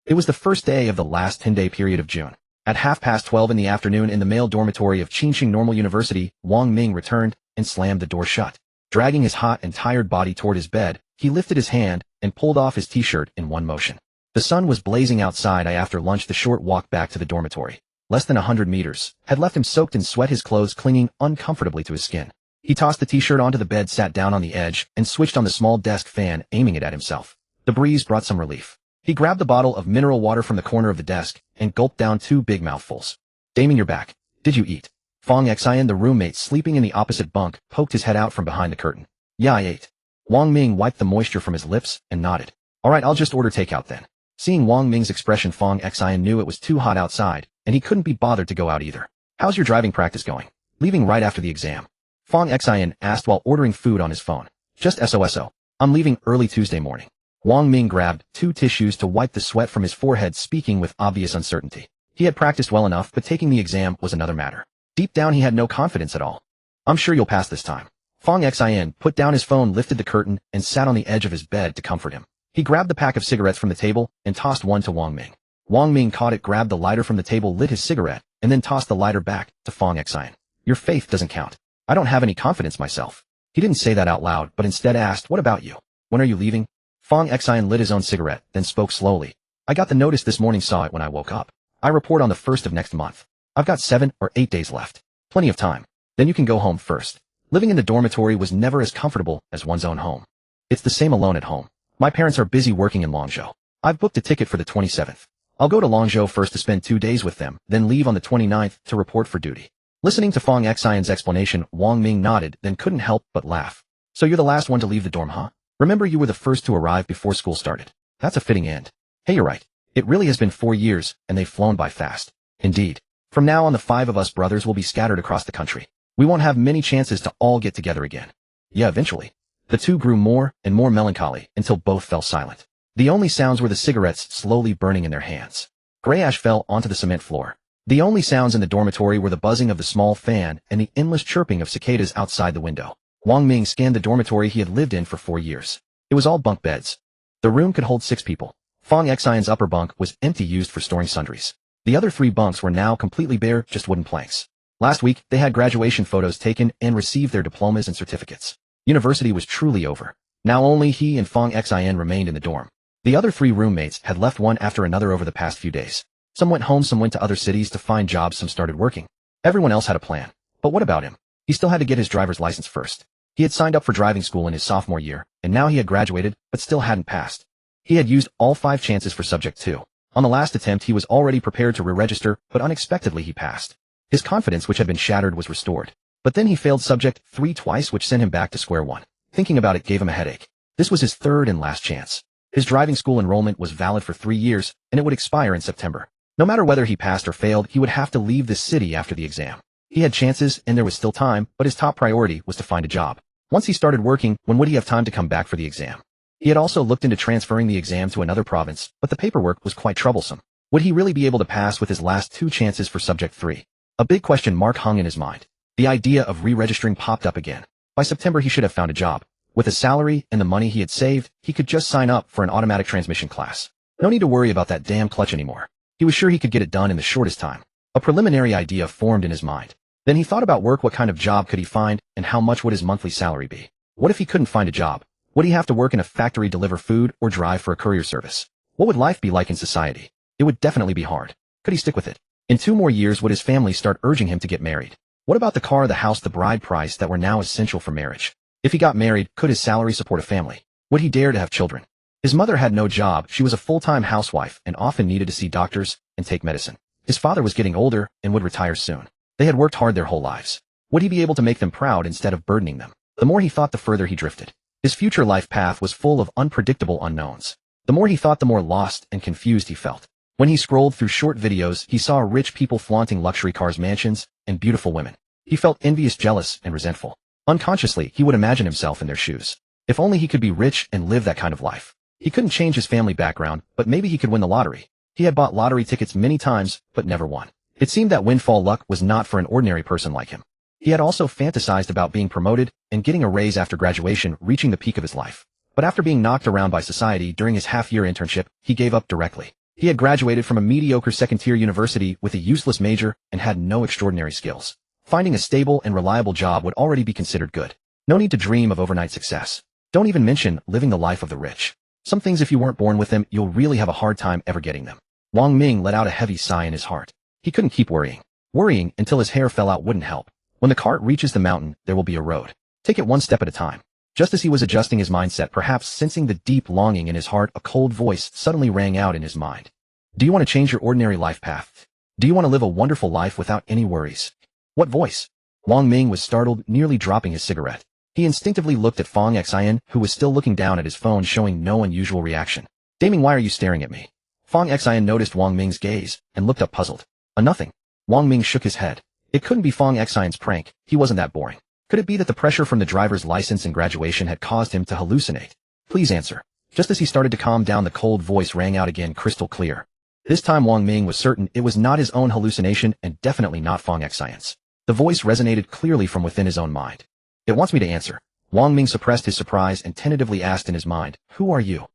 It was the first day of the last 10-day period of June. At 12:30 in the afternoon in the male dormitory of Qingxing Normal University, Wang Ming returned and slammed the door shut. Dragging his hot and tired body toward his bed, he lifted his hand and pulled off his t-shirt in one motion. The sun was blazing outside. After lunch, the short walk back to the dormitory, less than 100 meters, had left him soaked in sweat, his clothes clinging uncomfortably to his skin. He tossed the t-shirt onto the bed, sat down on the edge, and switched on the small desk fan, aiming it at himself. The breeze brought some relief. He grabbed the bottle of mineral water from the corner of the desk and gulped down 2 big mouthfuls. Daming your back. Did you eat? Fong Xian, the roommate sleeping in the opposite bunk, poked his head out from behind the curtain. Yeah, I ate. Wang Ming wiped the moisture from his lips and nodded. All right, I'll just order takeout then. Seeing Wang Ming's expression, Fong Xian knew it was too hot outside, and he couldn't be bothered to go out either. How's your driving practice going? Leaving right after the exam? Fong Xian asked while ordering food on his phone. Just SOSO. I'm leaving early Tuesday morning. Wang Ming grabbed 2 tissues to wipe the sweat from his forehead, speaking with obvious uncertainty. He had practiced well enough, but taking the exam was another matter. Deep down he had no confidence at all. I'm sure you'll pass this time. Fong Xian put down his phone, lifted the curtain, and sat on the edge of his bed to comfort him. He grabbed the pack of cigarettes from the table and tossed one to Wang Ming. Wang Ming caught it, grabbed the lighter from the table, lit his cigarette, and then tossed the lighter back to Fong Xian. Your faith doesn't count. I don't have any confidence myself. He didn't say that out loud, but instead asked, what about you? When are you leaving? Fong Xian lit his own cigarette, then spoke slowly. I got the notice this morning, saw it when I woke up. I report on the 1st of next month. I've got 7 or 8 days left. Plenty of time. Then you can go home first. Living in the dormitory was never as comfortable as one's own home. It's the same alone at home. My parents are busy working in Longzhou. I've booked a ticket for the 27th. I'll go to Longzhou first to spend 2 days with them, then leave on the 29th to report for duty. Listening to Fong Xian's explanation, Wang Ming nodded, then couldn't help but laugh. So you're the last one to leave the dorm, huh? Remember, you were the first to arrive before school started. That's a fitting end. Hey, you're right. It really has been 4 years, and they've flown by fast. Indeed. From now on, the 5 of us brothers will be scattered across the country. We won't have many chances to all get together again. Yeah, eventually. The two grew more and more melancholy until both fell silent. The only sounds were the cigarettes slowly burning in their hands. Gray ash fell onto the cement floor. The only sounds in the dormitory were the buzzing of the small fan and the endless chirping of cicadas outside the window. Wang Ming scanned the dormitory he had lived in for 4 years. It was all bunk beds. The room could hold 6 people. Fong Xian's upper bunk was empty, used for storing sundries. The other 3 bunks were now completely bare, just wooden planks. Last week, they had graduation photos taken and received their diplomas and certificates. University was truly over. Now only he and Fong Xian remained in the dorm. The other 3 roommates had left one after another over the past few days. Some went home, some went to other cities to find jobs, some started working. Everyone else had a plan. But what about him? He still had to get his driver's license first. He had signed up for driving school in his sophomore year, and now he had graduated, but still hadn't passed. He had used all 5 chances for subject 2. On the last attempt, he was already prepared to re-register, but unexpectedly he passed. His confidence, which had been shattered, was restored. But then he failed subject 3 twice, which sent him back to square one. Thinking about it gave him a headache. This was his 3rd and last chance. His driving school enrollment was valid for 3 years, and it would expire in September. No matter whether he passed or failed, he would have to leave the city after the exam. He had chances, and there was still time, but his top priority was to find a job. Once he started working, when would he have time to come back for the exam? He had also looked into transferring the exam to another province, but the paperwork was quite troublesome. Would he really be able to pass with his last 2 chances for subject 3? A big question mark hung in his mind. The idea of re-registering popped up again. By September he should have found a job. With a salary and the money he had saved, he could just sign up for an automatic transmission class. No need to worry about that damn clutch anymore. He was sure he could get it done in the shortest time. A preliminary idea formed in his mind. Then he thought about work. What kind of job could he find, and how much would his monthly salary be? What if he couldn't find a job? Would he have to work in a factory, deliver food, or drive for a courier service? What would life be like in society? It would definitely be hard. Could he stick with it? In 2 more years, would his family start urging him to get married? What about the car, the house, the bride price that were now essential for marriage? If he got married, could his salary support a family? Would he dare to have children? His mother had no job. She was a full-time housewife and often needed to see doctors and take medicine. His father was getting older and would retire soon. They had worked hard their whole lives. Would he be able to make them proud instead of burdening them? The more he thought, the further he drifted. His future life path was full of unpredictable unknowns. The more he thought, the more lost and confused he felt. When he scrolled through short videos, he saw rich people flaunting luxury cars, mansions, and beautiful women. He felt envious, jealous, and resentful. Unconsciously, he would imagine himself in their shoes. If only he could be rich and live that kind of life. He couldn't change his family background, but maybe he could win the lottery. He had bought lottery tickets many times, but never won. It seemed that windfall luck was not for an ordinary person like him. He had also fantasized about being promoted and getting a raise after graduation, reaching the peak of his life. But after being knocked around by society during his half-year internship, he gave up directly. He had graduated from a mediocre second-tier university with a useless major and had no extraordinary skills. Finding a stable and reliable job would already be considered good. No need to dream of overnight success. Don't even mention living the life of the rich. Some things if you weren't born with them, you'll really have a hard time ever getting them. Wang Ming let out a heavy sigh in his heart. He couldn't keep worrying. Worrying until his hair fell out wouldn't help. When the cart reaches the mountain, there will be a road. Take it one step at a time. Just as he was adjusting his mindset, perhaps sensing the deep longing in his heart, a cold voice suddenly rang out in his mind. Do you want to change your ordinary life path? Do you want to live a wonderful life without any worries? What voice? Wang Ming was startled, nearly dropping his cigarette. He instinctively looked at Fong Xian, who was still looking down at his phone, showing no unusual reaction. Daming, why are you staring at me? Fong Xian noticed Wang Ming's gaze and looked up puzzled. A nothing. Wang Ming shook his head. It couldn't be Fong Xian's prank. He wasn't that boring. Could it be that the pressure from the driver's license and graduation had caused him to hallucinate? Please answer. Just as he started to calm down, the cold voice rang out again, crystal clear. This time Wang Ming was certain it was not his own hallucination and definitely not Fong Xian's. The voice resonated clearly from within his own mind. It wants me to answer. Wang Ming suppressed his surprise and tentatively asked in his mind, who are you?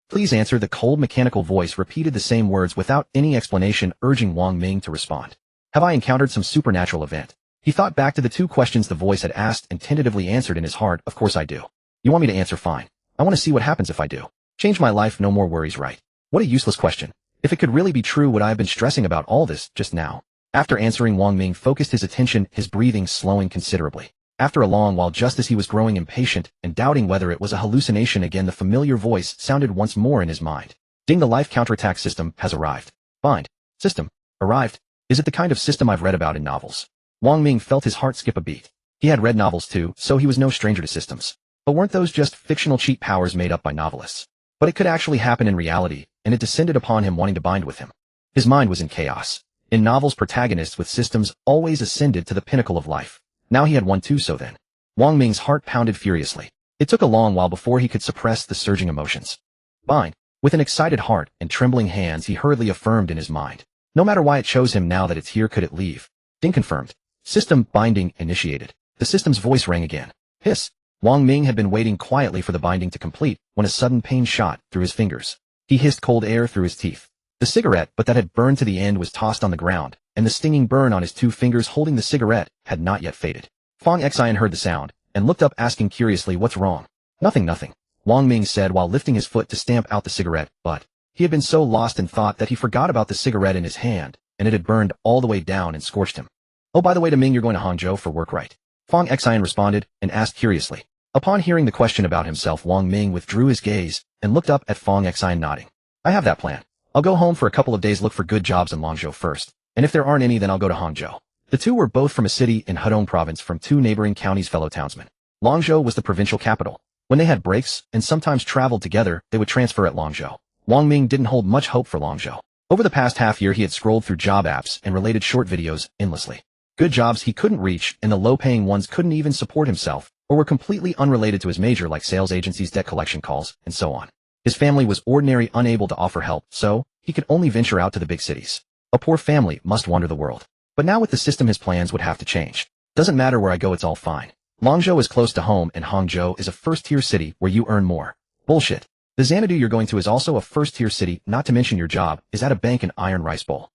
Please answer. The cold mechanical voice repeated the same words without any explanation, urging Wang Ming to respond. Have I encountered some supernatural event? He thought back to the two questions the voice had asked and tentatively answered in his heart, of course I do. You want me to answer? Fine. I want to see what happens if I do. Change my life, no more worries, right? What a useless question. If it could really be true, would I have been stressing about all this just now? After answering, Wang Ming focused his attention, his breathing slowing considerably. After a long while, just as he was growing impatient and doubting whether it was a hallucination again, the familiar voice sounded once more in his mind. Ding, the life counterattack system has arrived. Bind. System. Arrived. Is it the kind of system I've read about in novels? Wang Ming felt his heart skip a beat. He had read novels too, so he was no stranger to systems. But weren't those just fictional cheat powers made up by novelists? But it could actually happen in reality, and it descended upon him wanting to bind with him. His mind was in chaos. In novels, protagonists with systems always ascended to the pinnacle of life. Now he had one too, so then. Wang Ming's heart pounded furiously. It took a long while before he could suppress the surging emotions. Bind. With an excited heart and trembling hands, he hurriedly affirmed in his mind. No matter why it chose him now that it's here, could it leave? Ding, confirmed. System binding initiated. The system's voice rang again. Hiss. Wang Ming had been waiting quietly for the binding to complete when a sudden pain shot through his fingers. He hissed cold air through his teeth. The cigarette, but that had burned to the end, was tossed on the ground, and the stinging burn on his 2 fingers holding the cigarette had not yet faded. Fong Xian heard the sound and looked up, asking curiously, what's wrong? Nothing, nothing, Wang Ming said while lifting his foot to stamp out the cigarette, but he had been so lost in thought that he forgot about the cigarette in his hand, and it had burned all the way down and scorched him. Oh, by the way, Ming, you're going to Hangzhou for work, right? Fong Xian responded and asked curiously. Upon hearing the question about himself, Wang Ming withdrew his gaze and looked up at Fong Xian, nodding. I have that plan. I'll go home for a couple of days, look for good jobs in Langzhou first, and if there aren't any, then I'll go to Hangzhou. The two were both from a city in Hedong province, from 2 neighboring counties, fellow townsmen. Langzhou was the provincial capital. When they had breaks and sometimes traveled together, they would transfer at Langzhou. Wang Ming didn't hold much hope for Langzhou. Over the past half year, he had scrolled through job apps and related short videos endlessly. Good jobs he couldn't reach, and the low-paying ones couldn't even support himself, or were completely unrelated to his major, like sales agencies, debt collection calls, and so on. His family was ordinary, unable to offer help, so he could only venture out to the big cities. A poor family must wander the world. But now with the system, his plans would have to change. Doesn't matter where I go, it's all fine. Langzhou is close to home, and Hangzhou is a first-tier city where you earn more. Bullshit. The Xanadu you're going to is also a first-tier city, not to mention your job is at a bank in Iron Rice Bowl.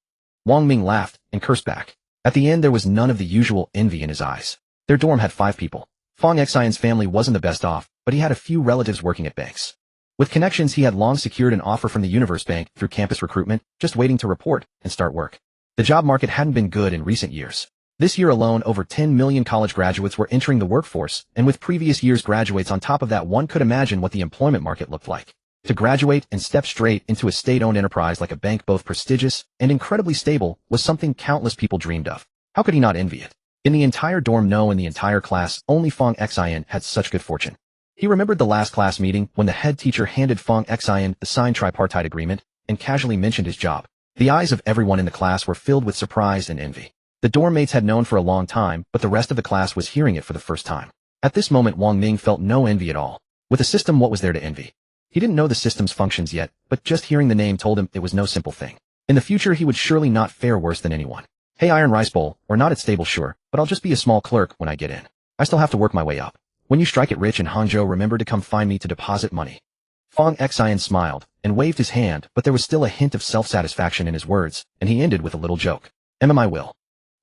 Wang Ming laughed and cursed back. At the end, there was none of the usual envy in his eyes. Their dorm had 5 people. Fong Xian's family wasn't the best off, but he had a few relatives working at banks. With connections, he had long secured an offer from the Universe Bank through campus recruitment, just waiting to report and start work. The job market hadn't been good in recent years. This year alone, over 10 million college graduates were entering the workforce, and with previous year's graduates on top of that, one could imagine what the employment market looked like. To graduate and step straight into a state-owned enterprise like a bank, both prestigious and incredibly stable, was something countless people dreamed of. How could he not envy it? In the entire dorm, no, in the entire class, only Fong Xian had such good fortune. He remembered the last class meeting when the head teacher handed Fong Xian the signed tripartite agreement and casually mentioned his job. The eyes of everyone in the class were filled with surprise and envy. The dorm mates had known for a long time, but the rest of the class was hearing it for the first time. At this moment, Wang Ming felt no envy at all. With a system, what was there to envy? He didn't know the system's functions yet, but just hearing the name told him it was no simple thing. In the future, he would surely not fare worse than anyone. Hey, Iron Rice Bowl, or not at stable, sure, but I'll just be a small clerk when I get in. I still have to work my way up. When you strike it rich in Hangzhou, remember to come find me to deposit money. Fong Xian smiled and waved his hand, but there was still a hint of self-satisfaction in his words, and he ended with a little joke. "I will."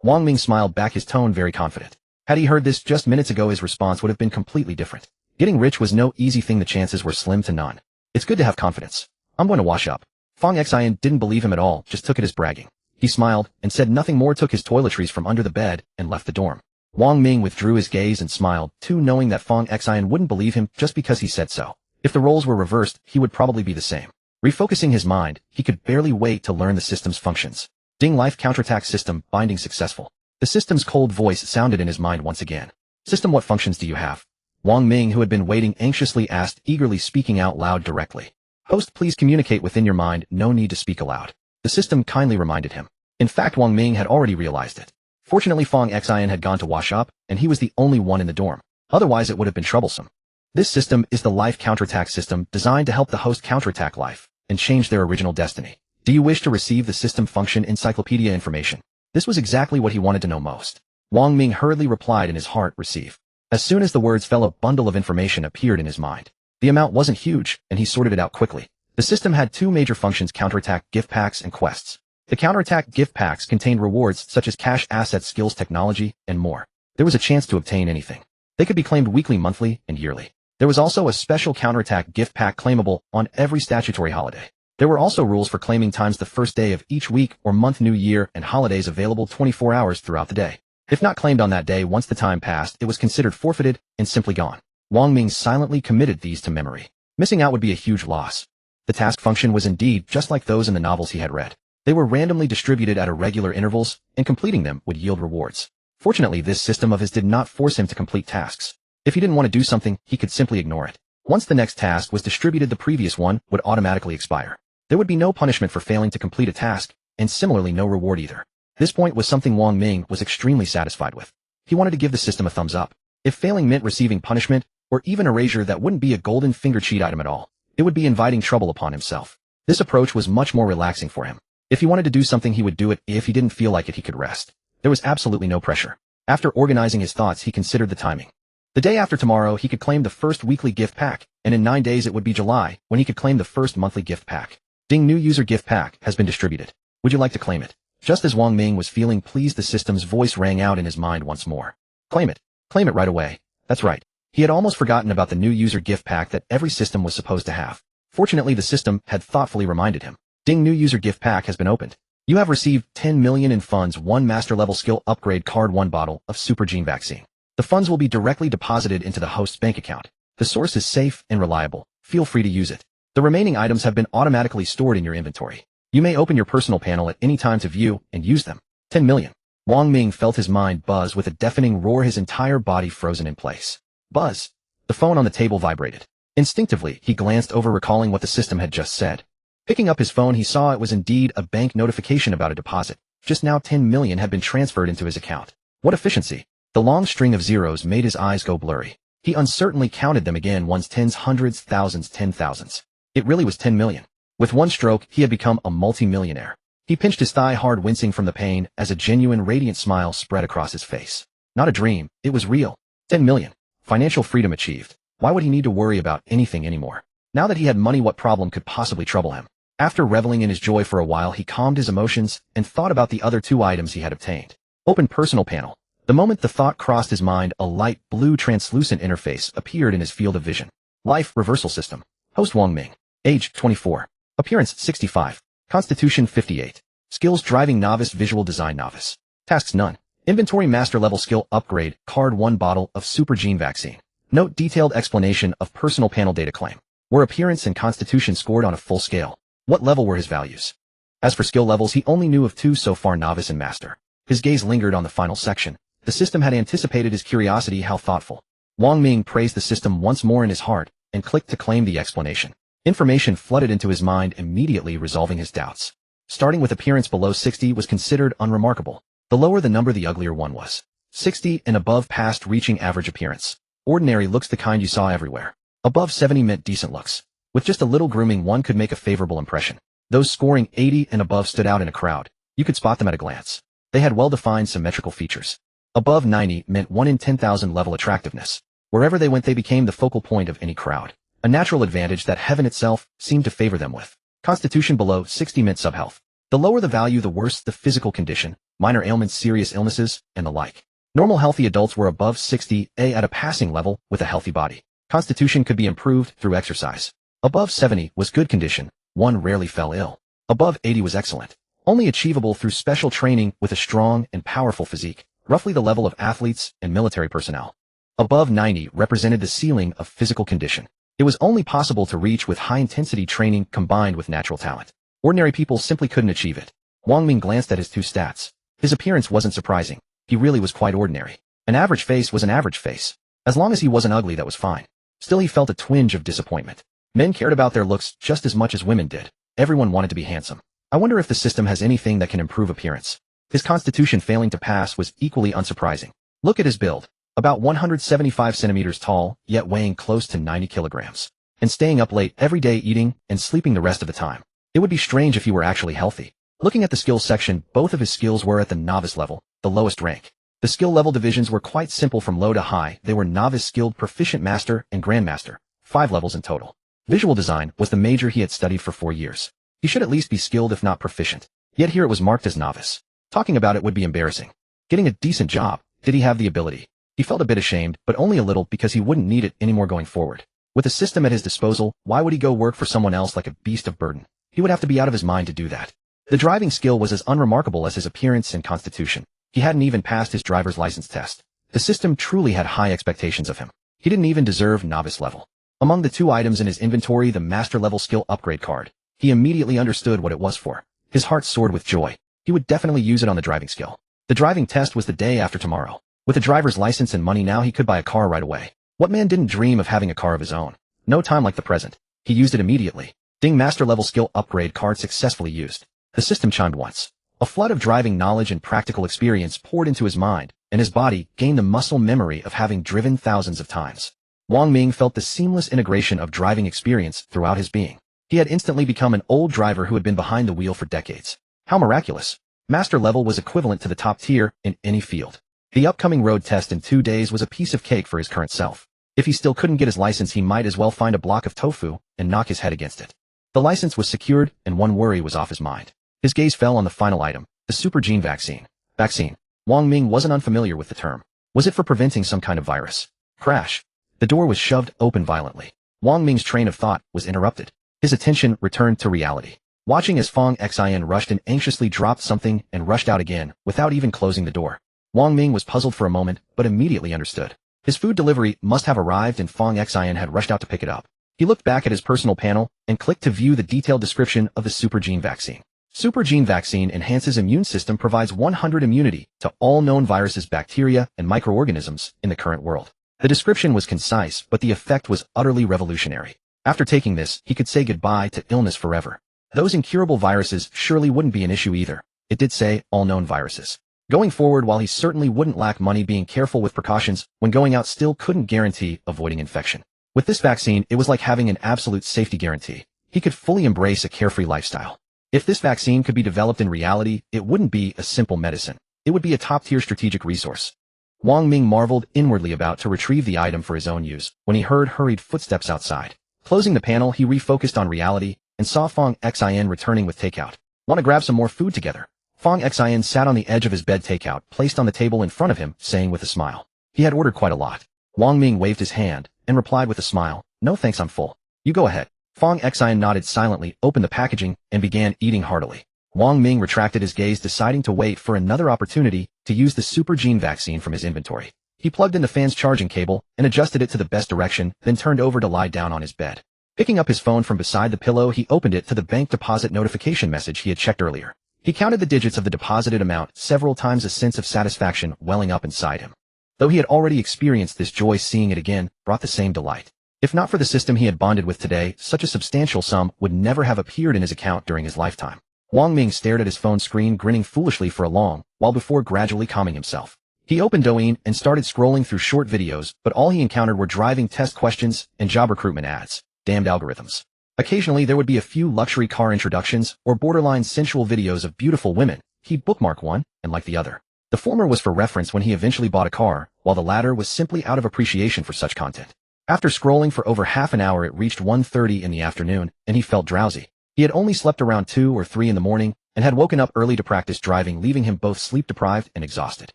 Wang Ming smiled back, his tone very confident. Had he heard this just minutes ago, his response would have been completely different. Getting rich was no easy thing. The chances were slim to none. It's good to have confidence. I'm going to wash up. Fong Xian didn't believe him at all, just took it as bragging. He smiled and said nothing more, took his toiletries from under the bed, and left the dorm. Wang Ming withdrew his gaze and smiled, too, knowing that Fong Xian wouldn't believe him just because he said so. If the roles were reversed, he would probably be the same. Refocusing his mind, he could barely wait to learn the system's functions. Ding, life counterattack system, binding successful. The system's cold voice sounded in his mind once again. System, what functions do you have? Wang Ming, who had been waiting anxiously, asked, eagerly speaking out loud directly. Host, please communicate within your mind, no need to speak aloud. The system kindly reminded him. In fact, Wang Ming had already realized it. Fortunately, Fong Xian had gone to wash up, and he was the only one in the dorm. Otherwise, it would have been troublesome. This system is the life counterattack system, designed to help the host counterattack life and change their original destiny. Do you wish to receive the system function encyclopedia information? This was exactly what he wanted to know most. Wang Ming hurriedly replied in his heart, receive. As soon as the words fell, a bundle of information appeared in his mind. The amount wasn't huge, and he sorted it out quickly. The system had two major functions: counterattack gift packs and quests. The counterattack gift packs contained rewards such as cash, assets, skills, technology, and more. There was a chance to obtain anything. They could be claimed weekly, monthly, and yearly. There was also a special counterattack gift pack claimable on every statutory holiday. There were also rules for claiming times: the first day of each week or month, new year, and holidays available 24 hours throughout the day. If not claimed on that day, once the time passed, it was considered forfeited and simply gone. Wang Ming silently committed these to memory. Missing out would be a huge loss. The task function was indeed just like those in the novels he had read. They were randomly distributed at irregular intervals, and completing them would yield rewards. Fortunately, this system of his did not force him to complete tasks. If he didn't want to do something, he could simply ignore it. Once the next task was distributed, the previous one would automatically expire. There would be no punishment for failing to complete a task, and similarly no reward either. This point was something Wang Ming was extremely satisfied with. He wanted to give the system a thumbs up. If failing meant receiving punishment, or even erasure, that wouldn't be a golden finger cheat item at all. It would be inviting trouble upon himself. This approach was much more relaxing for him. If he wanted to do something, he would do it. If he didn't feel like it, he could rest. There was absolutely no pressure. After organizing his thoughts, he considered the timing. The day after tomorrow, he could claim the first weekly gift pack, and in 9 days it would be July, when he could claim the first monthly gift pack. Ding, new user gift pack has been distributed. Would you like to claim it? Just as Wang Ming was feeling pleased, the system's voice rang out in his mind once more. Claim it. Claim it right away. That's right. He had almost forgotten about the new user gift pack that every system was supposed to have. Fortunately, the system had thoughtfully reminded him. Ding, new user gift pack has been opened. You have received 10 million in funds, 1 master level skill upgrade card, 1 bottle of super gene vaccine. The funds will be directly deposited into the host's bank account. The source is safe and reliable. Feel free to use it. The remaining items have been automatically stored in your inventory. You may open your personal panel at any time to view and use them. 10 million. Wang Ming felt his mind buzz with a deafening roar, his entire body frozen in place. Buzz. The phone on the table vibrated. Instinctively, he glanced over, recalling what the system had just said. Picking up his phone, he saw it was indeed a bank notification about a deposit. Just now 10 million had been transferred into his account. What efficiency! The long string of zeros made his eyes go blurry. He uncertainly counted them again: ones, tens, hundreds, thousands, 10,000s. It really was 10 million. With one stroke, he had become a multi-millionaire. He pinched his thigh hard, wincing from the pain, as a genuine, radiant smile spread across his face. Not a dream, it was real. 10 million. Financial freedom achieved. Why would he need to worry about anything anymore? Now that he had money, what problem could possibly trouble him? After reveling in his joy for a while, he calmed his emotions and thought about the other 2 items he had obtained. Open personal panel. The moment the thought crossed his mind, a light blue translucent interface appeared in his field of vision. Life reversal system. Host Wang Ming. Age 24. Appearance 65. Constitution 58. Skills driving novice, visual design novice. Tasks none. Inventory master level skill upgrade card, 1 bottle of super gene vaccine. Note detailed explanation of personal panel data claim. Were appearance and constitution scored on a full scale? What level were his values? As for skill levels, he only knew of 2 so far: novice and master. His gaze lingered on the final section. The system had anticipated his curiosity. How thoughtful. Wang Ming praised the system once more in his heart and clicked to claim the explanation. Information flooded into his mind, immediately resolving his doubts. Starting with appearance below 60 was considered unremarkable. The lower the number, the uglier one was. 60 and above past reaching average appearance. Ordinary looks, the kind you saw everywhere. Above 70 meant decent looks. With just a little grooming, one could make a favorable impression. Those scoring 80 and above stood out in a crowd. You could spot them at a glance. They had well-defined symmetrical features. Above 90 meant 1 in 10,000 level attractiveness. Wherever they went, they became the focal point of any crowd. a natural advantage that heaven itself seemed to favor them with. Constitution below 60 meant subhealth. The lower the value, the worse the physical condition, minor ailments, serious illnesses, and the like. Normal healthy adults were above 60 at a passing level with a healthy body. Constitution could be improved through exercise. Above 70 was good condition, one rarely fell ill. Above 80 was excellent, only achievable through special training with a strong and powerful physique, roughly the level of athletes and military personnel. Above 90 represented the ceiling of physical condition. It was only possible to reach with high-intensity training combined with natural talent. Ordinary people simply couldn't achieve it. Wang Ming glanced at his two stats. His appearance wasn't surprising. He really was quite ordinary. An average face was an average face. As long as he wasn't ugly, that was fine. Still, he felt a twinge of disappointment. Men cared about their looks just as much as women did. Everyone wanted to be handsome. I wonder if the system has anything that can improve appearance. His constitution failing to pass was equally unsurprising. Look at his build. About 175 centimeters tall, yet weighing close to 90 kilograms. And staying up late every day eating and sleeping the rest of the time. It would be strange if he were actually healthy. Looking at the skills section, both of his skills were at the novice level, the lowest rank. The skill level divisions were quite simple from low to high. They were novice, skilled, proficient, master, and grandmaster. 5 levels in total. Visual design was the major he had studied for 4 years. He should at least be skilled if not proficient. Yet here it was marked as novice. Talking about it would be embarrassing. Getting a decent job, did he have the ability? He felt a bit ashamed, but only a little because he wouldn't need it anymore going forward. With a system at his disposal, why would he go work for someone else like a beast of burden? He would have to be out of his mind to do that. The driving skill was as unremarkable as his appearance and constitution. He hadn't even passed his driver's license test. The system truly had high expectations of him. He didn't even deserve novice level. Among the 2 items in his inventory, the master level skill upgrade card. He immediately understood what it was for. His heart soared with joy. He would definitely use it on the driving skill. The driving test was the day after tomorrow. With a driver's license and money now, he could buy a car right away. What man didn't dream of having a car of his own? No time like the present. He used it immediately. Ding, master level skill upgrade card successfully used. The system chimed once. A flood of driving knowledge and practical experience poured into his mind, and his body gained the muscle memory of having driven thousands of times. Wang Ming felt the seamless integration of driving experience throughout his being. He had instantly become an old driver who had been behind the wheel for decades. How miraculous. Master level was equivalent to the top tier in any field. The upcoming road test in 2 days was a piece of cake for his current self. If he still couldn't get his license, he might as well find a block of tofu and knock his head against it. The license was secured, and one worry was off his mind. His gaze fell on the final item, the super gene vaccine. Vaccine. Wang Ming wasn't unfamiliar with the term. Was it for preventing some kind of virus? Crash. The door was shoved open violently. Wang Ming's train of thought was interrupted. His attention returned to reality. Watching as Fong Xin rushed in, anxiously dropped something and rushed out again, without even closing the door. Wang Ming was puzzled for a moment, but immediately understood. His food delivery must have arrived and Fong Xin had rushed out to pick it up. He looked back at his personal panel and clicked to view the detailed description of the super gene vaccine. Super gene vaccine enhances immune system, provides 100 immunity to all known viruses, bacteria, and microorganisms in the current world. The description was concise, but the effect was utterly revolutionary. After taking this, he could say goodbye to illness forever. Those incurable viruses surely wouldn't be an issue either. It did say all known viruses. Going forward, while he certainly wouldn't lack money, being careful with precautions when going out still couldn't guarantee avoiding infection. With this vaccine, it was like having an absolute safety guarantee. He could fully embrace a carefree lifestyle. If this vaccine could be developed in reality, it wouldn't be a simple medicine. It would be a top-tier strategic resource. Wang Ming marveled inwardly, about to retrieve the item for his own use, when he heard hurried footsteps outside. Closing the panel, he refocused on reality and saw Fong Xin returning with takeout. Want to grab some more food together? Fong Xin sat on the edge of his bed, takeout placed on the table in front of him, saying with a smile. He had ordered quite a lot. Wang Ming waved his hand and replied with a smile, "No thanks, I'm full. You go ahead." Fong Xin nodded silently, opened the packaging, and began eating heartily. Wang Ming retracted his gaze, deciding to wait for another opportunity to use the super gene vaccine from his inventory. He plugged in the fan's charging cable and adjusted it to the best direction, then turned over to lie down on his bed. Picking up his phone from beside the pillow, he opened it to the bank deposit notification message he had checked earlier. He counted the digits of the deposited amount several times, a sense of satisfaction welling up inside him. Though he had already experienced this joy, seeing it again brought the same delight. If not for the system he had bonded with today, such a substantial sum would never have appeared in his account during his lifetime. Wang Ming stared at his phone screen, grinning foolishly for a long while before gradually calming himself. He opened Douyin and started scrolling through short videos, but all he encountered were driving test questions and job recruitment ads. Damned algorithms. Occasionally there would be a few luxury car introductions or borderline sensual videos of beautiful women. He bookmarked one and liked the other. The former was for reference when he eventually bought a car, while the latter was simply out of appreciation for such content. After scrolling for over half an hour, it reached 1:30 in the afternoon, and he felt drowsy. He had only slept around 2 or 3 in the morning and had woken up early to practice driving, leaving him both sleep-deprived and exhausted.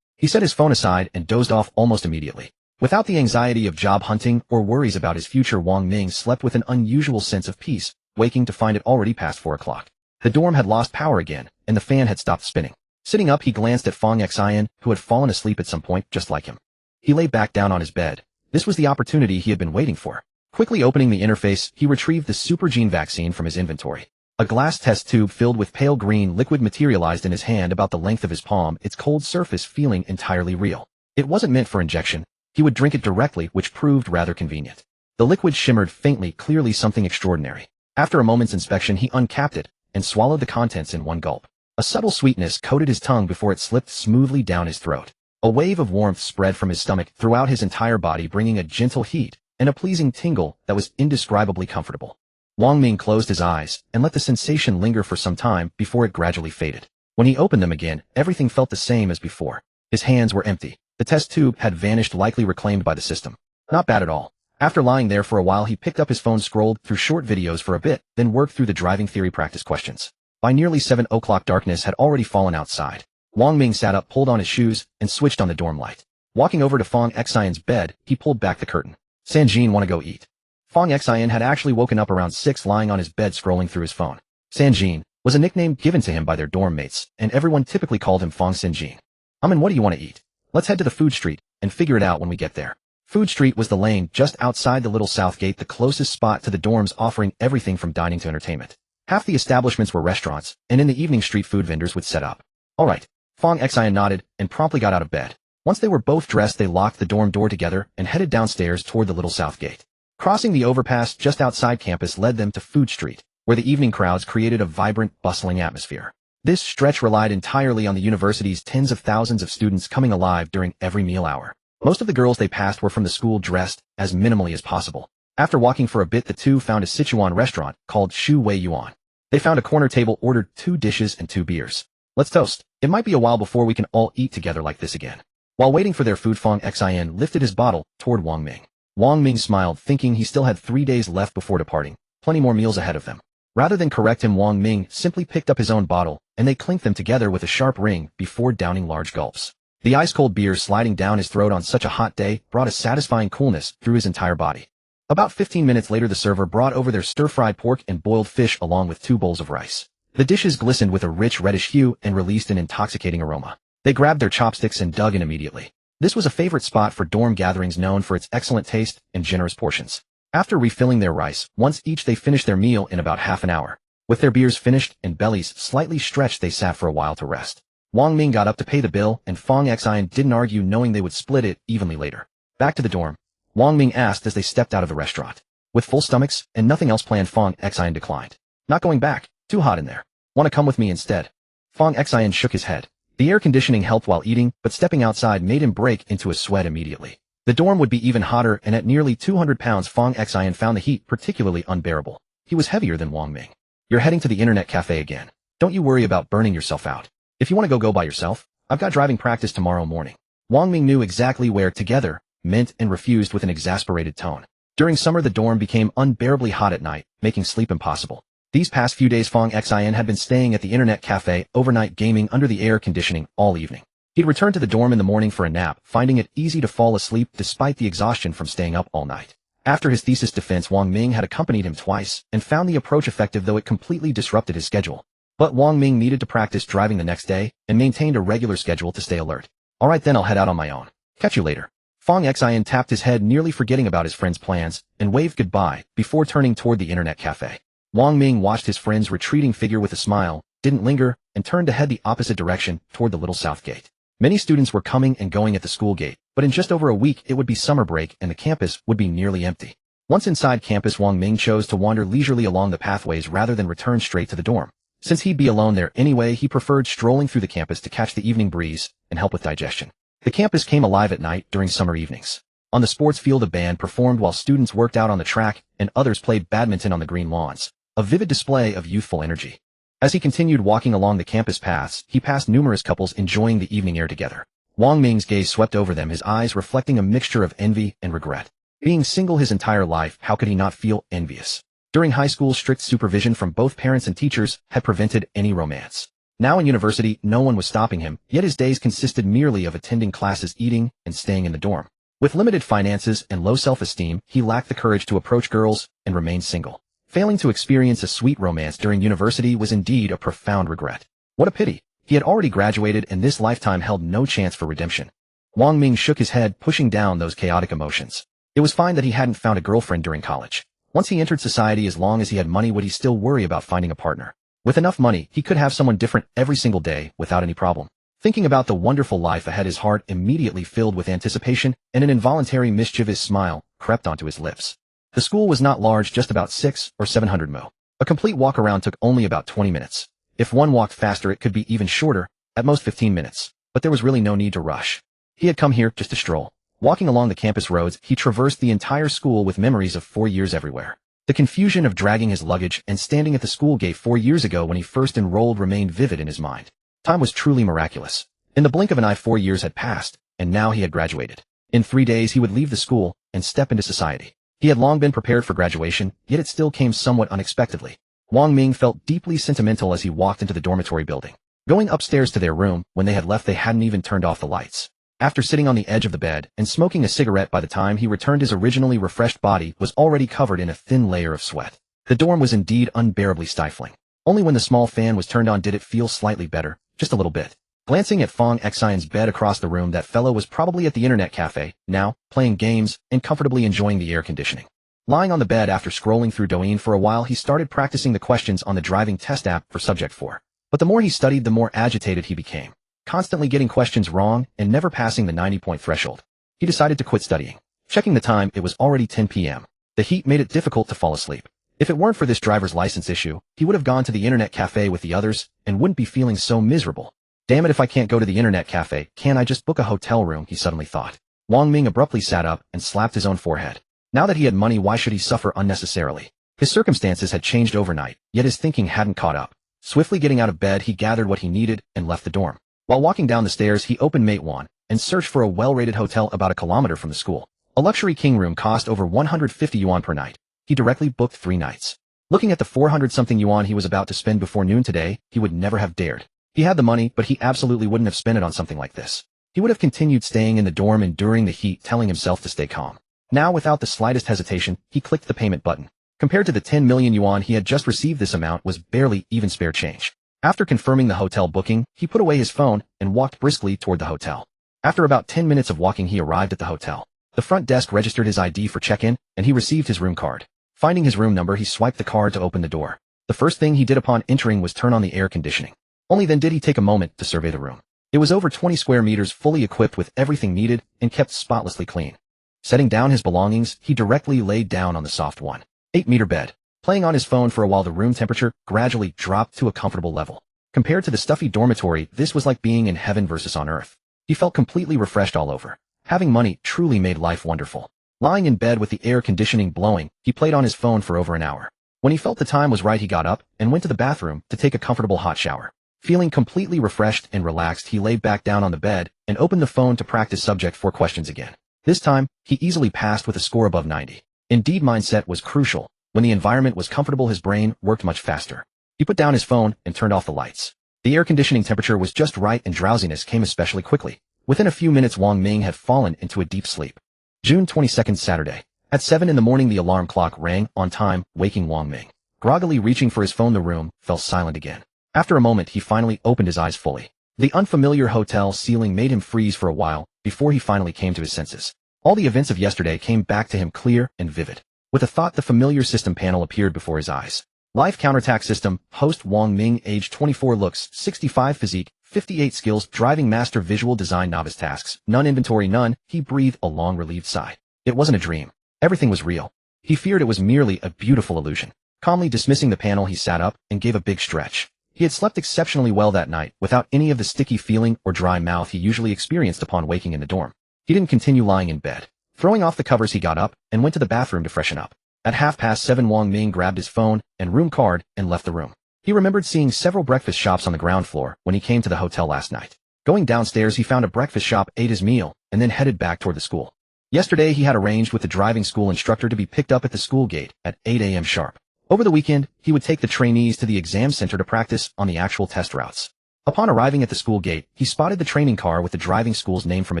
He set his phone aside and dozed off almost immediately. Without the anxiety of job hunting or worries about his future, Wang Ming slept with an unusual sense of peace, waking to find it already past 4 o'clock. The dorm had lost power again, and the fan had stopped spinning. Sitting up, he glanced at Fong Xian, who had fallen asleep at some point just like him. He lay back down on his bed. This was the opportunity he had been waiting for. Quickly opening the interface, he retrieved the super gene vaccine from his inventory. A glass test tube filled with pale green liquid materialized in his hand about the length of his palm, its cold surface feeling entirely real. It wasn't meant for injection. He would drink it directly, which proved rather convenient. The liquid shimmered faintly, clearly something extraordinary. After a moment's inspection, he uncapped it and swallowed the contents in one gulp. A subtle sweetness coated his tongue before it slipped smoothly down his throat. A wave of warmth spread from his stomach throughout his entire body, bringing a gentle heat and a pleasing tingle that was indescribably comfortable. Wang Ming closed his eyes and let the sensation linger for some time before it gradually faded. When he opened them again, everything felt the same as before. His hands were empty. The test tube had vanished, likely reclaimed by the system. Not bad at all. After lying there for a while, he picked up his phone, scrolled through short videos for a bit, then worked through the driving theory practice questions. By nearly 7 o'clock, darkness had already fallen outside. Wang Ming sat up, pulled on his shoes, and switched on the dorm light. Walking over to Fong Xian's bed, he pulled back the curtain. "Sanjin, wanna go eat?" Fong Xian had actually woken up around 6, lying on his bed scrolling through his phone. Sanjin was a nickname given to him by their dorm mates, and everyone typically called him Fong Sanjin. And what do you want to eat? Let's head to the food street and figure it out when we get there." Food street was the lane just outside the little south gate, the closest spot to the dorms, offering everything from dining to entertainment. Half the establishments were restaurants, and in the evening street food vendors would set up. "All right." Fong Xian nodded and promptly got out of bed. Once they were both dressed, they locked the dorm door together and headed downstairs toward the little south gate. Crossing the overpass just outside campus led them to Food Street, where the evening crowds created a vibrant, bustling atmosphere. This stretch relied entirely on the university's tens of thousands of students coming alive during every meal hour. Most of the girls they passed were from the school, dressed as minimally as possible. After walking for a bit, the two found a Sichuan restaurant called Shu Wei Yuan. They found a corner table, ordered 2 dishes and 2 beers. "Let's toast. It might be a while before we can all eat together like this again." While waiting for their food, Fong Xian lifted his bottle toward Wang Ming. Wang Ming smiled, thinking he still had 3 days left before departing, plenty more meals ahead of them. Rather than correct him, Wang Ming simply picked up his own bottle, and they clinked them together with a sharp ring before downing large gulps. The ice-cold beer sliding down his throat on such a hot day brought a satisfying coolness through his entire body. About 15 minutes later, the server brought over their stir-fried pork and boiled fish along with 2 bowls of rice. The dishes glistened with a rich reddish hue and released an intoxicating aroma. They grabbed their chopsticks and dug in immediately. This was a favorite spot for dorm gatherings, known for its excellent taste and generous portions. After refilling their rice, once each, they finished their meal in about half an hour. With their beers finished and bellies slightly stretched, they sat for a while to rest. Wang Ming got up to pay the bill, and Fong Xian didn't argue, knowing they would split it evenly later. "Back to the dorm?" Wang Ming asked as they stepped out of the restaurant. With full stomachs and nothing else planned, Fong Xian declined. "Not going back. Too hot in there. Want to come with me instead?" Fong Xian shook his head. The air conditioning helped while eating, but stepping outside made him break into a sweat immediately. The dorm would be even hotter, and at nearly 200 pounds, Fong Xian found the heat particularly unbearable. He was heavier than Wang Ming. "You're heading to the internet cafe again. Don't you worry about burning yourself out. If you want to go by yourself. I've got driving practice tomorrow morning." Wang Ming knew exactly where "together" meant and refused with an exasperated tone. During summer, the dorm became unbearably hot at night, making sleep impossible. These past few days, Fong Xian had been staying at the internet cafe, overnight gaming under the air conditioning all evening. He'd return to the dorm in the morning for a nap, finding it easy to fall asleep despite the exhaustion from staying up all night. After his thesis defense, Wang Ming had accompanied him twice and found the approach effective, though it completely disrupted his schedule. But Wang Ming needed to practice driving the next day and maintained a regular schedule to stay alert. "All right then, I'll head out on my own. Catch you later." Fong Xian tapped his head, nearly forgetting about his friend's plans, and waved goodbye before turning toward the internet cafe. Wang Ming watched his friend's retreating figure with a smile, didn't linger, and turned to head the opposite direction toward the little south gate. Many students were coming and going at the school gate, but in just over a week it would be summer break and the campus would be nearly empty. Once inside campus, Wang Ming chose to wander leisurely along the pathways rather than return straight to the dorm. Since he'd be alone there anyway, he preferred strolling through the campus to catch the evening breeze and help with digestion. The campus came alive at night during summer evenings. On the sports field, a band performed while students worked out on the track and others played badminton on the green lawns. A vivid display of youthful energy. As he continued walking along the campus paths, he passed numerous couples enjoying the evening air together. Wang Ming's gaze swept over them, his eyes reflecting a mixture of envy and regret. Being single his entire life, how could he not feel envious? During high school, strict supervision from both parents and teachers had prevented any romance. Now in university, no one was stopping him, yet his days consisted merely of attending classes, eating, and staying in the dorm. With limited finances and low self-esteem, he lacked the courage to approach girls and remain single. Failing to experience a sweet romance during university was indeed a profound regret. What a pity. He had already graduated and this lifetime held no chance for redemption. Wang Ming shook his head, pushing down those chaotic emotions. It was fine that he hadn't found a girlfriend during college. Once he entered society, as long as he had money, would he still worry about finding a partner? With enough money, he could have someone different every single day without any problem. Thinking about the wonderful life ahead, his heart immediately filled with anticipation, and an involuntary mischievous smile crept onto his lips. The school was not large, just about 600 or 700 mo. A complete walk around took only about 20 minutes. If one walked faster, it could be even shorter, at most 15 minutes. But there was really no need to rush. He had come here just to stroll. Walking along the campus roads, he traversed the entire school with memories of 4 years everywhere. The confusion of dragging his luggage and standing at the school gate 4 years ago when he first enrolled remained vivid in his mind. Time was truly miraculous. In the blink of an eye, 4 years had passed, and now he had graduated. In 3 days he would leave the school and step into society. He had long been prepared for graduation, yet it still came somewhat unexpectedly. Wang Ming felt deeply sentimental as he walked into the dormitory building. Going upstairs to their room, when they had left they hadn't even turned off the lights. After sitting on the edge of the bed and smoking a cigarette, by the time he returned his originally refreshed body was already covered in a thin layer of sweat. The dorm was indeed unbearably stifling. Only when the small fan was turned on did it feel slightly better, just a little bit. Glancing at Fong Xian's bed across the room, that fellow was probably at the internet cafe, now, playing games and comfortably enjoying the air conditioning. Lying on the bed after scrolling through Douyin for a while, he started practicing the questions on the driving test app for Subject 4. But the more he studied, the more agitated he became. Constantly getting questions wrong and never passing the 90-point threshold. He decided to quit studying. Checking the time, it was already 10 p.m. The heat made it difficult to fall asleep. If it weren't for this driver's license issue, he would have gone to the internet cafe with the others and wouldn't be feeling so miserable. Damn it, if I can't go to the internet cafe, can't I just book a hotel room, he suddenly thought. Wang Ming abruptly sat up and slapped his own forehead. Now that he had money, why should he suffer unnecessarily? His circumstances had changed overnight, yet his thinking hadn't caught up. Swiftly getting out of bed, he gathered what he needed and left the dorm. While walking down the stairs, he opened Matewan and searched for a well-rated hotel about a kilometer from the school. A luxury king room cost over 150 yuan per night. He directly booked 3 nights. Looking at the 400-something yuan he was about to spend before noon today, he would never have dared. He had the money, but he absolutely wouldn't have spent it on something like this. He would have continued staying in the dorm, enduring the heat, telling himself to stay calm. Now, without the slightest hesitation, he clicked the payment button. Compared to the 10 million yuan he had just received, this amount was barely even spare change. After confirming the hotel booking, he put away his phone and walked briskly toward the hotel. After about 10 minutes of walking, he arrived at the hotel. The front desk registered his ID for check-in, and he received his room card. Finding his room number, he swiped the card to open the door. The first thing he did upon entering was turn on the air conditioning. Only then did he take a moment to survey the room. It was over 20 square meters, fully equipped with everything needed, and kept spotlessly clean. Setting down his belongings, he directly laid down on the soft 1.8-meter bed. Playing on his phone for a while, the room temperature gradually dropped to a comfortable level. Compared to the stuffy dormitory, this was like being in heaven versus on earth. He felt completely refreshed all over. Having money truly made life wonderful. Lying in bed with the air conditioning blowing, he played on his phone for over an hour. When he felt the time was right, he got up and went to the bathroom to take a comfortable hot shower. Feeling completely refreshed and relaxed, he lay back down on the bed and opened the phone to practice Subject 4 questions again. This time, he easily passed with a score above 90. Indeed, mindset was crucial. When the environment was comfortable, his brain worked much faster. He put down his phone and turned off the lights. The air conditioning temperature was just right and drowsiness came especially quickly. Within a few minutes, Wang Ming had fallen into a deep sleep. June 22nd, Saturday. At 7 in the morning, the alarm clock rang on time, waking Wang Ming. Groggily reaching for his phone, the room fell silent again. After a moment, he finally opened his eyes fully. The unfamiliar hotel ceiling made him freeze for a while before he finally came to his senses. All the events of yesterday came back to him clear and vivid. With a thought, the familiar system panel appeared before his eyes. Life counterattack system, host Wang Ming, age 24, looks 65, physique 58, skills, driving master, visual design, novice, tasks, none, inventory, none. He breathed a long relieved sigh. It wasn't a dream. Everything was real. He feared it was merely a beautiful illusion. Calmly dismissing the panel, he sat up and gave a big stretch. He had slept exceptionally well that night, without any of the sticky feeling or dry mouth he usually experienced upon waking in the dorm. He didn't continue lying in bed. Throwing off the covers, he got up and went to the bathroom to freshen up. At 7:30, Wang Ming grabbed his phone and room card and left the room. He remembered seeing several breakfast shops on the ground floor when he came to the hotel last night. Going downstairs, he found a breakfast shop, ate his meal, and then headed back toward the school. Yesterday he had arranged with the driving school instructor to be picked up at the school gate at 8 a.m. sharp. Over the weekend, he would take the trainees to the exam center to practice on the actual test routes. Upon arriving at the school gate, he spotted the training car with the driving school's name from a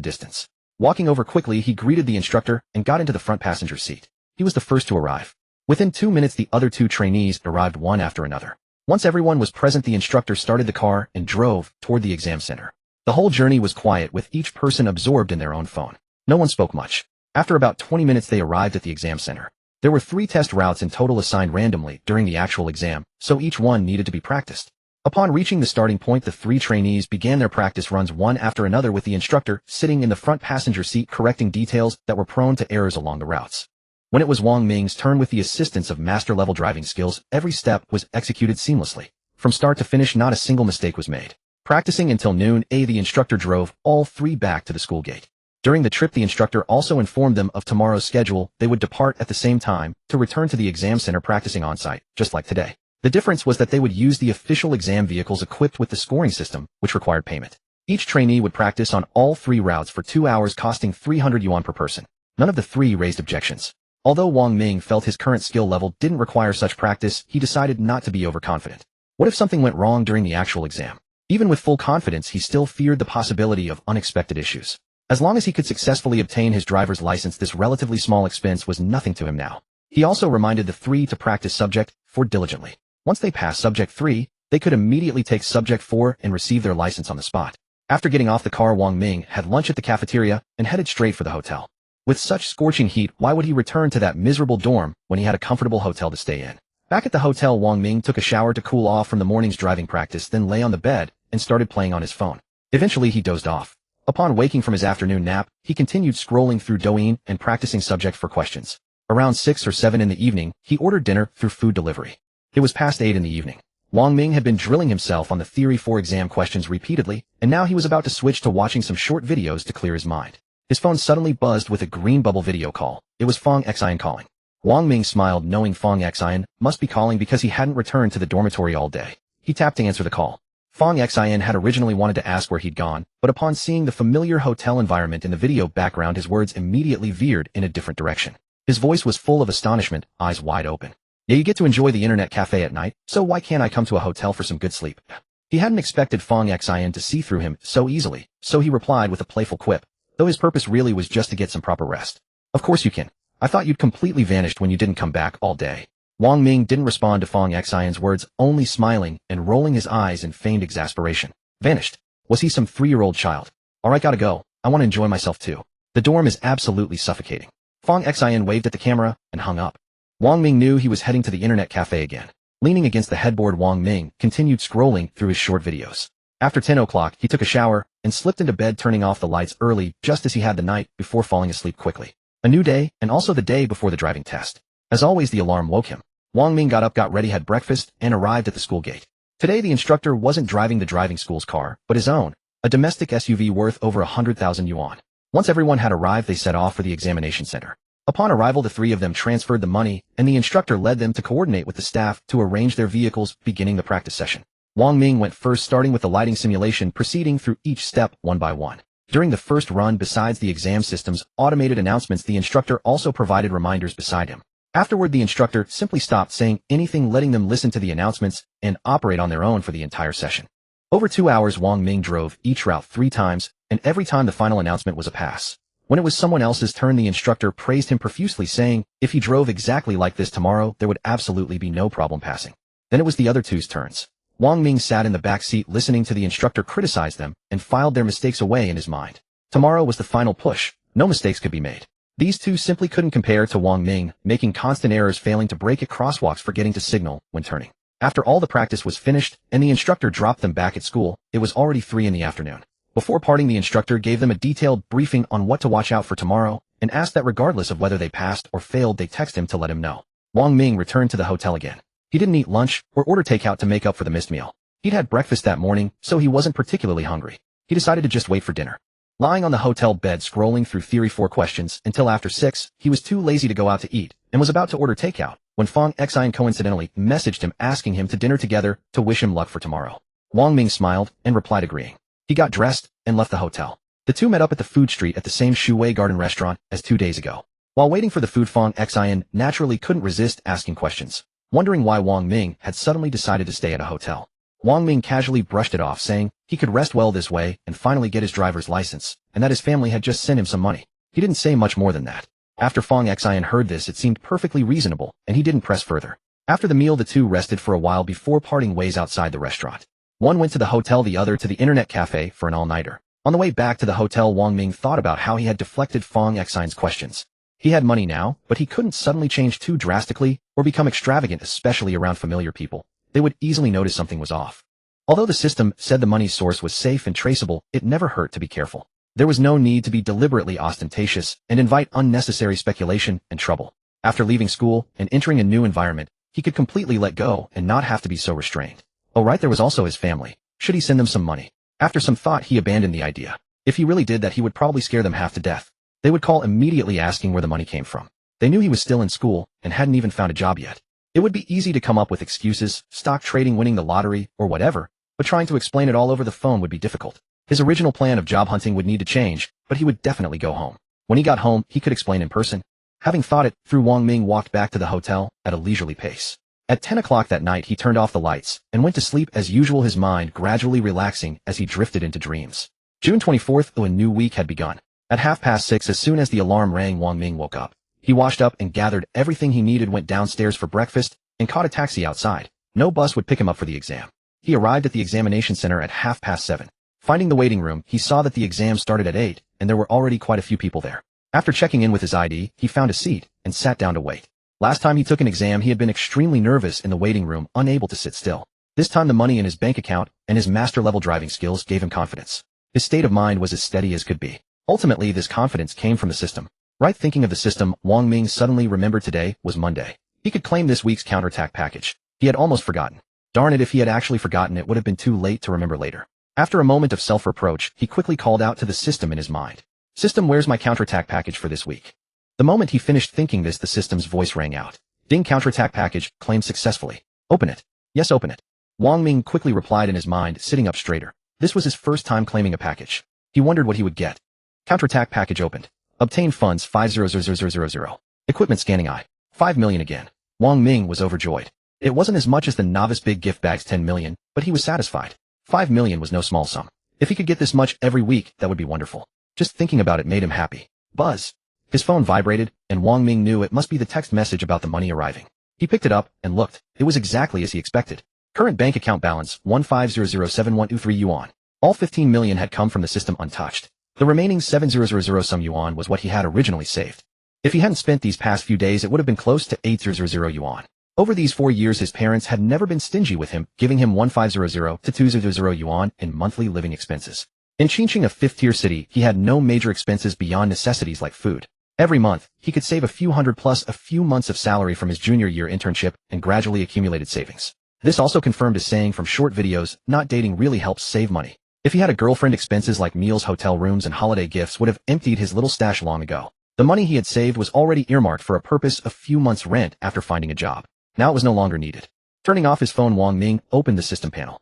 distance. Walking over quickly, he greeted the instructor and got into the front passenger seat. He was the first to arrive. Within 2 minutes, the other two trainees arrived one after another. Once everyone was present, the instructor started the car and drove toward the exam center. The whole journey was quiet, with each person absorbed in their own phone. No one spoke much. After about 20 minutes, they arrived at the exam center. There were 3 test routes in total assigned randomly during the actual exam, so each one needed to be practiced. Upon reaching the starting point, the 3 trainees began their practice runs one after another, with the instructor sitting in the front passenger seat correcting details that were prone to errors along the routes. When it was Wang Ming's turn, with the assistance of master-level driving skills, every step was executed seamlessly. From start to finish, not a single mistake was made. Practicing until noon, the instructor drove all 3 back to the school gate. During the trip, the instructor also informed them of tomorrow's schedule. They would depart at the same time to return to the exam center, practicing on-site, just like today. The difference was that they would use the official exam vehicles equipped with the scoring system, which required payment. Each trainee would practice on all 3 routes for 2 hours, costing 300 yuan per person. None of the 3 raised objections. Although Wang Ming felt his current skill level didn't require such practice, he decided not to be overconfident. What if something went wrong during the actual exam? Even with full confidence, he still feared the possibility of unexpected issues. As long as he could successfully obtain his driver's license, this relatively small expense was nothing to him now. He also reminded the 3 to practice subject 4 diligently. Once they passed subject 3, they could immediately take subject 4 and receive their license on the spot. After getting off the car, Wang Ming had lunch at the cafeteria and headed straight for the hotel. With such scorching heat, why would he return to that miserable dorm when he had a comfortable hotel to stay in? Back at the hotel, Wang Ming took a shower to cool off from the morning's driving practice, then lay on the bed and started playing on his phone. Eventually, he dozed off. Upon waking from his afternoon nap, he continued scrolling through Douyin and practicing subject 4 questions. Around 6 or 7 in the evening, he ordered dinner through food delivery. It was past 8 in the evening. Wang Ming had been drilling himself on the Theory 4 exam questions repeatedly, and now he was about to switch to watching some short videos to clear his mind. His phone suddenly buzzed with a green bubble video call. It was Fong Xian calling. Wang Ming smiled, knowing Fong Xian must be calling because he hadn't returned to the dormitory all day. He tapped to answer the call. Fong Xian had originally wanted to ask where he'd gone, but upon seeing the familiar hotel environment in the video background, his words immediately veered in a different direction. His voice was full of astonishment, eyes wide open. Yeah, you get to enjoy the internet cafe at night, so why can't I come to a hotel for some good sleep? He hadn't expected Fong Xian to see through him so easily, so he replied with a playful quip, though his purpose really was just to get some proper rest. Of course you can. I thought you'd completely vanished when you didn't come back all day. Wang Ming didn't respond to Fong Xian's words, only smiling and rolling his eyes in feigned exasperation. Vanished? Was he some 3-year-old child? Alright, gotta go. I want to enjoy myself too. The dorm is absolutely suffocating. Fong Xian waved at the camera and hung up. Wang Ming knew he was heading to the internet cafe again. Leaning against the headboard, Wang Ming continued scrolling through his short videos. After 10 o'clock, he took a shower and slipped into bed, turning off the lights early, just as he had the night before, falling asleep quickly. A new day, and also the day before the driving test. As always, the alarm woke him. Wang Ming got up, got ready, had breakfast, and arrived at the school gate. Today, the instructor wasn't driving the driving school's car, but his own, a domestic SUV worth over 100,000 yuan. Once everyone had arrived, they set off for the examination center. Upon arrival, the 3 of them transferred the money, and the instructor led them to coordinate with the staff to arrange their vehicles, beginning the practice session. Wang Ming went first, starting with the lighting simulation, proceeding through each step one by one. During the first run, besides the exam system's automated announcements, the instructor also provided reminders beside him. Afterward, the instructor simply stopped saying anything, letting them listen to the announcements and operate on their own for the entire session. Over 2 hours, Wang Ming drove each route 3 times, and every time the final announcement was a pass. When it was someone else's turn, the instructor praised him profusely, saying if he drove exactly like this tomorrow, there would absolutely be no problem passing. Then it was the other 2's turns. Wang Ming sat in the back seat listening to the instructor criticize them and filed their mistakes away in his mind. Tomorrow was the final push. No mistakes could be made. These 2 simply couldn't compare to Wang Ming, making constant errors, failing to brake at crosswalks, forgetting to signal when turning. After all the practice was finished and the instructor dropped them back at school, it was already 3 in the afternoon. Before parting, the instructor gave them a detailed briefing on what to watch out for tomorrow and asked that regardless of whether they passed or failed, they text him to let him know. Wang Ming returned to the hotel again. He didn't eat lunch or order takeout to make up for the missed meal. He'd had breakfast that morning, so he wasn't particularly hungry. He decided to just wait for dinner. Lying on the hotel bed scrolling through Theory 4 questions until after 6, he was too lazy to go out to eat and was about to order takeout when Fong Xian coincidentally messaged him asking him to dinner together to wish him luck for tomorrow. Wang Ming smiled and replied agreeing. He got dressed and left the hotel. The two met up at the food street at the same Shuwei Garden restaurant as 2 days ago. While waiting for the food, Fong Xian naturally couldn't resist asking questions, wondering why Wang Ming had suddenly decided to stay at a hotel. Wang Ming casually brushed it off, saying he could rest well this way and finally get his driver's license, and that his family had just sent him some money. He didn't say much more than that. After Fong Xian heard this, it seemed perfectly reasonable, and he didn't press further. After the meal, the two rested for a while before parting ways outside the restaurant. One went to the hotel, the other to the internet cafe for an all-nighter. On the way back to the hotel, Wang Ming thought about how he had deflected Fong Xian's questions. He had money now, but he couldn't suddenly change too drastically or become extravagant, especially around familiar people. They would easily notice something was off. Although the system said the money's source was safe and traceable, it never hurt to be careful. There was no need to be deliberately ostentatious and invite unnecessary speculation and trouble. After leaving school and entering a new environment, he could completely let go and not have to be so restrained. Oh right, there was also his family. Should he send them some money? After some thought, he abandoned the idea. If he really did that, he would probably scare them half to death. They would call immediately asking where the money came from. They knew he was still in school and hadn't even found a job yet. It would be easy to come up with excuses, stock trading, winning the lottery, or whatever, but trying to explain it all over the phone would be difficult. His original plan of job hunting would need to change, but he would definitely go home. When he got home, he could explain in person. Having thought it through, Wang Ming walked back to the hotel at a leisurely pace. At 10 o'clock that night, he turned off the lights and went to sleep as usual, his mind gradually relaxing as he drifted into dreams. June 24th, a new week had begun. At 6:30, as soon as the alarm rang, Wang Ming woke up. He washed up and gathered everything he needed, went downstairs for breakfast, and caught a taxi outside. No bus would pick him up for the exam. He arrived at the examination center at 7:30. Finding the waiting room, he saw that the exam started at 8, and there were already quite a few people there. After checking in with his ID, he found a seat and sat down to wait. Last time he took an exam, he had been extremely nervous in the waiting room, unable to sit still. This time the money in his bank account and his master-level driving skills gave him confidence. His state of mind was as steady as could be. Ultimately, this confidence came from the system. Right thinking of the system, Wang Ming suddenly remembered today was Monday. He could claim this week's counterattack package. He had almost forgotten. Darn it, if he had actually forgotten, it would have been too late to remember later. After a moment of self-reproach, he quickly called out to the system in his mind. System, where's my counterattack package for this week? The moment he finished thinking this, the system's voice rang out. Ding, counterattack package claimed successfully. Open it. Yes, open it. Wang Ming quickly replied in his mind, sitting up straighter. This was his first time claiming a package. He wondered what he would get. Counterattack package opened. Obtain funds 500,000. Equipment scanning eye. 5 million again. Wang Ming was overjoyed. It wasn't as much as the novice big gift bag's 10 million, but he was satisfied. 5 million was no small sum. If he could get this much every week, that would be wonderful. Just thinking about it made him happy. Buzz. His phone vibrated, and Wang Ming knew it must be the text message about the money arriving. He picked it up and looked. It was exactly as he expected. Current bank account balance 1500723 yuan. All 15 million had come from the system untouched. The remaining 7,000 some yuan was what he had originally saved. If he hadn't spent these past few days, it would have been close to 8,000 yuan. Over these 4 years, his parents had never been stingy with him, giving him 1,500 to 2,000 yuan in monthly living expenses. In Chongqing, a fifth-tier city, he had no major expenses beyond necessities like food. Every month, he could save a few hundred plus a few months of salary from his junior year internship and gradually accumulated savings. This also confirmed his saying from short videos, not dating really helps save money. If he had a girlfriend, expenses like meals, hotel rooms, and holiday gifts would have emptied his little stash long ago. The money he had saved was already earmarked for a purpose, a few months' rent after finding a job. Now it was no longer needed. Turning off his phone, Wang Ming opened the system panel.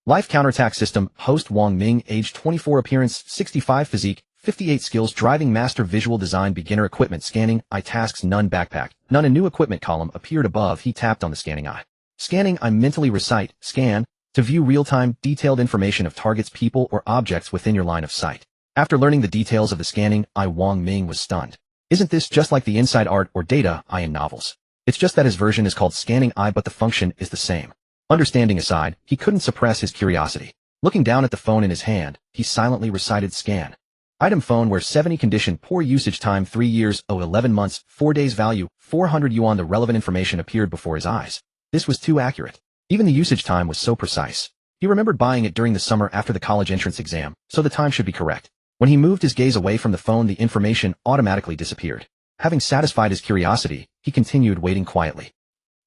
Life counterattack system, host Wang Ming, age 24, appearance 65, physique 58, skills driving master, visual design beginner, equipment scanning eye, tasks none, backpack none. A new equipment column appeared above. He tapped on the scanning eye. Scanning eye, mentally recite scan to view real-time detailed information of targets, people, or objects within your line of sight. After learning the details of the scanning eye, Wang Ming was stunned. Isn't this just like the inside art or data eye in novels? It's just that his version is called scanning eye, but the function is the same. Understanding aside, he couldn't suppress his curiosity. Looking down at the phone in his hand, he silently recited scan. Item phone where 70, condition poor, usage time 3 years, 11 months, 4 days, value 400 yuan. The relevant information appeared before his eyes. This was too accurate. Even the usage time was so precise. He remembered buying it during the summer after the college entrance exam, so the time should be correct. When he moved his gaze away from the phone, the information automatically disappeared. Having satisfied his curiosity, he continued waiting quietly.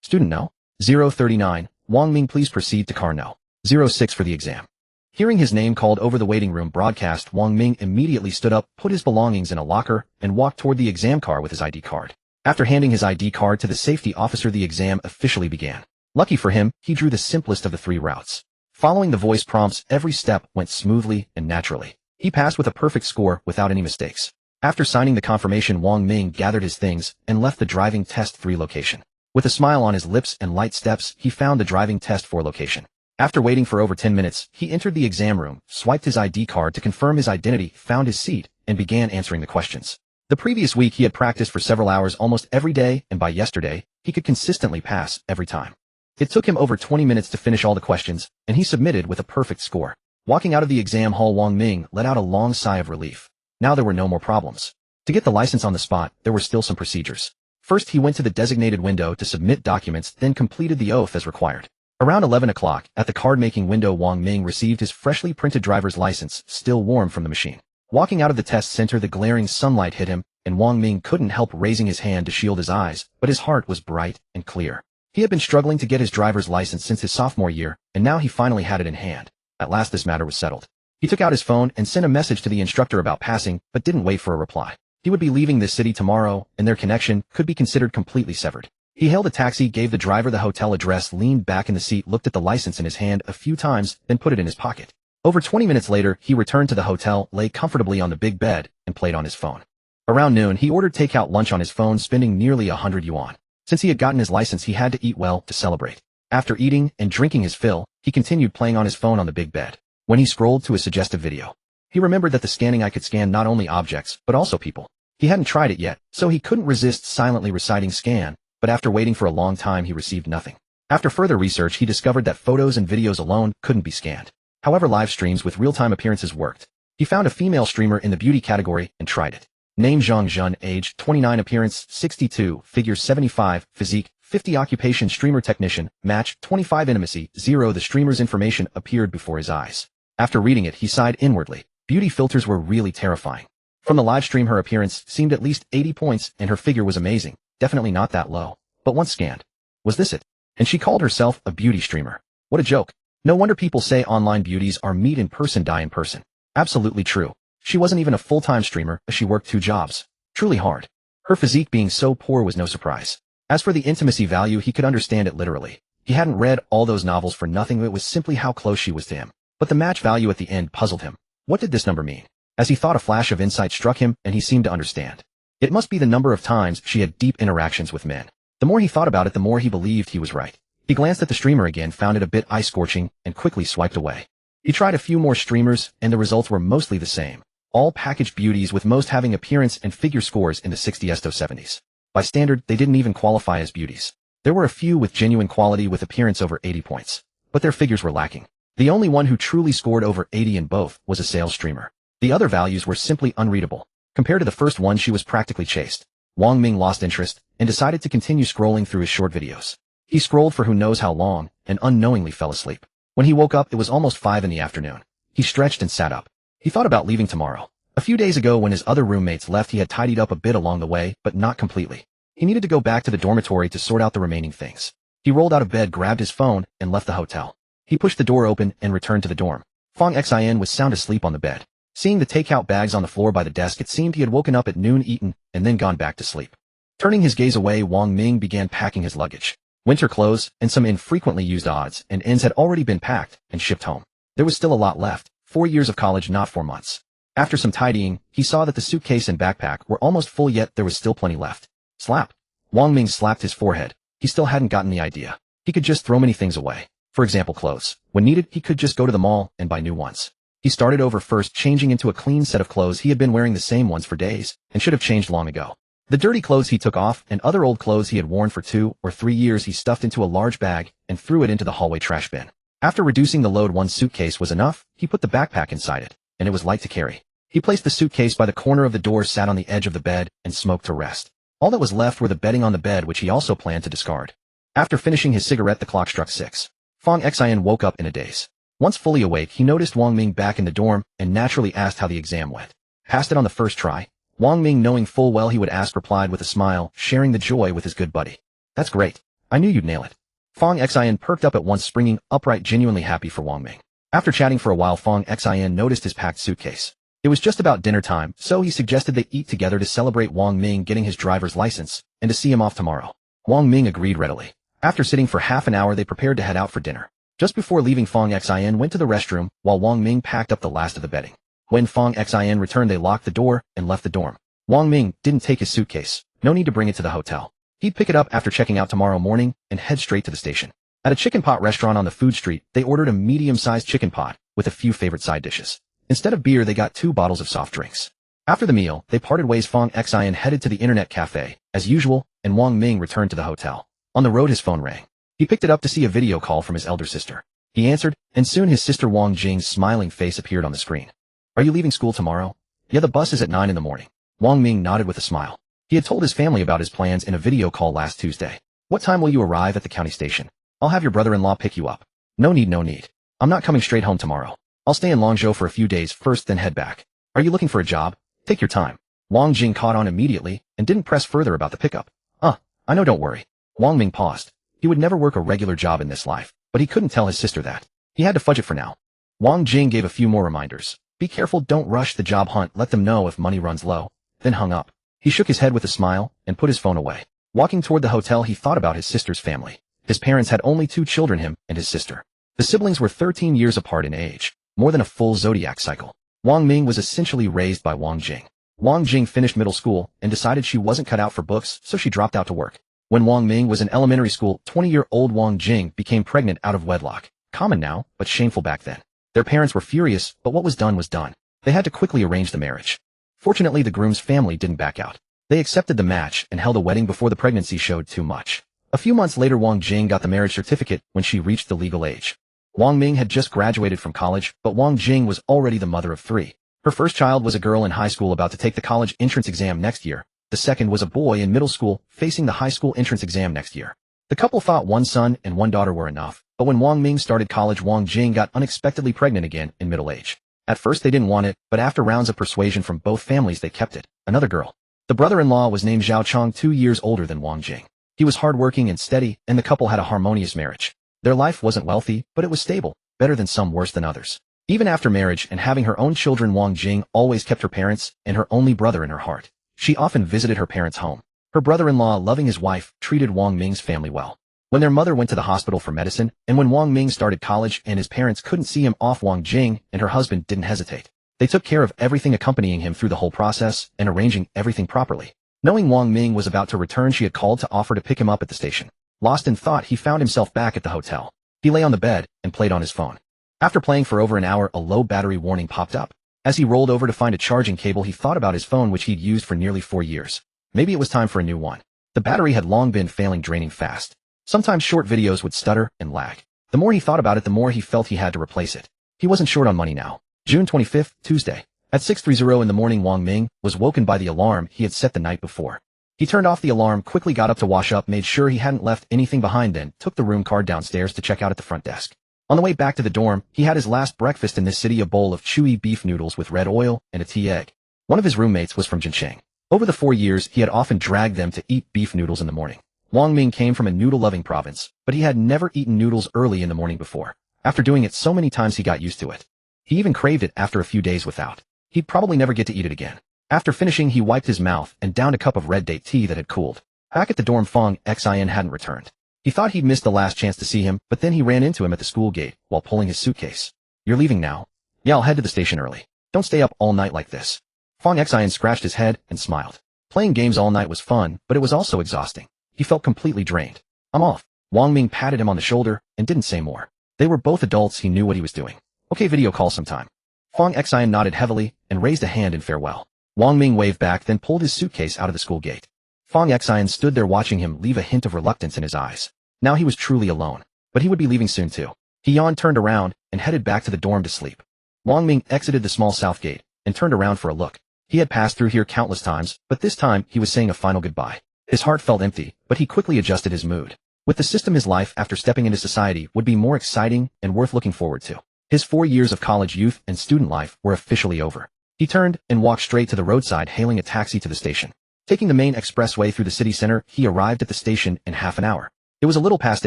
Student no. 039, Wang Ming, please proceed to car no. 06 for the exam. Hearing his name called over the waiting room broadcast, Wang Ming immediately stood up, put his belongings in a locker, and walked toward the exam car with his ID card. After handing his ID card to the safety officer, the exam officially began. Lucky for him, he drew the simplest of the 3 routes. Following the voice prompts, every step went smoothly and naturally. He passed with a perfect score without any mistakes. After signing the confirmation, Wang Ming gathered his things and left the driving test 3 location. With a smile on his lips and light steps, he found the driving test 4 location. After waiting for over 10 minutes, he entered the exam room, swiped his ID card to confirm his identity, found his seat, and began answering the questions. The previous week he had practiced for several hours almost every day, and by yesterday, he could consistently pass every time. It took him over 20 minutes to finish all the questions, and he submitted with a perfect score. Walking out of the exam hall, Wang Ming let out a long sigh of relief. Now there were no more problems. To get the license on the spot, there were still some procedures. First, he went to the designated window to submit documents, then completed the oath as required. Around 11 o'clock, at the card-making window, Wang Ming received his freshly printed driver's license, still warm from the machine. Walking out of the test center, the glaring sunlight hit him, and Wang Ming couldn't help raising his hand to shield his eyes, but his heart was bright and clear. He had been struggling to get his driver's license since his sophomore year, and now he finally had it in hand. At last this matter was settled. He took out his phone and sent a message to the instructor about passing, but didn't wait for a reply. He would be leaving this city tomorrow, and their connection could be considered completely severed. He hailed a taxi, gave the driver the hotel address, leaned back in the seat, looked at the license in his hand a few times, then put it in his pocket. Over 20 minutes later, he returned to the hotel, lay comfortably on the big bed, and played on his phone. Around noon, he ordered takeout lunch on his phone, spending nearly 100 yuan. Since he had gotten his license, he had to eat well to celebrate. After eating and drinking his fill, he continued playing on his phone on the big bed. When he scrolled to a suggestive video, he remembered that the scanning eye could scan not only objects, but also people. He hadn't tried it yet, so he couldn't resist silently reciting scan, but after waiting for a long time, he received nothing. After further research, he discovered that photos and videos alone couldn't be scanned. However, live streams with real-time appearances worked. He found a female streamer in the beauty category and tried it. Name Zhang Jun, age 29, appearance 62, figure 75, physique 50, occupation streamer technician, match 25, intimacy 0. The streamer's information appeared before his eyes. After reading it, he sighed inwardly. Beauty filters were really terrifying. From the live stream, her appearance seemed at least 80 points, and her figure was amazing, definitely not that low. But once scanned, was this it? And she called herself a beauty streamer. What a joke. No wonder people say online beauties are meet in person, die in person. Absolutely true. She wasn't even a full-time streamer, as she worked 2 jobs. Truly hard. Her physique being so poor was no surprise. As for the intimacy value, he could understand it literally. He hadn't read all those novels for nothing, it was simply how close she was to him. But the match value at the end puzzled him. What did this number mean? As he thought, a flash of insight struck him, and he seemed to understand. It must be the number of times she had deep interactions with men. The more he thought about it, the more he believed he was right. He glanced at the streamer again, found it a bit eye-scorching, and quickly swiped away. He tried a few more streamers, and the results were mostly the same. All packaged beauties, with most having appearance and figure scores in the 60s to 70s. By standard, they didn't even qualify as beauties. There were a few with genuine quality with appearance over 80 points. But their figures were lacking. The only one who truly scored over 80 in both was a sales streamer. The other values were simply unreadable. Compared to the first one, she was practically chaste. Wang Ming lost interest, and decided to continue scrolling through his short videos. He scrolled for who knows how long, and unknowingly fell asleep. When he woke up, it was almost 5 in the afternoon. He stretched and sat up. He thought about leaving tomorrow. A few days ago, when his other roommates left, he had tidied up a bit along the way, but not completely. He needed to go back to the dormitory to sort out the remaining things. He rolled out of bed, grabbed his phone, and left the hotel. He pushed the door open and returned to the dorm. Fong Xin was sound asleep on the bed. Seeing the takeout bags on the floor by the desk, it seemed he had woken up at noon, eaten, and then gone back to sleep. Turning his gaze away, Wang Ming began packing his luggage. Winter clothes and some infrequently used odds and ends had already been packed and shipped home. There was still a lot left. 4 years of college, not 4 months. After some tidying, he saw that the suitcase and backpack were almost full, yet there was still plenty left. Slap. Wang Ming slapped his forehead. He still hadn't gotten the idea. He could just throw many things away. For example, clothes. When needed, he could just go to the mall and buy new ones. He started over, first changing into a clean set of clothes. He had been wearing the same ones for days and should have changed long ago. The dirty clothes he took off, and other old clothes he had worn for 2 or 3 years he stuffed into a large bag and threw it into the hallway trash bin. After reducing the load, 1 suitcase was enough. He put the backpack inside it, and it was light to carry. He placed the suitcase by the corner of the door, sat on the edge of the bed, and smoked to rest. All that was left were the bedding on the bed, which he also planned to discard. After finishing his cigarette, the clock struck 6. Fong Xin woke up in a daze. Once fully awake, he noticed Wang Ming back in the dorm and naturally asked how the exam went. Passed it on the first try. Wang Ming, knowing full well he would ask, replied with a smile, sharing the joy with his good buddy. That's great. I knew you'd nail it. Fong Xin perked up at once, springing upright, genuinely happy for Wang Ming. After chatting for a while, Fong Xin noticed his packed suitcase. It was just about dinner time, so he suggested they eat together to celebrate Wang Ming getting his driver's license and to see him off tomorrow. Wang Ming agreed readily. After sitting for half an hour, they prepared to head out for dinner. Just before leaving, Fong Xin went to the restroom while Wang Ming packed up the last of the bedding. When Fong Xin returned, they locked the door and left the dorm. Wang Ming didn't take his suitcase. No need to bring it to the hotel. He'd pick it up after checking out tomorrow morning and head straight to the station. At a chicken pot restaurant on the food street, they ordered a medium-sized chicken pot with a few favorite side dishes. Instead of beer, they got 2 bottles of soft drinks. After the meal, they parted ways. Fong Xin headed to the internet cafe, as usual, and Wang Ming returned to the hotel. On the road, his phone rang. He picked it up to see a video call from his elder sister. He answered, and soon his sister Wang Jing's smiling face appeared on the screen. Are you leaving school tomorrow? Yeah, the bus is at 9 in the morning. Wang Ming nodded with a smile. He had told his family about his plans in a video call last Tuesday. What time will you arrive at the county station? I'll have your brother-in-law pick you up. No need. I'm not coming straight home tomorrow. I'll stay in Longzhou for a few days first, then head back. Are you looking for a job? Take your time. Wang Jing caught on immediately and didn't press further about the pickup. I know, don't worry. Wang Ming paused. He would never work a regular job in this life, but he couldn't tell his sister that. He had to fudge it for now. Wang Jing gave a few more reminders. Be careful, don't rush the job hunt, let them know if money runs low, then hung up. He shook his head with a smile and put his phone away. Walking toward the hotel, he thought about his sister's family. His parents had only 2 children, him and his sister. The siblings were 13 years apart in age, more than a full zodiac cycle. Wang Ming was essentially raised by Wang Jing. Wang Jing finished middle school and decided she wasn't cut out for books, so she dropped out to work. When Wang Ming was in elementary school, 20-year-old Wang Jing became pregnant out of wedlock. Common now, but shameful back then. Their parents were furious, but what was done was done. They had to quickly arrange the marriage. Fortunately, the groom's family didn't back out. They accepted the match and held a wedding before the pregnancy showed too much. A few months later, Wang Jing got the marriage certificate when she reached the legal age. Wang Ming had just graduated from college, but Wang Jing was already the mother of 3. Her first child was a girl in high school about to take the college entrance exam next year. The second was a boy in middle school facing the high school entrance exam next year. The couple thought 1 son and 1 daughter were enough, but when Wang Ming started college, Wang Jing got unexpectedly pregnant again in middle age. At first they didn't want it, but after rounds of persuasion from both families they kept it. Another girl. The brother-in-law was named Zhao Chong, 2 years older than Wang Jing. He was hardworking and steady, and the couple had a harmonious marriage. Their life wasn't wealthy, but it was stable, better than some, worse than others. Even after marriage and having her own children, Wang Jing always kept her parents and her only brother in her heart. She often visited her parents' home. Her brother-in-law, loving his wife, treated Wang Ming's family well. When their mother went to the hospital for medicine, and when Wang Ming started college and his parents couldn't see him off, Wang Jing and her husband didn't hesitate. They took care of everything, accompanying him through the whole process and arranging everything properly. Knowing Wang Ming was about to return, she had called to offer to pick him up at the station. Lost in thought, he found himself back at the hotel. He lay on the bed and played on his phone. After playing for over an hour, a low battery warning popped up. As he rolled over to find a charging cable, he thought about his phone, which he'd used for nearly 4 years. Maybe it was time for a new one. The battery had long been failing, draining fast. Sometimes short videos would stutter and lag. The more he thought about it, the more he felt he had to replace it. He wasn't short on money now. June 25th, Tuesday. At 6:30 in the morning, Wang Ming was woken by the alarm he had set the night before. He turned off the alarm, quickly got up to wash up, made sure he hadn't left anything behind, then took the room card downstairs to check out at the front desk. On the way back to the dorm, he had his last breakfast in this city, a bowl of chewy beef noodles with red oil and a tea egg. One of his roommates was from Jincheng. Over the 4 years, he had often dragged them to eat beef noodles in the morning. Wang Ming came from a noodle-loving province, but he had never eaten noodles early in the morning before. After doing it so many times, he got used to it. He even craved it after a few days without. He'd probably never get to eat it again. After finishing, he wiped his mouth and downed a cup of red date tea that had cooled. Back at the dorm, Fong Xin hadn't returned. He thought he'd missed the last chance to see him, but then he ran into him at the school gate while pulling his suitcase. You're leaving now? Yeah, I'll head to the station early. Don't stay up all night like this. Fong Xin scratched his head and smiled. Playing games all night was fun, but it was also exhausting. He felt completely drained. I'm off. Wang Ming patted him on the shoulder and didn't say more. They were both adults, he knew what he was doing. Okay, video call sometime. Fong Xin nodded heavily and raised a hand in farewell. Wang Ming waved back, then pulled his suitcase out of the school gate. Fong Xin stood there watching him, leave a hint of reluctance in his eyes. Now he was truly alone, but he would be leaving soon too. He yawned, turned around, and headed back to the dorm to sleep. Wang Ming exited the small south gate and turned around for a look. He had passed through here countless times, but this time he was saying a final goodbye. His heart felt empty, but he quickly adjusted his mood. With the system, his life after stepping into society would be more exciting and worth looking forward to. His 4 years of college youth and student life were officially over. He turned and walked straight to the roadside, hailing a taxi to the station. Taking the main expressway through the city center, he arrived at the station in half an hour. It was a little past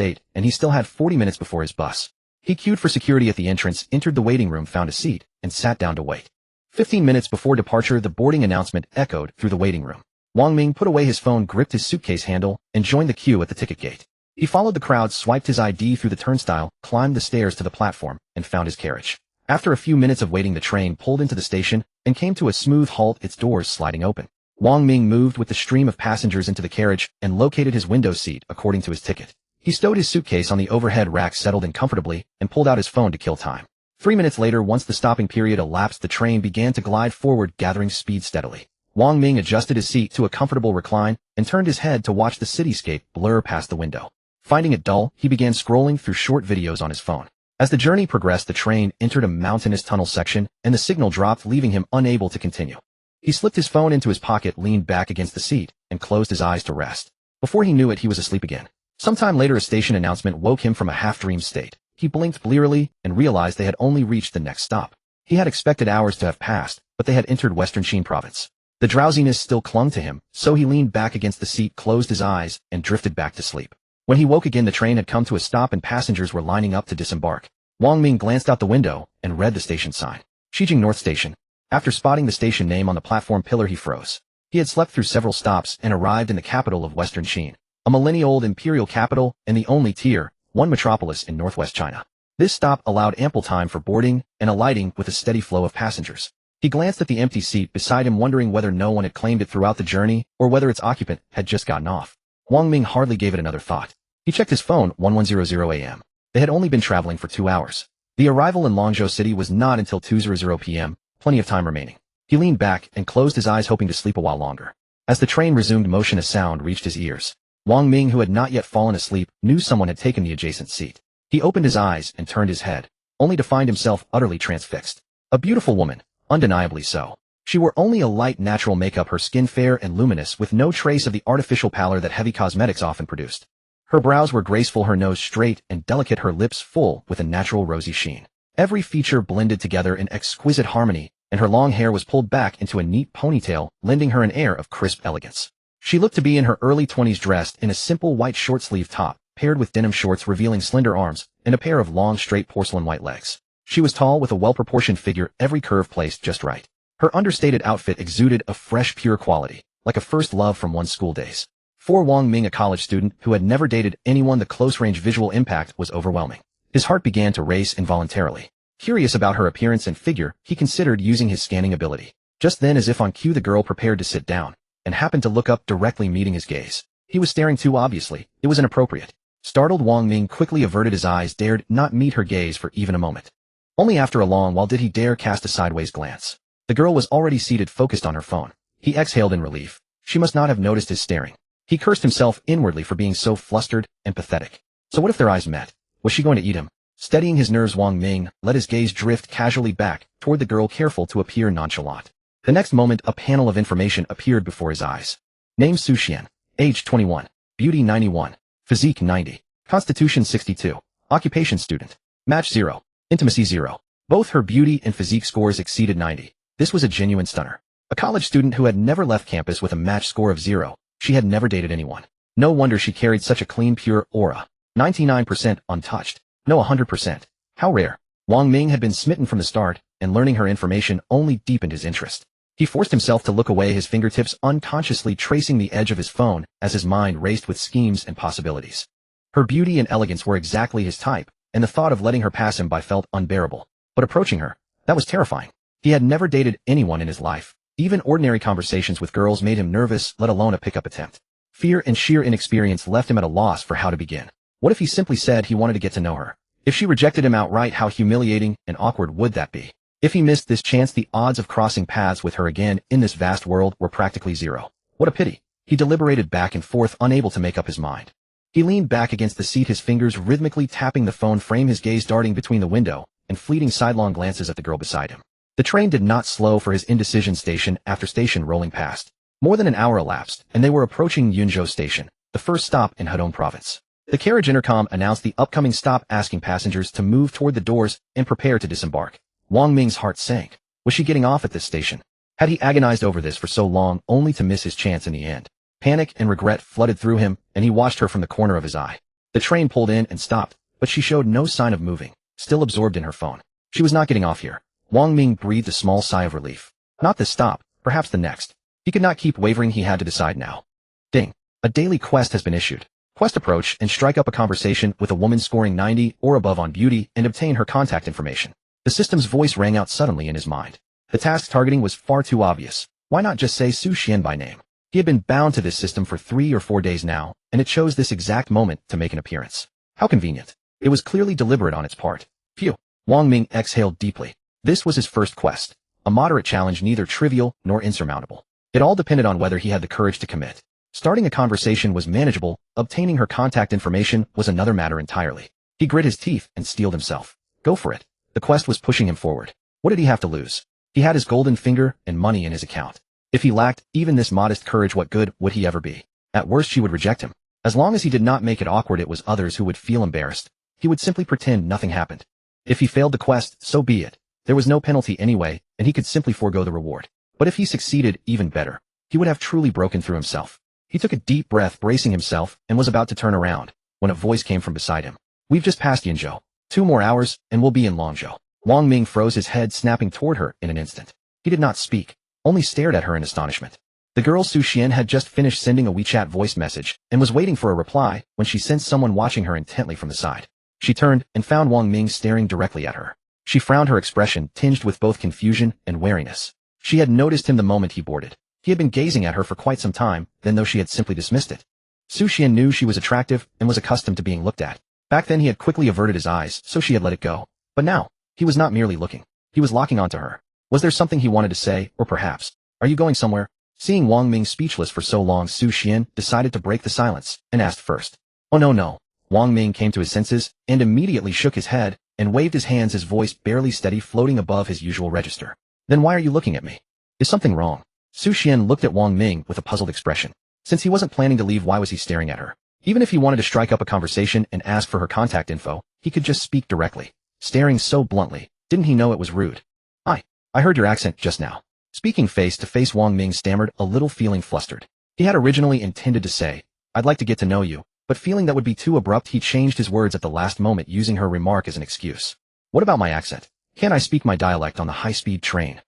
8, and he still had 40 minutes before his bus. He queued for security at the entrance, entered the waiting room, found a seat, and sat down to wait. 15 minutes before departure, the boarding announcement echoed through the waiting room. Wang Ming put away his phone, gripped his suitcase handle, and joined the queue at the ticket gate. He followed the crowd, swiped his ID through the turnstile, climbed the stairs to the platform, and found his carriage. After a few minutes of waiting, the train pulled into the station and came to a smooth halt, its doors sliding open. Wang Ming moved with the stream of passengers into the carriage and located his window seat according to his ticket. He stowed his suitcase on the overhead rack, settled in comfortably, and pulled out his phone to kill time. 3 minutes later, once the stopping period elapsed, the train began to glide forward, gathering speed steadily. Wang Ming adjusted his seat to a comfortable recline and turned his head to watch the cityscape blur past the window. Finding it dull, he began scrolling through short videos on his phone. As the journey progressed, the train entered a mountainous tunnel section, and the signal dropped, leaving him unable to continue. He slipped his phone into his pocket, leaned back against the seat, and closed his eyes to rest. Before he knew it, he was asleep again. Sometime later, a station announcement woke him from a half-dream state. He blinked blearily and realized they had only reached the next stop. He had expected hours to have passed, but they had entered Western Qin province. The drowsiness still clung to him, so he leaned back against the seat, closed his eyes, and drifted back to sleep. When he woke again, the train had come to a stop and passengers were lining up to disembark. Wang Ming glanced out the window and read the station sign. Shijing North Station. After spotting the station name on the platform pillar, he froze. He had slept through several stops and arrived in the capital of Western Qin, a millennia-old imperial capital and the only Tier 1 metropolis in northwest China. This stop allowed ample time for boarding and alighting with a steady flow of passengers. He glanced at the empty seat beside him, wondering whether no one had claimed it throughout the journey or whether its occupant had just gotten off. Wang Ming hardly gave it another thought. He checked his phone. 1100 a.m. They had only been traveling for 2 hours. The arrival in Longzhou City was not until 2:00 p.m., plenty of time remaining. He leaned back and closed his eyes, hoping to sleep a while longer. As the train resumed motion, a sound reached his ears. Wang Ming, who had not yet fallen asleep, knew someone had taken the adjacent seat. He opened his eyes and turned his head, only to find himself utterly transfixed. A beautiful woman, undeniably so. She wore only a light natural makeup, her skin fair and luminous, with no trace of the artificial pallor that heavy cosmetics often produced. Her brows were graceful, her nose straight and delicate, her lips full with a natural rosy sheen. Every feature blended together in exquisite harmony, and her long hair was pulled back into a neat ponytail, lending her an air of crisp elegance. She looked to be in her early 20s, dressed in a simple white short-sleeved top, paired with denim shorts revealing slender arms, and a pair of long, straight porcelain white legs. She was tall, with a well-proportioned figure, every curve placed just right. Her understated outfit exuded a fresh, pure quality, like a first love from one's school days. For Wang Ming, a college student who had never dated anyone, the close-range visual impact was overwhelming. His heart began to race involuntarily. Curious about her appearance and figure, he considered using his scanning ability. Just then, as if on cue, the girl prepared to sit down, and happened to look up, directly meeting his gaze. He was staring too obviously. It was inappropriate. Startled, Wang Ming quickly averted his eyes, dared not meet her gaze for even a moment. Only after a long while did he dare cast a sideways glance. The girl was already seated, focused on her phone. He exhaled in relief. She must not have noticed his staring. He cursed himself inwardly for being so flustered and pathetic. So what if their eyes met? Was she going to eat him? Steadying his nerves, Wang Ming let his gaze drift casually back toward the girl, careful to appear nonchalant. The next moment, a panel of information appeared before his eyes. Name: Su Xian. Age: 21. Beauty: 91. Physique: 90. Constitution: 62. Occupation: student. Match: 0. Intimacy: 0. Both her beauty and physique scores exceeded 90. This was a genuine stunner. A college student who had never left campus with a match score of 0. She had never dated anyone. No wonder she carried such a clean, pure aura. 99% untouched. No, 100%. How rare. Wang Ming had been smitten from the start, and learning her information only deepened his interest. He forced himself to look away, his fingertips unconsciously tracing the edge of his phone as his mind raced with schemes and possibilities. Her beauty and elegance were exactly his type, and the thought of letting her pass him by felt unbearable. But approaching her, that was terrifying. He had never dated anyone in his life. Even ordinary conversations with girls made him nervous, let alone a pickup attempt. Fear and sheer inexperience left him at a loss for how to begin. What if he simply said he wanted to get to know her? If she rejected him outright, how humiliating and awkward would that be? If he missed this chance, the odds of crossing paths with her again in this vast world were practically 0. What a pity. He deliberated back and forth, unable to make up his mind. He leaned back against the seat, his fingers rhythmically tapping the phone frame, his gaze darting between the window and fleeting sidelong glances at the girl beside him. The train did not slow for his indecision, station after station rolling past. More than an hour elapsed, and they were approaching Yunzhou Station, the first stop in Hedong Province. The carriage intercom announced the upcoming stop, asking passengers to move toward the doors and prepare to disembark. Wang Ming's heart sank. Was she getting off at this station? Had he agonized over this for so long, only to miss his chance in the end? Panic and regret flooded through him, and he watched her from the corner of his eye. The train pulled in and stopped, but she showed no sign of moving, still absorbed in her phone. She was not getting off here. Wang Ming breathed a small sigh of relief. Not this stop, perhaps the next. He could not keep wavering, he had to decide now. Ding. A daily quest has been issued. Quest: approach and strike up a conversation with a woman scoring 90 or above on beauty and obtain her contact information. The system's voice rang out suddenly in his mind. The task targeting was far too obvious. Why not just say Su Xian by name? He had been bound to this system for 3 or 4 days now, and it chose this exact moment to make an appearance. How convenient. It was clearly deliberate on its part. Phew. Wang Ming exhaled deeply. This was his first quest. A moderate challenge neither trivial nor insurmountable. It all depended on whether he had the courage to commit. Starting a conversation was manageable, obtaining her contact information was another matter entirely. He grit his teeth and steeled himself. Go for it. The quest was pushing him forward. What did he have to lose? He had his golden finger and money in his account. If he lacked even this modest courage, what good would he ever be? At worst, she would reject him. As long as he did not make it awkward, it was others who would feel embarrassed. He would simply pretend nothing happened. If he failed the quest, so be it. There was no penalty anyway, and he could simply forego the reward. But if he succeeded, even better. He would have truly broken through himself. He took a deep breath, bracing himself, and was about to turn around, when a voice came from beside him. We've just passed Yinzhou. 2 more hours, and we'll be in Longzhou. Wang Ming froze, his head snapping toward her in an instant. He did not speak, only stared at her in astonishment. The girl Su Xian had just finished sending a WeChat voice message, and was waiting for a reply, when she sensed someone watching her intently from the side. She turned, and found Wang Ming staring directly at her. She frowned, her expression tinged with both confusion and wariness. She had noticed him the moment he boarded. He had been gazing at her for quite some time, then though she had simply dismissed it. Su Xian knew she was attractive, and was accustomed to being looked at. Back then he had quickly averted his eyes, so she had let it go. But now, he was not merely looking. He was locking onto her. Was there something he wanted to say, or perhaps, are you going somewhere? Seeing Wang Ming speechless for so long, Su Xian decided to break the silence, and asked first. Oh no. Wang Ming came to his senses, and immediately shook his head, and waved his hands, his voice barely steady, floating above his usual register. Then why are you looking at me? Is something wrong? Su Xian looked at Wang Ming with a puzzled expression. Since he wasn't planning to leave, why was he staring at her? Even if he wanted to strike up a conversation and ask for her contact info, he could just speak directly. Staring so bluntly, didn't he know it was rude? I heard your accent just now. Speaking face to face, Wang Ming stammered, a little feeling flustered. He had originally intended to say, I'd like to get to know you, but feeling that would be too abrupt, he changed his words at the last moment, using her remark as an excuse. What about my accent? Can't I speak my dialect on the high-speed train?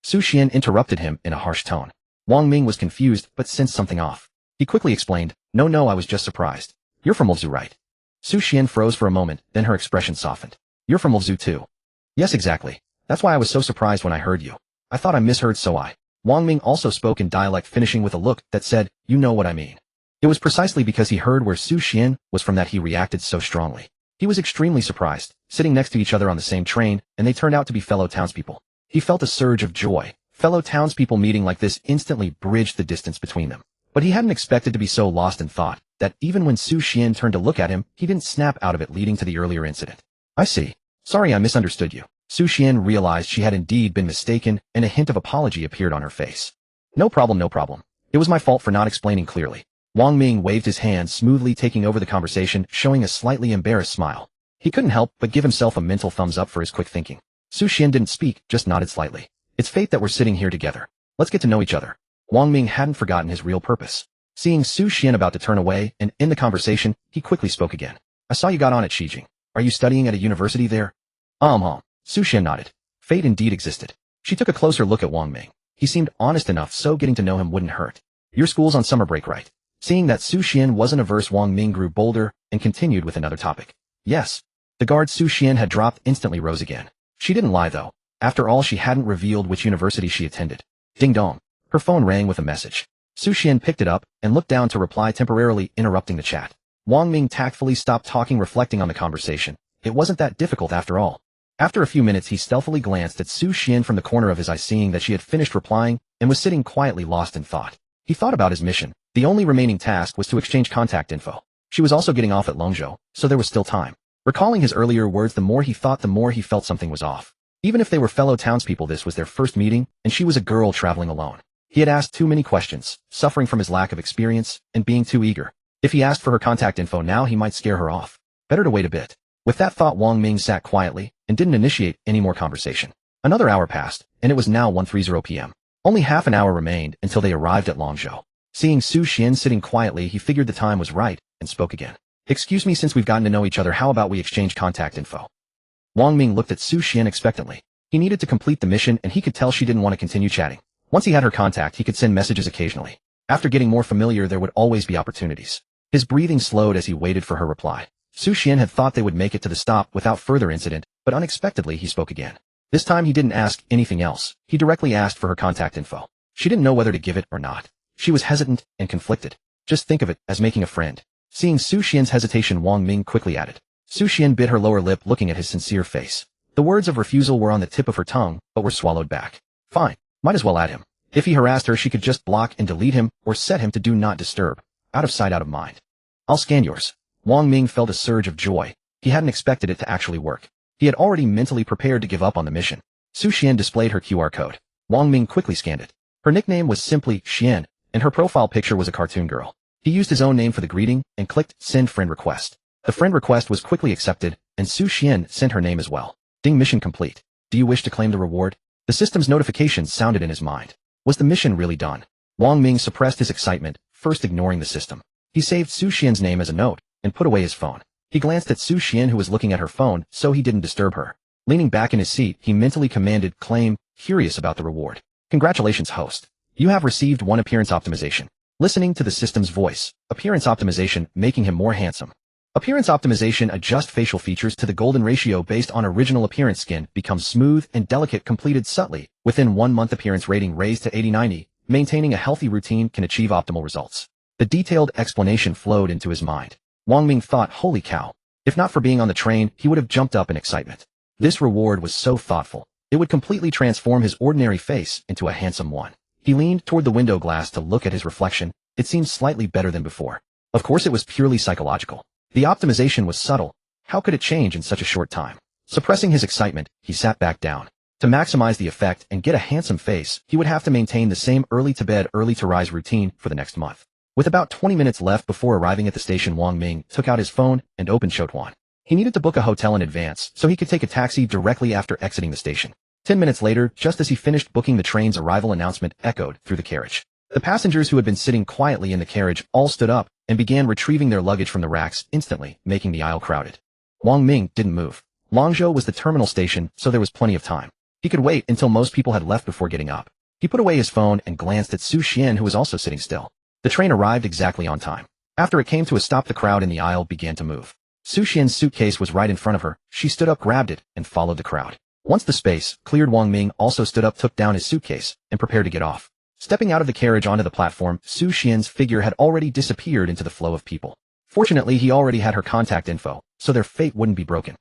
Su Xian interrupted him in a harsh tone. Wang Ming was confused, but sensed something off. He quickly explained, No, I was just surprised. You're from Luzhu, right? Su Xian froze for a moment, then her expression softened. You're from Luzhu too? Yes, exactly. That's why I was so surprised when I heard you. I thought I misheard, so Wang Ming also spoke in dialect, finishing with a look that said, you know what I mean. It was precisely because he heard where Su Xian was from that he reacted so strongly. He was extremely surprised, sitting next to each other on the same train, and they turned out to be fellow townspeople. He felt a surge of joy. Fellow townspeople meeting like this instantly bridged the distance between them. But he hadn't expected to be so lost in thought, that even when Su Xian turned to look at him, he didn't snap out of it, leading to the earlier incident. I see. Sorry, I misunderstood you. Su Xian realized she had indeed been mistaken, and a hint of apology appeared on her face. No problem. It was my fault for not explaining clearly. Wang Ming waved his hand smoothly, taking over the conversation, showing a slightly embarrassed smile. He couldn't help but give himself a mental thumbs up for his quick thinking. Su Xian didn't speak, just nodded slightly. It's fate that we're sitting here together. Let's get to know each other. Wang Ming hadn't forgotten his real purpose. Seeing Su Xian about to turn away and end the conversation, he quickly spoke again. I saw you got on at Xijing. Are you studying at a university there? Su Xian nodded. Fate indeed existed. She took a closer look at Wang Ming. He seemed honest enough, so getting to know him wouldn't hurt. Your school's on summer break, right? Seeing that Su Xian wasn't averse, Wang Ming grew bolder and continued with another topic. Yes. The guard Su Xian had dropped instantly rose again. She didn't lie though. After all, she hadn't revealed which university she attended. Ding dong. Her phone rang with a message. Su Xian picked it up and looked down to reply, temporarily interrupting the chat. Wang Ming tactfully stopped talking, reflecting on the conversation. It wasn't that difficult after all. After a few minutes, he stealthily glanced at Su Xian from the corner of his eye, seeing that she had finished replying and was sitting quietly lost in thought. He thought about his mission. The only remaining task was to exchange contact info. She was also getting off at Longzhou, so there was still time. Recalling his earlier words, the more he thought, the more he felt something was off. Even if they were fellow townspeople, this was their first meeting, and she was a girl traveling alone. He had asked too many questions, suffering from his lack of experience, and being too eager. If he asked for her contact info now, he might scare her off. Better to wait a bit. With that thought, Wang Ming sat quietly and didn't initiate any more conversation. Another hour passed, and it was now 1:30 p.m. Only half an hour remained until they arrived at Longzhou. Seeing Su Xian sitting quietly, he figured the time was right and spoke again. Excuse me, since we've gotten to know each other, how about we exchange contact info? Wang Ming looked at Su Xian expectantly. He needed to complete the mission, and he could tell she didn't want to continue chatting. Once he had her contact, he could send messages occasionally. After getting more familiar, there would always be opportunities. His breathing slowed as he waited for her reply. Su Xian had thought they would make it to the stop without further incident, but unexpectedly he spoke again. This time he didn't ask anything else. He directly asked for her contact info. She didn't know whether to give it or not. She was hesitant and conflicted. Just think of it as making a friend. Seeing Su Xian's hesitation, Wang Ming quickly added. Su Xian bit her lower lip, looking at his sincere face. The words of refusal were on the tip of her tongue, but were swallowed back. Fine. Might as well add him. If he harassed her, she could just block and delete him or set him to do not disturb. Out of sight, out of mind. I'll scan yours. Wang Ming felt a surge of joy. He hadn't expected it to actually work. He had already mentally prepared to give up on the mission. Su Xian displayed her QR code. Wang Ming quickly scanned it. Her nickname was simply Xian, and her profile picture was a cartoon girl. He used his own name for the greeting and clicked Send Friend Request. The friend request was quickly accepted, and Su Xian sent her name as well. Ding, mission complete. Do you wish to claim the reward? The system's notification sounded in his mind. Was the mission really done? Wang Ming suppressed his excitement, first ignoring the system. He saved Su Xian's name as a note, and put away his phone. He glanced at Su Xian, who was looking at her phone, so he didn't disturb her. Leaning back in his seat, he mentally commanded claim, curious about the reward. Congratulations, host. You have received 1 appearance optimization. Listening to the system's voice, appearance optimization, making him more handsome. Appearance optimization, adjust facial features to the golden ratio based on original appearance. Skin becomes smooth and delicate, completed subtly. Within 1 month, appearance rating raised to 80-90. Maintaining a healthy routine can achieve optimal results. The detailed explanation flowed into his mind. Wang Ming thought, holy cow. If not for being on the train, he would have jumped up in excitement. This reward was so thoughtful. It would completely transform his ordinary face into a handsome one. He leaned toward the window glass to look at his reflection. It seemed slightly better than before. Of course, it was purely psychological. The optimization was subtle. How could it change in such a short time? Suppressing his excitement, he sat back down. To maximize the effect and get a handsome face, he would have to maintain the same early to bed, early to rise routine for the next month. With about 20 minutes left before arriving at the station, Wang Ming took out his phone and opened Shotuan. He needed to book a hotel in advance, so he could take a taxi directly after exiting the station. 10 minutes later, just as he finished booking, the train's arrival announcement echoed through the carriage. The passengers who had been sitting quietly in the carriage all stood up and began retrieving their luggage from the racks, instantly making the aisle crowded. Wang Ming didn't move. Langzhou was the terminal station, so there was plenty of time. He could wait until most people had left before getting up. He put away his phone and glanced at Su Xian, who was also sitting still. The train arrived exactly on time. After it came to a stop, the crowd in the aisle began to move. Su Xian's suitcase was right in front of her. She stood up, grabbed it, and followed the crowd. Once the space cleared, Wang Ming also stood up, took down his suitcase, and prepared to get off. Stepping out of the carriage onto the platform, Su Xian's figure had already disappeared into the flow of people. Fortunately, he already had her contact info, so their fate wouldn't be broken.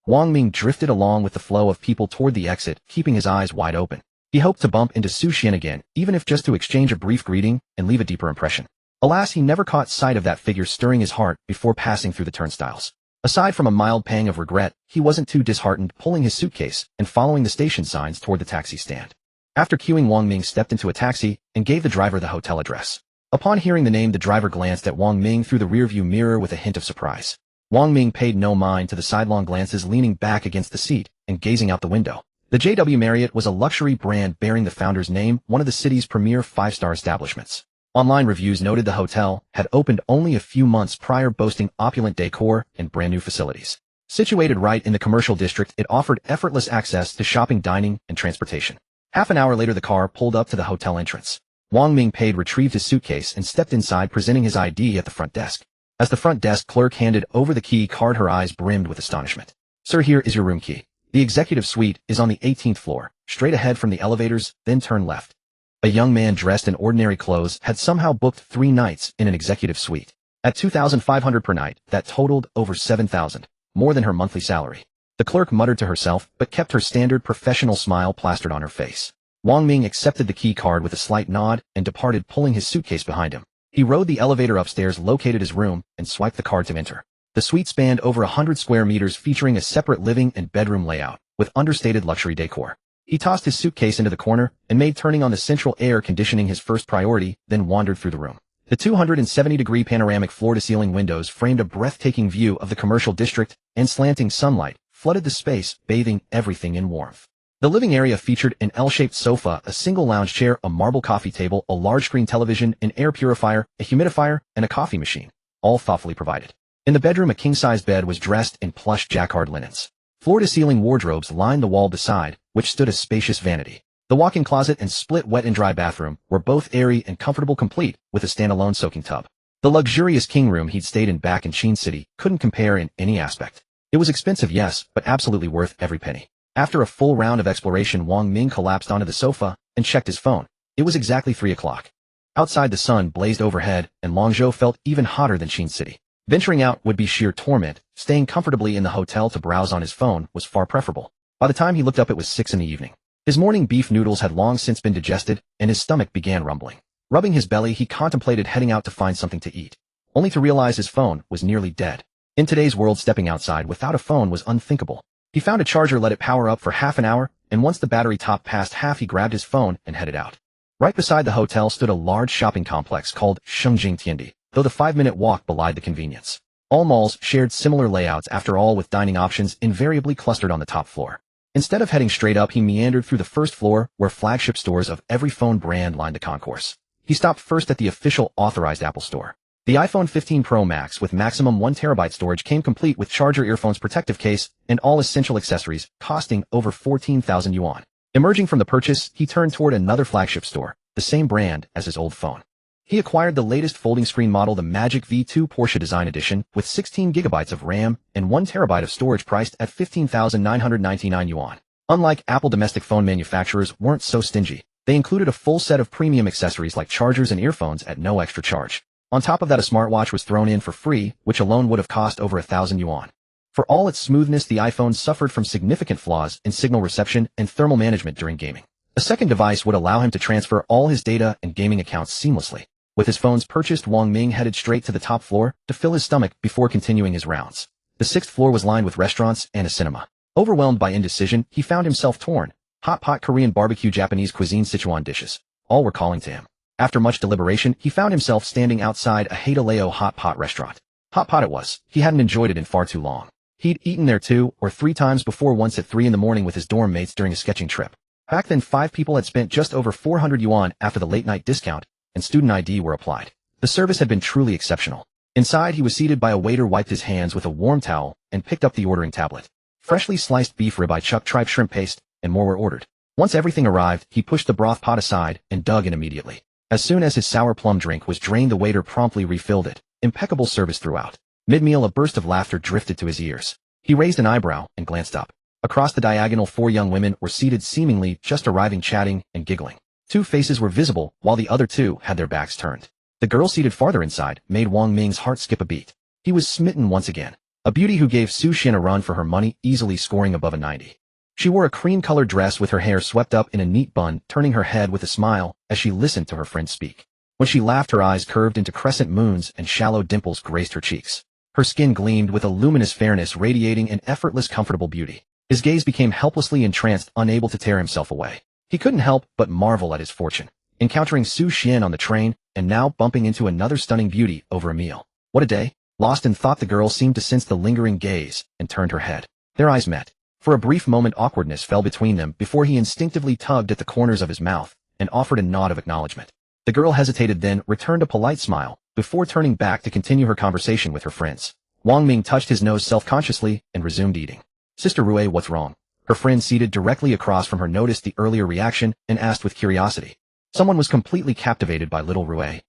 Wang Ming drifted along with the flow of people toward the exit, keeping his eyes wide open. He hoped to bump into Su Xian again, even if just to exchange a brief greeting and leave a deeper impression. Alas, he never caught sight of that figure stirring his heart before passing through the turnstiles. Aside from a mild pang of regret, he wasn't too disheartened, pulling his suitcase and following the station signs toward the taxi stand. After queuing, Wang Ming stepped into a taxi and gave the driver the hotel address. Upon hearing the name, the driver glanced at Wang Ming through the rearview mirror with a hint of surprise. Wang Ming paid no mind to the sidelong glances, leaning back against the seat and gazing out the window. The JW Marriott was a luxury brand bearing the founder's name, one of the city's premier 5-star establishments. Online reviews noted the hotel had opened only a few months prior, boasting opulent decor and brand new facilities. Situated right in the commercial district, it offered effortless access to shopping, dining, and transportation. Half an hour later, the car pulled up to the hotel entrance. Wang Ming paid, retrieved his suitcase, and stepped inside, presenting his ID at the front desk. As the front desk clerk handed over the key card, her eyes brimmed with astonishment. Sir, here is your room key. The executive suite is on the 18th floor, straight ahead from the elevators, then turn left. A young man dressed in ordinary clothes had somehow booked 3 nights in an executive suite. At $2,500 per night, that totaled over $7,000, more than her monthly salary. The clerk muttered to herself, but kept her standard professional smile plastered on her face. Wang Ming accepted the key card with a slight nod and departed, pulling his suitcase behind him. He rode the elevator upstairs, located his room, and swiped the card to enter. The suite spanned over 100 square meters, featuring a separate living and bedroom layout, with understated luxury decor. He tossed his suitcase into the corner and made turning on the central air conditioning his first priority, then wandered through the room. The 270-degree panoramic floor-to-ceiling windows framed a breathtaking view of the commercial district, and slanting sunlight flooded the space, bathing everything in warmth. The living area featured an L-shaped sofa, a single lounge chair, a marble coffee table, a large-screen television, an air purifier, a humidifier, and a coffee machine, all thoughtfully provided. In the bedroom, a king-size bed was dressed in plush jacquard linens. Floor-to-ceiling wardrobes lined the wall beside, which stood a spacious vanity. The walk-in closet and split wet and dry bathroom were both airy and comfortable, complete with a standalone soaking tub. The luxurious king room he'd stayed in back in Chin City couldn't compare in any aspect. It was expensive, yes, but absolutely worth every penny. After a full round of exploration, Wang Ming collapsed onto the sofa and checked his phone. It was exactly 3 o'clock. Outside, the sun blazed overhead, and Longzhou felt even hotter than Qin City. Venturing out would be sheer torment. Staying comfortably in the hotel to browse on his phone was far preferable. By the time he looked up, it was 6 in the evening. His morning beef noodles had long since been digested, and his stomach began rumbling. Rubbing his belly, he contemplated heading out to find something to eat, only to realize his phone was nearly dead. In today's world, stepping outside without a phone was unthinkable. He found a charger, let it power up for half an hour, and once the battery topped past half, he grabbed his phone and headed out. Right beside the hotel stood a large shopping complex called Shengjing Tiandi, though the 5-minute walk belied the convenience. All malls shared similar layouts, after all, with dining options invariably clustered on the top floor. Instead of heading straight up, he meandered through the first floor, where flagship stores of every phone brand lined the concourse. He stopped first at the official authorized Apple store. The iPhone 15 Pro Max with maximum 1 TB storage came complete with charger, earphones, protective case, and all essential accessories, costing over 14,000 yuan. Emerging from the purchase, he turned toward another flagship store, the same brand as his old phone. He acquired the latest folding screen model, the Magic V2 Porsche Design Edition, with 16 GB of RAM and 1 TB of storage, priced at 15,999 yuan. Unlike Apple, domestic phone manufacturers weren't so stingy. They included a full set of premium accessories like chargers and earphones at no extra charge. On top of that, a smartwatch was thrown in for free, which alone would have cost over 1,000 yuan. For all its smoothness, the iPhone suffered from significant flaws in signal reception and thermal management during gaming. A second device would allow him to transfer all his data and gaming accounts seamlessly. With his phones purchased, Wang Ming headed straight to the top floor to fill his stomach before continuing his rounds. The 6th floor was lined with restaurants and a cinema. Overwhelmed by indecision, he found himself torn. Hot pot, Korean barbecue, Japanese cuisine, Sichuan dishes. All were calling to him. After much deliberation, he found himself standing outside a Haidaleo hot pot restaurant. Hot pot it was. He hadn't enjoyed it in far too long. He'd eaten there 2 or 3 times before, once at 3 in the morning with his dorm mates during a sketching trip. Back then, 5 people had spent just over 400 yuan after the late-night discount, and student ID were applied. The service had been truly exceptional. Inside, he was seated by a waiter, wiped his hands with a warm towel, and picked up the ordering tablet. Freshly sliced beef ribeye, chuck tripe, shrimp paste, and more were ordered. Once everything arrived, he pushed the broth pot aside and dug in immediately. As soon as his sour plum drink was drained, the waiter promptly refilled it. Impeccable service throughout. Mid-meal, a burst of laughter drifted to his ears. He raised an eyebrow and glanced up. Across the diagonal, 4 young women were seated, seemingly just arriving, chatting and giggling. 2 faces were visible, while the other 2 had their backs turned. The girl seated farther inside made Wang Ming's heart skip a beat. He was smitten once again. A beauty who gave Su Xian a run for her money, easily scoring above a 90. She wore a cream-colored dress with her hair swept up in a neat bun, turning her head with a smile as she listened to her friend speak. When she laughed, her eyes curved into crescent moons and shallow dimples graced her cheeks. Her skin gleamed with a luminous fairness, radiating an effortless, comfortable beauty. His gaze became helplessly entranced, unable to tear himself away. He couldn't help but marvel at his fortune, encountering Su Xian on the train, and now bumping into another stunning beauty over a meal. What a day! Lost in thought, the girl seemed to sense the lingering gaze and turned her head. Their eyes met. For a brief moment, awkwardness fell between them before he instinctively tugged at the corners of his mouth and offered a nod of acknowledgement. The girl hesitated, then returned a polite smile before turning back to continue her conversation with her friends. Wang Ming touched his nose self-consciously and resumed eating. Sister Rui, what's wrong? Her friend seated directly across from her noticed the earlier reaction and asked with curiosity. Someone was completely captivated by little Rui.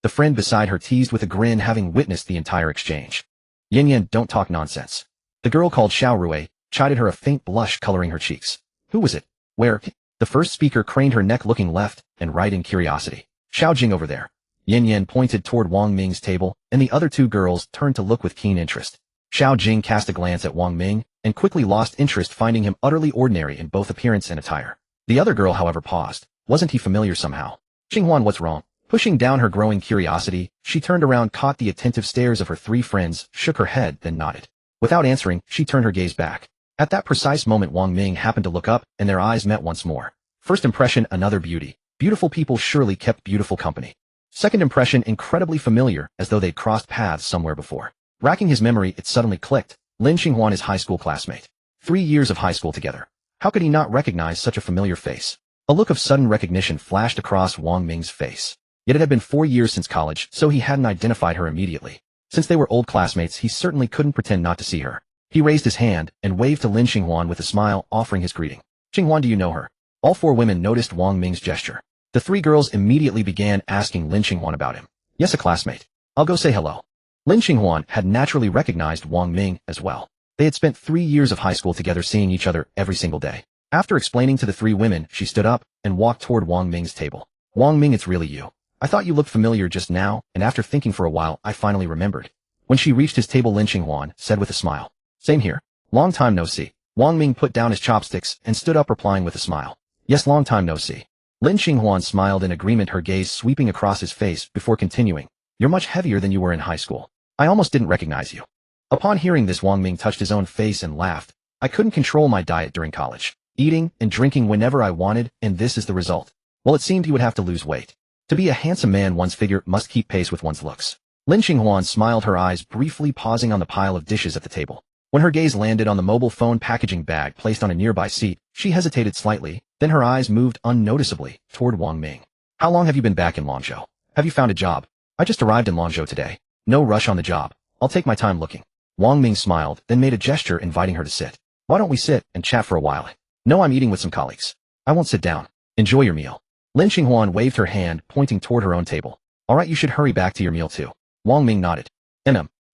The friend beside her teased with a grin, having witnessed the entire exchange. Yin Yin, don't talk nonsense. The girl called Xiao Rui chided her, a faint blush coloring her cheeks. Who was it? Where? The first speaker craned her neck, looking left and right in curiosity. Xiao Jing over there. Yin Yin pointed toward Wang Ming's table, and the other 2 girls turned to look with keen interest. Xiao Jing cast a glance at Wang Ming and quickly lost interest, finding him utterly ordinary in both appearance and attire. The other girl, however, paused. Wasn't he familiar somehow? Xinghuan, what's wrong? Pushing down her growing curiosity, she turned around, caught the attentive stares of her 3 friends, shook her head, then nodded. Without answering, she turned her gaze back. At that precise moment, Wang Ming happened to look up, and their eyes met once more. First impression, another beauty. Beautiful people surely kept beautiful company. Second impression, incredibly familiar, as though they'd crossed paths somewhere before. Racking his memory, it suddenly clicked. Lin Xinghuan, his high school classmate. 3 years of high school together. How could he not recognize such a familiar face? A look of sudden recognition flashed across Wang Ming's face. Yet it had been 4 years since college, so he hadn't identified her immediately. Since they were old classmates, he certainly couldn't pretend not to see her. He raised his hand and waved to Lin Xinghuan with a smile, offering his greeting. Xinghuan, do you know her? All 4 women noticed Wang Ming's gesture. The 3 girls immediately began asking Lin Xinghuan about him. Yes, a classmate. I'll go say hello. Lin Xinghuan had naturally recognized Wang Ming as well. They had spent 3 years of high school together, seeing each other every single day. After explaining to the three women, she stood up and walked toward Wang Ming's table. Wang Ming, it's really you. I thought you looked familiar just now, and after thinking for a while, I finally remembered. When she reached his table, Lin Qinghuan said with a smile. Same here. Long time no see. Wang Ming put down his chopsticks and stood up, replying with a smile. Yes, long time no see. Lin Qinghuan smiled in agreement, her gaze sweeping across his face before continuing. You're much heavier than you were in high school. I almost didn't recognize you. Upon hearing this, Wang Ming touched his own face and laughed. I couldn't control my diet during college, eating and drinking whenever I wanted, and this is the result. Well, it seemed he would have to lose weight. To be a handsome man, one's figure must keep pace with one's looks. Lin Qinghuan smiled, her eyes briefly pausing on the pile of dishes at the table. When her gaze landed on the mobile phone packaging bag placed on a nearby seat, she hesitated slightly, then her eyes moved unnoticeably toward Wang Ming. How long have you been back in Langzhou? Have you found a job? I just arrived in Langzhou today. No rush on the job. I'll take my time looking. Wang Ming smiled, then made a gesture inviting her to sit. Why don't we sit and chat for a while? No, I'm eating with some colleagues. I won't sit down. Enjoy your meal. Lin Qinghuan waved her hand, pointing toward her own table. All right, you should hurry back to your meal too. Wang Ming nodded.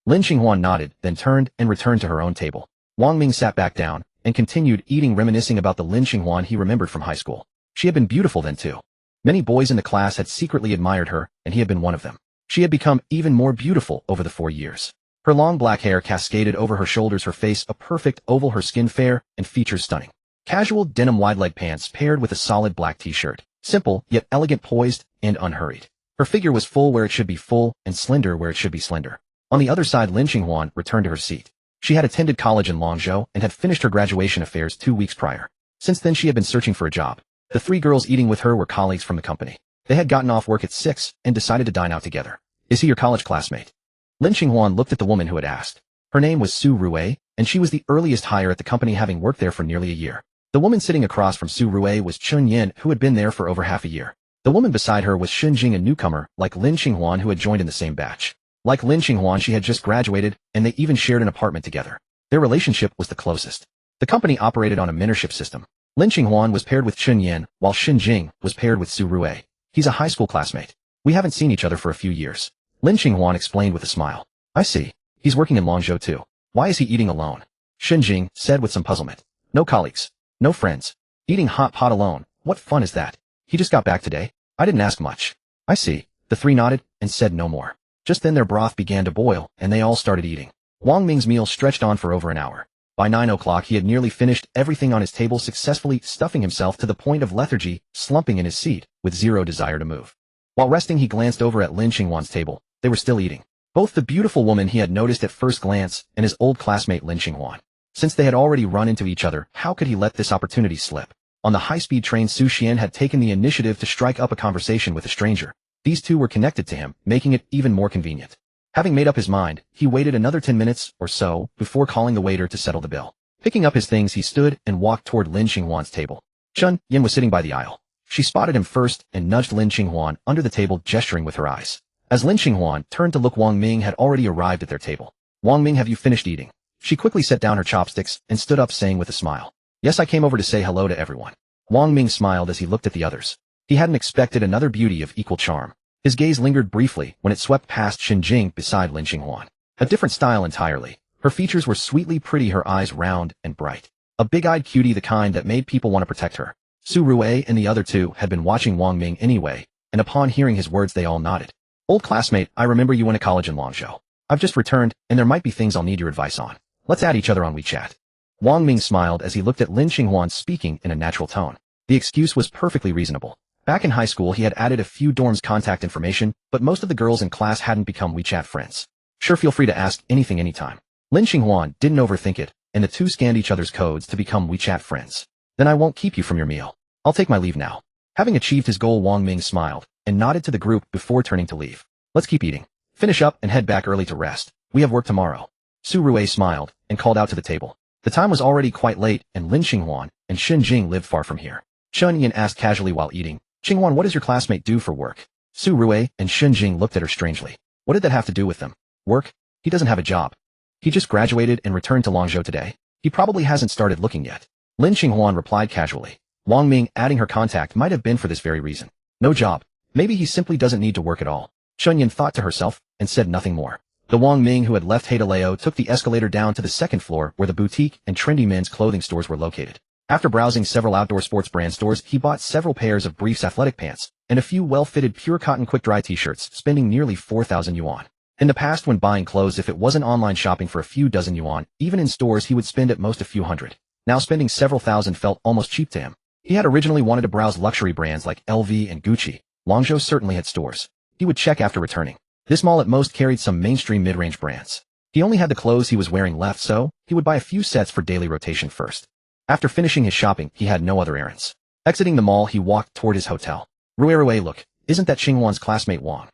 Lin Qinghuan nodded, then turned and returned to her own table. Wang Ming sat back down and continued eating, reminiscing about the Lin Qinghuan he remembered from high school. She had been beautiful then too. Many boys in the class had secretly admired her, and he had been one of them. She had become even more beautiful over the 4 years. Her long black hair cascaded over her shoulders, her face a perfect oval, her skin fair and features stunning. Casual denim wide-leg pants paired with a solid black t-shirt. Simple, yet elegant, poised, and unhurried. Her figure was full where it should be full, and slender where it should be slender. On the other side, Lin Qinghuan returned to her seat. She had attended college in Langzhou and had finished her graduation affairs 2 weeks prior. Since then she had been searching for a job. The 3 girls eating with her were colleagues from the company. They had gotten off work at 6 and decided to dine out together. Is he your college classmate? Lin Qinghuan looked at the woman who had asked. Her name was Su Rui, and she was the earliest hire at the company, having worked there for nearly a year. The woman sitting across from Su Rui was Chun Yin, who had been there for over half a year. The woman beside her was Shun Jing, a newcomer, like Lin Qinghuan, who had joined in the same batch. Like Lin Qinghuan, she had just graduated, and they even shared an apartment together. Their relationship was the closest. The company operated on a mentorship system. Lin Qinghuan was paired with Chun Yin, while Shun Jing was paired with Su Rui. He's a high school classmate. We haven't seen each other for a few years. Lin Qinghuan explained with a smile. I see. He's working in Langzhou too. Why is he eating alone? Shun Jing said with some puzzlement. No colleagues. No friends. Eating hot pot alone. What fun is that? He just got back today. I didn't ask much. I see. The 3 nodded and said no more. Just then their broth began to boil, and they all started eating. Wang Ming's meal stretched on for over an hour. By 9 o'clock he had nearly finished everything on his table, successfully stuffing himself to the point of lethargy, slumping in his seat, with zero desire to move. While resting, he glanced over at Lin Qinghuan's table. They were still eating. Both the beautiful woman he had noticed at first glance and his old classmate Lin Qinghuan. Since they had already run into each other, how could he let this opportunity slip? On the high-speed train, Su Xian had taken the initiative to strike up a conversation with a stranger. These two were connected to him, making it even more convenient. Having made up his mind, he waited another 10 minutes or so before calling the waiter to settle the bill. Picking up his things, he stood and walked toward Lin Qinghuan's table. Chun Yin was sitting by the aisle. She spotted him first and nudged Lin Qinghuan under the table, gesturing with her eyes. As Lin Qinghuan turned to look, Wang Ming had already arrived at their table. Wang Ming, have you finished eating? She quickly set down her chopsticks and stood up, saying with a smile. Yes, I came over to say hello to everyone. Wang Ming smiled as he looked at the others. He hadn't expected another beauty of equal charm. His gaze lingered briefly when it swept past Shun Jing beside Lin Qinghuan. A different style entirely. Her features were sweetly pretty, her eyes round and bright. A big-eyed cutie, the kind that made people want to protect her. Su Rui and the other 2 had been watching Wang Ming anyway, and upon hearing his words they all nodded. Old classmate, I remember you went to college in Langzhou. I've just returned, and there might be things I'll need your advice on. Let's add each other on WeChat. Wang Ming smiled as he looked at Lin Qinghuan, speaking in a natural tone. The excuse was perfectly reasonable. Back in high school he had added a few dorms' contact information, but most of the girls in class hadn't become WeChat friends. Sure, feel free to ask anything anytime. Lin Qinghuan didn't overthink it, and the 2 scanned each other's codes to become WeChat friends. Then I won't keep you from your meal. I'll take my leave now. Having achieved his goal, Wang Ming smiled and nodded to the group before turning to leave. Let's keep eating. Finish up and head back early to rest. We have work tomorrow. Su Rui smiled and called out to the table. The time was already quite late, and Lin Qinghuan and Shun Jing lived far from here. Chun Yin asked casually while eating. Qinghuan, what does your classmate do for work? Su Rui and Shun Jing looked at her strangely. What did that have to do with them? Work? He doesn't have a job. He just graduated and returned to Langzhou today. He probably hasn't started looking yet. Lin Qinghuan replied casually. Wang Ming adding her contact might have been for this very reason. No job. Maybe he simply doesn't need to work at all. Chun Yin thought to herself and said nothing more. The Wang Ming who had left Haidaleo took the escalator down to the second floor where the boutique and trendy men's clothing stores were located. After browsing several outdoor sports brand stores, he bought several pairs of briefs athletic pants and a few well-fitted pure cotton quick-dry t-shirts, spending nearly 4,000 yuan. In the past, when buying clothes, if it wasn't online shopping for a few dozen yuan, even in stores he would spend at most a few hundred. Now spending several thousand felt almost cheap to him. He had originally wanted to browse luxury brands like LV and Gucci. Longzhou certainly had stores. He would check after returning. This mall at most carried some mainstream mid-range brands. He only had the clothes he was wearing left, so he would buy a few sets for daily rotation first. After finishing his shopping, he had no other errands. Exiting the mall, he walked toward his hotel. Rui, look, isn't that Qinghuan's classmate Wang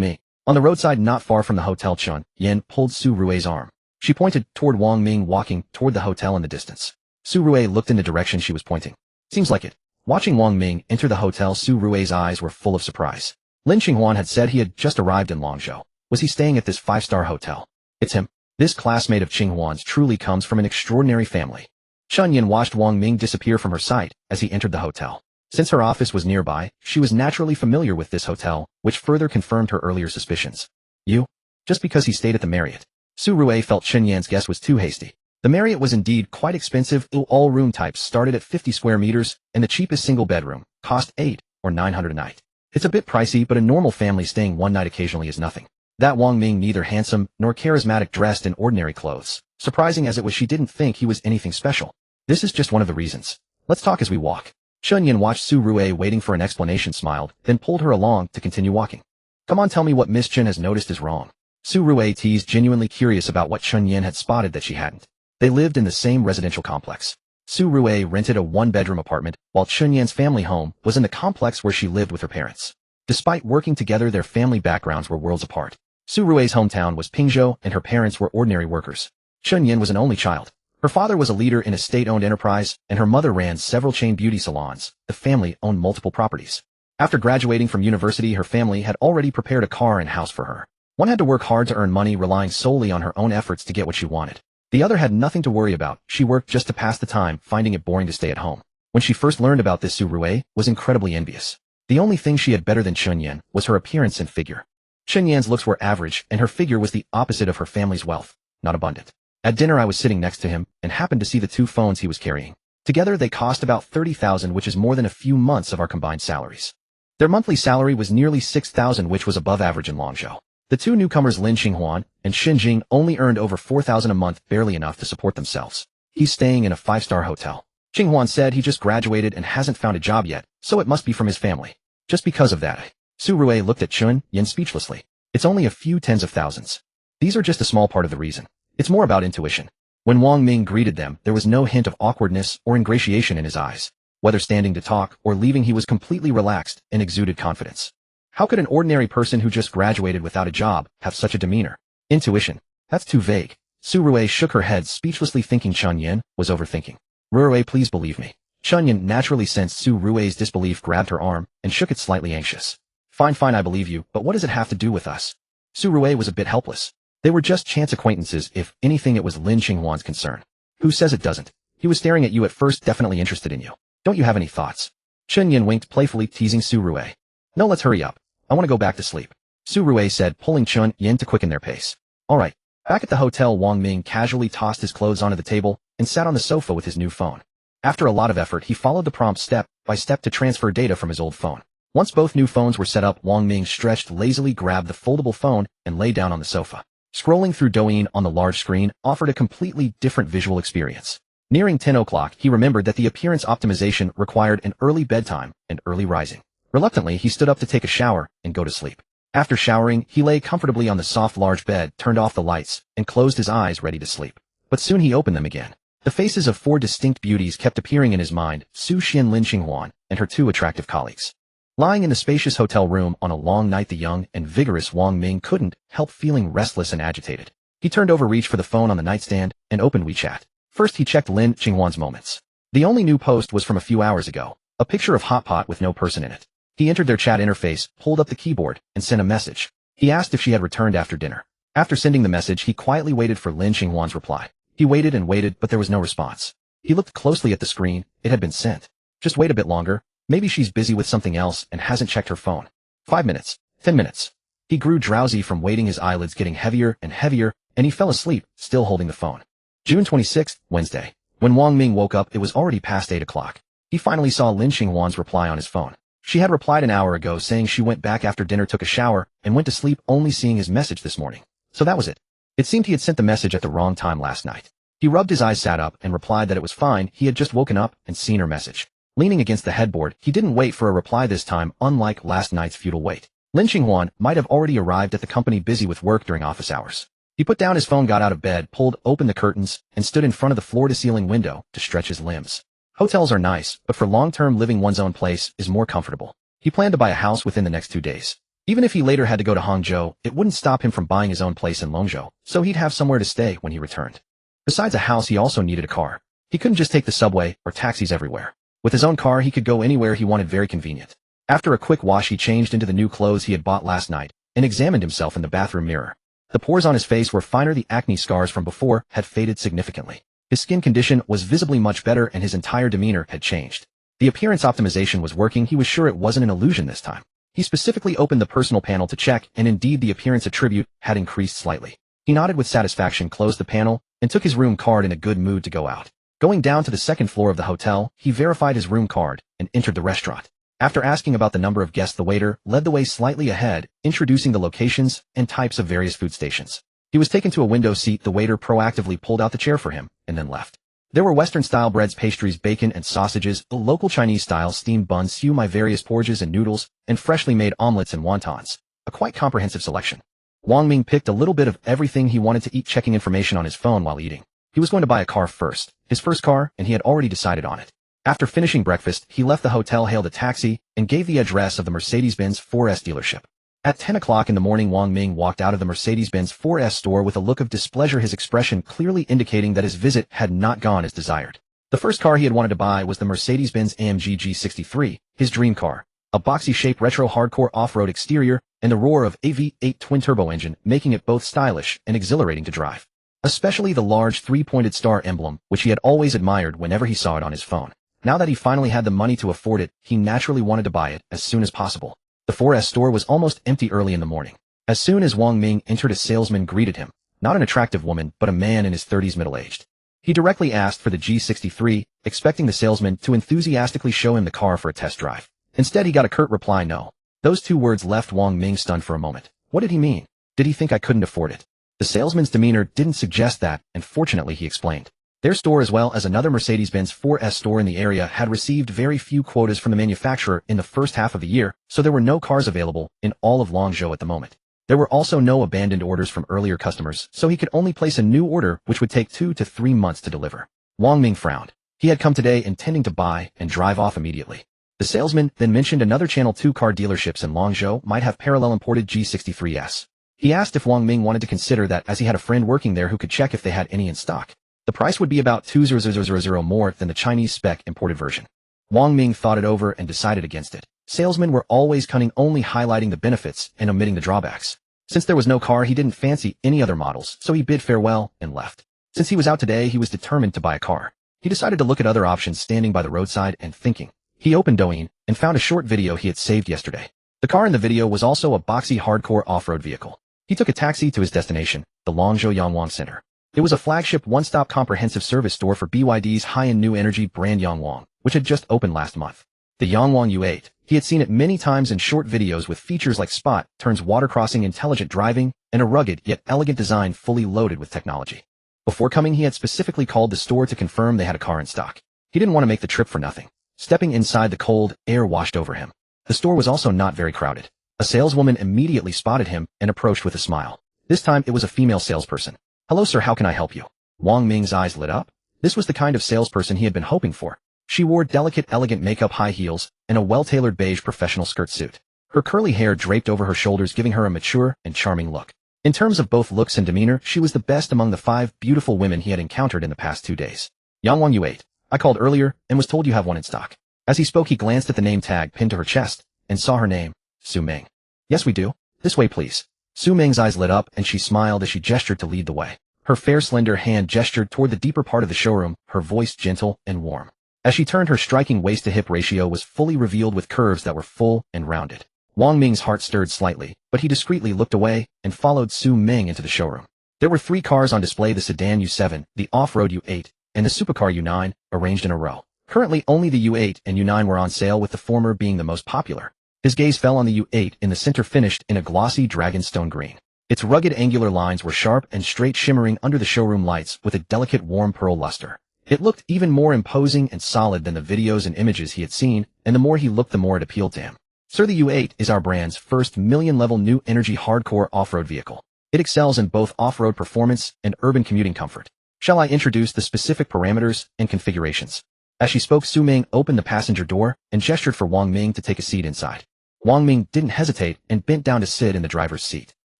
Ming? On the roadside not far from the hotel, Chun Yen pulled Su Rui's arm. She pointed toward Wang Ming walking toward the hotel in the distance. Su Rui looked in the direction she was pointing. Seems like it. Watching Wang Ming enter the hotel, Su Rui's eyes were full of surprise. Lin Qinghuan had said he had just arrived in Longzhou. Was he staying at this five-star hotel? It's him. This classmate of Qinghuan's truly comes from an extraordinary family. Chun Yen watched Wang Ming disappear from her sight as he entered the hotel. Since her office was nearby, she was naturally familiar with this hotel, which further confirmed her earlier suspicions. You? Just because he stayed at the Marriott. Su Rui felt Chun Yen's guess was too hasty. The Marriott was indeed quite expensive. All room types started at 50 square meters, and the cheapest single bedroom cost 8 or 900 a night. It's a bit pricey, but a normal family staying one night occasionally is nothing. That Wang Ming, neither handsome nor charismatic, dressed in ordinary clothes. Surprising as it was, she didn't think he was anything special. This is just one of the reasons. Let's talk as we walk. Chun Yen watched Su Rui waiting for an explanation, smiled, then pulled her along to continue walking. Come on, tell me what Miss Chen has noticed is wrong. Su Rui teased, genuinely curious about what Chun Yen had spotted that she hadn't. They lived in the same residential complex. Su Rui rented a one-bedroom apartment, while Chun Yen's family home was in the complex where she lived with her parents. Despite working together, their family backgrounds were worlds apart. Su Rui's hometown was Pingzhou, and her parents were ordinary workers. Chun Yen was an only child. Her father was a leader in a state-owned enterprise, and her mother ran several chain beauty salons. The family owned multiple properties. After graduating from university, her family had already prepared a car and house for her. One had to work hard to earn money, relying solely on her own efforts to get what she wanted. The other had nothing to worry about. She worked just to pass the time, finding it boring to stay at home. When she first learned about this, Su Rui was incredibly envious. The only thing she had better than Chun Yen was her appearance and figure. Chun Yen's looks were average, and her figure was the opposite of her family's wealth, not abundant. At dinner, I was sitting next to him and happened to see the 2 phones he was carrying. Together they cost about 30,000, which is more than a few months of our combined salaries. Their monthly salary was nearly 6,000, which was above average in Longzhou. The 2 newcomers, Lin Qinghuan and Xin Jing, only earned over 4,000 a month, barely enough to support themselves. He's staying in a 5-star hotel. Qinghuan said he just graduated and hasn't found a job yet, so it must be from his family. Just because of that, Su Rui looked at Chun Yen speechlessly. It's only a few tens of thousands. These are just a small part of the reason. It's more about intuition. When Wang Ming greeted them, there was no hint of awkwardness or ingratiation in his eyes. Whether standing to talk or leaving, he was completely relaxed and exuded confidence. How could an ordinary person who just graduated without a job have such a demeanor? Intuition. That's too vague. Su Rui shook her head, speechlessly, thinking Chun Yen was overthinking. Rui, please believe me. Chun Yen naturally sensed Su Rui's disbelief, grabbed her arm, and shook it, slightly anxious. Fine, I believe you, but what does it have to do with us? Su Rui was a bit helpless. They were just chance acquaintances. If anything, it was Lin Qinghuan's concern. Who says it doesn't? He was staring at you at first, definitely interested in you. Don't you have any thoughts? Chun Yen winked playfully, teasing Su Rui. No, let's hurry up. I want to go back to sleep. Su Rui said, pulling Chun Yen to quicken their pace. All right. Back at the hotel, Wang Ming casually tossed his clothes onto the table and sat on the sofa with his new phone. After a lot of effort, he followed the prompt step by step to transfer data from his old phone. Once both new phones were set up, Wang Ming stretched lazily, grabbed the foldable phone, and lay down on the sofa. Scrolling through Douyin on the large screen offered a completely different visual experience. Nearing 10 o'clock, he remembered that the appearance optimization required an early bedtime and early rising. Reluctantly, he stood up to take a shower and go to sleep. After showering, he lay comfortably on the soft large bed, turned off the lights, and closed his eyes, ready to sleep. But soon he opened them again. The faces of 4 distinct beauties kept appearing in his mind: Su Xian, Lin Qinghuan, and her 2 attractive colleagues. Lying in the spacious hotel room on a long night, the young and vigorous Wang Ming couldn't help feeling restless and agitated. He turned over, reached for the phone on the nightstand, and opened WeChat. First, he checked Lin Qinghuan's moments. The only new post was from a few hours ago, a picture of hot pot with no person in it. He entered their chat interface, pulled up the keyboard, and sent a message. He asked if she had returned after dinner. After sending the message, he quietly waited for Lin Qinghuan's reply. He waited and waited, but there was no response. He looked closely at the screen. It had been sent. Just wait a bit longer. Maybe she's busy with something else and hasn't checked her phone. 5 minutes. 10 minutes. He grew drowsy from waiting, his eyelids getting heavier and heavier, and he fell asleep, still holding the phone. June 26th, Wednesday. When Wang Ming woke up, it was already past 8 o'clock. He finally saw Lin Xinghuan's reply on his phone. She had replied an hour ago saying she went back after dinner, took a shower, and went to sleep, only seeing his message this morning. So that was it. It seemed he had sent the message at the wrong time last night. He rubbed his eyes, sat up, and replied that it was fine, he had just woken up and seen her message. Leaning against the headboard, he didn't wait for a reply this time, unlike last night's futile wait. Lin Xinghuan might have already arrived at the company, busy with work during office hours. He put down his phone, got out of bed, pulled open the curtains, and stood in front of the floor-to-ceiling window to stretch his limbs. Hotels are nice, but for long-term living, one's own place is more comfortable. He planned to buy a house within the next 2 days. Even if he later had to go to Hangzhou, it wouldn't stop him from buying his own place in Longzhou, so he'd have somewhere to stay when he returned. Besides a house, he also needed a car. He couldn't just take the subway or taxis everywhere. With his own car, he could go anywhere he wanted, very convenient. After a quick wash, he changed into the new clothes he had bought last night and examined himself in the bathroom mirror. The pores on his face were finer, the acne scars from before had faded significantly. His skin condition was visibly much better, and his entire demeanor had changed. The appearance optimization was working. He was sure it wasn't an illusion this time. He specifically opened the personal panel to check, and indeed the appearance attribute had increased slightly. He nodded with satisfaction, closed the panel, and took his room card, in a good mood to go out. Going down to the second floor of the hotel, he verified his room card and entered the restaurant. After asking about the number of guests, the waiter led the way slightly ahead, introducing the locations and types of various food stations. He was taken to a window seat. The waiter proactively pulled out the chair for him and then left. There were Western-style breads, pastries, bacon and sausages, a local Chinese-style steamed buns, siu mai, various porridges and noodles, and freshly made omelets and wontons. A quite comprehensive selection. Wang Ming picked a little bit of everything he wanted to eat, checking information on his phone while eating. He was going to buy a car first, his first car, and he had already decided on it. After finishing breakfast, he left the hotel, hailed a taxi, and gave the address of the Mercedes-Benz 4S dealership. At 10 o'clock in the morning, Wang Ming walked out of the Mercedes-Benz 4S store with a look of displeasure, his expression clearly indicating that his visit had not gone as desired. The first car he had wanted to buy was the Mercedes-Benz AMG G63, his dream car. A boxy-shaped retro hardcore off-road exterior, and the roar of a V8 twin-turbo engine, making it both stylish and exhilarating to drive. Especially the large three-pointed star emblem, which he had always admired whenever he saw it on his phone. Now that he finally had the money to afford it, he naturally wanted to buy it as soon as possible. The 4S store was almost empty early in the morning. As soon as Wang Ming entered, a salesman greeted him. Not an attractive woman, but a man in his 30s, middle-aged. He directly asked for the G63, expecting the salesman to enthusiastically show him the car for a test drive. Instead, he got a curt reply, no. Those two words left Wang Ming stunned for a moment. What did he mean? Did he think I couldn't afford it? The salesman's demeanor didn't suggest that, and fortunately he explained. Their store, as well as another Mercedes-Benz 4S store in the area, had received very few quotas from the manufacturer in the first half of the year, so there were no cars available in all of Longzhou at the moment. There were also no abandoned orders from earlier customers, so he could only place a new order which would take 2 to 3 months to deliver. Wang Ming frowned. He had come today intending to buy and drive off immediately. The salesman then mentioned another Channel 2 car dealerships in Longzhou might have parallel imported G63s. He asked if Wang Ming wanted to consider that, as he had a friend working there who could check if they had any in stock. The price would be about 2,000 more than the Chinese spec imported version. Wang Ming thought it over and decided against it. Salesmen were always cunning, only highlighting the benefits and omitting the drawbacks. Since there was no car, he didn't fancy any other models, so he bid farewell and left. Since he was out today, he was determined to buy a car. He decided to look at other options, standing by the roadside and thinking. He opened Douyin and found a short video he had saved yesterday. The car in the video was also a boxy hardcore off-road vehicle. He took a taxi to his destination, the Longzhou Yangwang Center. It was a flagship one-stop comprehensive service store for BYD's high-end new energy brand Yangwang, which had just opened last month. The Yangwang U8, he had seen it many times in short videos with features like spot, turns, water crossing, intelligent driving, and a rugged yet elegant design fully loaded with technology. Before coming, he had specifically called the store to confirm they had a car in stock. He didn't want to make the trip for nothing. Stepping inside, the cold air washed over him. The store was also not very crowded. A saleswoman immediately spotted him and approached with a smile. This time, it was a female salesperson. "Hello sir, how can I help you?" Wang Ming's eyes lit up. This was the kind of salesperson he had been hoping for. She wore delicate, elegant makeup, high heels, and a well-tailored beige professional skirt suit. Her curly hair draped over her shoulders, giving her a mature and charming look. In terms of both looks and demeanor, she was the best among the 5 beautiful women he had encountered in the past 2 days. "Yangwang U8. I called earlier and was told you have one in stock." As he spoke, he glanced at the name tag pinned to her chest and saw her name, Su Ming. "Yes, we do. This way, please." Su Ming's eyes lit up and she smiled as she gestured to lead the way. Her fair, slender hand gestured toward the deeper part of the showroom, her voice gentle and warm. As she turned, her striking waist-to-hip ratio was fully revealed with curves that were full and rounded. Wang Ming's heart stirred slightly, but he discreetly looked away and followed Su Ming into the showroom. There were 3 cars on display: the sedan U7, the off-road U8, and the supercar U9, arranged in a row. Currently only the U8 and U9 were on sale, with the former being the most popular. His gaze fell on the U8 in the center, finished in a glossy dragonstone green. Its rugged angular lines were sharp and straight, shimmering under the showroom lights with a delicate warm pearl luster. It looked even more imposing and solid than the videos and images he had seen, and the more he looked the more it appealed to him. Sir, the U8 is our brand's first million-level new energy hardcore off-road vehicle. It excels in both off-road performance and urban commuting comfort. Shall I introduce the specific parameters and configurations? As she spoke, Su Ming opened the passenger door and gestured for Wang Ming to take a seat inside. Wang Ming didn't hesitate and bent down to sit in the driver's seat.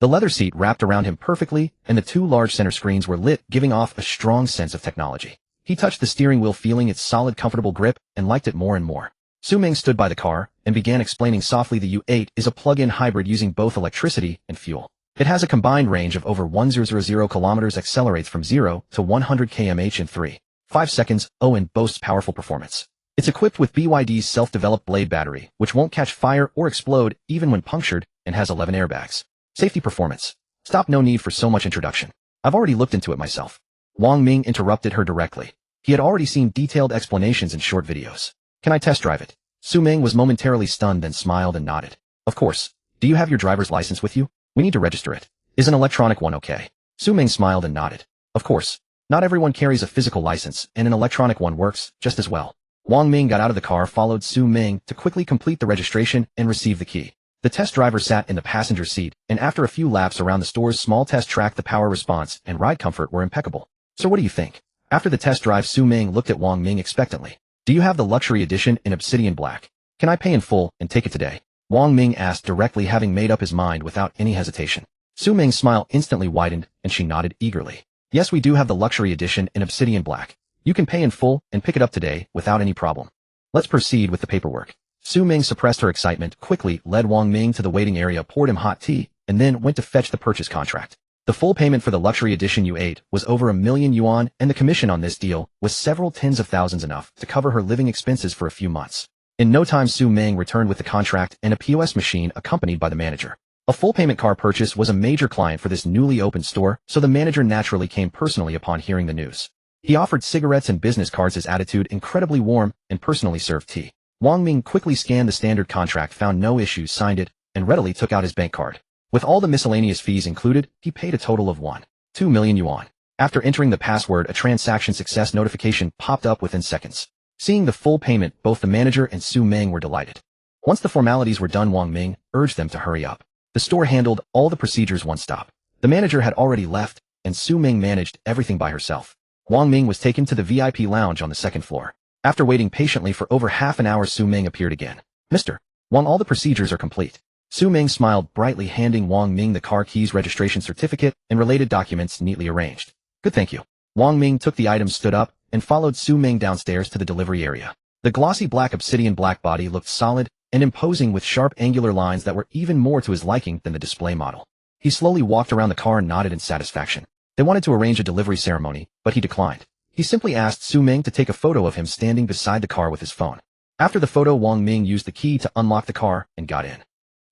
The leather seat wrapped around him perfectly, and the 2 large center screens were lit, giving off a strong sense of technology. He touched the steering wheel, feeling its solid, comfortable grip, and liked it more and more. Su Ming stood by the car and began explaining softly. The U8 is a plug-in hybrid using both electricity and fuel. It has a combined range of over 1,000 kilometers, accelerates from 0 to 100 km in 3.5 seconds, and boasts powerful performance. It's equipped with BYD's self-developed Blade battery, which won't catch fire or explode even when punctured, and has 11 airbags. Safety performance. Stop, no need for so much introduction. I've already looked into it myself. Wang Ming interrupted her directly. He had already seen detailed explanations in short videos. Can I test drive it? Su Ming was momentarily stunned, then smiled and nodded. Of course. Do you have your driver's license with you? We need to register it. Is an electronic one okay? Su Ming smiled and nodded. Of course. Not everyone carries a physical license, and an electronic one works just as well. Wang Ming got out of the car, followed Su Ming to quickly complete the registration and receive the key. The test driver sat in the passenger seat, and after a few laps around the store's small test track, the power response and ride comfort were impeccable. So what do you think? After the test drive, Su Ming looked at Wang Ming expectantly. Do you have the luxury edition in obsidian black? Can I pay in full and take it today? Wang Ming asked directly, having made up his mind without any hesitation. Su Ming's smile instantly widened, and she nodded eagerly. Yes, we do have the luxury edition in obsidian black. You can pay in full and pick it up today without any problem. Let's proceed with the paperwork. Su Ming suppressed her excitement, quickly led Wang Ming to the waiting area, poured him hot tea, and then went to fetch the purchase contract. The full payment for the luxury edition U8 was over 1,000,000 yuan, and the commission on this deal was several tens of thousands, enough to cover her living expenses for a few months. In no time, Su Ming returned with the contract and a POS machine, accompanied by the manager. A full payment car purchase was a major client for this newly opened store, so the manager naturally came personally upon hearing the news. He offered cigarettes and business cards, his attitude incredibly warm, and personally served tea. Wang Ming quickly scanned the standard contract, found no issues, signed it, and readily took out his bank card. With all the miscellaneous fees included, he paid a total of 1.2 million yuan. After entering the password, a transaction success notification popped up within seconds. Seeing the full payment, both the manager and Su Ming were delighted. Once the formalities were done, Wang Ming urged them to hurry up. The store handled all the procedures one stop. The manager had already left, and Su Ming managed everything by herself. Wang Ming was taken to the VIP lounge on the 2nd floor. After waiting patiently for over half an hour, Su Ming appeared again. Mr. Wang, all the procedures are complete. Su Ming smiled brightly, handing Wang Ming the car keys, registration certificate, and related documents neatly arranged. Good, thank you. Wang Ming took the items, stood up, and followed Su Ming downstairs to the delivery area. The glossy black obsidian black body looked solid and imposing, with sharp angular lines that were even more to his liking than the display model. He slowly walked around the car and nodded in satisfaction. They wanted to arrange a delivery ceremony, but he declined. He simply asked Su Ming to take a photo of him standing beside the car with his phone. After the photo, Wang Ming used the key to unlock the car and got in.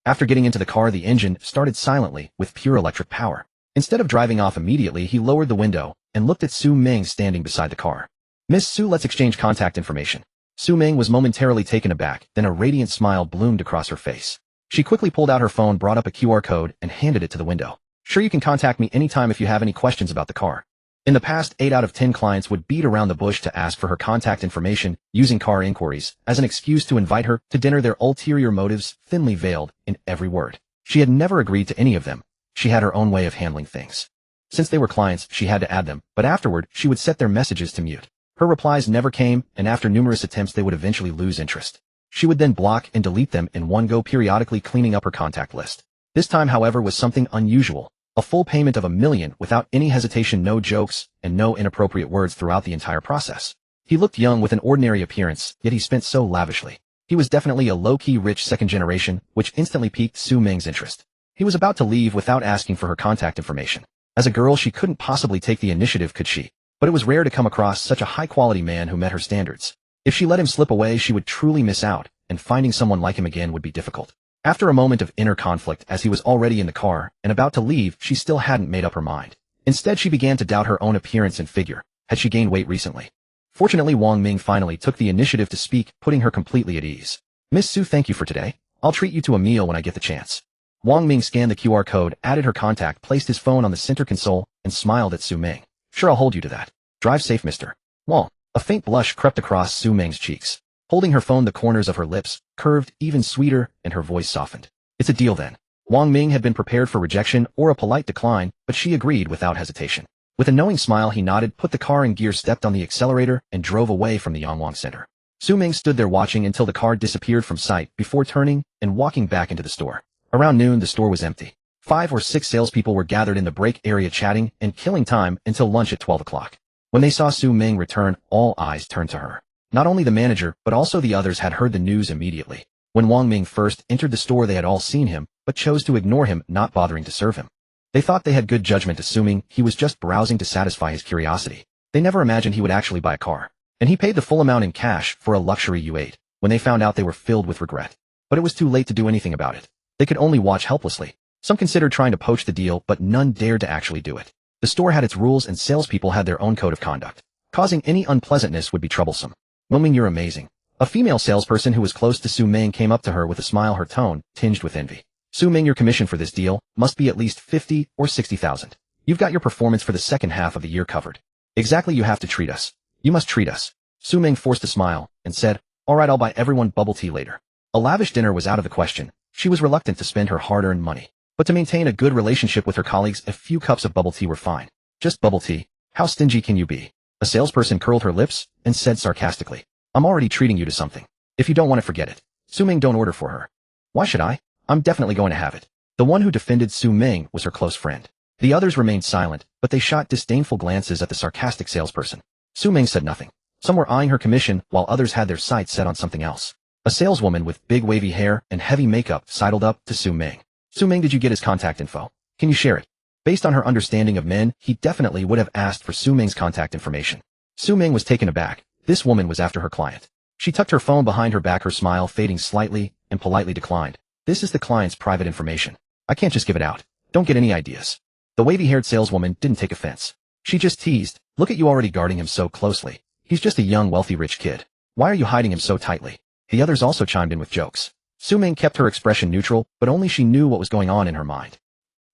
After getting into the car, the engine started silently with pure electric power. Instead of driving off immediately, he lowered the window and looked at Su Ming standing beside the car. Miss Su, let's exchange contact information. Su Ming was momentarily taken aback, then a radiant smile bloomed across her face. She quickly pulled out her phone, brought up a QR code, and handed it to the window. Sure, you can contact me anytime if you have any questions about the car. In the past, 8 out of 10 clients would beat around the bush to ask for her contact information, using car inquiries as an excuse to invite her to dinner, their ulterior motives thinly veiled in every word. She had never agreed to any of them. She had her own way of handling things. Since they were clients, she had to add them, but afterward, she would set their messages to mute. Her replies never came, and after numerous attempts, they would eventually lose interest. She would then block and delete them in one go, periodically cleaning up her contact list. This time, however, was something unusual. A full payment of 1 million without any hesitation, no jokes, and no inappropriate words throughout the entire process. He looked young with an ordinary appearance, yet he spent so lavishly. He was definitely a low-key rich second generation, which instantly piqued Su Ming's interest. He was about to leave without asking for her contact information. As a girl, she couldn't possibly take the initiative, could she? But it was rare to come across such a high-quality man who met her standards. If she let him slip away, she would truly miss out, and finding someone like him again would be difficult. After a moment of inner conflict as he was already in the car and about to leave, she still hadn't made up her mind. Instead, she began to doubt her own appearance and figure. Had she gained weight recently? Fortunately, Wang Ming finally took the initiative to speak, putting her completely at ease. Miss Su, thank you for today. I'll treat you to a meal when I get the chance. Wang Ming scanned the QR code, added her contact, placed his phone on the center console, and smiled at Su Ming. Sure, I'll hold you to that. Drive safe, Mr. Wang. A faint blush crept across Su Ming's cheeks. Holding her phone, the corners of her lips curved even sweeter, and her voice softened. It's a deal then. Wang Ming had been prepared for rejection or a polite decline, but she agreed without hesitation. With a knowing smile, he nodded, put the car in gear, stepped on the accelerator, and drove away from the Yangwang Center. Su Ming stood there watching until the car disappeared from sight before turning and walking back into the store. Around noon, the store was empty. 5 or 6 salespeople were gathered in the break area chatting and killing time until lunch at 12 o'clock. When they saw Su Ming return, all eyes turned to her. Not only the manager, but also the others had heard the news immediately. When Wang Ming first entered the store, they had all seen him, but chose to ignore him, not bothering to serve him. They thought they had good judgment, assuming he was just browsing to satisfy his curiosity. They never imagined he would actually buy a car. And he paid the full amount in cash for a luxury U8. When they found out, they were filled with regret. But it was too late to do anything about it. They could only watch helplessly. Some considered trying to poach the deal, but none dared to actually do it. The store had its rules and salespeople had their own code of conduct. Causing any unpleasantness would be troublesome. Ming, you're amazing. A female salesperson who was close to Su Ming came up to her with a smile, her tone tinged with envy. Su Ming, your commission for this deal must be at least 50 or 60,000. You've got your performance for the second half of the year covered. Exactly, you have to treat us. You must treat us. Su Ming forced a smile and said, all right, I'll buy everyone bubble tea later. A lavish dinner was out of the question. She was reluctant to spend her hard-earned money. But to maintain a good relationship with her colleagues, a few cups of bubble tea were fine. Just bubble tea? How stingy can you be? A salesperson curled her lips and said sarcastically, I'm already treating you to something. If you don't want it, forget it. Su Ming, don't order for her. Why should I? I'm definitely going to have it. The one who defended Su Ming was her close friend. The others remained silent, but they shot disdainful glances at the sarcastic salesperson. Su Ming said nothing. Some were eyeing her commission, while others had their sights set on something else. A saleswoman with big wavy hair and heavy makeup sidled up to Su Ming. Su Ming, did you get his contact info? Can you share it? Based on her understanding of men, he definitely would have asked for Su Ming's contact information. Su Ming was taken aback. This woman was after her client. She tucked her phone behind her back, her smile fading slightly, and politely declined. This is the client's private information. I can't just give it out. Don't get any ideas. The wavy-haired saleswoman didn't take offense. She just teased, look at you already guarding him so closely. He's just a young, wealthy, rich kid. Why are you hiding him so tightly? The others also chimed in with jokes. Su Ming kept her expression neutral, but only she knew what was going on in her mind.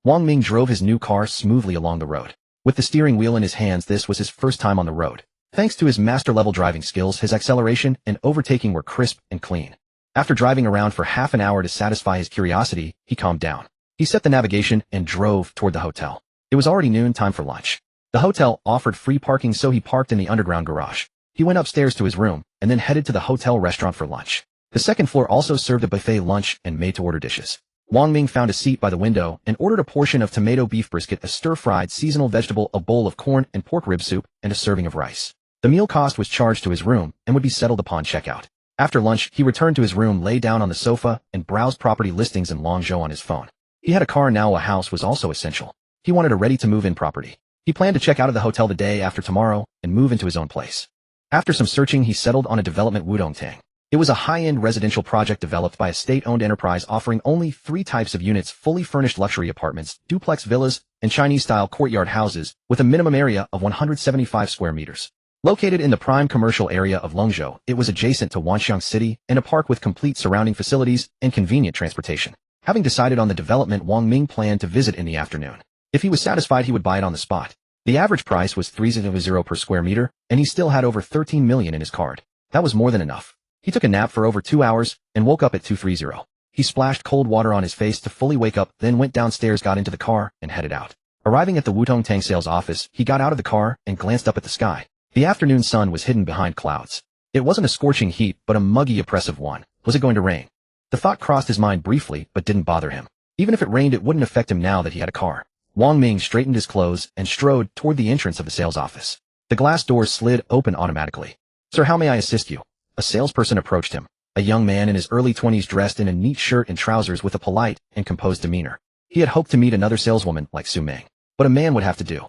Wang Ming drove his new car smoothly along the road. With the steering wheel in his hands, this was his first time on the road. Thanks to his master-level driving skills, his acceleration and overtaking were crisp and clean. After driving around for half an hour to satisfy his curiosity, he calmed down. He set the navigation and drove toward the hotel. It was already noon, time for lunch. The hotel offered free parking, so he parked in the underground garage. He went upstairs to his room and then headed to the hotel restaurant for lunch. The second floor also served a buffet lunch and made-to-order dishes. Wang Ming found a seat by the window and ordered a portion of tomato beef brisket, a stir-fried seasonal vegetable, a bowl of corn and pork rib soup, and a serving of rice. The meal cost was charged to his room and would be settled upon checkout. After lunch, he returned to his room, lay down on the sofa, and browsed property listings in Longzhou on his phone. He had a car now, a house was also essential. He wanted a ready-to-move-in property. He planned to check out of the hotel the day after tomorrow and move into his own place. After some searching, he settled on a development Wudongtang. It was a high-end residential project developed by a state-owned enterprise offering only 3 types of units: fully furnished luxury apartments, duplex villas, and Chinese-style courtyard houses with a minimum area of 175 square meters. Located in the prime commercial area of Longzhou, it was adjacent to Wanxiang City and a park with complete surrounding facilities and convenient transportation. Having decided on the development, Wang Ming planned to visit in the afternoon. If he was satisfied, he would buy it on the spot. The average price was 300 per square meter, and he still had over 13 million in his card. That was more than enough. He took a nap for over 2 hours and woke up at 2:30. He splashed cold water on his face to fully wake up, then went downstairs, got into the car, and headed out. Arriving at the Wudongtang sales office, he got out of the car and glanced up at the sky. The afternoon sun was hidden behind clouds. It wasn't a scorching heat, but a muggy, oppressive one. Was it going to rain? The thought crossed his mind briefly, but didn't bother him. Even if it rained, it wouldn't affect him now that he had a car. Wang Ming straightened his clothes and strode toward the entrance of the sales office. The glass doors slid open automatically. Sir, how may I assist you? A salesperson approached him. A young man in his early 20s, dressed in a neat shirt and trousers with a polite and composed demeanor. He had hoped to meet another saleswoman like Su Ming. But a man would have to do.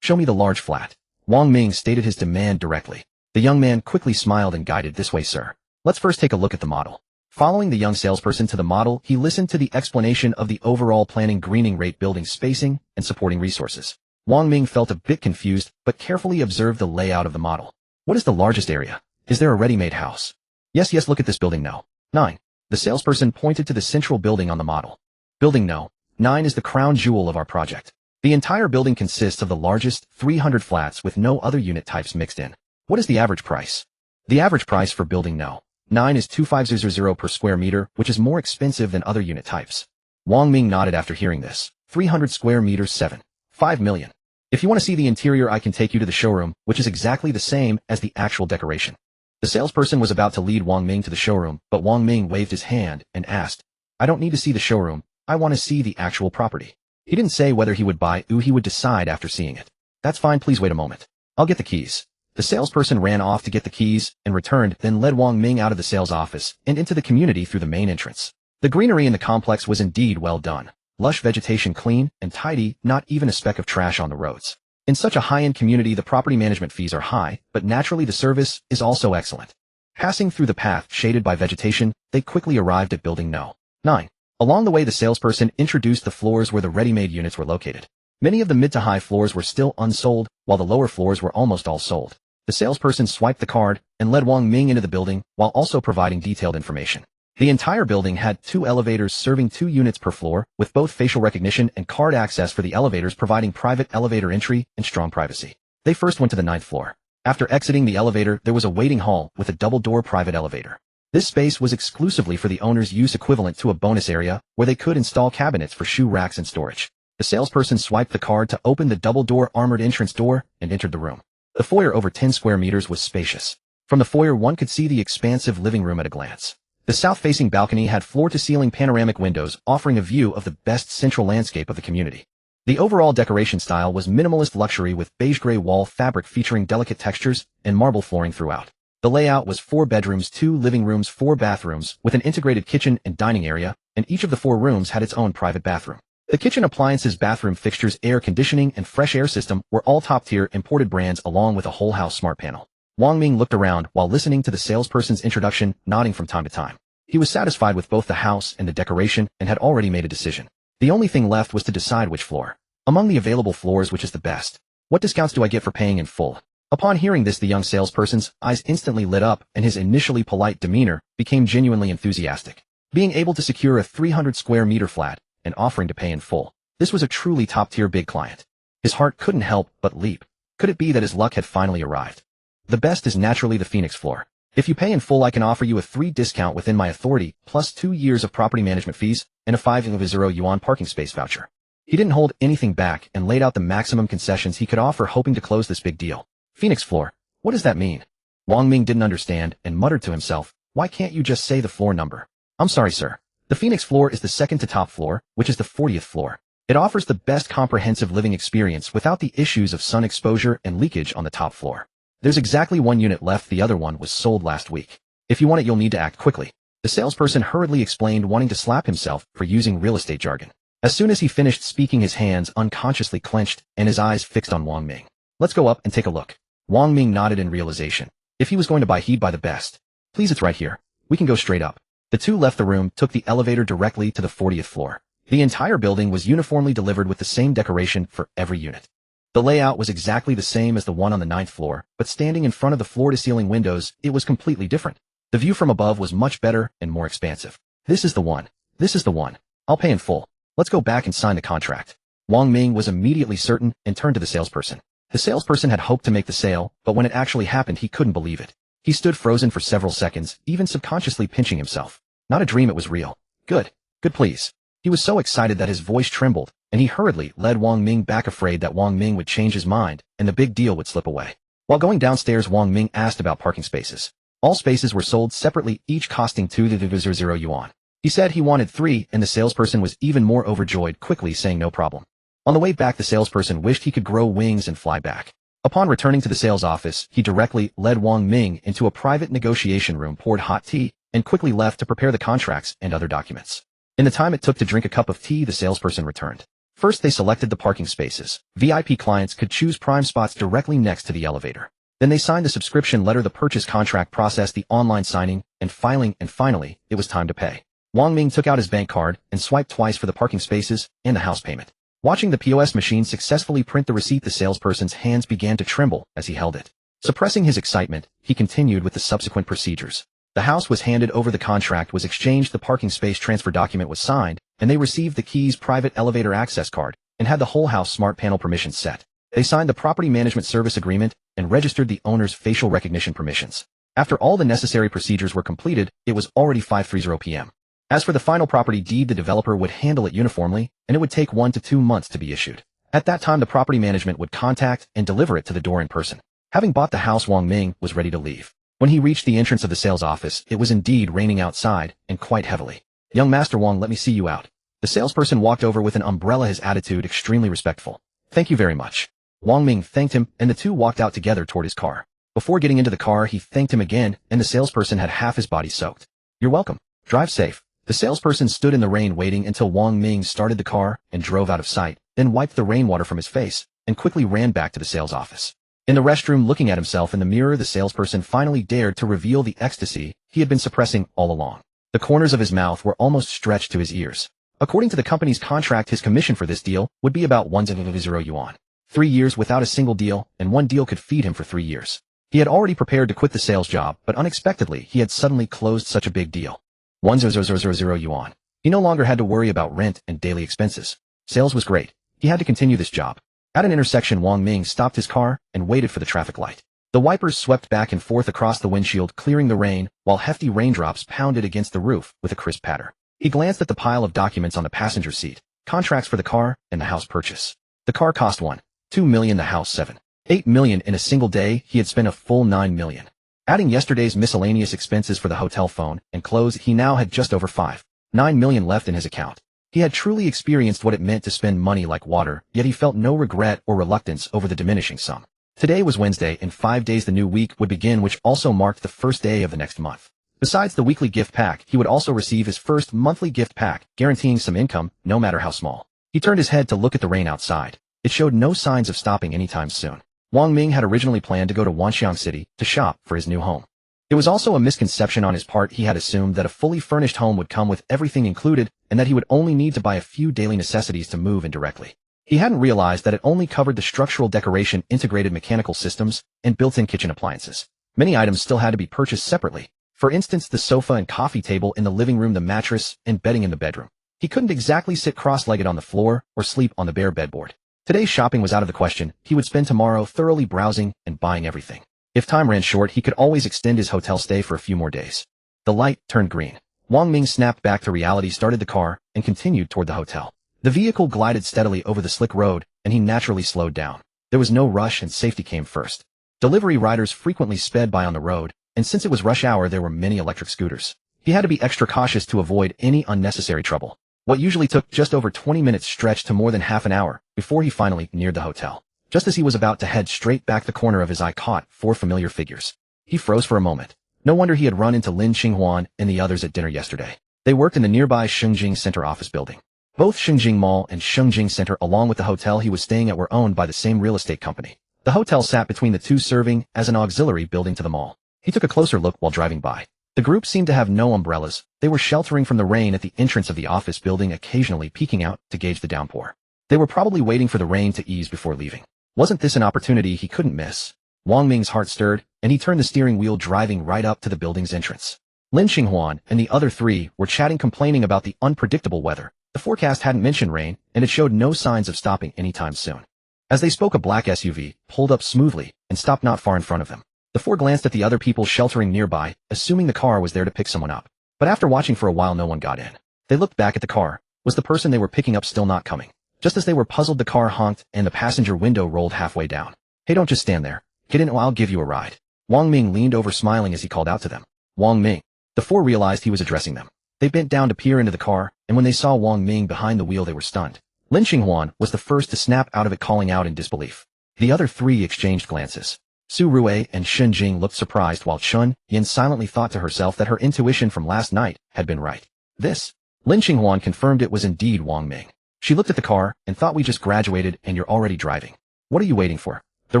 Show me the large flat. Wang Ming stated his demand directly. The young man quickly smiled and guided, this way, sir. Let's first take a look at the model. Following the young salesperson to the model, he listened to the explanation of the overall planning, greening rate, building spacing, and supporting resources. Wang Ming felt a bit confused, but carefully observed the layout of the model. What is the largest area? Is there a ready-made house? Yes, look at this building No. 9. The salesperson pointed to the central building on the model. Building No. 9 is the crown jewel of our project. The entire building consists of the largest 300 flats with no other unit types mixed in. What is the average price? The average price for building No. 9 is 2,500 per square meter, which is more expensive than other unit types. Wang Ming nodded after hearing this. 300 square meters 7.5 million. If you want to see the interior, I can take you to the showroom, which is exactly the same as the actual decoration. The salesperson was about to lead Wang Ming to the showroom, but Wang Ming waved his hand and asked, I don't need to see the showroom, I want to see the actual property. He didn't say whether he would buy or he would decide after seeing it. That's fine, please wait a moment. I'll get the keys. The salesperson ran off to get the keys and returned, then led Wang Ming out of the sales office and into the community through the main entrance. The greenery in the complex was indeed well done. Lush vegetation, clean and tidy, not even a speck of trash on the roads. In such a high-end community, the property management fees are high, but naturally the service is also excellent. Passing through the path shaded by vegetation, they quickly arrived at building No. 9. Along the way, the salesperson introduced the floors where the ready-made units were located. Many of the mid to high floors were still unsold, while the lower floors were almost all sold. The salesperson swiped the card and led Wang Ming into the building while also providing detailed information. The entire building had 2 elevators serving 2 units per floor, with both facial recognition and card access for the elevators, providing private elevator entry and strong privacy. They first went to the 9th floor. After exiting the elevator, there was a waiting hall with a double-door private elevator. This space was exclusively for the owner's use, equivalent to a bonus area where they could install cabinets for shoe racks and storage. The salesperson swiped the card to open the double-door armored entrance door and entered the room. The foyer, over 10 square meters, was spacious. From the foyer, one could see the expansive living room at a glance. The south-facing balcony had floor-to-ceiling panoramic windows, offering a view of the best central landscape of the community. The overall decoration style was minimalist luxury, with beige-gray wall fabric featuring delicate textures and marble flooring throughout. The layout was 4 bedrooms, 2 living rooms, 4 bathrooms, with an integrated kitchen and dining area, and each of the 4 rooms had its own private bathroom. The kitchen appliances, bathroom fixtures, air conditioning, and fresh air system were all top-tier imported brands, along with a whole house smart panel. Wang Ming looked around while listening to the salesperson's introduction, nodding from time to time. He was satisfied with both the house and the decoration and had already made a decision. The only thing left was to decide which floor. Among the available floors, which is the best? What discounts do I get for paying in full? Upon hearing this, the young salesperson's eyes instantly lit up and his initially polite demeanor became genuinely enthusiastic. Being able to secure a 300 square meter flat and offering to pay in full. This was a truly top-tier big client. His heart couldn't help but leap. Could it be that his luck had finally arrived? The best is naturally the Phoenix floor. If you pay in full, I can offer you a 3% discount within my authority, plus 2 years of property management fees and a 5,000 yuan parking space voucher. He didn't hold anything back and laid out the maximum concessions he could offer, hoping to close this big deal. Phoenix floor. What does that mean? Wang Ming didn't understand and muttered to himself, why can't you just say the floor number? I'm sorry, sir. The Phoenix floor is the second to top floor, which is the 40th floor. It offers the best comprehensive living experience without the issues of sun exposure and leakage on the top floor. There's exactly 1 unit left, the other one was sold last week. If you want it, you'll need to act quickly. The salesperson hurriedly explained, wanting to slap himself for using real estate jargon. As soon as he finished speaking, his hands unconsciously clenched and his eyes fixed on Wang Ming. Let's go up and take a look. Wang Ming nodded in realization. If he was going to buy, he'd buy the best. Please, it's right here. We can go straight up. The two left the room, took the elevator directly to the 40th floor. The entire building was uniformly delivered with the same decoration for every unit. The layout was exactly the same as the one on the 9th floor, but standing in front of the floor-to-ceiling windows, it was completely different. The view from above was much better and more expansive. This is the one. This is the one. I'll pay in full. Let's go back and sign the contract. Wang Ming was immediately certain and turned to the salesperson. The salesperson had hoped to make the sale, but when it actually happened, he couldn't believe it. He stood frozen for several seconds, even subconsciously pinching himself. Not a dream, it was real. Good, please. He was so excited that his voice trembled, and he hurriedly led Wang Ming back, afraid that Wang Ming would change his mind and the big deal would slip away. While going downstairs, Wang Ming asked about parking spaces. All spaces were sold separately, each costing 2,000 yuan. He said he wanted 3, and the salesperson was even more overjoyed, quickly saying no problem. On the way back, the salesperson wished he could grow wings and fly back. Upon returning to the sales office, he directly led Wang Ming into a private negotiation room, poured hot tea, and quickly left to prepare the contracts and other documents. In the time it took to drink a cup of tea, the salesperson returned. First, they selected the parking spaces. VIP clients could choose prime spots directly next to the elevator. Then they signed the subscription letter, the purchase contract process, the online signing, and finally, it was time to pay. Wang Ming took out his bank card and swiped twice for the parking spaces and the house payment. Watching the POS machine successfully print the receipt, the salesperson's hands began to tremble as he held it. Suppressing his excitement, he continued with the subsequent procedures. The house was handed over, the contract was exchanged, the parking space transfer document was signed, and they received the keys, private elevator access card, and had the whole house smart panel permissions set. They signed the property management service agreement and registered the owner's facial recognition permissions. After all the necessary procedures were completed, it was already 5:30 p.m. As for the final property deed, the developer would handle it uniformly, and it would take 1 to 2 months to be issued. At that time, the property management would contact and deliver it to the door in person. Having bought the house, Wang Ming was ready to leave. When he reached the entrance of the sales office, it was indeed raining outside, and quite heavily. "Young Master Wang, let me see you out." The salesperson walked over with an umbrella, his attitude extremely respectful. "Thank you very much." Wang Ming thanked him, and the two walked out together toward his car. Before getting into the car, he thanked him again, and the salesperson had half his body soaked. "You're welcome. Drive safe." The salesperson stood in the rain waiting until Wang Ming started the car and drove out of sight, then wiped the rainwater from his face, and quickly ran back to the sales office. In the restroom, looking at himself in the mirror, the salesperson finally dared to reveal the ecstasy he had been suppressing all along. The corners of his mouth were almost stretched to his ears. According to the company's contract, his commission for this deal would be about 1,000 yuan. 3 years without a single deal, and one deal could feed him for 3 years. He had already prepared to quit the sales job, but unexpectedly, he had suddenly closed such a big deal. 1,000 yuan. He no longer had to worry about rent and daily expenses. Sales was great. He had to continue this job. At an intersection, Wang Ming stopped his car and waited for the traffic light. The wipers swept back and forth across the windshield, clearing the rain, while hefty raindrops pounded against the roof with a crisp patter. He glanced at the pile of documents on the passenger seat, contracts for the car and the house purchase. The car cost 1.2 million, the house 7.8 million. In a single day, he had spent a full 9 million. Adding yesterday's miscellaneous expenses for the hotel, phone, and clothes, he now had just over 5.9 million left in his account. He had truly experienced what it meant to spend money like water, yet he felt no regret or reluctance over the diminishing sum. Today was Wednesday. In 5 days the new week would begin, which also marked the first day of the next month. Besides the weekly gift pack, he would also receive his first monthly gift pack, guaranteeing some income, no matter how small. He turned his head to look at the rain outside. It showed no signs of stopping anytime soon. Wang Ming had originally planned to go to Wanxiang City to shop for his new home. It was also a misconception on his part. He had assumed that a fully furnished home would come with everything included, and that he would only need to buy a few daily necessities to move in directly. He hadn't realized that it only covered the structural decoration, integrated mechanical systems, and built-in kitchen appliances. Many items still had to be purchased separately. For instance, the sofa and coffee table in the living room, the mattress and bedding in the bedroom. He couldn't exactly sit cross-legged on the floor or sleep on the bare bedboard. Today's shopping was out of the question. He would spend tomorrow thoroughly browsing and buying everything. If time ran short, he could always extend his hotel stay for a few more days. The light turned green. Wang Ming snapped back to reality, started the car, and continued toward the hotel. The vehicle glided steadily over the slick road, and he naturally slowed down. There was no rush, and safety came first. Delivery riders frequently sped by on the road, and since it was rush hour, there were many electric scooters. He had to be extra cautious to avoid any unnecessary trouble. What usually took just over 20 minutes stretched to more than half an hour before he finally neared the hotel. Just as he was about to head straight back, the corner of his eye caught 4 familiar figures. He froze for a moment. No wonder he had run into Lin Qinghuan and the others at dinner yesterday. They worked in the nearby Shengjing Center office building. Both Shengjing Mall and Shengjing Center, along with the hotel he was staying at, were owned by the same real estate company. The hotel sat between the two, serving as an auxiliary building to the mall. He took a closer look while driving by. The group seemed to have no umbrellas. They were sheltering from the rain at the entrance of the office building, occasionally peeking out to gauge the downpour. They were probably waiting for the rain to ease before leaving. Wasn't this an opportunity he couldn't miss? Wang Ming's heart stirred, and he turned the steering wheel, driving right up to the building's entrance. Lin Qinghuan and the other 3 were chatting, complaining about the unpredictable weather. The forecast hadn't mentioned rain, and it showed no signs of stopping anytime soon. As they spoke, a black SUV pulled up smoothly and stopped not far in front of them. The 4 glanced at the other people sheltering nearby, assuming the car was there to pick someone up. But after watching for a while, no one got in. They looked back at the car. Was the person they were picking up still not coming? Just as they were puzzled, the car honked and the passenger window rolled halfway down. "Hey, don't just stand there. Get in or I'll give you a ride." Wang Ming leaned over, smiling as he called out to them. "Wang Ming." The 4 realized he was addressing them. They bent down to peer into the car, and when they saw Wang Ming behind the wheel, they were stunned. Lin Qinghuan was the first to snap out of it, calling out in disbelief. The other 3 exchanged glances. Su Rui and Shen Jing looked surprised, while Chun Yin silently thought to herself that her intuition from last night had been right. This, Lin Qinghuan confirmed it was indeed Wang Ming. She looked at the car and thought, "We just graduated and you're already driving. What are you waiting for? The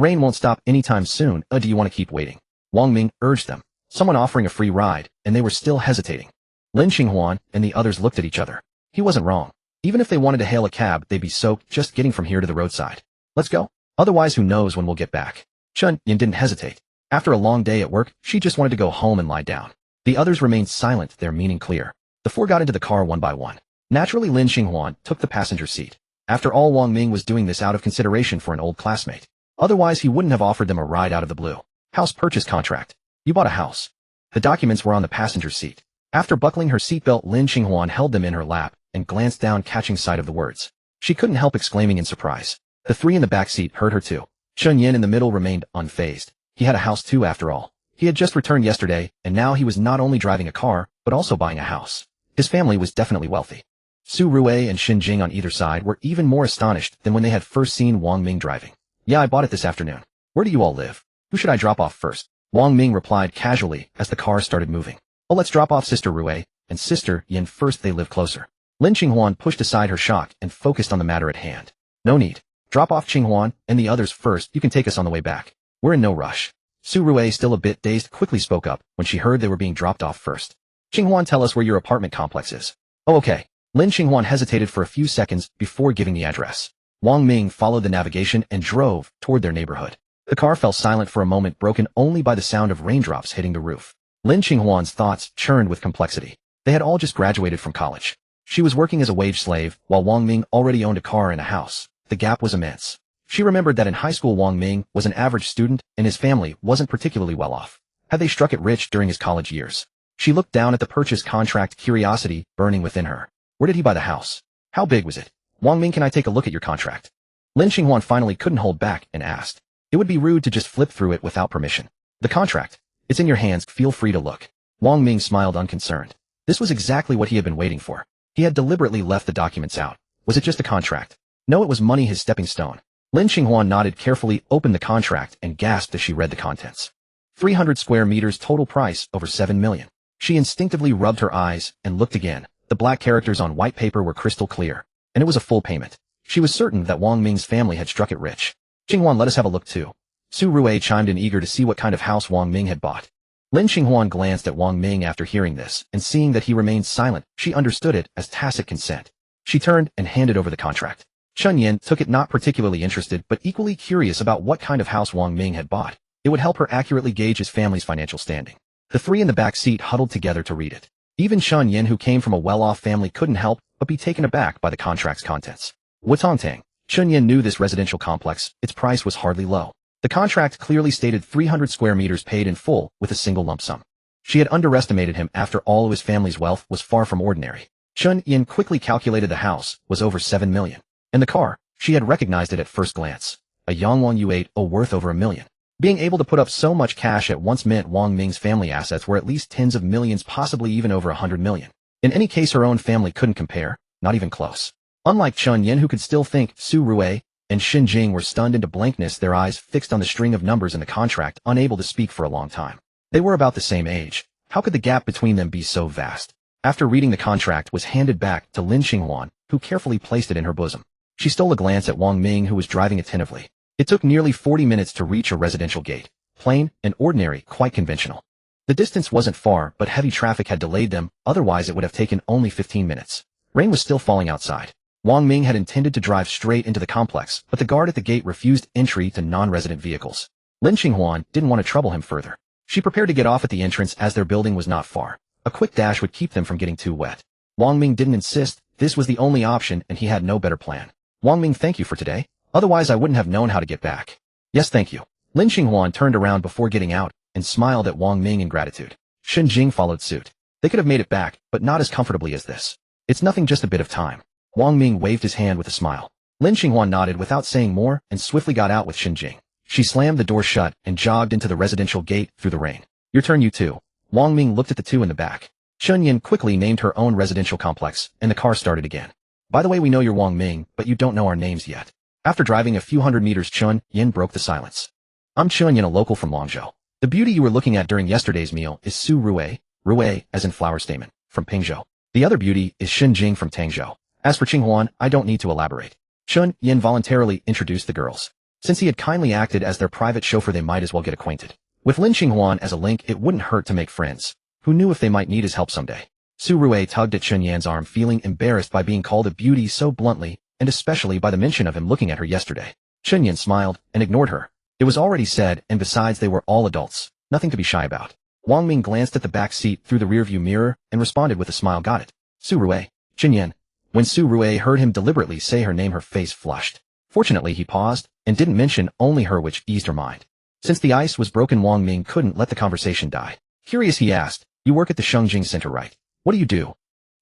rain won't stop anytime soon. Do you want to keep waiting?" Wang Ming urged them. someone offering a free ride, and they were still hesitating. Lin Xinghuan and the others looked at each other. He wasn't wrong. Even if they wanted to hail a cab, they'd be soaked just getting from here to the roadside. Let's go. Otherwise, who knows when we'll get back. Chun Yin didn't hesitate. After a long day at work, she just wanted to go home and lie down. The others remained silent, their meaning clear. The four got into the car one by one. Naturally, Lin Xinghuan took the passenger seat. After all, Wang Ming was doing this out of consideration for an old classmate. Otherwise, he wouldn't have offered them a ride out of the blue. House purchase contract. You bought a house. The documents were on the passenger seat. After buckling her seatbelt, Lin Xinghuan held them in her lap and glanced down, catching sight of the words. She couldn't help exclaiming in surprise. The three in the back seat heard her too. Chun Yin in the middle remained unfazed. He had a house too, after all. He had just returned yesterday, and now he was not only driving a car, but also buying a house. His family was definitely wealthy. Su Ruei and Xin Jing on either side were even more astonished than when they had first seen Wang Ming driving. Yeah, I bought it this afternoon. Where do you all live? Who should I drop off first? Wang Ming replied casually as the car started moving. Oh, let's drop off Sister Ruei and Sister Yin first, they live closer. Lin Xinghuan pushed aside her shock and focused on the matter at hand. No need. Drop off Xinghuan and the others first, you can take us on the way back. We're in no rush. Su Ruei, still a bit dazed, quickly spoke up when she heard they were being dropped off first. Xinghuan, tell us where your apartment complex is. Oh, okay. Lin Xinghuan hesitated for a few seconds before giving the address. Wang Ming followed the navigation and drove toward their neighborhood. The car fell silent for a moment, broken only by the sound of raindrops hitting the roof. Lin Xinghuan's thoughts churned with complexity. They had all just graduated from college. She was working as a wage slave, while Wang Ming already owned a car and a house. The gap was immense. She remembered that in high school Wang Ming was an average student, and his family wasn't particularly well off. Had they struck it rich during his college years? She looked down at the purchase contract, curiosity burning within her. Where did he buy the house? How big was it? Wang Ming, can I take a look at your contract? Lin Xinghuan finally couldn't hold back and asked. It would be rude to just flip through it without permission. The contract. It's in your hands, feel free to look. Wang Ming smiled unconcerned. This was exactly what he had been waiting for. He had deliberately left the documents out. Was it just a contract? No, it was money, his stepping stone. Lin Xinghuan nodded carefully, opened the contract, and gasped as she read the contents. 300 square meters, total price, over 7 million. She instinctively rubbed her eyes and looked again. The black characters on white paper were crystal clear, and it was a full payment. She was certain that Wang Ming's family had struck it rich. Xinghuan, let us have a look too. Su Ruei chimed in, eager to see what kind of house Wang Ming had bought. Lin Xinghuan glanced at Wang Ming after hearing this, and seeing that he remained silent, she understood it as tacit consent. She turned and handed over the contract. Chun Yin took it, not particularly interested but equally curious about what kind of house Wang Ming had bought. It would help her accurately gauge his family's financial standing. The three in the back seat huddled together to read it. Even Chun Yin, who came from a well-off family, couldn't help but be taken aback by the contract's contents. Wutongtang. Chun Yin knew this residential complex. Its price was hardly low. The contract clearly stated 300 square meters paid in full with a single lump sum. She had underestimated him. After all, his family's wealth was far from ordinary. Chun Yin quickly calculated the house was over 7 million. And the car, she had recognized it at first glance. A Yangwang U8, worth over 1 million. Being able to put up so much cash at once meant Wang Ming's family assets were at least tens of millions, possibly even over 100 million. In any case, her own family couldn't compare, not even close. Unlike Chun Yin, who could still think, Su Ruei and Xin Jing were stunned into blankness, their eyes fixed on the string of numbers in the contract, unable to speak for a long time. They were about the same age. How could the gap between them be so vast? After reading, the contract was handed back to Lin Xinghuan, who carefully placed it in her bosom. She stole a glance at Wang Ming, who was driving attentively. It took nearly 40 minutes to reach a residential gate. Plain and ordinary, quite conventional. The distance wasn't far, but heavy traffic had delayed them, otherwise it would have taken only 15 minutes. Rain was still falling outside. Wang Ming had intended to drive straight into the complex, but the guard at the gate refused entry to non-resident vehicles. Lin Xinghuan didn't want to trouble him further. She prepared to get off at the entrance as their building was not far. A quick dash would keep them from getting too wet. Wang Ming didn't insist. This was the only option, and he had no better plan. Wang Ming, thank you for today. Otherwise, I wouldn't have known how to get back. Yes, thank you. Lin Xinghuan turned around before getting out and smiled at Wang Ming in gratitude. Xin Jing followed suit. They could have made it back, but not as comfortably as this. It's nothing, just a bit of time. Wang Ming waved his hand with a smile. Lin Xinghuan nodded without saying more and swiftly got out with Xin Jing. She slammed the door shut and jogged into the residential gate through the rain. Your turn, you two. Wang Ming looked at the two in the back. Chun Yin quickly named her own residential complex, and the car started again. By the way, we know you're Wang Ming, but you don't know our names yet. After driving a few hundred meters, Chun Yin broke the silence. I'm Chun Yin, a local from Longzhou. The beauty you were looking at during yesterday's meal is Su Ruei, Ruei as in flower stamen, from Pingzhou. The other beauty is Xin Jing from Tangzhou. As for Qinghuan, I don't need to elaborate. Chun Yin voluntarily introduced the girls. Since he had kindly acted as their private chauffeur, they might as well get acquainted. With Lin Qinghuan as a link, it wouldn't hurt to make friends. Who knew if they might need his help someday? Su Rui tugged at Chunyan's arm, feeling embarrassed by being called a beauty so bluntly, and especially by the mention of him looking at her yesterday. Chunyan smiled and ignored her. It was already said, and besides they were all adults. Nothing to be shy about. Wang Ming glanced at the back seat through the rearview mirror and responded with a smile. Got it. Su Rui. Chunyan. When Su Rui heard him deliberately say her name, her face flushed. Fortunately, he paused and didn't mention only her, which eased her mind. Since the ice was broken, Wang Ming couldn't let the conversation die. Curious, he asked, "You work at the Shengjing Center, right? What do you do?"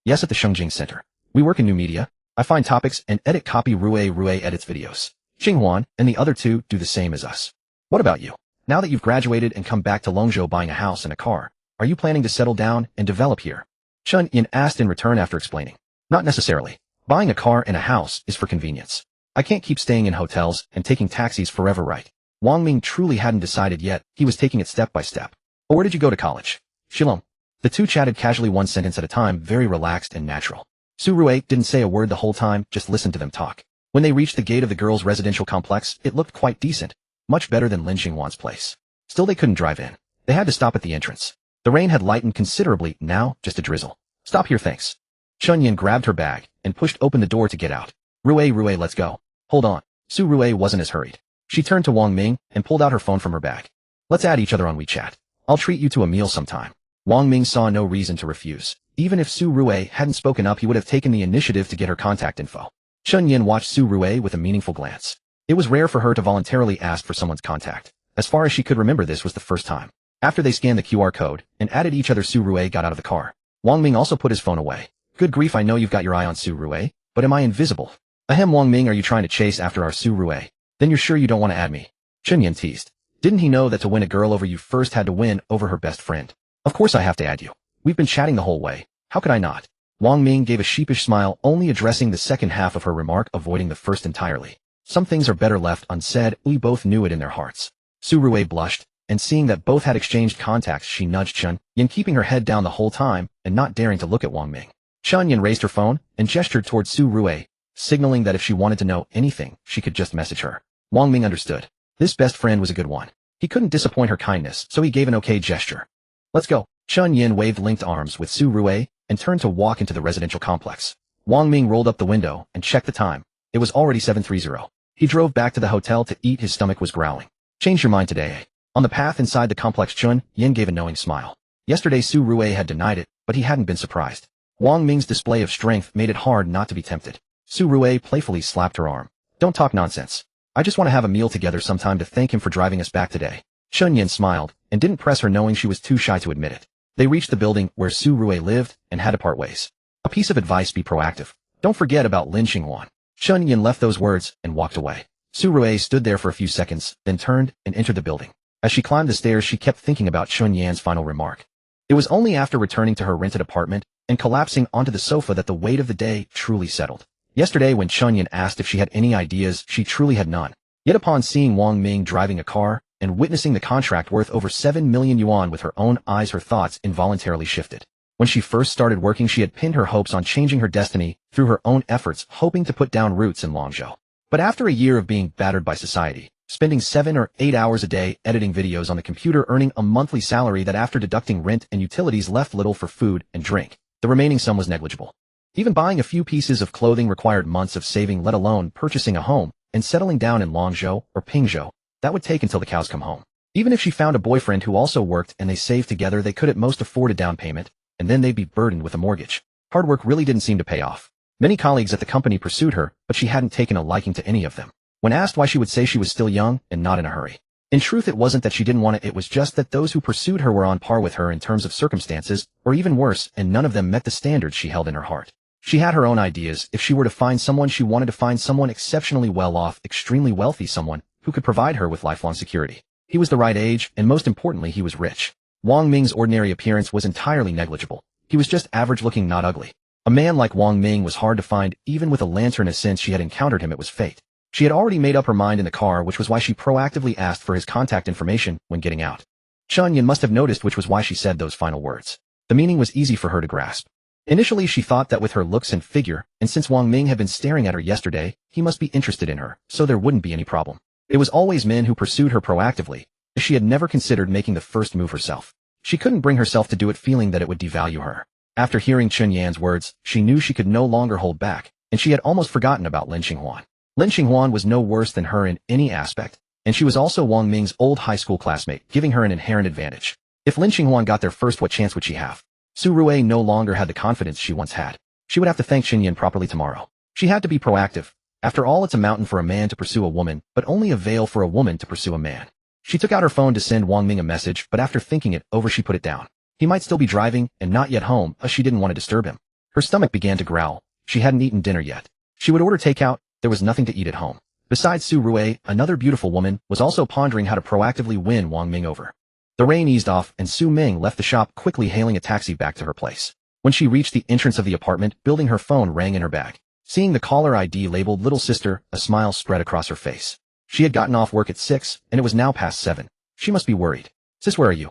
"Yes, at the Shengjing Center. We work in new media. I find topics and edit copy. Rui edits videos. Qinghuan and the other two do the same as us. What about you? Now that you've graduated and come back to Longzhou buying a house and a car, are you planning to settle down and develop here?" Chun Yin asked in return after explaining. "Not necessarily. Buying a car and a house is for convenience. I can't keep staying in hotels and taking taxis forever, right?" Wang Ming truly hadn't decided yet. He was taking it step by step. "Or where did you go to college?" "Shillong." The two chatted casually, one sentence at a time, very relaxed and natural. Su Rui didn't say a word the whole time, just listened to them talk. When they reached the gate of the girls' residential complex, it looked quite decent. Much better than Lin Qinghuan's place. Still, they couldn't drive in. They had to stop at the entrance. The rain had lightened considerably, now just a drizzle. "Stop here, thanks." Chunyan grabbed her bag and pushed open the door to get out. Rui, let's go." "Hold on." Su Rui wasn't as hurried. She turned to Wang Ming and pulled out her phone from her bag. "Let's add each other on WeChat. I'll treat you to a meal sometime." Wang Ming saw no reason to refuse. Even if Su Rui hadn't spoken up, he would have taken the initiative to get her contact info. Chunyan watched Su Rui with a meaningful glance. It was rare for her to voluntarily ask for someone's contact. As far as she could remember, this was the first time. After they scanned the QR code and added each other, Su Rui got out of the car. Wang Ming also put his phone away. "Good grief, I know you've got your eye on Su Rui, but am I invisible?" "Ahem, Wang Ming, are you trying to chase after our Su Rui? Then you're sure you don't want to add me?" Chunyan teased. Didn't he know that to win a girl over, you first had to win over her best friend? "Of course I have to add you. We've been chatting the whole way. How could I not?" Wang Ming gave a sheepish smile, only addressing the second half of her remark, avoiding the first entirely. Some things are better left unsaid. We both knew it in their hearts. Su Rui blushed, and seeing that both had exchanged contacts, she nudged Chun Yin, keeping her head down the whole time and not daring to look at Wang Ming. Chun Yin raised her phone and gestured towards Su Rui, signaling that if she wanted to know anything, she could just message her. Wang Ming understood. This best friend was a good one. He couldn't disappoint her kindness, so he gave an okay gesture. "Let's go." Chun Yin waved linked arms with Su Rui and turned to walk into the residential complex. Wang Ming rolled up the window and checked the time. It was already 7:30. He drove back to the hotel to eat. His stomach was growling. "Change your mind today, eh?" On the path inside the complex, Chun Yin gave a knowing smile. Yesterday Su Rui had denied it, but he hadn't been surprised. Wang Ming's display of strength made it hard not to be tempted. Su Rui playfully slapped her arm. "Don't talk nonsense. I just want to have a meal together sometime to thank him for driving us back today." Chun Yin smiled and didn't press her, knowing she was too shy to admit it. They reached the building where Su Rui lived and had to part ways. A piece of advice: be proactive. Don't forget about Lin Qinghuan. Chun Yin left those words and walked away. Su Rui stood there for a few seconds, then turned and entered the building. As she climbed the stairs, she kept thinking about Chun Yan's final remark. It was only after returning to her rented apartment and collapsing onto the sofa that the weight of the day truly settled. Yesterday, when Chun Yin asked if she had any ideas, she truly had none. Yet upon seeing Wang Ming driving a car and witnessing the contract worth over 7 million yuan with her own eyes, her thoughts involuntarily shifted. When she first started working, she had pinned her hopes on changing her destiny through her own efforts, hoping to put down roots in Longzhou. But after a year of being battered by society, spending 7 or 8 hours a day editing videos on the computer, earning a monthly salary that after deducting rent and utilities left little for food and drink, the remaining sum was negligible. Even buying a few pieces of clothing required months of saving, let alone purchasing a home and settling down in Longzhou or Pingzhou. That would take until the cows come home. Even if she found a boyfriend who also worked and they saved together, they could at most afford a down payment, and then they'd be burdened with a mortgage. Hard work really didn't seem to pay off. Many colleagues at the company pursued her, but she hadn't taken a liking to any of them. When asked why, she would say she was still young and not in a hurry. In truth, it wasn't that she didn't want it was just that those who pursued her were on par with her in terms of circumstances, or even worse, and none of them met the standards she held in her heart. She had her own ideas. If she were to find someone, she wanted to find someone exceptionally well off, extremely wealthy, someone who could provide her with lifelong security. He was the right age, and most importantly, he was rich. Wang Ming's ordinary appearance was entirely negligible. He was just average looking, not ugly. A man like Wang Ming was hard to find, even with a lantern, as since she had encountered him it was fate. She had already made up her mind in the car, which was why she proactively asked for his contact information when getting out. Chun Yin must have noticed, which was why she said those final words. The meaning was easy for her to grasp. Initially, she thought that with her looks and figure, and since Wang Ming had been staring at her yesterday, he must be interested in her, so there wouldn't be any problem. It was always men who pursued her proactively, as she had never considered making the first move herself. She couldn't bring herself to do it, feeling that it would devalue her. After hearing Chun Yan's words, she knew she could no longer hold back, and she had almost forgotten about Lin Xinghuan. Lin Xinghuan was no worse than her in any aspect, and she was also Wang Ming's old high school classmate, giving her an inherent advantage. If Lin Xinghuan got there first, what chance would she have? Su Rui no longer had the confidence she once had. She would have to thank Qin Yan properly tomorrow. She had to be proactive. After all, it's a mountain for a man to pursue a woman, but only a veil for a woman to pursue a man. She took out her phone to send Wang Ming a message, but after thinking it over, she put it down. He might still be driving and not yet home, as she didn't want to disturb him. Her stomach began to growl. She hadn't eaten dinner yet. She would order takeout. There was nothing to eat at home. Besides, Su Rui, another beautiful woman, was also pondering how to proactively win Wang Ming over. The rain eased off, and Su Ming left the shop, quickly hailing a taxi back to her place. When she reached the entrance of the apartment building, her phone rang in her bag. Seeing the caller ID labeled Little Sister, a smile spread across her face. She had gotten off work at 6, and it was now past 7. She must be worried. Sis, where are you?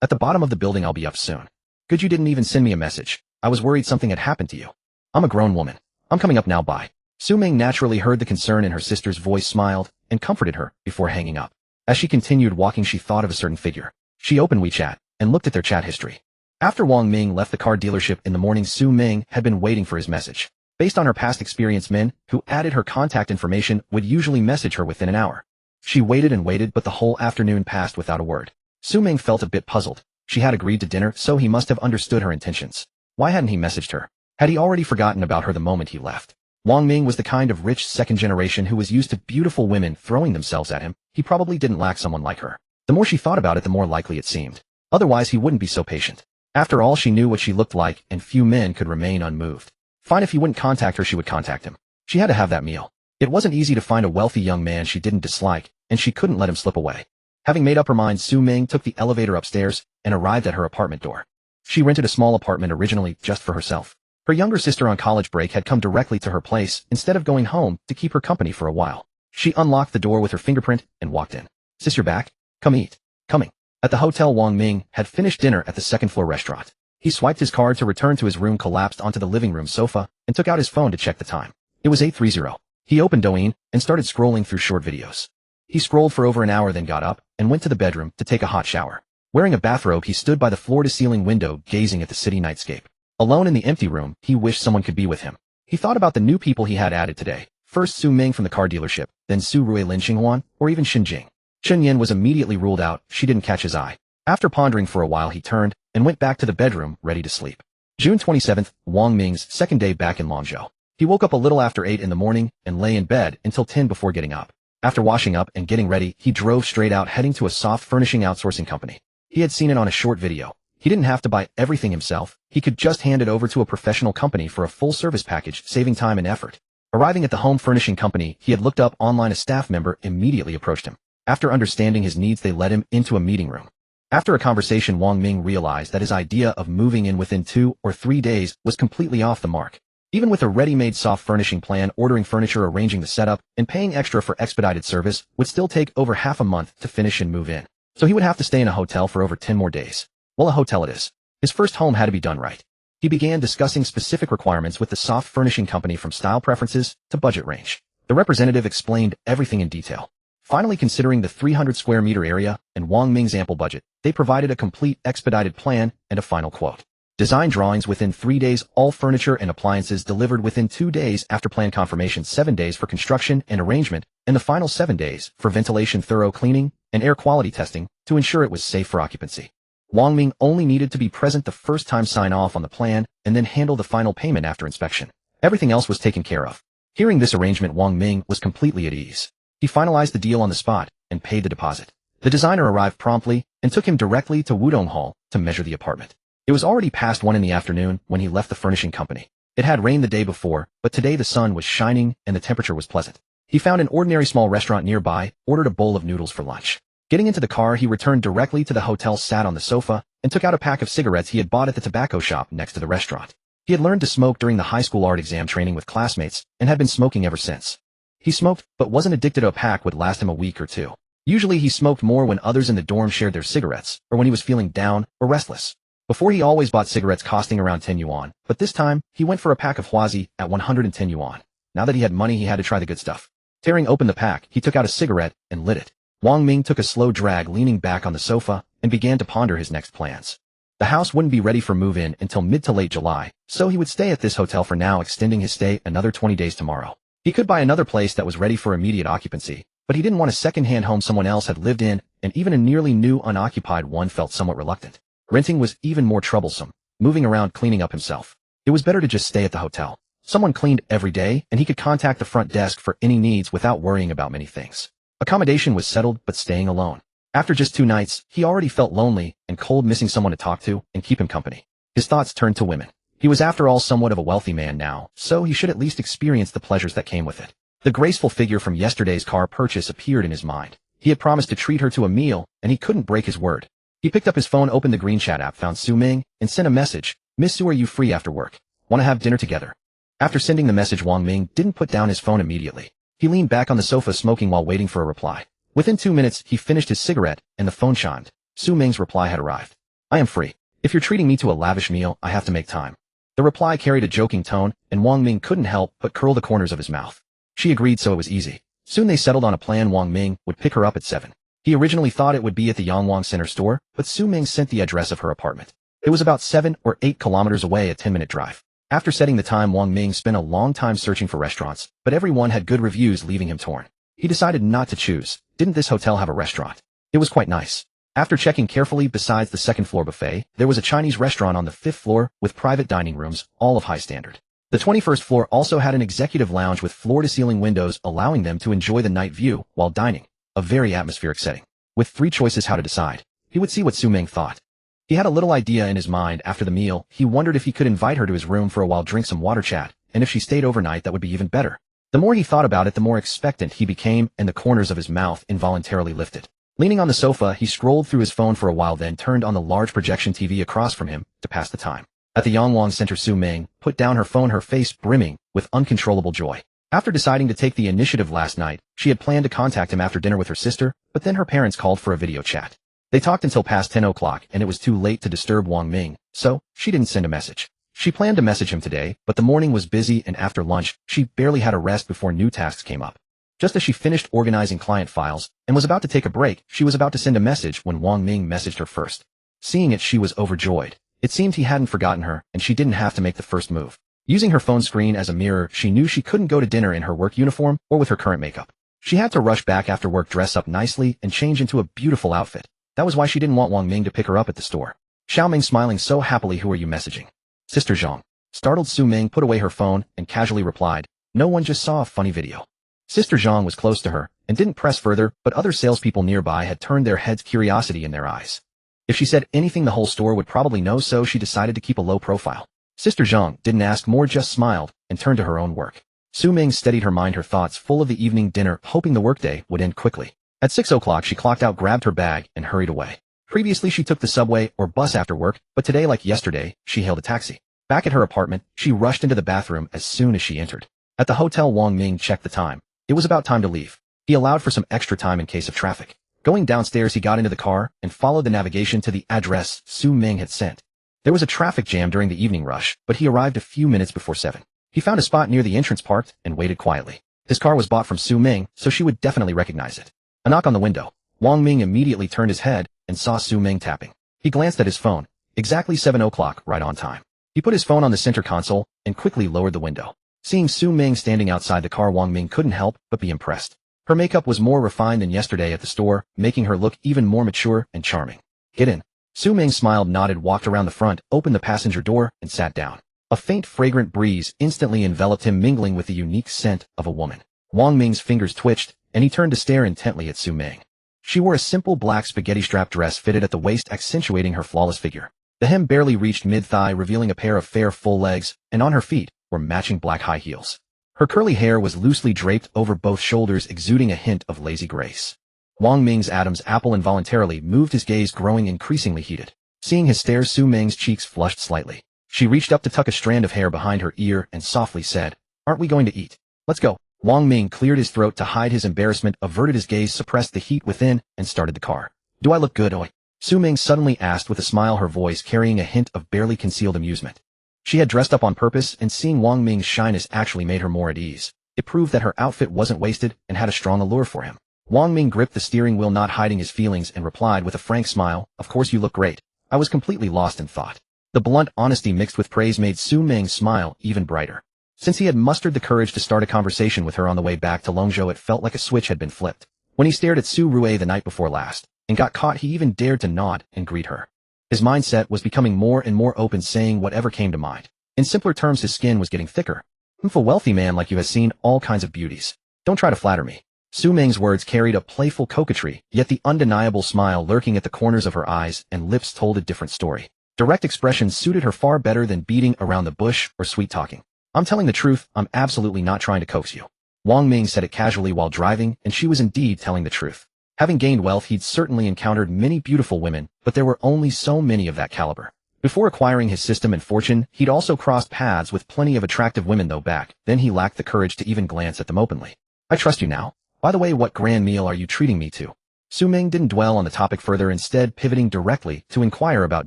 At the bottom of the building. I'll be up soon. Good, you didn't even send me a message. I was worried something had happened to you. I'm a grown woman. I'm coming up now, bye. Su Ming naturally heard the concern in her sister's voice, smiled, and comforted her before hanging up. As she continued walking, she thought of a certain figure. She opened WeChat and looked at their chat history. After Wang Ming left the car dealership in the morning, Su Ming had been waiting for his message. Based on her past experience, men who added her contact information would usually message her within an hour. She waited and waited, but the whole afternoon passed without a word. Su Ming felt a bit puzzled. She had agreed to dinner, so he must have understood her intentions. Why hadn't he messaged her? Had he already forgotten about her the moment he left? Wang Ming was the kind of rich second generation who was used to beautiful women throwing themselves at him. He probably didn't lack someone like her. The more she thought about it, the more likely it seemed. Otherwise, he wouldn't be so patient. After all, she knew what she looked like, and few men could remain unmoved. Fine, if he wouldn't contact her, she would contact him. She had to have that meal. It wasn't easy to find a wealthy young man she didn't dislike, and she couldn't let him slip away. Having made up her mind, Su Ming took the elevator upstairs and arrived at her apartment door. She rented a small apartment originally just for herself. Her younger sister on college break had come directly to her place instead of going home to keep her company for a while. She unlocked the door with her fingerprint and walked in. Sis, you're back? Come eat. Coming. At the hotel, Wang Ming had finished dinner at the second-floor restaurant. He swiped his card to return to his room, collapsed onto the living room sofa, and took out his phone to check the time. It was 8:30. He opened Douyin and started scrolling through short videos. He scrolled for over an hour, then got up and went to the bedroom to take a hot shower. Wearing a bathrobe, he stood by the floor-to-ceiling window, gazing at the city nightscape. Alone in the empty room, he wished someone could be with him. He thought about the new people he had added today. First Su Ming from the car dealership, then Su Rui, Lin Xinghuan, or even Xin Jing. Chun Yan was immediately ruled out. She didn't catch his eye. After pondering for a while, he turned and went back to the bedroom, ready to sleep. June 27th, Wang Ming's second day back in Langzhou. He woke up a little after 8 in the morning and lay in bed until 10 before getting up. After washing up and getting ready, he drove straight out, heading to a soft furnishing outsourcing company. He had seen it on a short video. He didn't have to buy everything himself. He could just hand it over to a professional company for a full service package, saving time and effort. Arriving at the home furnishing company he had looked up online, a staff member immediately approached him. After understanding his needs, they led him into a meeting room. After a conversation, Wang Ming realized that his idea of moving in within 2 or 3 days was completely off the mark. Even with a ready-made soft furnishing plan, ordering furniture, arranging the setup, and paying extra for expedited service would still take over half a month to finish and move in. So he would have to stay in a hotel for over 10 more days. Well, a hotel it is. His first home had to be done right. He began discussing specific requirements with the soft furnishing company, from style preferences to budget range. The representative explained everything in detail. Finally, considering the 300 square meter area and Wang Ming's ample budget, they provided a complete expedited plan and a final quote. Design drawings within 3 days, all furniture and appliances delivered within 2 days after plan confirmation, 7 days for construction and arrangement, and the final 7 days for ventilation, thorough cleaning, and air quality testing to ensure it was safe for occupancy. Wang Ming only needed to be present the first time, sign off on the plan, and then handle the final payment after inspection. Everything else was taken care of. Hearing this arrangement, Wang Ming was completely at ease. He finalized the deal on the spot and paid the deposit. The designer arrived promptly and took him directly to Wudong Hall to measure the apartment. It was already past 1 in the afternoon when he left the furnishing company. It had rained the day before, but today the sun was shining and the temperature was pleasant. He found an ordinary small restaurant nearby, ordered a bowl of noodles for lunch. Getting into the car, he returned directly to the hotel, sat on the sofa, and took out a pack of cigarettes he had bought at the tobacco shop next to the restaurant. He had learned to smoke during the high school art exam training with classmates and had been smoking ever since. He smoked, but wasn't addicted. A pack would last him a week or 2. Usually he smoked more when others in the dorm shared their cigarettes, or when he was feeling down or restless. Before, he always bought cigarettes costing around 10 yuan, but this time, he went for a pack of Huazi at 110 yuan. Now that he had money, he had to try the good stuff. Tearing open the pack, he took out a cigarette and lit it. Wang Ming took a slow drag, leaning back on the sofa, and began to ponder his next plans. The house wouldn't be ready for move-in until mid to late July, so he would stay at this hotel for now, extending his stay another 20 days tomorrow. He could buy another place that was ready for immediate occupancy, but he didn't want a second-hand home someone else had lived in, and even a nearly new unoccupied one felt somewhat reluctant. Renting was even more troublesome, moving around cleaning up himself. It was better to just stay at the hotel. Someone cleaned every day, and he could contact the front desk for any needs without worrying about many things. Accommodation was settled, but staying alone. After just 2 nights, he already felt lonely and cold, missing someone to talk to and keep him company. His thoughts turned to women. He was after all somewhat of a wealthy man now, so he should at least experience the pleasures that came with it. The graceful figure from yesterday's car purchase appeared in his mind. He had promised to treat her to a meal, and he couldn't break his word. He picked up his phone, opened the green chat app, found Su Ming, and sent a message. "Miss Su, are you free after work? Want to have dinner together?" After sending the message, Wang Ming didn't put down his phone immediately. He leaned back on the sofa, smoking while waiting for a reply. Within 2 minutes, he finished his cigarette, and the phone chimed. Su Ming's reply had arrived. "I am free. If you're treating me to a lavish meal, I have to make time." The reply carried a joking tone, and Wang Ming couldn't help but curl the corners of his mouth. She agreed, so it was easy. Soon they settled on a plan. Wang Ming would pick her up at 7. He originally thought it would be at the Yangwang Center store, but Su Ming sent the address of her apartment. It was about 7 or 8 kilometers away, a 10-minute drive. After setting the time, Wang Ming spent a long time searching for restaurants, but everyone had good reviews, leaving him torn. He decided not to choose. Didn't this hotel have a restaurant? It was quite nice. After checking carefully, besides the second-floor buffet, there was a Chinese restaurant on the 5th floor with private dining rooms, all of high standard. The 21st floor also had an executive lounge with floor-to-ceiling windows, allowing them to enjoy the night view while dining. A very atmospheric setting. With 3 choices how to decide, he would see what Su Ming thought. He had a little idea in his mind. After the meal, he wondered if he could invite her to his room for a while, drink some water, chat, and if she stayed overnight, that would be even better. The more he thought about it, the more expectant he became, and the corners of his mouth involuntarily lifted. Leaning on the sofa, he scrolled through his phone for a while, then turned on the large projection TV across from him to pass the time. At the Yangwang Center, Su Ming put down her phone, her face brimming with uncontrollable joy. After deciding to take the initiative last night, she had planned to contact him after dinner with her sister, but then her parents called for a video chat. They talked until past 10 o'clock, and it was too late to disturb Wang Ming, so she didn't send a message. She planned to message him today, but the morning was busy, and after lunch, she barely had a rest before new tasks came up. Just as she finished organizing client files and was about to take a break, she was about to send a message when Wang Ming messaged her first. Seeing it, she was overjoyed. It seemed he hadn't forgotten her, and she didn't have to make the first move. Using her phone screen as a mirror, she knew she couldn't go to dinner in her work uniform or with her current makeup. She had to rush back after work, dress up nicely, and change into a beautiful outfit. That was why she didn't want Wang Ming to pick her up at the store. Xiao Ming smiling so happily. "Who are you messaging?" "Sister Zhang." Startled, Su Ming put away her phone and casually replied, "No one, just saw a funny video." Sister Zhang was close to her and didn't press further, but other salespeople nearby had turned their heads, curiosity in their eyes. If she said anything, the whole store would probably know, so she decided to keep a low profile. Sister Zhang didn't ask more, just smiled and turned to her own work. Su Ming steadied her mind, her thoughts full of the evening dinner, hoping the workday would end quickly. At 6 o'clock, she clocked out, grabbed her bag, and hurried away. Previously, she took the subway or bus after work, but today, like yesterday, she hailed a taxi. Back at her apartment, she rushed into the bathroom as soon as she entered. At the hotel, Wang Ming checked the time. It was about time to leave. He allowed for some extra time in case of traffic. Going downstairs, he got into the car and followed the navigation to the address Su Ming had sent. There was a traffic jam during the evening rush, but he arrived a few minutes before 7. He found a spot near the entrance, parked, and waited quietly. His car was bought from Su Ming, so she would definitely recognize it. A knock on the window. Wang Ming immediately turned his head and saw Su Ming tapping. He glanced at his phone. Exactly 7 o'clock, right on time. He put his phone on the center console and quickly lowered the window. Seeing Su Ming standing outside the car, Wang Ming couldn't help but be impressed. Her makeup was more refined than yesterday at the store, making her look even more mature and charming. "Get in." Su Ming smiled, nodded, walked around the front, opened the passenger door, and sat down. A faint, fragrant breeze instantly enveloped him, mingling with the unique scent of a woman. Wang Ming's fingers twitched, and he turned to stare intently at Su Ming. She wore a simple black spaghetti strap dress fitted at the waist, accentuating her flawless figure. The hem barely reached mid-thigh, revealing a pair of fair, full legs, and on her feet were matching black high heels. Her curly hair was loosely draped over both shoulders, exuding a hint of lazy grace. Wang Ming's Adam's apple involuntarily moved, his gaze growing increasingly heated. Seeing his stare, Su Ming's cheeks flushed slightly. She reached up to tuck a strand of hair behind her ear and softly said, "Aren't we going to eat? Let's go." Wang Ming cleared his throat to hide his embarrassment, averted his gaze, suppressed the heat within, and started the car. "Do I look good, oi?" Su Ming suddenly asked with a smile, her voice carrying a hint of barely concealed amusement. She had dressed up on purpose, and seeing Wang Ming's shyness actually made her more at ease. It proved that her outfit wasn't wasted and had a strong allure for him. Wang Ming gripped the steering wheel, not hiding his feelings, and replied with a frank smile, "Of course you look great." I was completely lost in thought. The blunt honesty mixed with praise made Su Ming's smile even brighter. Since he had mustered the courage to start a conversation with her on the way back to Longzhou, it felt like a switch had been flipped. When he stared at Su Rue the night before last, and got caught, he even dared to nod and greet her. His mindset was becoming more and more open, saying whatever came to mind. In simpler terms, his skin was getting thicker. "If a wealthy man like you has seen all kinds of beauties. Don't try to flatter me." Su Ming's words carried a playful coquetry, yet the undeniable smile lurking at the corners of her eyes and lips told a different story. Direct expressions suited her far better than beating around the bush or sweet-talking. "I'm telling the truth, I'm absolutely not trying to coax you." Wang Ming said it casually while driving, and she was indeed telling the truth. Having gained wealth, he'd certainly encountered many beautiful women, but there were only so many of that caliber. Before acquiring his system and fortune, he'd also crossed paths with plenty of attractive women, though back then he lacked the courage to even glance at them openly. "I trust you now. By the way, what grand meal are you treating me to?" Su Ming didn't dwell on the topic further, instead pivoting directly to inquire about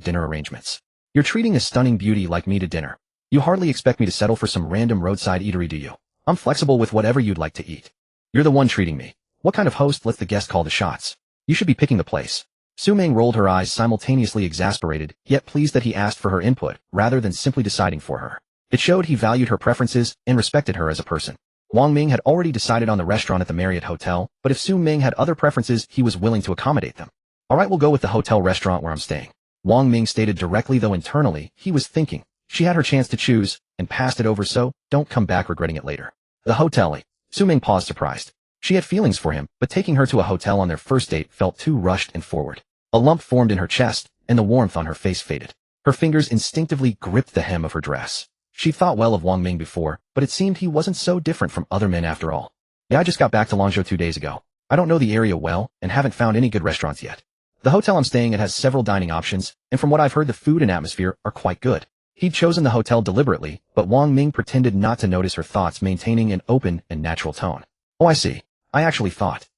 dinner arrangements. "You're treating a stunning beauty like me to dinner. You hardly expect me to settle for some random roadside eatery, do you? I'm flexible with whatever you'd like to eat. You're the one treating me. What kind of host lets the guest call the shots? You should be picking the place." Su Ming rolled her eyes, simultaneously exasperated, yet pleased that he asked for her input, rather than simply deciding for her. It showed he valued her preferences and respected her as a person. Wang Ming had already decided on the restaurant at the Marriott Hotel, but if Su Ming had other preferences, he was willing to accommodate them. "All right, we'll go with the hotel restaurant where I'm staying," Wang Ming stated directly, though internally, he was thinking, she had her chance to choose, and passed it over, so don't come back regretting it later. The hotel. Su Ming paused, surprised. She had feelings for him, but taking her to a hotel on their first date felt too rushed and forward. A lump formed in her chest, and the warmth on her face faded. Her fingers instinctively gripped the hem of her dress. She thought well of Wang Ming before, but it seemed he wasn't so different from other men after all. "Yeah, I just got back to Longzhou 2 days ago. I don't know the area well, and haven't found any good restaurants yet. The hotel I'm staying at has several dining options, and from what I've heard, the food and atmosphere are quite good." He'd chosen the hotel deliberately, but Wang Ming pretended not to notice her thoughts, maintaining an open and natural tone. "Oh, I see. I actually thought."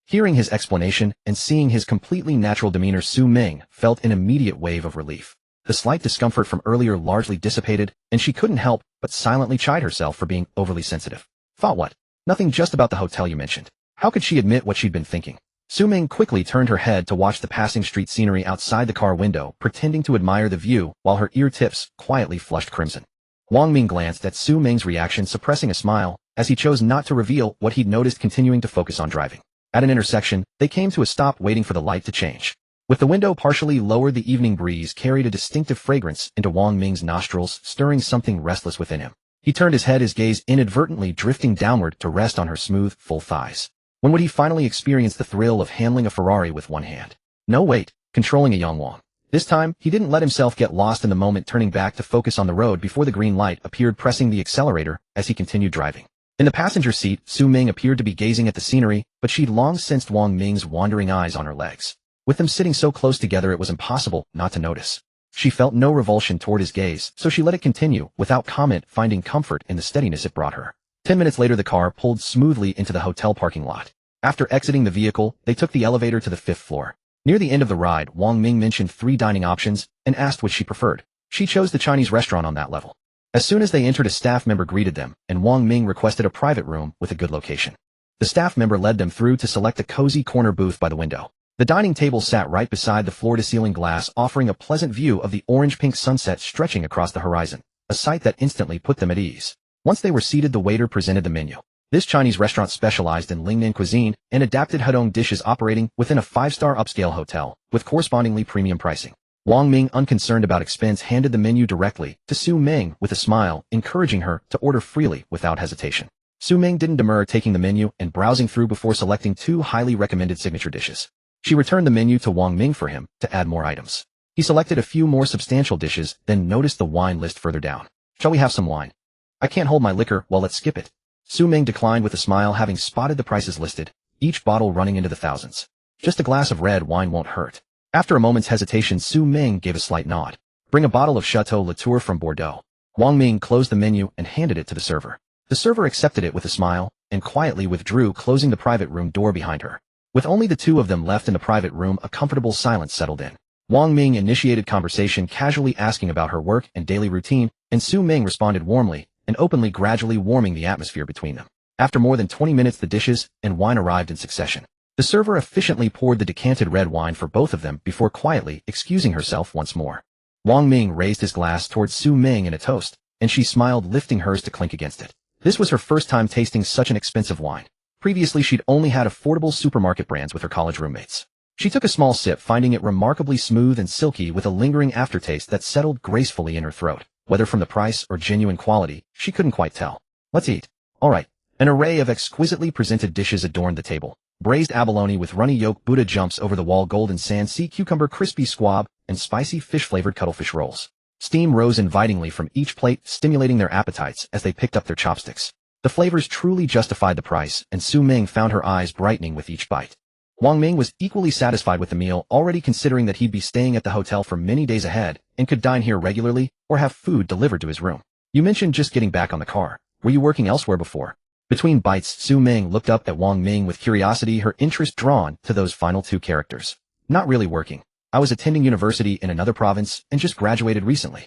Hearing his explanation and seeing his completely natural demeanor, Su Ming felt an immediate wave of relief. The slight discomfort from earlier largely dissipated, and she couldn't help but silently chide herself for being overly sensitive. "Thought what? Nothing, just about the hotel you mentioned." How could she admit what she'd been thinking? Su Ming quickly turned her head to watch the passing street scenery outside the car window, pretending to admire the view while her ear tips quietly flushed crimson. Wang Ming glanced at Su Ming's reaction, suppressing a smile, as he chose not to reveal what he'd noticed, continuing to focus on driving. At an intersection, they came to a stop, waiting for the light to change. With the window partially lowered, the evening breeze carried a distinctive fragrance into Wang Ming's nostrils, stirring something restless within him. He turned his head, his gaze inadvertently drifting downward to rest on her smooth, full thighs. When would he finally experience the thrill of handling a Ferrari with one hand? No, wait, controlling a young Wang. This time, he didn't let himself get lost in the moment, turning back to focus on the road before the green light appeared, pressing the accelerator as he continued driving. In the passenger seat, Su Ming appeared to be gazing at the scenery, but she'd long sensed Wang Ming's wandering eyes on her legs. With them sitting so close together, it was impossible not to notice. She felt no revulsion toward his gaze, so she let it continue, without comment, finding comfort in the steadiness it brought her. 10 minutes later, the car pulled smoothly into the hotel parking lot. After exiting the vehicle, they took the elevator to the 5th floor. Near the end of the ride, Wang Ming mentioned 3 dining options and asked which she preferred. She chose the Chinese restaurant on that level. As soon as they entered, a staff member greeted them, and Wang Ming requested a private room with a good location. The staff member led them through to select a cozy corner booth by the window. The dining table sat right beside the floor-to-ceiling glass, offering a pleasant view of the orange-pink sunset stretching across the horizon, a sight that instantly put them at ease. Once they were seated, the waiter presented the menu. This Chinese restaurant specialized in Lingnan cuisine and adapted Hedong dishes, operating within a 5-star upscale hotel, with correspondingly premium pricing. Wang Ming, unconcerned about expense, handed the menu directly to Su Ming with a smile, encouraging her to order freely without hesitation. Su Ming didn't demur, taking the menu and browsing through before selecting 2 highly recommended signature dishes. She returned the menu to Wang Ming for him to add more items. He selected a few more substantial dishes, then noticed the wine list further down. "Shall we have some wine?" "I can't hold my liquor." "Well, let's skip it." Su Ming declined with a smile, having spotted the prices listed, each bottle running into the thousands. "Just a glass of red wine won't hurt." After a moment's hesitation, Su Ming gave a slight nod. "Bring a bottle of Chateau Latour from Bordeaux." Wang Ming closed the menu and handed it to the server. The server accepted it with a smile and quietly withdrew, closing the private room door behind her. With only the 2 of them left in the private room, a comfortable silence settled in. Wang Ming initiated conversation, casually asking about her work and daily routine, and Su Ming responded warmly and openly, gradually warming the atmosphere between them. After more than 20 minutes, the dishes and wine arrived in succession. The server efficiently poured the decanted red wine for both of them before quietly excusing herself once more. Wang Ming raised his glass towards Su Ming in a toast, and she smiled, lifting hers to clink against it. This was her first time tasting such an expensive wine. Previously, she'd only had affordable supermarket brands with her college roommates. She took a small sip, finding it remarkably smooth and silky with a lingering aftertaste that settled gracefully in her throat. Whether from the price or genuine quality, she couldn't quite tell. Let's eat. All right. An array of exquisitely presented dishes adorned the table. Braised abalone with runny yolk, Buddha jumps over the wall, golden sand, sea cucumber, crispy squab, and spicy fish-flavored cuttlefish rolls. Steam rose invitingly from each plate, stimulating their appetites as they picked up their chopsticks. The flavors truly justified the price, and Su Ming found her eyes brightening with each bite. Wang Ming was equally satisfied with the meal, already considering that he'd be staying at the hotel for many days ahead and could dine here regularly or have food delivered to his room. You mentioned just getting back on the car. Were you working elsewhere before? Between bites, Su Ming looked up at Wang Ming with curiosity, her interest drawn to those final two characters. Not really working. I was attending university in another province and just graduated recently.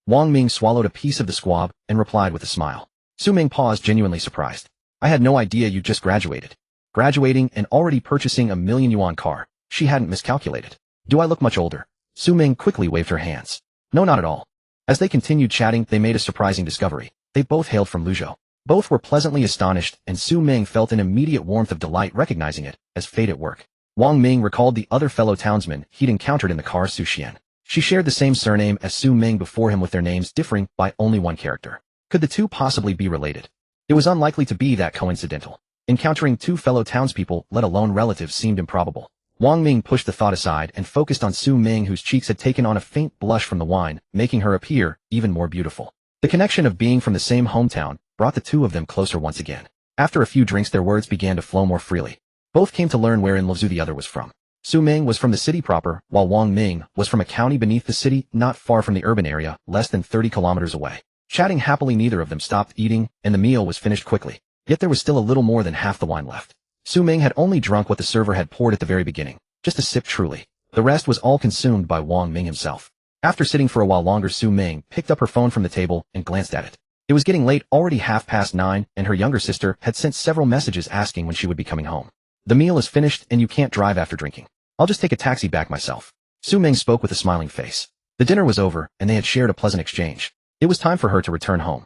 Wang Ming swallowed a piece of the squab and replied with a smile. Su Ming paused, genuinely surprised. I had no idea you just graduated. Graduating and already purchasing a million-yuan car. She hadn't miscalculated. Do I look much older? Su Ming quickly waved her hands. No, not at all. As they continued chatting, they made a surprising discovery. They both hailed from Luzhou. Both were pleasantly astonished, and Su Ming felt an immediate warmth of delight recognizing it as fate at work. Wang Ming recalled the other fellow townsman he'd encountered in the car, Su Xian. She shared the same surname as Su Ming before him, with their names differing by only one character. Could the two possibly be related? It was unlikely to be that coincidental. Encountering two fellow townspeople, let alone relatives, seemed improbable. Wang Ming pushed the thought aside and focused on Su Ming, whose cheeks had taken on a faint blush from the wine, making her appear even more beautiful. The connection of being from the same hometown brought the two of them closer once again. After a few drinks, their words began to flow more freely. Both came to learn where in Luzhou the other was from. Su Ming was from the city proper, while Wang Ming was from a county beneath the city, not far from the urban area, less than 30 kilometers away. Chatting happily, neither of them stopped eating, and the meal was finished quickly. Yet there was still a little more than half the wine left. Su Ming had only drunk what the server had poured at the very beginning. Just a sip truly. The rest was all consumed by Wang Ming himself. After sitting for a while longer, Su Ming picked up her phone from the table and glanced at it. It was getting late, already 9:30, and her younger sister had sent several messages asking when she would be coming home. The meal is finished and you can't drive after drinking. I'll just take a taxi back myself. Su Ming spoke with a smiling face. The dinner was over and they had shared a pleasant exchange. It was time for her to return home.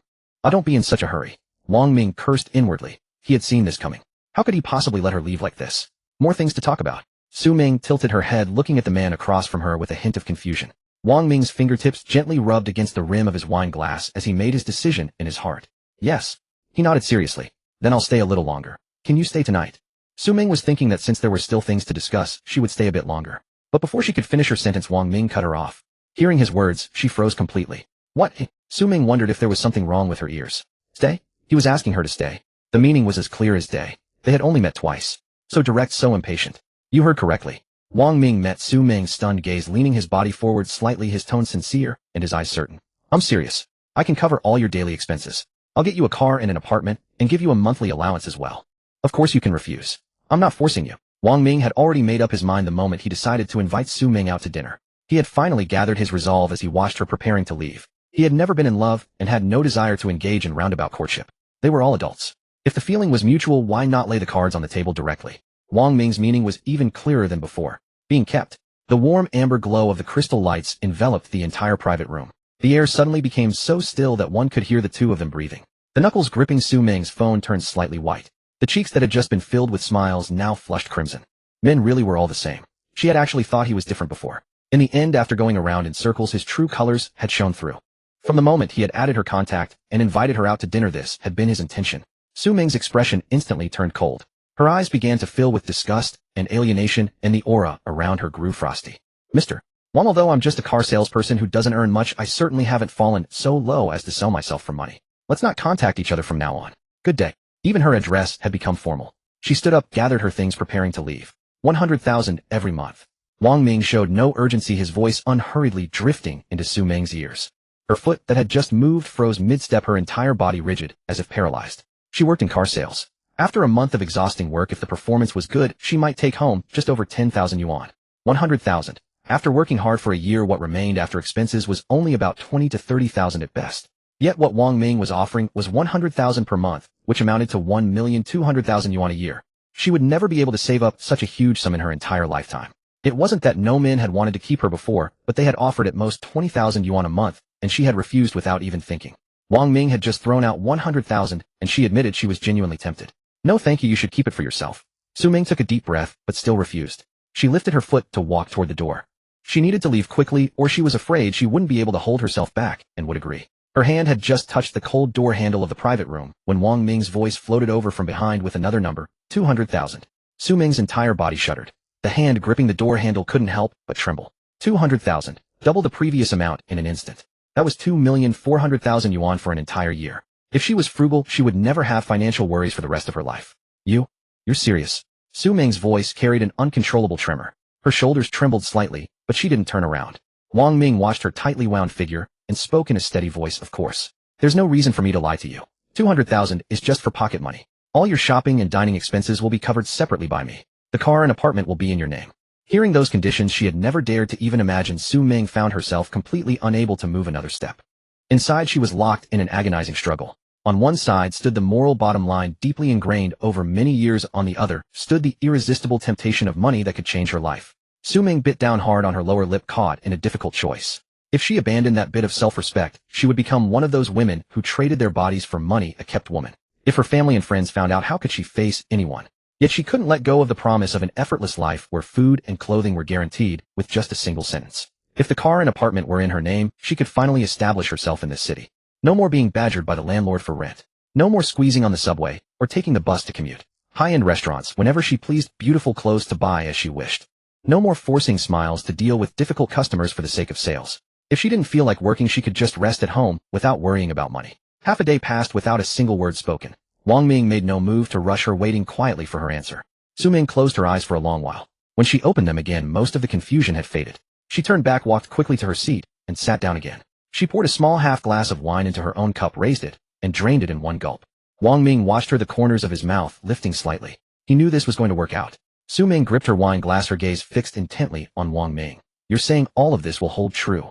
Don't be in such a hurry. Wang Ming cursed inwardly. He had seen this coming. How could he possibly let her leave like this? More things to talk about. Su Ming tilted her head, looking at the man across from her with a hint of confusion. Wang Ming's fingertips gently rubbed against the rim of his wine glass as he made his decision in his heart. Yes. He nodded seriously. Then I'll stay a little longer. Can you stay tonight? Su Ming was thinking that since there were still things to discuss, she would stay a bit longer. But before she could finish her sentence, Wang Ming cut her off. Hearing his words, she froze completely. What? Su Ming wondered if there was something wrong with her ears. Stay? He was asking her to stay. The meaning was as clear as day. They had only met twice. So direct, so impatient. You heard correctly. Wang Ming met Su Ming's stunned gaze, leaning his body forward slightly, his tone sincere and his eyes certain. I'm serious. I can cover all your daily expenses. I'll get you a car and an apartment and give you a monthly allowance as well. Of course you can refuse. I'm not forcing you. Wang Ming had already made up his mind the moment he decided to invite Su Ming out to dinner. He had finally gathered his resolve as he watched her preparing to leave. He had never been in love and had no desire to engage in roundabout courtship. They were all adults. If the feeling was mutual, why not lay the cards on the table directly? Wang Ming's meaning was even clearer than before. Being kept. The warm amber glow of the crystal lights enveloped the entire private room. The air suddenly became so still that one could hear the two of them breathing. The knuckles gripping Su Ming's phone turned slightly white. The cheeks that had just been filled with smiles now flushed crimson. Men really were all the same. She had actually thought he was different before. In the end, after going around in circles, his true colors had shown through. From the moment he had added her contact and invited her out to dinner, this had been his intention. Su Ming's expression instantly turned cold. Her eyes began to fill with disgust and alienation, and the aura around her grew frosty. Mr. Wang, although I'm just a car salesperson who doesn't earn much, I certainly haven't fallen so low as to sell myself for money. Let's not contact each other from now on. Good day. Even her address had become formal. She stood up, gathered her things, preparing to leave. 100,000 every month. Wang Ming showed no urgency, his voice unhurriedly drifting into Su Ming's ears. Her foot that had just moved froze mid-step, her entire body rigid, as if paralyzed. She worked in car sales. After a month of exhausting work, if the performance was good, she might take home just over 10,000 yuan. 100,000. After working hard for a year, what remained after expenses was only about 20 to 30,000 at best. Yet what Wang Ming was offering was 100,000 per month, which amounted to 1,200,000 yuan a year. She would never be able to save up such a huge sum in her entire lifetime. It wasn't that no men had wanted to keep her before, but they had offered at most 20,000 yuan a month, and she had refused without even thinking. Wang Ming had just thrown out 100,000, and she admitted she was genuinely tempted. No thank you should keep it for yourself. Su Ming took a deep breath, but still refused. She lifted her foot to walk toward the door. She needed to leave quickly, or she was afraid she wouldn't be able to hold herself back, and would agree. Her hand had just touched the cold door handle of the private room, when Wang Ming's voice floated over from behind with another number, 200,000. Su Ming's entire body shuddered. The hand gripping the door handle couldn't help but tremble. 200,000, double the previous amount in an instant. That was 2,400,000 yuan for an entire year. If she was frugal, she would never have financial worries for the rest of her life. You're serious? Su Ming's voice carried an uncontrollable tremor. Her shoulders trembled slightly, but she didn't turn around. Wang Ming watched her tightly wound figure, and spoke in a steady voice, of course. There's no reason for me to lie to you. 200,000 is just for pocket money. All your shopping and dining expenses will be covered separately by me. The car and apartment will be in your name. Hearing those conditions, she had never dared to even imagine. Su Ming found herself completely unable to move another step. Inside, she was locked in an agonizing struggle. On one side stood the moral bottom line deeply ingrained over many years, on the other stood the irresistible temptation of money that could change her life. Su Ming bit down hard on her lower lip, caught in a difficult choice. If she abandoned that bit of self-respect, she would become one of those women who traded their bodies for money, a kept woman. If her family and friends found out, how could she face anyone? Yet she couldn't let go of the promise of an effortless life where food and clothing were guaranteed, with just a single sentence. If the car and apartment were in her name, she could finally establish herself in this city. No more being badgered by the landlord for rent. No more squeezing on the subway, or taking the bus to commute. High-end restaurants whenever she pleased, beautiful clothes to buy as she wished. No more forcing smiles to deal with difficult customers for the sake of sales. If she didn't feel like working, she could just rest at home, without worrying about money. Half a day passed without a single word spoken. Wang Ming made no move to rush her, waiting quietly for her answer. Su Ming closed her eyes for a long while. When she opened them again, most of the confusion had faded. She turned back, walked quickly to her seat, and sat down again. She poured a small half glass of wine into her own cup, raised it, and drained it in one gulp. Wang Ming watched her, the corners of his mouth lifting slightly. He knew this was going to work out. Su Ming gripped her wine glass, her gaze fixed intently on Wang Ming. You're saying all of this will hold true?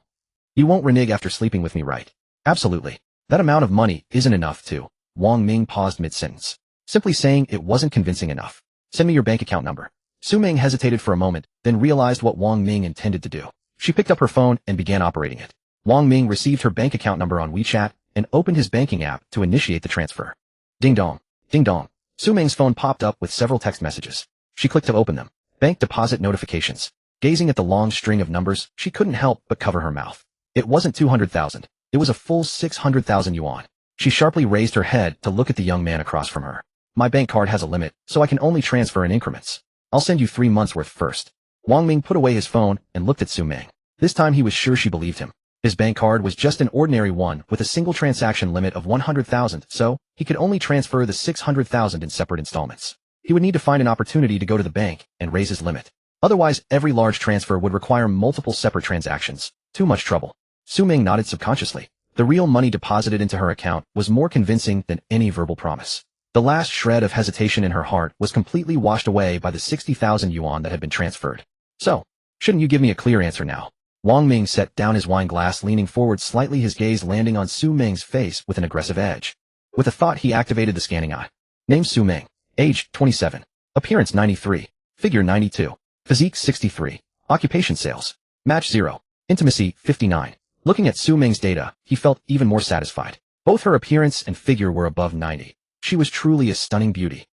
You won't renege after sleeping with me, right? Absolutely. That amount of money isn't enough to... Wang Ming paused mid-sentence. Simply saying it wasn't convincing enough. Send me your bank account number. Su Ming hesitated for a moment, then realized what Wang Ming intended to do. She picked up her phone and began operating it. Wang Ming received her bank account number on WeChat and opened his banking app to initiate the transfer. Ding dong. Ding dong. Su Ming's phone popped up with several text messages. She clicked to open them. Bank deposit notifications. Gazing at the long string of numbers, she couldn't help but cover her mouth. It wasn't 200,000. It was a full 600,000 yuan. She sharply raised her head to look at the young man across from her. My bank card has a limit, so I can only transfer in increments. I'll send you 3 months worth first. Wang Ming put away his phone and looked at Su Ming. This time he was sure she believed him. His bank card was just an ordinary one with a single transaction limit of 100,000, so he could only transfer the 600,000 in separate installments. He would need to find an opportunity to go to the bank and raise his limit. Otherwise, every large transfer would require multiple separate transactions. Too much trouble. Su Ming nodded subconsciously. The real money deposited into her account was more convincing than any verbal promise. The last shred of hesitation in her heart was completely washed away by the 60,000 yuan that had been transferred. So, shouldn't you give me a clear answer now? Wang Ming set down his wine glass, leaning forward slightly, his gaze landing on Su Ming's face with an aggressive edge. With a thought, he activated the scanning eye. Name Su Ming. Age 27. Appearance 93. Figure 92. Physique 63. Occupation sales. Match 0. Intimacy 59. Looking at Su Ming's data, he felt even more satisfied. Both her appearance and figure were above 90. She was truly a stunning beauty.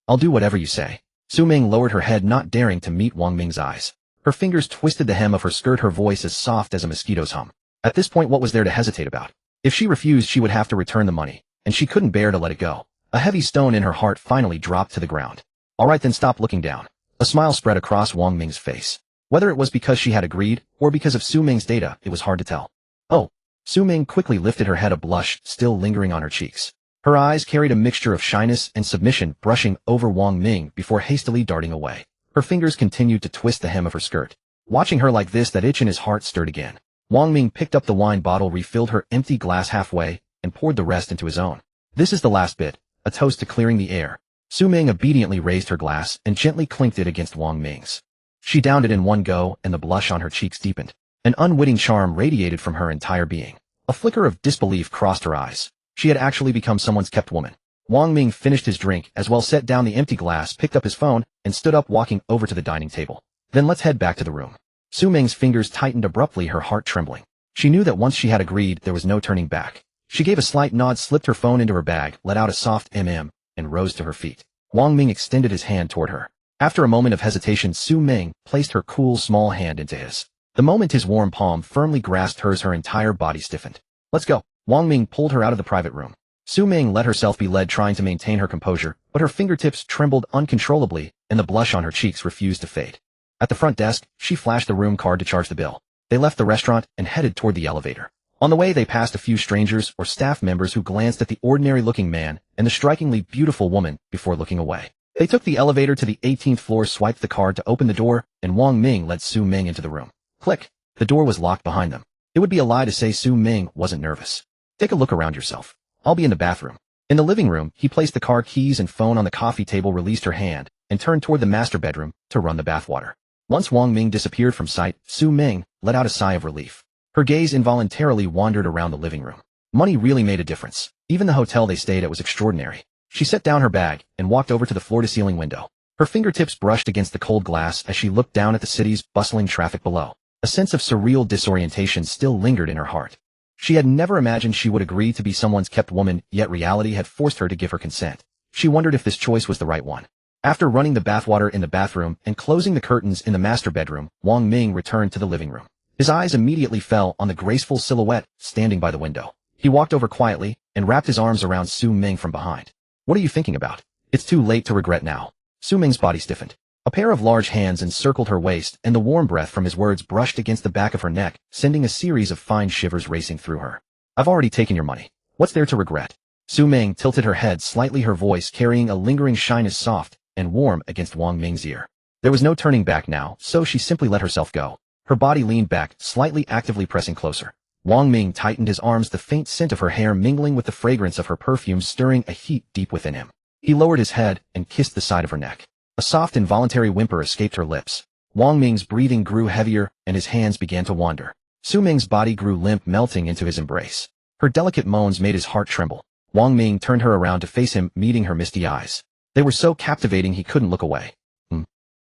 I'll do whatever you say. Su Ming lowered her head, not daring to meet Wang Ming's eyes. Her fingers twisted the hem of her skirt, her voice as soft as a mosquito's hum. At this point, what was there to hesitate about? If she refused, she would have to return the money, and she couldn't bear to let it go. A heavy stone in her heart finally dropped to the ground. All right, then stop looking down. A smile spread across Wang Ming's face. Whether it was because she had agreed, or because of Su Ming's data, it was hard to tell. Oh. Su Ming quickly lifted her head, a blush still lingering on her cheeks. Her eyes carried a mixture of shyness and submission, brushing over Wang Ming before hastily darting away. Her fingers continued to twist the hem of her skirt. Watching her like this, that itch in his heart stirred again. Wang Ming picked up the wine bottle, refilled her empty glass halfway, and poured the rest into his own. This is the last bit, a toast to clearing the air. Su Ming obediently raised her glass and gently clinked it against Wang Ming's. She downed it in one go, and the blush on her cheeks deepened. An unwitting charm radiated from her entire being. A flicker of disbelief crossed her eyes. She had actually become someone's kept woman. Wang Ming finished his drink as well, set down the empty glass, picked up his phone, and stood up, walking over to the dining table. Then let's head back to the room. Su Ming's fingers tightened abruptly, her heart trembling. She knew that once she had agreed, there was no turning back. She gave a slight nod, slipped her phone into her bag, let out a soft mm, and rose to her feet. Wang Ming extended his hand toward her. After a moment of hesitation, Su Ming placed her cool, small hand into his. The moment his warm palm firmly grasped hers, her entire body stiffened. Let's go. Wang Ming pulled her out of the private room. Su Ming let herself be led, trying to maintain her composure, but her fingertips trembled uncontrollably, and the blush on her cheeks refused to fade. At the front desk, she flashed the room card to charge the bill. They left the restaurant and headed toward the elevator. On the way, they passed a few strangers or staff members who glanced at the ordinary-looking man and the strikingly beautiful woman before looking away. They took the elevator to the 18th floor, swiped the card to open the door, and Wang Ming led Su Ming into the room. Click. The door was locked behind them. It would be a lie to say Su Ming wasn't nervous. Take a look around yourself. I'll be in the bathroom. In the living room, he placed the car keys and phone on the coffee table, released her hand, and turned toward the master bedroom to run the bathwater. Once Wang Ming disappeared from sight, Su Ming let out a sigh of relief. Her gaze involuntarily wandered around the living room. Money really made a difference. Even the hotel they stayed at was extraordinary. She set down her bag and walked over to the floor-to-ceiling window. Her fingertips brushed against the cold glass as she looked down at the city's bustling traffic below. A sense of surreal disorientation still lingered in her heart. She had never imagined she would agree to be someone's kept woman, yet reality had forced her to give her consent. She wondered if this choice was the right one. After running the bathwater in the bathroom and closing the curtains in the master bedroom, Wang Ming returned to the living room. His eyes immediately fell on the graceful silhouette standing by the window. He walked over quietly and wrapped his arms around Su Ming from behind. What are you thinking about? It's too late to regret now. Su Ming's body stiffened. A pair of large hands encircled her waist, and the warm breath from his words brushed against the back of her neck, sending a series of fine shivers racing through her. I've already taken your money. What's there to regret? Su Ming tilted her head slightly, her voice carrying a lingering shyness, soft and warm against Wang Ming's ear. There was no turning back now, so she simply let herself go. Her body leaned back, slightly actively pressing closer. Wang Ming tightened his arms, the faint scent of her hair mingling with the fragrance of her perfume, stirring a heat deep within him. He lowered his head and kissed the side of her neck. A soft involuntary whimper escaped her lips. Wang Ming's breathing grew heavier, and his hands began to wander. Su Ming's body grew limp, melting into his embrace. Her delicate moans made his heart tremble. Wang Ming turned her around to face him, meeting her misty eyes. They were so captivating he couldn't look away.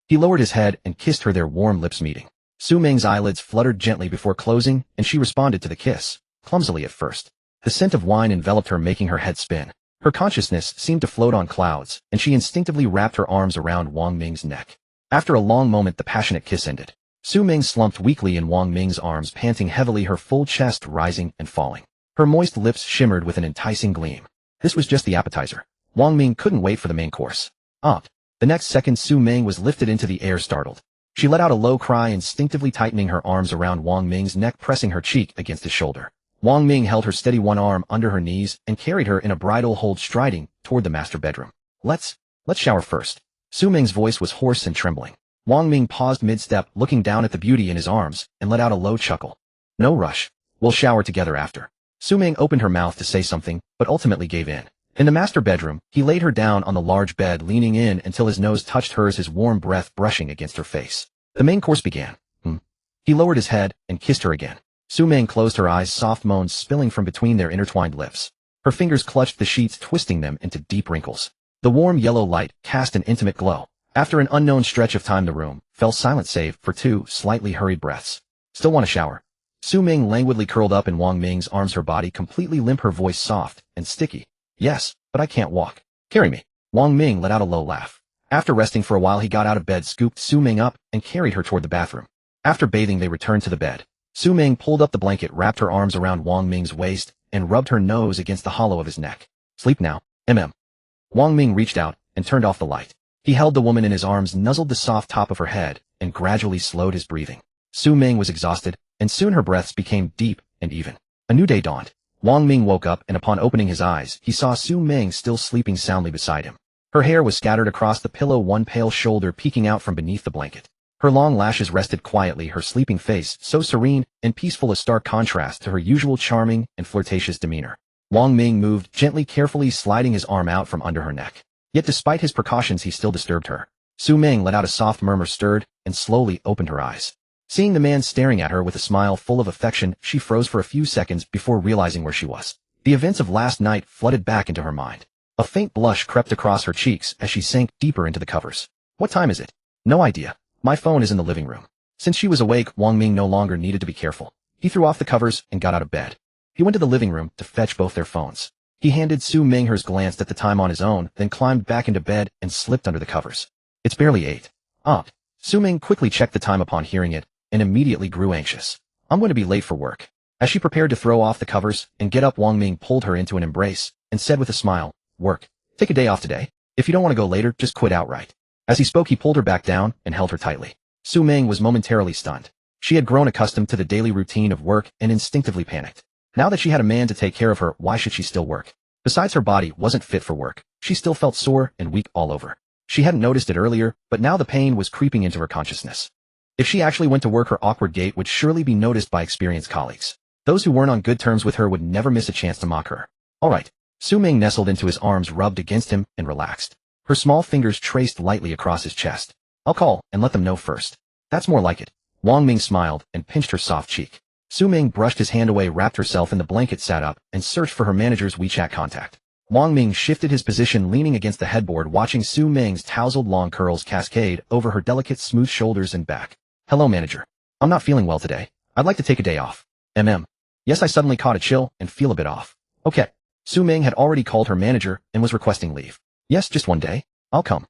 He lowered his head and kissed her, their warm lips meeting. Su Ming's eyelids fluttered gently before closing, and she responded to the kiss, clumsily at first. The scent of wine enveloped her, making her head spin. Her consciousness seemed to float on clouds, and she instinctively wrapped her arms around Wang Ming's neck. After a long moment, the passionate kiss ended. Su Ming slumped weakly in Wang Ming's arms, panting heavily, her full chest rising and falling. Her moist lips shimmered with an enticing gleam. This was just the appetizer. Wang Ming couldn't wait for the main course. The next second, Su Ming was lifted into the air, startled. She let out a low cry, instinctively tightening her arms around Wang Ming's neck, pressing her cheek against his shoulder. Wang Ming held her steady, one arm under her knees, and carried her in a bridal hold, striding toward the master bedroom. Let's shower first. Su Ming's voice was hoarse and trembling. Wang Ming paused mid-step, looking down at the beauty in his arms, and let out a low chuckle. No rush. We'll shower together after. Su Ming opened her mouth to say something, but ultimately gave in. In the master bedroom, he laid her down on the large bed, leaning in until his nose touched hers, his warm breath brushing against her face. The main course began. He lowered his head and kissed her again. Su Ming closed her eyes, soft moans spilling from between their intertwined lips. Her fingers clutched the sheets, twisting them into deep wrinkles. The warm yellow light cast an intimate glow. After an unknown stretch of time, the room fell silent save for two slightly hurried breaths. Still want to shower? Su Ming languidly curled up in Wang Ming's arms, her body completely limp, her voice soft and sticky. Yes, but I can't walk. Carry me. Wang Ming let out a low laugh. After resting for a while, he got out of bed, scooped Su Ming up, and carried her toward the bathroom. After bathing, they returned to the bed. Su Ming pulled up the blanket, wrapped her arms around Wang Ming's waist, and rubbed her nose against the hollow of his neck. Sleep now, Wang Ming reached out and turned off the light. He held the woman in his arms, nuzzled the soft top of her head, and gradually slowed his breathing. Su Ming was exhausted, and soon her breaths became deep and even. A new day dawned. Wang Ming woke up, and upon opening his eyes, he saw Su Ming still sleeping soundly beside him. Her hair was scattered across the pillow, one pale shoulder peeking out from beneath the blanket. Her long lashes rested quietly, her sleeping face so serene and peaceful, a stark contrast to her usual charming and flirtatious demeanor. Wang Ming moved gently, carefully sliding his arm out from under her neck. Yet despite his precautions, he still disturbed her. Su Ming let out a soft murmur, stirred, and slowly opened her eyes. Seeing the man staring at her with a smile full of affection, she froze for a few seconds before realizing where she was. The events of last night flooded back into her mind. A faint blush crept across her cheeks as she sank deeper into the covers. What time is it? No idea. My phone is in the living room. Since she was awake, Wang Ming no longer needed to be careful. He threw off the covers and got out of bed. He went to the living room to fetch both their phones. He handed Su Mingher's glanced at the time on his own, then climbed back into bed and slipped under the covers. It's barely 8. Su Ming quickly checked the time upon hearing it, and immediately grew anxious. I'm going to be late for work. As she prepared to throw off the covers and get up, Wang Ming pulled her into an embrace and said with a smile, "Work. Take a day off today. If you don't want to go later, just quit outright." As he spoke, he pulled her back down and held her tightly. Su Ming was momentarily stunned. She had grown accustomed to the daily routine of work and instinctively panicked. Now that she had a man to take care of her, why should she still work? Besides, her body wasn't fit for work. She still felt sore and weak all over. She hadn't noticed it earlier, but now the pain was creeping into her consciousness. If she actually went to work, her awkward gait would surely be noticed by experienced colleagues. Those who weren't on good terms with her would never miss a chance to mock her. All right. Su Ming nestled into his arms, rubbed against him, and relaxed. Her small fingers traced lightly across his chest. I'll call and let them know first. That's more like it. Wang Ming smiled and pinched her soft cheek. Su Ming brushed his hand away, wrapped herself in the blanket, sat up, and searched for her manager's WeChat contact. Wang Ming shifted his position, leaning against the headboard, watching Su Ming's tousled long curls cascade over her delicate, smooth shoulders and back. Hello, manager. I'm not feeling well today. I'd like to take a day off. Yes, I suddenly caught a chill and feel a bit off. Okay. Su Ming had already called her manager and was requesting leave. Yes, just one day. I'll come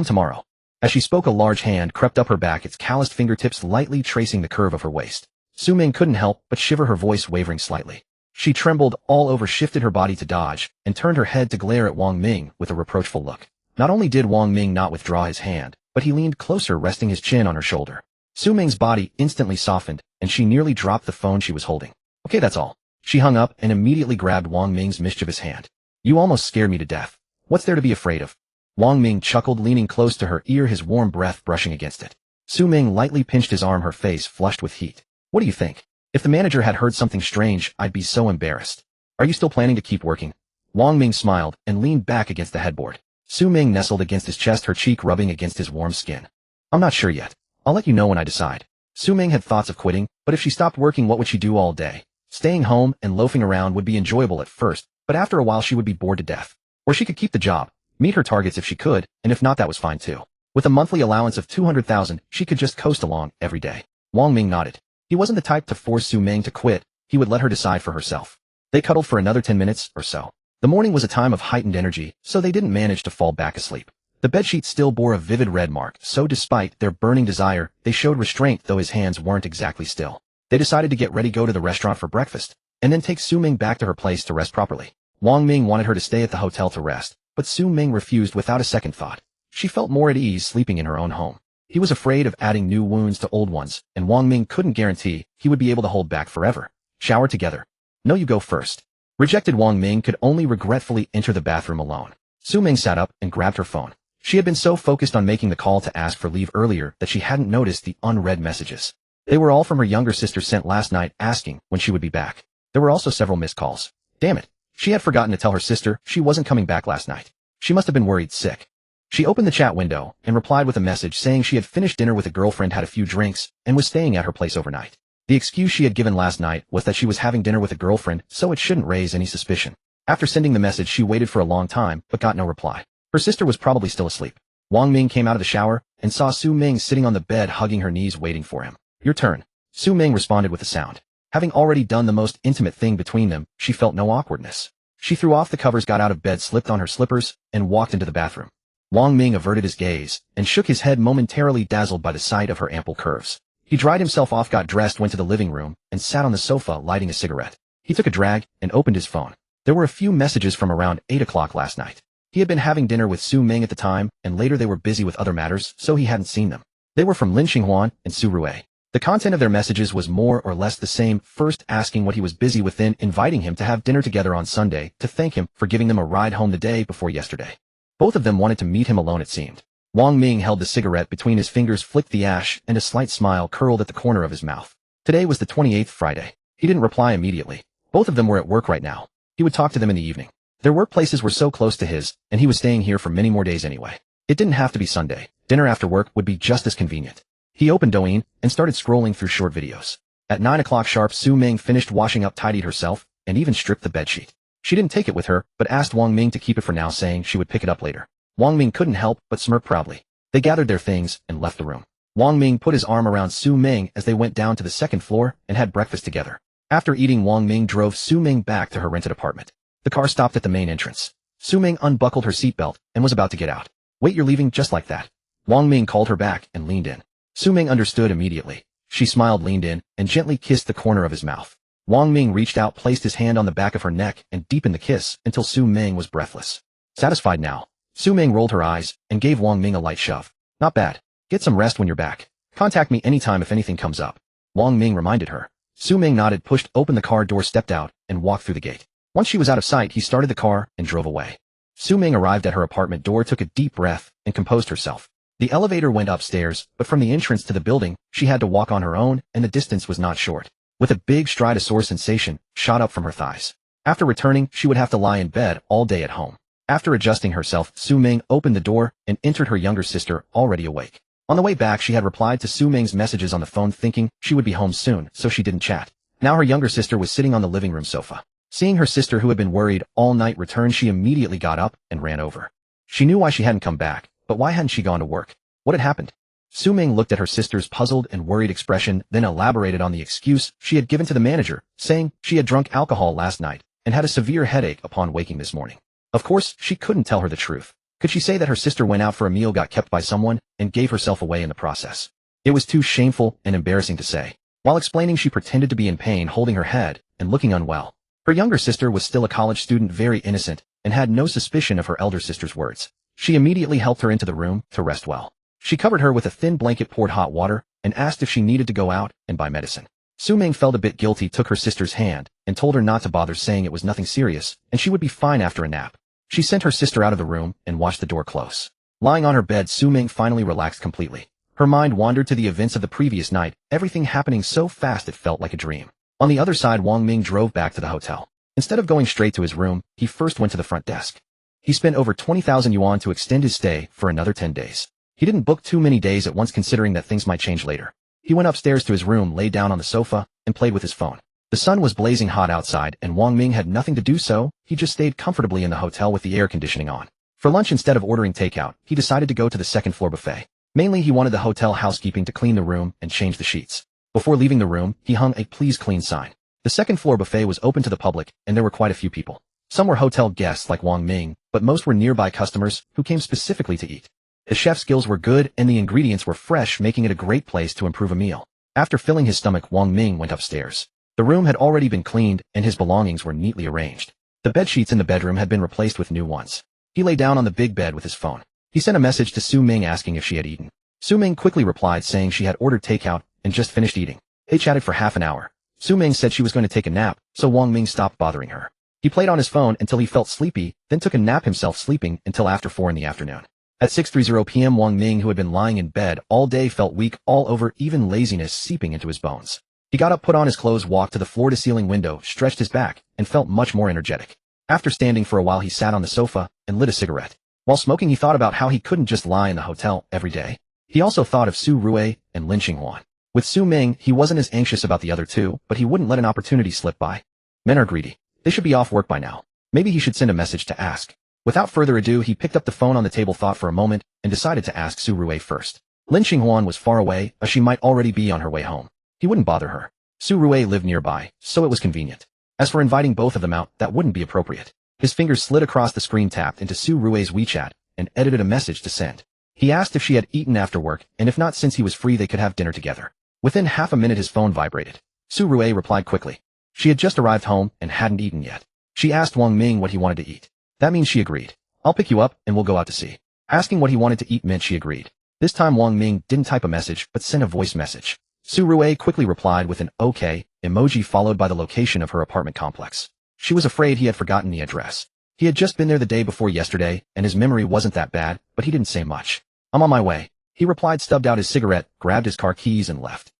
tomorrow. As she spoke, a large hand crept up her back, its calloused fingertips lightly tracing the curve of her waist. Su Ming couldn't help but shiver, her voice wavering slightly. She trembled all over, shifted her body to dodge, and turned her head to glare at Wang Ming with a reproachful look. Not only did Wang Ming not withdraw his hand, but he leaned closer, resting his chin on her shoulder. Su Ming's body instantly softened, and she nearly dropped the phone she was holding. Okay, that's all. She hung up and immediately grabbed Wang Ming's mischievous hand. You almost scared me to death. What's there to be afraid of? Wang Ming chuckled, leaning close to her ear, his warm breath brushing against it. Su Ming lightly pinched his arm, her face flushed with heat. What do you think? If the manager had heard something strange, I'd be so embarrassed. Are you still planning to keep working? Wang Ming smiled and leaned back against the headboard. Su Ming nestled against his chest, her cheek rubbing against his warm skin. I'm not sure yet. I'll let you know when I decide. Su Ming had thoughts of quitting, but if she stopped working, what would she do all day? Staying home and loafing around would be enjoyable at first, but after a while she would be bored to death. Or she could keep the job, meet her targets if she could, and if not, that was fine too. With a monthly allowance of 200,000, she could just coast along every day. Wang Ming nodded. He wasn't the type to force Su Ming to quit. He would let her decide for herself. They cuddled for another 10 minutes or so. The morning was a time of heightened energy, so they didn't manage to fall back asleep. The bedsheet still bore a vivid red mark, so despite their burning desire, they showed restraint, though his hands weren't exactly still. They decided to get ready, go to the restaurant for breakfast, and then take Su Ming back to her place to rest properly. Wang Ming wanted her to stay at the hotel to rest, but Su Ming refused without a second thought. She felt more at ease sleeping in her own home. He was afraid of adding new wounds to old ones, and Wang Ming couldn't guarantee he would be able to hold back forever. Shower together. No, you go first. Rejected. Wang Ming could only regretfully enter the bathroom alone. Su Ming sat up and grabbed her phone. She had been so focused on making the call to ask for leave earlier that she hadn't noticed the unread messages. They were all from her younger sister, sent last night asking when she would be back. There were also several missed calls. Damn it. She had forgotten to tell her sister she wasn't coming back last night. She must have been worried sick. She opened the chat window and replied with a message saying she had finished dinner with a girlfriend, had a few drinks, and was staying at her place overnight. The excuse she had given last night was that she was having dinner with a girlfriend, so it shouldn't raise any suspicion. After sending the message, she waited for a long time, but got no reply. Her sister was probably still asleep. Wang Ming came out of the shower and saw Su Ming sitting on the bed, hugging her knees, waiting for him. Your turn. Su Ming responded with a sound. Having already done the most intimate thing between them, she felt no awkwardness. She threw off the covers, got out of bed, slipped on her slippers, and walked into the bathroom. Wang Ming averted his gaze and shook his head, momentarily dazzled by the sight of her ample curves. He dried himself off, got dressed, went to the living room, and sat on the sofa lighting a cigarette. He took a drag and opened his phone. There were a few messages from around 8 o'clock last night. He had been having dinner with Su Ming at the time, and later they were busy with other matters, so he hadn't seen them. They were from Lin Xinghuan and Su Rue. The content of their messages was more or less the same, first asking what he was busy with, then inviting him to have dinner together on Sunday to thank him for giving them a ride home the day before yesterday. Both of them wanted to meet him alone, it seemed. Wang Ming held the cigarette between his fingers, flicked the ash, and a slight smile curled at the corner of his mouth. Today was the 28th, Friday. He didn't reply immediately. Both of them were at work right now. He would talk to them in the evening. Their workplaces were so close to his, and he was staying here for many more days anyway. It didn't have to be Sunday. Dinner after work would be just as convenient. He opened Douyin and started scrolling through short videos. At 9 o'clock sharp, Su Ming finished washing up, tidied herself, and even stripped the bedsheet. She didn't take it with her, but asked Wang Ming to keep it for now, saying she would pick it up later. Wang Ming couldn't help but smirk proudly. They gathered their things and left the room. Wang Ming put his arm around Su Ming as they went down to the second floor and had breakfast together. After eating, Wang Ming drove Su Ming back to her rented apartment. The car stopped at the main entrance. Su Ming unbuckled her seatbelt and was about to get out. "Wait, you're leaving just like that?" Wang Ming called her back and leaned in. Su Ming understood immediately. She smiled, leaned in, and gently kissed the corner of his mouth. Wang Ming reached out, placed his hand on the back of her neck, and deepened the kiss until Su Ming was breathless. Satisfied now, Su Ming rolled her eyes and gave Wang Ming a light shove. "Not bad. Get some rest when you're back. Contact me anytime if anything comes up," Wang Ming reminded her. Su Ming nodded, pushed open the car door, stepped out, and walked through the gate. Once she was out of sight, he started the car and drove away. Su Ming arrived at her apartment door, took a deep breath, and composed herself. The elevator went upstairs, but from the entrance to the building, she had to walk on her own, and the distance was not short. With a big stride, a sore sensation shot up from her thighs. After returning, she would have to lie in bed all day at home. After adjusting herself, Su Ming opened the door and entered her younger sister, already awake. On the way back, she had replied to Su Ming's messages on the phone, thinking she would be home soon, so she didn't chat. Now her younger sister was sitting on the living room sofa. Seeing her sister, who had been worried all night, return, she immediately got up and ran over. She knew why she hadn't come back, but why hadn't she gone to work? What had happened? Su Ming looked at her sister's puzzled and worried expression, then elaborated on the excuse she had given to the manager, saying she had drunk alcohol last night and had a severe headache upon waking this morning. Of course, she couldn't tell her the truth. Could she say that her sister went out for a meal, got kept by someone, and gave herself away in the process? It was too shameful and embarrassing to say. While explaining, she pretended to be in pain, holding her head and looking unwell. Her younger sister was still a college student, very innocent, and had no suspicion of her elder sister's words. She immediately helped her into the room to rest well. She covered her with a thin blanket, poured hot water, and asked if she needed to go out and buy medicine. Su Ming felt a bit guilty, took her sister's hand, and told her not to bother, saying it was nothing serious, and she would be fine after a nap. She sent her sister out of the room and watched the door close. Lying on her bed, Su Ming finally relaxed completely. Her mind wandered to the events of the previous night, everything happening so fast it felt like a dream. On the other side, Wang Ming drove back to the hotel. Instead of going straight to his room, he first went to the front desk. He spent over 20,000 yuan to extend his stay for another 10 days. He didn't book too many days at once, considering that things might change later. He went upstairs to his room, lay down on the sofa, and played with his phone. The sun was blazing hot outside, and Wang Ming had nothing to do, so he just stayed comfortably in the hotel with the air conditioning on. For lunch, instead of ordering takeout, he decided to go to the second floor buffet. Mainly, he wanted the hotel housekeeping to clean the room and change the sheets. Before leaving the room, he hung a "Please clean" sign. The second floor buffet was open to the public, and there were quite a few people. Some were hotel guests like Wang Ming, but most were nearby customers who came specifically to eat. The chef's skills were good, and the ingredients were fresh, making it a great place to improve a meal. After filling his stomach, Wang Ming went upstairs. The room had already been cleaned, and his belongings were neatly arranged. The bedsheets in the bedroom had been replaced with new ones. He lay down on the big bed with his phone. He sent a message to Su Ming asking if she had eaten. Su Ming quickly replied, saying she had ordered takeout and just finished eating. They chatted for half an hour. Su Ming said she was going to take a nap, so Wang Ming stopped bothering her. He played on his phone until he felt sleepy, then took a nap himself, sleeping until after 4 in the afternoon. At 6:30 p.m., Wang Ming, who had been lying in bed all day, felt weak all over, even laziness seeping into his bones. He got up, put on his clothes, walked to the floor-to-ceiling window, stretched his back, and felt much more energetic. After standing for a while, he sat on the sofa and lit a cigarette. While smoking, he thought about how he couldn't just lie in the hotel every day. He also thought of Su Rui and Lin Xinghuan. With Su Ming, he wasn't as anxious about the other two, but he wouldn't let an opportunity slip by. Men are greedy. They should be off work by now. Maybe he should send a message to ask. Without further ado, he picked up the phone on the table, thought for a moment, and decided to ask Su Rui first. Lin Xinghuan was far away, as she might already be on her way home. He wouldn't bother her. Su Rui lived nearby, so it was convenient. As for inviting both of them out, that wouldn't be appropriate. His fingers slid across the screen, tapped into Su Rui's WeChat, and edited a message to send. He asked if she had eaten after work, and if not, since he was free, they could have dinner together. Within half a minute, his phone vibrated. Su Rui replied quickly. She had just arrived home and hadn't eaten yet. She asked Wang Ming what he wanted to eat. That means she agreed. I'll pick you up and we'll go out to see. Asking what he wanted to eat meant she agreed. This time Wang Ming didn't type a message, but sent a voice message. Su Rui quickly replied with an OK emoji, followed by the location of her apartment complex. She was afraid he had forgotten the address. He had just been there the day before yesterday, and his memory wasn't that bad, but he didn't say much. I'm on my way. He replied, stubbed out his cigarette, grabbed his car keys, and left.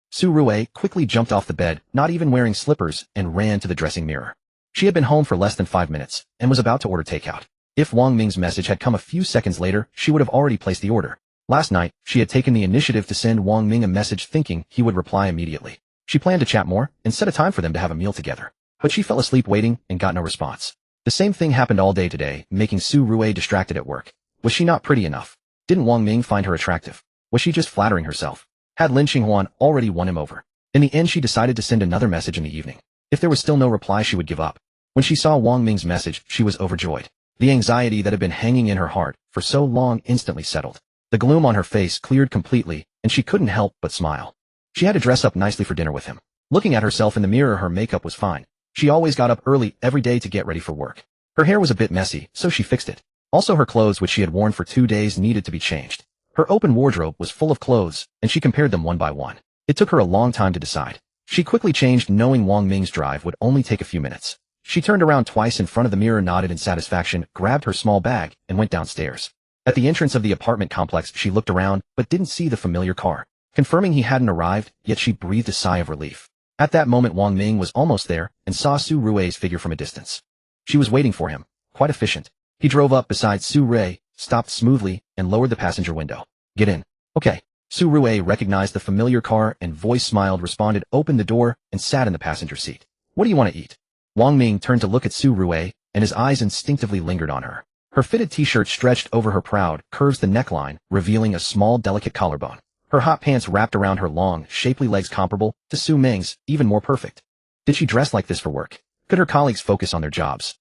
Su Rui quickly jumped off the bed, not even wearing slippers, and ran to the dressing mirror. She had been home for less than 5 minutes, and was about to order takeout. If Wang Ming's message had come a few seconds later, she would have already placed the order. Last night, she had taken the initiative to send Wang Ming a message, thinking he would reply immediately. She planned to chat more, and set a time for them to have a meal together. but she fell asleep waiting and got no response. The same thing happened all day today, making Su Rui distracted at work. Was she not pretty enough? Didn't Wang Ming find her attractive? Was she just flattering herself? Had Lin Qinghuan already won him over? In the end, she decided to send another message in the evening. If there was still no reply, she would give up. When she saw Wang Ming's message, she was overjoyed. The anxiety that had been hanging in her heart for so long instantly settled. The gloom on her face cleared completely, and she couldn't help but smile. She had to dress up nicely for dinner with him. Looking at herself in the mirror, her makeup was fine. She always got up early every day to get ready for work. Her hair was a bit messy, so she fixed it. Also, her clothes, which she had worn for 2 days, needed to be changed. Her open wardrobe was full of clothes, and she compared them one by one. It took her a long time to decide. She quickly changed, knowing Wang Ming's drive would only take a few minutes. She turned around twice in front of the mirror, nodded in satisfaction, grabbed her small bag, and went downstairs. At the entrance of the apartment complex, she looked around, but didn't see the familiar car. Confirming he hadn't arrived, yet she breathed a sigh of relief. At that moment, Wang Ming was almost there and saw Su Rui's figure from a distance. She was waiting for him, quite efficient. He drove up beside Su Rui, stopped smoothly, and lowered the passenger window. Get in. Okay. Su Rui recognized the familiar car and voice smiled, responded, opened the door, and sat in the passenger seat. What do you want to eat? Wang Ming turned to look at Su Rui, and his eyes instinctively lingered on her. Her fitted t-shirt stretched over her proud curves, the neckline, revealing a small, delicate collarbone. Her hot pants wrapped around her long, shapely legs, comparable to Su Ming's, even more perfect. Did she dress like this for work? Could her colleagues focus on their jobs?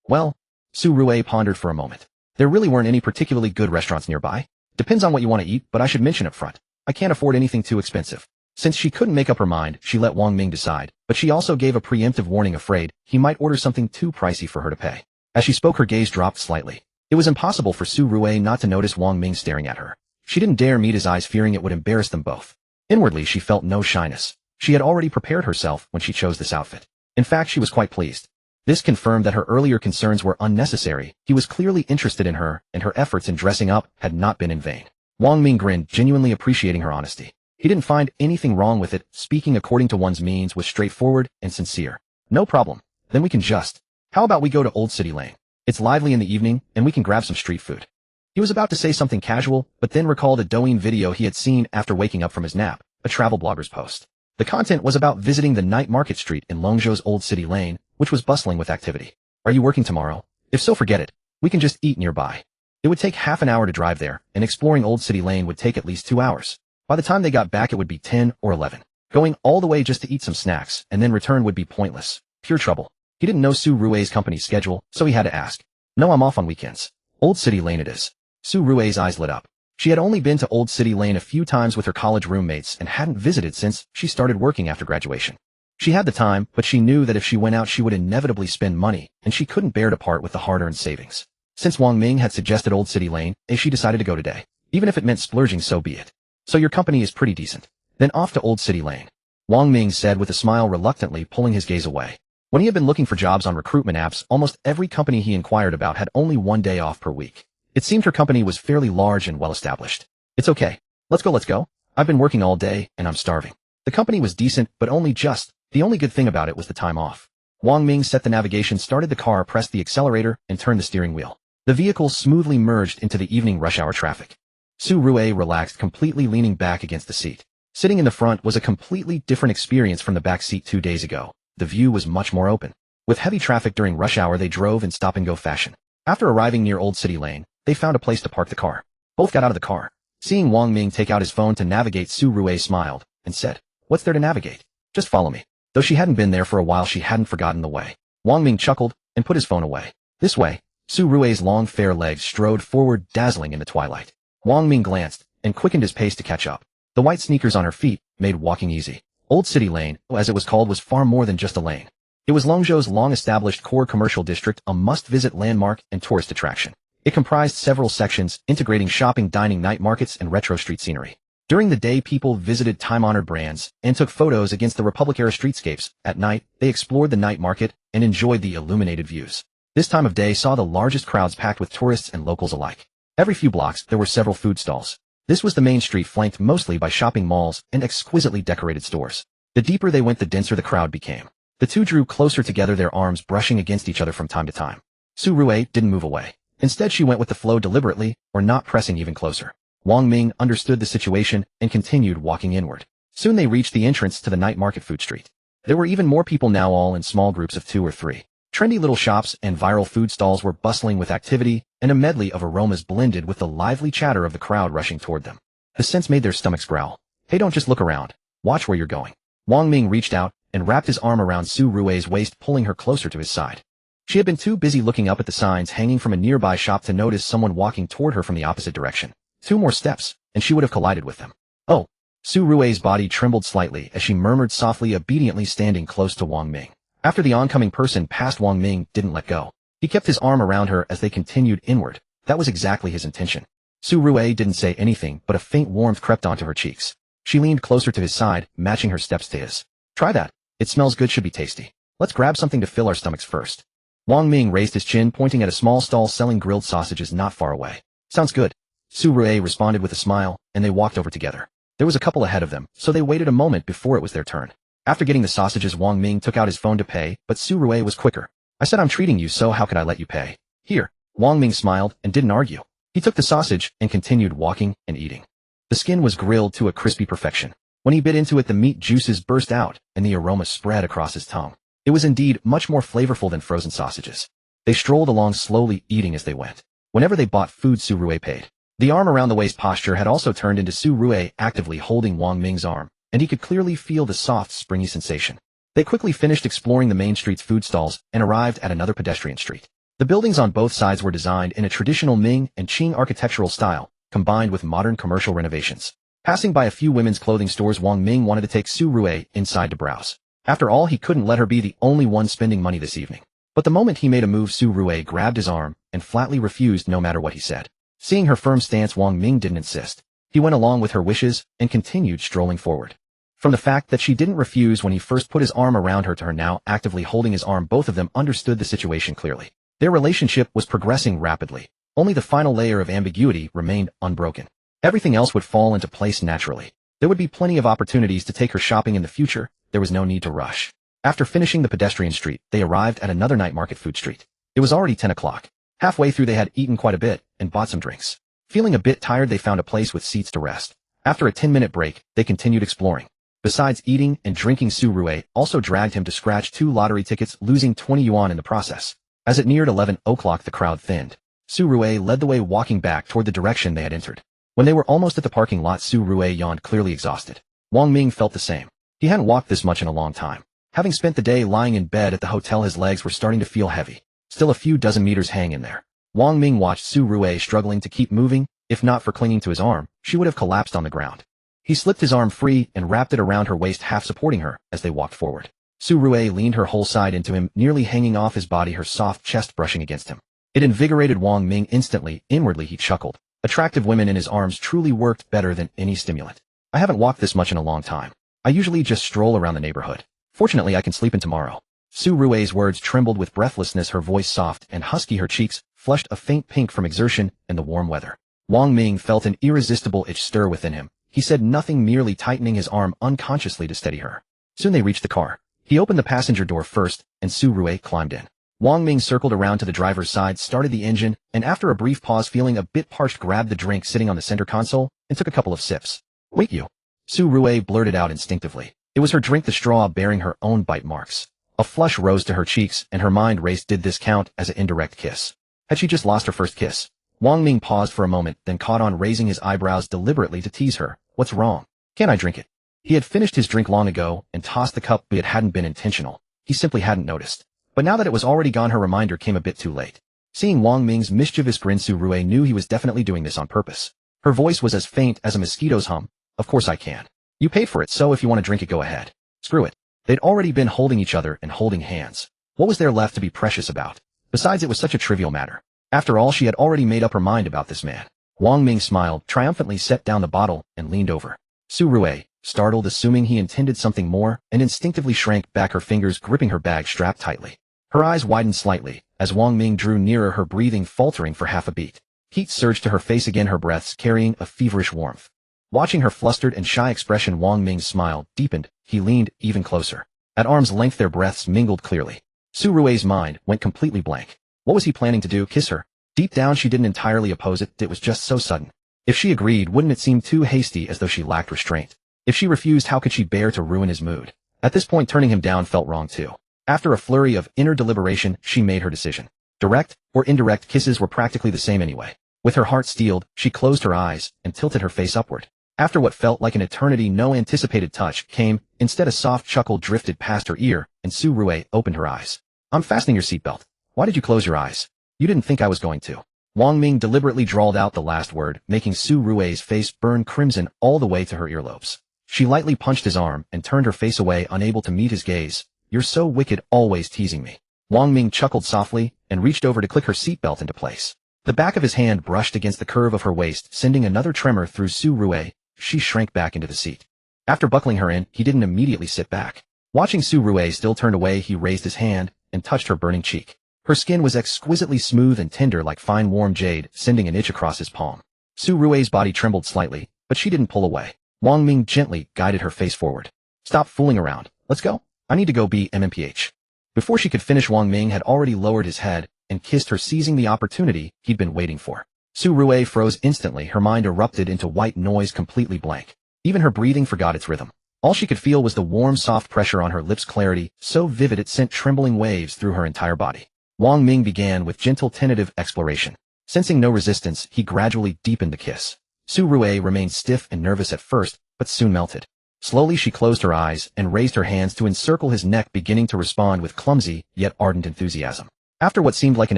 Well, Su Rui pondered for a moment. There really weren't any particularly good restaurants nearby. Depends on what you want to eat, but I should mention up front, I can't afford anything too expensive. Since she couldn't make up her mind, she let Wang Ming decide, but she also gave a preemptive warning, afraid he might order something too pricey for her to pay. As she spoke, her gaze dropped slightly. It was impossible for Su Rui not to notice Wang Ming staring at her. She didn't dare meet his eyes, fearing it would embarrass them both. Inwardly, she felt no shyness. She had already prepared herself when she chose this outfit. In fact, she was quite pleased. This confirmed that her earlier concerns were unnecessary. He was clearly interested in her, and her efforts in dressing up had not been in vain. Wang Ming grinned, genuinely appreciating her honesty. He didn't find anything wrong with it. Speaking according to one's means was straightforward and sincere. No problem. Then we can just. How about we go to Old City Lane? It's lively in the evening, and we can grab some street food. He was about to say something casual, but then recalled a Douyin video he had seen after waking up from his nap, a travel blogger's post. The content was about visiting the night market street in Longzhou's Old City Lane, which was bustling with activity. Are you working tomorrow? If so, forget it. We can just eat nearby. It would take half an hour to drive there, and exploring Old City Lane would take at least 2 hours. By the time they got back, it would be 10 or 11. Going all the way just to eat some snacks and then return would be pointless. Pure trouble. He didn't know Su Rui's company's schedule, so he had to ask. No, I'm off on weekends. Old City Lane it is. Su Rui's eyes lit up. She had only been to Old City Lane a few times with her college roommates and hadn't visited since she started working after graduation. She had the time, but she knew that if she went out she would inevitably spend money, and she couldn't bear to part with the hard-earned savings. Since Wang Ming had suggested Old City Lane, she decided to go today. Even if it meant splurging, so be it. So your company is pretty decent. Then off to Old City Lane. Wang Ming said with a smile, reluctantly pulling his gaze away. When he had been looking for jobs on recruitment apps, almost every company he inquired about had only 1 day off per week. It seemed her company was fairly large and well-established. It's okay. Let's go. I've been working all day, and I'm starving. The company was decent, but only just. The only good thing about it was the time off. Wang Ming set the navigation, started the car, pressed the accelerator, and turned the steering wheel. The vehicle smoothly merged into the evening rush hour traffic. Su Rui relaxed, completely leaning back against the seat. Sitting in the front was a completely different experience from the back seat 2 days ago. The view was much more open. With heavy traffic during rush hour, they drove in stop-and-go fashion. After arriving near Old City Lane, they found a place to park the car. Both got out of the car. Seeing Wang Ming take out his phone to navigate, Su Rui smiled and said, "What's there to navigate? Just follow me." Though she hadn't been there for a while, she hadn't forgotten the way. Wang Ming chuckled and put his phone away. This way. Su Rui's long, fair legs strode forward, dazzling in the twilight. Wang Ming glanced and quickened his pace to catch up. The white sneakers on her feet made walking easy. Old City Lane, as it was called, was far more than just a lane. It was Longzhou's long-established core commercial district, a must-visit landmark and tourist attraction. It comprised several sections, integrating shopping, dining, night markets, and retro street scenery. During the day, people visited time-honored brands and took photos against the Republic-era streetscapes. At night, they explored the night market and enjoyed the illuminated views. This time of day saw the largest crowds, packed with tourists and locals alike. Every few blocks, there were several food stalls. This was the main street, flanked mostly by shopping malls and exquisitely decorated stores. The deeper they went, the denser the crowd became. The two drew closer together, their arms brushing against each other from time to time. Su Rui didn't move away. Instead, she went with the flow, deliberately, or not pressing even closer. Wang Ming understood the situation and continued walking inward. Soon they reached the entrance to the night market food street. There were even more people now, all in small groups of 2 or 3. Trendy little shops and viral food stalls were bustling with activity, and a medley of aromas blended with the lively chatter of the crowd rushing toward them. The scents made their stomachs growl. Hey, don't just look around. Watch where you're going. Wang Ming reached out and wrapped his arm around Su Rui's waist, pulling her closer to his side. She had been too busy looking up at the signs hanging from a nearby shop to notice someone walking toward her from the opposite direction. 2 more steps, and she would have collided with them. Oh! Su Rui's body trembled slightly as she murmured softly, obediently standing close to Wang Ming. After the oncoming person passed, Wang Ming didn't let go. He kept his arm around her as they continued inward. That was exactly his intention. Su Rui didn't say anything, but a faint warmth crept onto her cheeks. She leaned closer to his side, matching her steps to his. Try that. It smells good, should be tasty. Let's grab something to fill our stomachs first. Wang Ming raised his chin, pointing at a small stall selling grilled sausages not far away. Sounds good. Su Rui responded with a smile, and they walked over together. There was a couple ahead of them, so they waited a moment before it was their turn. After getting the sausages, Wang Ming took out his phone to pay, but Su Rui was quicker. I said I'm treating you, so how could I let you pay? Here. Wang Ming smiled and didn't argue. He took the sausage and continued walking and eating. The skin was grilled to a crispy perfection. When he bit into it, the meat juices burst out, and the aroma spread across his tongue. It was indeed much more flavorful than frozen sausages. They strolled along slowly, eating as they went. Whenever they bought food, Su Rui paid. The arm around the waist posture had also turned into Su Rui actively holding Wang Ming's arm, and he could clearly feel the soft, springy sensation. They quickly finished exploring the main street's food stalls and arrived at another pedestrian street. The buildings on both sides were designed in a traditional Ming and Qing architectural style, combined with modern commercial renovations. Passing by a few women's clothing stores, Wang Ming wanted to take Su Rui inside to browse. After all, he couldn't let her be the only one spending money this evening. But the moment he made a move, Su Rui grabbed his arm and flatly refused no matter what he said. Seeing her firm stance, Wang Ming didn't insist. He went along with her wishes and continued strolling forward. From the fact that she didn't refuse when he first put his arm around her to her now actively holding his arm, both of them understood the situation clearly. Their relationship was progressing rapidly. Only the final layer of ambiguity remained unbroken. Everything else would fall into place naturally. There would be plenty of opportunities to take her shopping in the future. There was no need to rush. After finishing the pedestrian street, they arrived at another night market food street. It was already 10 o'clock. Halfway through, they had eaten quite a bit and bought some drinks. Feeling a bit tired, they found a place with seats to rest. After a 10-minute break, they continued exploring. Besides eating and drinking, Su Rui also dragged him to scratch 2 lottery tickets, losing 20 yuan in the process. As it neared 11 o'clock, the crowd thinned. Su Rui led the way, walking back toward the direction they had entered. When they were almost at the parking lot, Su Rui yawned, clearly exhausted. Wang Ming felt the same. He hadn't walked this much in a long time. Having spent the day lying in bed at the hotel, his legs were starting to feel heavy. Still a few dozen meters hang in there. Wang Ming watched Su Rui struggling to keep moving. If not for clinging to his arm, she would have collapsed on the ground. He slipped his arm free and wrapped it around her waist, half supporting her as they walked forward. Su Rui leaned her whole side into him, nearly hanging off his body, her soft chest brushing against him. It invigorated Wang Ming instantly. Inwardly, he chuckled. Attractive women in his arms truly worked better than any stimulant. I haven't walked this much in a long time. I usually just stroll around the neighborhood. Fortunately, I can sleep in tomorrow. Su Rui's words trembled with breathlessness, her voice soft and husky, her cheeks flushed a faint pink from exertion and the warm weather. Wang Ming felt an irresistible itch stir within him. He said nothing, merely tightening his arm unconsciously to steady her. Soon they reached the car. He opened the passenger door first, and Su Rui climbed in. Wang Ming circled around to the driver's side, started the engine, and after a brief pause, feeling a bit parched, grabbed the drink sitting on the center console and took a couple of sips. Wait, you! Su Rui blurted out instinctively. It was her drink, the straw bearing her own bite marks. A flush rose to her cheeks, and her mind raced. Did this count as an indirect kiss? Had she just lost her first kiss? Wang Ming paused for a moment, then caught on, raising his eyebrows deliberately to tease her. What's wrong? Can't I drink it? He had finished his drink long ago and tossed the cup, but it hadn't been intentional. He simply hadn't noticed. But now that it was already gone, her reminder came a bit too late. Seeing Wang Ming's mischievous grin, Su Rui knew he was definitely doing this on purpose. Her voice was as faint as a mosquito's hum. Of course I can. You paid for it, so if you want to drink it, go ahead. Screw it. They'd already been holding each other and holding hands. What was there left to be precious about? Besides, it was such a trivial matter. After all, she had already made up her mind about this man. Wang Ming smiled, triumphantly set down the bottle, and leaned over. Su Rui, startled, assuming he intended something more, and instinctively shrank back, her fingers gripping her bag strap tightly. Her eyes widened slightly, as Wang Ming drew nearer, her breathing faltering for half a beat. Heat surged to her face again, her breaths carrying a feverish warmth. Watching her flustered and shy expression, Wang Ming's smile deepened. He leaned even closer. At arm's length, their breaths mingled clearly. Su Rui's mind went completely blank. What was he planning to do? Kiss her? Deep down, she didn't entirely oppose it. It was just so sudden. If she agreed, wouldn't it seem too hasty, as though she lacked restraint? If she refused, how could she bear to ruin his mood? At this point, turning him down felt wrong too. After a flurry of inner deliberation, she made her decision. Direct or indirect kisses were practically the same anyway. With her heart steeled, she closed her eyes and tilted her face upward. After what felt like an eternity, no anticipated touch came. Instead, a soft chuckle drifted past her ear, and Su Rue opened her eyes. "I'm fastening your seatbelt. Why did you close your eyes? You didn't think I was going to." Wang Ming deliberately drawled out the last word, making Su Rue's face burn crimson all the way to her earlobes. She lightly punched his arm and turned her face away, unable to meet his gaze. "You're so wicked, always teasing me." Wang Ming chuckled softly and reached over to click her seatbelt into place. The back of his hand brushed against the curve of her waist, sending another tremor through Su Rue. She shrank back into the seat. After buckling her in, he didn't immediately sit back. Watching Su Rue still turned away, he raised his hand and touched her burning cheek. Her skin was exquisitely smooth and tender like fine warm jade, sending an itch across his palm. Su Rue's body trembled slightly, but she didn't pull away. Wang Ming gently guided her face forward. "Stop fooling around. Let's go. I need to go be MMPH." Before she could finish, Wang Ming had already lowered his head and kissed her, seizing the opportunity he'd been waiting for. Su Rue froze instantly, her mind erupted into white noise, completely blank. Even her breathing forgot its rhythm. All she could feel was the warm, soft pressure on her lips, clarity so vivid it sent trembling waves through her entire body. Wang Ming began with gentle, tentative exploration. Sensing no resistance, he gradually deepened the kiss. Su Rue remained stiff and nervous at first, but soon melted. Slowly she closed her eyes and raised her hands to encircle his neck, beginning to respond with clumsy, yet ardent enthusiasm. After what seemed like an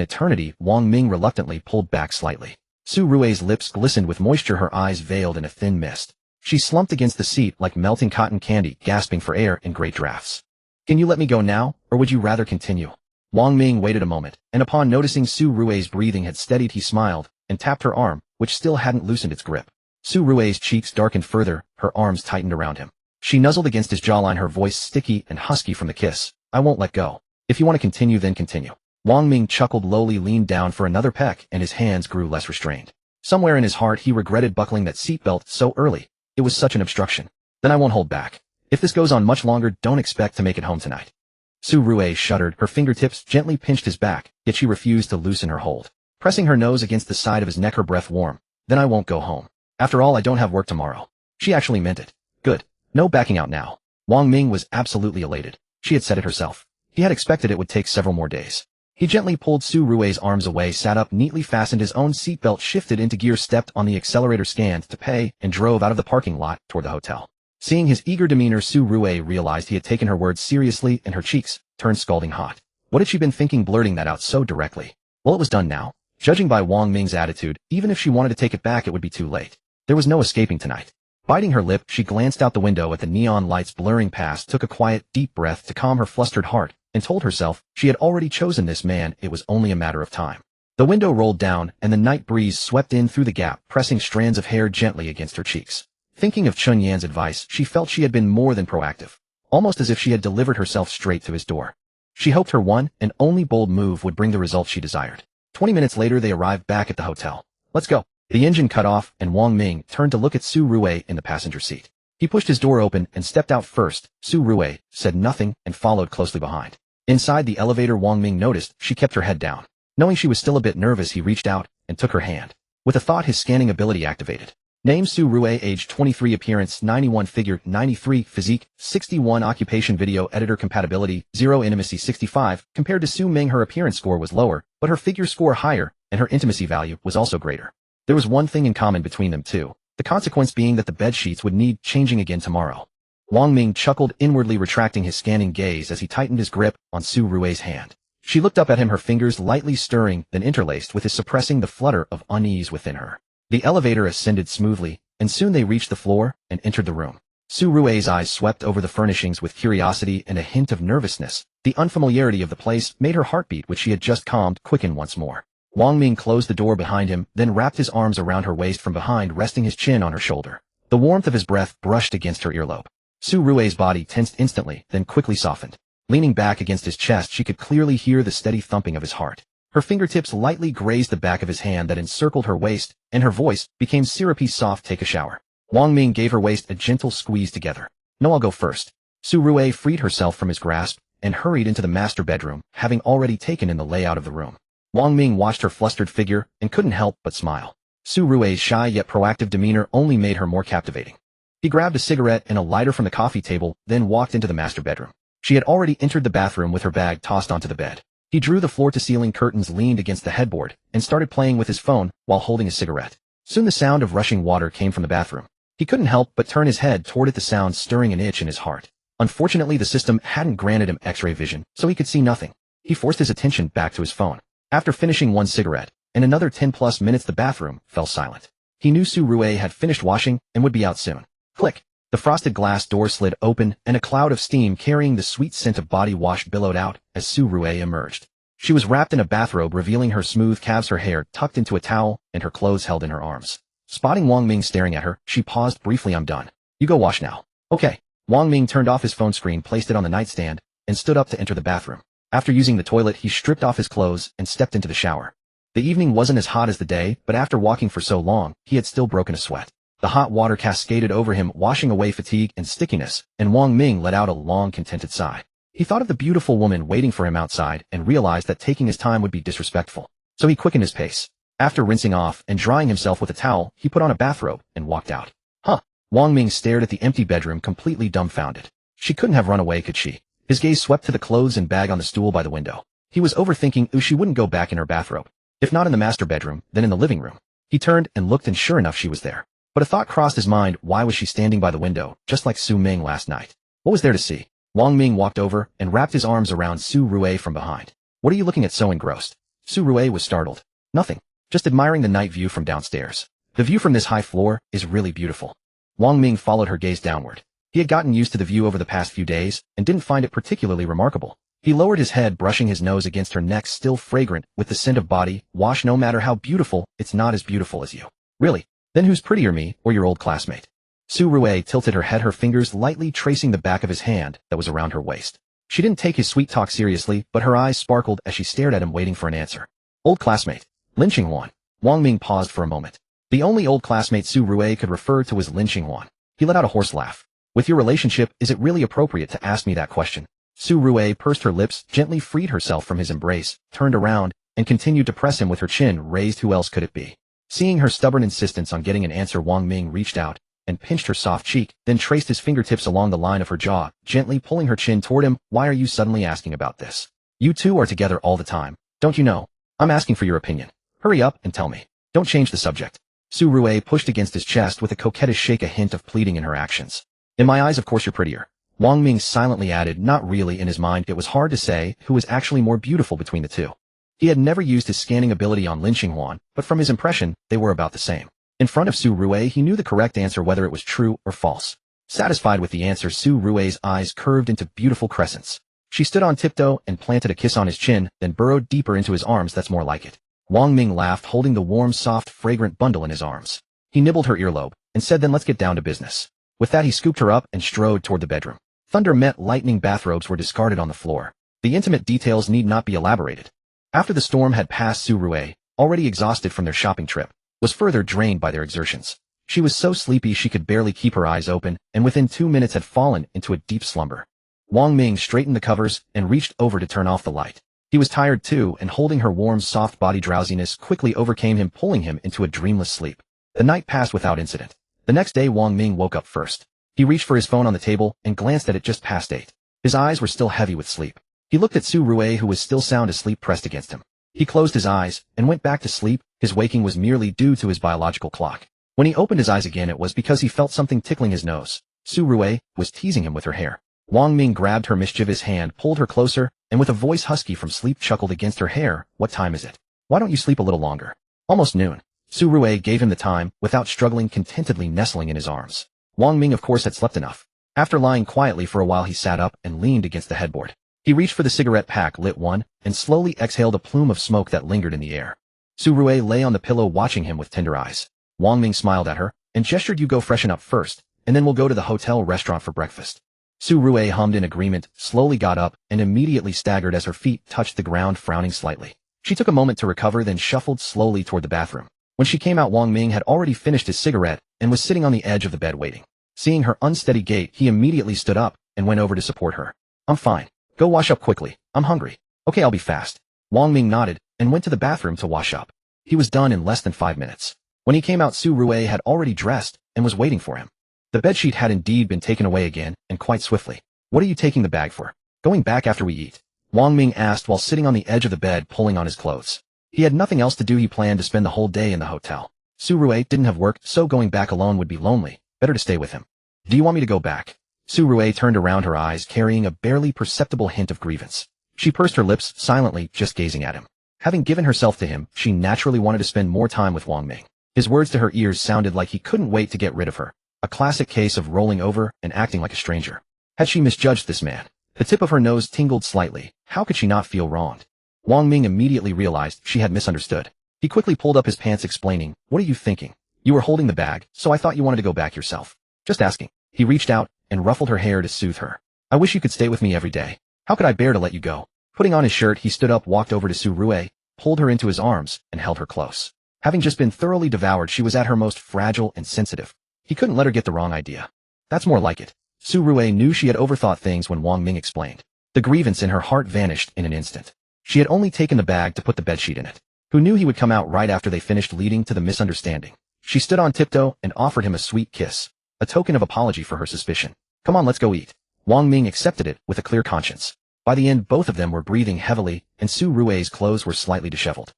eternity, Wang Ming reluctantly pulled back slightly. Su Rue's lips glistened with moisture, her eyes veiled in a thin mist. She slumped against the seat like melting cotton candy, gasping for air in great drafts. "Can you let me go now, or would you rather continue?" Wang Ming waited a moment, and upon noticing Su Rue's breathing had steadied, he smiled and tapped her arm, which still hadn't loosened its grip. Su Rue's cheeks darkened further, her arms tightened around him. She nuzzled against his jawline, her voice sticky and husky from the kiss. "I won't let go. If you want to continue, then continue." Wang Ming chuckled lowly, leaned down for another peck, and his hands grew less restrained. Somewhere in his heart, he regretted buckling that seatbelt so early. It was such an obstruction. "Then I won't hold back. If this goes on much longer, don't expect to make it home tonight." Su Rue shuddered, her fingertips gently pinched his back, yet she refused to loosen her hold. Pressing her nose against the side of his neck, her breath warm. "Then I won't go home. After all, I don't have work tomorrow." She actually meant it. Good. No backing out now. Wang Ming was absolutely elated. She had said it herself. He had expected it would take several more days. He gently pulled Su Rue's arms away, sat up, neatly fastened his own seatbelt, shifted into gear, stepped on the accelerator, scanned to pay, and drove out of the parking lot toward the hotel. Seeing his eager demeanor, Su Rue realized he had taken her words seriously, and her cheeks turned scalding hot. What had she been thinking, blurting that out so directly? Well, it was done now. Judging by Wang Ming's attitude, even if she wanted to take it back, it would be too late. There was no escaping tonight. Biting her lip, she glanced out the window at the neon lights blurring past, took a quiet, deep breath to calm her flustered heart, and told herself she had already chosen this man. It was only a matter of time. The window rolled down, and the night breeze swept in through the gap, pressing strands of hair gently against her cheeks. Thinking of Chun Yan's advice, she felt she had been more than proactive, almost as if she had delivered herself straight to his door. She hoped her one and only bold move would bring the result she desired. 20 minutes later, they arrived back at the hotel. "Let's go." The engine cut off, and Wang Ming turned to look at Su Rue in the passenger seat. He pushed his door open and stepped out first. Su Rue said nothing and followed closely behind. Inside the elevator, Wang Ming noticed she kept her head down. Knowing she was still a bit nervous, he reached out and took her hand. With a thought, his scanning ability activated. Name: Su Rue, age 23, appearance 91, figure 93, physique 61, occupation video editor, compatibility 0, intimacy 65. Compared to Su Ming, her appearance score was lower, but her figure score higher, and her intimacy value was also greater. There was one thing in common between them two, the consequence being that the bed sheets would need changing again tomorrow. Wang Ming chuckled inwardly, retracting his scanning gaze as he tightened his grip on Su Rue's hand. She looked up at him, her fingers lightly stirring, then interlaced with his, suppressing the flutter of unease within her. The elevator ascended smoothly, and soon they reached the floor and entered the room. Su Rue's eyes swept over the furnishings with curiosity and a hint of nervousness. The unfamiliarity of the place made her heartbeat, which she had just calmed, quicken once more. Wang Ming closed the door behind him, then wrapped his arms around her waist from behind, resting his chin on her shoulder. The warmth of his breath brushed against her earlobe. Su Rue's body tensed instantly, then quickly softened. Leaning back against his chest, she could clearly hear the steady thumping of his heart. Her fingertips lightly grazed the back of his hand that encircled her waist, and her voice became syrupy soft. "Take a shower." Wang Ming gave her waist a gentle squeeze together. "No, I'll go first." Su Rue freed herself from his grasp and hurried into the master bedroom, having already taken in the layout of the room. Wang Ming watched her flustered figure and couldn't help but smile. Su Rue's shy yet proactive demeanor only made her more captivating. He grabbed a cigarette and a lighter from the coffee table, then walked into the master bedroom. She had already entered the bathroom with her bag tossed onto the bed. He drew the floor-to-ceiling curtains leaned against the headboard and started playing with his phone while holding a cigarette. Soon the sound of rushing water came from the bathroom. He couldn't help but turn his head toward it, the sound stirring an itch in his heart. Unfortunately, the system hadn't granted him X-ray vision, so he could see nothing. He forced his attention back to his phone. After finishing one cigarette, and another 10+ minutes, the bathroom fell silent. He knew Su Rue had finished washing and would be out soon. Click! The frosted glass door slid open, and a cloud of steam carrying the sweet scent of body wash billowed out as Su Rue emerged. She was wrapped in a bathrobe, revealing her smooth calves, her hair tucked into a towel, and her clothes held in her arms. Spotting Wang Ming staring at her, she paused briefly. "I'm done. You go wash now." "Okay." Wang Ming turned off his phone screen, placed it on the nightstand, and stood up to enter the bathroom. After using the toilet, he stripped off his clothes and stepped into the shower. The evening wasn't as hot as the day, but after walking for so long, he had still broken a sweat. The hot water cascaded over him, washing away fatigue and stickiness, and Wang Ming let out a long, contented sigh. He thought of the beautiful woman waiting for him outside and realized that taking his time would be disrespectful. So he quickened his pace. After rinsing off and drying himself with a towel, he put on a bathrobe and walked out. Huh. Wang Ming stared at the empty bedroom, completely dumbfounded. She couldn't have run away, could she? His gaze swept to the clothes and bag on the stool by the window. He was overthinking. She wouldn't go back in her bathrobe. If not in the master bedroom, then in the living room. He turned and looked, and sure enough, she was there. But a thought crossed his mind. Why was she standing by the window, just like Su Ming last night? What was there to see? Wang Ming walked over and wrapped his arms around Su Rue from behind. "What are you looking at so engrossed?" Su Rue was startled. "Nothing. Just admiring the night view from downstairs. The view from this high floor is really beautiful." Wang Ming followed her gaze downward. He had gotten used to the view over the past few days and didn't find it particularly remarkable. He lowered his head, brushing his nose against her neck, still fragrant with the scent of body wash. "No matter how beautiful, it's not as beautiful as you." "Really? Then who's prettier, me or your old classmate?" Su Rue tilted her head, her fingers lightly tracing the back of his hand that was around her waist. She didn't take his sweet talk seriously, but her eyes sparkled as she stared at him, waiting for an answer. "Old classmate. Lin Qinghuan." Wang Ming paused for a moment. The only old classmate Su Rue could refer to was Lin Qinghuan. He let out a hoarse laugh. "With your relationship, is it really appropriate to ask me that question?" Su Rue pursed her lips, gently freed herself from his embrace, turned around, and continued to press him with her chin raised. Who else could it be? Seeing her stubborn insistence on getting an answer, Wang Ming reached out and pinched her soft cheek, then traced his fingertips along the line of her jaw, gently pulling her chin toward him. "Why are you suddenly asking about this? You two are together all the time. Don't you know? I'm asking for your opinion. Hurry up and tell me. Don't change the subject." Su Rue pushed against his chest with a coquettish shake, a hint of pleading in her actions. "In my eyes, of course you're prettier." Wang Ming silently added, not really. In his mind, it was hard to say who was actually more beautiful between the two. He had never used his scanning ability on Lin Qinghuan, but from his impression, they were about the same. In front of Su Rue, he knew the correct answer, whether it was true or false. Satisfied with the answer, Su Rue's eyes curved into beautiful crescents. She stood on tiptoe and planted a kiss on his chin, then burrowed deeper into his arms. "That's more like it." Wang Ming laughed, holding the warm, soft, fragrant bundle in his arms. He nibbled her earlobe and said, "Then let's get down to business." With that, he scooped her up and strode toward the bedroom. Thunder met lightning. Bathrobes were discarded on the floor. The intimate details need not be elaborated. After the storm had passed, Su Rue, already exhausted from their shopping trip, was further drained by their exertions. She was so sleepy she could barely keep her eyes open, and within 2 minutes had fallen into a deep slumber. Wang Ming straightened the covers and reached over to turn off the light. He was tired too, and holding her warm, soft body, drowsiness quickly overcame him, pulling him into a dreamless sleep. The night passed without incident. The next day, Wang Ming woke up first. He reached for his phone on the table and glanced at it just past 8. His eyes were still heavy with sleep. He looked at Su Rue, who was still sound asleep, pressed against him. He closed his eyes and went back to sleep. His waking was merely due to his biological clock. When he opened his eyes again, it was because he felt something tickling his nose. Su Rue was teasing him with her hair. Wang Ming grabbed her mischievous hand, pulled her closer, and with a voice husky from sleep chuckled against her hair. "What time is it? Why don't you sleep a little longer?" "Almost noon." Su Rue gave him the time, without struggling, contentedly nestling in his arms. Wang Ming, of course, had slept enough. After lying quietly for a while, he sat up and leaned against the headboard. He reached for the cigarette pack, lit one, and slowly exhaled a plume of smoke that lingered in the air. Su Rue lay on the pillow watching him with tender eyes. Wang Ming smiled at her and gestured, "You go freshen up first, and then we'll go to the hotel restaurant for breakfast." Su Rue hummed in agreement, slowly got up, and immediately staggered as her feet touched the ground, frowning slightly. She took a moment to recover, then shuffled slowly toward the bathroom. When she came out, Wang Ming had already finished his cigarette and was sitting on the edge of the bed waiting. Seeing her unsteady gait, he immediately stood up and went over to support her. "I'm fine. Go wash up quickly. I'm hungry." "Okay, I'll be fast." Wang Ming nodded and went to the bathroom to wash up. He was done in less than 5 minutes. When he came out, Su Rue had already dressed and was waiting for him. The bedsheet had indeed been taken away again, and quite swiftly. What are you taking the bag for? Going back after we eat? Wang Ming asked while sitting on the edge of the bed pulling on his clothes. He had nothing else to do. He planned to spend the whole day in the hotel. Su Rui didn't have work, so going back alone would be lonely. Better to stay with him. Do you want me to go back? Su Rui turned around, her eyes carrying a barely perceptible hint of grievance. She pursed her lips silently, just gazing at him. Having given herself to him, she naturally wanted to spend more time with Wang Ming. His words to her ears sounded like he couldn't wait to get rid of her. A classic case of rolling over and acting like a stranger. Had she misjudged this man? The tip of her nose tingled slightly. How could she not feel wronged? Wang Ming immediately realized she had misunderstood. He quickly pulled up his pants, explaining, "What are you thinking? You were holding the bag, so I thought you wanted to go back yourself. Just asking." He reached out and ruffled her hair to soothe her. "I wish you could stay with me every day. How could I bear to let you go?" Putting on his shirt, he stood up, walked over to Su Rui, pulled her into his arms, and held her close. Having just been thoroughly devoured, she was at her most fragile and sensitive. He couldn't let her get the wrong idea. That's more like it. Su Rui knew she had overthought things when Wang Ming explained. The grievance in her heart vanished in an instant. She had only taken the bag to put the bedsheet in it. Who knew he would come out right after they finished, leading to the misunderstanding? She stood on tiptoe and offered him a sweet kiss, a token of apology for her suspicion. "Come on, let's go eat." Wang Ming accepted it with a clear conscience. By the end, both of them were breathing heavily, and Su Rui's clothes were slightly disheveled.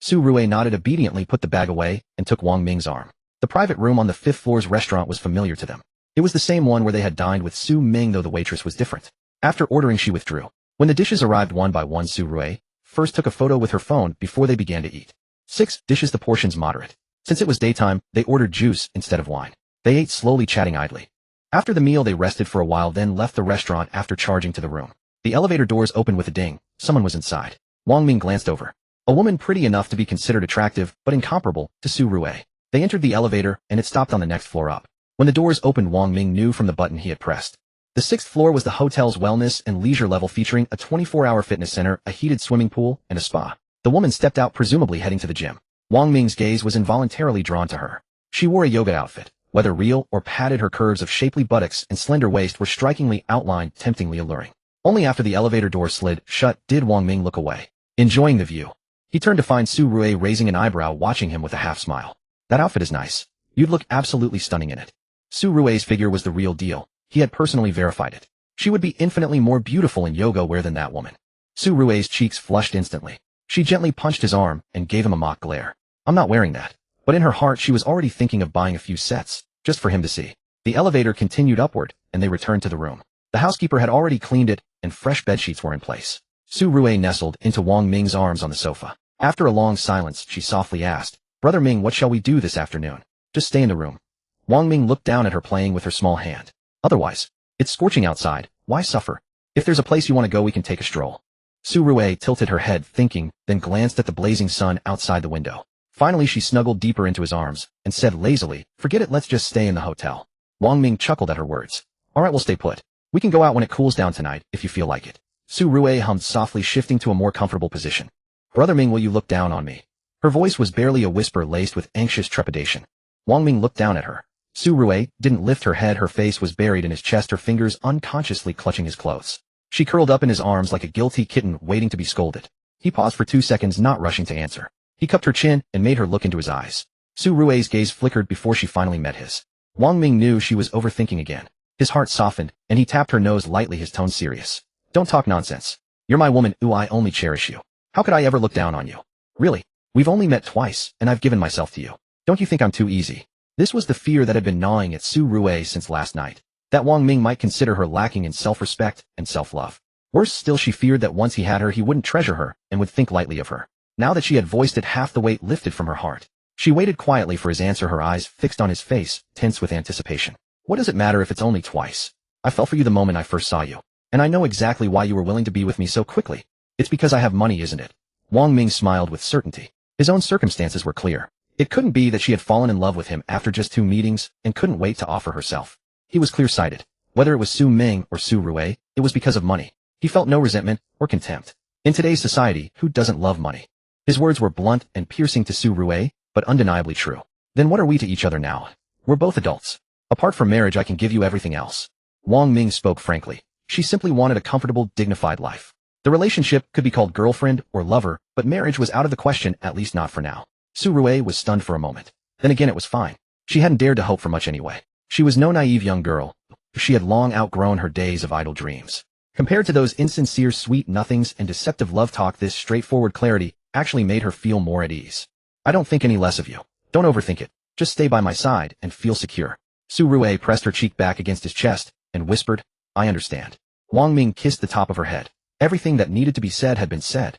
Su Rui nodded obediently, put the bag away, and took Wang Ming's arm. The private room on the 5th floor's restaurant was familiar to them. It was the same one where they had dined with Su Ming, though the waitress was different. After ordering, she withdrew. When the dishes arrived one by one, Su Rui first took a photo with her phone before they began to eat. 6 dishes, the portions moderate. Since it was daytime, they ordered juice instead of wine. They ate slowly, chatting idly. After the meal, they rested for a while, then left the restaurant after charging to the room. The elevator doors opened with a ding. Someone was inside. Wang Ming glanced over. A woman pretty enough to be considered attractive, but incomparable to Su Rui. They entered the elevator, and it stopped on the next floor up. When the doors opened, Wang Ming knew from the button he had pressed. The 6th floor was the hotel's wellness and leisure level, featuring a 24-hour fitness center, a heated swimming pool, and a spa. The woman stepped out, presumably heading to the gym. Wang Ming's gaze was involuntarily drawn to her. She wore a yoga outfit. Whether real or padded, her curves of shapely buttocks and slender waist were strikingly outlined, temptingly alluring. Only after the elevator door slid shut did Wang Ming look away, enjoying the view. He turned to find Su Rui raising an eyebrow, watching him with a half smile. "That outfit is nice. You'd look absolutely stunning in it." Su Rui's figure was the real deal. He had personally verified it. She would be infinitely more beautiful in yoga wear than that woman. Su Rui's cheeks flushed instantly. She gently punched his arm and gave him a mock glare. "I'm not wearing that." But in her heart, she was already thinking of buying a few sets, just for him to see. The elevator continued upward, and they returned to the room. The housekeeper had already cleaned it, and fresh bedsheets were in place. Su Rui nestled into Wang Ming's arms on the sofa. After a long silence, she softly asked, "Brother Ming, what shall we do this afternoon?" "Just stay in the room." Wang Ming looked down at her, playing with her small hand. "Otherwise, it's scorching outside. Why suffer? If there's a place you want to go, we can take a stroll." Su Rui tilted her head, thinking, then glanced at the blazing sun outside the window. Finally, she snuggled deeper into his arms and said lazily, "Forget it, let's just stay in the hotel." Wang Ming chuckled at her words. "All right, we'll stay put. We can go out when it cools down tonight, if you feel like it." Su Rui hummed softly, shifting to a more comfortable position. "Brother Ming, will you look down on me?" Her voice was barely a whisper, laced with anxious trepidation. Wang Ming looked down at her. Su Rui didn't lift her head. Her face was buried in his chest, her fingers unconsciously clutching his clothes. She curled up in his arms like a guilty kitten waiting to be scolded. He paused for 2 seconds, not rushing to answer. He cupped her chin and made her look into his eyes. Su Rui's gaze flickered before she finally met his. Wang Ming knew she was overthinking again. His heart softened, and he tapped her nose lightly, his tone serious. "Don't talk nonsense. You're my woman. Ooh, I only cherish you. How could I ever look down on you? Really? We've only met twice, and I've given myself to you. Don't you think I'm too easy?" This was the fear that had been gnawing at Su Rui since last night. That Wang Ming might consider her lacking in self-respect and self-love. Worse still, she feared that once he had her, he wouldn't treasure her and would think lightly of her. Now that she had voiced it, half the weight lifted from her heart. She waited quietly for his answer, her eyes fixed on his face, tense with anticipation. "What does it matter if it's only twice? I fell for you the moment I first saw you. And I know exactly why you were willing to be with me so quickly. It's because I have money, isn't it?" Wang Ming smiled with certainty. His own circumstances were clear. It couldn't be that she had fallen in love with him after just 2 meetings and couldn't wait to offer herself. He was clear-sighted. Whether it was Su Ming or Su Rui, it was because of money. He felt no resentment or contempt. In today's society, who doesn't love money? His words were blunt and piercing to Su Rui, but undeniably true. "Then what are we to each other now? We're both adults. Apart from marriage, I can give you everything else." Wang Ming spoke frankly. She simply wanted a comfortable, dignified life. The relationship could be called girlfriend or lover, but marriage was out of the question, at least not for now. Su Rui was stunned for a moment. Then again, it was fine. She hadn't dared to hope for much anyway. She was no naive young girl. She had long outgrown her days of idle dreams. Compared to those insincere sweet nothings and deceptive love talk, this straightforward clarity actually made her feel more at ease. I don't think any less of you. Don't overthink it. Just stay by my side and feel secure. Su Rui pressed her cheek back against his chest and whispered, I understand. Wang Ming kissed the top of her head. Everything that needed to be said had been said.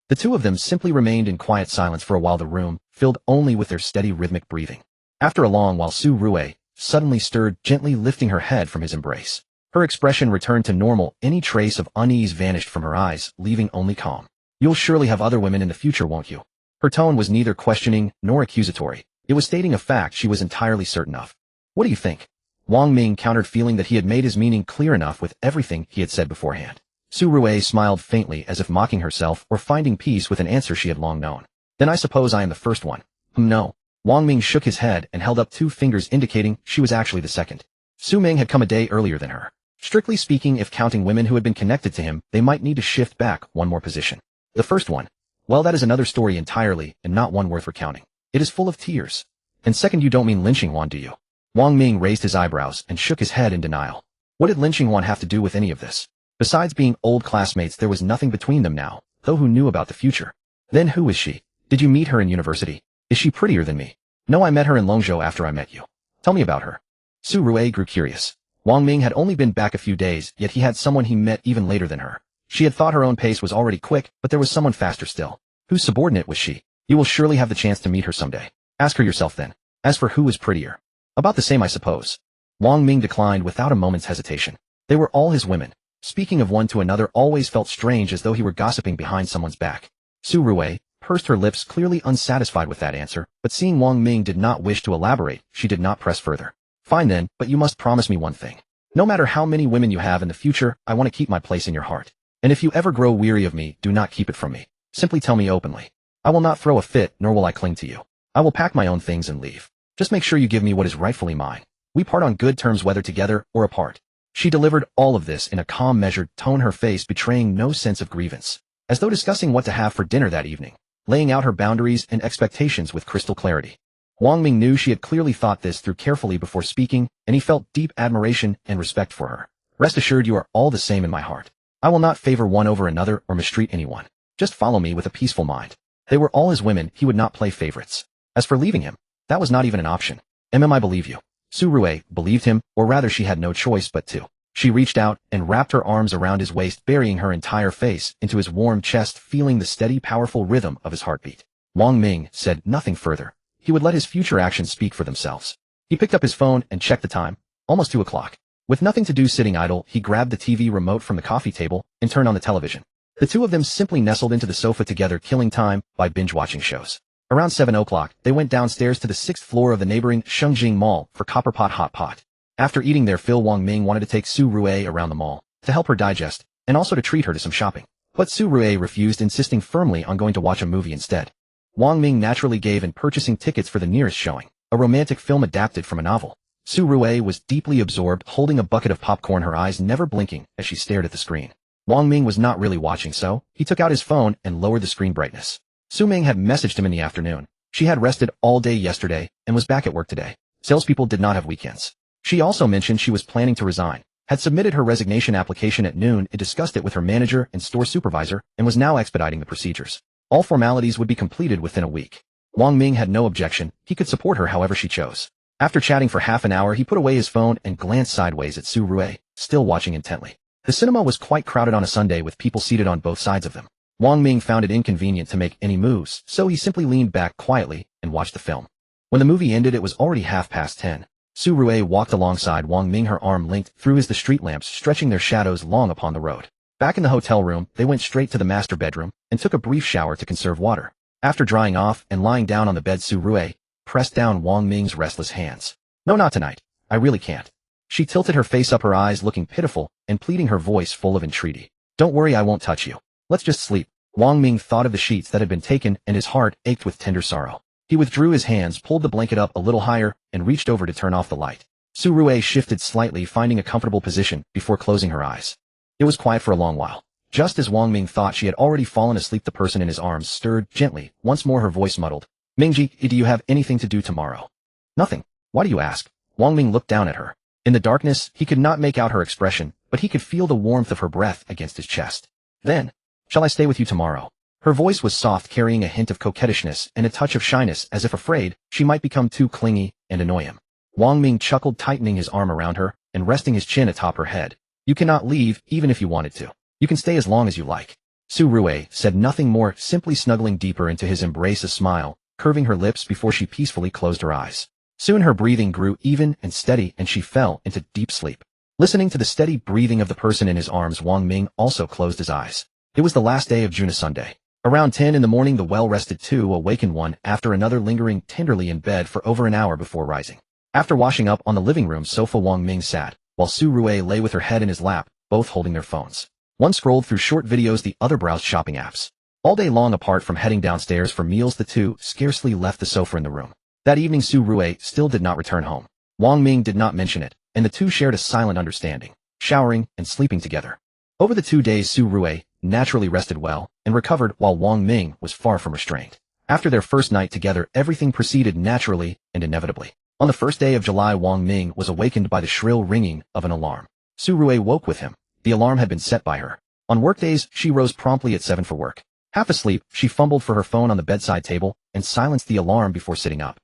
The two of them simply remained in quiet silence for a while, the room filled only with their steady rhythmic breathing. After a long while, Su Rui suddenly stirred, gently lifting her head from his embrace. Her expression returned to normal, any trace of unease vanished from her eyes, leaving only calm. You'll surely have other women in the future, won't you? Her tone was neither questioning nor accusatory. It was stating a fact she was entirely certain of. What do you think? Wang Ming countered, feeling that he had made his meaning clear enough with everything he had said beforehand. Su Rui smiled faintly, as if mocking herself or finding peace with an answer she had long known. Then I suppose I am the first one. No. Wang Ming shook his head and held up 2 fingers indicating she was actually the second. Su Ming had come a day earlier than her. Strictly speaking, if counting women who had been connected to him, they might need to shift back one more position. The first one? Well, that is another story entirely, and not one worth recounting. It is full of tears. And second, you don't mean Lin Xinghuan, do you? Wang Ming raised his eyebrows and shook his head in denial. What did Lin Xinghuan have to do with any of this? Besides being old classmates, there was nothing between them now, though who knew about the future? Then who is she? Did you meet her in university? Is she prettier than me? No, I met her in Longzhou after I met you. Tell me about her. Su Rui grew curious. Wang Ming had only been back a few days, yet he had someone he met even later than her. She had thought her own pace was already quick, but there was someone faster still. Whose subordinate was she? You will surely have the chance to meet her someday. Ask her yourself then. As for who was prettier? About the same, I suppose. Wang Ming declined without a moment's hesitation. They were all his women. Speaking of one to another always felt strange, as though he were gossiping behind someone's back. Su Rui pursed her lips, clearly unsatisfied with that answer, but seeing Wang Ming did not wish to elaborate, she did not press further. Fine then, but you must promise me one thing. No matter how many women you have in the future, I want to keep my place in your heart. And if you ever grow weary of me, do not keep it from me. Simply tell me openly. I will not throw a fit, nor will I cling to you. I will pack my own things and leave. Just make sure you give me what is rightfully mine. We part on good terms, whether together or apart. She delivered all of this in a calm, measured tone, her face betraying no sense of grievance, as though discussing what to have for dinner that evening, laying out her boundaries and expectations with crystal clarity. Wang Ming knew she had clearly thought this through carefully before speaking, and he felt deep admiration and respect for her. Rest assured, you are all the same in my heart. I will not favor one over another or mistreat anyone. Just follow me with a peaceful mind. They were all his women, he would not play favorites. As for leaving him, that was not even an option. I believe you. Su Rui believed him, or rather she had no choice but to. She reached out and wrapped her arms around his waist, burying her entire face into his warm chest, feeling the steady, powerful rhythm of his heartbeat. Wang Ming said nothing further. He would let his future actions speak for themselves. He picked up his phone and checked the time. Almost 2 o'clock. With nothing to do sitting idle, he grabbed the TV remote from the coffee table and turned on the television. The two of them simply nestled into the sofa together, killing time by binge-watching shows. Around 7 o'clock, they went downstairs to the 6th floor of the neighboring Shengjing Mall for Copperpot Hot Pot. After eating their fill, Wang Ming wanted to take Su Rui around the mall, to help her digest, and also to treat her to some shopping. But Su Rui refused, insisting firmly on going to watch a movie instead. Wang Ming naturally gave in, purchasing tickets for the nearest showing, a romantic film adapted from a novel. Su Rui was deeply absorbed, holding a bucket of popcorn, her eyes never blinking as she stared at the screen. Wang Ming was not really watching, so he took out his phone and lowered the screen brightness. Su Ming had messaged him in the afternoon. She had rested all day yesterday and was back at work today. Salespeople did not have weekends. She also mentioned she was planning to resign, had submitted her resignation application at noon, and discussed it with her manager and store supervisor, and was now expediting the procedures. All formalities would be completed within a week. Wang Ming had no objection. He could support her however she chose. After chatting for half an hour, he put away his phone and glanced sideways at Su Rui, still watching intently. The cinema was quite crowded on a Sunday, with people seated on both sides of them. Wang Ming found it inconvenient to make any moves, so he simply leaned back quietly and watched the film. When the movie ended, it was already 10:30. Su Rui walked alongside Wang Ming, her arm linked through as the street lamps stretching their shadows long upon the road. Back in the hotel room, they went straight to the master bedroom and took a brief shower to conserve water. After drying off and lying down on the bed, Su Rui pressed down Wang Ming's restless hands. No, not tonight. I really can't. She tilted her face up, her eyes looking pitiful and pleading, her voice full of entreaty. Don't worry, I won't touch you. Let's just sleep. Wang Ming thought of the sheets that had been taken, and his heart ached with tender sorrow. He withdrew his hands, pulled the blanket up a little higher, and reached over to turn off the light. Su Rui shifted slightly, finding a comfortable position before closing her eyes. It was quiet for a long while. Just as Wang Ming thought she had already fallen asleep, the person in his arms stirred gently. Once more her voice muddled. Mingji, do you have anything to do tomorrow? Nothing. Why do you ask? Wang Ming looked down at her. In the darkness, he could not make out her expression, but he could feel the warmth of her breath against his chest. Then, shall I stay with you tomorrow? Her voice was soft, carrying a hint of coquettishness and a touch of shyness, as if afraid she might become too clingy and annoy him. Wang Ming chuckled, tightening his arm around her and resting his chin atop her head. You cannot leave, even if you wanted to. You can stay as long as you like. Su Rui said nothing more, simply snuggling deeper into his embrace, a smile curving her lips before she peacefully closed her eyes. Soon her breathing grew even and steady, and she fell into deep sleep. Listening to the steady breathing of the person in his arms, Wang Ming also closed his eyes. It was the last day of June, a Sunday. Around 10 in the morning, the well-rested two awakened one after another, lingering tenderly in bed for over an hour before rising. After washing up on the living room sofa, Wang Ming sat, while Su Rui lay with her head in his lap, both holding their phones. One scrolled through short videos, the other browsed shopping apps. All day long, apart from heading downstairs for meals, the two scarcely left the sofa in the room. That evening, Su Rui still did not return home. Wang Ming did not mention it, and the two shared a silent understanding, showering and sleeping together. Over the 2 days, Su Rui naturally rested well and recovered, while Wang Ming was far from restrained. After their first night together, everything proceeded naturally and inevitably. On the first day of July, Wang Ming was awakened by the shrill ringing of an alarm. Su Rui woke with him. The alarm had been set by her. On workdays, she rose promptly at 7 for work. Half asleep, she fumbled for her phone on the bedside table and silenced the alarm before sitting up.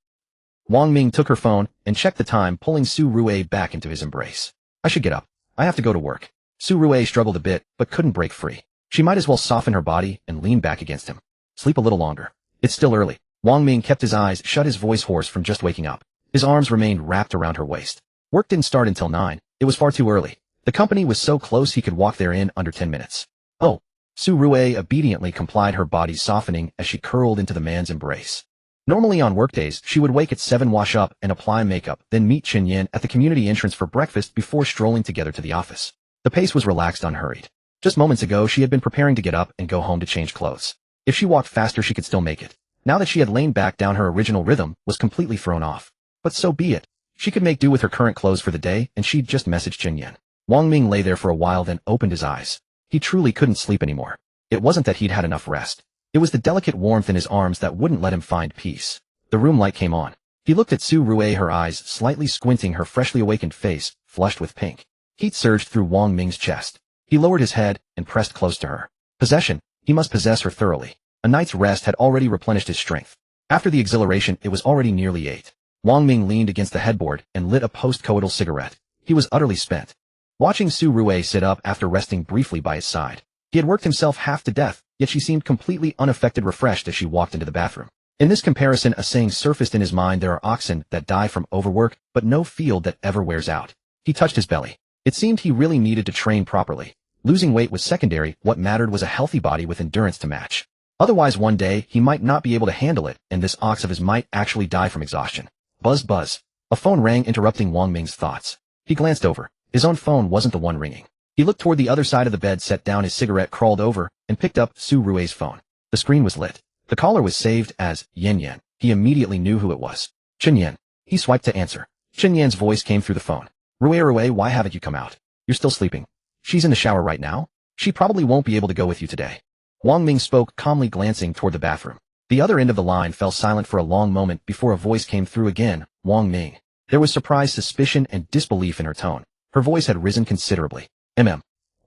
Wang Ming took her phone and checked the time, pulling Su Rui back into his embrace. I should get up. I have to go to work. Su Rui struggled a bit, but couldn't break free. She might as well soften her body and lean back against him. Sleep a little longer. It's still early. Wang Ming kept his eyes shut, his voice hoarse from just waking up. His arms remained wrapped around her waist. Work didn't start until 9. It was far too early. The company was so close he could walk there in under 10 minutes. Oh. Su Rui obediently complied, her body softening as she curled into the man's embrace. Normally on workdays, she would wake at 7, wash up and apply makeup, then meet Chen Yan at the community entrance for breakfast before strolling together to the office. The pace was relaxed, unhurried. Just moments ago, she had been preparing to get up and go home to change clothes. If she walked faster, she could still make it. Now that she had lain back down, her original rhythm was completely thrown off. But so be it. She could make do with her current clothes for the day, and she'd just messaged Chen Yan. Wang Ming lay there for a while, then opened his eyes. He truly couldn't sleep anymore. It wasn't that he'd had enough rest. It was the delicate warmth in his arms that wouldn't let him find peace. The room light came on. He looked at Su Rui, her eyes slightly squinting, her freshly awakened face flushed with pink. Heat surged through Wang Ming's chest. He lowered his head and pressed close to her. Possession. He must possess her thoroughly. A night's rest had already replenished his strength. After the exhilaration, it was already nearly 8. Wang Ming leaned against the headboard and lit a post-coital cigarette. He was utterly spent. Watching Su Rui sit up after resting briefly by his side. He had worked himself half to death, yet she seemed completely unaffected, refreshed as she walked into the bathroom. In this comparison, a saying surfaced in his mind: there are oxen that die from overwork, but no field that ever wears out. He touched his belly. It seemed he really needed to train properly. Losing weight was secondary. What mattered was a healthy body with endurance to match. Otherwise, one day, he might not be able to handle it, and this ox of his might actually die from exhaustion. Buzz, buzz. A phone rang, interrupting Wang Ming's thoughts. He glanced over. His own phone wasn't the one ringing. He looked toward the other side of the bed, set down his cigarette, crawled over, and picked up Su Rui's phone. The screen was lit. The caller was saved as Yan Yan. He immediately knew who it was. Chen Yan. He swiped to answer. Chen Yan's voice came through the phone. Rui, why haven't you come out? You're still sleeping. She's in the shower right now. She probably won't be able to go with you today. Wang Ming spoke, calmly glancing toward the bathroom. The other end of the line fell silent for a long moment before a voice came through again. Wang Ming. There was surprise, suspicion, and disbelief in her tone. Her voice had risen considerably.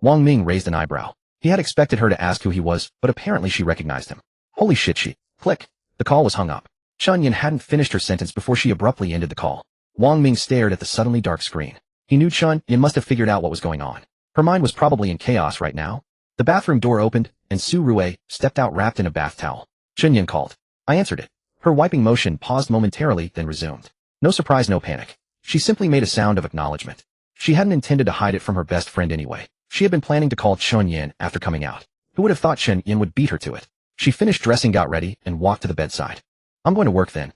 Wang Ming raised an eyebrow. He had expected her to ask who he was, but apparently she recognized him. Holy shit, she. Click. The call was hung up. Chen Yan hadn't finished her sentence before she abruptly ended the call. Wang Ming stared at the suddenly dark screen. He knew Chen Yan must have figured out what was going on. Her mind was probably in chaos right now. The bathroom door opened, and Su Rui stepped out wrapped in a bath towel. Chen Yan called. I answered it. Her wiping motion paused momentarily, then resumed. No surprise, no panic. She simply made a sound of acknowledgement. She hadn't intended to hide it from her best friend anyway. She had been planning to call Chen Yan after coming out. Who would have thought Chen Yan would beat her to it? She finished dressing, got ready, and walked to the bedside. I'm going to work then.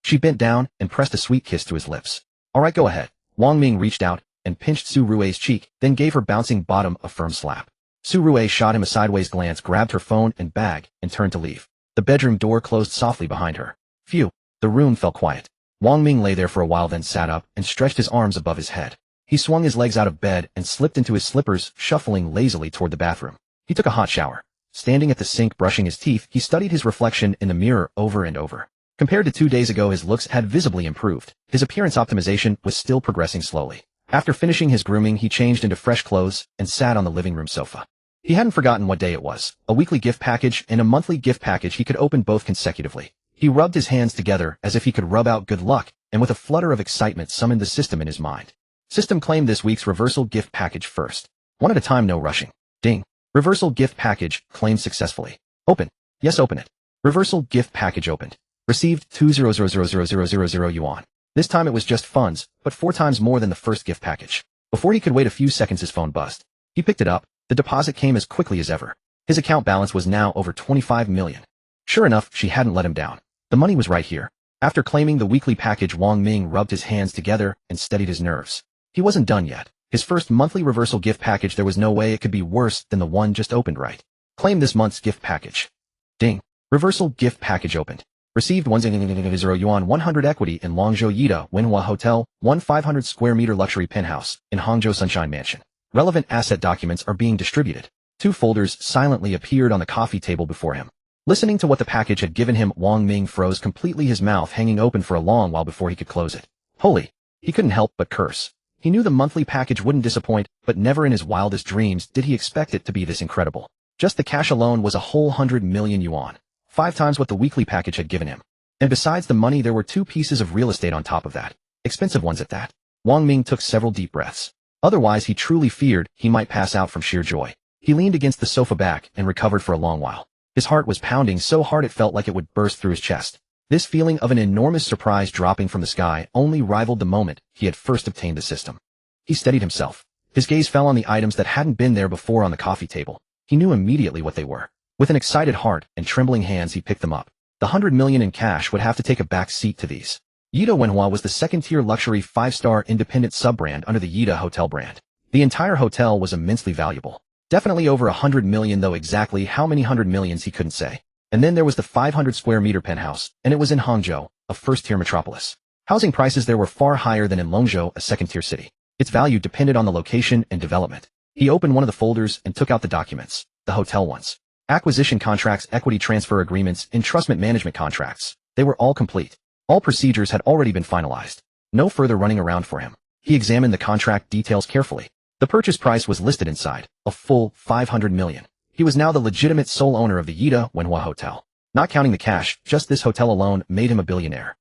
She bent down and pressed a sweet kiss to his lips. All right, go ahead. Wang Ming reached out and pinched Su Rui's cheek, then gave her bouncing bottom a firm slap. Su Rui shot him a sideways glance, grabbed her phone and bag, and turned to leave. The bedroom door closed softly behind her. Phew. The room fell quiet. Wang Ming lay there for a while, then sat up and stretched his arms above his head. He swung his legs out of bed and slipped into his slippers, shuffling lazily toward the bathroom. He took a hot shower. Standing at the sink brushing his teeth, he studied his reflection in the mirror over and over. Compared to 2 days ago, his looks had visibly improved. His appearance optimization was still progressing slowly. After finishing his grooming, he changed into fresh clothes and sat on the living room sofa. He hadn't forgotten what day it was. A weekly gift package and a monthly gift package he could open both consecutively. He rubbed his hands together as if he could rub out good luck, and with a flutter of excitement summoned the system in his mind. System claimed this week's reversal gift package first. One at a time, no rushing. Ding. Reversal gift package claimed successfully. Open. Yes, open it. Reversal gift package opened. Received 200,000,000 yuan. This time it was just funds, but 4 times more than the first gift package. Before he could wait a few seconds, his phone buzzed. He picked it up. The deposit came as quickly as ever. His account balance was now over 25 million. Sure enough, she hadn't let him down. The money was right here. After claiming the weekly package, Wang Ming rubbed his hands together and steadied his nerves. He wasn't done yet. His first monthly reversal gift package, there was no way it could be worse than the one just opened, right? Claim this month's gift package. Ding. Reversal gift package opened. Received 1,000 yuan 100 equity in Longzhou Yida Wenhua Hotel, 500 square meter luxury penthouse in Hangzhou Sunshine Mansion. Relevant asset documents are being distributed. 2 folders silently appeared on the coffee table before him. Listening to what the package had given him, Wang Ming froze completely, his mouth hanging open for a long while before he could close it. Holy! He couldn't help but curse. He knew the monthly package wouldn't disappoint, but never in his wildest dreams did he expect it to be this incredible. Just the cash alone was a whole 100 million yuan, 5 times what the weekly package had given him. And besides the money, there were 2 pieces of real estate on top of that. Expensive ones at that. Wang Ming took several deep breaths. Otherwise, he truly feared he might pass out from sheer joy. He leaned against the sofa back and recovered for a long while. His heart was pounding so hard it felt like it would burst through his chest. This feeling of an enormous surprise dropping from the sky only rivaled the moment he had first obtained the system. He steadied himself. His gaze fell on the items that hadn't been there before on the coffee table. He knew immediately what they were. With an excited heart and trembling hands, he picked them up. The 100 million in cash would have to take a back seat to these. Yida Wenhua was the second-tier luxury 5-star independent sub-brand under the Yida Hotel brand. The entire hotel was immensely valuable. Definitely over 100 million, though exactly how many 100 millions he couldn't say. And then there was the 500 square meter penthouse, and it was in Hangzhou, a first-tier metropolis. Housing prices there were far higher than in Longzhou, a second-tier city. Its value depended on the location and development. He opened one of the folders and took out the documents, the hotel ones. Acquisition contracts, equity transfer agreements, entrustment management contracts. They were all complete. All procedures had already been finalized. No further running around for him. He examined the contract details carefully. The purchase price was listed inside, a full 500 million. He was now the legitimate sole owner of the Yida Wenhua Hotel. Not counting the cash, just this hotel alone made him a billionaire.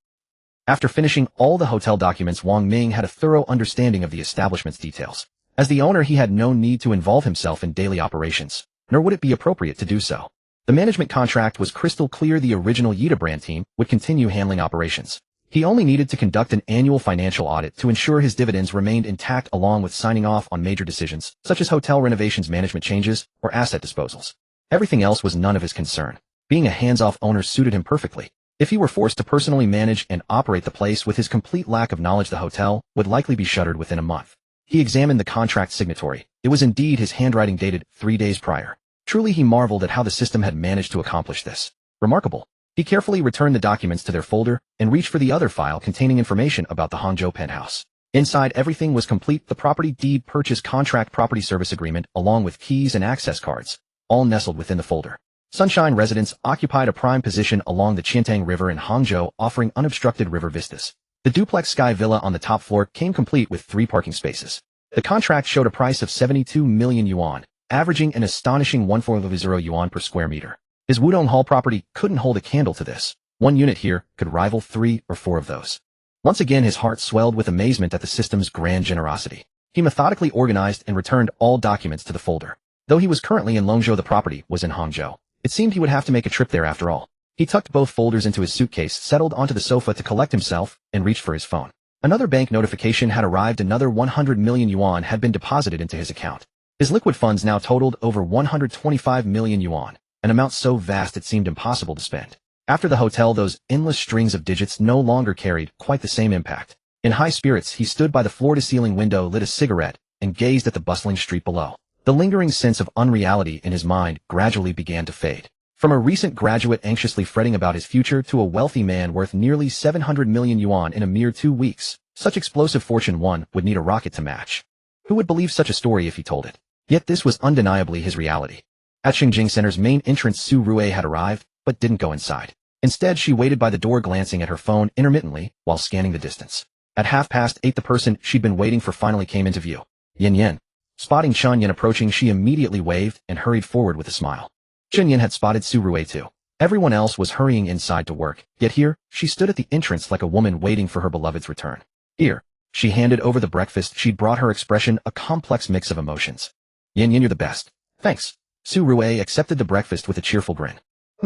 After finishing all the hotel documents, Wang Ming had a thorough understanding of the establishment's details. As the owner, he had no need to involve himself in daily operations, nor would it be appropriate to do so. The management contract was crystal clear. The original Yida brand team would continue handling operations. He only needed to conduct an annual financial audit to ensure his dividends remained intact, along with signing off on major decisions, such as hotel renovations, management changes, or asset disposals. Everything else was none of his concern. Being a hands-off owner suited him perfectly. If he were forced to personally manage and operate the place with his complete lack of knowledge, the hotel would likely be shuttered within a month. He examined the contract signatory. It was indeed his handwriting, dated 3 days prior. Truly, he marveled at how the system had managed to accomplish this. Remarkable. He carefully returned the documents to their folder and reached for the other file containing information about the Hangzhou penthouse. Inside, everything was complete: the property deed, purchase contract, property service agreement, along with keys and access cards, all nestled within the folder. Sunshine Residence occupied a prime position along the Qiantang River in Hangzhou, offering unobstructed river vistas. The duplex sky villa on the top floor came complete with 3 parking spaces. The contract showed a price of 72 million yuan, averaging an astonishing 140 yuan per square meter. His Wudong Hall property couldn't hold a candle to this. 1 unit here could rival 3 or 4 of those. Once again, his heart swelled with amazement at the system's grand generosity. He methodically organized and returned all documents to the folder. Though he was currently in Longzhou, the property was in Hangzhou. It seemed he would have to make a trip there after all. He tucked both folders into his suitcase, settled onto the sofa to collect himself, and reached for his phone. Another bank notification had arrived. Another 100 million yuan had been deposited into his account. His liquid funds now totaled over 125 million yuan. An amount so vast it seemed impossible to spend. After the hotel, those endless strings of digits no longer carried quite the same impact. In high spirits, he stood by the floor-to-ceiling window, lit a cigarette, and gazed at the bustling street below. The lingering sense of unreality in his mind gradually began to fade. From a recent graduate anxiously fretting about his future to a wealthy man worth nearly 700 million yuan in a mere 2 weeks, such explosive fortune one would need a rocket to match. Who would believe such a story if he told it? Yet this was undeniably his reality. At Xingjing Center's main entrance, Su Rue had arrived, but didn't go inside. Instead, she waited by the door glancing at her phone intermittently while scanning the distance. At 8:30, the person she'd been waiting for finally came into view. Yin Yin. Spotting Chun Yin approaching, she immediately waved and hurried forward with a smile. Chun Yin had spotted Su Rui too. Everyone else was hurrying inside to work, yet here, she stood at the entrance like a woman waiting for her beloved's return. Here. She handed over the breakfast she'd brought, her expression a complex mix of emotions. Yin Yin, you're the best. Thanks. Su Rui accepted the breakfast with a cheerful grin.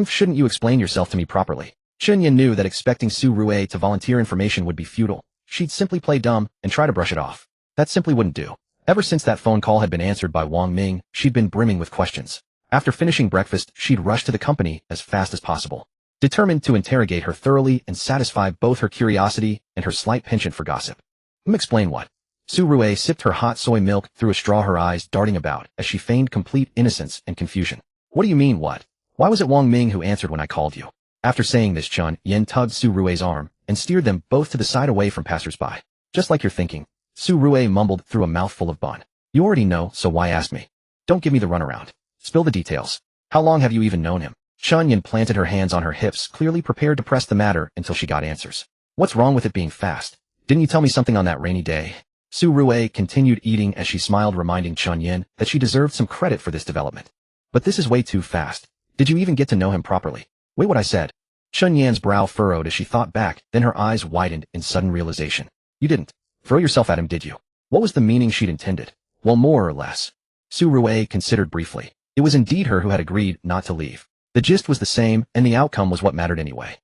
Shouldn't you explain yourself to me properly? Chun Yin knew that expecting Su Rui to volunteer information would be futile. She'd simply play dumb and try to brush it off. That simply wouldn't do. Ever since that phone call had been answered by Wang Ming, she'd been brimming with questions. After finishing breakfast, she'd rushed to the company as fast as possible, determined to interrogate her thoroughly and satisfy both her curiosity and her slight penchant for gossip. Explain what? Su Rui sipped her hot soy milk through a straw, her eyes darting about as she feigned complete innocence and confusion. What do you mean, what? Why was it Wang Ming who answered when I called you? After saying this, Chun Yin tugged Su Rui's arm and steered them both to the side away from passers-by. Just like you're thinking. Su Rui mumbled through a mouthful of bun. You already know, so why ask me? Don't give me the runaround. Spill the details. How long have you even known him? Chun Yin planted her hands on her hips, clearly prepared to press the matter until she got answers. What's wrong with it being fast? Didn't you tell me something on that rainy day? Su Rui continued eating as she smiled, reminding Chun Yin that she deserved some credit for this development. But this is way too fast. Did you even get to know him properly? Wait, what I said? Chun Yan's brow furrowed as she thought back, then her eyes widened in sudden realization. You didn't throw yourself at him, did you? What was the meaning she'd intended? Well, more or less. Su Rui considered briefly. It was indeed her who had agreed not to leave. The gist was the same, and the outcome was what mattered anyway.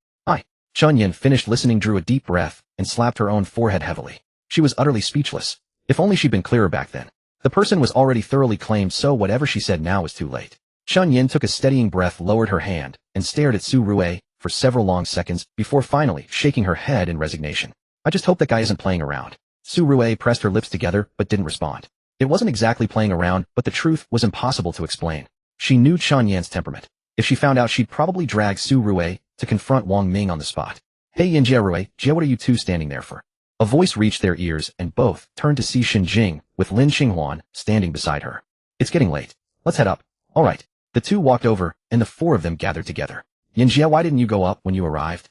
Chun Yin finished listening, drew a deep breath, and slapped her own forehead heavily. She was utterly speechless. If only she'd been clearer back then. The person was already thoroughly claimed, so whatever she said now was too late. Chun Yin took a steadying breath, lowered her hand, and stared at Su Rui for several long seconds before finally shaking her head in resignation. I just hope that guy isn't playing around. Su Rui pressed her lips together but didn't respond. It wasn't exactly playing around, but the truth was impossible to explain. She knew Chun Yan's temperament. If she found out, she'd probably drag Su Rui to confront Wang Ming on the spot. Hey Yin Jia Rui, Jia, what are you two standing there for? A voice reached their ears and both turned to see Shen Jing with Lin Xinghuan standing beside her. It's getting late. Let's head up. All right. The two walked over and the four of them gathered together. Yin Jia, why didn't you go up when you arrived?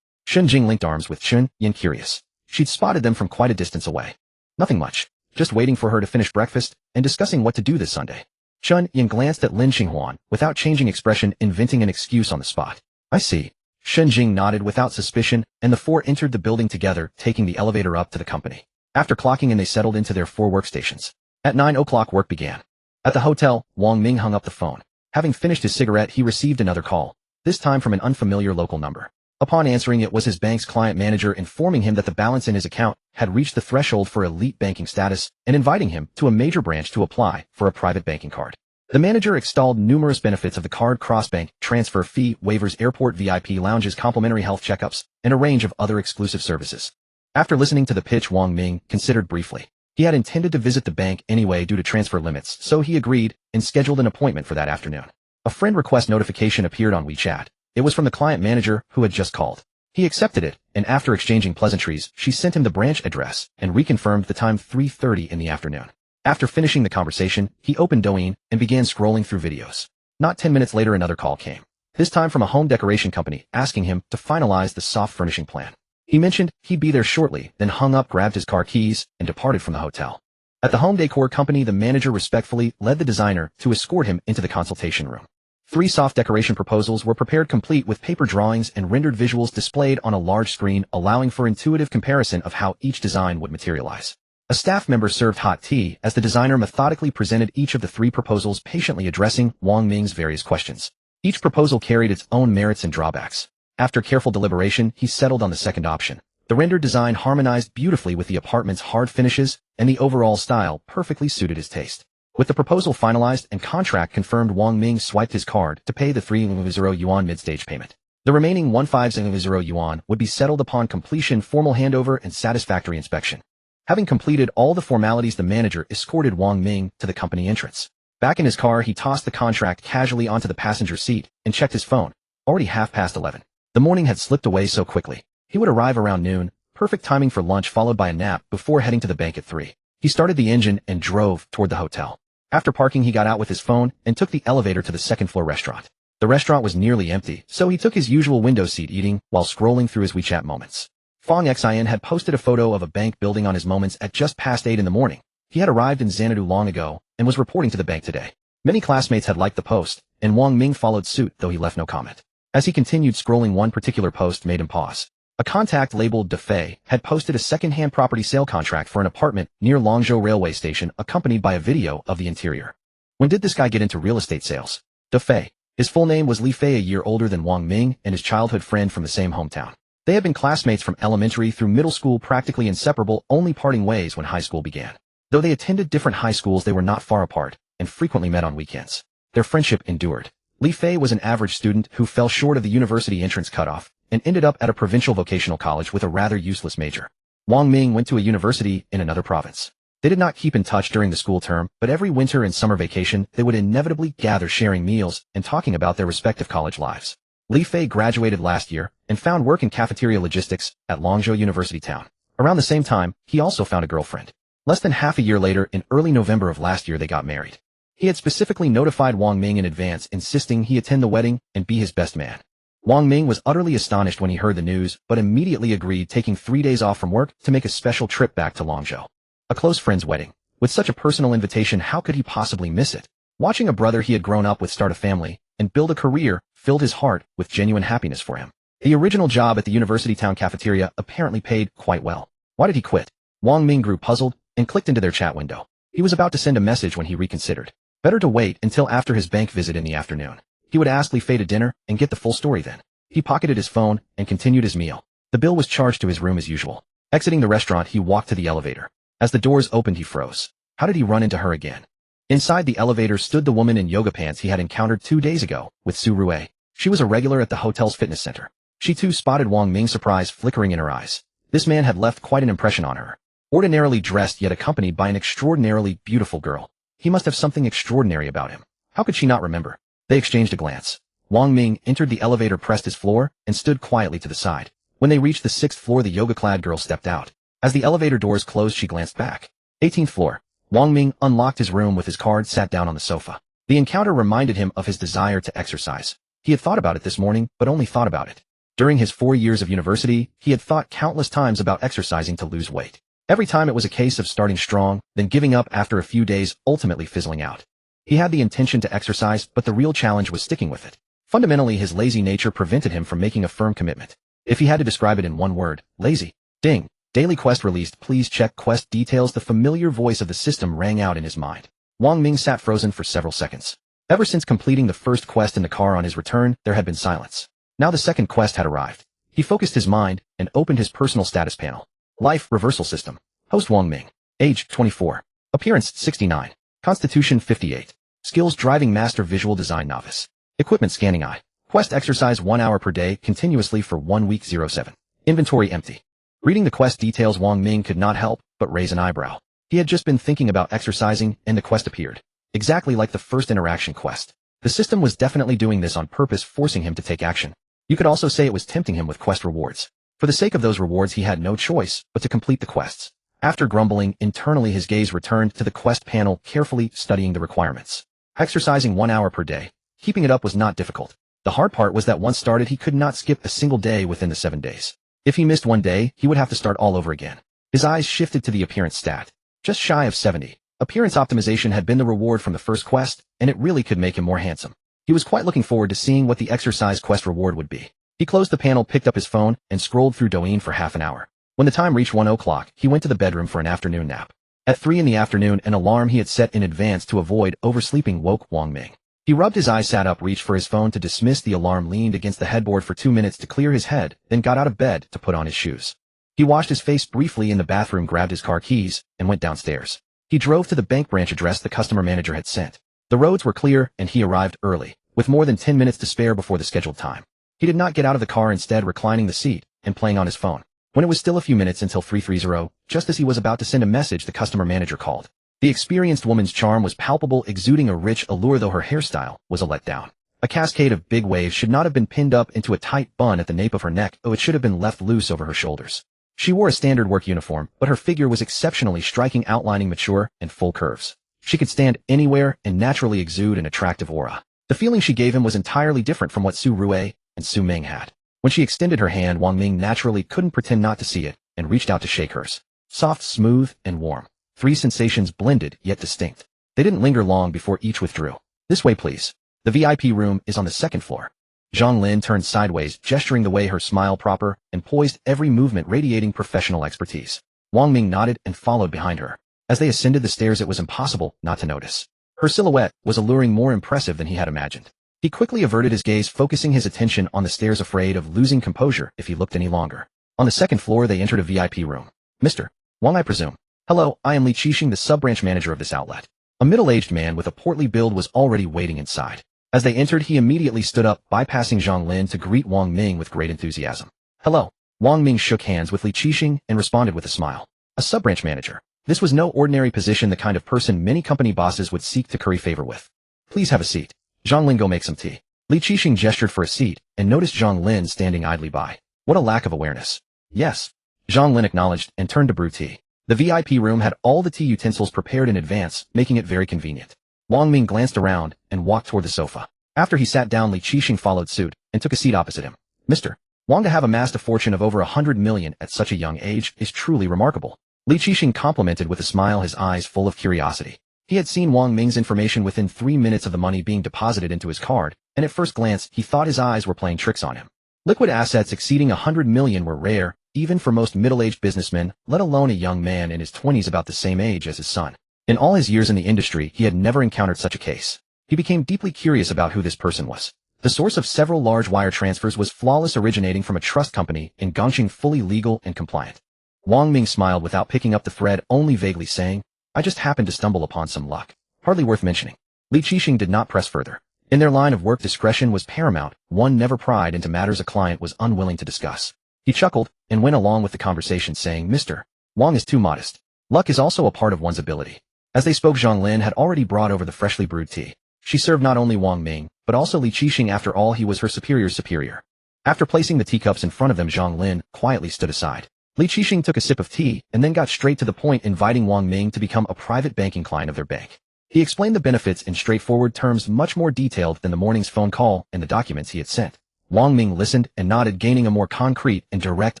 Shen Jing linked arms with Chun Yin, curious. She'd spotted them from quite a distance away. Nothing much. Just waiting for her to finish breakfast and discussing what to do this Sunday. Chun Yin glanced at Lin Xinghuan without changing expression, inventing an excuse on the spot. I see. Shen Jing nodded without suspicion, and the four entered the building together, taking the elevator up to the company. After clocking in, they settled into their 4 workstations. At 9 o'clock, work began. At the hotel, Wang Ming hung up the phone. Having finished his cigarette, he received another call, this time from an unfamiliar local number. Upon answering, it was his bank's client manager informing him that the balance in his account had reached the threshold for elite banking status and inviting him to a major branch to apply for a private banking card. The manager extolled numerous benefits of the card: cross-bank, transfer fee, waivers, airport VIP lounges, complimentary health checkups, and a range of other exclusive services. After listening to the pitch, Wang Ming considered briefly. He had intended to visit the bank anyway due to transfer limits, so he agreed and scheduled an appointment for that afternoon. A friend request notification appeared on WeChat. It was from the client manager who had just called. He accepted it, and after exchanging pleasantries, she sent him the branch address and reconfirmed the time: 3:30 in the afternoon. After finishing the conversation, he opened Douyin and began scrolling through videos. Not 10 minutes later, another call came. This time from a home decoration company, asking him to finalize the soft furnishing plan. He mentioned he'd be there shortly, then hung up, grabbed his car keys, and departed from the hotel. At the home decor company, the manager respectfully led the designer to escort him into the consultation room. 3 soft decoration proposals were prepared, complete with paper drawings and rendered visuals displayed on a large screen, allowing for intuitive comparison of how each design would materialize. A staff member served hot tea as the designer methodically presented each of the 3 proposals, patiently addressing Wang Ming's various questions. Each proposal carried its own merits and drawbacks. After careful deliberation, he settled on the second option. The rendered design harmonized beautifully with the apartment's hard finishes, and the overall style perfectly suited his taste. With the proposal finalized and contract confirmed, Wang Ming swiped his card to pay the 3,000 yuan mid-stage payment. The remaining 1,500 yuan would be settled upon completion, formal handover, and satisfactory inspection. Having completed all the formalities, the manager escorted Wang Ming to the company entrance. Back in his car, he tossed the contract casually onto the passenger seat and checked his phone. Already 11:30. The morning had slipped away so quickly. He would arrive around noon, perfect timing for lunch followed by a nap before heading to the bank at 3. He started the engine and drove toward the hotel. After parking, he got out with his phone and took the elevator to the second-floor restaurant. The restaurant was nearly empty, so he took his usual window seat eating while scrolling through his WeChat moments. Fong Xin had posted a photo of a bank building on his moments at just past 8 in the morning. He had arrived in Xanadu long ago and was reporting to the bank today. Many classmates had liked the post, and Wang Ming followed suit, though he left no comment. As he continued scrolling, one particular post made him pause. A contact labeled Defei had posted a second-hand property sale contract for an apartment near Longzhou railway station, accompanied by a video of the interior. When did this guy get into real estate sales? Defei. His full name was Li Fei, a year older than Wang Ming and his childhood friend from the same hometown. They had been classmates from elementary through middle school, practically inseparable, only parting ways when high school began. Though they attended different high schools, they were not far apart and frequently met on weekends. Their friendship endured. Li Fei was an average student who fell short of the university entrance cutoff and ended up at a provincial vocational college with a rather useless major. Wang Ming went to a university in another province. They did not keep in touch during the school term, but every winter and summer vacation they would inevitably gather, sharing meals and talking about their respective college lives. Li Fei graduated last year and found work in cafeteria logistics at Longzhou University Town. Around the same time, he also found a girlfriend. Less than half a year later, in early November of last year, they got married. He had specifically notified Wang Ming in advance, insisting he attend the wedding and be his best man. Wang Ming was utterly astonished when he heard the news, but immediately agreed, taking 3 days off from work to make a special trip back to Longzhou. A close friend's wedding. With such a personal invitation, how could he possibly miss it? Watching a brother he had grown up with start a family and build a career filled his heart with genuine happiness for him. The original job at the University Town cafeteria apparently paid quite well. Why did he quit? Wang Ming grew puzzled and clicked into their chat window. He was about to send a message when he reconsidered. Better to wait until after his bank visit in the afternoon. He would ask Li Fei to dinner and get the full story then. He pocketed his phone and continued his meal. The bill was charged to his room as usual. Exiting the restaurant, he walked to the elevator. As the doors opened, he froze. How did he run into her again? Inside the elevator stood the woman in yoga pants he had encountered 2 days ago with Su Rue. She was a regular at the hotel's fitness center. She too spotted Wang Ming's surprise flickering in her eyes. This man had left quite an impression on her. Ordinarily dressed yet accompanied by an extraordinarily beautiful girl. He must have something extraordinary about him. How could she not remember? They exchanged a glance. Wang Ming entered the elevator, pressed his floor, and stood quietly to the side. When they reached the 6th floor, the yoga-clad girl stepped out. As the elevator doors closed, she glanced back. 18th floor. Wang Ming unlocked his room with his card, sat down on the sofa. The encounter reminded him of his desire to exercise. He had thought about it this morning, but only thought about it. During his 4 years of university, he had thought countless times about exercising to lose weight. Every time it was a case of starting strong, then giving up after a few days, ultimately fizzling out. He had the intention to exercise, but the real challenge was sticking with it. Fundamentally, his lazy nature prevented him from making a firm commitment. If he had to describe it in one word, lazy. Ding. Daily quest released. Please check quest details. The familiar voice of the system rang out in his mind. Wang Ming sat frozen for several seconds. Ever since completing the first quest in the car on his return, there had been silence. Now the second quest had arrived. He focused his mind and opened his personal status panel. Life reversal system. Host Wang Ming. Age 24. Appearance 69. Constitution 58. Skills driving master, visual design novice. Equipment scanning eye. Quest exercise 1 hour per day continuously for 1 week 07. Inventory empty. Reading the quest details, Wang Ming could not help but raise an eyebrow. He had just been thinking about exercising and the quest appeared. Exactly like the first interaction quest. The system was definitely doing this on purpose, forcing him to take action. You could also say it was tempting him with quest rewards. For the sake of those rewards, he had no choice but to complete the quests. After grumbling internally, his gaze returned to the quest panel, carefully studying the requirements. Exercising 1 hour per day. Keeping it up was not difficult. The hard part was that once started, he could not skip a single day within the 7 days. If he missed one day, he would have to start all over again. His eyes shifted to the appearance stat. Just shy of 70. Appearance optimization had been the reward from the first quest, and it really could make him more handsome. He was quite looking forward to seeing what the exercise quest reward would be. He closed the panel, picked up his phone, and scrolled through Douyin for half an hour. When the time reached 1 o'clock, he went to the bedroom for an afternoon nap. At 3 in the afternoon, an alarm he had set in advance to avoid oversleeping woke Wang Ming. He rubbed his eyes, sat up, reached for his phone to dismiss the alarm, leaned against the headboard for 2 minutes to clear his head, then got out of bed to put on his shoes. He washed his face briefly in the bathroom, grabbed his car keys, and went downstairs. He drove to the bank branch address the customer manager had sent. The roads were clear, and he arrived early, with more than 10 minutes to spare before the scheduled time. He did not get out of the car, instead reclining the seat and playing on his phone. When it was still a few minutes until 3:30, just as he was about to send a message, the customer manager called. The experienced woman's charm was palpable, exuding a rich allure, though her hairstyle was a letdown. A cascade of big waves should not have been pinned up into a tight bun at the nape of her neck, it should have been left loose over her shoulders. She wore a standard work uniform, but her figure was exceptionally striking, outlining mature and full curves. She could stand anywhere and naturally exude an attractive aura. The feeling she gave him was entirely different from what Su Rue and Su Ming had. When she extended her hand, Wang Ming naturally couldn't pretend not to see it and reached out to shake hers. Soft, smooth, and warm. 3 sensations blended yet distinct. They didn't linger long before each withdrew. This way, please. The VIP room is on the 2nd floor. Zhang Lin turned sideways, gesturing the way her smile proper and poised, every movement radiating professional expertise. Wang Ming nodded and followed behind her. As they ascended the stairs, it was impossible not to notice. Her silhouette was alluring, more impressive than he had imagined. He quickly averted his gaze, focusing his attention on the stairs, afraid of losing composure if he looked any longer. On the 2nd floor, they entered a VIP room. Mr. Wang, I presume. Hello, I am Li Qixing, the sub-branch manager of this outlet. A middle-aged man with a portly build was already waiting inside. As they entered, he immediately stood up, bypassing Zhang Lin to greet Wang Ming with great enthusiasm. Hello. Wang Ming shook hands with Li Qixing and responded with a smile. A sub-branch manager. This was no ordinary position, the kind of person many company bosses would seek to curry favor with. Please have a seat. Zhang Lin, go make some tea. Li Qixing gestured for a seat and noticed Zhang Lin standing idly by. What a lack of awareness. Yes. Zhang Lin acknowledged and turned to brew tea. The VIP room had all the tea utensils prepared in advance, making it very convenient. Wang Ming glanced around and walked toward the sofa. After he sat down, Li Qixing followed suit and took a seat opposite him. Mr. Wang, to have amassed a fortune of over 100 million at such a young age is truly remarkable. Li Qixing complimented with a smile, his eyes full of curiosity. He had seen Wang Ming's information within 3 minutes of the money being deposited into his card, and at first glance, he thought his eyes were playing tricks on him. Liquid assets exceeding 100 million were rare, even for most middle-aged businessmen, let alone a young man in his 20s about the same age as his son. In all his years in the industry, he had never encountered such a case. He became deeply curious about who this person was. The source of several large wire transfers was flawless, originating from a trust company in Gongqing, fully legal and compliant. Wang Ming smiled without picking up the thread, only vaguely saying, I just happened to stumble upon some luck. Hardly worth mentioning. Li Qixing did not press further. In their line of work, discretion was paramount. One never pried into matters a client was unwilling to discuss. He chuckled and went along with the conversation, saying, Mr. Wang is too modest. Luck is also a part of one's ability. As they spoke, Zhang Lin had already brought over the freshly brewed tea. She served not only Wang Ming, but also Li Qixing. After all, he was her superior's superior. After placing the teacups in front of them, Zhang Lin quietly stood aside. Li Qixing took a sip of tea and then got straight to the point, inviting Wang Ming to become a private banking client of their bank. He explained the benefits in straightforward terms, much more detailed than the morning's phone call and the documents he had sent. Wang Ming listened and nodded, gaining a more concrete and direct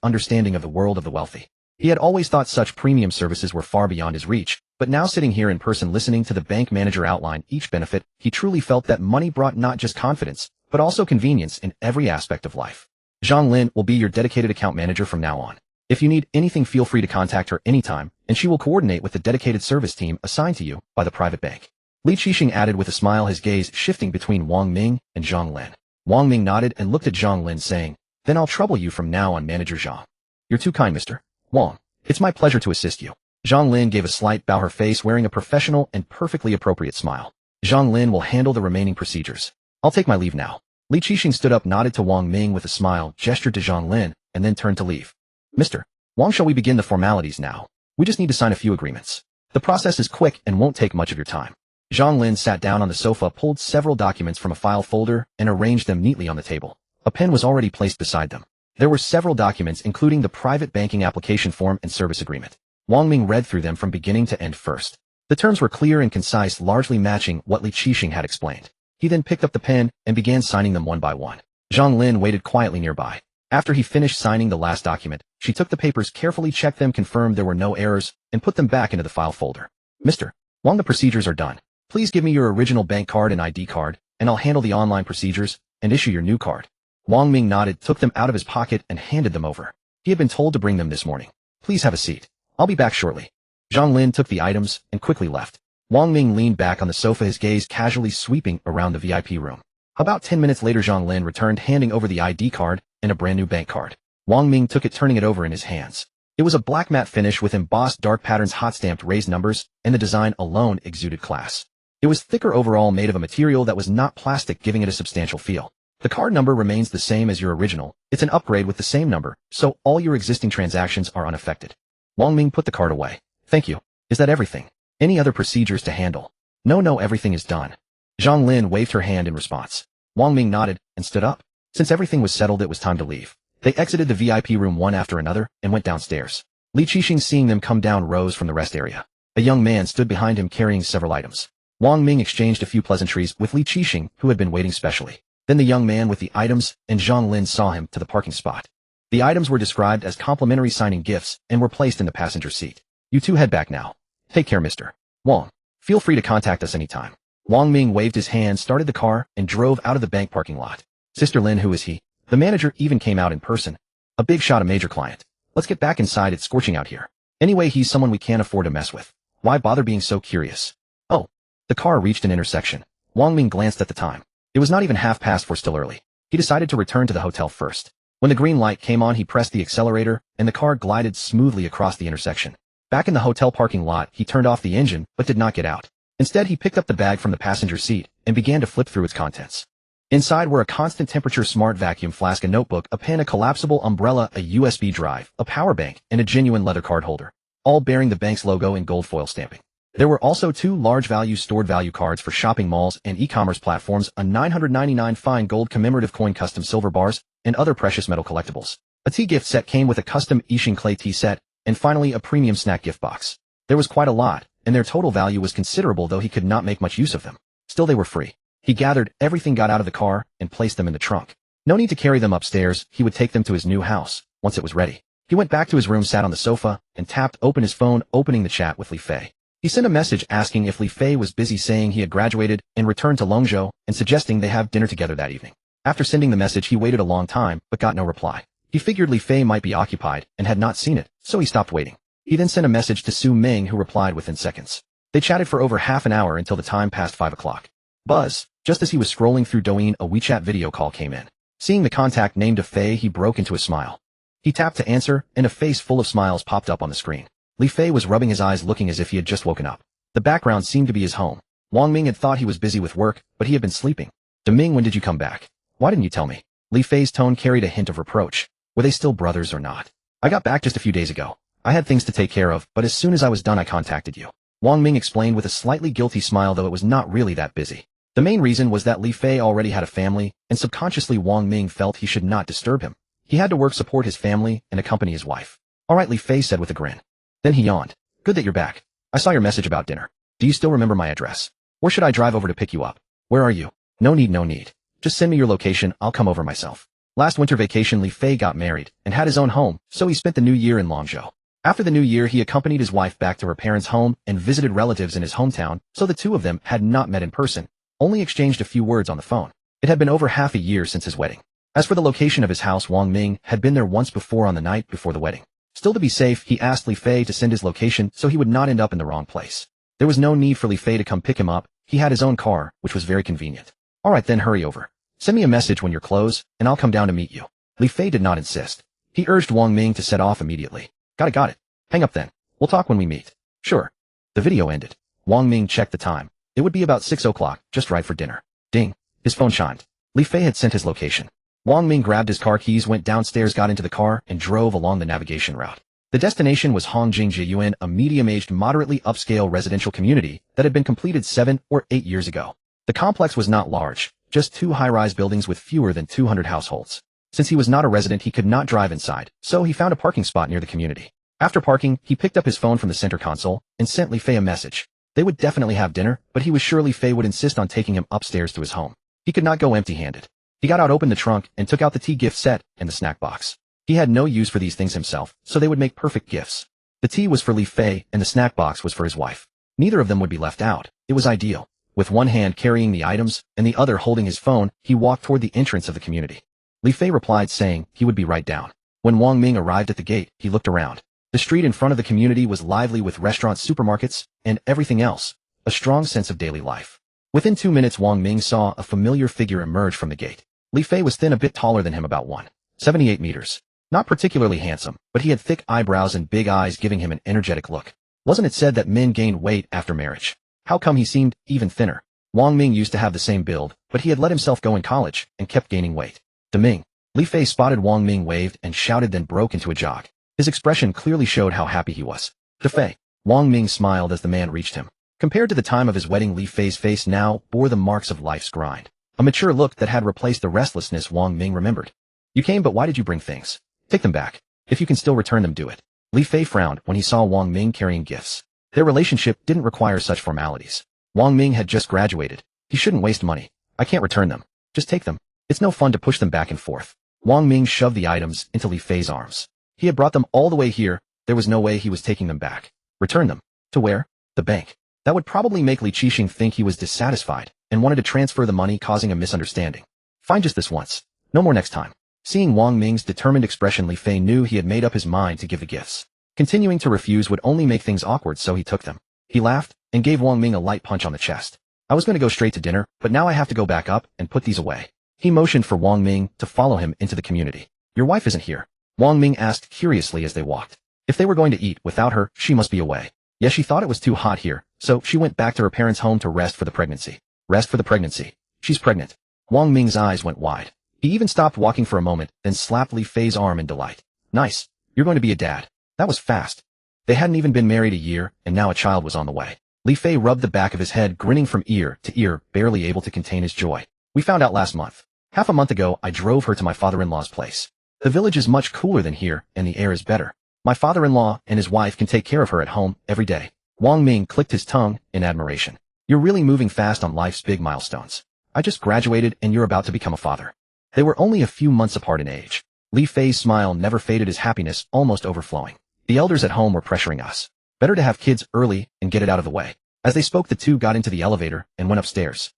understanding of the world of the wealthy. He had always thought such premium services were far beyond his reach, but now sitting here in person listening to the bank manager outline each benefit, he truly felt that money brought not just confidence, but also convenience in every aspect of life. Zhang Lin will be your dedicated account manager from now on. If you need anything, feel free to contact her anytime, and she will coordinate with the dedicated service team assigned to you by the private bank. Li Qixing added with a smile, his gaze shifting between Wang Ming and Zhang Lin. Wang Ming nodded and looked at Zhang Lin, saying, Then I'll trouble you from now on, Manager Zhang. You're too kind, Mr. Wang. It's my pleasure to assist you. Zhang Lin gave a slight bow, her face wearing a professional and perfectly appropriate smile. Zhang Lin will handle the remaining procedures. I'll take my leave now. Li Qixing stood up, nodded to Wang Ming with a smile, gestured to Zhang Lin, and then turned to leave. Mr. Wang, shall we begin the formalities now? We just need to sign a few agreements. The process is quick and won't take much of your time. Zhang Lin sat down on the sofa, pulled several documents from a file folder, and arranged them neatly on the table. A pen was already placed beside them. There were several documents, including the private banking application form and service agreement. Wang Ming read through them from beginning to end first. The terms were clear and concise, largely matching what Li Qixing had explained. He then picked up the pen and began signing them one by one. Zhang Lin waited quietly nearby. After he finished signing the last document, she took the papers, carefully checked them, confirmed there were no errors, and put them back into the file folder. Mr. Wang, the procedures are done. Please give me your original bank card and ID card, and I'll handle the online procedures and issue your new card. Wang Ming nodded, took them out of his pocket, and handed them over. He had been told to bring them this morning. Please have a seat. I'll be back shortly. Zhang Lin took the items and quickly left. Wang Ming leaned back on the sofa, his gaze casually sweeping around the VIP room. About 10 minutes later, Zhang Lin returned, handing over the ID card and a brand new bank card. Wang Ming took it, turning it over in his hands. It was a black matte finish with embossed dark patterns, hot-stamped raised numbers, and the design alone exuded class. It was thicker overall, made of a material that was not plastic, giving it a substantial feel. The card number remains the same as your original. It's an upgrade with the same number, so all your existing transactions are unaffected. Wang Ming put the card away. Thank you. Is that everything? Any other procedures to handle? No, everything is done. Zhang Lin waved her hand in response. Wang Ming nodded and stood up. Since everything was settled, it was time to leave. They exited the VIP room one after another and went downstairs. Li Qixing, seeing them come down, rose from the rest area. A young man stood behind him carrying several items. Wang Ming exchanged a few pleasantries with Li Qixing, who had been waiting specially. Then the young man with the items and Zhang Lin saw him to the parking spot. The items were described as complimentary signing gifts and were placed in the passenger seat. You two head back now. Take care, Mr. Wang. Feel free to contact us anytime. Wang Ming waved his hand, started the car, and drove out of the bank parking lot. Sister Lin, who is he? The manager even came out in person. A big shot, a major client. Let's get back inside, it's scorching out here. Anyway, he's someone we can't afford to mess with. Why bother being so curious? Oh. The car reached an intersection. Wang Ming glanced at the time. It was not even 4:30, still early. He decided to return to the hotel first. When the green light came on, he pressed the accelerator, and the car glided smoothly across the intersection. Back in the hotel parking lot, he turned off the engine, but did not get out. Instead, he picked up the bag from the passenger seat and began to flip through its contents. Inside were a constant temperature smart vacuum flask, a notebook, a pen, a collapsible umbrella, a USB drive, a power bank, and a genuine leather card holder, all bearing the bank's logo in gold foil stamping. There were also 2 large value stored value cards for shopping malls and e-commerce platforms, a 999 fine gold commemorative coin, custom silver bars, and other precious metal collectibles. A tea gift set came with a custom Yixing clay tea set, and finally a premium snack gift box. There was quite a lot, and their total value was considerable, though he could not make much use of them. Still, they were free. He gathered everything, got out of the car, and placed them in the trunk. No need to carry them upstairs, he would take them to his new house, once it was ready. He went back to his room, sat on the sofa, and tapped open his phone, opening the chat with Li Fei. He sent a message asking if Li Fei was busy, saying he had graduated and returned to Longzhou, and suggesting they have dinner together that evening. After sending the message, he waited a long time, but got no reply. He figured Li Fei might be occupied and had not seen it, so he stopped waiting. He then sent a message to Su Ming, who replied within seconds. They chatted for over half an hour until the time passed 5 o'clock. Buzz. Just as he was scrolling through Douyin, a WeChat video call came in. Seeing the contact named of Fei, he broke into a smile. He tapped to answer, and a face full of smiles popped up on the screen. Li Fei was rubbing his eyes, looking as if he had just woken up. The background seemed to be his home. Wang Ming had thought he was busy with work, but he had been sleeping. Deming, when did you come back? Why didn't you tell me? Li Fei's tone carried a hint of reproach. Were they still brothers or not? I got back just a few days ago. I had things to take care of, but as soon as I was done, I contacted you. Wang Ming explained with a slightly guilty smile, though it was not really that busy. The main reason was that Li Fei already had a family, and subconsciously Wang Ming felt he should not disturb him. He had to work, support his family, and accompany his wife. All right, Li Fei said with a grin. Then he yawned. Good that you're back. I saw your message about dinner. Do you still remember my address? Or should I drive over to pick you up? Where are you? No need, no need. Just send me your location, I'll come over myself. Last winter vacation, Li Fei got married and had his own home, so he spent the new year in Longzhou. After the new year, he accompanied his wife back to her parents' home and visited relatives in his hometown, so the two of them had not met in person, only exchanged a few words on the phone. It had been over half a year since his wedding. As for the location of his house, Wang Ming had been there once before on the night before the wedding. Still, to be safe, he asked Li Fei to send his location so he would not end up in the wrong place. There was no need for Li Fei to come pick him up. He had his own car, which was very convenient. All right, then hurry over. Send me a message when you're close, and I'll come down to meet you. Li Fei did not insist. He urged Wang Ming to set off immediately. Got it. Hang up then. We'll talk when we meet. Sure. The video ended. Wang Ming checked the time. It would be about 6 o'clock, just right for dinner. Ding. His phone chimed. Li Fei had sent his location. Wang Ming grabbed his car keys, went downstairs, got into the car, and drove along the navigation route. The destination was Hongjing Jiyuan, a medium-aged, moderately upscale residential community that had been completed 7 or 8 years ago. The complex was not large, just 2 high-rise buildings with fewer than 200 households. Since he was not a resident, he could not drive inside, so he found a parking spot near the community. After parking, he picked up his phone from the center console and sent Li Fei a message. They would definitely have dinner, but he was sure Li Fei would insist on taking him upstairs to his home. He could not go empty-handed. He got out, opened the trunk, and took out the tea gift set and the snack box. He had no use for these things himself, so they would make perfect gifts. The tea was for Li Fei, and the snack box was for his wife. Neither of them would be left out. It was ideal. With one hand carrying the items, and the other holding his phone, he walked toward the entrance of the community. Li Fei replied, saying he would be right down. When Wang Ming arrived at the gate, he looked around. The street in front of the community was lively with restaurants, supermarkets, and everything else. A strong sense of daily life. Within 2 minutes, Wang Ming saw a familiar figure emerge from the gate. Li Fei was thin, a bit taller than him, about 1.78 meters. Not particularly handsome, but he had thick eyebrows and big eyes, giving him an energetic look. Wasn't it said that men gained weight after marriage? How come he seemed even thinner? Wang Ming used to have the same build, but he had let himself go in college and kept gaining weight. Deming. Li Fei spotted Wang Ming, waved and shouted, then broke into a jog. His expression clearly showed how happy he was. De Fei. Wang Ming smiled as the man reached him. Compared to the time of his wedding, Li Fei's face now bore the marks of life's grind. A mature look that had replaced the restlessness Wang Ming remembered. You came, but why did you bring things? Take them back. If you can still return them, do it. Li Fei frowned when he saw Wang Ming carrying gifts. Their relationship didn't require such formalities. Wang Ming had just graduated. He shouldn't waste money. I can't return them. Just take them. It's no fun to push them back and forth. Wang Ming shoved the items into Li Fei's arms. He had brought them all the way here. There was no way he was taking them back. Return them. To where? The bank. That would probably make Li Qixing think he was dissatisfied and wanted to transfer the money, causing a misunderstanding. Fine, just this once. No more next time. Seeing Wang Ming's determined expression, Li Fei knew he had made up his mind to give the gifts. Continuing to refuse would only make things awkward, so he took them. He laughed and gave Wang Ming a light punch on the chest. I was going to go straight to dinner, but now I have to go back up and put these away. He motioned for Wang Ming to follow him into the community. Your wife isn't here? Wang Ming asked curiously as they walked. If they were going to eat without her, she must be away. Yes, she thought it was too hot here, so she went back to her parents' home to rest for the pregnancy. Rest for the pregnancy. She's pregnant. Wang Ming's eyes went wide. He even stopped walking for a moment, then slapped Li Fei's arm in delight. Nice. You're going to be a dad. That was fast. They hadn't even been married a year, and now a child was on the way. Li Fei rubbed the back of his head, grinning from ear to ear, barely able to contain his joy. We found out last month. Half a month ago, I drove her to my father-in-law's place. The village is much cooler than here, and the air is better. My father-in-law and his wife can take care of her at home every day. Wang Ming clicked his tongue in admiration. You're really moving fast on life's big milestones. I just graduated and you're about to become a father. They were only a few months apart in age. Li Fei's smile never faded, his happiness almost overflowing. The elders at home were pressuring us. Better to have kids early and get it out of the way. As they spoke, the two got into the elevator and went upstairs.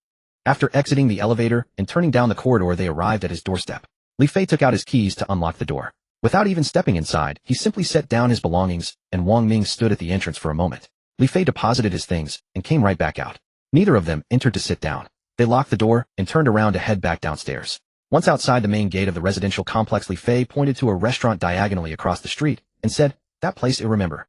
After exiting the elevator and turning down the corridor, they arrived at his doorstep. Li Fei took out his keys to unlock the door. Without even stepping inside, he simply set down his belongings, and Wang Ming stood at the entrance for a moment. Li Fei deposited his things and came right back out. Neither of them entered to sit down. They locked the door and turned around to head back downstairs. Once outside the main gate of the residential complex, Li Fei pointed to a restaurant diagonally across the street and said, "That place I remember."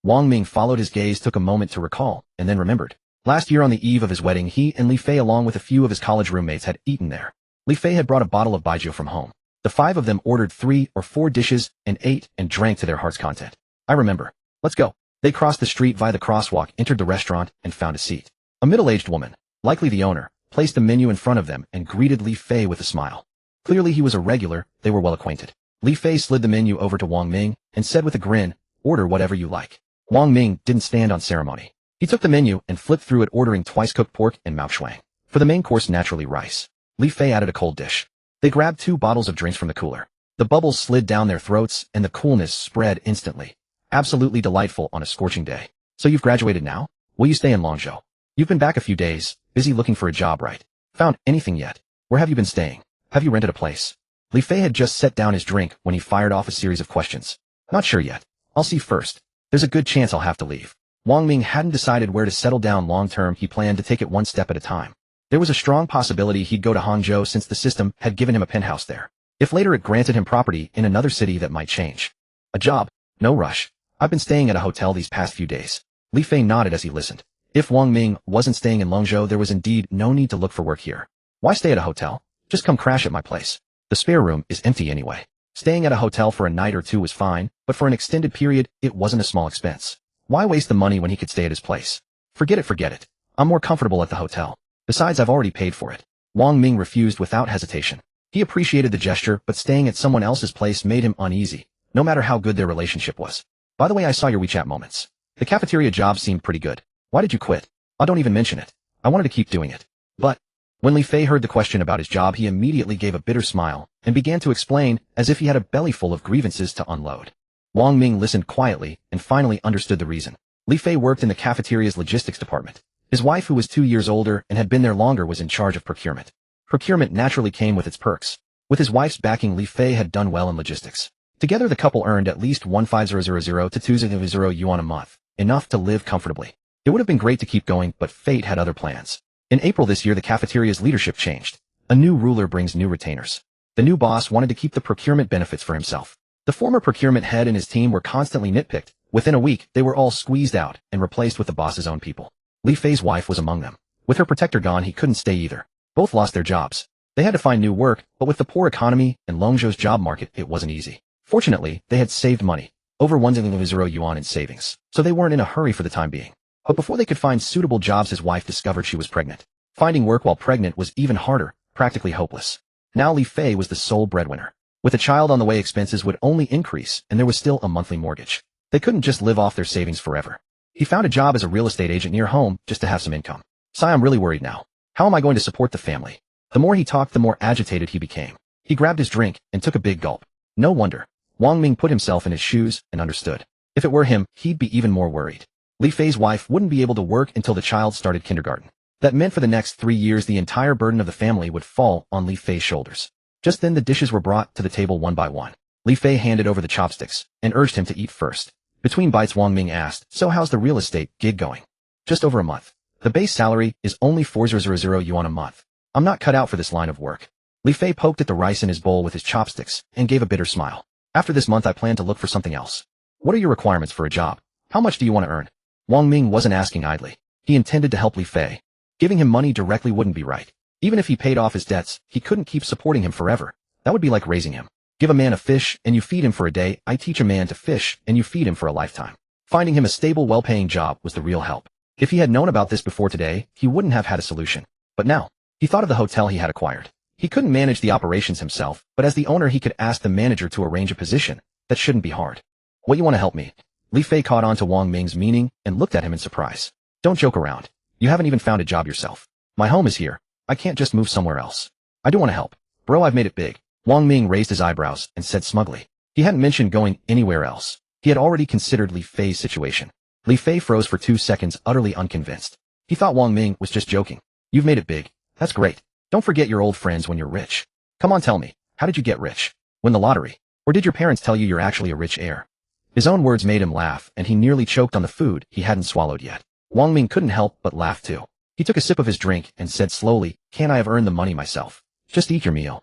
Wang Ming followed his gaze, took a moment to recall, and then remembered. Last year on the eve of his wedding, he and Li Fei, along with a few of his college roommates, had eaten there. Li Fei had brought a bottle of baijiu from home. The five of them ordered 3 or 4 dishes and ate and drank to their heart's content. I remember. Let's go. They crossed the street via the crosswalk, entered the restaurant, and found a seat. A middle-aged woman, likely the owner, placed the menu in front of them and greeted Li Fei with a smile. Clearly he was a regular, they were well acquainted. Li Fei slid the menu over to Wang Ming and said with a grin, "Order whatever you like." Wang Ming didn't stand on ceremony. He took the menu and flipped through it, ordering twice-cooked pork and maoshuang. For the main course, naturally rice. Li Fei added a cold dish. They grabbed 2 bottles of drinks from the cooler. The bubbles slid down their throats and the coolness spread instantly. Absolutely delightful on a scorching day. So you've graduated now? Will you stay in Longzhou? You've been back a few days, busy looking for a job, right? Found anything yet? Where have you been staying? Have you rented a place? Li Fei had just set down his drink when he fired off a series of questions. Not sure yet. I'll see first. There's a good chance I'll have to leave. Wang Ming hadn't decided where to settle down long term. He planned to take it one step at a time. There was a strong possibility he'd go to Hangzhou since the system had given him a penthouse there. If later it granted him property in another city, that might change. A job? No rush. I've been staying at a hotel these past few days. Li Fei nodded as he listened. If Wang Ming wasn't staying in Longzhou, there was indeed no need to look for work here. Why stay at a hotel? Just come crash at my place. The spare room is empty anyway. Staying at a hotel for a night or two was fine, but for an extended period, it wasn't a small expense. Why waste the money when he could stay at his place? Forget it. I'm more comfortable at the hotel. Besides, I've already paid for it. Wang Ming refused without hesitation. He appreciated the gesture, but staying at someone else's place made him uneasy, no matter how good their relationship was. By the way, I saw your WeChat moments. The cafeteria job seemed pretty good. Why did you quit? Oh, don't even mention it. I wanted to keep doing it. But when Li Fei heard the question about his job, he immediately gave a bitter smile and began to explain as if he had a belly full of grievances to unload. Wang Ming listened quietly and finally understood the reason. Li Fei worked in the cafeteria's logistics department. His wife, who was 2 years older and had been there longer, was in charge of procurement. Procurement naturally came with its perks. With his wife's backing, Li Fei had done well in logistics. Together the couple earned at least 15000 to 200 yuan a month, enough to live comfortably. It would have been great to keep going, but fate had other plans. In April this year, the cafeteria's leadership changed. A new ruler brings new retainers. The new boss wanted to keep the procurement benefits for himself. The former procurement head and his team were constantly nitpicked. Within a week, they were all squeezed out and replaced with the boss's own people. Li Fei's wife was among them. With her protector gone, he couldn't stay either. Both lost their jobs. They had to find new work, but with the poor economy and Longzhou's job market, it wasn't easy. Fortunately, they had saved money, over 100 yuan in savings, so they weren't in a hurry for the time being. But before they could find suitable jobs, his wife discovered she was pregnant. Finding work while pregnant was even harder, practically hopeless. Now Li Fei was the sole breadwinner. With a child on the way, expenses would only increase, and there was still a monthly mortgage. They couldn't just live off their savings forever. He found a job as a real estate agent near home just to have some income. Sigh, I'm really worried now. How am I going to support the family? The more he talked, the more agitated he became. He grabbed his drink and took a big gulp. No wonder. Wang Ming put himself in his shoes and understood. If it were him, he'd be even more worried. Li Fei's wife wouldn't be able to work until the child started kindergarten. That meant for the next 3 years the entire burden of the family would fall on Li Fei's shoulders. Just then the dishes were brought to the table one by one. Li Fei handed over the chopsticks and urged him to eat first. Between bites, Wang Ming asked, "So how's the real estate gig going?" "Just over a month. The base salary is only 4,000 yuan a month. I'm not cut out for this line of work." Li Fei poked at the rice in his bowl with his chopsticks and gave a bitter smile. "After this month I plan to look for something else." "What are your requirements for a job? How much do you want to earn?" Wang Ming wasn't asking idly. He intended to help Li Fei. Giving him money directly wouldn't be right. Even if he paid off his debts, he couldn't keep supporting him forever. That would be like raising him. Give a man a fish and you feed him for a day. I teach a man to fish and you feed him for a lifetime. Finding him a stable, well-paying job was the real help. If he had known about this before today, he wouldn't have had a solution. But now, he thought of the hotel he had acquired. He couldn't manage the operations himself, but as the owner he could ask the manager to arrange a position. That shouldn't be hard. "What, you want to help me?" Li Fei caught on to Wang Ming's meaning and looked at him in surprise. "Don't joke around. You haven't even found a job yourself. My home is here. I can't just move somewhere else. I do want to help. Bro, I've made it big." Wang Ming raised his eyebrows and said smugly. He hadn't mentioned going anywhere else. He had already considered Li Fei's situation. Li Fei froze for 2 seconds, utterly unconvinced. He thought Wang Ming was just joking. "You've made it big. That's great. Don't forget your old friends when you're rich. Come on, tell me, how did you get rich? Win the lottery? Or did your parents tell you you're actually a rich heir?" His own words made him laugh, and he nearly choked on the food he hadn't swallowed yet. Wang Ming couldn't help but laugh too. He took a sip of his drink and said slowly, "Can't I have earned the money myself? Just eat your meal."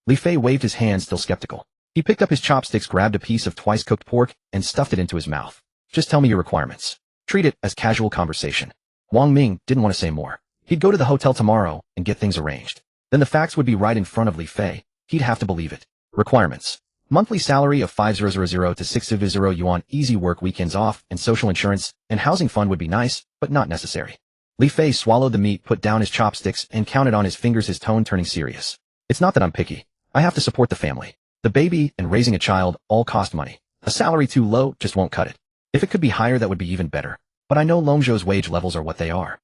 Li Fei waved his hand, still skeptical. He picked up his chopsticks, grabbed a piece of twice-cooked pork, and stuffed it into his mouth. "Just tell me your requirements. Treat it as casual conversation." Wang Ming didn't want to say more. He'd go to the hotel tomorrow and get things arranged. Then the facts would be right in front of Li Fei. He'd have to believe it. Requirements. Monthly salary of 5,000 to 6,000 yuan, easy work, weekends off, and social insurance, and housing fund would be nice, but not necessary. Li Fei swallowed the meat, put down his chopsticks, and counted on his fingers, his tone turning serious. "It's not that I'm picky. I have to support the family. The baby and raising a child all cost money. A salary too low just won't cut it. If it could be higher, that would be even better. But I know Longzhou's wage levels are what they are.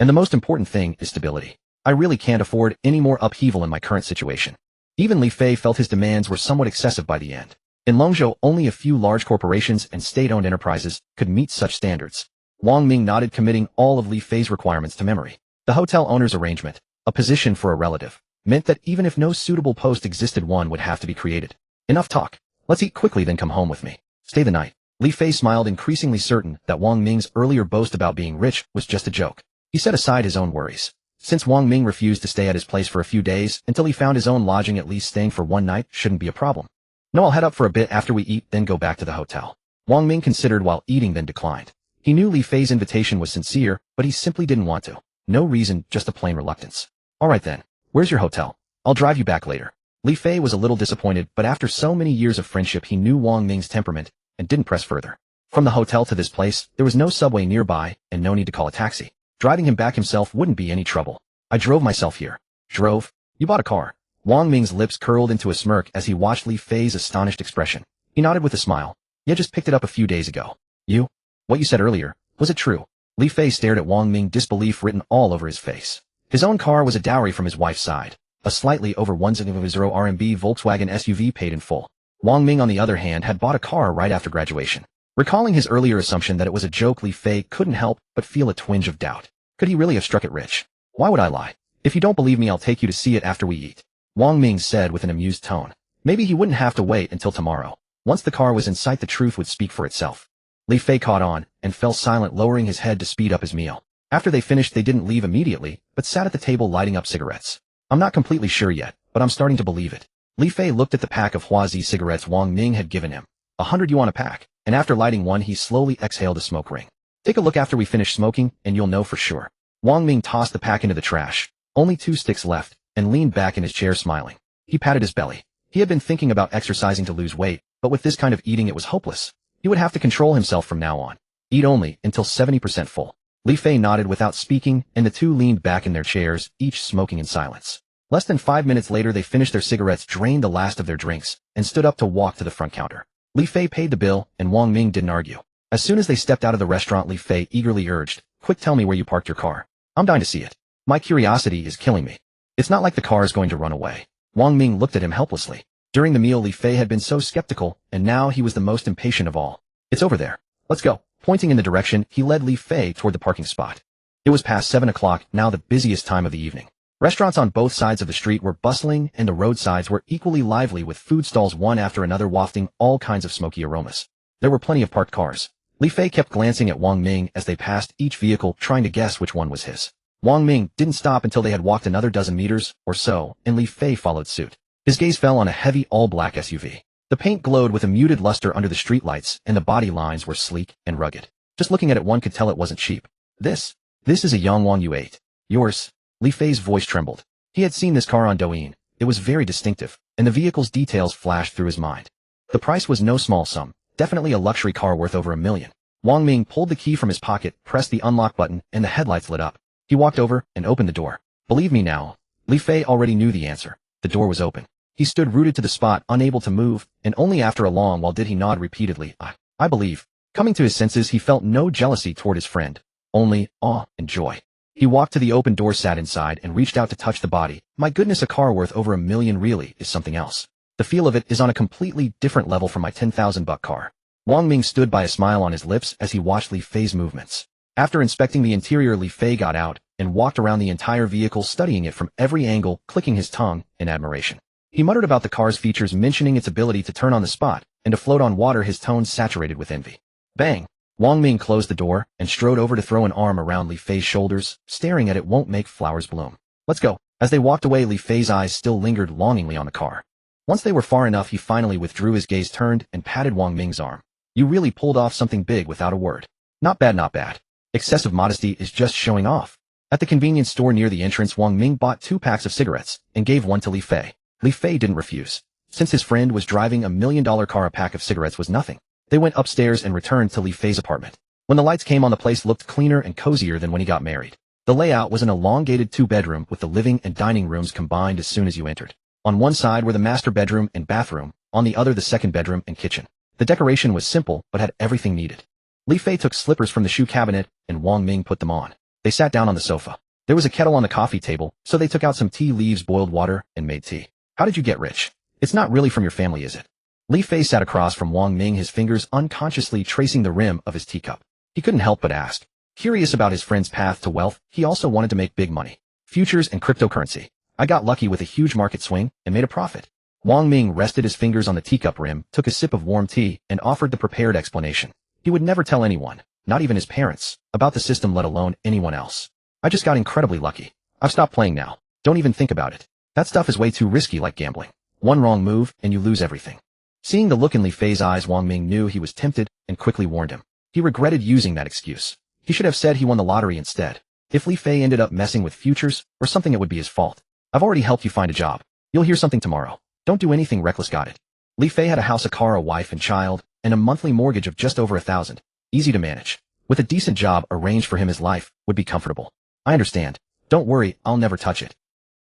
And the most important thing is stability. I really can't afford any more upheaval in my current situation." Even Li Fei felt his demands were somewhat excessive by the end. In Longzhou, only a few large corporations and state-owned enterprises could meet such standards. Wang Ming nodded, committing all of Li Fei's requirements to memory. The hotel owner's arrangement, a position for a relative, meant that even if no suitable post existed, one would have to be created. Enough talk. Let's eat quickly, then come home with me. Stay the night. Li Fei smiled, increasingly certain that Wang Ming's earlier boast about being rich was just a joke. He set aside his own worries. Since Wang Ming refused to stay at his place for a few days until he found his own lodging, at least staying for one night shouldn't be a problem. "No, I'll head up for a bit after we eat, then go back to the hotel." Wang Ming considered while eating, then declined. He knew Li Fei's invitation was sincere, but he simply didn't want to. No reason, just a plain reluctance. "All right then. Where's your hotel? I'll drive you back later." Li Fei was a little disappointed, but after so many years of friendship he knew Wang Ming's temperament and didn't press further. From the hotel to this place, there was no subway nearby and no need to call a taxi. Driving him back himself wouldn't be any trouble. "I drove myself here." "Drove? You bought a car?" Wang Ming's lips curled into a smirk as he watched Li Fei's astonished expression. He nodded with a smile. "Yeah, just picked it up a few days ago." "You? What you said earlier, was it true?" Li Fei stared at Wang Ming, disbelief written all over his face. His own car was a dowry from his wife's side. A slightly over 1,000 RMB Volkswagen SUV paid in full. Wang Ming, on the other hand, had bought a car right after graduation. Recalling his earlier assumption that it was a joke, Li Fei couldn't help but feel a twinge of doubt. Could he really have struck it rich? "Why would I lie? If you don't believe me, I'll take you to see it after we eat," Wang Ming said with an amused tone. Maybe he wouldn't have to wait until tomorrow. Once the car was in sight, the truth would speak for itself. Li Fei caught on and fell silent, lowering his head to speed up his meal. After they finished, they didn't leave immediately, but sat at the table lighting up cigarettes. "I'm not completely sure yet, but I'm starting to believe it." Li Fei looked at the pack of Huazi cigarettes Wang Ming had given him. 100 yuan a pack, and after lighting one he slowly exhaled a smoke ring. "Take a look after we finish smoking, and you'll know for sure." Wang Ming tossed the pack into the trash. Only 2 sticks left, and leaned back in his chair smiling. He patted his belly. He had been thinking about exercising to lose weight, but with this kind of eating it was hopeless. He would have to control himself from now on. Eat only until 70% full. Li Fei nodded without speaking, and the two leaned back in their chairs, each smoking in silence. Less than 5 minutes later they finished their cigarettes, drained the last of their drinks, and stood up to walk to the front counter. Li Fei paid the bill, and Wang Ming didn't argue. As soon as they stepped out of the restaurant, Li Fei eagerly urged, "Quick, tell me where you parked your car. I'm dying to see it. My curiosity is killing me. It's not like the car is going to run away. Wang Ming looked at him helplessly. During the meal, Li Fei had been so skeptical, and now he was the most impatient of all. It's over there. Let's go. Pointing in the direction, he led Li Fei toward the parking spot. It was past 7 o'clock, now the busiest time of the evening. Restaurants on both sides of the street were bustling, and the roadsides were equally lively with food stalls one after another wafting all kinds of smoky aromas. There were plenty of parked cars. Li Fei kept glancing at Wang Ming as they passed each vehicle, trying to guess which one was his. Wang Ming didn't stop until they had walked another dozen meters or so, and Li Fei followed suit. His gaze fell on a heavy all-black SUV. The paint glowed with a muted luster under the streetlights, and the body lines were sleek and rugged. Just looking at it, one could tell it wasn't cheap. This is a Yangwang U8. Yours? Li Fei's voice trembled. He had seen this car on Douyin. It was very distinctive, and the vehicle's details flashed through his mind. The price was no small sum, definitely a luxury car worth over $1 million. Wang Ming pulled the key from his pocket, pressed the unlock button, and the headlights lit up. He walked over and opened the door. Believe me now. Li Fei already knew the answer. The door was open. He stood rooted to the spot, unable to move, and only after a long while did he nod repeatedly. I believe. Coming to his senses, he felt no jealousy toward his friend, only awe and joy. He walked to the open door, sat inside, and reached out to touch the body. My goodness, a car worth over $1 million really is something else. The feel of it is on a completely different level from my $10,000 car. Wang Ming stood by, a smile on his lips as he watched Li Fei's movements. After inspecting the interior, Li Fei got out and walked around the entire vehicle, studying it from every angle, clicking his tongue in admiration. He muttered about the car's features, mentioning its ability to turn on the spot and to float on water, his tone saturated with envy. Bang! Wang Ming closed the door and strode over to throw an arm around Li Fei's shoulders. Staring at it won't make flowers bloom. Let's go. As they walked away, Li Fei's eyes still lingered longingly on the car. Once they were far enough, he finally withdrew his gaze, turned, and patted Wang Ming's arm. You really pulled off something big without a word. Not bad, not bad. Excessive modesty is just showing off. At the convenience store near the entrance, Wang Ming bought 2 packs of cigarettes and gave one to Li Fei. Li Fei didn't refuse. Since his friend was driving a $1 million car, a pack of cigarettes was nothing. They went upstairs and returned to Li Fei's apartment. When the lights came on, the place looked cleaner and cozier than when he got married. The layout was an elongated 2-bedroom with the living and dining rooms combined as soon as you entered. On one side were the master bedroom and bathroom, on the other the second bedroom and kitchen. The decoration was simple but had everything needed. Li Fei took slippers from the shoe cabinet and Wang Ming put them on. They sat down on the sofa. There was a kettle on the coffee table, so they took out some tea leaves, boiled water, and made tea. How did you get rich? It's not really from your family, is it? Li Fei sat across from Wang Ming, his fingers unconsciously tracing the rim of his teacup. He couldn't help but ask. Curious about his friend's path to wealth, he also wanted to make big money. Futures and cryptocurrency. I got lucky with a huge market swing and made a profit. Wang Ming rested his fingers on the teacup rim, took a sip of warm tea, and offered the prepared explanation. He would never tell anyone, not even his parents, about the system, let alone anyone else. I just got incredibly lucky. I've stopped playing now. Don't even think about it. That stuff is way too risky, like gambling. One wrong move, and you lose everything. Seeing the look in Li Fei's eyes, Wang Ming knew he was tempted and quickly warned him. He regretted using that excuse. He should have said he won the lottery instead. If Li Fei ended up messing with futures or something, it would be his fault. I've already helped you find a job. You'll hear something tomorrow. Don't do anything reckless, got it? Li Fei had a house, a car, a wife and child, and a monthly mortgage of just over $1,000. Easy to manage. With a decent job arranged for him, his life would be comfortable. I understand. Don't worry, I'll never touch it.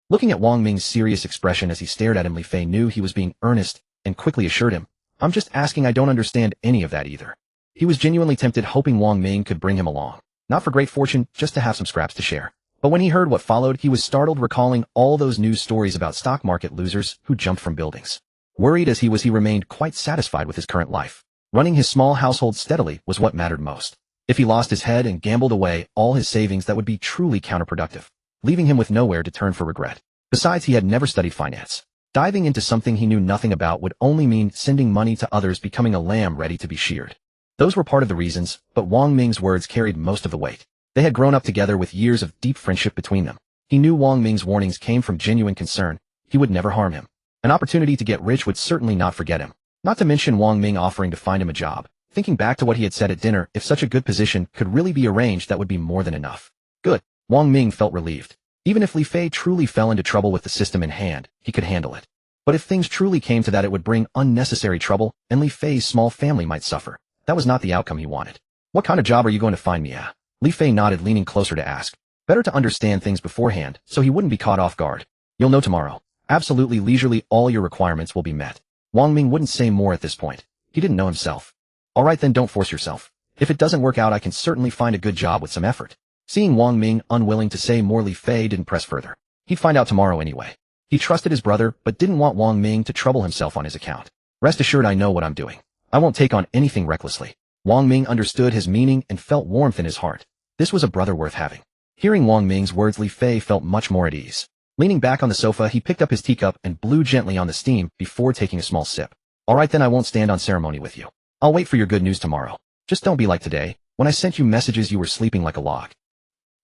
Looking at Wang Ming's serious expression as he stared at him, Li Fei knew he was being earnest and quickly assured him, I'm just asking, I don't understand any of that either. He was genuinely tempted, hoping Wang Ming could bring him along. Not for great fortune, just to have some scraps to share. But when he heard what followed, he was startled, recalling all those news stories about stock market losers who jumped from buildings. Worried as he was, he remained quite satisfied with his current life. Running his small household steadily was what mattered most. If he lost his head and gambled away all his savings, that would be truly counterproductive, leaving him with nowhere to turn for regret. Besides, he had never studied finance. Diving into something he knew nothing about would only mean sending money to others, becoming a lamb ready to be sheared. Those were part of the reasons, but Wang Ming's words carried most of the weight. They had grown up together with years of deep friendship between them. He knew Wang Ming's warnings came from genuine concern. He would never harm him. An opportunity to get rich would certainly not forget him. Not to mention Wang Ming offering to find him a job. Thinking back to what he had said at dinner, if such a good position could really be arranged, that would be more than enough. Good. Wang Ming felt relieved. Even if Li Fei truly fell into trouble with the system in hand, he could handle it. But if things truly came to that, it would bring unnecessary trouble, and Li Fei's small family might suffer. That was not the outcome he wanted. What kind of job are you going to find me at? Li Fei nodded, leaning closer to ask. Better to understand things beforehand, so he wouldn't be caught off guard. You'll know tomorrow. Absolutely leisurely, all your requirements will be met. Wang Ming wouldn't say more at this point. He didn't know himself. Alright then, don't force yourself. If it doesn't work out, I can certainly find a good job with some effort. Seeing Wang Ming unwilling to say more, Li Fei didn't press further. He'd find out tomorrow anyway. He trusted his brother, but didn't want Wang Ming to trouble himself on his account. Rest assured, I know what I'm doing. I won't take on anything recklessly. Wang Ming understood his meaning and felt warmth in his heart. This was a brother worth having. Hearing Wang Ming's words, Li Fei felt much more at ease. Leaning back on the sofa, he picked up his teacup and blew gently on the steam before taking a small sip. All right then, I won't stand on ceremony with you. I'll wait for your good news tomorrow. Just don't be like today, when I sent you messages you were sleeping like a log.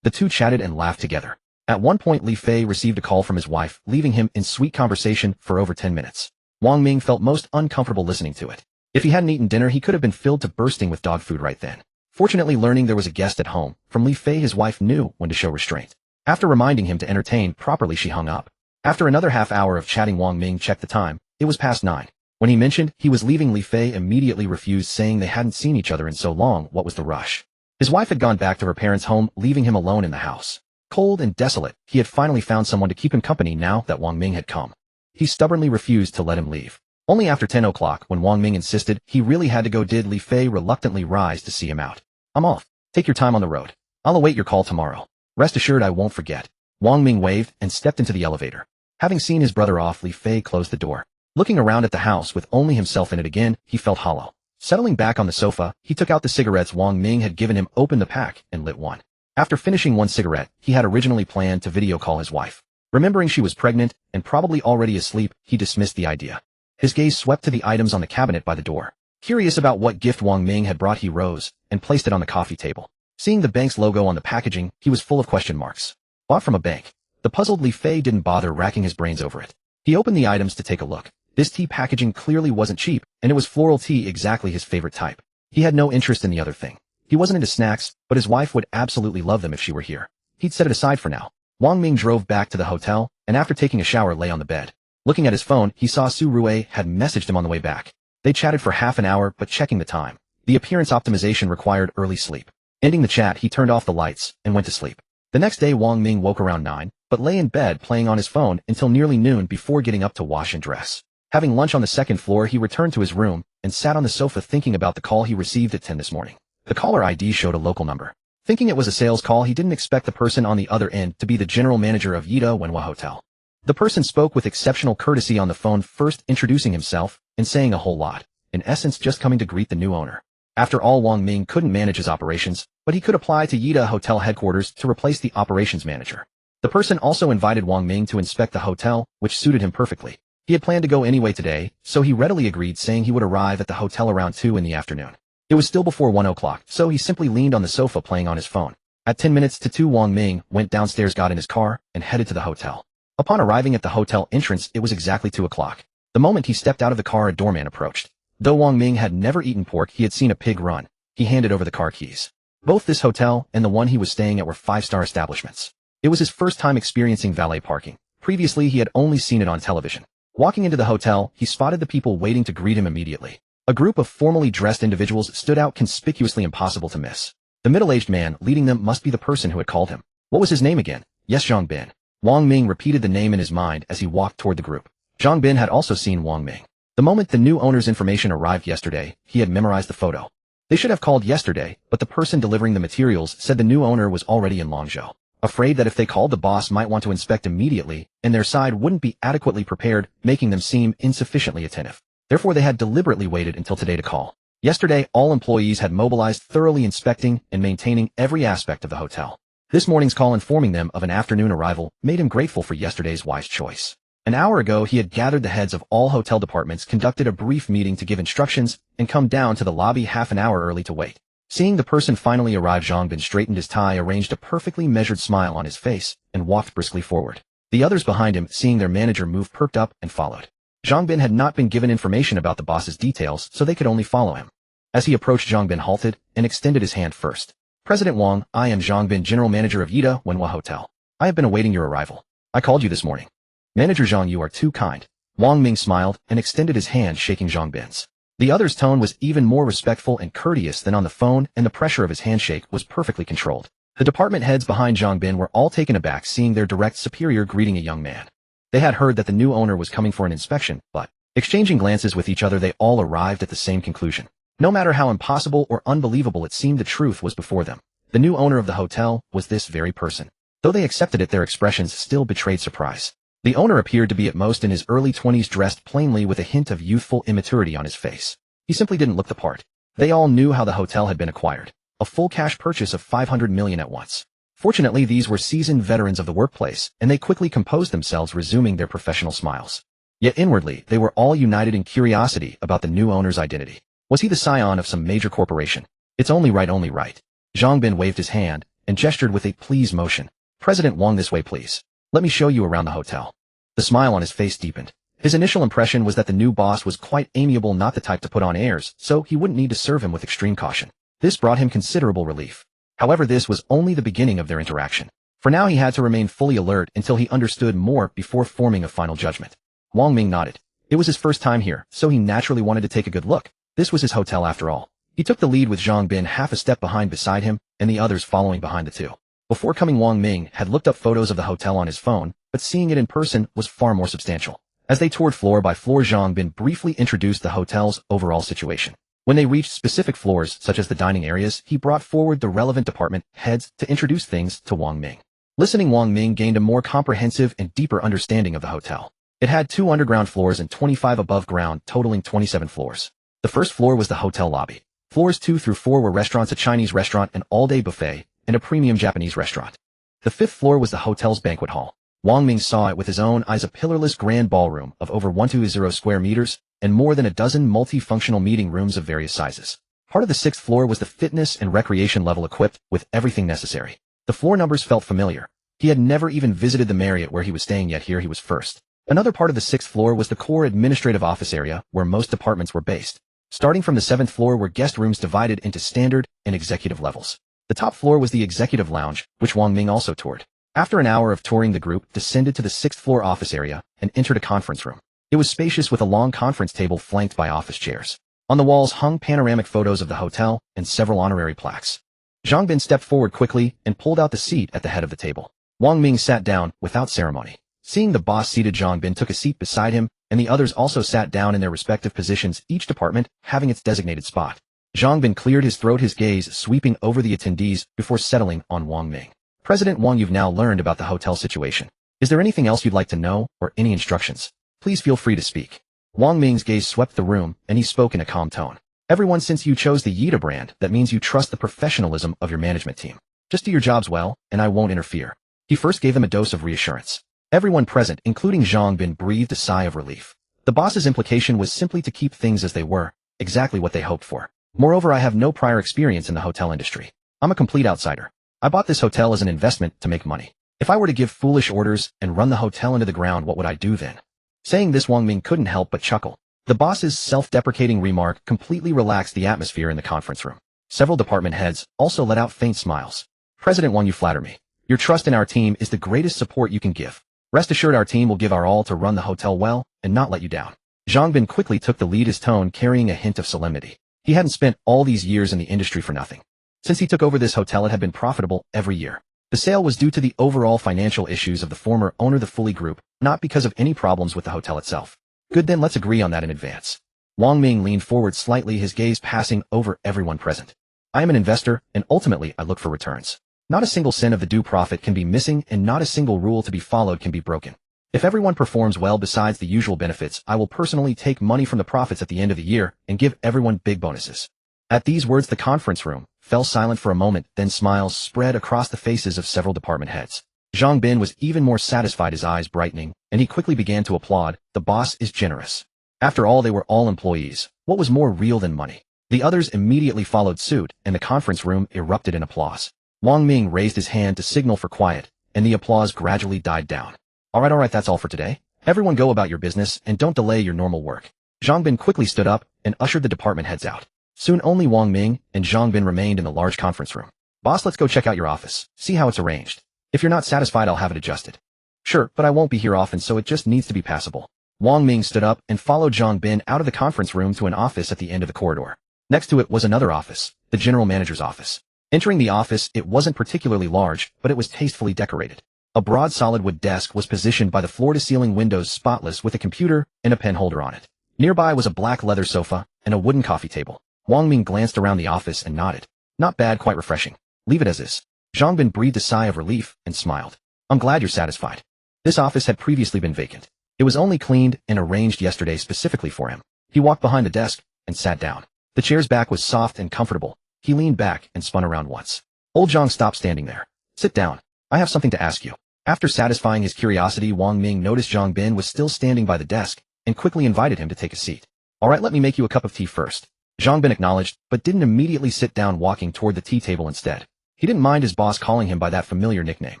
The two chatted and laughed together. At one point, Li Fei received a call from his wife, leaving him in sweet conversation for over 10 minutes. Wang Ming felt most uncomfortable listening to it. If he hadn't eaten dinner, he could have been filled to bursting with dog food right then. Fortunately, learning there was a guest at home, from Li Fei, his wife knew when to show restraint. After reminding him to entertain properly, she hung up. After another half hour of chatting, Wang Ming checked the time. It was past 9. When he mentioned he was leaving, Li Fei immediately refused, saying they hadn't seen each other in so long. What was the rush? His wife had gone back to her parents' home, leaving him alone in the house. Cold and desolate, he had finally found someone to keep him company now that Wang Ming had come. He stubbornly refused to let him leave. Only after 10 o'clock, when Wang Ming insisted he really had to go, did Li Fei reluctantly rise to see him out. I'm off. Take your time on the road. I'll await your call tomorrow. Rest assured, I won't forget. Wang Ming waved and stepped into the elevator. Having seen his brother off, Li Fei closed the door. Looking around at the house with only himself in it again, he felt hollow. Settling back on the sofa, he took out the cigarettes Wang Ming had given him, opened the pack, and lit one. After finishing one cigarette, he had originally planned to video call his wife. Remembering she was pregnant and probably already asleep, he dismissed the idea. His gaze swept to the items on the cabinet by the door. Curious about what gift Wang Ming had brought, he rose and placed it on the coffee table. Seeing the bank's logo on the packaging, he was full of question marks. Bought from a bank. The puzzled Li Fei didn't bother racking his brains over it. He opened the items to take a look. This tea packaging clearly wasn't cheap, and it was floral tea, exactly his favorite type. He had no interest in the other thing. He wasn't into snacks, but his wife would absolutely love them if she were here. He'd set it aside for now. Wang Ming drove back to the hotel, and after taking a shower lay on the bed. Looking at his phone, he saw Su Rui had messaged him on the way back. They chatted for half an hour, but checking the time. The appearance optimization required early sleep. Ending the chat, he turned off the lights and went to sleep. The next day, Wang Ming woke around 9, but lay in bed playing on his phone until nearly noon before getting up to wash and dress. Having lunch on the second floor, he returned to his room and sat on the sofa thinking about the call he received at 10 this morning. The caller ID showed a local number. Thinking it was a sales call, he didn't expect the person on the other end to be the general manager of Yida Wenhua Hotel. The person spoke with exceptional courtesy on the phone, first introducing himself and saying a whole lot, in essence just coming to greet the new owner. After all, Wang Ming couldn't manage his operations, but he could apply to Yida Hotel headquarters to replace the operations manager. The person also invited Wang Ming to inspect the hotel, which suited him perfectly. He had planned to go anyway today, so he readily agreed, saying he would arrive at the hotel around 2 in the afternoon. It was still before 1 o'clock, so he simply leaned on the sofa playing on his phone. At 10 minutes to 2, Wang Ming went downstairs, got in his car, and headed to the hotel. Upon arriving at the hotel entrance, it was exactly 2 o'clock. The moment he stepped out of the car, a doorman approached. Though Wang Ming had never eaten pork, he had seen a pig run. He handed over the car keys. Both this hotel and the one he was staying at were 5-star establishments. It was his first time experiencing valet parking. Previously, he had only seen it on television. Walking into the hotel, he spotted the people waiting to greet him immediately. A group of formally dressed individuals stood out, conspicuously impossible to miss. The middle-aged man leading them must be the person who had called him. What was his name again? Yes, Zhang Bin. Wang Ming repeated the name in his mind as he walked toward the group. Zhang Bin had also seen Wang Ming. The moment the new owner's information arrived yesterday, he had memorized the photo. They should have called yesterday, but the person delivering the materials said the new owner was already in Longzhou. Afraid that if they called, the boss might want to inspect immediately, and their side wouldn't be adequately prepared, making them seem insufficiently attentive. Therefore, they had deliberately waited until today to call. Yesterday, all employees had mobilized, thoroughly inspecting and maintaining every aspect of the hotel. This morning's call informing them of an afternoon arrival made him grateful for yesterday's wise choice. An hour ago, he had gathered the heads of all hotel departments, conducted a brief meeting to give instructions, and come down to the lobby half an hour early to wait. Seeing the person finally arrive, Zhang Bin straightened his tie, arranged a perfectly measured smile on his face, and walked briskly forward. The others behind him, seeing their manager move, perked up and followed. Zhang Bin had not been given information about the boss's details, so they could only follow him. As he approached, Zhang Bin halted and extended his hand first. President Wang, I am Zhang Bin, general manager of Yida Wenhua Hotel. I have been awaiting your arrival. I called you this morning. Manager Zhang, you are too kind. Wang Ming smiled and extended his hand, shaking Zhang Bin's. The other's tone was even more respectful and courteous than on the phone, and the pressure of his handshake was perfectly controlled. The department heads behind Zhang Bin were all taken aback seeing their direct superior greeting a young man. They had heard that the new owner was coming for an inspection, but, exchanging glances with each other, they all arrived at the same conclusion. No matter how impossible or unbelievable it seemed, the truth was before them. The new owner of the hotel was this very person. Though they accepted it, their expressions still betrayed surprise. The owner appeared to be at most in his early 20s, dressed plainly with a hint of youthful immaturity on his face. He simply didn't look the part. They all knew how the hotel had been acquired. A full cash purchase of $500 million at once. Fortunately, these were seasoned veterans of the workplace, and they quickly composed themselves, resuming their professional smiles. Yet inwardly, they were all united in curiosity about the new owner's identity. Was he the scion of some major corporation? It's only right, only right. Zhang Bin waved his hand and gestured with a please motion. President Wang, this way please. Let me show you around the hotel. The smile on his face deepened. His initial impression was that the new boss was quite amiable, not the type to put on airs, so he wouldn't need to serve him with extreme caution. This brought him considerable relief. However, this was only the beginning of their interaction. For now, he had to remain fully alert until he understood more before forming a final judgment. Wang Ming nodded. It was his first time here, so he naturally wanted to take a good look. This was his hotel after all. He took the lead with Zhang Bin half a step behind beside him, and the others following behind the two. Before coming, Wang Ming had looked up photos of the hotel on his phone, but seeing it in person was far more substantial. As they toured floor by floor, Zhang Bin briefly introduced the hotel's overall situation. When they reached specific floors, such as the dining areas, he brought forward the relevant department heads to introduce things to Wang Ming. Listening, Wang Ming gained a more comprehensive and deeper understanding of the hotel. It had 2 underground floors and 25 above ground, totaling 27 floors. The first floor was the hotel lobby. Floors 2 through 4 were restaurants, a Chinese restaurant, an all-day buffet, and a premium Japanese restaurant. The 5th floor was the hotel's banquet hall. Wang Ming saw it with his own eyes, a pillarless grand ballroom of over 120 square meters, and more than a dozen multifunctional meeting rooms of various sizes. Part of the 6th floor was the fitness and recreation level, equipped with everything necessary. The floor numbers felt familiar. He had never even visited the Marriott where he was staying, yet here he was first. Another part of the 6th floor was the core administrative office area, where most departments were based. Starting from the 7th floor were guest rooms divided into standard and executive levels. The top floor was the executive lounge, which Wang Ming also toured. After an hour of touring, the group descended to the 6th floor office area and entered a conference room. It was spacious with a long conference table flanked by office chairs. On the walls hung panoramic photos of the hotel and several honorary plaques. Zhang Bin stepped forward quickly and pulled out the seat at the head of the table. Wang Ming sat down without ceremony. Seeing the boss seated, Zhang Bin took a seat beside him, and the others also sat down in their respective positions, each department having its designated spot. Zhang Bin cleared his throat, his gaze sweeping over the attendees before settling on Wang Ming. President Wang, you've now learned about the hotel situation. Is there anything else you'd like to know, or any instructions? Please feel free to speak. Wang Ming's gaze swept the room, and he spoke in a calm tone. Everyone, since you chose the Yida brand, that means you trust the professionalism of your management team. Just do your jobs well, and I won't interfere. He first gave them a dose of reassurance. Everyone present, including Zhang Bin, breathed a sigh of relief. The boss's implication was simply to keep things as they were, exactly what they hoped for. Moreover, I have no prior experience in the hotel industry. I'm a complete outsider. I bought this hotel as an investment to make money. If I were to give foolish orders and run the hotel into the ground, what would I do then? Saying this, Wang Ming couldn't help but chuckle. The boss's self-deprecating remark completely relaxed the atmosphere in the conference room. Several department heads also let out faint smiles. President Wang, you flatter me. Your trust in our team is the greatest support you can give. Rest assured, our team will give our all to run the hotel well and not let you down. Zhang Bin quickly took the lead, his tone carrying a hint of solemnity. He hadn't spent all these years in the industry for nothing. Since he took over this hotel, it had been profitable every year. The sale was due to the overall financial issues of the former owner, the Fully Group, not because of any problems with the hotel itself. Good, then let's agree on that in advance. Wang Ming leaned forward slightly, his gaze passing over everyone present. I am an investor, and ultimately I look for returns. Not a single cent of the due profit can be missing, and not a single rule to be followed can be broken. If everyone performs well besides the usual benefits, I will personally take money from the profits at the end of the year and give everyone big bonuses. At these words, the conference room fell silent for a moment, then smiles spread across the faces of several department heads. Zhang Bin was even more satisfied, his eyes brightening, and he quickly began to applaud. The boss is generous. After all, they were all employees. What was more real than money? The others immediately followed suit, and the conference room erupted in applause. Wang Ming raised his hand to signal for quiet, and the applause gradually died down. All right, that's all for today. Everyone go about your business and don't delay your normal work. Zhang Bin quickly stood up and ushered the department heads out. Soon only Wang Ming and Zhang Bin remained in the large conference room. Boss, let's go check out your office, see how it's arranged. If you're not satisfied, I'll have it adjusted. Sure, but I won't be here often, so it just needs to be passable. Wang Ming stood up and followed Zhang Bin out of the conference room to an office at the end of the corridor. Next to it was another office, the general manager's office. Entering the office, it wasn't particularly large, but it was tastefully decorated. A broad solid wood desk was positioned by the floor-to-ceiling windows, spotless, with a computer and a pen holder on it. Nearby was a black leather sofa and a wooden coffee table. Wang Ming glanced around the office and nodded. Not bad, quite refreshing. Leave it as is. Zhang Bin breathed a sigh of relief and smiled. I'm glad you're satisfied. This office had previously been vacant. It was only cleaned and arranged yesterday specifically for him. He walked behind the desk and sat down. The chair's back was soft and comfortable. He leaned back and spun around once. Old Zhang stopped standing there. Sit down. I have something to ask you. After satisfying his curiosity, Wang Ming noticed Zhang Bin was still standing by the desk and quickly invited him to take a seat. All right, let me make you a cup of tea first. Zhang Bin acknowledged, but didn't immediately sit down, walking toward the tea table instead. He didn't mind his boss calling him by that familiar nickname.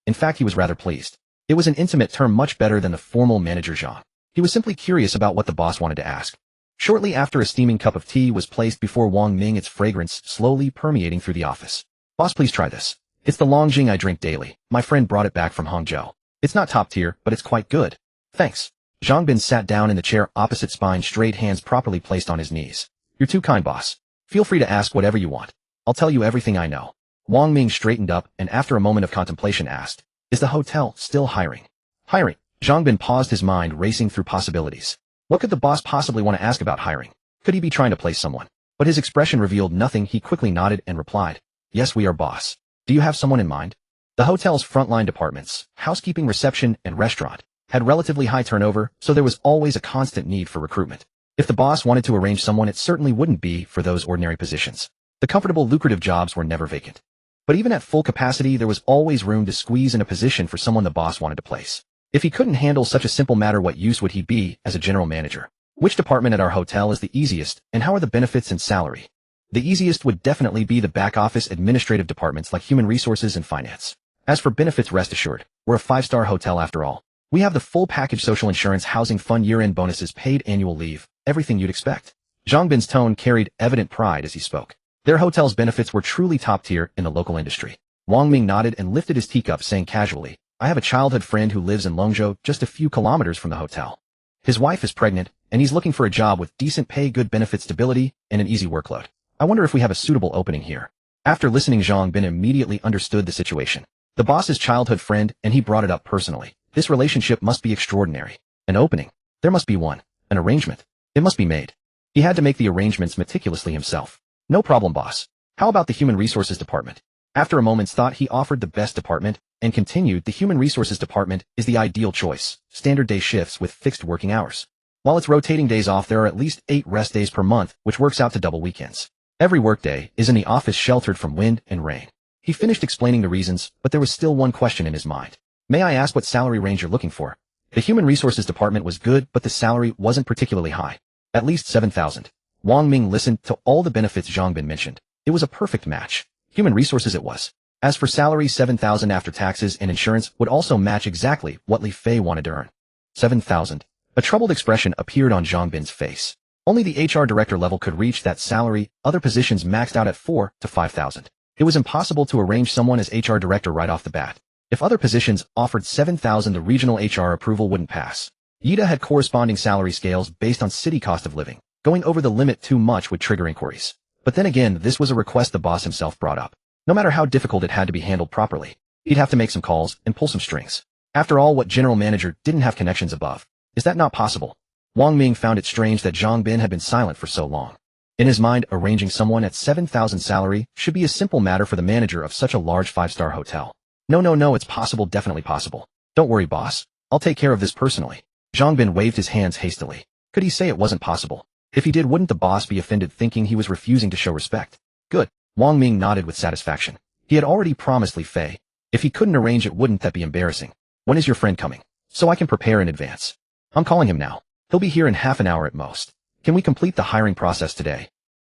In fact, he was rather pleased. It was an intimate term, much better than the formal manager Zhang. He was simply curious about what the boss wanted to ask. Shortly after, a steaming cup of tea was placed before Wang Ming, its fragrance slowly permeating through the office. Boss, please try this. It's the Longjing I drink daily. My friend brought it back from Hangzhou. It's not top tier, but it's quite good. Thanks. Zhang Bin sat down in the chair opposite, spine straight, hands properly placed on his knees. You're too kind, boss. Feel free to ask whatever you want. I'll tell you everything I know. Wang Ming straightened up and after a moment of contemplation asked, Is the hotel still hiring? Hiring? Zhang Bin paused, his mind racing through possibilities. What could the boss possibly want to ask about hiring? Could he be trying to place someone? But his expression revealed nothing. He quickly nodded and replied, Yes, we are, boss. Do you have someone in mind? The hotel's frontline departments, housekeeping, reception, and restaurant, had relatively high turnover, so there was always a constant need for recruitment. If the boss wanted to arrange someone, it certainly wouldn't be for those ordinary positions. The comfortable, lucrative jobs were never vacant. But even at full capacity, there was always room to squeeze in a position for someone the boss wanted to place. If he couldn't handle such a simple matter, what use would he be as a general manager? Which department at our hotel is the easiest, and how are the benefits and salary? The easiest would definitely be the back office administrative departments like human resources and finance. As for benefits, rest assured, we're a 5-star hotel after all. We have the full package: social insurance, housing fund, year-end bonuses, paid annual leave, everything you'd expect. Zhang Bin's tone carried evident pride as he spoke. Their hotel's benefits were truly top tier in the local industry. Wang Ming nodded and lifted his teacup, saying casually, I have a childhood friend who lives in Longzhou, just a few kilometers from the hotel. His wife is pregnant, and he's looking for a job with decent pay, good benefits, stability, and an easy workload. I wonder if we have a suitable opening here. After listening, Zhang Bin immediately understood the situation. The boss's childhood friend, and he brought it up personally. This relationship must be extraordinary. An opening. There must be one. An arrangement. It must be made. He had to make the arrangements meticulously himself. No problem, boss. How about the human resources department? After a moment's thought, he offered the best department and continued, the human resources department is the ideal choice. Standard day shifts with fixed working hours. While it's rotating days off, there are at least 8 rest days per month, which works out to double weekends. Every workday is in the office, sheltered from wind and rain. He finished explaining the reasons, but there was still one question in his mind. May I ask what salary range you're looking for? The human resources department was good, but the salary wasn't particularly high. At least 7,000. Wang Ming listened to all the benefits Zhang Bin mentioned. It was a perfect match. Human resources it was. As for salary, 7,000 after taxes and insurance would also match exactly what Li Fei wanted to earn. 7,000. A troubled expression appeared on Zhang Bin's face. Only the HR director level could reach that salary. Other positions maxed out at 4,000 to 5,000. It was impossible to arrange someone as HR director right off the bat. If other positions offered 7,000, the regional HR approval wouldn't pass. Yida had corresponding salary scales based on city cost of living. Going over the limit too much would trigger inquiries. But then again, this was a request the boss himself brought up. No matter how difficult, it had to be handled properly. He'd have to make some calls and pull some strings. After all, what general manager didn't have connections above? Is that not possible? Wang Ming found it strange that Zhang Bin had been silent for so long. In his mind, arranging someone at 7,000 salary should be a simple matter for the manager of such a large 5-star hotel. No, it's possible, definitely possible. Don't worry, boss. I'll take care of this personally. Zhang Bin waved his hands hastily. Could he say it wasn't possible? If he did, wouldn't the boss be offended, thinking he was refusing to show respect? Good. Wang Ming nodded with satisfaction. He had already promised Li Fei. If he couldn't arrange it, wouldn't that be embarrassing? When is your friend coming? So I can prepare in advance. I'm calling him now. He'll be here in half an hour at most. Can we complete the hiring process today?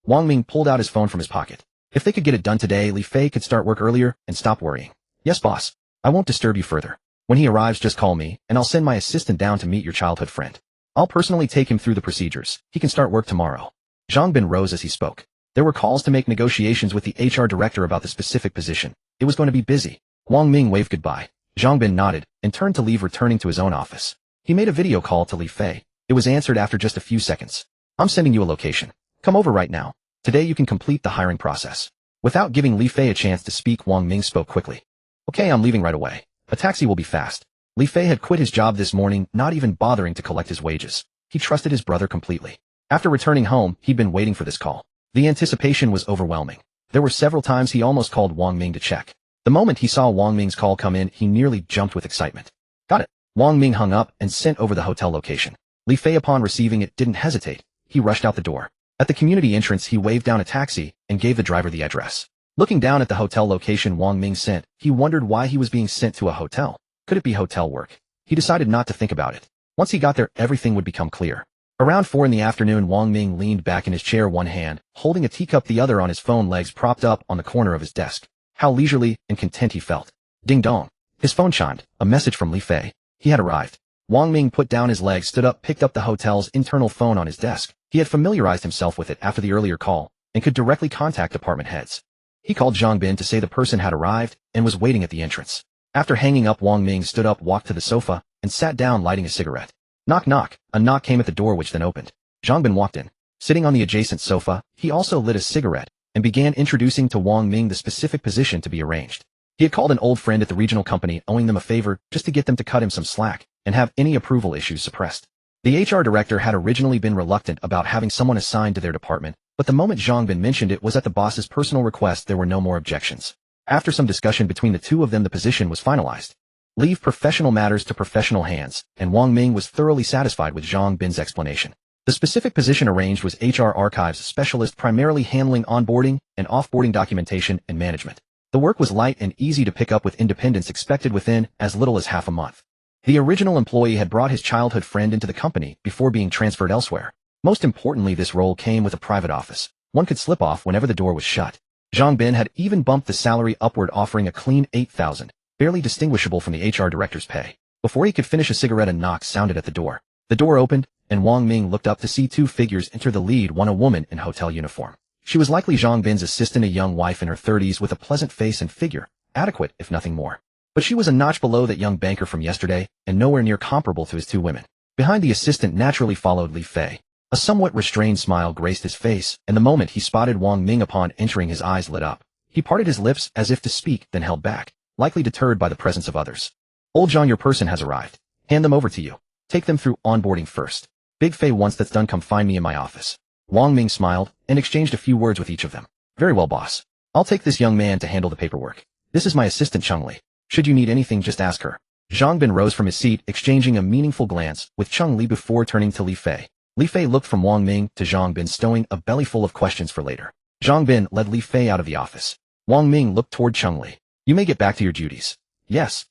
Wang Ming pulled out his phone from his pocket. If they could get it done today, Li Fei could start work earlier and stop worrying. Yes, boss. I won't disturb you further. When he arrives, just call me, and I'll send my assistant down to meet your childhood friend. I'll personally take him through the procedures. He can start work tomorrow. Zhang Bin rose as he spoke. There were calls to make negotiations with the HR director about the specific position. It was going to be busy. Wang Ming waved goodbye. Zhang Bin nodded and turned to leave, returning to his own office. He made a video call to Li Fei. It was answered after just a few seconds. I'm sending you a location. Come over right now. Today you can complete the hiring process. Without giving Li Fei a chance to speak, Wang Ming spoke quickly. Okay, I'm leaving right away. A taxi will be fast. Li Fei had quit his job this morning, not even bothering to collect his wages. He trusted his brother completely. After returning home, he'd been waiting for this call. The anticipation was overwhelming. There were several times he almost called Wang Ming to check. The moment he saw Wang Ming's call come in, he nearly jumped with excitement. Got it. Wang Ming hung up and sent over the hotel location. Li Fei, upon receiving it, didn't hesitate. He rushed out the door. At the community entrance, he waved down a taxi and gave the driver the address. Looking down at the hotel location Wang Ming sent, he wondered why he was being sent to a hotel. Could it be hotel work? He decided not to think about it. Once he got there, everything would become clear. Around 4 in the afternoon, Wang Ming leaned back in his chair, one hand holding a teacup, the other on his phone, legs propped up on the corner of his desk. How leisurely and content he felt. Ding dong. His phone chimed. A message from Li Fei. He had arrived. Wang Ming put down his legs, stood up, picked up the hotel's internal phone on his desk. He had familiarized himself with it after the earlier call and could directly contact department heads. He called Zhang Bin to say the person had arrived and was waiting at the entrance. After hanging up, Wang Ming stood up, walked to the sofa, and sat down, lighting a cigarette. Knock knock. A knock came at the door, which then opened. Zhang Bin walked in. Sitting on the adjacent sofa, he also lit a cigarette and began introducing to Wang Ming the specific position to be arranged. He had called an old friend at the regional company, owing them a favor just to get them to cut him some slack and have any approval issues suppressed. The HR director had originally been reluctant about having someone assigned to their department, but the moment Zhang Bin mentioned it was at the boss's personal request, there were no more objections. After some discussion between the two of them, the position was finalized. Leave professional matters to professional hands, and Wang Ming was thoroughly satisfied with Zhang Bin's explanation. The specific position arranged was HR archives specialist, primarily handling onboarding and offboarding documentation and management. The work was light and easy to pick up, with independence expected within as little as half a month. The original employee had brought his childhood friend into the company before being transferred elsewhere. Most importantly, this role came with a private office. One could slip off whenever the door was shut. Zhang Bin had even bumped the salary upward, offering a clean 8,000, barely distinguishable from the HR director's pay. Before he could finish a cigarette, a knock sounded at the door. The door opened, and Wang Ming looked up to see two figures enter, the lead one a woman in hotel uniform. She was likely Zhang Bin's assistant, a young wife in her 30s with a pleasant face and figure, adequate if nothing more. But she was a notch below that young banker from yesterday, and nowhere near comparable to his two women. Behind the assistant naturally followed Li Fei. A somewhat restrained smile graced his face, and the moment he spotted Wang Ming upon entering, his eyes lit up. He parted his lips as if to speak, then held back, likely deterred by the presence of others. Old John, your person has arrived. Hand them over to you. Take them through onboarding first. Big Fei, once that's done, come find me in my office. Wang Ming smiled and exchanged a few words with each of them. Very well, boss. I'll take this young man to handle the paperwork. This is my assistant Cheng Li. Should you need anything, just ask her. Zhang Bin rose from his seat, exchanging a meaningful glance with Cheng Li before turning to Li Fei. Li Fei looked from Wang Ming to Zhang Bin, stowing a belly full of questions for later. Zhang Bin led Li Fei out of the office. Wang Ming looked toward Cheng Li. You may get back to your duties. Yes.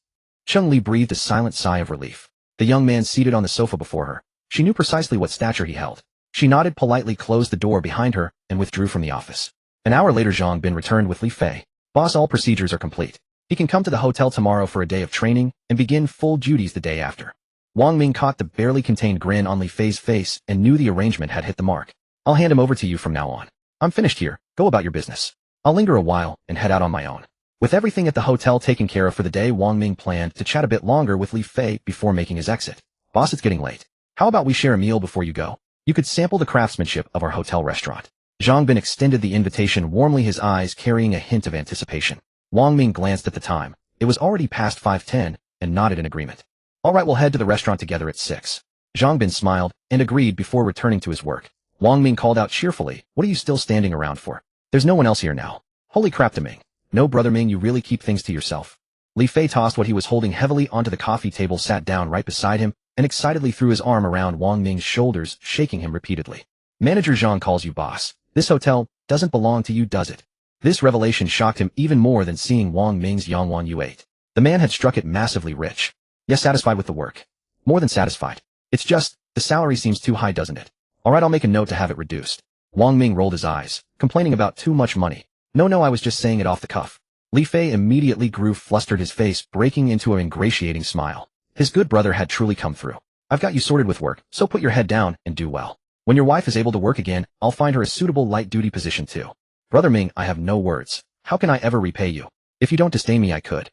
Cheng Li breathed a silent sigh of relief. The young man seated on the sofa before her. She knew precisely what stature he held. She nodded politely, closed the door behind her, and withdrew from the office. An hour later, Zhang Bin returned with Li Fei. Boss, all procedures are complete. He can come to the hotel tomorrow for a day of training and begin full duties the day after. Wang Ming caught the barely contained grin on Li Fei's face and knew the arrangement had hit the mark. I'll hand him over to you from now on. I'm finished here. Go about your business. I'll linger a while and head out on my own. With everything at the hotel taken care of for the day, Wang Ming planned to chat a bit longer with Li Fei before making his exit. Boss, it's getting late. How about we share a meal before you go? You could sample the craftsmanship of our hotel restaurant. Zhang Bin extended the invitation warmly, his eyes carrying a hint of anticipation. Wang Ming glanced at the time. It was already past 5:10, and nodded in agreement. All right, we'll head to the restaurant together at 6. Zhang Bin smiled and agreed before returning to his work. Wang Ming called out cheerfully, what are you still standing around for? There's no one else here now. Holy crap, to Ming. No, brother Ming, you really keep things to yourself. Li Fei tossed what he was holding heavily onto the coffee table, sat down right beside him, and excitedly threw his arm around Wang Ming's shoulders, shaking him repeatedly. Manager Zhang calls you boss. This hotel doesn't belong to you, does it? This revelation shocked him even more than seeing Wang Ming's Yangwan U8. The man had struck it massively rich. Yes, satisfied with the work. More than satisfied. It's just, the salary seems too high, doesn't it? All right, I'll make a note to have it reduced. Wang Ming rolled his eyes, complaining about too much money. No, I was just saying it off the cuff. Li Fei immediately grew flustered, his face breaking into an ingratiating smile. His good brother had truly come through. I've got you sorted with work, so put your head down and do well. When your wife is able to work again, I'll find her a suitable light-duty position too. Brother Ming, I have no words. How can I ever repay you? If you don't disdain me, I could.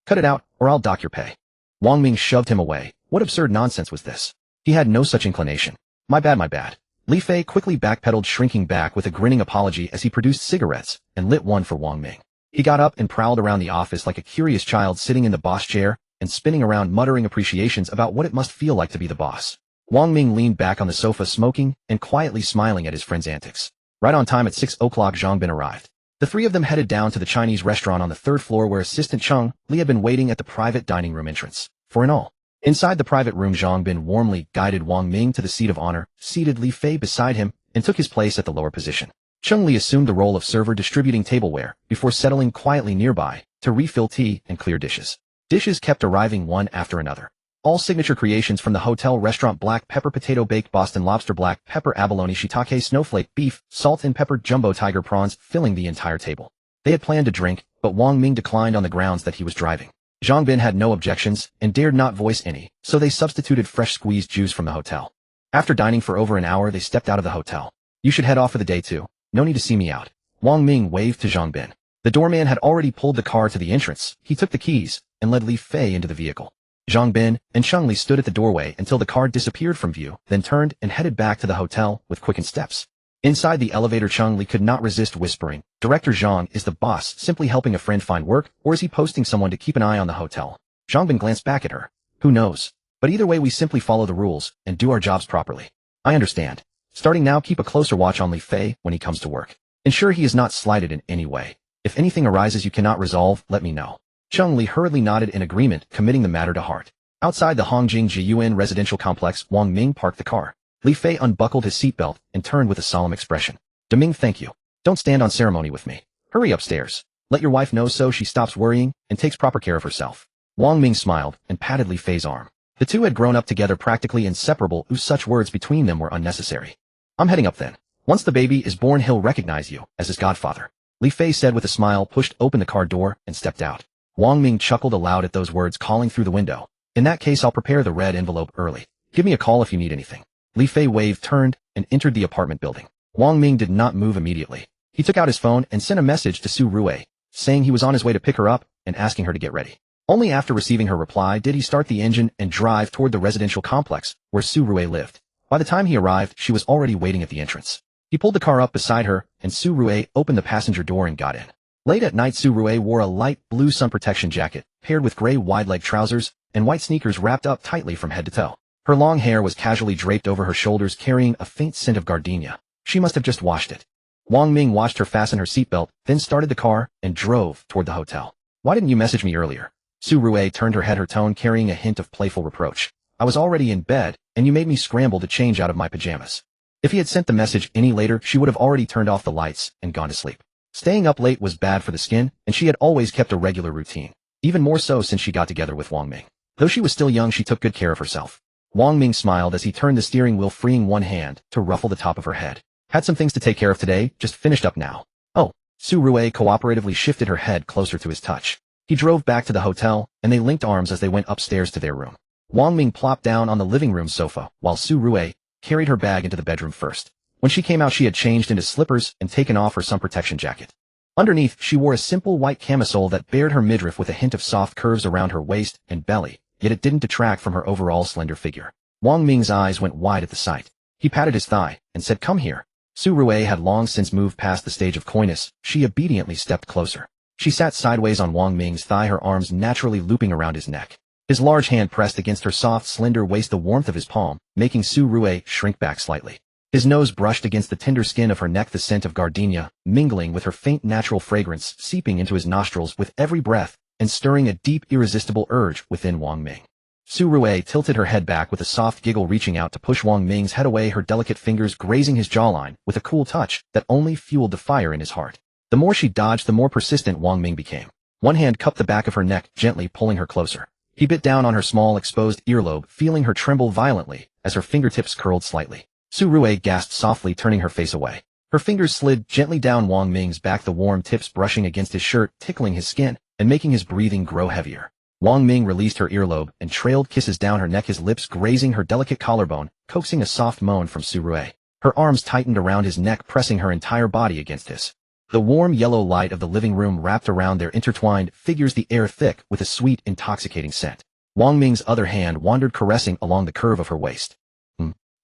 Cut it out, or I'll dock your pay. Wang Ming shoved him away. What absurd nonsense was this? He had no such inclination. My bad. Li Fei quickly backpedaled, shrinking back with a grinning apology as he produced cigarettes and lit one for Wang Ming. He got up and prowled around the office like a curious child sitting in the boss chair and spinning around, muttering appreciations about what it must feel like to be the boss. Wang Ming leaned back on the sofa, smoking and quietly smiling at his friend's antics. Right on time at 6 o'clock, Zhang Bin arrived. The three of them headed down to the Chinese restaurant on the third floor where Assistant Cheng Li had been waiting at the private dining room entrance for an all. Inside the private room, Zhang Bin warmly guided Wang Ming to the seat of honor, seated Li Fei beside him, and took his place at the lower position. Cheng Li assumed the role of server distributing tableware before settling quietly nearby to refill tea and clear dishes. Dishes kept arriving one after another. All signature creations from the hotel restaurant: black pepper potato baked Boston lobster, black pepper abalone shiitake snowflake beef, salt and pepper jumbo tiger prawns, filling the entire table. They had planned to drink, but Wang Ming declined on the grounds that he was driving. Zhang Bin had no objections and dared not voice any, so they substituted fresh squeezed juice from the hotel. After dining for over an hour, they stepped out of the hotel. You should head off for the day too. No need to see me out. Wang Ming waved to Zhang Bin. The doorman had already pulled the car to the entrance. He took the keys and led Li Fei into the vehicle. Zhang Bin and Cheng Li stood at the doorway until the car disappeared from view, then turned and headed back to the hotel with quickened steps. Inside the elevator, Cheng Li could not resist whispering, "Director Zhang, is the boss simply helping a friend find work, or is he posting someone to keep an eye on the hotel?" Zhang Bin glanced back at her. "Who knows? But either way, we simply follow the rules and do our jobs properly." "I understand. Starting now, keep a closer watch on Li Fei when he comes to work. Ensure he is not slighted in any way. If anything arises you cannot resolve, let me know." Cheng Li hurriedly nodded in agreement, committing the matter to heart. Outside the Hongjing Jiyuan residential complex, Wang Ming parked the car. Li Fei unbuckled his seatbelt and turned with a solemn expression. "Deming, thank you. Don't stand on ceremony with me. Hurry upstairs. Let your wife know so she stops worrying and takes proper care of herself." Wang Ming smiled and patted Li Fei's arm. The two had grown up together, practically inseparable, such words between them were unnecessary. "I'm heading up then. Once the baby is born he'll recognize you as his godfather," Li Fei said with a smile, pushed open the car door, and stepped out. Wang Ming chuckled aloud at those words, calling through the window. "In that case, I'll prepare the red envelope early. Give me a call if you need anything." Li Fei waved, turned, and entered the apartment building. Wang Ming did not move immediately. He took out his phone and sent a message to Su Rui, saying he was on his way to pick her up and asking her to get ready. Only after receiving her reply did he start the engine and drive toward the residential complex where Su Rui lived. By the time he arrived, she was already waiting at the entrance. He pulled the car up beside her, and Su Rui opened the passenger door and got in. Late at night, Su Rui wore a light blue sun protection jacket, paired with gray wide-leg trousers, and white sneakers wrapped up tightly from head to toe. Her long hair was casually draped over her shoulders, carrying a faint scent of gardenia. She must have just washed it. Wang Ming watched her fasten her seatbelt, then started the car and drove toward the hotel. "Why didn't you message me earlier?" Su Rui turned her head, her tone carrying a hint of playful reproach. "I was already in bed, and you made me scramble to change out of my pajamas." If he had sent the message any later, she would have already turned off the lights and gone to sleep. Staying up late was bad for the skin, and she had always kept a regular routine. Even more so since she got together with Wang Ming. Though she was still young, she took good care of herself. Wang Ming smiled as he turned the steering wheel, freeing one hand to ruffle the top of her head. "Had some things to take care of today, just finished up now." "Oh." Su Rui cooperatively shifted her head closer to his touch. He drove back to the hotel, and they linked arms as they went upstairs to their room. Wang Ming plopped down on the living room sofa, while Su Rui carried her bag into the bedroom first. When she came out, she had changed into slippers and taken off her sun protection jacket. Underneath, she wore a simple white camisole that bared her midriff with a hint of soft curves around her waist and belly, yet it didn't detract from her overall slender figure. Wang Ming's eyes went wide at the sight. He patted his thigh and said, "Come here." Su Rui had long since moved past the stage of coyness. She obediently stepped closer. She sat sideways on Wang Ming's thigh, her arms naturally looping around his neck. His large hand pressed against her soft, slender waist, the warmth of his palm, making Su Rui shrink back slightly. His nose brushed against the tender skin of her neck, the scent of gardenia, mingling with her faint natural fragrance, seeping into his nostrils with every breath, and stirring a deep, irresistible urge within Wang Ming. Su Rui tilted her head back with a soft giggle, reaching out to push Wang Ming's head away, her delicate fingers grazing his jawline with a cool touch that only fueled the fire in his heart. The more she dodged, the more persistent Wang Ming became. One hand cupped the back of her neck, gently pulling her closer. He bit down on her small, exposed earlobe, feeling her tremble violently as her fingertips curled slightly. Su Rui gasped softly, turning her face away. Her fingers slid gently down Wang Ming's back, the warm tips brushing against his shirt, tickling his skin, and making his breathing grow heavier. Wang Ming released her earlobe and trailed kisses down her neck, his lips grazing her delicate collarbone, coaxing a soft moan from Su Rui. Her arms tightened around his neck, pressing her entire body against his. The warm yellow light of the living room wrapped around their intertwined figures, the air thick with a sweet, intoxicating scent. Wang Ming's other hand wandered caressing along the curve of her waist.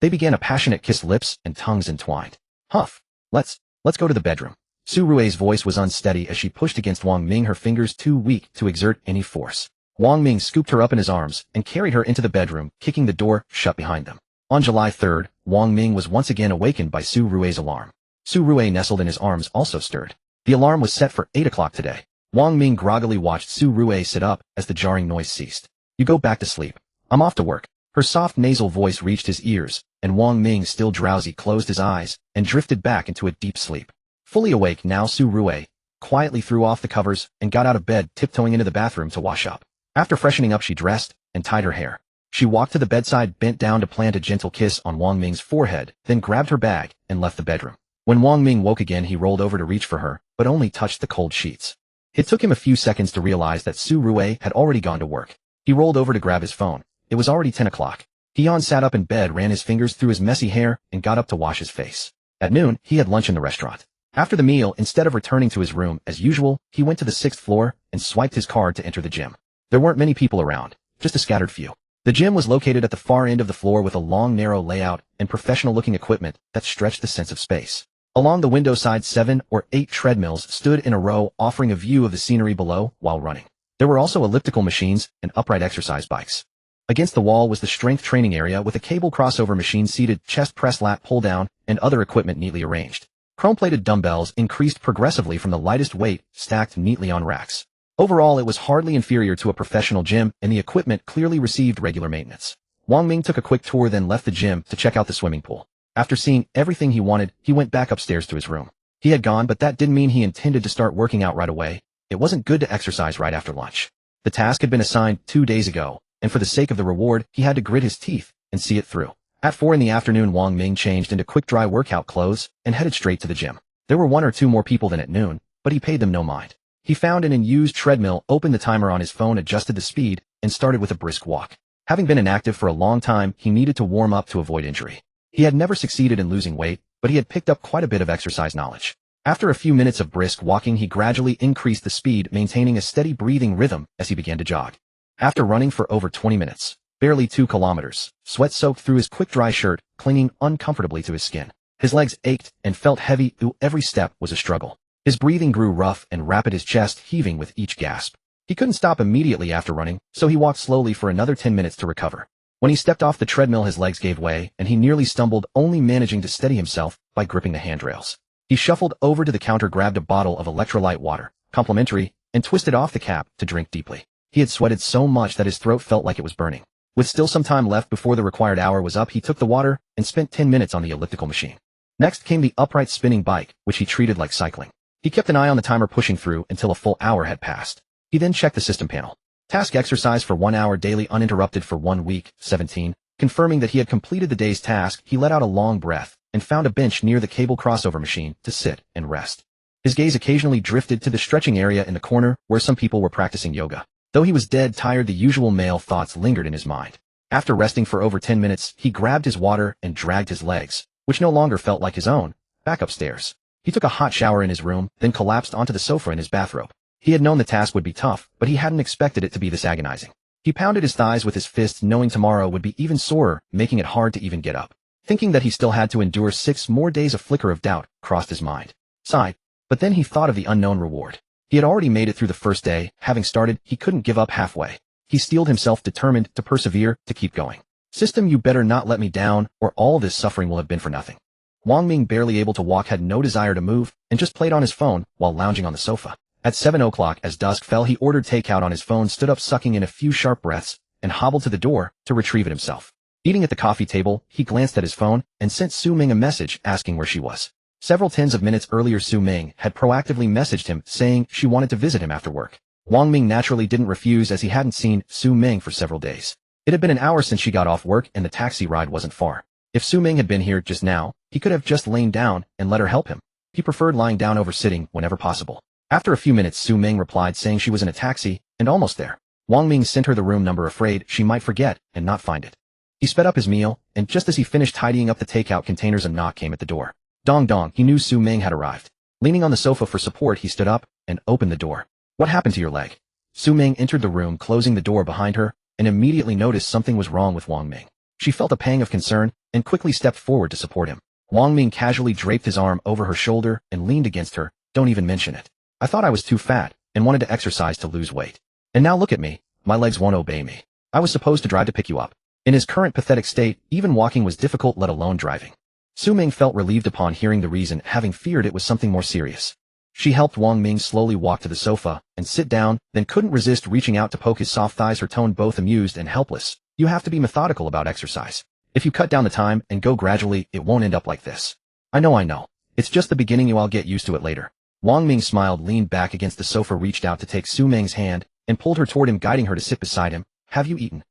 They began a passionate kiss, lips and tongues entwined. "Huff. Let's go to the bedroom." Su Rui's voice was unsteady as she pushed against Wang Ming, her fingers too weak to exert any force. Wang Ming scooped her up in his arms and carried her into the bedroom, kicking the door shut behind them. On July 3rd, Wang Ming was once again awakened by Su Rui's alarm. Su Rui, nestled in his arms, also stirred. The alarm was set for 8 o'clock today. Wang Ming groggily watched Su Rui sit up as the jarring noise ceased. You go back to sleep. I'm off to work. Her soft nasal voice reached his ears, and Wang Ming, still drowsy, closed his eyes and drifted back into a deep sleep. Fully awake now, Su Rui quietly threw off the covers and got out of bed, tiptoeing into the bathroom to wash up. After freshening up, she dressed and tied her hair. She walked to the bedside, bent down to plant a gentle kiss on Wang Ming's forehead, then grabbed her bag and left the bedroom. When Wang Ming woke again, he rolled over to reach for her, but only touched the cold sheets. It took him a few seconds to realize that Su Rui had already gone to work. He rolled over to grab his phone. It was already 10 o'clock. He sat up in bed, ran his fingers through his messy hair, and got up to wash his face. At noon, he had lunch in the restaurant. After the meal, instead of returning to his room as usual, he went to the 6th floor and swiped his card to enter the gym. There weren't many people around, just a scattered few. The gym was located at the far end of the floor with a long, narrow layout and professional-looking equipment that stretched the sense of space. Along the window side, 7 or 8 treadmills stood in a row, offering a view of the scenery below while running. There were also elliptical machines and upright exercise bikes. Against the wall was the strength training area with a cable crossover machine, seated chest press, lat pull down, and other equipment neatly arranged. Chrome-plated dumbbells increased progressively from the lightest weight, stacked neatly on racks. Overall, it was hardly inferior to a professional gym, and the equipment clearly received regular maintenance. Wang Ming took a quick tour, then left the gym to check out the swimming pool. After seeing everything he wanted, he went back upstairs to his room. He had gone, but that didn't mean he intended to start working out right away. It wasn't good to exercise right after lunch. The task had been assigned 2 days ago, and for the sake of the reward, he had to grit his teeth and see it through. At 4 in the afternoon, Wang Ming changed into quick dry workout clothes and headed straight to the gym. There were 1 or 2 more people than at noon, but he paid them no mind. He found an unused treadmill, opened the timer on his phone, adjusted the speed, and started with a brisk walk. Having been inactive for a long time, he needed to warm up to avoid injury. He had never succeeded in losing weight, but he had picked up quite a bit of exercise knowledge. After a few minutes of brisk walking, he gradually increased the speed, maintaining a steady breathing rhythm as he began to jog. After running for over 20 minutes, barely 2 kilometers, sweat soaked through his quick dry shirt, clinging uncomfortably to his skin. His legs ached and felt heavy. Every step was a struggle. His breathing grew rough and rapid, his chest heaving with each gasp. He couldn't stop immediately after running, so he walked slowly for another 10 minutes to recover. When he stepped off the treadmill, his legs gave way, and he nearly stumbled, only managing to steady himself by gripping the handrails. He shuffled over to the counter, grabbed a bottle of electrolyte water, complimentary, and twisted off the cap to drink deeply. He had sweated so much that his throat felt like it was burning. With still some time left before the required hour was up, he took the water and spent 10 minutes on the elliptical machine. Next came the upright spinning bike, which he treated like cycling. He kept an eye on the timer, pushing through until a full hour had passed. He then checked the system panel. Task: exercise for 1 hour daily uninterrupted for 1 week, 17. Confirming that he had completed the day's task, he let out a long breath and found a bench near the cable crossover machine to sit and rest. His gaze occasionally drifted to the stretching area in the corner where some people were practicing yoga. Though he was dead tired, the usual male thoughts lingered in his mind. After resting for over 10 minutes, he grabbed his water and dragged his legs, which no longer felt like his own, back upstairs. He took a hot shower in his room, then collapsed onto the sofa in his bathrobe. He had known the task would be tough, but he hadn't expected it to be this agonizing. He pounded his thighs with his fists, knowing tomorrow would be even sorer, making it hard to even get up. Thinking that he still had to endure 6 more days, a flicker of doubt crossed his mind. Sighed, but then he thought of the unknown reward. He had already made it through the first day. Having started, he couldn't give up halfway. He steeled himself, determined to persevere, to keep going. System, you better not let me down, or all this suffering will have been for nothing. Wang Ming, barely able to walk, had no desire to move, and just played on his phone while lounging on the sofa. At 7 o'clock, as dusk fell, he ordered takeout on his phone, stood up, sucking in a few sharp breaths, and hobbled to the door to retrieve it himself. Eating at the coffee table, he glanced at his phone and sent Su Ming a message asking where she was. Several tens of minutes earlier, Su Ming had proactively messaged him saying she wanted to visit him after work. Wang Ming naturally didn't refuse, as he hadn't seen Su Ming for several days. It had been an hour since she got off work, and the taxi ride wasn't far. If Su Ming had been here just now, he could have just lain down and let her help him. He preferred lying down over sitting whenever possible. After a few minutes, Su Ming replied saying she was in a taxi and almost there. Wang Ming sent her the room number, afraid she might forget and not find it. He sped up his meal, and just as he finished tidying up the takeout containers, a knock came at the door. Dong dong, he knew Su Ming had arrived. Leaning on the sofa for support, he stood up and opened the door. What happened to your leg? Su Ming entered the room, closing the door behind her, and immediately noticed something was wrong with Wang Ming. She felt a pang of concern and quickly stepped forward to support him. Wang Ming casually draped his arm over her shoulder and leaned against her. Don't even mention it. I thought I was too fat and wanted to exercise to lose weight. And now look at me. My legs won't obey me. I was supposed to drive to pick you up. In his current pathetic state, even walking was difficult, let alone driving. Su Ming felt relieved upon hearing the reason, having feared it was something more serious. She helped Wang Ming slowly walk to the sofa and sit down, then couldn't resist reaching out to poke his soft thighs, her tone both amused and helpless. You have to be methodical about exercise. If you cut down the time and go gradually, it won't end up like this. I know. It's just the beginning, I'll get used to it later. Wang Ming smiled, leaned back against the sofa, reached out to take Su Ming's hand, and pulled her toward him, guiding her to sit beside him. Have you eaten?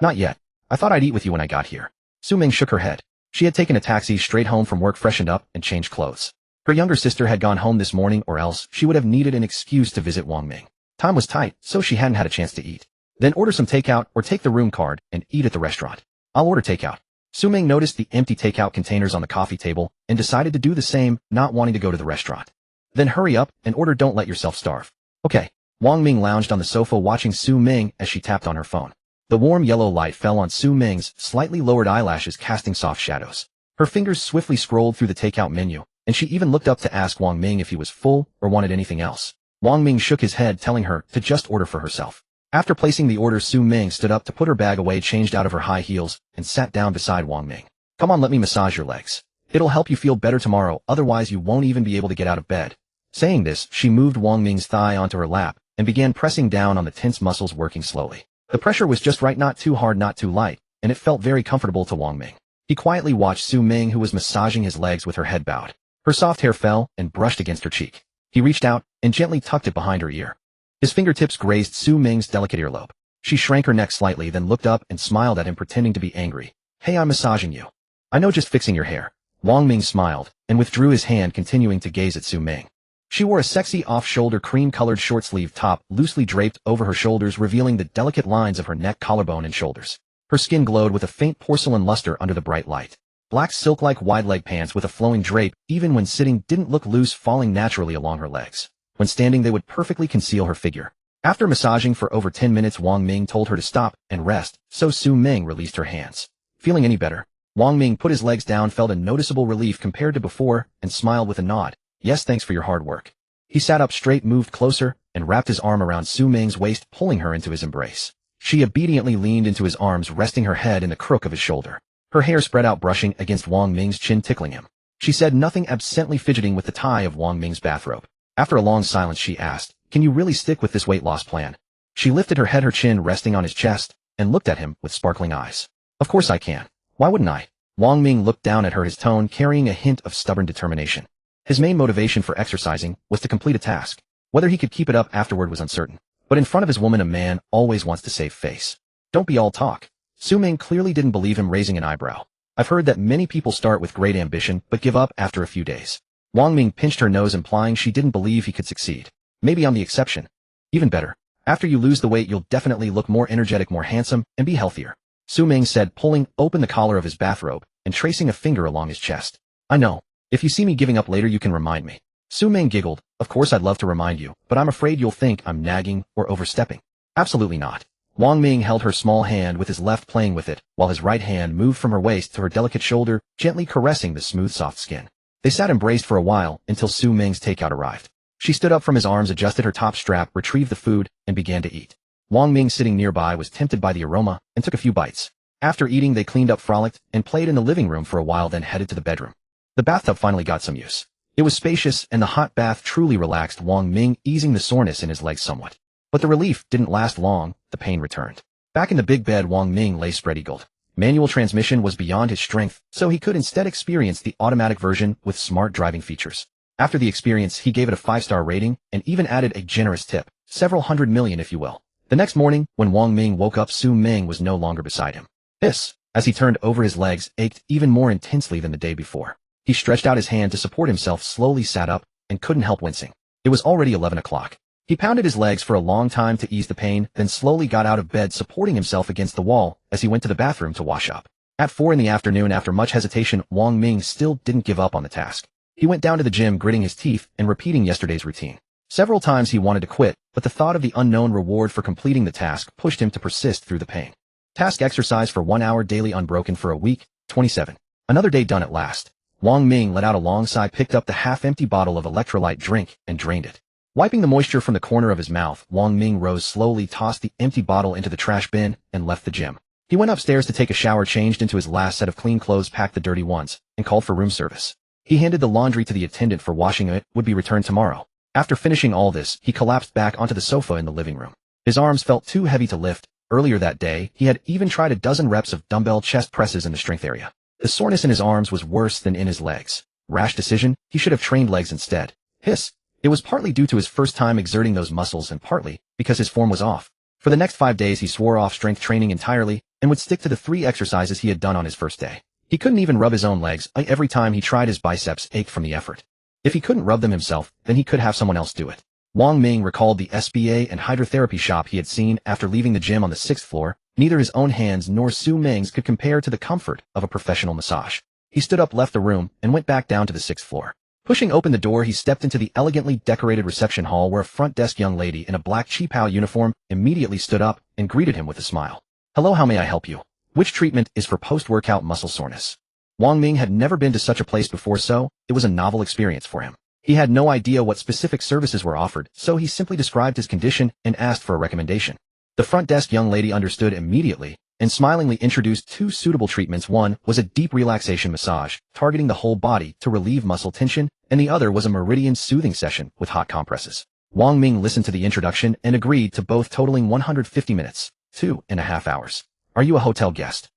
Not yet. I thought I'd eat with you when I got here. Su Ming shook her head. She had taken a taxi straight home from work, freshened up, and changed clothes. Her younger sister had gone home this morning, or else she would have needed an excuse to visit Wang Ming. Time was tight, so she hadn't had a chance to eat. Then order some takeout or take the room card and eat at the restaurant. I'll order takeout. Su Ming noticed the empty takeout containers on the coffee table and decided to do the same, not wanting to go to the restaurant. Then hurry up and order, don't let yourself starve. Okay. Wang Ming lounged on the sofa watching Su Ming as she tapped on her phone. The warm yellow light fell on Su Ming's slightly lowered eyelashes, casting soft shadows. Her fingers swiftly scrolled through the takeout menu, and she even looked up to ask Wang Ming if he was full or wanted anything else. Wang Ming shook his head, telling her to just order for herself. After placing the order, Su Ming stood up to put her bag away, changed out of her high heels, and sat down beside Wang Ming. Come on, let me massage your legs. It'll help you feel better tomorrow, otherwise you won't even be able to get out of bed. Saying this, she moved Wang Ming's thigh onto her lap and began pressing down on the tense muscles, working slowly. The pressure was just right, not too hard, not too light, and it felt very comfortable to Wang Ming. He quietly watched Su Ming, who was massaging his legs with her head bowed. Her soft hair fell and brushed against her cheek. He reached out and gently tucked it behind her ear. His fingertips grazed Su Ming's delicate earlobe. She shrank her neck slightly, then looked up and smiled at him, pretending to be angry. Hey, I'm massaging you. I know, just fixing your hair. Wang Ming smiled and withdrew his hand, continuing to gaze at Su Ming. She wore a sexy off-shoulder cream-colored short-sleeved top, loosely draped over her shoulders, revealing the delicate lines of her neck, collarbone, and shoulders. Her skin glowed with a faint porcelain luster under the bright light. Black silk-like wide-leg pants with a flowing drape, even when sitting, didn't look loose, falling naturally along her legs. When standing, they would perfectly conceal her figure. After massaging for over 10 minutes, Wang Ming told her to stop and rest, so Su Ming released her hands. Feeling any better? Wang Ming put his legs down, felt a noticeable relief compared to before, and smiled with a nod. Yes, thanks for your hard work. He sat up straight, moved closer, and wrapped his arm around Su Ming's waist, pulling her into his embrace. She obediently leaned into his arms, resting her head in the crook of his shoulder. Her hair spread out, brushing against Wang Ming's chin, tickling him. She said nothing, absently fidgeting with the tie of Wang Ming's bathrobe. After a long silence, she asked, Can you really stick with this weight loss plan? She lifted her head, her chin resting on his chest, and looked at him with sparkling eyes. Of course I can. Why wouldn't I? Wang Ming looked down at her, his tone carrying a hint of stubborn determination. His main motivation for exercising was to complete a task. Whether he could keep it up afterward was uncertain. But in front of his woman, a man always wants to save face. Don't be all talk. Su Ming clearly didn't believe him, raising an eyebrow. I've heard that many people start with great ambition but give up after a few days. Wang Ming pinched her nose, implying she didn't believe he could succeed. Maybe I'm the exception. Even better. After you lose the weight, you'll definitely look more energetic, more handsome, and be healthier. Su Ming said, pulling open the collar of his bathrobe and tracing a finger along his chest. I know. If you see me giving up later, you can remind me. Su Ming giggled. Of course I'd love to remind you, but I'm afraid you'll think I'm nagging or overstepping. Absolutely not. Wang Ming held her small hand with his left, playing with it, while his right hand moved from her waist to her delicate shoulder, gently caressing the smooth, soft skin. They sat embraced for a while until Su Ming's takeout arrived. She stood up from his arms, adjusted her top strap, retrieved the food, and began to eat. Wang Ming, sitting nearby, was tempted by the aroma and took a few bites. After eating, they cleaned up, frolicked, and played in the living room for a while, then headed to the bedroom. The bathtub finally got some use. It was spacious, and the hot bath truly relaxed Wang Ming, easing the soreness in his legs somewhat. But the relief didn't last long, the pain returned. Back in the big bed, Wang Ming lay spread-eagled. Manual transmission was beyond his strength, so he could instead experience the automatic version with smart driving features. After the experience, he gave it a 5-star rating and even added a generous tip, several hundred million if you will. The next morning, when Wang Ming woke up, Su Ming was no longer beside him. This, as he turned over, his legs ached even more intensely than the day before. He stretched out his hand to support himself, slowly sat up, and couldn't help wincing. It was already 11 o'clock. He pounded his legs for a long time to ease the pain, then slowly got out of bed, supporting himself against the wall as he went to the bathroom to wash up. At 4 in the afternoon, after much hesitation, Wang Ming still didn't give up on the task. He went down to the gym, gritting his teeth and repeating yesterday's routine. Several times he wanted to quit, but the thought of the unknown reward for completing the task pushed him to persist through the pain. Task: exercise for 1 hour daily, unbroken for a week. 27. Another day done at last. Wang Ming let out a long sigh, picked up the half-empty bottle of electrolyte drink, and drained it. Wiping the moisture from the corner of his mouth, Wang Ming rose slowly, tossed the empty bottle into the trash bin, and left the gym. He went upstairs to take a shower, changed into his last set of clean clothes, packed the dirty ones, and called for room service. He handed the laundry to the attendant for washing. It would be returned tomorrow. After finishing all this, he collapsed back onto the sofa in the living room. His arms felt too heavy to lift. Earlier that day, he had even tried a dozen reps of dumbbell chest presses in the strength area. The soreness in his arms was worse than in his legs. Rash decision, he should have trained legs instead. Hiss. It was partly due to his first time exerting those muscles and partly because his form was off. For the next 5 days he swore off strength training entirely and would stick to the 3 exercises he had done on his first day. He couldn't even rub his own legs. Every time he tried, his biceps ached from the effort. If he couldn't rub them himself, then he could have someone else do it. Wang Ming recalled the SBA and hydrotherapy shop he had seen after leaving the gym on the 6th floor. Neither his own hands nor Su Ming's could compare to the comfort of a professional massage. He stood up, left the room, and went back down to the 6th floor. Pushing open the door, he stepped into the elegantly decorated reception hall where a front desk young lady in a black cheapao uniform immediately stood up and greeted him with a smile. "Hello, how may I help you? Which treatment is for post-workout muscle soreness?" Wang Ming had never been to such a place before, so it was a novel experience for him. He had no idea what specific services were offered, so he simply described his condition and asked for a recommendation. The front desk young lady understood immediately and smilingly introduced 2 suitable treatments. One was a deep relaxation massage, targeting the whole body to relieve muscle tension, and the other was a meridian soothing session with hot compresses. Wang Ming listened to the introduction and agreed to both, totaling 150 minutes, 2.5 hours. "Are you a hotel guest?"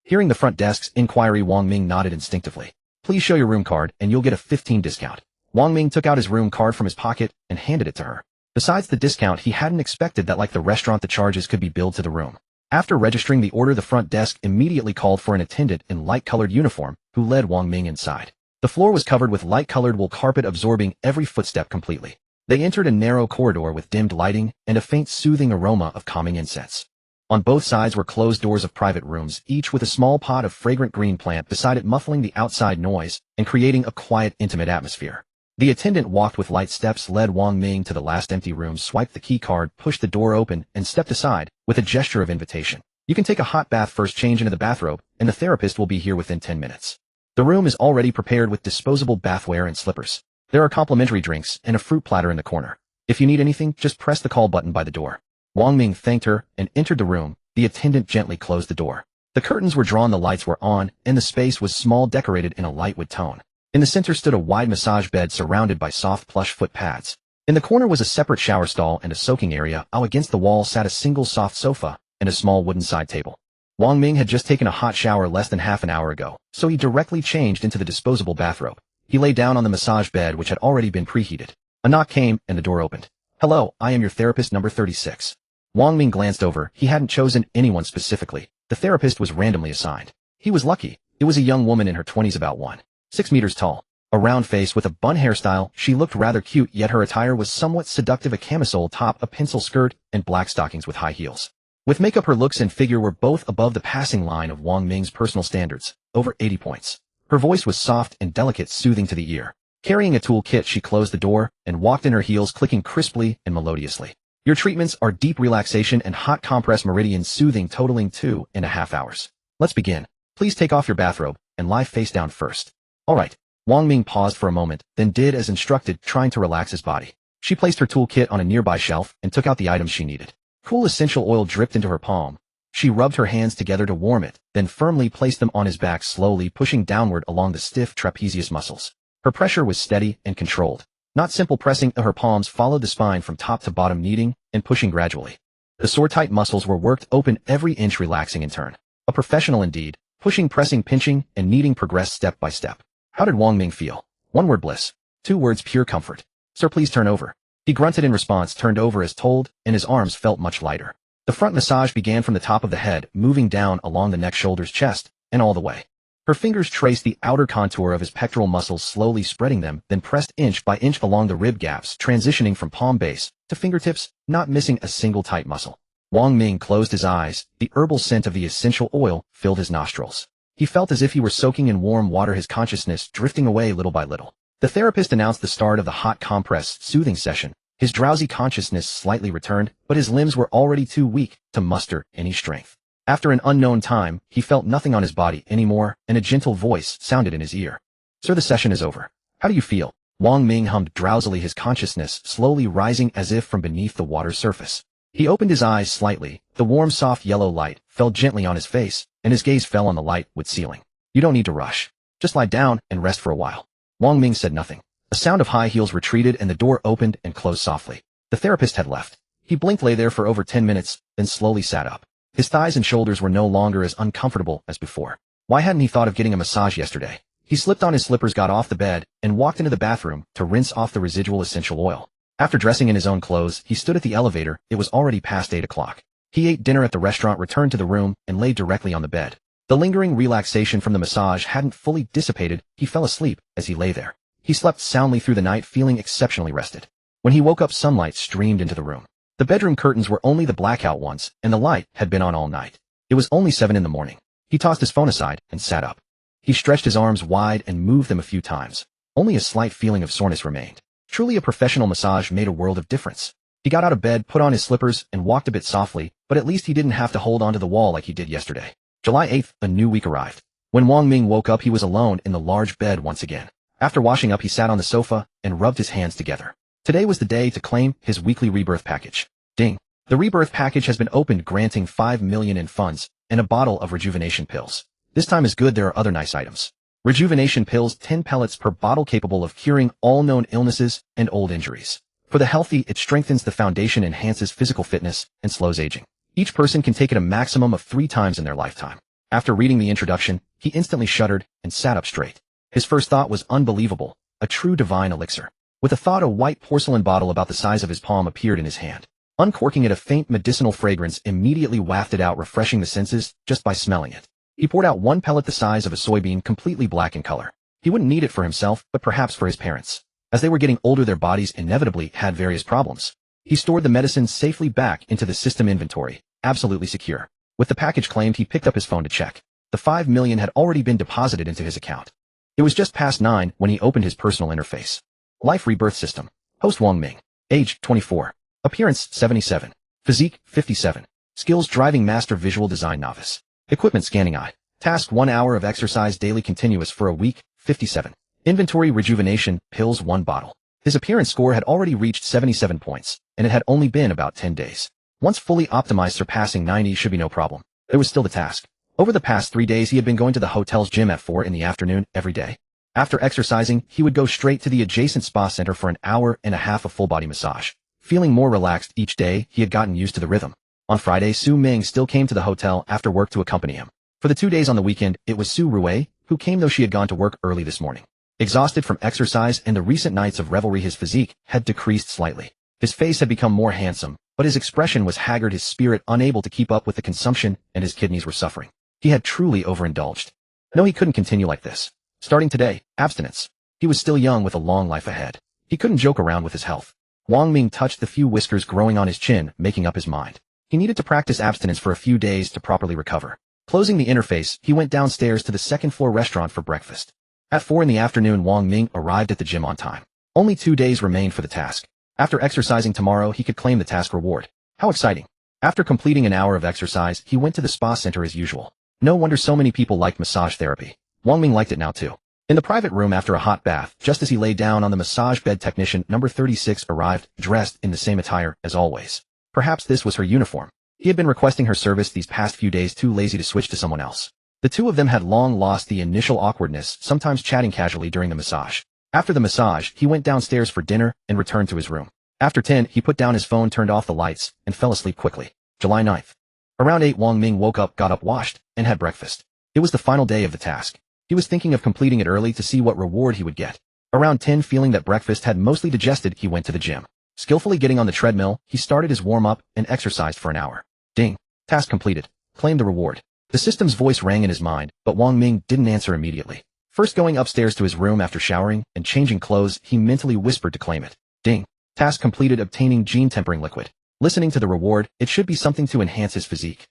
Hearing the front desk's inquiry, Wang Ming nodded instinctively. "Please show your room card and you'll get a 15% discount. Wang Ming took out his room card from his pocket and handed it to her. Besides the discount, he hadn't expected that like the restaurant the charges could be billed to the room. After registering the order, the front desk immediately called for an attendant in light-colored uniform who led Wang Ming inside. The floor was covered with light-colored wool carpet absorbing every footstep completely. They entered a narrow corridor with dimmed lighting and a faint soothing aroma of calming incense. On both sides were closed doors of private rooms, each with a small pot of fragrant green plant beside it, muffling the outside noise and creating a quiet, intimate atmosphere. The attendant walked with light steps, led Wang Ming to the last empty room, swiped the key card, pushed the door open, and stepped aside with a gesture of invitation. "You can take a hot bath first, change into the bathrobe, and the therapist will be here within 10 minutes. The room is already prepared with disposable bathware and slippers. There are complimentary drinks and a fruit platter in the corner. If you need anything, just press the call button by the door." Wang Ming thanked her and entered the room. The attendant gently closed the door. The curtains were drawn, the lights were on, and the space was small, decorated in a light wood tone. In the center stood a wide massage bed surrounded by soft plush foot pads. In the corner was a separate shower stall and a soaking area. Against the wall sat a single soft sofa and a small wooden side table. Wang Ming had just taken a hot shower less than half an hour ago, so he directly changed into the disposable bathrobe. He lay down on the massage bed, which had already been preheated. A knock came and the door opened. "Hello, I am your therapist number 36. Wang Ming glanced over. He hadn't chosen anyone specifically. The therapist was randomly assigned. He was lucky. It was a young woman in her 20s, about 1.6 meters tall. A round face with a bun hairstyle, she looked rather cute, yet her attire was somewhat seductive: a camisole top, a pencil skirt, and black stockings with high heels. With makeup, her looks and figure were both above the passing line of Wang Ming's personal standards, over 80 points. Her voice was soft and delicate, soothing to the ear. Carrying a tool kit, she closed the door and walked in, her heels clicking crisply and melodiously. "Your treatments are deep relaxation and hot compress meridian soothing, totaling 2.5 hours. Let's begin. Please take off your bathrobe and lie face down first." "All right." Wang Ming paused for a moment, then did as instructed, trying to relax his body. She placed her toolkit on a nearby shelf and took out the items she needed. Cool essential oil dripped into her palm. She rubbed her hands together to warm it, then firmly placed them on his back, slowly pushing downward along the stiff trapezius muscles. Her pressure was steady and controlled. Not simple pressing. Her palms followed the spine from top to bottom, kneading and pushing gradually. The sore tight muscles were worked open, every inch relaxing in turn. A professional indeed. Pushing, pressing, pinching, and kneading progressed step by step. How did Wang Ming feel? 1 word: bliss. 2 words: pure comfort. "Sir, please turn over." He grunted in response, turned over as told, and his arms felt much lighter. The front massage began from the top of the head, moving down along the neck, shoulders, chest, and all the way. Her fingers traced the outer contour of his pectoral muscles, slowly spreading them, then pressed inch by inch along the rib gaps, transitioning from palm base to fingertips, not missing a single tight muscle. Wang Ming closed his eyes. The herbal scent of the essential oil filled his nostrils. He felt as if he were soaking in warm water, his consciousness drifting away little by little. The therapist announced the start of the hot compress soothing session. His drowsy consciousness slightly returned, but his limbs were already too weak to muster any strength. After an unknown time, he felt nothing on his body anymore, and a gentle voice sounded in his ear. "Sir, the session is over. How do you feel?" Wang Ming hummed drowsily, his consciousness slowly rising as if from beneath the water's surface. He opened his eyes slightly. The warm, soft yellow light fell gently on his face, and his gaze fell on the light wood ceiling. "You don't need to rush. Just lie down and rest for a while." Wang Ming said nothing. A sound of high heels retreated and the door opened and closed softly. The therapist had left. He blinked, lay there for over 10 minutes, then slowly sat up. His thighs and shoulders were no longer as uncomfortable as before. Why hadn't he thought of getting a massage yesterday? He slipped on his slippers, got off the bed, and walked into the bathroom to rinse off the residual essential oil. After dressing in his own clothes, he stood at the elevator. It was already past 8 o'clock. He ate dinner at the restaurant, returned to the room, and lay directly on the bed. The lingering relaxation from the massage hadn't fully dissipated. He fell asleep as he lay there. He slept soundly through the night, feeling exceptionally rested. When he woke up, sunlight streamed into the room. The bedroom curtains were only the blackout ones, and the light had been on all night. It was only 7 in the morning. He tossed his phone aside and sat up. He stretched his arms wide and moved them a few times. Only a slight feeling of soreness remained. Truly, a professional massage made a world of difference. He got out of bed, put on his slippers, and walked a bit softly, but at least he didn't have to hold onto the wall like he did yesterday. July 8th, a new week arrived. When Wang Ming woke up, he was alone in the large bed once again. After washing up, he sat on the sofa and rubbed his hands together. Today was the day to claim his weekly rebirth package. Ding. The rebirth package has been opened, granting 5 million in funds and a bottle of rejuvenation pills. This time is good. There are other nice items. Rejuvenation pills, 10 pellets per bottle, capable of curing all known illnesses and old injuries. For the healthy, it strengthens the foundation, enhances physical fitness, and slows aging. Each person can take it a maximum of 3 times in their lifetime. After reading the introduction, he instantly shuddered and sat up straight. His first thought was unbelievable, a true divine elixir. With a thought, a white porcelain bottle about the size of his palm appeared in his hand. Uncorking it, a faint medicinal fragrance immediately wafted out, refreshing the senses just by smelling it. He poured out 1 pellet the size of a soybean, completely black in color. He wouldn't need it for himself, but perhaps for his parents. As they were getting older, their bodies inevitably had various problems. He stored the medicine safely back into the system inventory, absolutely secure. With the package claimed, he picked up his phone to check. The 5 million had already been deposited into his account. It was just past 9 when he opened his personal interface. Life Rebirth System. Host Wang Ming. Age 24. Appearance 77. Physique 57. Skills Driving Master, Visual Design Novice. Equipment Scanning Eye. Task 1 hour of exercise daily continuous for a week 57. Inventory Rejuvenation Pills 1 bottle. His appearance score had already reached 77 points, and it had only been about 10 days. Once fully optimized, surpassing 90 should be no problem. There was still the task. Over the past 3 days, he had been going to the hotel's gym at 4 in the afternoon every day. After exercising, he would go straight to the adjacent spa center for an hour and a half of full-body massage. Feeling more relaxed each day, he had gotten used to the rhythm. On Friday, Su Ming still came to the hotel after work to accompany him. For the 2 days on the weekend, it was Su Rui who came, though she had gone to work early this morning. Exhausted from exercise and the recent nights of revelry, his physique had decreased slightly. His face had become more handsome, but his expression was haggard, his spirit unable to keep up with the consumption, and his kidneys were suffering. He had truly overindulged. No, he couldn't continue like this. Starting today, abstinence. He was still young with a long life ahead. He couldn't joke around with his health. Wang Ming touched the few whiskers growing on his chin, making up his mind. He needed to practice abstinence for a few days to properly recover. Closing the interface, he went downstairs to the second-floor restaurant for breakfast. At 4 in the afternoon, Wang Ming arrived at the gym on time. Only 2 days remained for the task. After exercising tomorrow, he could claim the task reward. How exciting. After completing an hour of exercise, he went to the spa center as usual. No wonder so many people liked massage therapy. Wang Ming liked it now too. In the private room, after a hot bath, just as he lay down on the massage bed, technician number 36 arrived, dressed in the same attire as always. Perhaps this was her uniform. He had been requesting her service these past few days, too lazy to switch to someone else. The two of them had long lost the initial awkwardness, sometimes chatting casually during the massage. After the massage, he went downstairs for dinner and returned to his room. After 10, he put down his phone, turned off the lights, and fell asleep quickly. July 9th. Around 8, Wang Ming woke up, got up, washed, and had breakfast. It was the final day of the task. He was thinking of completing it early to see what reward he would get. Around 10, feeling that breakfast had mostly digested, he went to the gym. Skillfully getting on the treadmill, he started his warm-up and exercised for an hour. Ding. Task completed. Claim the reward. The system's voice rang in his mind, but Wang Ming didn't answer immediately. First, going upstairs to his room after showering and changing clothes, he mentally whispered to claim it. Ding. Task completed. Obtaining gene tempering liquid. Listening to the reward, it should be something to enhance his physique.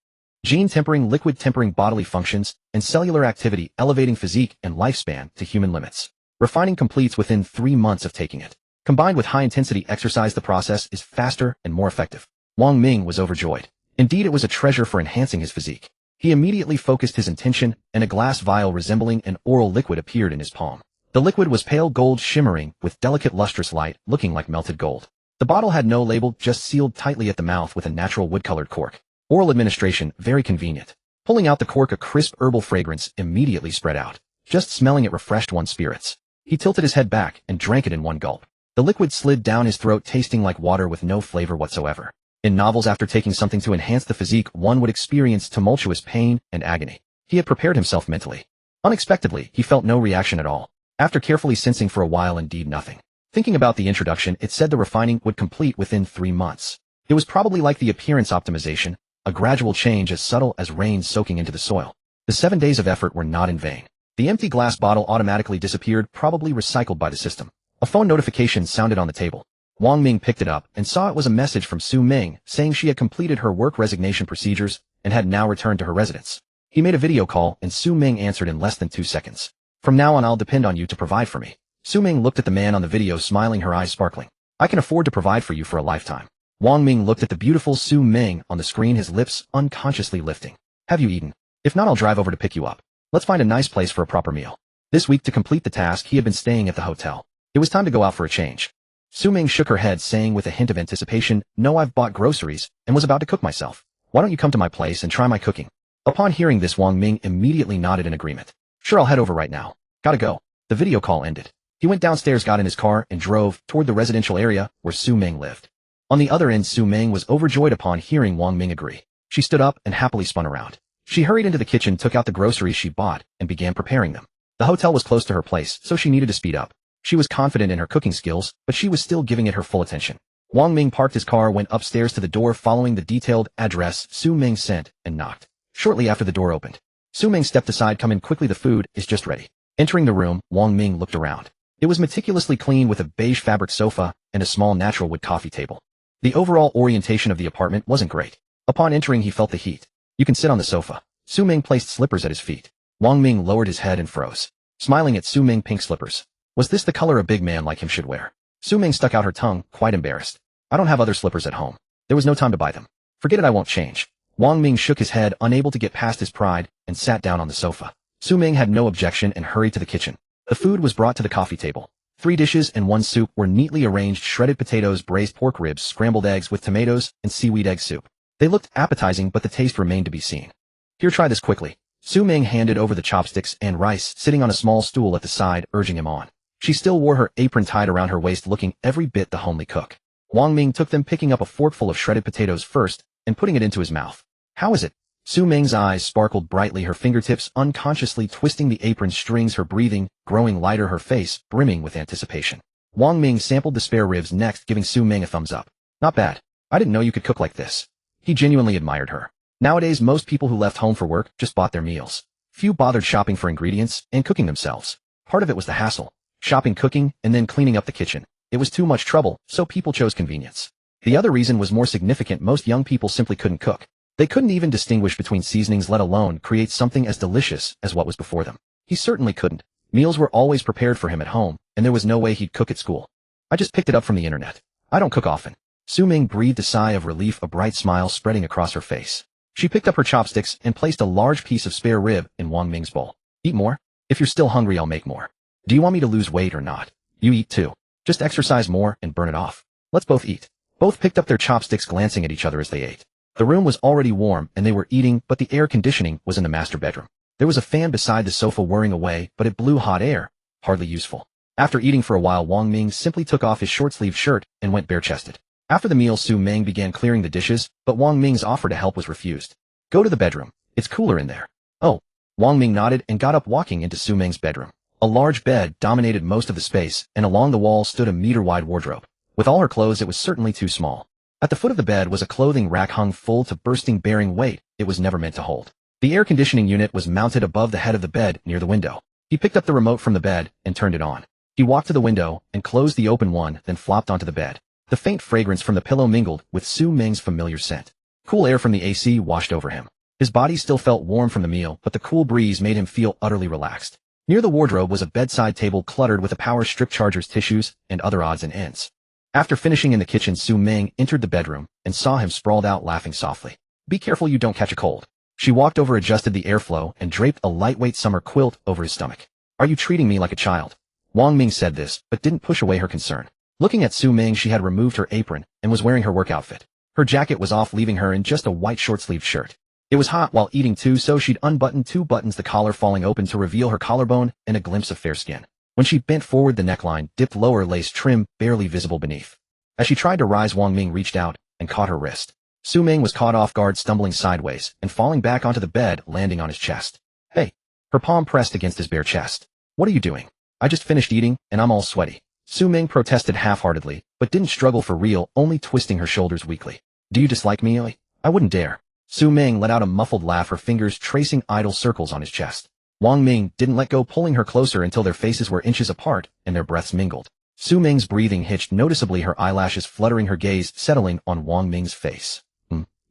Gene tempering liquid, tempering bodily functions and cellular activity, elevating physique and lifespan to human limits. Refining completes within 3 months of taking it. Combined with high-intensity exercise, the process is faster and more effective. Wang Ming was overjoyed. Indeed, it was a treasure for enhancing his physique. He immediately focused his intention, and a glass vial resembling an oral liquid appeared in his palm. The liquid was pale gold, shimmering with delicate lustrous light, looking like melted gold. The bottle had no label, just sealed tightly at the mouth with a natural wood-colored cork. Oral administration, very convenient. Pulling out the cork, a crisp herbal fragrance immediately spread out. Just smelling it refreshed one's spirits. He tilted his head back and drank it in one gulp. The liquid slid down his throat, tasting like water with no flavor whatsoever. In novels, after taking something to enhance the physique, one would experience tumultuous pain and agony. He had prepared himself mentally. Unexpectedly, he felt no reaction at all. After carefully sensing for a while, indeed nothing. Thinking about the introduction, it said the refining would complete within 3 months. It was probably like the appearance optimization, a gradual change as subtle as rain soaking into the soil. The 7 days of effort were not in vain. The empty glass bottle automatically disappeared, probably recycled by the system. A phone notification sounded on the table. Wang Ming picked it up and saw it was a message from Su Ming saying she had completed her work resignation procedures and had now returned to her residence. He made a video call and Su Ming answered in less than 2 seconds. From now on, I'll depend on you to provide for me. Su Ming looked at the man on the video, smiling, her eyes sparkling. I can afford to provide for you for a lifetime. Wang Ming looked at the beautiful Su Ming on the screen, his lips unconsciously lifting. Have you eaten? If not, I'll drive over to pick you up. Let's find a nice place for a proper meal. This week, to complete the task, he had been staying at the hotel. It was time to go out for a change. Su Ming shook her head, saying with a hint of anticipation, no, I've bought groceries and was about to cook myself. Why don't you come to my place and try my cooking? Upon hearing this, Wang Ming immediately nodded in agreement. Sure, I'll head over right now. Gotta go. The video call ended. He went downstairs, got in his car, and drove toward the residential area where Su Ming lived. On the other end, Su Ming was overjoyed upon hearing Wang Ming agree. She stood up and happily spun around. She hurried into the kitchen, took out the groceries she bought, and began preparing them. The hotel was close to her place, so she needed to speed up. She was confident in her cooking skills, but she was still giving it her full attention. Wang Ming parked his car, went upstairs to the door, following the detailed address Su Ming sent, and knocked. Shortly after the door opened, Su Ming stepped aside. Come in quickly, the food is just ready. Entering the room, Wang Ming looked around. It was meticulously clean with a beige fabric sofa and a small natural wood coffee table. The overall orientation of the apartment wasn't great. Upon entering, he felt the heat. You can sit on the sofa. Su Ming placed slippers at his feet. Wang Ming lowered his head and froze, smiling at Su Ming pink slippers. Was this the color a big man like him should wear? Su Ming stuck out her tongue, quite embarrassed. I don't have other slippers at home. There was no time to buy them. Forget it, I won't change. Wang Ming shook his head, unable to get past his pride, and sat down on the sofa. Su Ming had no objection and hurried to the kitchen. The food was brought to the coffee table. 3 dishes and 1 soup were neatly arranged: shredded potatoes, braised pork ribs, scrambled eggs with tomatoes, and seaweed egg soup. They looked appetizing, but the taste remained to be seen. Here, try this quickly. Su Ming handed over the chopsticks and rice, sitting on a small stool at the side, urging him on. She still wore her apron tied around her waist, looking every bit the homely cook. Wang Ming took them, picking up a forkful of shredded potatoes first and putting it into his mouth. How is it? Su Ming's eyes sparkled brightly, her fingertips unconsciously twisting the apron strings, her breathing growing lighter, her face brimming with anticipation. Wang Ming sampled the spare ribs next, giving Su Ming a thumbs up. Not bad. I didn't know you could cook like this. He genuinely admired her. Nowadays, most people who left home for work just bought their meals. Few bothered shopping for ingredients and cooking themselves. Part of it was the hassle. Shopping, cooking, and then cleaning up the kitchen. It was too much trouble, so people chose convenience. The other reason was more significant: most young people simply couldn't cook. They couldn't even distinguish between seasonings, let alone create something as delicious as what was before them. He certainly couldn't. Meals were always prepared for him at home, and there was no way he'd cook at school. I just picked it up from the internet. I don't cook often. Su Ming breathed a sigh of relief, a bright smile spreading across her face. She picked up her chopsticks and placed a large piece of spare rib in Wang Ming's bowl. Eat more? If you're still hungry, I'll make more. Do you want me to lose weight or not? You eat too. Just exercise more and burn it off. Let's both eat. Both picked up their chopsticks, glancing at each other as they ate. The room was already warm and they were eating, but the air conditioning was in the master bedroom. There was a fan beside the sofa whirring away, but it blew hot air, hardly useful. After eating for a while, Wang Ming simply took off his short-sleeved shirt and went bare-chested. After the meal, Su Ming began clearing the dishes, but Wang Ming's offer to help was refused. Go to the bedroom. It's cooler in there. Oh. Wang Ming nodded and got up, walking into Su Ming's bedroom. A large bed dominated most of the space, and along the wall stood a meter-wide wardrobe. With all her clothes, it was certainly too small. At the foot of the bed was a clothing rack hung full to bursting, bearing weight it was never meant to hold. The air conditioning unit was mounted above the head of the bed near the window. He picked up the remote from the bed and turned it on. He walked to the window and closed the open one, then flopped onto the bed. The faint fragrance from the pillow mingled with Su Ming's familiar scent. Cool air from the AC washed over him. His body still felt warm from the meal, but the cool breeze made him feel utterly relaxed. Near the wardrobe was a bedside table cluttered with a power strip, chargers, tissues, and other odds and ends. After finishing in the kitchen, Su Ming entered the bedroom and saw him sprawled out, laughing softly. Be careful you don't catch a cold. She walked over, adjusted the airflow, and draped a lightweight summer quilt over his stomach. Are you treating me like a child? Wang Ming said this, but didn't push away her concern. Looking at Su Ming, she had removed her apron and was wearing her work outfit. Her jacket was off, leaving her in just a white short-sleeved shirt. It was hot while eating too, so she'd unbuttoned 2 buttons, the collar falling open to reveal her collarbone and a glimpse of fair skin. When she bent forward, the neckline dipped lower, lace trim barely visible beneath. As she tried to rise, Wang Ming reached out and caught her wrist. Su Ming was caught off guard, stumbling sideways and falling back onto the bed, landing on his chest. Hey! Her palm pressed against his bare chest. What are you doing? I just finished eating, and I'm all sweaty. Su Ming protested half-heartedly, but didn't struggle for real, only twisting her shoulders weakly. Do you dislike me? I wouldn't dare. Su Ming let out a muffled laugh, her fingers tracing idle circles on his chest. Wang Ming didn't let go, pulling her closer until their faces were inches apart and their breaths mingled. Su Ming's breathing hitched noticeably, her eyelashes fluttering, her gaze settling on Wang Ming's face.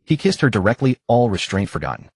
He kissed her directly, all restraint forgotten.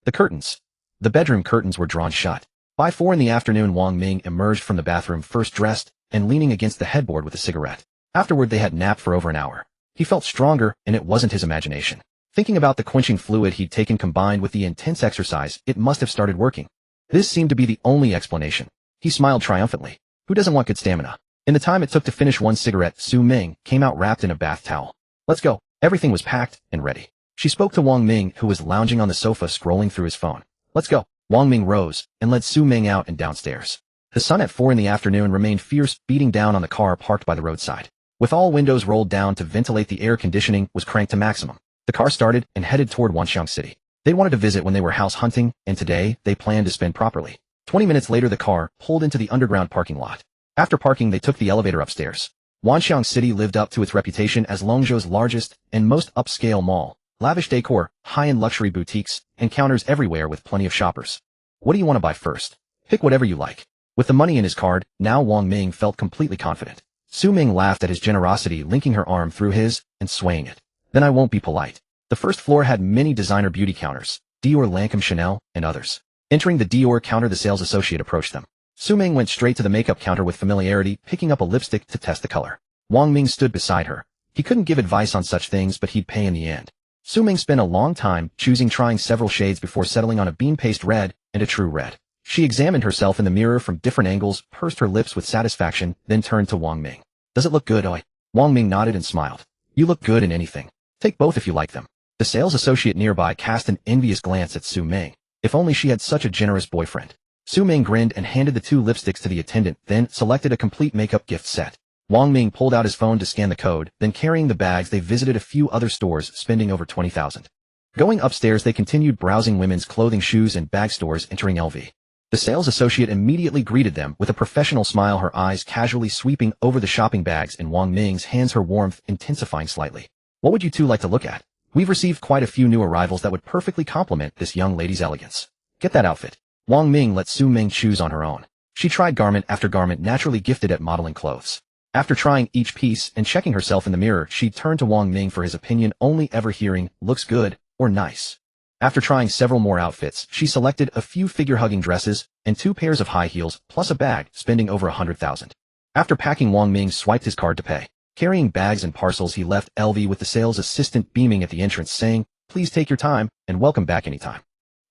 The curtains. The bedroom curtains were drawn shut. By 4 in the afternoon, Wang Ming emerged from the bathroom, first dressed and leaning against the headboard with a cigarette. Afterward, they had napped for over an hour. He felt stronger, and it wasn't his imagination. Thinking about the quenching fluid he'd taken combined with the intense exercise, it must have started working. This seemed to be the only explanation. He smiled triumphantly. Who doesn't want good stamina? In the time it took to finish one cigarette, Su Ming came out wrapped in a bath towel. Let's go. Everything was packed and ready. She spoke to Wang Ming, who was lounging on the sofa scrolling through his phone. Let's go. Wang Ming rose and led Su Ming out and downstairs. The sun at 4 in the afternoon remained fierce, beating down on the car parked by the roadside. With all windows rolled down to ventilate, the air conditioning was cranked to maximum. The car started and headed toward Wanxiang City. They wanted to visit when they were house hunting, and today they planned to spend properly. 20 minutes later, the car pulled into the underground parking lot. After parking, they took the elevator upstairs. Wanxiang City lived up to its reputation as Longzhou's largest and most upscale mall. Lavish decor, high-end luxury boutiques, and counters everywhere with plenty of shoppers. What do you want to buy first? Pick whatever you like. With the money in his card, now Wang Ming felt completely confident. Su Ming laughed at his generosity, linking her arm through his and swaying it. Then I won't be polite. The first floor had many designer beauty counters, Dior, Lancôme, Chanel, and others. Entering the Dior counter, the sales associate approached them. Su Ming went straight to the makeup counter with familiarity, picking up a lipstick to test the color. Wang Ming stood beside her. He couldn't give advice on such things, but he'd pay in the end. Su Ming spent a long time trying several shades before settling on a bean paste red and a true red. She examined herself in the mirror from different angles, pursed her lips with satisfaction, then turned to Wang Ming. Does it look good, oi? Wang Ming nodded and smiled. You look good in anything. Take both if you like them. The sales associate nearby cast an envious glance at Su Ming. If only she had such a generous boyfriend. Su Ming grinned and handed the 2 lipsticks to the attendant, then selected a complete makeup gift set. Wang Ming pulled out his phone to scan the code, then carrying the bags they visited a few other stores, spending over 20,000. Going upstairs, they continued browsing women's clothing, shoes, and bag stores, entering LV. The sales associate immediately greeted them with a professional smile, her eyes casually sweeping over the shopping bags in Wang Ming's hands, her warmth intensifying slightly. What would you two like to look at? We've received quite a few new arrivals that would perfectly complement this young lady's elegance. Get that outfit. Wang Ming let Su Ming choose on her own. She tried garment after garment, naturally gifted at modeling clothes. After trying each piece and checking herself in the mirror, she turned to Wang Ming for his opinion, only ever hearing, looks good, or nice. After trying several more outfits, she selected a few figure-hugging dresses and 2 pairs of high heels, plus a bag, spending over 100,000. After packing, Wang Ming swiped his card to pay. Carrying bags and parcels, he left LV with the sales assistant beaming at the entrance, saying, please take your time, and welcome back anytime.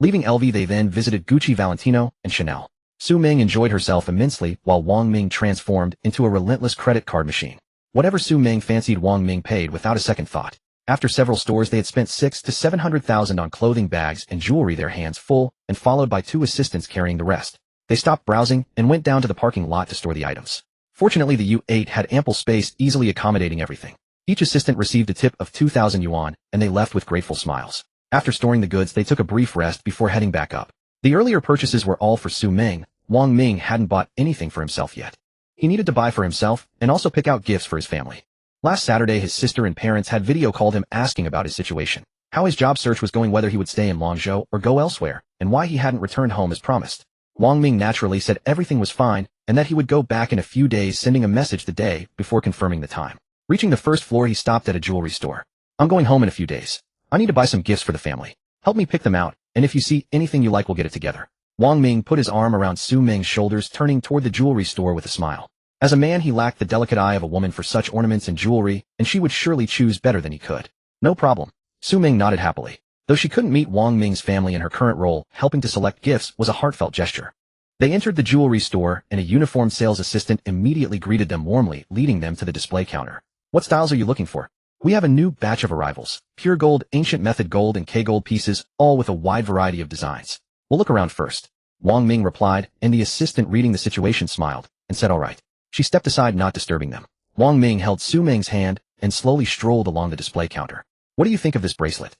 Leaving LV, they then visited Gucci, Valentino, and Chanel. Su Ming enjoyed herself immensely, while Wang Ming transformed into a relentless credit card machine. Whatever Su Ming fancied, Wang Ming paid without a second thought. After several stores, they had spent 600,000 to 700,000 on clothing, bags, and jewelry, their hands full, and followed by 2 assistants carrying the rest. They stopped browsing and went down to the parking lot to store the items. Fortunately, the U8 had ample space, easily accommodating everything. Each assistant received a tip of 2,000 yuan, and they left with grateful smiles. After storing the goods, they took a brief rest before heading back up. The earlier purchases were all for Su Ming. Wang Ming hadn't bought anything for himself yet. He needed to buy for himself and also pick out gifts for his family. Last Saturday, his sister and parents had video called him, asking about his situation, how his job search was going, whether he would stay in Longzhou or go elsewhere, and why he hadn't returned home as promised. Wang Ming naturally said everything was fine and that he would go back in a few days, sending a message the day before confirming the time. Reaching the first floor, he stopped at a jewelry store. I'm going home in a few days. I need to buy some gifts for the family. Help me pick them out, and if you see anything you like, we'll get it together. Wang Ming put his arm around Su Ming's shoulders, turning toward the jewelry store with a smile. As a man, he lacked the delicate eye of a woman for such ornaments and jewelry, and she would surely choose better than he could. No problem. Su Ming nodded happily. Though she couldn't meet Wang Ming's family in her current role, helping to select gifts was a heartfelt gesture. They entered the jewelry store, and a uniformed sales assistant immediately greeted them warmly, leading them to the display counter. What styles are you looking for? We have a new batch of arrivals. Pure gold, ancient method gold, and K-gold pieces, all with a wide variety of designs. We'll look around first. Wang Ming replied, and the assistant reading the situation smiled and said all right. She stepped aside, not disturbing them. Wang Ming held Su Ming's hand and slowly strolled along the display counter. What do you think of this bracelet?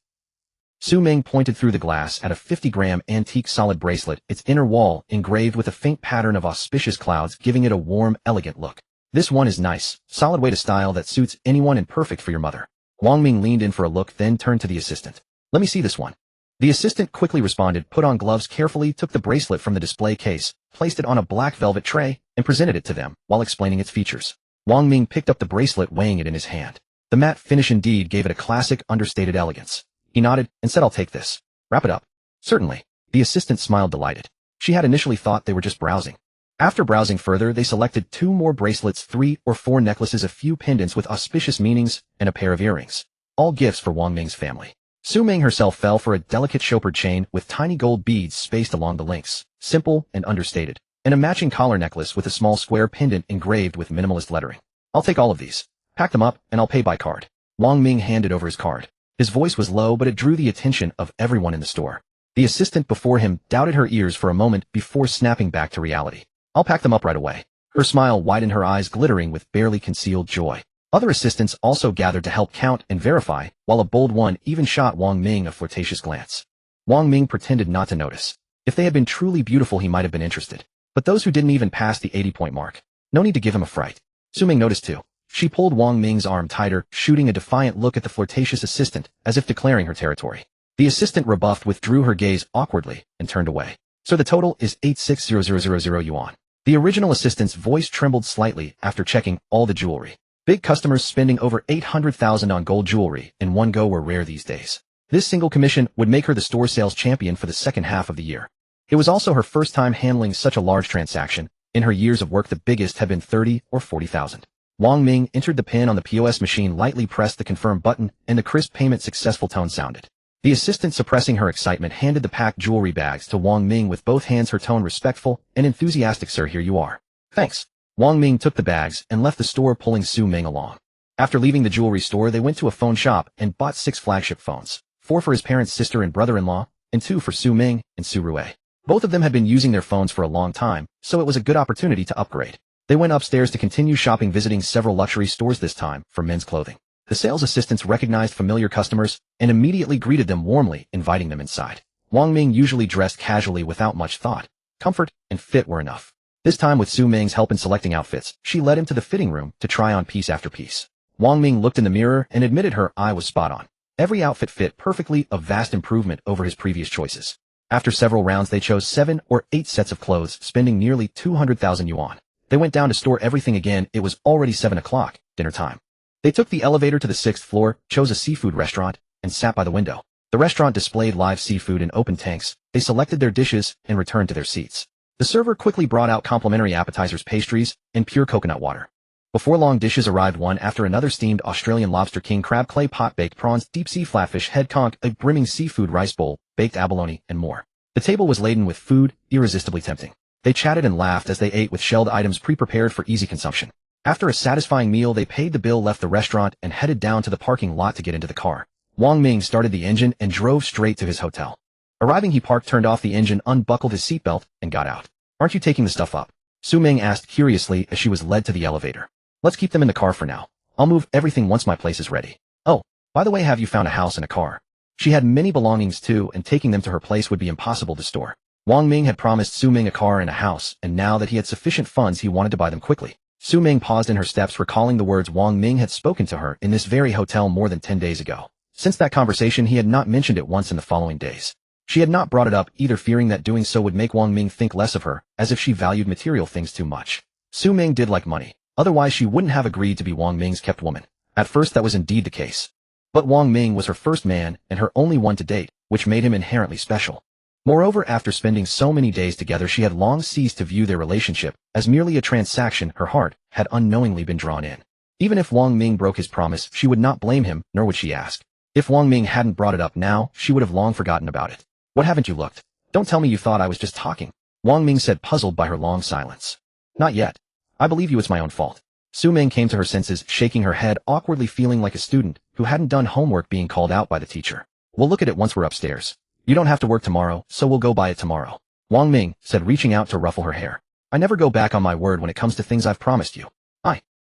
Su Ming pointed through the glass at a 50-gram antique solid bracelet, its inner wall engraved with a faint pattern of auspicious clouds, giving it a warm, elegant look. This one is nice, solid way to style that suits anyone and perfect for your mother. Wang Ming leaned in for a look, then turned to the assistant. Let me see this one. The assistant quickly responded, put on gloves carefully, took the bracelet from the display case, placed it on a black velvet tray, and presented it to them while explaining its features. Wang Ming picked up the bracelet, weighing it in his hand. The matte finish indeed gave it a classic, understated elegance. He nodded and said, I'll take this. Wrap it up. Certainly. The assistant smiled, delighted. She had initially thought they were just browsing. After browsing further, they selected 2 more bracelets, 3 or 4 necklaces, a few pendants with auspicious meanings, and a pair of earrings. All gifts for Wang Ming's family. Su Ming herself fell for a delicate chopard chain with tiny gold beads spaced along the links, simple and understated, and a matching collar necklace with a small square pendant engraved with minimalist lettering. I'll take all of these. Pack them up, and I'll pay by card. Wang Ming handed over his card. His voice was low, but it drew the attention of everyone in the store. The assistant before him doubted her ears for a moment before snapping back to reality. I'll pack them up right away. Her smile widened, her eyes glittering with barely concealed joy. Other assistants also gathered to help count and verify, while a bold one even shot Wang Ming a flirtatious glance. Wang Ming pretended not to notice. If they had been truly beautiful, he might have been interested. But those who didn't even pass the 80-point mark. No need to give him a fright. Su Ming noticed too. She pulled Wang Ming's arm tighter, shooting a defiant look at the flirtatious assistant, as if declaring her territory. The assistant, rebuffed, withdrew her gaze awkwardly and turned away. So the total is 86,000 yuan. The original assistant's voice trembled slightly after checking all the jewelry. Big customers spending over 800,000 on gold jewelry in one go were rare these days. This single commission would make her the store sales champion for the second half of the year. It was also her first time handling such a large transaction. In her years of work, the biggest had been 30 or 40,000. Wang Ming entered the PIN on the POS machine, lightly pressed the confirm button, and the crisp payment successful tone sounded. The assistant, suppressing her excitement, handed the packed jewelry bags to Wang Ming with both hands, her tone respectful and enthusiastic. Sir, here you are. Thanks. Wang Ming took the bags and left the store, pulling Su Ming along. After leaving the jewelry store, they went to a phone shop and bought 6 flagship phones, 4 for his parents' sister and brother-in-law, and 2 for Su Ming and Su Rue. Both of them had been using their phones for a long time, so it was a good opportunity to upgrade. They went upstairs to continue shopping, visiting several luxury stores, this time for men's clothing. The sales assistants recognized familiar customers and immediately greeted them warmly, inviting them inside. Wang Ming usually dressed casually without much thought. Comfort and fit were enough. This time, with Su Ming's help in selecting outfits, she led him to the fitting room to try on piece after piece. Wang Ming looked in the mirror and admitted her eye was spot on. Every outfit fit perfectly, a vast improvement over his previous choices. After several rounds, they chose 7 or 8 sets of clothes, spending nearly 200,000 yuan. They went down to store everything again. It was already 7 o'clock, dinner time. They took the elevator to the 6th floor, chose a seafood restaurant, and sat by the window. The restaurant displayed live seafood in open tanks. They selected their dishes and returned to their seats. The server quickly brought out complimentary appetizers, pastries, and pure coconut water. Before long, dishes arrived one after another: steamed Australian lobster, king crab, clay pot, baked prawns, deep sea flatfish, head conch, a brimming seafood rice bowl, baked abalone, and more. The table was laden with food, irresistibly tempting. They chatted and laughed as they ate with shelled items pre-prepared for easy consumption. After a satisfying meal, they paid the bill, left the restaurant, and headed down to the parking lot to get into the car. Wang Ming started the engine and drove straight to his hotel. Arriving, he parked, turned off the engine, unbuckled his seatbelt, and got out. Aren't you taking the stuff up? Su Ming asked curiously as she was led to the elevator. Let's keep them in the car for now. I'll move everything once my place is ready. Oh, by the way, have you found a house and a car? She had many belongings too, and taking them to her place would be impossible to store. Wang Ming had promised Su Ming a car and a house, and now that he had sufficient funds, he wanted to buy them quickly. Su Ming paused in her steps, recalling the words Wang Ming had spoken to her in this very hotel more than 10 days ago. Since that conversation, he had not mentioned it once in the following days. She had not brought it up either, fearing that doing so would make Wang Ming think less of her, as if she valued material things too much. Su Ming did like money. Otherwise, she wouldn't have agreed to be Wang Ming's kept woman. At first, that was indeed the case. But Wang Ming was her first man and her only one to date, which made him inherently special. Moreover, after spending so many days together, she had long ceased to view their relationship as merely a transaction. Her heart had unknowingly been drawn in. Even if Wang Ming broke his promise, she would not blame him, nor would she ask. If Wang Ming hadn't brought it up now, she would have long forgotten about it. What, haven't you looked? Don't tell me you thought I was just talking. Wang Ming said, puzzled by her long silence. Not yet. I believe you, it's my own fault. Su Ming came to her senses, shaking her head, awkwardly feeling like a student who hadn't done homework being called out by the teacher. We'll look at it once we're upstairs. You don't have to work tomorrow, so we'll go by it tomorrow. Wang Ming said, reaching out to ruffle her hair. I never go back on my word when it comes to things I've promised you.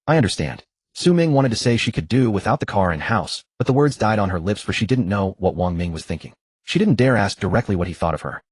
I understand. Su Ming wanted to say she could do without the car and house, but the words died on her lips for she didn't know what Wang Ming was thinking. She didn't dare ask directly what he thought of her.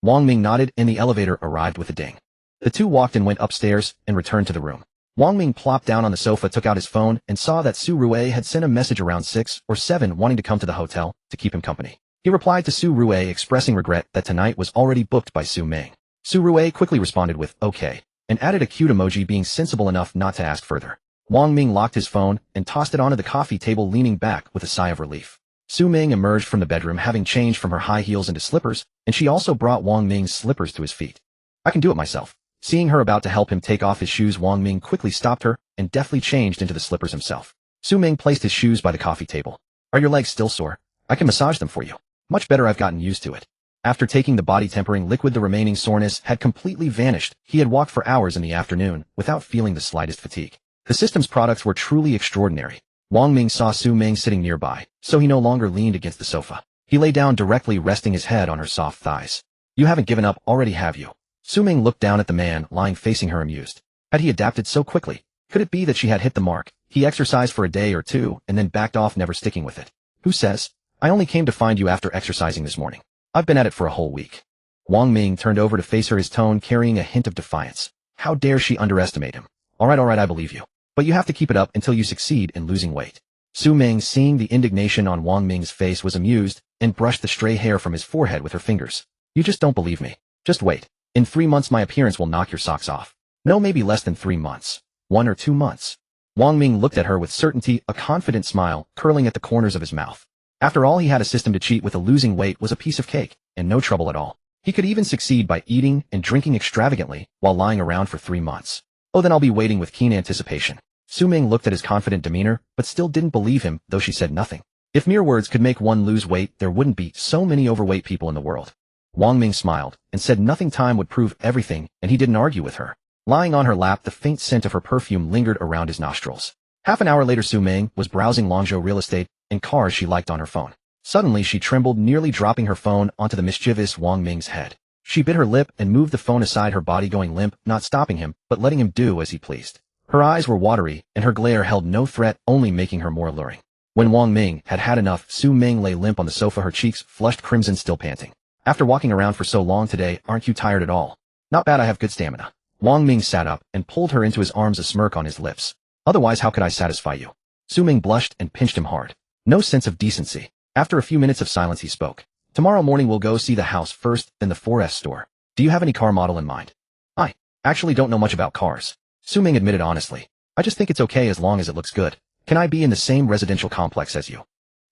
Wang Ming nodded and the elevator arrived with a ding. The two walked and went upstairs and returned to the room. Wang Ming plopped down on the sofa, took out his phone, and saw that Su Rue had sent a message around 6 or 7 wanting to come to the hotel to keep him company. He replied to Su Rue expressing regret that tonight was already booked by Su Ming. Su Rue quickly responded with, okay, and added a cute emoji, being sensible enough not to ask further. Wang Ming locked his phone and tossed it onto the coffee table, leaning back with a sigh of relief. Su Ming emerged from the bedroom having changed from her high heels into slippers, and she also brought Wang Ming's slippers to his feet. I can do it myself. Seeing her about to help him take off his shoes, Wang Ming quickly stopped her and deftly changed into the slippers himself. Su Ming placed his shoes by the coffee table. Are your legs still sore? I can massage them for you. Much better, I've gotten used to it. After taking the body-tempering liquid, the remaining soreness had completely vanished. He had walked for hours in the afternoon without feeling the slightest fatigue. The system's products were truly extraordinary. Wang Ming saw Su Ming sitting nearby, so he no longer leaned against the sofa. He lay down directly, resting his head on her soft thighs. You haven't given up already, have you? Su Ming looked down at the man lying facing her, amused. Had he adapted so quickly? Could it be that she had hit the mark? He exercised for a day or two and then backed off, never sticking with it. Who says? I only came to find you after exercising this morning. I've been at it for a whole week. Wang Ming turned over to face her, his tone carrying a hint of defiance. How dare she underestimate him? All right, I believe you. But you have to keep it up until you succeed in losing weight. Su Ming, seeing the indignation on Wang Ming's face, was amused and brushed the stray hair from his forehead with her fingers. You just don't believe me. Just wait. In 3 months my appearance will knock your socks off. No, maybe less than 3 months. 1 or 2 months. Wang Ming looked at her with certainty, a confident smile curling at the corners of his mouth. After all, he had a system to cheat with. Losing weight was a piece of cake, and no trouble at all. He could even succeed by eating and drinking extravagantly while lying around for 3 months. Oh, then I'll be waiting with keen anticipation. Su Ming looked at his confident demeanor, but still didn't believe him, though she said nothing. If mere words could make one lose weight, there wouldn't be so many overweight people in the world. Wang Ming smiled and said nothing. Time would prove everything, and he didn't argue with her. Lying on her lap, the faint scent of her perfume lingered around his nostrils. Half an hour later, Su Ming was browsing Longzhou real estate and cars she liked on her phone. Suddenly she trembled, nearly dropping her phone onto the mischievous Wang Ming's head. She bit her lip and moved the phone aside, her body going limp, not stopping him, but letting him do as he pleased. Her eyes were watery, and her glare held no threat, only making her more alluring. When Wang Ming had had enough, Su Ming lay limp on the sofa, her cheeks flushed crimson, still panting. After walking around for so long today, aren't you tired at all? Not bad, I have good stamina. Wang Ming sat up and pulled her into his arms, a smirk on his lips. Otherwise, how could I satisfy you? Su Ming blushed and pinched him hard. No sense of decency. After a few minutes of silence, he spoke. Tomorrow morning we'll go see the house first, then the 4S store. Do you have any car model in mind? I actually don't know much about cars. Su Ming admitted honestly. I just think it's okay as long as it looks good. Can I be in the same residential complex as you?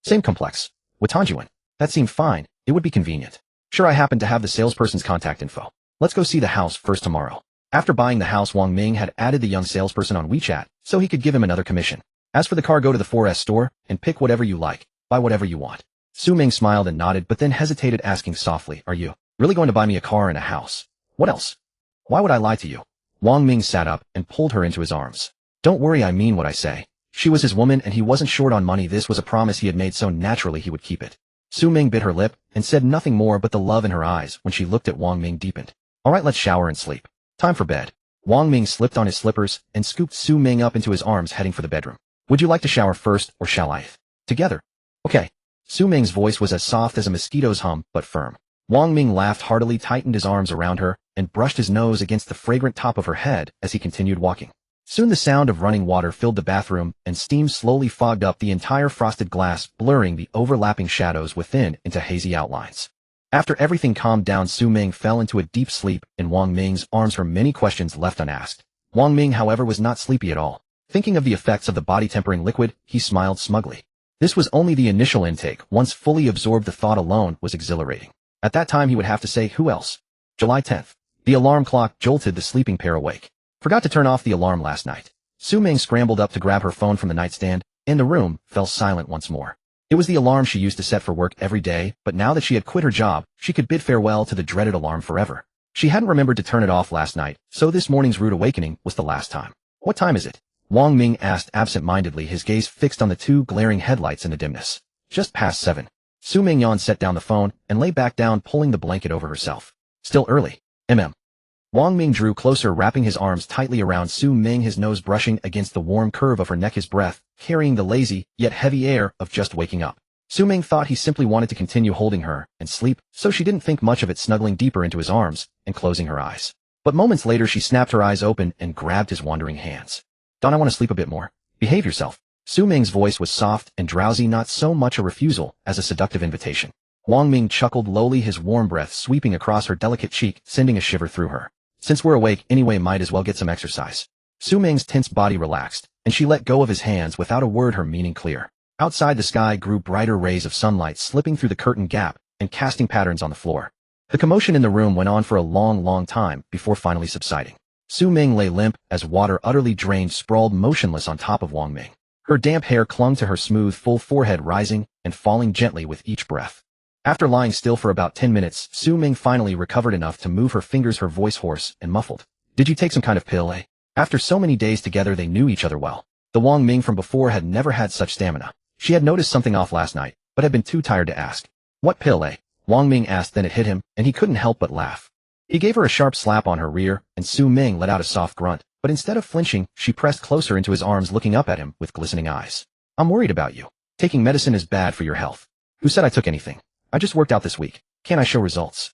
Same complex. Watanjuan. That seemed fine. It would be convenient. Sure, I happen to have the salesperson's contact info. Let's go see the house first tomorrow. After buying the house, Wang Ming had added the young salesperson on WeChat, so he could give him another commission. As for the car, go to the 4S store and pick whatever you like. Buy whatever you want. Su Ming smiled and nodded, but then hesitated, asking softly, are you really going to buy me a car and a house? What else? Why would I lie to you? Wang Ming sat up and pulled her into his arms. Don't worry, I mean what I say. She was his woman and he wasn't short on money. This was a promise he had made, so naturally he would keep it. Su Ming bit her lip and said nothing more, but the love in her eyes when she looked at Wang Ming deepened. All right, let's shower and sleep. Time for bed. Wang Ming slipped on his slippers and scooped Su Ming up into his arms, heading for the bedroom. Would you like to shower first, or shall I? Together. Okay. Su Ming's voice was as soft as a mosquito's hum, but firm. Wang Ming laughed heartily, tightened his arms around her, and brushed his nose against the fragrant top of her head as he continued walking. Soon the sound of running water filled the bathroom, and steam slowly fogged up the entire frosted glass, blurring the overlapping shadows within into hazy outlines. After everything calmed down, Su Ming fell into a deep sleep in Wang Ming's arms, her many questions left unasked. Wang Ming, however, was not sleepy at all. Thinking of the effects of the body-tempering liquid, he smiled smugly. This was only the initial intake. Once fully absorbed, the thought alone was exhilarating. At that time he would have to say, who else? July 10th. The alarm clock jolted the sleeping pair awake. Forgot to turn off the alarm last night. Su Ming scrambled up to grab her phone from the nightstand, and the room fell silent once more. It was the alarm she used to set for work every day, but now that she had quit her job, she could bid farewell to the dreaded alarm forever. She hadn't remembered to turn it off last night, so this morning's rude awakening was the last time. What time is it? Wang Ming asked absent-mindedly, his gaze fixed on the two glaring headlights in the dimness. Just past 7. Su Ming yawned, set down the phone, and lay back down, pulling the blanket over herself. Still early. Wang Ming drew closer, wrapping his arms tightly around Su Ming, his nose brushing against the warm curve of her neck, his breath carrying the lazy, yet heavy air of just waking up. Su Ming thought he simply wanted to continue holding her and sleep, so she didn't think much of it, snuggling deeper into his arms and closing her eyes. But moments later she snapped her eyes open and grabbed his wandering hands. "Don't I want to sleep a bit more? Behave yourself." Su Ming's voice was soft and drowsy, not so much a refusal as a seductive invitation. Wang Ming chuckled lowly, his warm breath sweeping across her delicate cheek, sending a shiver through her. "Since we're awake anyway, might as well get some exercise." Su Ming's tense body relaxed, and she let go of his hands without a word, her meaning clear. Outside, the sky grew brighter, rays of sunlight slipping through the curtain gap and casting patterns on the floor. The commotion in the room went on for a long time before finally subsiding. Su Ming lay limp as water, utterly drained, sprawled motionless on top of Wang Ming. Her damp hair clung to her smooth, full forehead, rising and falling gently with each breath. After lying still for about 10 minutes, Su Ming finally recovered enough to move her fingers, her voice hoarse and muffled. "Did you take some kind of pill, eh?" After so many days together, they knew each other well. The Wang Ming from before had never had such stamina. She had noticed something off last night, but had been too tired to ask. "What pill, eh?" Wang Ming asked. Then it hit him, and he couldn't help but laugh. He gave her a sharp slap on her rear, and Su Ming let out a soft grunt, but instead of flinching, she pressed closer into his arms, looking up at him with glistening eyes. "I'm worried about you. Taking medicine is bad for your health." "Who said I took anything? I just worked out this week. Can't I show results?"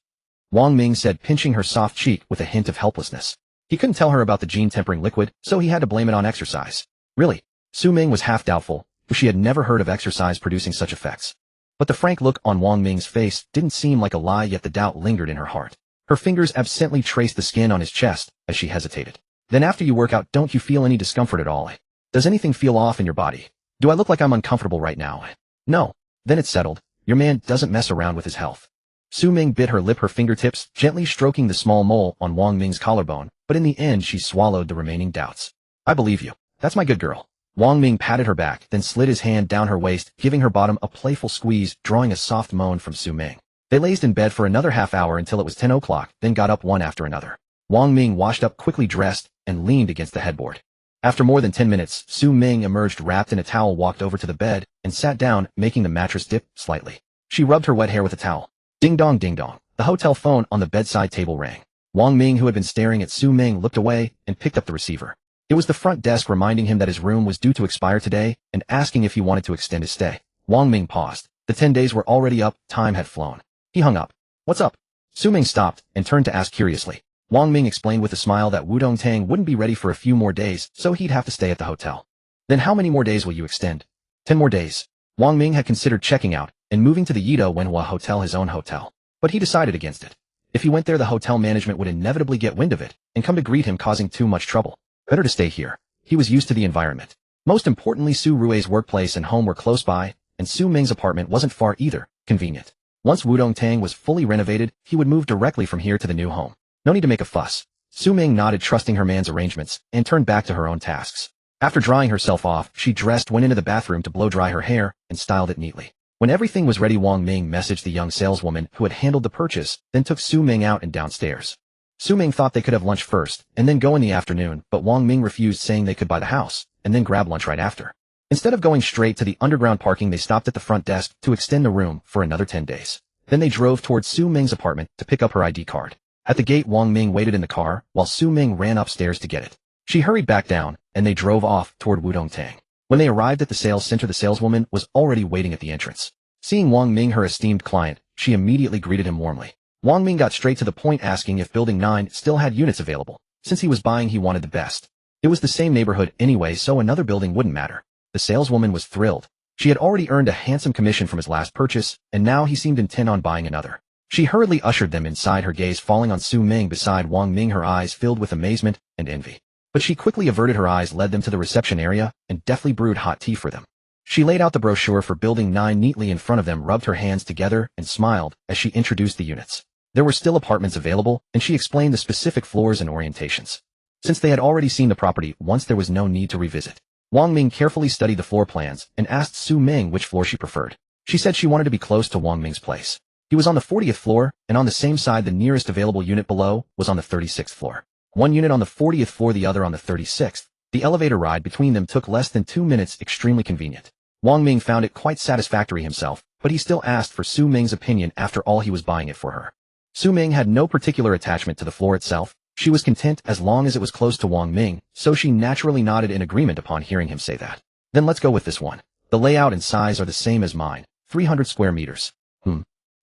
Wang Ming said, pinching her soft cheek with a hint of helplessness. He couldn't tell her about the gene-tempering liquid, so he had to blame it on exercise. "Really?" Su Ming was half doubtful, for she had never heard of exercise producing such effects. But the frank look on Wang Ming's face didn't seem like a lie, yet the doubt lingered in her heart. Her fingers absently traced the skin on his chest as she hesitated. "Then after you work out, don't you feel any discomfort at all? Does anything feel off in your body? Do I look like I'm uncomfortable right now?" "No." "Then it's settled. Your man doesn't mess around with his health." Su Ming bit her lip, her fingertips gently stroking the small mole on Wang Ming's collarbone, but in the end she swallowed the remaining doubts. "I believe you. That's my good girl." Wang Ming patted her back, then slid his hand down her waist, giving her bottom a playful squeeze, drawing a soft moan from Su Ming. They lazed in bed for another half hour until it was 10 o'clock, then got up one after another. Wang Ming washed up, quickly dressed, and leaned against the headboard. After more than 10 minutes, Su Ming emerged wrapped in a towel, walked over to the bed, and sat down, making the mattress dip slightly. She rubbed her wet hair with a towel. Ding dong, ding dong. The hotel phone on the bedside table rang. Wang Ming, who had been staring at Su Ming, looked away and picked up the receiver. It was the front desk, reminding him that his room was due to expire today and asking if he wanted to extend his stay. Wang Ming paused. The 10 days were already up, time had flown. He hung up. "What's up?" Su Ming stopped and turned to ask curiously. Wang Ming explained with a smile that Wudong Tang wouldn't be ready for a few more days, so he'd have to stay at the hotel. "Then how many more days will you extend?" 10 more days. Wang Ming had considered checking out and moving to the Yido Wenhua Hotel, his own hotel. But he decided against it. If he went there, the hotel management would inevitably get wind of it and come to greet him, causing too much trouble. Better to stay here. He was used to the environment. Most importantly, Su Rui's workplace and home were close by, and Su Ming's apartment wasn't far either, convenient. Once Wudong Tang was fully renovated, he would move directly from here to the new home. No need to make a fuss. Su Ming nodded, trusting her man's arrangements, and turned back to her own tasks. After drying herself off, she dressed, went into the bathroom to blow dry her hair, and styled it neatly. When everything was ready, Wang Ming messaged the young saleswoman who had handled the purchase, then took Su Ming out and downstairs. Su Ming thought they could have lunch first, and then go in the afternoon, but Wang Ming refused, saying they could buy the house, and then grab lunch right after. Instead of going straight to the underground parking, they stopped at the front desk to extend the room for another 10 days. Then they drove towards Su Ming's apartment to pick up her ID card. At the gate, Wang Ming waited in the car, while Su Ming ran upstairs to get it. She hurried back down, and they drove off toward Wudong Tang. When they arrived at the sales center, the saleswoman was already waiting at the entrance. Seeing Wang Ming, her esteemed client, she immediately greeted him warmly. Wang Ming got straight to the point, asking if Building 9 still had units available. Since he was buying, he wanted the best. It was the same neighborhood anyway, so another building wouldn't matter. The saleswoman was thrilled. She had already earned a handsome commission from his last purchase, and now he seemed intent on buying another. She hurriedly ushered them inside, her gaze falling on Su Ming beside Wang Ming, her eyes filled with amazement and envy. But she quickly averted her eyes, led them to the reception area, and deftly brewed hot tea for them. She laid out the brochure for Building 9 neatly in front of them, rubbed her hands together, and smiled as she introduced the units. There were still apartments available, and she explained the specific floors and orientations. Since they had already seen the property once, there was no need to revisit. Wang Ming carefully studied the floor plans and asked Su Ming which floor she preferred. She said she wanted to be close to Wang Ming's place. He was on the 40th floor, and on the same side, the nearest available unit below was on the 36th floor. One unit on the 40th floor, the other on the 36th. The elevator ride between them took less than 2 minutes, extremely convenient. Wang Ming found it quite satisfactory himself, but he still asked for Su Ming's opinion. After all, he was buying it for her. Su Ming had no particular attachment to the floor itself. She was content as long as it was close to Wang Ming, so she naturally nodded in agreement upon hearing him say that. Then let's go with this one. The layout and size are the same as mine. 300 square meters.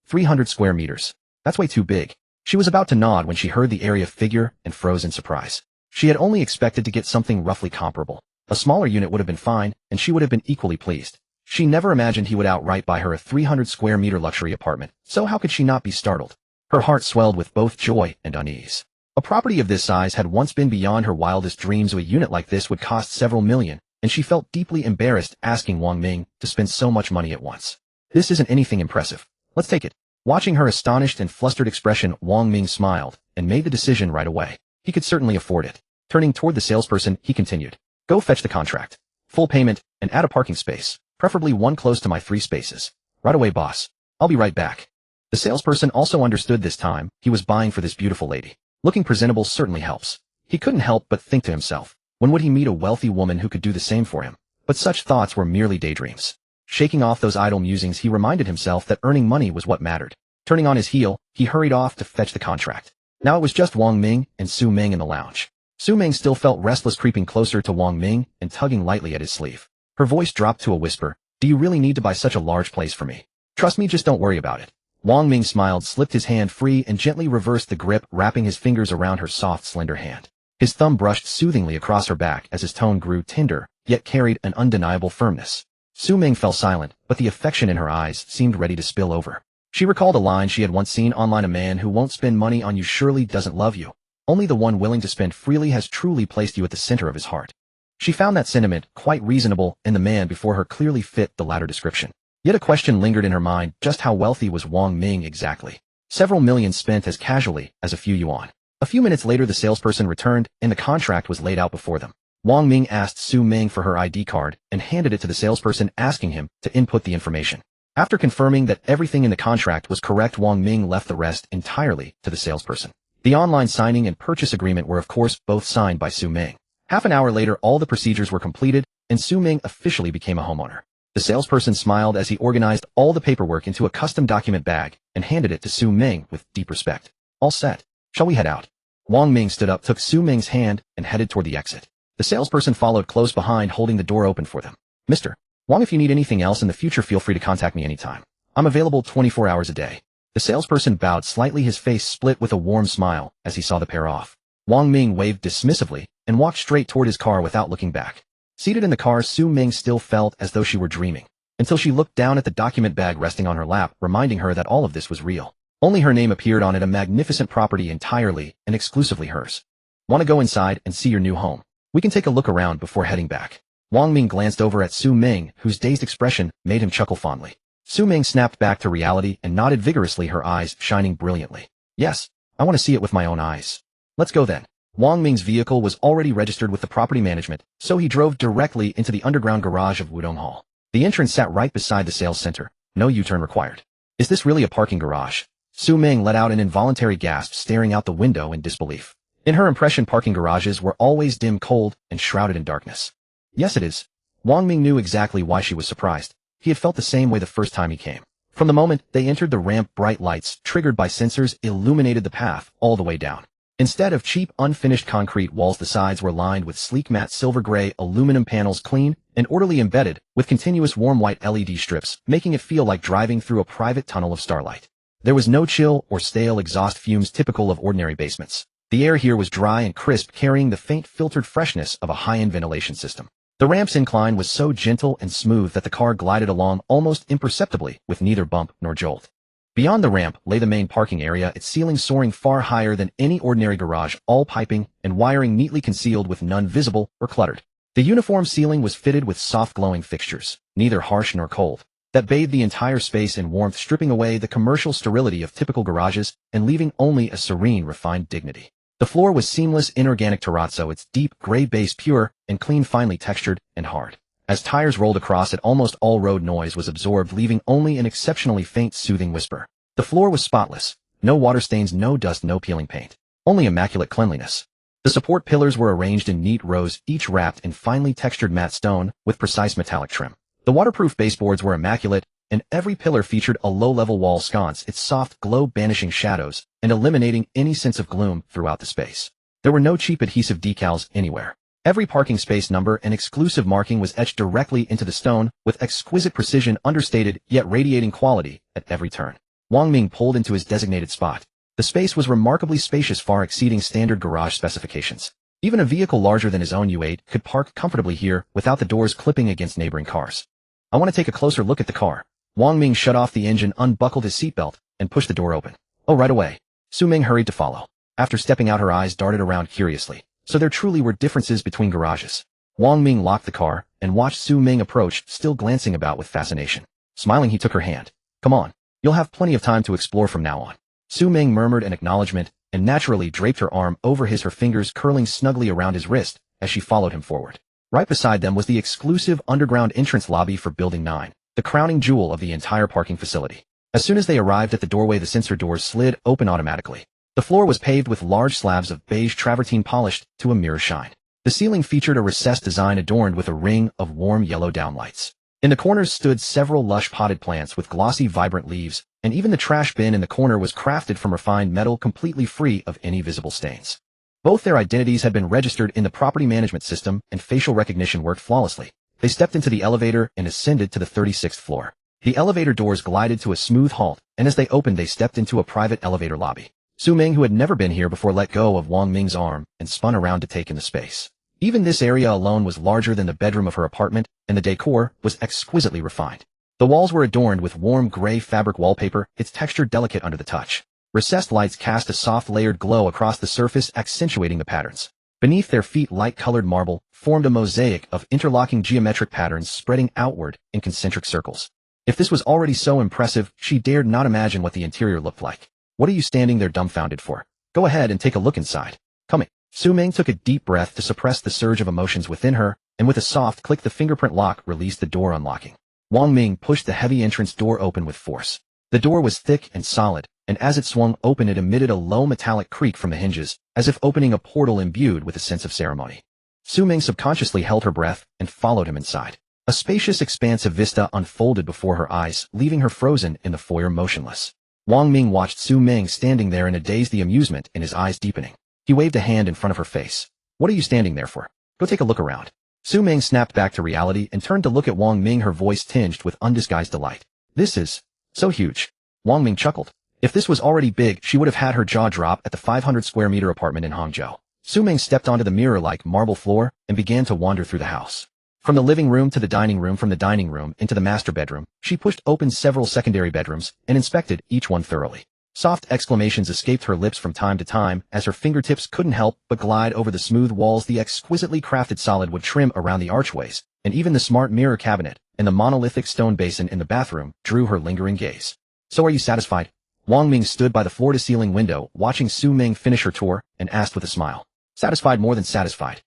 300 square meters. That's way too big. She was about to nod when she heard the area figure and froze in surprise. She had only expected to get something roughly comparable. A smaller unit would have been fine, and she would have been equally pleased. She never imagined he would outright buy her a 300 square meter luxury apartment, so how could she not be startled? Her heart swelled with both joy and unease. A property of this size had once been beyond her wildest dreams. A unit like this would cost several million, and she felt deeply embarrassed asking Wang Ming to spend so much money at once. This isn't anything impressive. Let's take it. Watching her astonished and flustered expression, Wang Ming smiled and made the decision right away. He could certainly afford it. Turning toward the salesperson, he continued, "Go fetch the contract. Full payment, and add a parking space, preferably one close to my 3 spaces. Right away, boss. I'll be right back." The salesperson also understood this time he was buying for this beautiful lady. Looking presentable certainly helps. He couldn't help but think to himself, when would he meet a wealthy woman who could do the same for him? But such thoughts were merely daydreams. Shaking off those idle musings, he reminded himself that earning money was what mattered. Turning on his heel, he hurried off to fetch the contract. Now it was just Wang Ming and Su Ming in the lounge. Su Ming still felt restless, creeping closer to Wang Ming and tugging lightly at his sleeve. Her voice dropped to a whisper, "Do you really need to buy such a large place for me? Trust me, just don't worry about it." Wang Ming smiled, slipped his hand free, and gently reversed the grip, wrapping his fingers around her soft, slender hand. His thumb brushed soothingly across her back as his tone grew tender, yet carried an undeniable firmness. Su Ming fell silent, but the affection in her eyes seemed ready to spill over. She recalled a line she had once seen online: "A man who won't spend money on you surely doesn't love you. Only the one willing to spend freely has truly placed you at the center of his heart." She found that sentiment quite reasonable, and the man before her clearly fit the latter description. Yet a question lingered in her mind: just how wealthy was Wang Ming exactly? Several million spent as casually as a few yuan. A few minutes later the salesperson returned, and the contract was laid out before them. Wang Ming asked Su Ming for her ID card and handed it to the salesperson, asking him to input the information. After confirming that everything in the contract was correct, Wang Ming left the rest entirely to the salesperson. The online signing and purchase agreement were of course both signed by Su Ming. Half an hour later all the procedures were completed, and Su Ming officially became a homeowner. The salesperson smiled as he organized all the paperwork into a custom document bag and handed it to Su Ming with deep respect. "All set. Shall we head out?" Wang Ming stood up, took Su Ming's hand, and headed toward the exit. The salesperson followed close behind, holding the door open for them. "Mr. Wang, if you need anything else in the future, feel free to contact me anytime. I'm available 24 hours a day." The salesperson bowed slightly, his face split with a warm smile as he saw the pair off. Wang Ming waved dismissively and walked straight toward his car without looking back. Seated in the car, Su Ming still felt as though she were dreaming, until she looked down at the document bag resting on her lap, reminding her that all of this was real. Only her name appeared on it, a magnificent property entirely and exclusively hers. "Want to go inside and see your new home? We can take a look around before heading back." Wang Ming glanced over at Su Ming, whose dazed expression made him chuckle fondly. Su Ming snapped back to reality and nodded vigorously, her eyes shining brilliantly. "Yes, I want to see it with my own eyes." "Let's go then." Wang Ming's vehicle was already registered with the property management, so he drove directly into the underground garage of Wudong Hall. The entrance sat right beside the sales center. No U-turn required. "Is this really a parking garage?" Su Ming let out an involuntary gasp, staring out the window in disbelief. In her impression, parking garages were always dim, cold, and shrouded in darkness. "Yes, it is." Wang Ming knew exactly why she was surprised. He had felt the same way the first time he came. From the moment they entered the ramp, bright lights, triggered by sensors, illuminated the path all the way down. Instead of cheap, unfinished concrete walls, the sides were lined with sleek matte silver-gray aluminum panels, clean and orderly, embedded with continuous warm white LED strips, making it feel like driving through a private tunnel of starlight. There was no chill or stale exhaust fumes typical of ordinary basements. The air here was dry and crisp, carrying the faint filtered freshness of a high-end ventilation system. The ramp's incline was so gentle and smooth that the car glided along almost imperceptibly, with neither bump nor jolt. Beyond the ramp lay the main parking area, its ceiling soaring far higher than any ordinary garage, all piping and wiring neatly concealed with none visible or cluttered. The uniform ceiling was fitted with soft glowing fixtures, neither harsh nor cold, that bathed the entire space in warmth, stripping away the commercial sterility of typical garages and leaving only a serene, refined dignity. The floor was seamless inorganic terrazzo, its deep gray base pure and clean, finely textured and hard. As tires rolled across it, almost all road noise was absorbed, leaving only an exceptionally faint, soothing whisper. The floor was spotless. No water stains, no dust, no peeling paint. Only immaculate cleanliness. The support pillars were arranged in neat rows, each wrapped in finely textured matte stone with precise metallic trim. The waterproof baseboards were immaculate, and every pillar featured a low-level wall sconce, its soft glow banishing shadows and eliminating any sense of gloom throughout the space. There were no cheap adhesive decals anywhere. Every parking space number and exclusive marking was etched directly into the stone with exquisite precision, understated yet radiating quality at every turn. Wang Ming pulled into his designated spot. The space was remarkably spacious, far exceeding standard garage specifications. Even a vehicle larger than his own U8 could park comfortably here without the doors clipping against neighboring cars. I want to take a closer look at the car. Wang Ming shut off the engine, unbuckled his seatbelt, and pushed the door open. Oh, right away. Su Ming hurried to follow. After stepping out, her eyes darted around curiously. So there truly were differences between garages. Wang Ming locked the car and watched Su Ming approach, still glancing about with fascination. Smiling, he took her hand. Come on. You'll have plenty of time to explore from now on. Su Ming murmured an acknowledgement and naturally draped her arm over his, her fingers curling snugly around his wrist as she followed him forward. Right beside them was the exclusive underground entrance lobby for Building 9, the crowning jewel of the entire parking facility. As soon as they arrived at the doorway, the sensor doors slid open automatically. The floor was paved with large slabs of beige travertine polished to a mirror shine. The ceiling featured a recessed design adorned with a ring of warm yellow downlights. In the corners stood several lush potted plants with glossy, vibrant leaves, and even the trash bin in the corner was crafted from refined metal, completely free of any visible stains. Both their identities had been registered in the property management system, and facial recognition worked flawlessly. They stepped into the elevator and ascended to the 36th floor. The elevator doors glided to a smooth halt, and as they opened, they stepped into a private elevator lobby. Su Ming, who had never been here before, let go of Wang Ming's arm and spun around to take in the space. Even this area alone was larger than the bedroom of her apartment, and the decor was exquisitely refined. The walls were adorned with warm gray fabric wallpaper, its texture delicate under the touch. Recessed lights cast a soft layered glow across the surface, accentuating the patterns. Beneath their feet, light-colored marble formed a mosaic of interlocking geometric patterns spreading outward in concentric circles. If this was already so impressive, she dared not imagine what the interior looked like. What are you standing there dumbfounded for? Go ahead and take a look inside. Coming. Su Ming took a deep breath to suppress the surge of emotions within her, and with a soft click, the fingerprint lock released the door, unlocking. Wang Ming pushed the heavy entrance door open with force. The door was thick and solid, and as it swung open, it emitted a low metallic creak from the hinges, as if opening a portal imbued with a sense of ceremony. Su Ming subconsciously held her breath and followed him inside. A spacious expanse of vista unfolded before her eyes, leaving her frozen in the foyer, motionless. Wang Ming watched Su Ming standing there in a daze, the amusement in his eyes deepening. He waved a hand in front of her face. What are you standing there for? Go take a look around. Su Ming snapped back to reality and turned to look at Wang Ming, her voice tinged with undisguised delight. This is so huge. Wang Ming chuckled. If this was already big, she would have had her jaw drop at the 500 square meter apartment in Hangzhou. Su Ming stepped onto the mirror-like marble floor and began to wander through the house. From the living room to the dining room, from the dining room into the master bedroom, she pushed open several secondary bedrooms and inspected each one thoroughly. Soft exclamations escaped her lips from time to time as her fingertips couldn't help but glide over the smooth walls, the exquisitely crafted solid wood trim around the archways, and even the smart mirror cabinet and the monolithic stone basin in the bathroom drew her lingering gaze. So are you satisfied? Wang Ming stood by the floor-to-ceiling window, watching Su Ming finish her tour, and asked with a smile. Satisfied, more than satisfied.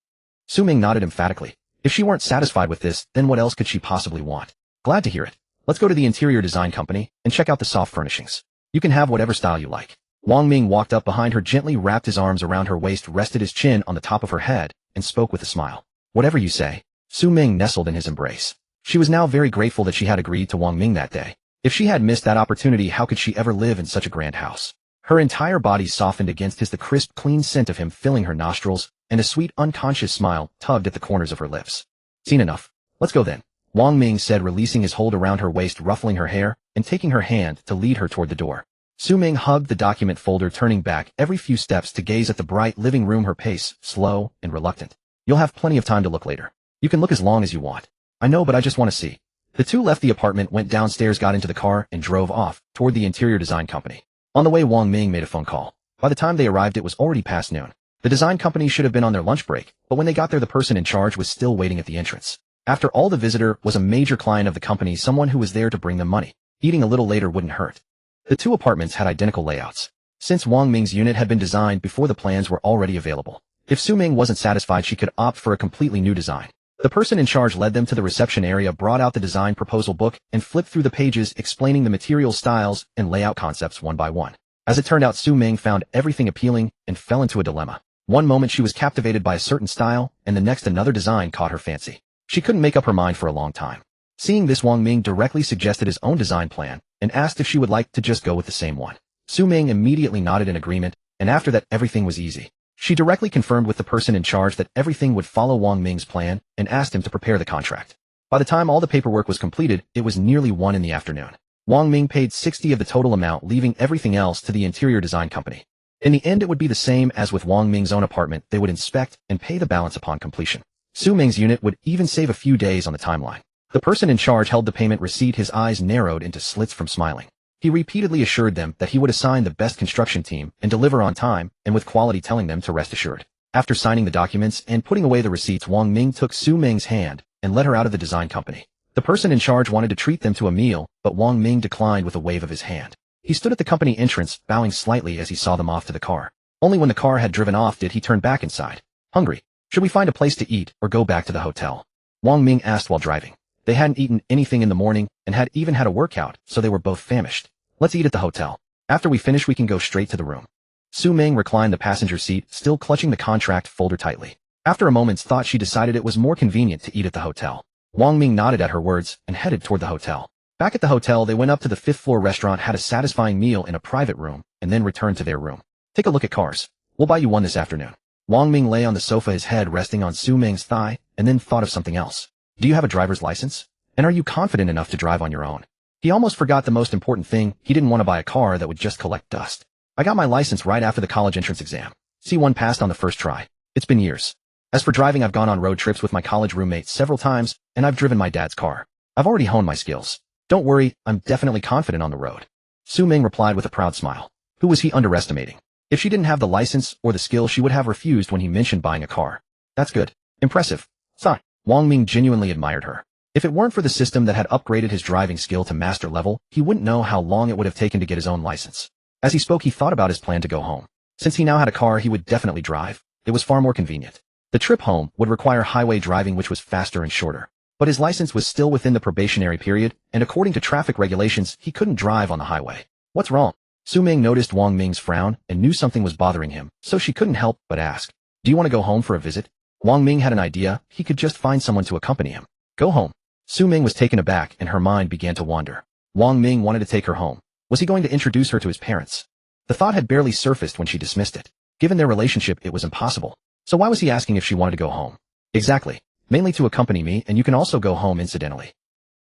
Su Ming nodded emphatically. If she weren't satisfied with this, then what else could she possibly want? Glad to hear it. Let's go to the interior design company and check out the soft furnishings. You can have whatever style you like. Wang Ming walked up behind her, gently wrapped his arms around her waist, rested his chin on the top of her head, and spoke with a smile. Whatever you say. Su Ming nestled in his embrace. She was now very grateful that she had agreed to Wang Ming that day. If she had missed that opportunity, how could she ever live in such a grand house? Her entire body softened against his, the crisp, clean scent of him filling her nostrils, and a sweet, unconscious smile tugged at the corners of her lips. Seen enough. Let's go then, Wang Ming said, releasing his hold around her waist, ruffling her hair, and taking her hand to lead her toward the door. Su Ming hugged the document folder, turning back every few steps to gaze at the bright living room, her pace slow and reluctant. You'll have plenty of time to look later. You can look as long as you want. I know, but I just want to see. The two left the apartment, went downstairs, got into the car, and drove off toward the interior design company. On the way, Wang Ming made a phone call. By the time they arrived, it was already past noon. The design company should have been on their lunch break, but when they got there, the person in charge was still waiting at the entrance. After all, the visitor was a major client of the company, someone who was there to bring them money. Eating a little later wouldn't hurt. The two apartments had identical layouts. Since Wang Ming's unit had been designed before the plans were already available. If Su Ming wasn't satisfied, she could opt for a completely new design. The person in charge led them to the reception area, brought out the design proposal book, and flipped through the pages, explaining the material, styles, and layout concepts one by one. As it turned out, Su Ming found everything appealing and fell into a dilemma. One moment she was captivated by a certain style, and the next another design caught her fancy. She couldn't make up her mind for a long time. Seeing this, Wang Ming directly suggested his own design plan and asked if she would like to just go with the same one. Su Ming immediately nodded in agreement, and after that everything was easy. She directly confirmed with the person in charge that everything would follow Wang Ming's plan and asked him to prepare the contract. By the time all the paperwork was completed, it was nearly 1 in the afternoon. Wang Ming paid 60 of the total amount, leaving everything else to the interior design company. In the end, it would be the same as with Wang Ming's own apartment. They would inspect and pay the balance upon completion. Su Ming's unit would even save a few days on the timeline. The person in charge held the payment receipt, his eyes narrowed into slits from smiling. He repeatedly assured them that he would assign the best construction team and deliver on time and with quality, telling them to rest assured. After signing the documents and putting away the receipts, Wang Ming took Su Ming's hand and led her out of the design company. The person in charge wanted to treat them to a meal, but Wang Ming declined with a wave of his hand. He stood at the company entrance, bowing slightly as he saw them off to the car. Only when the car had driven off did he turn back inside. Hungry? Should we find a place to eat or go back to the hotel? Wang Ming asked while driving. They hadn't eaten anything in the morning and had even had a workout, so they were both famished. Let's eat at the hotel. After we finish, we can go straight to the room. Su Ming reclined the passenger seat, still clutching the contract folder tightly. After a moment's thought, she decided it was more convenient to eat at the hotel. Wang Ming nodded at her words and headed toward the hotel. Back at the hotel, they went up to the 5th floor restaurant, had a satisfying meal in a private room, and then returned to their room. Take a look at cars. We'll buy you one this afternoon. Wang Ming lay on the sofa, his head resting on Su Ming's thigh, and then thought of something else. Do you have a driver's license? And are you confident enough to drive on your own? He almost forgot the most important thing. He didn't want to buy a car that would just collect dust. I got my license right after the college entrance exam. C1 passed on the first try. It's been years. As for driving, I've gone on road trips with my college roommates several times, and I've driven my dad's car. I've already honed my skills. Don't worry, I'm definitely confident on the road. Su Ming replied with a proud smile. Who was he underestimating? If she didn't have the license or the skill, she would have refused when he mentioned buying a car. That's good. Impressive. Son. Wang Ming genuinely admired her. If it weren't for the system that had upgraded his driving skill to master level, he wouldn't know how long it would have taken to get his own license. As he spoke, he thought about his plan to go home. Since he now had a car he would definitely drive, it was far more convenient. The trip home would require highway driving, which was faster and shorter. But his license was still within the probationary period, and according to traffic regulations, he couldn't drive on the highway. What's wrong? Su Ming noticed Wang Ming's frown and knew something was bothering him, so she couldn't help but ask. Do you want to go home for a visit? Wang Ming had an idea. He could just find someone to accompany him. Go home. Su Ming was taken aback and her mind began to wander. Wang Ming wanted to take her home. Was he going to introduce her to his parents? The thought had barely surfaced when she dismissed it. Given their relationship, it was impossible. So why was he asking if she wanted to go home? Exactly. Mainly to accompany me, and you can also go home incidentally.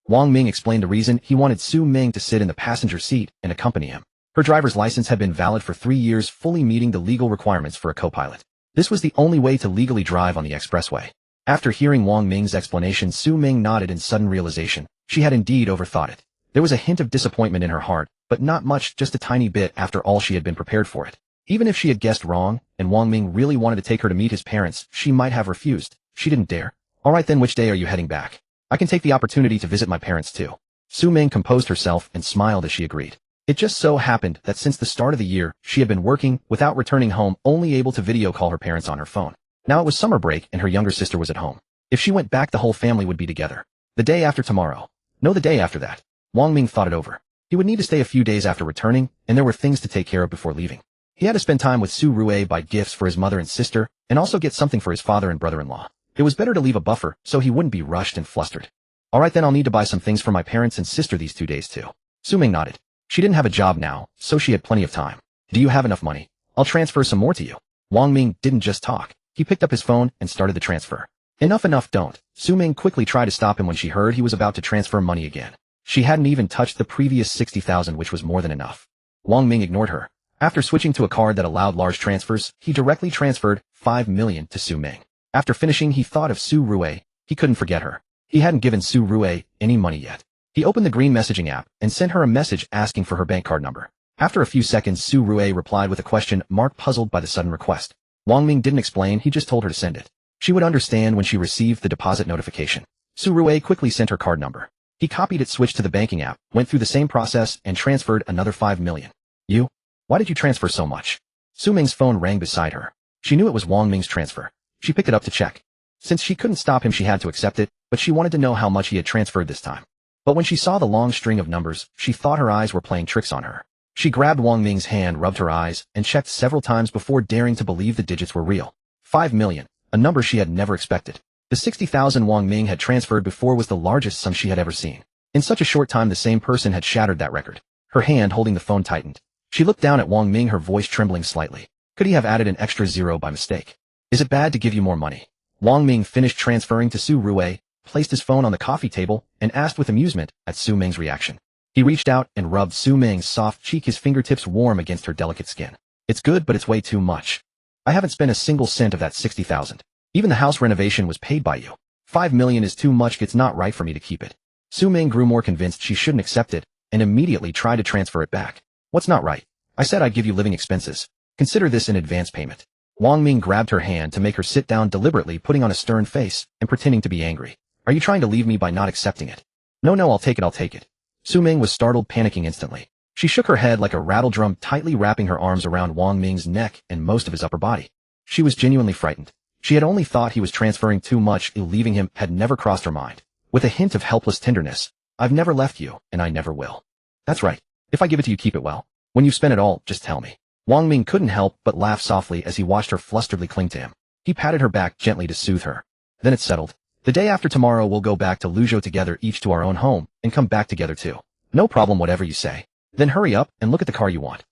Wang Ming explained the reason. He wanted Su Ming to sit in the passenger seat and accompany him. Her driver's license had been valid for 3 years, fully meeting the legal requirements for a co-pilot. This was the only way to legally drive on the expressway. After hearing Wang Ming's explanation, Su Ming nodded in sudden realization. She had indeed overthought it. There was a hint of disappointment in her heart, but not much, just a tiny bit after all she had been prepared for it. Even if she had guessed wrong, and Wang Ming really wanted to take her to meet his parents, she might have refused. She didn't dare. Alright then, which day are you heading back? I can take the opportunity to visit my parents too. Su Ming composed herself and smiled as she agreed. It just so happened that since the start of the year, she had been working without returning home, only able to video call her parents on her phone. Now it was summer break and her younger sister was at home. If she went back, the whole family would be together. The day after tomorrow. No, the day after that. Wang Ming thought it over. He would need to stay a few days after returning, and there were things to take care of before leaving. He had to spend time with Su Rue, buy gifts for his mother and sister, and also get something for his father and brother-in-law. It was better to leave a buffer so he wouldn't be rushed and flustered. Alright then, I'll need to buy some things for my parents and sister these 2 days too. Su Ming nodded. She didn't have a job now, so she had plenty of time. Do you have enough money? I'll transfer some more to you. Wang Ming didn't just talk. He picked up his phone and started the transfer. Enough, don't. Su Ming quickly tried to stop him when she heard he was about to transfer money again. She hadn't even touched the previous 60,000, which was more than enough. Wang Ming ignored her. After switching to a card that allowed large transfers, he directly transferred 5 million to Su Ming. After finishing, he thought of Su Rue. He couldn't forget her. He hadn't given Su Rue any money yet. He opened the green messaging app and sent her a message asking for her bank card number. After a few seconds, Su Rue replied with a question mark, puzzled by the sudden request. Wang Ming didn't explain, he just told her to send it. She would understand when she received the deposit notification. Su Rue quickly sent her card number. He copied it, switched to the banking app, went through the same process, and transferred another 5 million. You? Why did you transfer so much? Su Ming's phone rang beside her. She knew it was Wang Ming's transfer. She picked it up to check. Since she couldn't stop him, she had to accept it, but she wanted to know how much he had transferred this time. But when she saw the long string of numbers, she thought her eyes were playing tricks on her. She grabbed Wang Ming's hand, rubbed her eyes, and checked several times before daring to believe the digits were real. 5 million, a number she had never expected. The 60,000 Wang Ming had transferred before was the largest sum she had ever seen. In such a short time the same person had shattered that record. Her hand holding the phone tightened. She looked down at Wang Ming, her voice trembling slightly. Could he have added an extra zero by mistake? Is it bad to give you more money? Wang Ming finished transferring to Su Rui, placed his phone on the coffee table, and asked with amusement at Su Ming's reaction. He reached out and rubbed Su Ming's soft cheek, his fingertips warm against her delicate skin. It's good, but it's way too much. I haven't spent a single cent of that 60,000. Even the house renovation was paid by you. 5 million is too much. It's not right for me to keep it. Su Ming grew more convinced she shouldn't accept it, and immediately tried to transfer it back. What's not right? I said I'd give you living expenses. Consider this an advance payment. Wang Ming grabbed her hand to make her sit down, deliberately putting on a stern face and pretending to be angry. Are you trying to leave me by not accepting it? No, I'll take it. Su Ming was startled, panicking instantly. She shook her head like a rattledrum, tightly wrapping her arms around Wang Ming's neck and most of his upper body. She was genuinely frightened. She had only thought he was transferring too much, leaving him had never crossed her mind. With a hint of helpless tenderness, I've never left you, and I never will. That's right. If I give it to you, keep it well. When you've spent it all, just tell me. Wang Ming couldn't help but laugh softly as he watched her flusteredly cling to him. He patted her back gently to soothe her. Then it's settled. The day after tomorrow we'll go back to Luzhou together, each to our own home, and come back together too. No problem, whatever you say. Then hurry up and look at the car you want.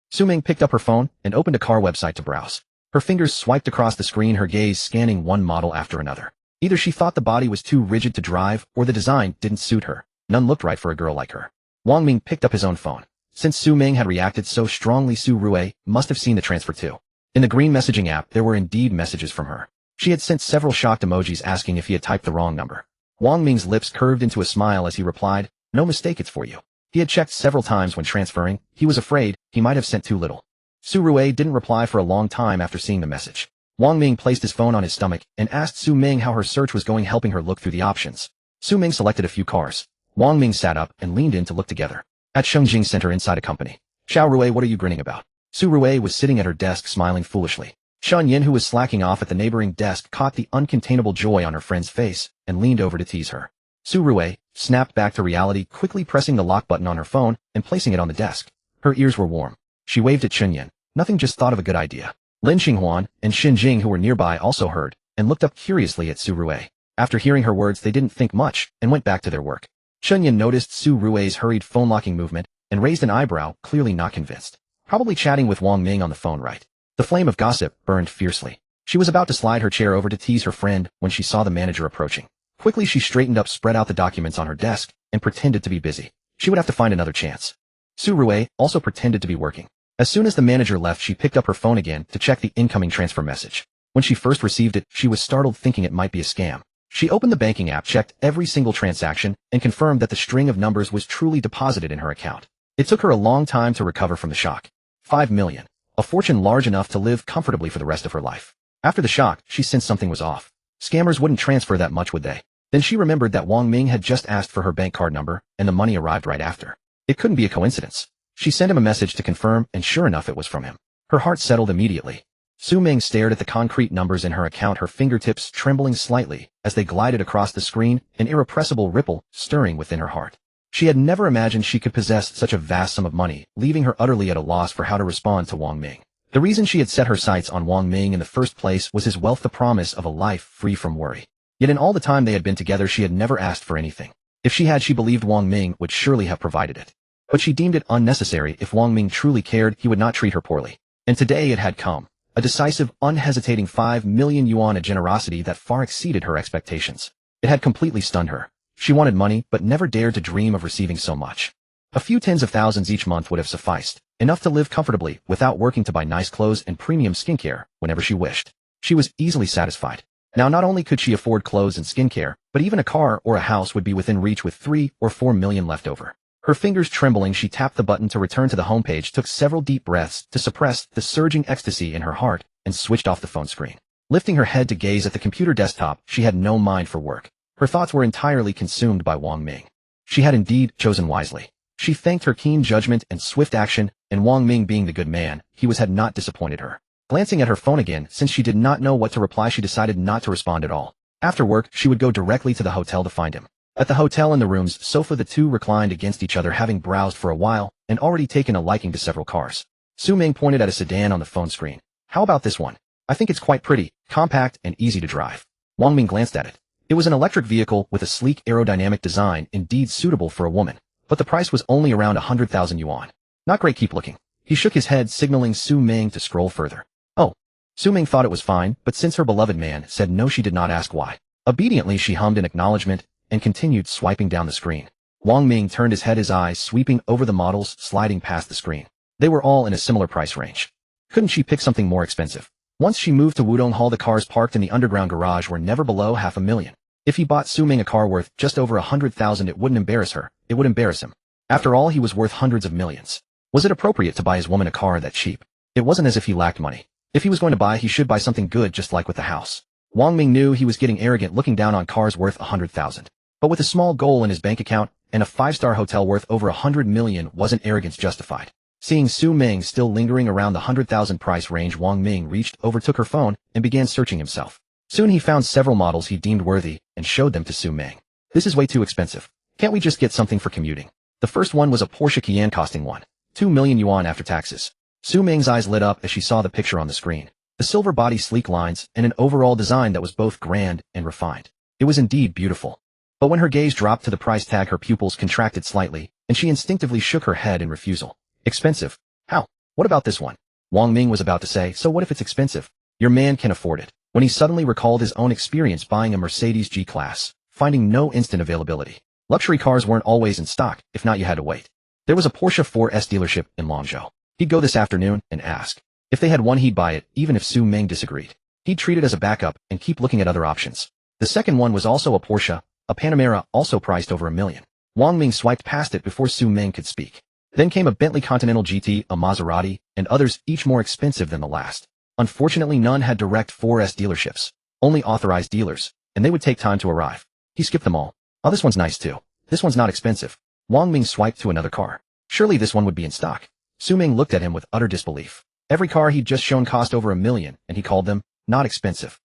Su Ming picked up her phone and opened a car website to browse. Her fingers swiped across the screen, her gaze scanning one model after another. Either she thought the body was too rigid to drive, or the design didn't suit her. None looked right for a girl like her. Wang Ming picked up his own phone. Since Su Ming had reacted so strongly, Su Rui must have seen the transfer too. In the green messaging app, there were indeed messages from her. She had sent several shocked emojis asking if he had typed the wrong number. Wang Ming's lips curved into a smile as he replied, no mistake, it's for you. He had checked several times when transferring. He was afraid he might have sent too little. Su Rui didn't reply for a long time after seeing the message. Wang Ming placed his phone on his stomach and asked Su Ming how her search was going, helping her look through the options. Su Ming selected a few cars. Wang Ming sat up and leaned in to look together. At Shengjing Center inside a company. Xiao Rui, what are you grinning about? Su Rui was sitting at her desk smiling foolishly. Shen Yin, who was slacking off at the neighboring desk, caught the uncontainable joy on her friend's face and leaned over to tease her. Su Rui snapped back to reality, quickly pressing the lock button on her phone and placing it on the desk. Her ears were warm. She waved at Shen Yin. Nothing, just thought of a good idea. Lin Xinghuan and Xin Jing, who were nearby, also heard and looked up curiously at Su Rui. After hearing her words, they didn't think much and went back to their work. Shen Yin noticed Su Rui's hurried phone-locking movement and raised an eyebrow, clearly not convinced. Probably chatting with Wang Ming on the phone, right? The flame of gossip burned fiercely. She was about to slide her chair over to tease her friend when she saw the manager approaching. Quickly she straightened up, spread out the documents on her desk, and pretended to be busy. She would have to find another chance. Su Rui also pretended to be working. As soon as the manager left, she picked up her phone again to check the incoming transfer message. When she first received it, she was startled, thinking it might be a scam. She opened the banking app, checked every single transaction, and confirmed that the string of numbers was truly deposited in her account. It took her a long time to recover from the shock. 5 million. A fortune large enough to live comfortably for the rest of her life. After the shock, she sensed something was off. Scammers wouldn't transfer that much, would they? Then she remembered that Wang Ming had just asked for her bank card number, and the money arrived right after. It couldn't be a coincidence. She sent him a message to confirm, and sure enough, it was from him. Her heart settled immediately. Su Ming stared at the concrete numbers in her account, her fingertips trembling slightly as they glided across the screen, an irrepressible ripple stirring within her heart. She had never imagined she could possess such a vast sum of money, leaving her utterly at a loss for how to respond to Wang Ming. The reason she had set her sights on Wang Ming in the first place was his wealth, the promise of a life free from worry. Yet in all the time they had been together, she had never asked for anything. If she had, she believed Wang Ming would surely have provided it. But she deemed it unnecessary. If Wang Ming truly cared, he would not treat her poorly. And today it had come. A decisive, unhesitating 5 million yuan, a generosity that far exceeded her expectations. It had completely stunned her. She wanted money, but never dared to dream of receiving so much. A few tens of thousands each month would have sufficed, enough to live comfortably without working, to buy nice clothes and premium skincare whenever she wished. She was easily satisfied. Now not only could she afford clothes and skincare, but even a car or a house would be within reach with 3 or 4 million left over. Her fingers trembling, she tapped the button to return to the homepage, took several deep breaths to suppress the surging ecstasy in her heart, and switched off the phone screen. Lifting her head to gaze at the computer desktop, she had no mind for work. Her thoughts were entirely consumed by Wang Ming. She had indeed chosen wisely. She thanked her keen judgment and swift action, and Wang Ming, being the good man he was, had not disappointed her. Glancing at her phone again, since she did not know what to reply, she decided not to respond at all. After work, she would go directly to the hotel to find him. At the hotel, in the room's sofa, the two reclined against each other, having browsed for a while and already taken a liking to several cars. Su Ming pointed at a sedan on the phone screen. How about this one? I think it's quite pretty, compact, and easy to drive. Wang Ming glanced at it. It was an electric vehicle with a sleek aerodynamic design, indeed suitable for a woman, but the price was only around 100,000 yuan. Not great, keep looking. He shook his head, signaling Su Ming to scroll further. Oh. Su Ming thought it was fine, but since her beloved man said no, she did not ask why. Obediently, she hummed in acknowledgement and continued swiping down the screen. Wang Ming turned his head, his eyes sweeping over the models, sliding past the screen. They were all in a similar price range. Couldn't she pick something more expensive? Once she moved to Wudong Hall, the cars parked in the underground garage were never below 500,000. If he bought Su Ming a car worth just over 100,000, it wouldn't embarrass her, it would embarrass him. After all, he was worth hundreds of millions. Was it appropriate to buy his woman a car that cheap? It wasn't as if he lacked money. If he was going to buy, he should buy something good, just like with the house. Wang Ming knew he was getting arrogant looking down on cars worth 100,000. But with a small goal in his bank account and a 5-star hotel worth over 100 million, wasn't arrogance justified? Seeing Su Ming still lingering around the 100,000 price range, Wang Ming reached over, took her phone, and began searching himself. Soon he found several models he deemed worthy and showed them to Su Ming. This is way too expensive. Can't we just get something for commuting? The first one was a Porsche Cayenne costing 2 million yuan after taxes. Su Ming's eyes lit up as she saw the picture on the screen. The silver body, sleek lines, and an overall design that was both grand and refined. It was indeed beautiful. But when her gaze dropped to the price tag, her pupils contracted slightly, and she instinctively shook her head in refusal. Expensive? How? What about this one? Wang Ming was about to say, so what if it's expensive? Your man can afford it, when he suddenly recalled his own experience buying a Mercedes G-Class, finding no instant availability. Luxury cars weren't always in stock, if not you had to wait. There was a Porsche 4S dealership in Longzhou. He'd go this afternoon and ask. If they had one, he'd buy it, even if Su Ming disagreed. He'd treat it as a backup and keep looking at other options. The second one was also a Porsche, a Panamera, also priced over 1 million. Wang Ming swiped past it before Su Ming could speak. Then came a Bentley Continental GT, a Maserati, and others, each more expensive than the last. Unfortunately, none had direct 4S dealerships, only authorized dealers, and they would take time to arrive. He skipped them all. Oh, this one's nice too. This one's not expensive. Wang Ming swiped to another car. Surely this one would be in stock. Su Ming looked at him with utter disbelief. Every car he'd just shown cost over 1 million, and he called them not expensive.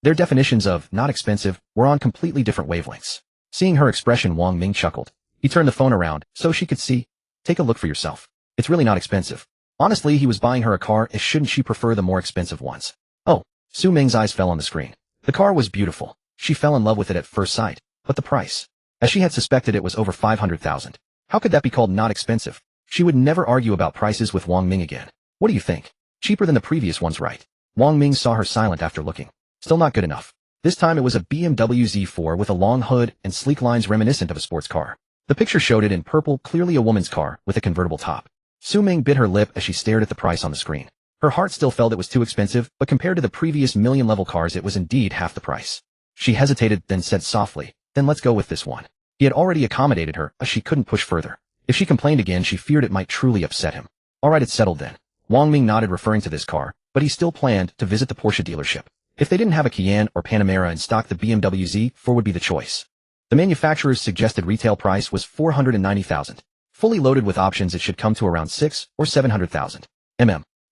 Their definitions of not expensive were on completely different wavelengths. Seeing her expression, Wang Ming chuckled. He turned the phone around so she could see. Take a look for yourself. It's really not expensive. Honestly, he was buying her a car, as shouldn't she prefer the more expensive ones? Oh, Su Ming's eyes fell on the screen. The car was beautiful. She fell in love with it at first sight. But the price? As she had suspected, it was over 500,000. How could that be called not expensive? She would never argue about prices with Wang Ming again. What do you think? Cheaper than the previous ones, right? Wang Ming saw her silent after looking. Still not good enough. This time it was a BMW Z4 with a long hood and sleek lines reminiscent of a sports car. The picture showed it in purple, clearly a woman's car, with a convertible top. Su Ming bit her lip as she stared at the price on the screen. Her heart still felt it was too expensive, but compared to the previous million-level cars, it was indeed half the price. She hesitated, then said softly, then let's go with this one. He had already accommodated her, as she couldn't push further. If she complained again, she feared it might truly upset him. Alright, it's settled then. Wang Ming nodded, referring to this car, but he still planned to visit the Porsche dealership. If they didn't have a Cayenne or Panamera in stock, the BMW Z4 would be the choice. The manufacturer's suggested retail price was 490,000. Fully loaded with options, it should come to around 6 or 700,000.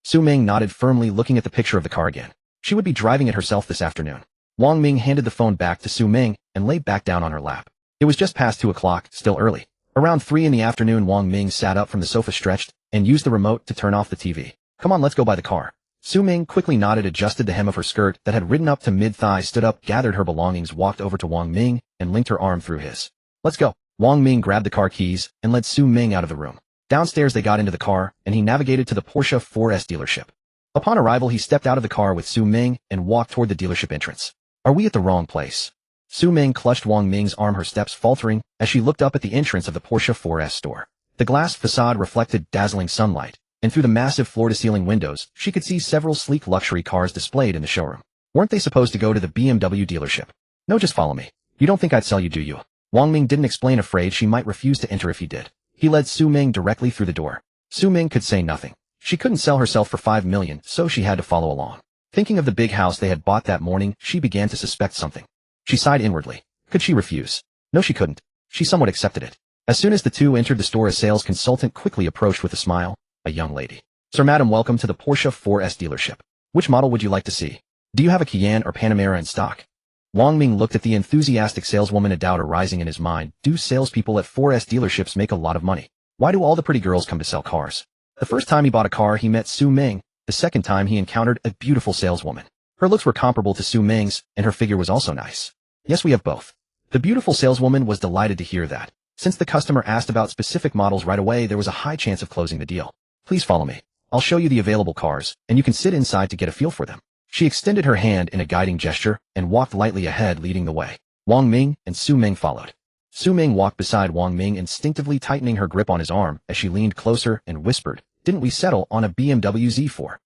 Su Ming nodded firmly, looking at the picture of the car again. She would be driving it herself this afternoon. Wang Ming handed the phone back to Su Ming and lay back down on her lap. It was just past 2 o'clock, still early. Around 3 in the afternoon, Wang Ming sat up from the sofa, stretched, and used the remote to turn off the TV. Come on, let's go buy the car. Su Ming quickly nodded, adjusted the hem of her skirt that had ridden up to mid-thigh, stood up, gathered her belongings, walked over to Wang Ming, and linked her arm through his. Let's go. Wang Ming grabbed the car keys and led Su Ming out of the room. Downstairs they got into the car, and he navigated to the Porsche 4S dealership. Upon arrival, he stepped out of the car with Su Ming and walked toward the dealership entrance. Are we at the wrong place? Su Ming clutched Wang Ming's arm, her steps faltering as she looked up at the entrance of the Porsche 4S store. The glass facade reflected dazzling sunlight, and through the massive floor-to-ceiling windows, she could see several sleek luxury cars displayed in the showroom. Weren't they supposed to go to the BMW dealership? No, just follow me. You don't think I'd sell you, do you? Wang Ming didn't explain, afraid she might refuse to enter if he did. He led Su Ming directly through the door. Su Ming could say nothing. She couldn't sell herself for 5 million, so she had to follow along. Thinking of the big house they had bought that morning, she began to suspect something. She sighed inwardly. Could she refuse? No, she couldn't. She somewhat accepted it. As soon as the two entered the store, a sales consultant quickly approached with a smile. A young lady. Sir, madam, welcome to the Porsche 4S dealership. Which model would you like to see? Do you have a Cayenne or Panamera in stock? Wang Ming looked at the enthusiastic saleswoman, a doubt arising in his mind. Do salespeople at 4S dealerships make a lot of money? Why do all the pretty girls come to sell cars? The first time he bought a car, he met Su Ming. The second time he encountered a beautiful saleswoman. Her looks were comparable to Su Ming's, and her figure was also nice. Yes, we have both. The beautiful saleswoman was delighted to hear that. Since the customer asked about specific models right away, there was a high chance of closing the deal. Please follow me. I'll show you the available cars, and you can sit inside to get a feel for them. She extended her hand in a guiding gesture and walked lightly ahead, leading the way. Wang Ming and Su Ming followed. Su Ming walked beside Wang Ming, instinctively tightening her grip on his arm as she leaned closer and whispered, "Didn't we settle on a BMW Z4?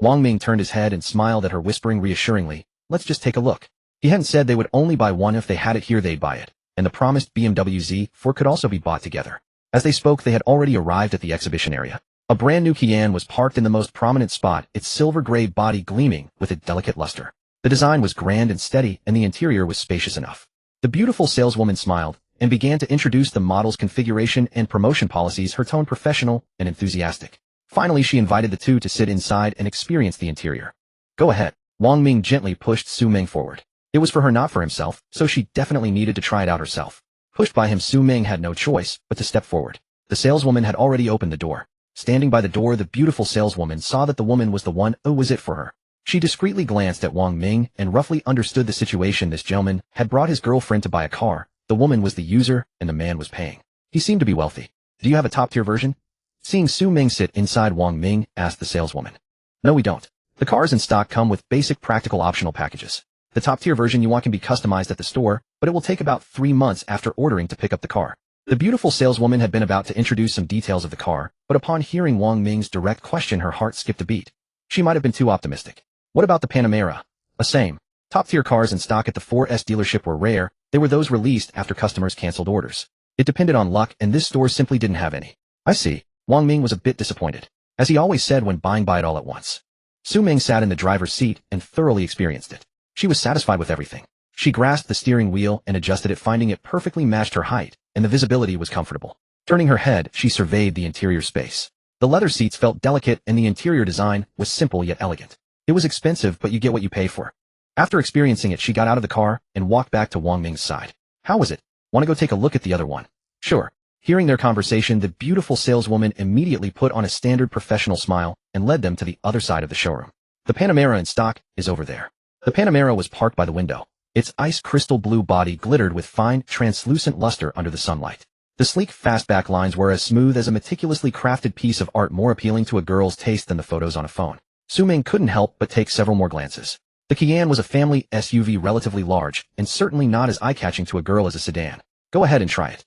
Wang Ming turned his head and smiled at her, whispering reassuringly, "Let's just take a look." He hadn't said they would only buy one. If they had it here, they'd buy it, and the promised BMW Z4 could also be bought together. As they spoke, they had already arrived at the exhibition area. A brand new Kian was parked in the most prominent spot, its silver gray body gleaming with a delicate luster. The design was grand and steady, and the interior was spacious enough. The beautiful saleswoman smiled and began to introduce the model's configuration and promotion policies, her tone professional and enthusiastic. Finally, she invited the two to sit inside and experience the interior. "Go ahead." Wang Ming gently pushed Su Ming forward. It was for her, not for himself, so she definitely needed to try it out herself. Pushed by him, Su Ming had no choice but to step forward. The saleswoman had already opened the door. Standing by the door, the beautiful saleswoman saw that the woman was the one who was it for her. She discreetly glanced at Wang Ming and roughly understood the situation. This gentleman had brought his girlfriend to buy a car. The woman was the user, and the man was paying. He seemed to be wealthy. "Do you have a top-tier version?" Seeing Su Ming sit inside, Wang Ming asked the saleswoman. "No, we don't. The cars in stock come with basic practical optional packages. The top-tier version you want can be customized at the store, but it will take about 3 months after ordering to pick up the car." The beautiful saleswoman had been about to introduce some details of the car, but upon hearing Wang Ming's direct question, her heart skipped a beat. She might have been too optimistic. "What about the Panamera?" Same. Top-tier cars in stock at the 4S dealership were rare. They were those released after customers canceled orders. It depended on luck, and this store simply didn't have any. "I see." Wang Ming was a bit disappointed. As he always said when buying, buy it all at once. Su Ming sat in the driver's seat and thoroughly experienced it. She was satisfied with everything. She grasped the steering wheel and adjusted it, finding it perfectly matched her height, and the visibility was comfortable. Turning her head, she surveyed the interior space. The leather seats felt delicate, and the interior design was simple yet elegant. It was expensive, but you get what you pay for. After experiencing it, she got out of the car and walked back to Wang Ming's side. "How was it? Want to go take a look at the other one?" "Sure." Hearing their conversation, the beautiful saleswoman immediately put on a standard professional smile and led them to the other side of the showroom. "The Panamera in stock is over there." The Panamera was parked by the window. Its ice crystal blue body glittered with fine, translucent luster under the sunlight. The sleek fastback lines were as smooth as a meticulously crafted piece of art, more appealing to a girl's taste than the photos on a phone. Su Ming couldn't help but take several more glances. The Kian was a family SUV, relatively large, and certainly not as eye-catching to a girl as a sedan. "Go ahead and try it."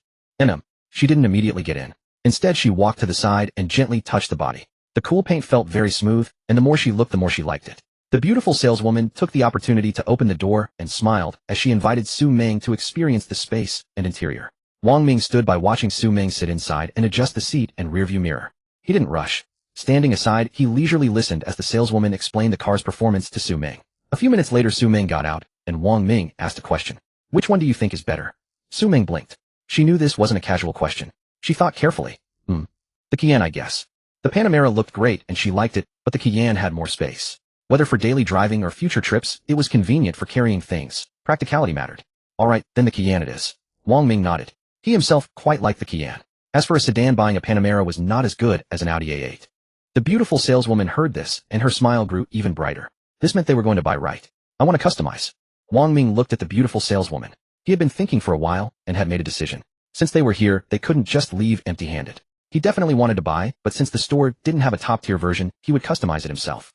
She didn't immediately get in. Instead, she walked to the side and gently touched the body. The cool paint felt very smooth, and the more she looked, the more she liked it. The beautiful saleswoman took the opportunity to open the door and smiled as she invited Su Ming to experience the space and interior. Wang Ming stood by, watching Su Ming sit inside and adjust the seat and rearview mirror. He didn't rush. Standing aside, he leisurely listened as the saleswoman explained the car's performance to Su Ming. A few minutes later, Su Ming got out, and Wang Ming asked a question. "Which one do you think is better?" Su Ming blinked. She knew this wasn't a casual question. She thought carefully. The Kian, I guess." The Panamera looked great and she liked it, but the Kian had more space. Whether for daily driving or future trips, it was convenient for carrying things. Practicality mattered. "All right, then the Kian it is." Wang Ming nodded. He himself quite liked the Kian. As for a sedan, buying a Panamera was not as good as an Audi A8. The beautiful saleswoman heard this, and her smile grew even brighter. This meant they were going to buy right. "I want to customize." Wang Ming looked at the beautiful saleswoman. He had been thinking for a while and had made a decision. Since they were here, they couldn't just leave empty-handed. He definitely wanted to buy, but since the store didn't have a top-tier version, he would customize it himself.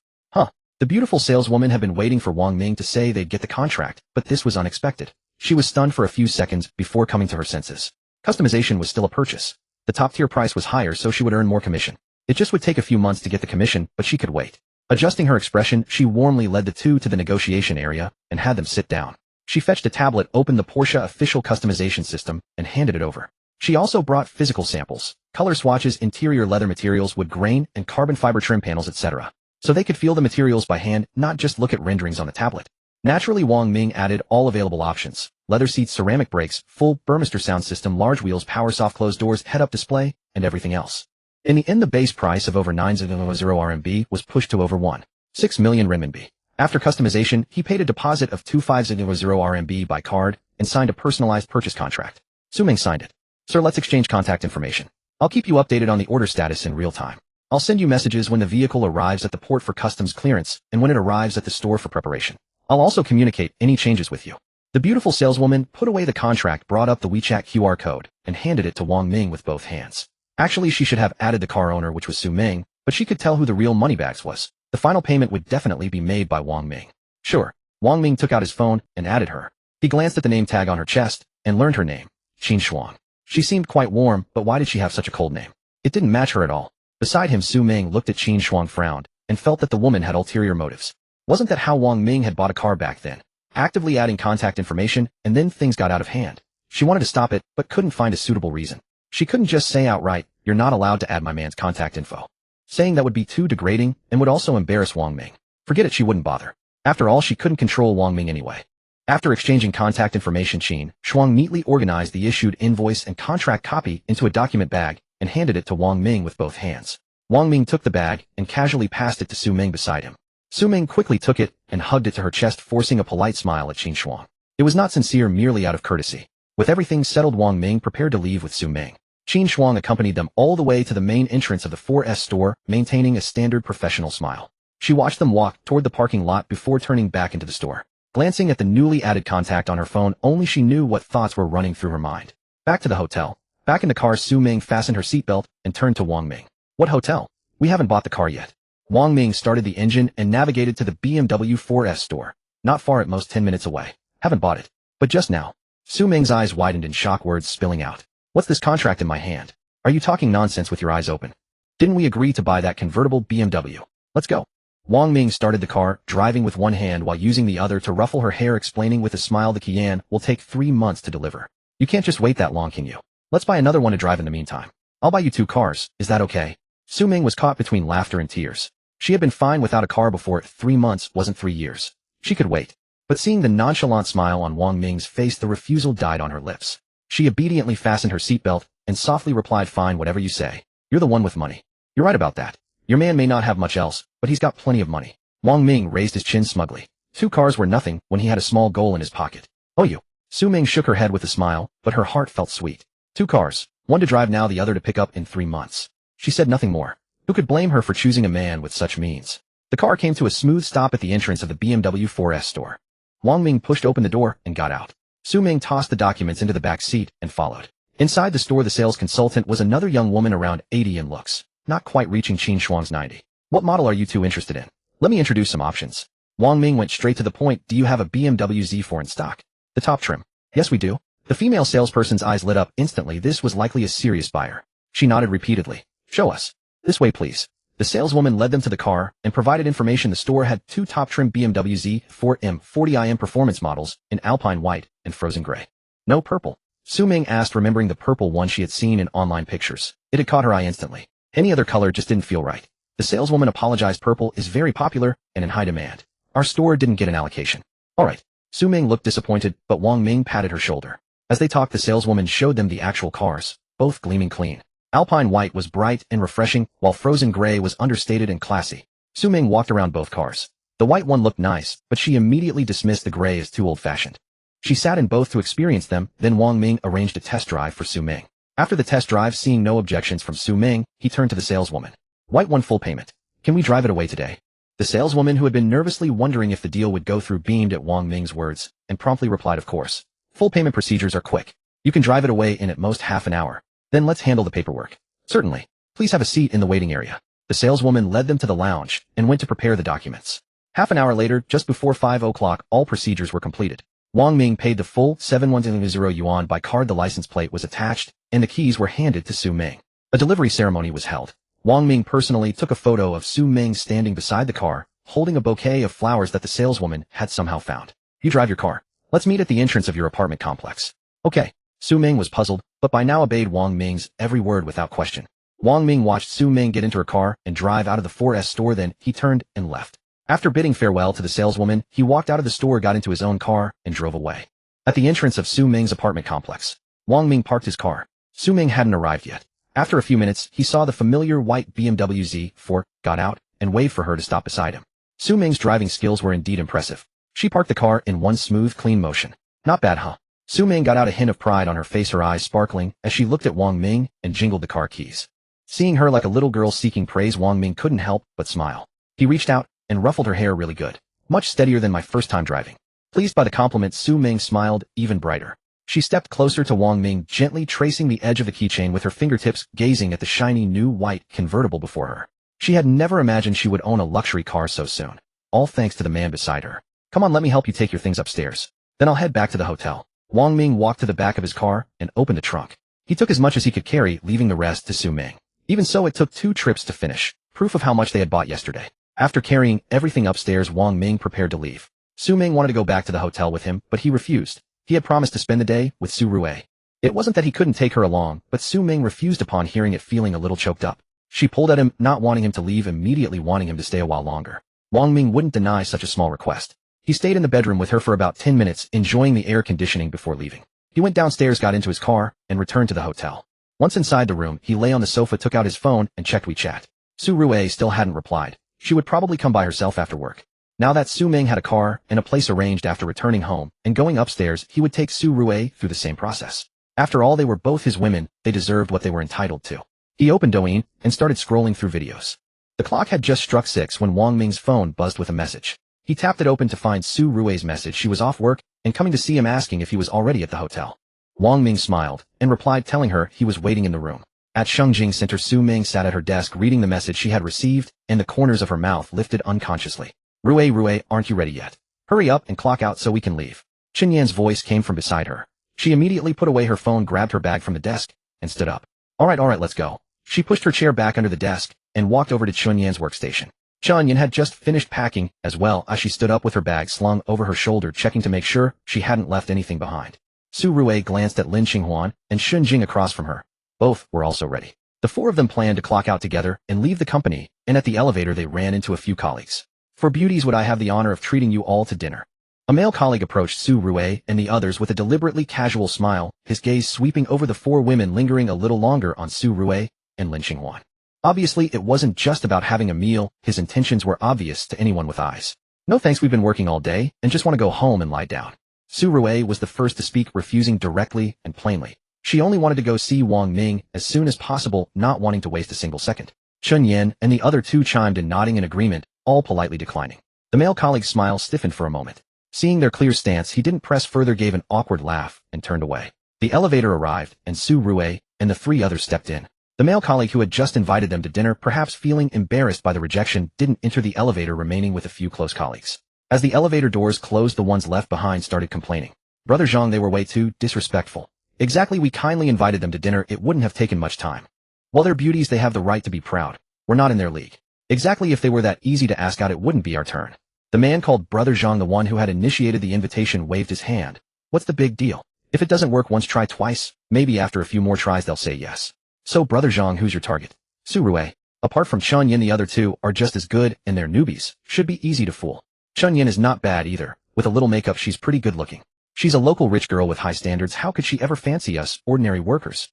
The beautiful saleswoman had been waiting for Wang Ming to say they'd get the contract, but this was unexpected. She was stunned for a few seconds before coming to her senses. Customization was still a purchase. The top-tier price was higher, so she would earn more commission. It just would take a few months to get the commission, but she could wait. Adjusting her expression, she warmly led the two to the negotiation area and had them sit down. She fetched a tablet, opened the Porsche official customization system, and handed it over. She also brought physical samples, color swatches, interior leather materials, wood grain, and carbon fiber trim panels, etc. So they could feel the materials by hand, not just look at renderings on the tablet. Naturally, Wang Ming added all available options: leather seats, ceramic brakes, full Burmester sound system, large wheels, power soft closed doors, head-up display, and everything else. In the end, the base price of over 900 RMB was pushed to over 1.6 million renminbi. After customization, he paid a deposit of 2500 RMB by card and signed a personalized purchase contract. Su Ming signed it. "Sir, let's exchange contact information. I'll keep you updated on the order status in real time." I'll send you messages when the vehicle arrives at the port for customs clearance and when it arrives at the store for preparation. I'll also communicate any changes with you. The beautiful saleswoman put away the contract, brought up the WeChat QR code, and handed it to Wang Ming with both hands. Actually, she should have added the car owner, which was Su Ming, but she could tell who the real moneybags was. The final payment would definitely be made by Wang Ming. Sure. Wang Ming took out his phone and added her. He glanced at the name tag on her chest and learned her name, Qin Shuang. She seemed quite warm, but why did she have such a cold name? It didn't match her at all. Beside him, Su Ming looked at Qin Shuang, frowned, and felt that the woman had ulterior motives. Wasn't that how Wang Ming had bought a car back then? Actively adding contact information, and then things got out of hand. She wanted to stop it, but couldn't find a suitable reason. She couldn't just say outright, "You're not allowed to add my man's contact info." Saying that would be too degrading and would also embarrass Wang Ming. Forget it, she wouldn't bother. After all, she couldn't control Wang Ming anyway. After exchanging contact information, Qin Shuang neatly organized the issued invoice and contract copy into a document bag and handed it to Wang Ming with both hands. Wang Ming took the bag and casually passed it to Su Ming beside him. Su Ming quickly took it and hugged it to her chest, forcing a polite smile at Qin Shuang. It was not sincere, merely out of courtesy. With everything settled, Wang Ming prepared to leave with Su Ming. Qin Shuang accompanied them all the way to the main entrance of the 4S store, maintaining a standard professional smile. She watched them walk toward the parking lot before turning back into the store. Glancing at the newly added contact on her phone, only she knew what thoughts were running through her mind. Back to the hotel. Back in the car, Su Ming fastened her seatbelt and turned to Wang Ming. "What hotel? We haven't bought the car yet." Wang Ming started the engine and navigated to the BMW 4S store. "Not far, at most 10 minutes away. Haven't bought it. But just now." Su Ming's eyes widened in shock, words spilling out. "What's this contract in my hand? Are you talking nonsense with your eyes open? Didn't we agree to buy that convertible BMW? Let's go." Wang Ming started the car, driving with one hand while using the other to ruffle her hair, explaining with a smile, "The Kian will take 3 months to deliver. You can't just wait that long, can you? Let's buy another one to drive in the meantime. I'll buy you 2 cars, is that okay?" Su Ming was caught between laughter and tears. She had been fine without a car before. 3 months wasn't 3 years. She could wait. But seeing the nonchalant smile on Wang Ming's face, the refusal died on her lips. She obediently fastened her seatbelt and softly replied, "Fine, whatever you say. You're the one with money. You're right about that. Your man may not have much else, but he's got plenty of money." Wang Ming raised his chin smugly. 2 cars were nothing when he had a small goal in his pocket. "Oh, you." Su Ming shook her head with a smile, but her heart felt sweet. 2 cars, one to drive now, the other to pick up in 3 months. She said nothing more. Who could blame her for choosing a man with such means? The car came to a smooth stop at the entrance of the BMW 4S store. Wang Ming pushed open the door and got out. Su Ming tossed the documents into the back seat and followed. Inside the store, the sales consultant was another young woman around 80 in looks, not quite reaching Qin Shuang's 90. "What model are you 2 interested in? Let me introduce some options." Wang Ming went straight to the point. "Do you have a BMW Z4 in stock? The top trim?" "Yes, we do." The female salesperson's eyes lit up instantly. This was likely a serious buyer. She nodded repeatedly. "Show us." "This way, please." The saleswoman led them to the car and provided information. The store had 2 top-trim BMW Z4 M40iM performance models in alpine white and frozen gray. "No purple?" Su Ming asked, remembering the purple one she had seen in online pictures. It had caught her eye instantly. Any other color just didn't feel right. The saleswoman apologized. "Purple is very popular and in high demand. Our store didn't get an allocation." "All right." Su Ming looked disappointed, but Wang Ming patted her shoulder. As they talked, the saleswoman showed them the actual cars, both gleaming clean. Alpine white was bright and refreshing, while frozen gray was understated and classy. Su Ming walked around both cars. The white one looked nice, but she immediately dismissed the gray as too old-fashioned. She sat in both to experience them, then Wang Ming arranged a test drive for Su Ming. After the test drive, seeing no objections from Su Ming, he turned to the saleswoman. "White one, full payment. Can we drive it away today?" The saleswoman, who had been nervously wondering if the deal would go through, beamed at Wang Ming's words and promptly replied, "Of course. Full payment procedures are quick. You can drive it away in at most half an hour. Then let's handle the paperwork." "Certainly. Please have a seat in the waiting area." The saleswoman led them to the lounge and went to prepare the documents. Half an hour later, just before 5 o'clock, all procedures were completed. Wang Ming paid the full 710 yuan by card. The license plate was attached, and the keys were handed to Su Ming. A delivery ceremony was held. Wang Ming personally took a photo of Su Ming standing beside the car, holding a bouquet of flowers that the saleswoman had somehow found. "You drive your car. Let's meet at the entrance of your apartment complex." "Okay." Su Ming was puzzled, but by now obeyed Wang Ming's every word without question. Wang Ming watched Su Ming get into her car and drive out of the 4S store, then he turned and left. After bidding farewell to the saleswoman, he walked out of the store, got into his own car, and drove away. At the entrance of Su Ming's apartment complex, Wang Ming parked his car. Su Ming hadn't arrived yet. After a few minutes, he saw the familiar white BMW Z4, got out, and waved for her to stop beside him. Su Ming's driving skills were indeed impressive. She parked the car in one smooth, clean motion. "Not bad, huh?" Su Ming got out, a hint of pride on her face, her eyes sparkling as she looked at Wang Ming and jingled the car keys. Seeing her like a little girl seeking praise, Wang Ming couldn't help but smile. He reached out and ruffled her hair really good. Much steadier than my first time driving. Pleased by the compliment, Su Ming smiled even brighter. She stepped closer to Wang Ming, gently tracing the edge of the keychain with her fingertips, gazing at the shiny new white convertible before her. She had never imagined she would own a luxury car so soon. All thanks to the man beside her. Come on, let me help you take your things upstairs. Then I'll head back to the hotel. Wang Ming walked to the back of his car and opened the trunk. He took as much as he could carry, leaving the rest to Su Ming. Even so, it took 2 trips to finish, proof of how much they had bought yesterday. After carrying everything upstairs, Wang Ming prepared to leave. Su Ming wanted to go back to the hotel with him, but he refused. He had promised to spend the day with Su Rui. It wasn't that he couldn't take her along, but Su Ming refused upon hearing it, feeling a little choked up. She pulled at him, not wanting him to leave, immediately wanting him to stay a while longer. Wang Ming wouldn't deny such a small request. He stayed in the bedroom with her for about 10 minutes, enjoying the air conditioning before leaving. He went downstairs, got into his car, and returned to the hotel. Once inside the room, he lay on the sofa, took out his phone, and checked WeChat. Su Rui still hadn't replied. She would probably come by herself after work. Now that Su Ming had a car and a place arranged after returning home and going upstairs, he would take Su Rui through the same process. After all, they were both his women, they deserved what they were entitled to. He opened Douyin and started scrolling through videos. The clock had just struck 6 when Wang Ming's phone buzzed with a message. He tapped it open to find Su Rui's message. She was off work and coming to see him, asking if he was already at the hotel. Wang Ming smiled and replied, telling her he was waiting in the room. At Shengjing Center, Su Ming sat at her desk reading the message she had received, and the corners of her mouth lifted unconsciously. Rui, aren't you ready yet? Hurry up and clock out so we can leave. Chen Yan's voice came from beside her. She immediately put away her phone, grabbed her bag from the desk, and stood up. All right, let's go. She pushed her chair back under the desk and walked over to Chen Yan's workstation. Chen Yan had just finished packing as well as she stood up with her bag slung over her shoulder, checking to make sure she hadn't left anything behind. Su Rui glanced at Lin Qinghuan and Shun Jing across from her. Both were also ready. The 4 of them planned to clock out together and leave the company, and at the elevator they ran into a few colleagues. For beauties, would I have the honor of treating you all to dinner? A male colleague approached Su Rui and the others with a deliberately casual smile, his gaze sweeping over the 4 women, lingering a little longer on Su Rui and Lin Qinghuan. Obviously, it wasn't just about having a meal, his intentions were obvious to anyone with eyes. No thanks, we've been working all day and just want to go home and lie down. Su Rui was the first to speak, refusing directly and plainly. She only wanted to go see Wang Ming as soon as possible, not wanting to waste a single second. Chen Yan and the other 2 chimed in, nodding in agreement, all politely declining. The male colleague's smile stiffened for a moment. Seeing their clear stance, he didn't press further, gave an awkward laugh, and turned away. The elevator arrived, and Su Rui and the 3 others stepped in. The male colleague who had just invited them to dinner, perhaps feeling embarrassed by the rejection, didn't enter the elevator, remaining with a few close colleagues. As the elevator doors closed, the ones left behind started complaining. Brother Zhang, they were way too disrespectful. Exactly, we kindly invited them to dinner, it wouldn't have taken much time. While they're beauties, they have the right to be proud. We're not in their league. Exactly, if they were that easy to ask out, it wouldn't be our turn. The man called Brother Zhang, the one who had initiated the invitation, waved his hand. What's the big deal? If it doesn't work once, try twice. Maybe after a few more tries they'll say yes. So Brother Zhang, who's your target? Su Rui. Apart from Chen Yin, the other 2 are just as good, and they're newbies. Should be easy to fool. Chen Yin is not bad either. With a little makeup, she's pretty good looking. She's a local rich girl with high standards. How could she ever fancy us, ordinary workers?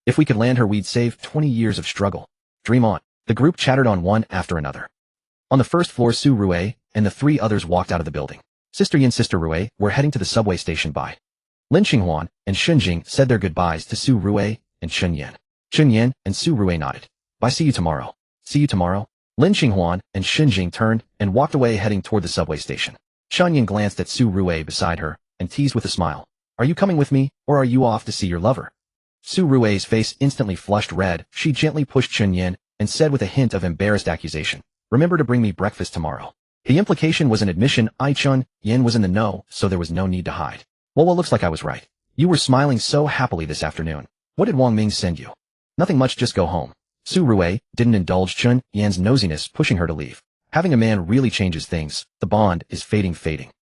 If we could land her, we'd save 20 years of struggle. Dream on. The group chattered on one after another. On the first floor, Su Rui and the 3 others walked out of the building. Sister Yin, Sister Rui, we're heading to the subway station. Bye. Lin Qinghuan and Shunjing said their goodbyes to Su Rui and Chen Yan. Chen Yan and Su Rui nodded. Bye, see you tomorrow. See you tomorrow. Lin Qinghuan and Shunjing turned and walked away, heading toward the subway station. Chen Yan glanced at Su Rui beside her and teased with a smile. Are you coming with me, or are you off to see your lover? Su Rui's face instantly flushed red. She gently pushed Chen Yan and said with a hint of embarrassed accusation, remember to bring me breakfast tomorrow. The implication was an admission. Chen Yan was in the know, so there was no need to hide. Well, looks like I was right. You were smiling so happily this afternoon. What did Wang Ming send you? Nothing much, just go home. Su Rui didn't indulge Chen Yan's nosiness, pushing her to leave. Having a man really changes things. The bond is fading.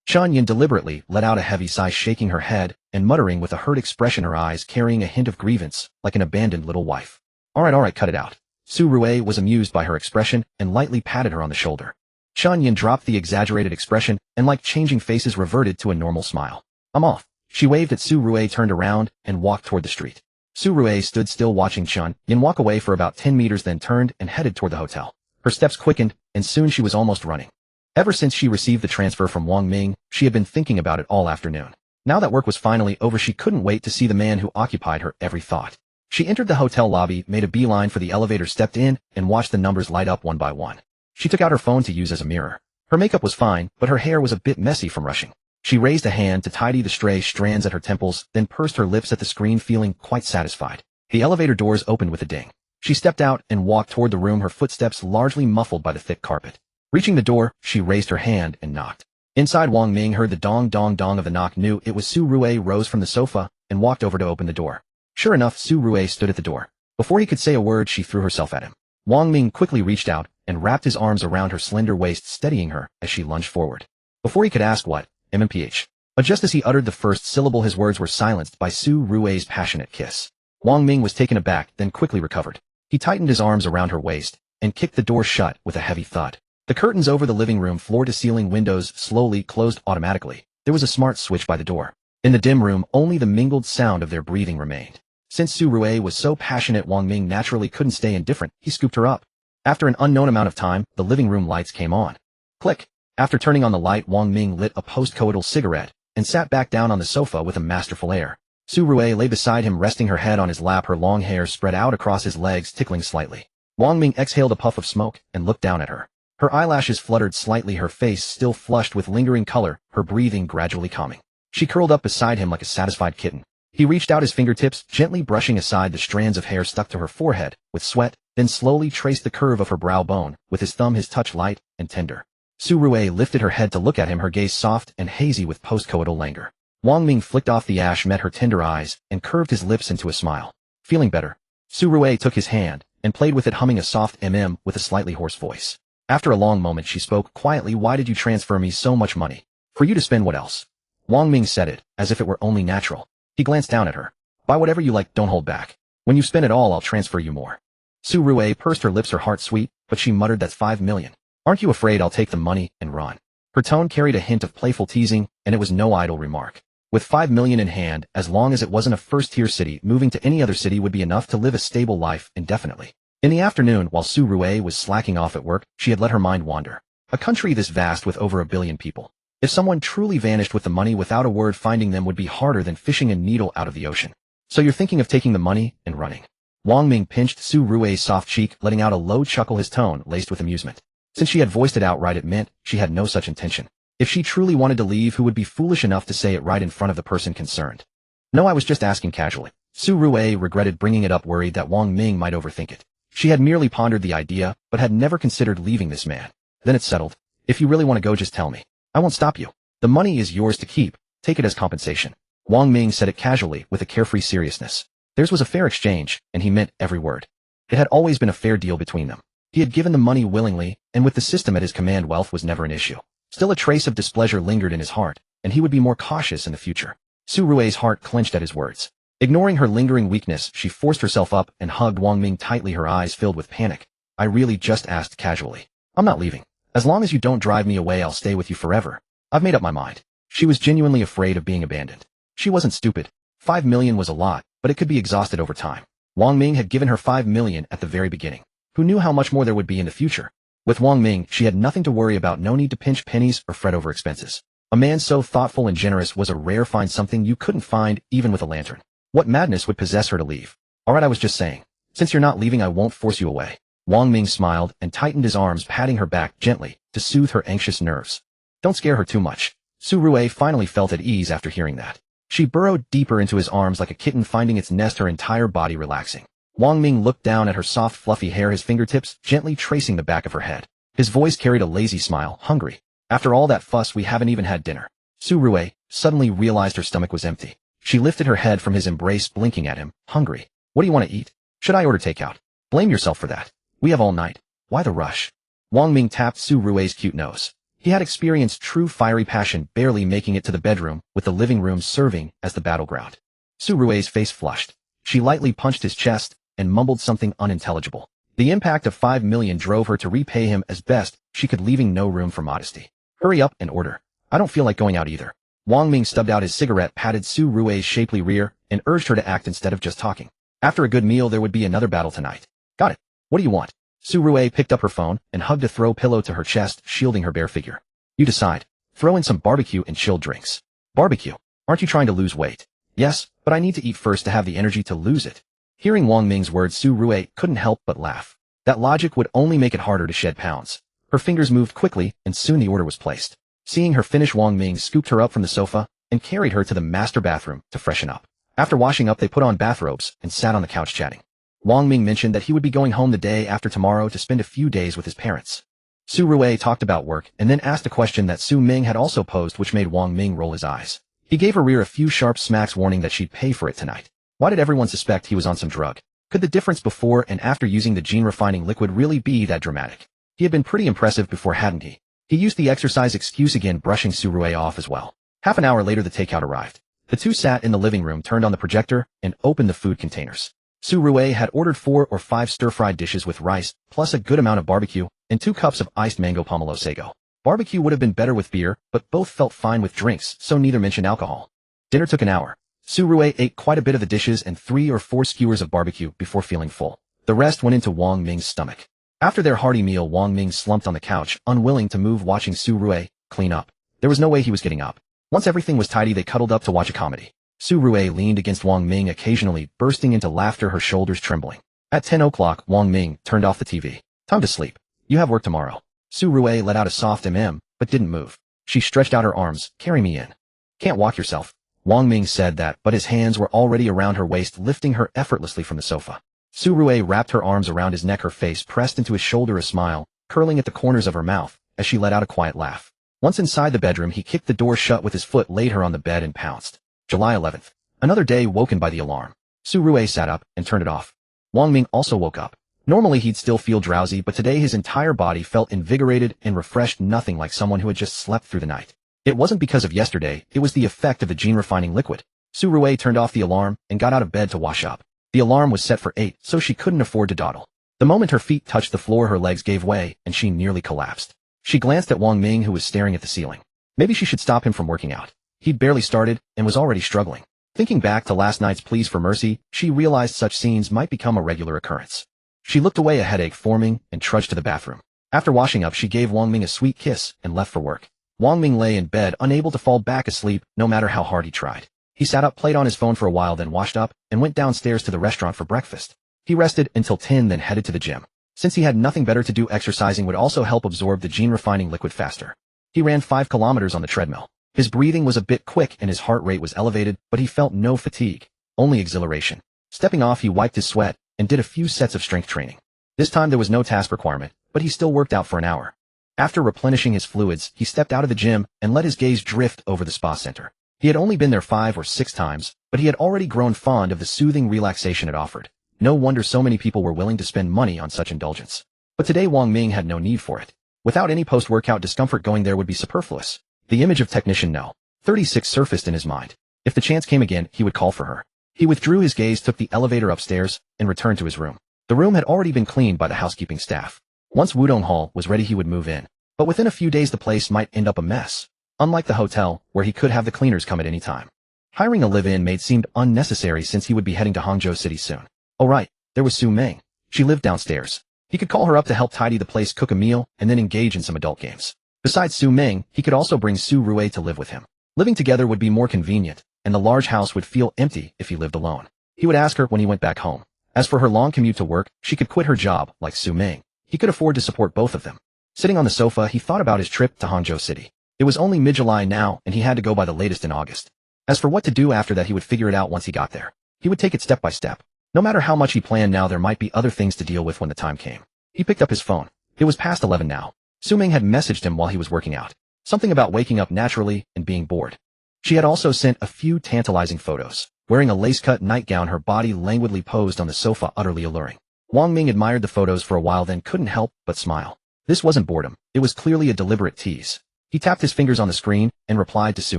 Chen Yan deliberately let out a heavy sigh, shaking her head and muttering with a hurt expression, her eyes carrying a hint of grievance, like an abandoned little wife. All right, cut it out. Su Rui was amused by her expression and lightly patted her on the shoulder. Chen Yan dropped the exaggerated expression and, like changing faces, reverted to a normal smile. I'm off. She waved at Su Rui, turned around, and walked toward the street. Su Rui stood still, watching Chen Yan walk away for about 10 meters, then turned and headed toward the hotel. Her steps quickened, and soon she was almost running. Ever since she received the transfer from Wang Ming, she had been thinking about it all afternoon. Now that work was finally over, she couldn't wait to see the man who occupied her every thought. She entered the hotel lobby, made a beeline for the elevator, stepped in, and watched the numbers light up one by one. She took out her phone to use as a mirror. Her makeup was fine, but her hair was a bit messy from rushing. She raised a hand to tidy the stray strands at her temples, then pursed her lips at the screen, feeling quite satisfied. The elevator doors opened with a ding. She stepped out and walked toward the room, her footsteps largely muffled by the thick carpet. Reaching the door, she raised her hand and knocked. Inside, Wang Ming heard the dong dong dong of the knock, knew it was Su Rue, rose from the sofa, and walked over to open the door. Sure enough, Su Rue stood at the door. Before he could say a word, she threw herself at him. Wang Ming quickly reached out and wrapped his arms around her slender waist, steadying her as she lunged forward. Before he could ask what, MMPH. But just as he uttered the first syllable, his words were silenced by Su Rue's passionate kiss. Wang Ming was taken aback, then quickly recovered. He tightened his arms around her waist and kicked the door shut with a heavy thud. The curtains over the living room floor-to-ceiling windows slowly closed automatically. There was a smart switch by the door. In the dim room, only the mingled sound of their breathing remained. Since Su Rue was so passionate, Wang Ming naturally couldn't stay indifferent. He scooped her up. After an unknown amount of time, the living room lights came on. Click. After turning on the light, Wang Ming lit a post-coital cigarette and sat back down on the sofa with a masterful air. Su Rue lay beside him, resting her head on his lap, her long hair spread out across his legs, tickling slightly. Wang Ming exhaled a puff of smoke and looked down at her. Her eyelashes fluttered slightly, her face still flushed with lingering color, her breathing gradually calming. She curled up beside him like a satisfied kitten. He reached out his fingertips, gently brushing aside the strands of hair stuck to her forehead with sweat, then slowly traced the curve of her brow bone. With his thumb, his touch light and tender. Su Rue lifted her head to look at him, her gaze soft and hazy with post-coital languor. Wang Ming flicked off the ash, met her tender eyes, and curved his lips into a smile. Feeling better? Su Rue took his hand and played with it, humming a soft with a slightly hoarse voice. After a long moment, she spoke quietly. Why did you transfer me so much money? For you to spend what else? Wang Ming said it, as if it were only natural. He glanced down at her. Buy whatever you like, don't hold back. When you spend it all, I'll transfer you more. Su Rue pursed her lips, her heart sweet, but she muttered, that's 5 million. Aren't you afraid I'll take the money and run? Her tone carried a hint of playful teasing, and it was no idle remark. With 5 million in hand, as long as it wasn't a first-tier city, moving to any other city would be enough to live a stable life indefinitely. In the afternoon, while Su Rue was slacking off at work, she had let her mind wander. A country this vast with over 1 billion people. If someone truly vanished with the money without a word, finding them would be harder than fishing a needle out of the ocean. So you're thinking of taking the money and running? Wang Ming pinched Su Rue's soft cheek, letting out a low chuckle, his tone laced with amusement. Since she had voiced it outright, it meant she had no such intention. If she truly wanted to leave, who would be foolish enough to say it right in front of the person concerned? No, I was just asking casually. Su Rue regretted bringing it up, worried that Wang Ming might overthink it. She had merely pondered the idea, but had never considered leaving this man. Then it settled. If you really want to go, just tell me. I won't stop you. The money is yours to keep. Take it as compensation. Wang Ming said it casually, with a carefree seriousness. Theirs was a fair exchange, and he meant every word. It had always been a fair deal between them. He had given the money willingly, and with the system at his command, wealth was never an issue. Still, a trace of displeasure lingered in his heart, and he would be more cautious in the future. Su Rue's heart clenched at his words. Ignoring her lingering weakness, she forced herself up and hugged Wang Ming tightly, her eyes filled with panic. I really just asked casually. I'm not leaving. As long as you don't drive me away, I'll stay with you forever. I've made up my mind. She was genuinely afraid of being abandoned. She wasn't stupid. 5 million was a lot, but it could be exhausted over time. Wang Ming had given her 5 million at the very beginning. Who knew how much more there would be in the future? With Wang Ming, she had nothing to worry about, no need to pinch pennies or fret over expenses. A man so thoughtful and generous was a rare find, something you couldn't find even with a lantern. What madness would possess her to leave? Alright, I was just saying. Since you're not leaving, I won't force you away. Wang Ming smiled and tightened his arms, patting her back gently to soothe her anxious nerves. Don't scare her too much. Su Rue finally felt at ease after hearing that. She burrowed deeper into his arms like a kitten finding its nest, her entire body relaxing. Wang Ming looked down at her soft fluffy hair, his fingertips gently tracing the back of her head. His voice carried a lazy smile. Hungry? After all that fuss, we haven't even had dinner. Su Rue suddenly realized her stomach was empty. She lifted her head from his embrace, blinking at him. Hungry? What do you want to eat? Should I order takeout? Blame yourself for that. We have all night. Why the rush? Wang Ming tapped Su Rue's cute nose. He had experienced true fiery passion, barely making it to the bedroom, with the living room serving as the battleground. Su Rue's face flushed. She lightly punched his chest and mumbled something unintelligible. The impact of 5 million drove her to repay him as best she could, leaving no room for modesty. Hurry up and order. I don't feel like going out either. Wang Ming stubbed out his cigarette, patted Su Rue's shapely rear, and urged her to act instead of just talking. After a good meal, there would be another battle tonight. Got it. What do you want? Su Rue picked up her phone and hugged a throw pillow to her chest, shielding her bare figure. You decide. Throw in some barbecue and chilled drinks. Barbecue? Aren't you trying to lose weight? Yes, but I need to eat first to have the energy to lose it. Hearing Wang Ming's words, Su Rui couldn't help but laugh. That logic would only make it harder to shed pounds. Her fingers moved quickly, and soon the order was placed. Seeing her finish, Wang Ming scooped her up from the sofa and carried her to the master bathroom to freshen up. After washing up, they put on bathrobes and sat on the couch chatting. Wang Ming mentioned that he would be going home the day after tomorrow to spend a few days with his parents. Su Rui talked about work and then asked a question that Su Ming had also posed, which made Wang Ming roll his eyes. He gave her rear a few sharp smacks, warning that she'd pay for it tonight. Why did everyone suspect he was on some drug? Could the difference before and after using the gene-refining liquid really be that dramatic? He had been pretty impressive before, hadn't he? He used the exercise excuse again, brushing Su Rui off as well. Half an hour later, the takeout arrived. The two sat in the living room, turned on the projector, and opened the food containers. Su Rui had ordered 4 or 5 stir-fried dishes with rice, plus a good amount of barbecue, and 2 cups of iced mango pomelo sago. Barbecue would have been better with beer, but both felt fine with drinks, so neither mentioned alcohol. Dinner took an hour. Su Rui ate quite a bit of the dishes and 3 or 4 skewers of barbecue before feeling full. The rest went into Wang Ming's stomach. After their hearty meal, Wang Ming slumped on the couch, unwilling to move, watching Su Rui clean up. There was no way he was getting up. Once everything was tidy, they cuddled up to watch a comedy. Su Rui leaned against Wang Ming, occasionally bursting into laughter, her shoulders trembling. At 10 o'clock, Wang Ming turned off the TV. Time to sleep. You have work tomorrow. Su Rui let out a soft but didn't move. She stretched out her arms. Carry me in. Can't walk yourself. Wang Ming said that, but his hands were already around her waist, lifting her effortlessly from the sofa. Su Rui wrapped her arms around his neck, her face pressed into his shoulder, a smile curling at the corners of her mouth as she let out a quiet laugh. Once inside the bedroom, he kicked the door shut with his foot, laid her on the bed, and pounced. July 11th. Another day, woken by the alarm. Su Rui sat up and turned it off. Wang Ming also woke up. Normally he'd still feel drowsy, but today his entire body felt invigorated and refreshed, nothing like someone who had just slept through the night. It wasn't because of yesterday, it was the effect of the gene-refining liquid. Su Rui turned off the alarm and got out of bed to wash up. The alarm was set for 8, so she couldn't afford to dawdle. The moment her feet touched the floor, her legs gave way, and she nearly collapsed. She glanced at Wang Ming, who was staring at the ceiling. Maybe she should stop him from working out. He'd barely started and was already struggling. Thinking back to last night's pleas for mercy, she realized such scenes might become a regular occurrence. She looked away, a headache forming, and trudged to the bathroom. After washing up, she gave Wang Ming a sweet kiss and left for work. Wang Ming lay in bed, unable to fall back asleep, no matter how hard he tried. He sat up, played on his phone for a while, then washed up and went downstairs to the restaurant for breakfast. He rested until 10, then headed to the gym. Since he had nothing better to do, exercising would also help absorb the gene-refining liquid faster. He ran 5 kilometers on the treadmill. His breathing was a bit quick and his heart rate was elevated, but he felt no fatigue, only exhilaration. Stepping off, he wiped his sweat and did a few sets of strength training. This time there was no task requirement, but he still worked out for an hour. After replenishing his fluids, he stepped out of the gym and let his gaze drift over the spa center. He had only been there 5 or 6 times, but he had already grown fond of the soothing relaxation it offered. No wonder so many people were willing to spend money on such indulgence. But today Wang Ming had no need for it. Without any post-workout discomfort, going there would be superfluous. The image of technician No. 36 surfaced in his mind. If the chance came again, he would call for her. He withdrew his gaze, took the elevator upstairs, and returned to his room. The room had already been cleaned by the housekeeping staff. Once Wudong Hall was ready, he would move in. But within a few days the place might end up a mess. Unlike the hotel, where he could have the cleaners come at any time. Hiring a live-in maid seemed unnecessary since he would be heading to Hangzhou City soon. Oh right, there was Su Ming. She lived downstairs. He could call her up to help tidy the place, cook a meal, and then engage in some adult games. Besides Su Ming, he could also bring Su Rui to live with him. Living together would be more convenient, and the large house would feel empty if he lived alone. He would ask her when he went back home. As for her long commute to work, she could quit her job, like Su Ming. He could afford to support both of them. Sitting on the sofa, he thought about his trip to Hangzhou City. It was only mid-July now, and he had to go by the latest in August. As for what to do after that, he would figure it out once he got there. He would take it step by step. No matter how much he planned now, there might be other things to deal with when the time came. He picked up his phone. It was past 11 now. Su Ming had messaged him while he was working out. Something about waking up naturally and being bored. She had also sent a few tantalizing photos. Wearing a lace-cut nightgown, her body languidly posed on the sofa, utterly alluring. Wang Ming admired the photos for a while, then couldn't help but smile. This wasn't boredom. It was clearly a deliberate tease. He tapped his fingers on the screen and replied to Su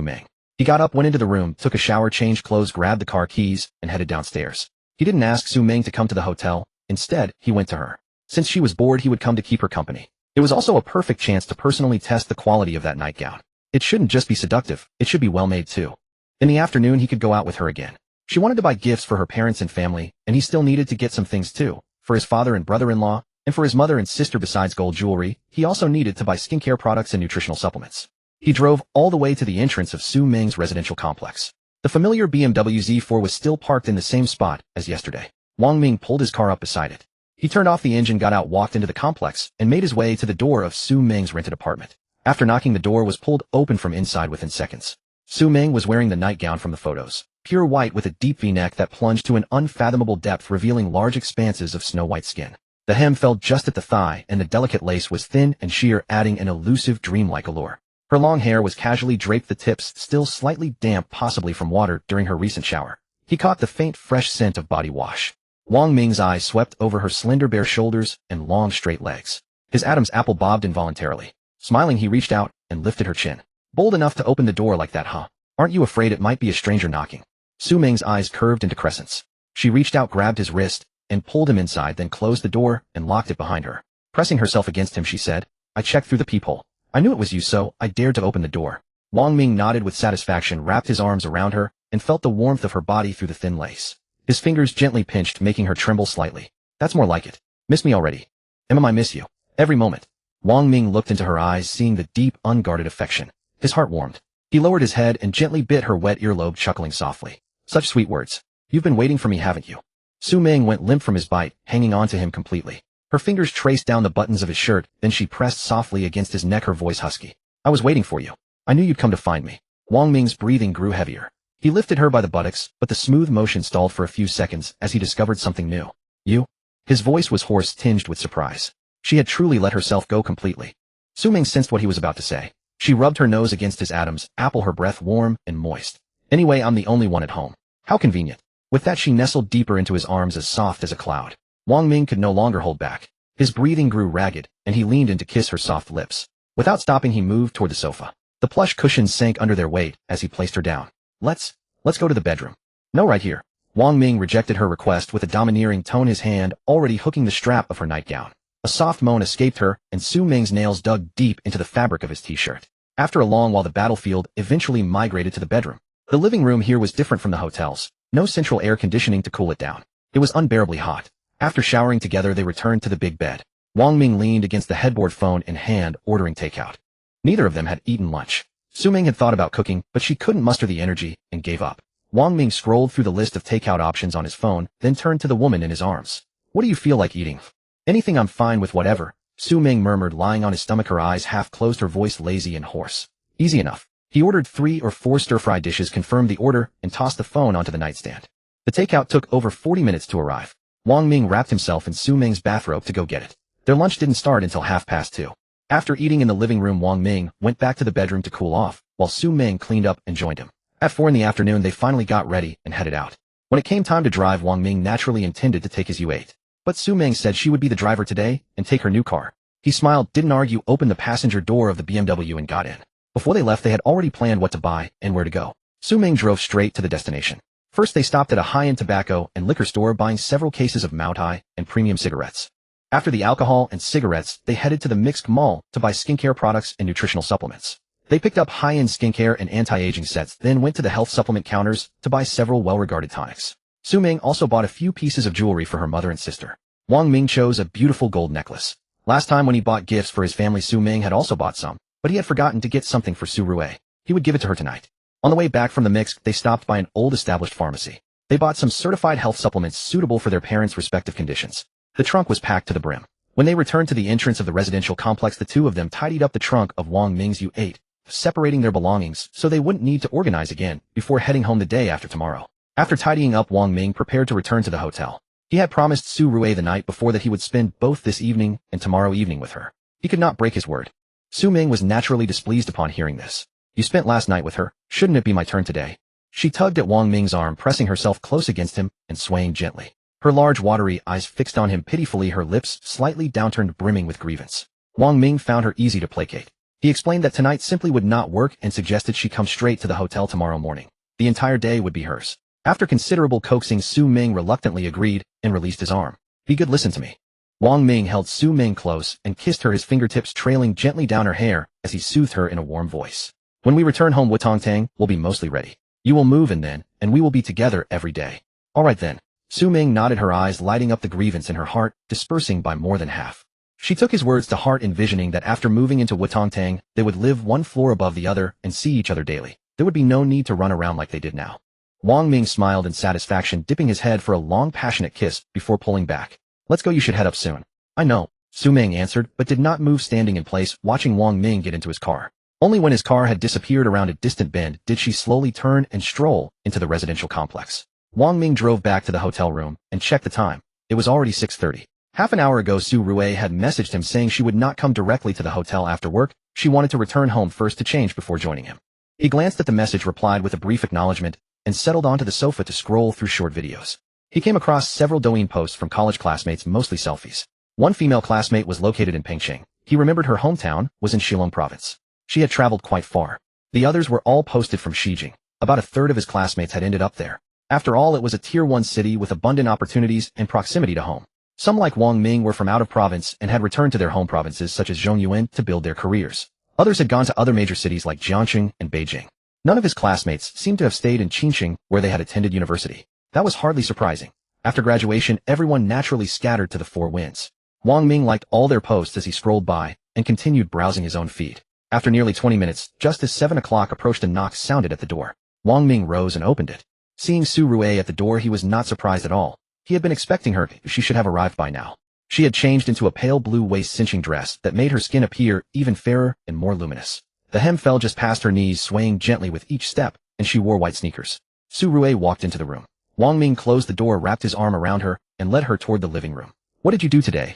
Ming. He got up, went into the room, took a shower, changed clothes, grabbed the car keys, and headed downstairs. He didn't ask Su Ming to come to the hotel. Instead, he went to her. Since she was bored, he would come to keep her company. It was also a perfect chance to personally test the quality of that nightgown. It shouldn't just be seductive, it should be well made too. In the afternoon, he could go out with her again. She wanted to buy gifts for her parents and family, and he still needed to get some things too. For his father and brother-in-law, and for his mother and sister. Besides gold jewelry, he also needed to buy skincare products and nutritional supplements. He drove all the way to the entrance of Su Ming's residential complex. The familiar BMW Z4 was still parked in the same spot as yesterday. Wang Ming pulled his car up beside it. He turned off the engine, got out, walked into the complex, and made his way to the door of Su Ming's rented apartment. After knocking, the door was pulled open from inside within seconds. Su Ming was wearing the nightgown from the photos, pure white with a deep V-neck that plunged to an unfathomable depth, revealing large expanses of snow-white skin. The hem fell just at the thigh, and the delicate lace was thin and sheer, adding an elusive, dreamlike allure. Her long hair was casually draped, the tips still slightly damp, possibly from water during her recent shower. He caught the faint, fresh scent of body wash. Wang Ming's eyes swept over her slender bare shoulders and long straight legs. His Adam's apple bobbed involuntarily. Smiling, he reached out and lifted her chin. Bold enough to open the door like that, huh? Aren't you afraid it might be a stranger knocking? Su Ming's eyes curved into crescents. She reached out, grabbed his wrist, and pulled him inside, then closed the door and locked it behind her. Pressing herself against him, she said, I checked through the peephole. I knew it was you, so I dared to open the door. Wang Ming nodded with satisfaction, wrapped his arms around her, and felt the warmth of her body through the thin lace. His fingers gently pinched, making her tremble slightly. That's more like it. Miss me already? I miss you. Every moment. Wang Ming looked into her eyes, seeing the deep, unguarded affection. His heart warmed. He lowered his head and gently bit her wet earlobe, chuckling softly. Such sweet words. You've been waiting for me, haven't you? Su Ming went limp from his bite, hanging on to him completely. Her fingers traced down the buttons of his shirt, then she pressed softly against his neck, her voice husky. I was waiting for you. I knew you'd come to find me. Wang Ming's breathing grew heavier. He lifted her by the buttocks, but the smooth motion stalled for a few seconds as he discovered something new. You? His voice was hoarse, tinged with surprise. She had truly let herself go completely. Su Ming sensed what he was about to say. She rubbed her nose against his Adam's apple, her breath warm and moist. Anyway, I'm the only one at home. How convenient. With that, she nestled deeper into his arms, as soft as a cloud. Wang Ming could no longer hold back. His breathing grew ragged, and he leaned in to kiss her soft lips. Without stopping, he moved toward the sofa. The plush cushions sank under their weight as he placed her down. Let's go to the bedroom. No, right here. Wang Ming rejected her request with a domineering tone, his hand already hooking the strap of her nightgown. A soft moan escaped her, and Su Ming's nails dug deep into the fabric of his t-shirt. After a long while, the battlefield eventually migrated to the bedroom. The living room here was different from the hotels. No central air conditioning to cool it down. It was unbearably hot. After showering together, they returned to the big bed. Wang Ming leaned against the headboard, phone in hand, ordering takeout. Neither of them had eaten lunch. Su Ming had thought about cooking, but she couldn't muster the energy and gave up. Wang Ming scrolled through the list of takeout options on his phone, then turned to the woman in his arms. What do you feel like eating? Anything, I'm fine with whatever, Su Ming murmured, lying on his stomach, her eyes half closed, her voice lazy and hoarse. Easy enough. He ordered 3 or 4 stir-fry dishes, confirmed the order, and tossed the phone onto the nightstand. The takeout took over 40 minutes to arrive. Wang Ming wrapped himself in Su Ming's bathrobe to go get it. Their lunch didn't start until 2:30. After eating in the living room, Wang Ming went back to the bedroom to cool off, while Su Ming cleaned up and joined him. At 4 in the afternoon, they finally got ready and headed out. When it came time to drive, Wang Ming naturally intended to take his U8. But Su Ming said she would be the driver today and take her new car. He smiled, didn't argue, opened the passenger door of the BMW and got in. Before they left, they had already planned what to buy and where to go. Su Ming drove straight to the destination. First, they stopped at a high-end tobacco and liquor store, buying several cases of Moutai and premium cigarettes. After the alcohol and cigarettes, they headed to the mixed mall to buy skincare products and nutritional supplements. They picked up high-end skincare and anti-aging sets, then went to the health supplement counters to buy several well-regarded tonics. Su Ming also bought a few pieces of jewelry for her mother and sister. Wang Ming chose a beautiful gold necklace. Last time when he bought gifts for his family, Su Ming had also bought some, but he had forgotten to get something for Su Rue. He would give it to her tonight. On the way back from the mix, they stopped by an old established pharmacy. They bought some certified health supplements suitable for their parents' respective conditions. The trunk was packed to the brim. When they returned to the entrance of the residential complex, the two of them tidied up the trunk of Wang Ming's U8, separating their belongings so they wouldn't need to organize again before heading home the day after tomorrow. After tidying up, Wang Ming prepared to return to the hotel. He had promised Su Rue the night before that he would spend both this evening and tomorrow evening with her. He could not break his word. Su Ming was naturally displeased upon hearing this. You spent last night with her, shouldn't it be my turn today? She tugged at Wang Ming's arm, pressing herself close against him and swaying gently. Her large watery eyes fixed on him pitifully, her lips slightly downturned, brimming with grievance. Wang Ming found her easy to placate. He explained that tonight simply would not work and suggested she come straight to the hotel tomorrow morning. The entire day would be hers. After considerable coaxing, Su Ming reluctantly agreed and released his arm. Be good, listen to me. Wang Ming held Su Ming close and kissed her, his fingertips trailing gently down her hair as he soothed her in a warm voice. When we return home, Wutongtang will be mostly ready. You will move in then, and we will be together every day. All right then. Su Ming nodded, her eyes lighting up, the grievance in her heart dispersing by more than half. She took his words to heart, envisioning that after moving into Wutongtang, they would live one floor above the other and see each other daily. There would be no need to run around like they did now. Wang Ming smiled in satisfaction, dipping his head for a long, passionate kiss before pulling back. Let's go, you should head up soon. I know, Su Ming answered, but did not move, standing in place, watching Wang Ming get into his car. Only when his car had disappeared around a distant bend did she slowly turn and stroll into the residential complex. Wang Ming drove back to the hotel room and checked the time. It was already 6:30. Half an hour ago, Su Rui had messaged him saying she would not come directly to the hotel after work. She wanted to return home first to change before joining him. He glanced at the message, replied with a brief acknowledgement, and settled onto the sofa to scroll through short videos. He came across several Douyin posts from college classmates, mostly selfies. One female classmate was located in Pengcheng. He remembered her hometown was in Shillong province. She had traveled quite far. The others were all posted from Xijing. About a third of his classmates had ended up there. After all, it was a Tier 1 city with abundant opportunities and proximity to home. Some, like Wang Ming, were from out of province and had returned to their home provinces such as Zhongyuan to build their careers. Others had gone to other major cities like Jiangxing and Beijing. None of his classmates seemed to have stayed in Qinghai, where they had attended university. That was hardly surprising. After graduation, everyone naturally scattered to the four winds. Wang Ming liked all their posts as he scrolled by and continued browsing his own feed. After nearly 20 minutes, just as 7 o'clock approached, a knock sounded at the door. Wang Ming rose and opened it. Seeing Su Rui at the door, he was not surprised at all. He had been expecting her. She should have arrived by now. She had changed into a pale blue waist-cinching dress that made her skin appear even fairer and more luminous. The hem fell just past her knees, swaying gently with each step, and she wore white sneakers. Su Rui walked into the room. Wang Ming closed the door, wrapped his arm around her, and led her toward the living room. What did you do today?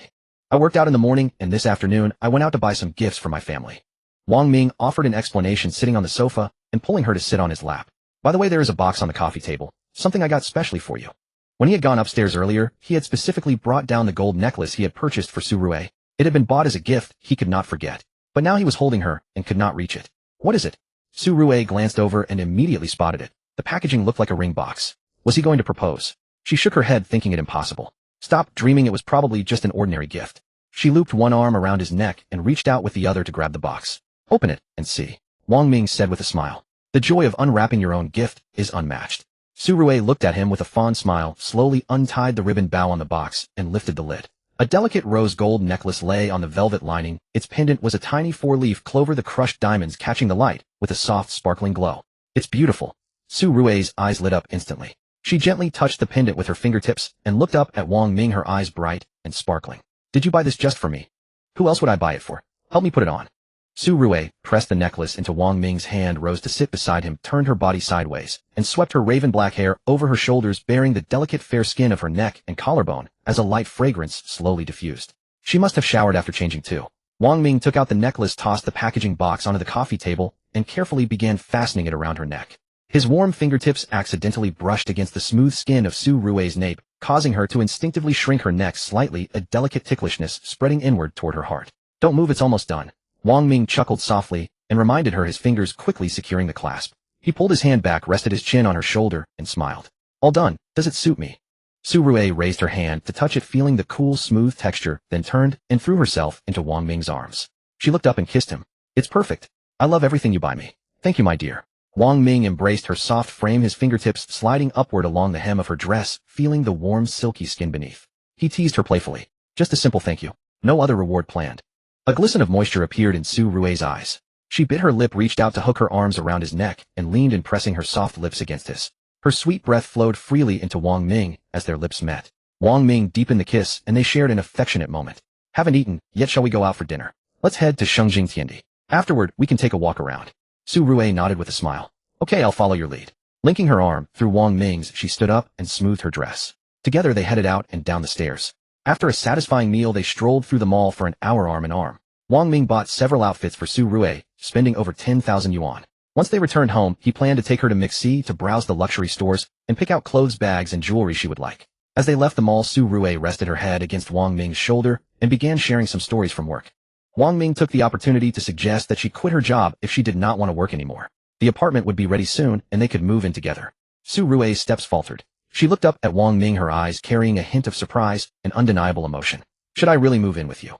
I worked out in the morning, and this afternoon I went out to buy some gifts for my family. Wang Ming offered an explanation, sitting on the sofa and pulling her to sit on his lap. By the way, there is a box on the coffee table, something I got specially for you. When he had gone upstairs earlier, he had specifically brought down the gold necklace he had purchased for Su Rui. It had been bought as a gift he could not forget. But now he was holding her and could not reach it. What is it? Su Rui glanced over and immediately spotted it. The packaging looked like a ring box. Was he going to propose? She shook her head, thinking it impossible. Stop dreaming, it was probably just an ordinary gift. She looped one arm around his neck and reached out with the other to grab the box. Open it and see, Wang Ming said with a smile. The joy of unwrapping your own gift is unmatched. Su Rui looked at him with a fond smile, slowly untied the ribbon bow on the box, and lifted the lid. A delicate rose gold necklace lay on the velvet lining. Its pendant was a tiny 4-leaf clover, the crushed diamonds catching the light with a soft, sparkling glow. It's beautiful. Su Rui's eyes lit up instantly. She gently touched the pendant with her fingertips and looked up at Wang Ming, her eyes bright and sparkling. Did you buy this just for me? Who else would I buy it for? Help me put it on. Su Rui pressed the necklace into Wang Ming's hand, rose to sit beside him, turned her body sideways, and swept her raven black hair over her shoulders, baring the delicate fair skin of her neck and collarbone as a light fragrance slowly diffused. She must have showered after changing too. Wang Ming took out the necklace, tossed the packaging box onto the coffee table, and carefully began fastening it around her neck. His warm fingertips accidentally brushed against the smooth skin of Su Rui's nape, causing her to instinctively shrink her neck slightly, a delicate ticklishness spreading inward toward her heart. Don't move, it's almost done. Wang Ming chuckled softly and reminded her, his fingers quickly securing the clasp. He pulled his hand back, rested his chin on her shoulder, and smiled. All done. Does it suit me? Su Rui raised her hand to touch it, feeling the cool, smooth texture, then turned and threw herself into Wang Ming's arms. She looked up and kissed him. It's perfect. I love everything you buy me. Thank you, my dear. Wang Ming embraced her soft frame, his fingertips sliding upward along the hem of her dress, feeling the warm, silky skin beneath. He teased her playfully. Just a simple thank you. No other reward planned. A glisten of moisture appeared in Su Rui's eyes. She bit her lip, reached out to hook her arms around his neck, and leaned in, pressing her soft lips against his. Her sweet breath flowed freely into Wang Ming as their lips met. Wang Ming deepened the kiss, and they shared an affectionate moment. Haven't eaten yet, shall we go out for dinner? Let's head to Shengjing Tiandi. Afterward, we can take a walk around. Su Rui nodded with a smile. Okay, I'll follow your lead. Linking her arm through Wang Ming's, she stood up and smoothed her dress. Together they headed out and down the stairs. After a satisfying meal, they strolled through the mall for an hour, arm in arm. Wang Ming bought several outfits for Su Rui, spending over 10,000 yuan. Once they returned home, he planned to take her to Mixi to browse the luxury stores and pick out clothes, bags, and jewelry she would like. As they left the mall, Su Rui rested her head against Wang Ming's shoulder and began sharing some stories from work. Wang Ming took the opportunity to suggest that she quit her job if she did not want to work anymore. The apartment would be ready soon, and they could move in together. Su Rui's steps faltered. She looked up at Wang Ming, her eyes carrying a hint of surprise and undeniable emotion. Should I really move in with you?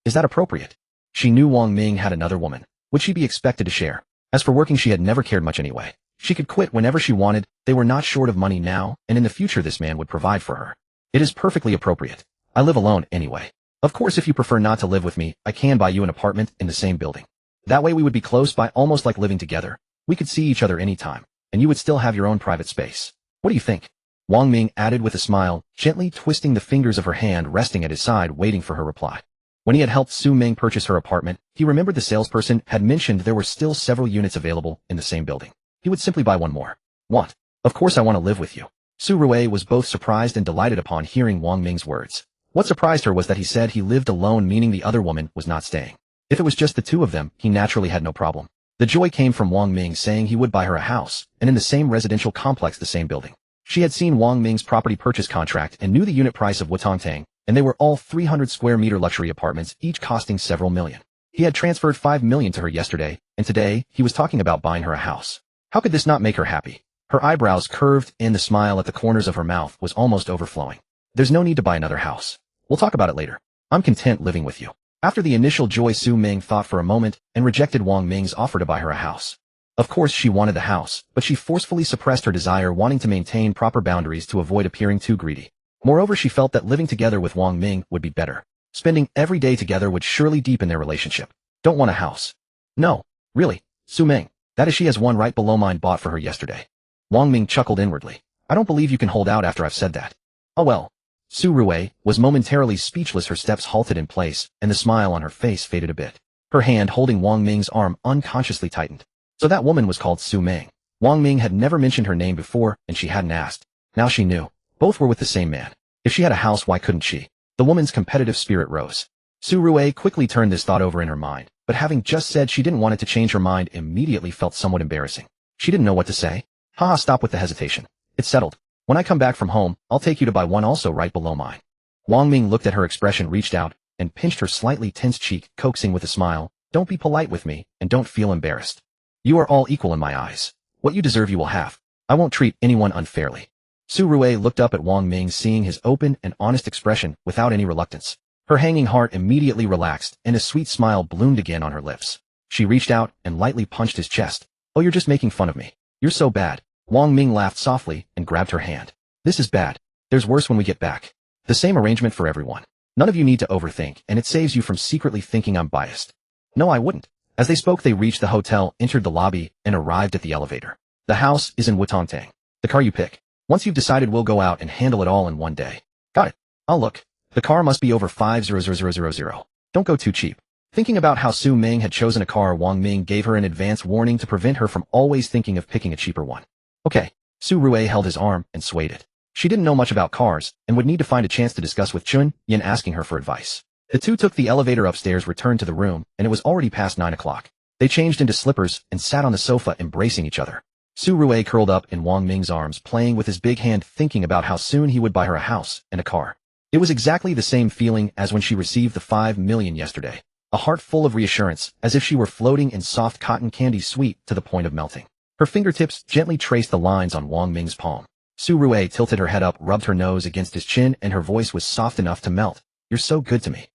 Is that appropriate? She knew Wang Ming had another woman. Would she be expected to share? As for working, she had never cared much anyway. She could quit whenever she wanted. They were not short of money now, and in the future this man would provide for her. It is perfectly appropriate. I live alone anyway. Of course, if you prefer not to live with me, I can buy you an apartment in the same building. That way we would be close by, almost like living together. We could see each other anytime. and you would still have your own private space. What do you think? Wang Ming added with a smile, gently twisting the fingers of her hand resting at his side waiting for her reply. When he had helped Su Ming purchase her apartment, he remembered the salesperson had mentioned there were still several units available in the same building. He would simply buy one more. What? Of course I want to live with you. Su Rui was both surprised and delighted upon hearing Wang Ming's words. What surprised her was that he said he lived alone, meaning the other woman was not staying. If it was just the two of them, he naturally had no problem. The joy came from Wang Ming saying he would buy her a house, and in the same residential complex, the same building. She had seen Wang Ming's property purchase contract and knew the unit price of Wutongtang, and they were all 300 square meter luxury apartments, each costing several million. He had transferred 5 million to her yesterday, and today, he was talking about buying her a house. How could this not make her happy? Her eyebrows curved, and the smile at the corners of her mouth was almost overflowing. There's no need to buy another house. We'll talk about it later. I'm content living with you. After the initial joy, Su Ming thought for a moment and rejected Wang Ming's offer to buy her a house. Of course she wanted the house, but she forcefully suppressed her desire, wanting to maintain proper boundaries to avoid appearing too greedy. Moreover, she felt that living together with Wang Ming would be better. Spending every day together would surely deepen their relationship. Don't want a house. No, really, Su Ming. That is, she has one right below mine bought for her yesterday. Wang Ming chuckled inwardly. I don't believe you can hold out after I've said that. Oh well. Su Rui was momentarily speechless. Her steps halted in place, and the smile on her face faded a bit. Her hand holding Wang Ming's arm unconsciously tightened. So that woman was called Su Ming. Wang Ming had never mentioned her name before, and she hadn't asked. Now she knew. Both were with the same man. If she had a house, why couldn't she? The woman's competitive spirit rose. Su Rui quickly turned this thought over in her mind, but having just said she didn't want it to change her mind, immediately felt somewhat embarrassing. She didn't know what to say. Haha, stop with the hesitation. It's settled. When I come back from home, I'll take you to buy one also right below mine. Wang Ming looked at her expression, reached out, and pinched her slightly tense cheek, coaxing with a smile. Don't be polite with me, and don't feel embarrassed. You are all equal in my eyes. What you deserve you will have. I won't treat anyone unfairly. Su Rui looked up at Wang Ming, seeing his open and honest expression without any reluctance. Her hanging heart immediately relaxed, and a sweet smile bloomed again on her lips. She reached out and lightly punched his chest. Oh, you're just making fun of me. You're so bad. Wang Ming laughed softly and grabbed her hand. This is bad. There's worse when we get back. The same arrangement for everyone. None of you need to overthink, and it saves you from secretly thinking I'm biased. No, I wouldn't. As they spoke, they reached the hotel, entered the lobby, and arrived at the elevator. The house is in Wutongtang. The car you pick. Once you've decided, we'll go out and handle it all in one day. Got it. I'll look. The car must be over 500,000. Don't go too cheap. Thinking about how Su Ming had chosen a car, Wang Ming gave her an advance warning to prevent her from always thinking of picking a cheaper one. Okay. Su Rui held his arm and swayed it. She didn't know much about cars and would need to find a chance to discuss with Chun Yin, asking her for advice. The two took the elevator upstairs, returned to the room, and it was already past 9 o'clock. They changed into slippers and sat on the sofa embracing each other. Su Rui curled up in Wang Ming's arms, playing with his big hand, thinking about how soon he would buy her a house and a car. It was exactly the same feeling as when she received the 5 million yesterday. A heart full of reassurance, as if she were floating in soft cotton candy, sweet to the point of melting. Her fingertips gently traced the lines on Wang Ming's palm. Su Rui tilted her head up, rubbed her nose against his chin, and her voice was soft enough to melt. You're so good to me.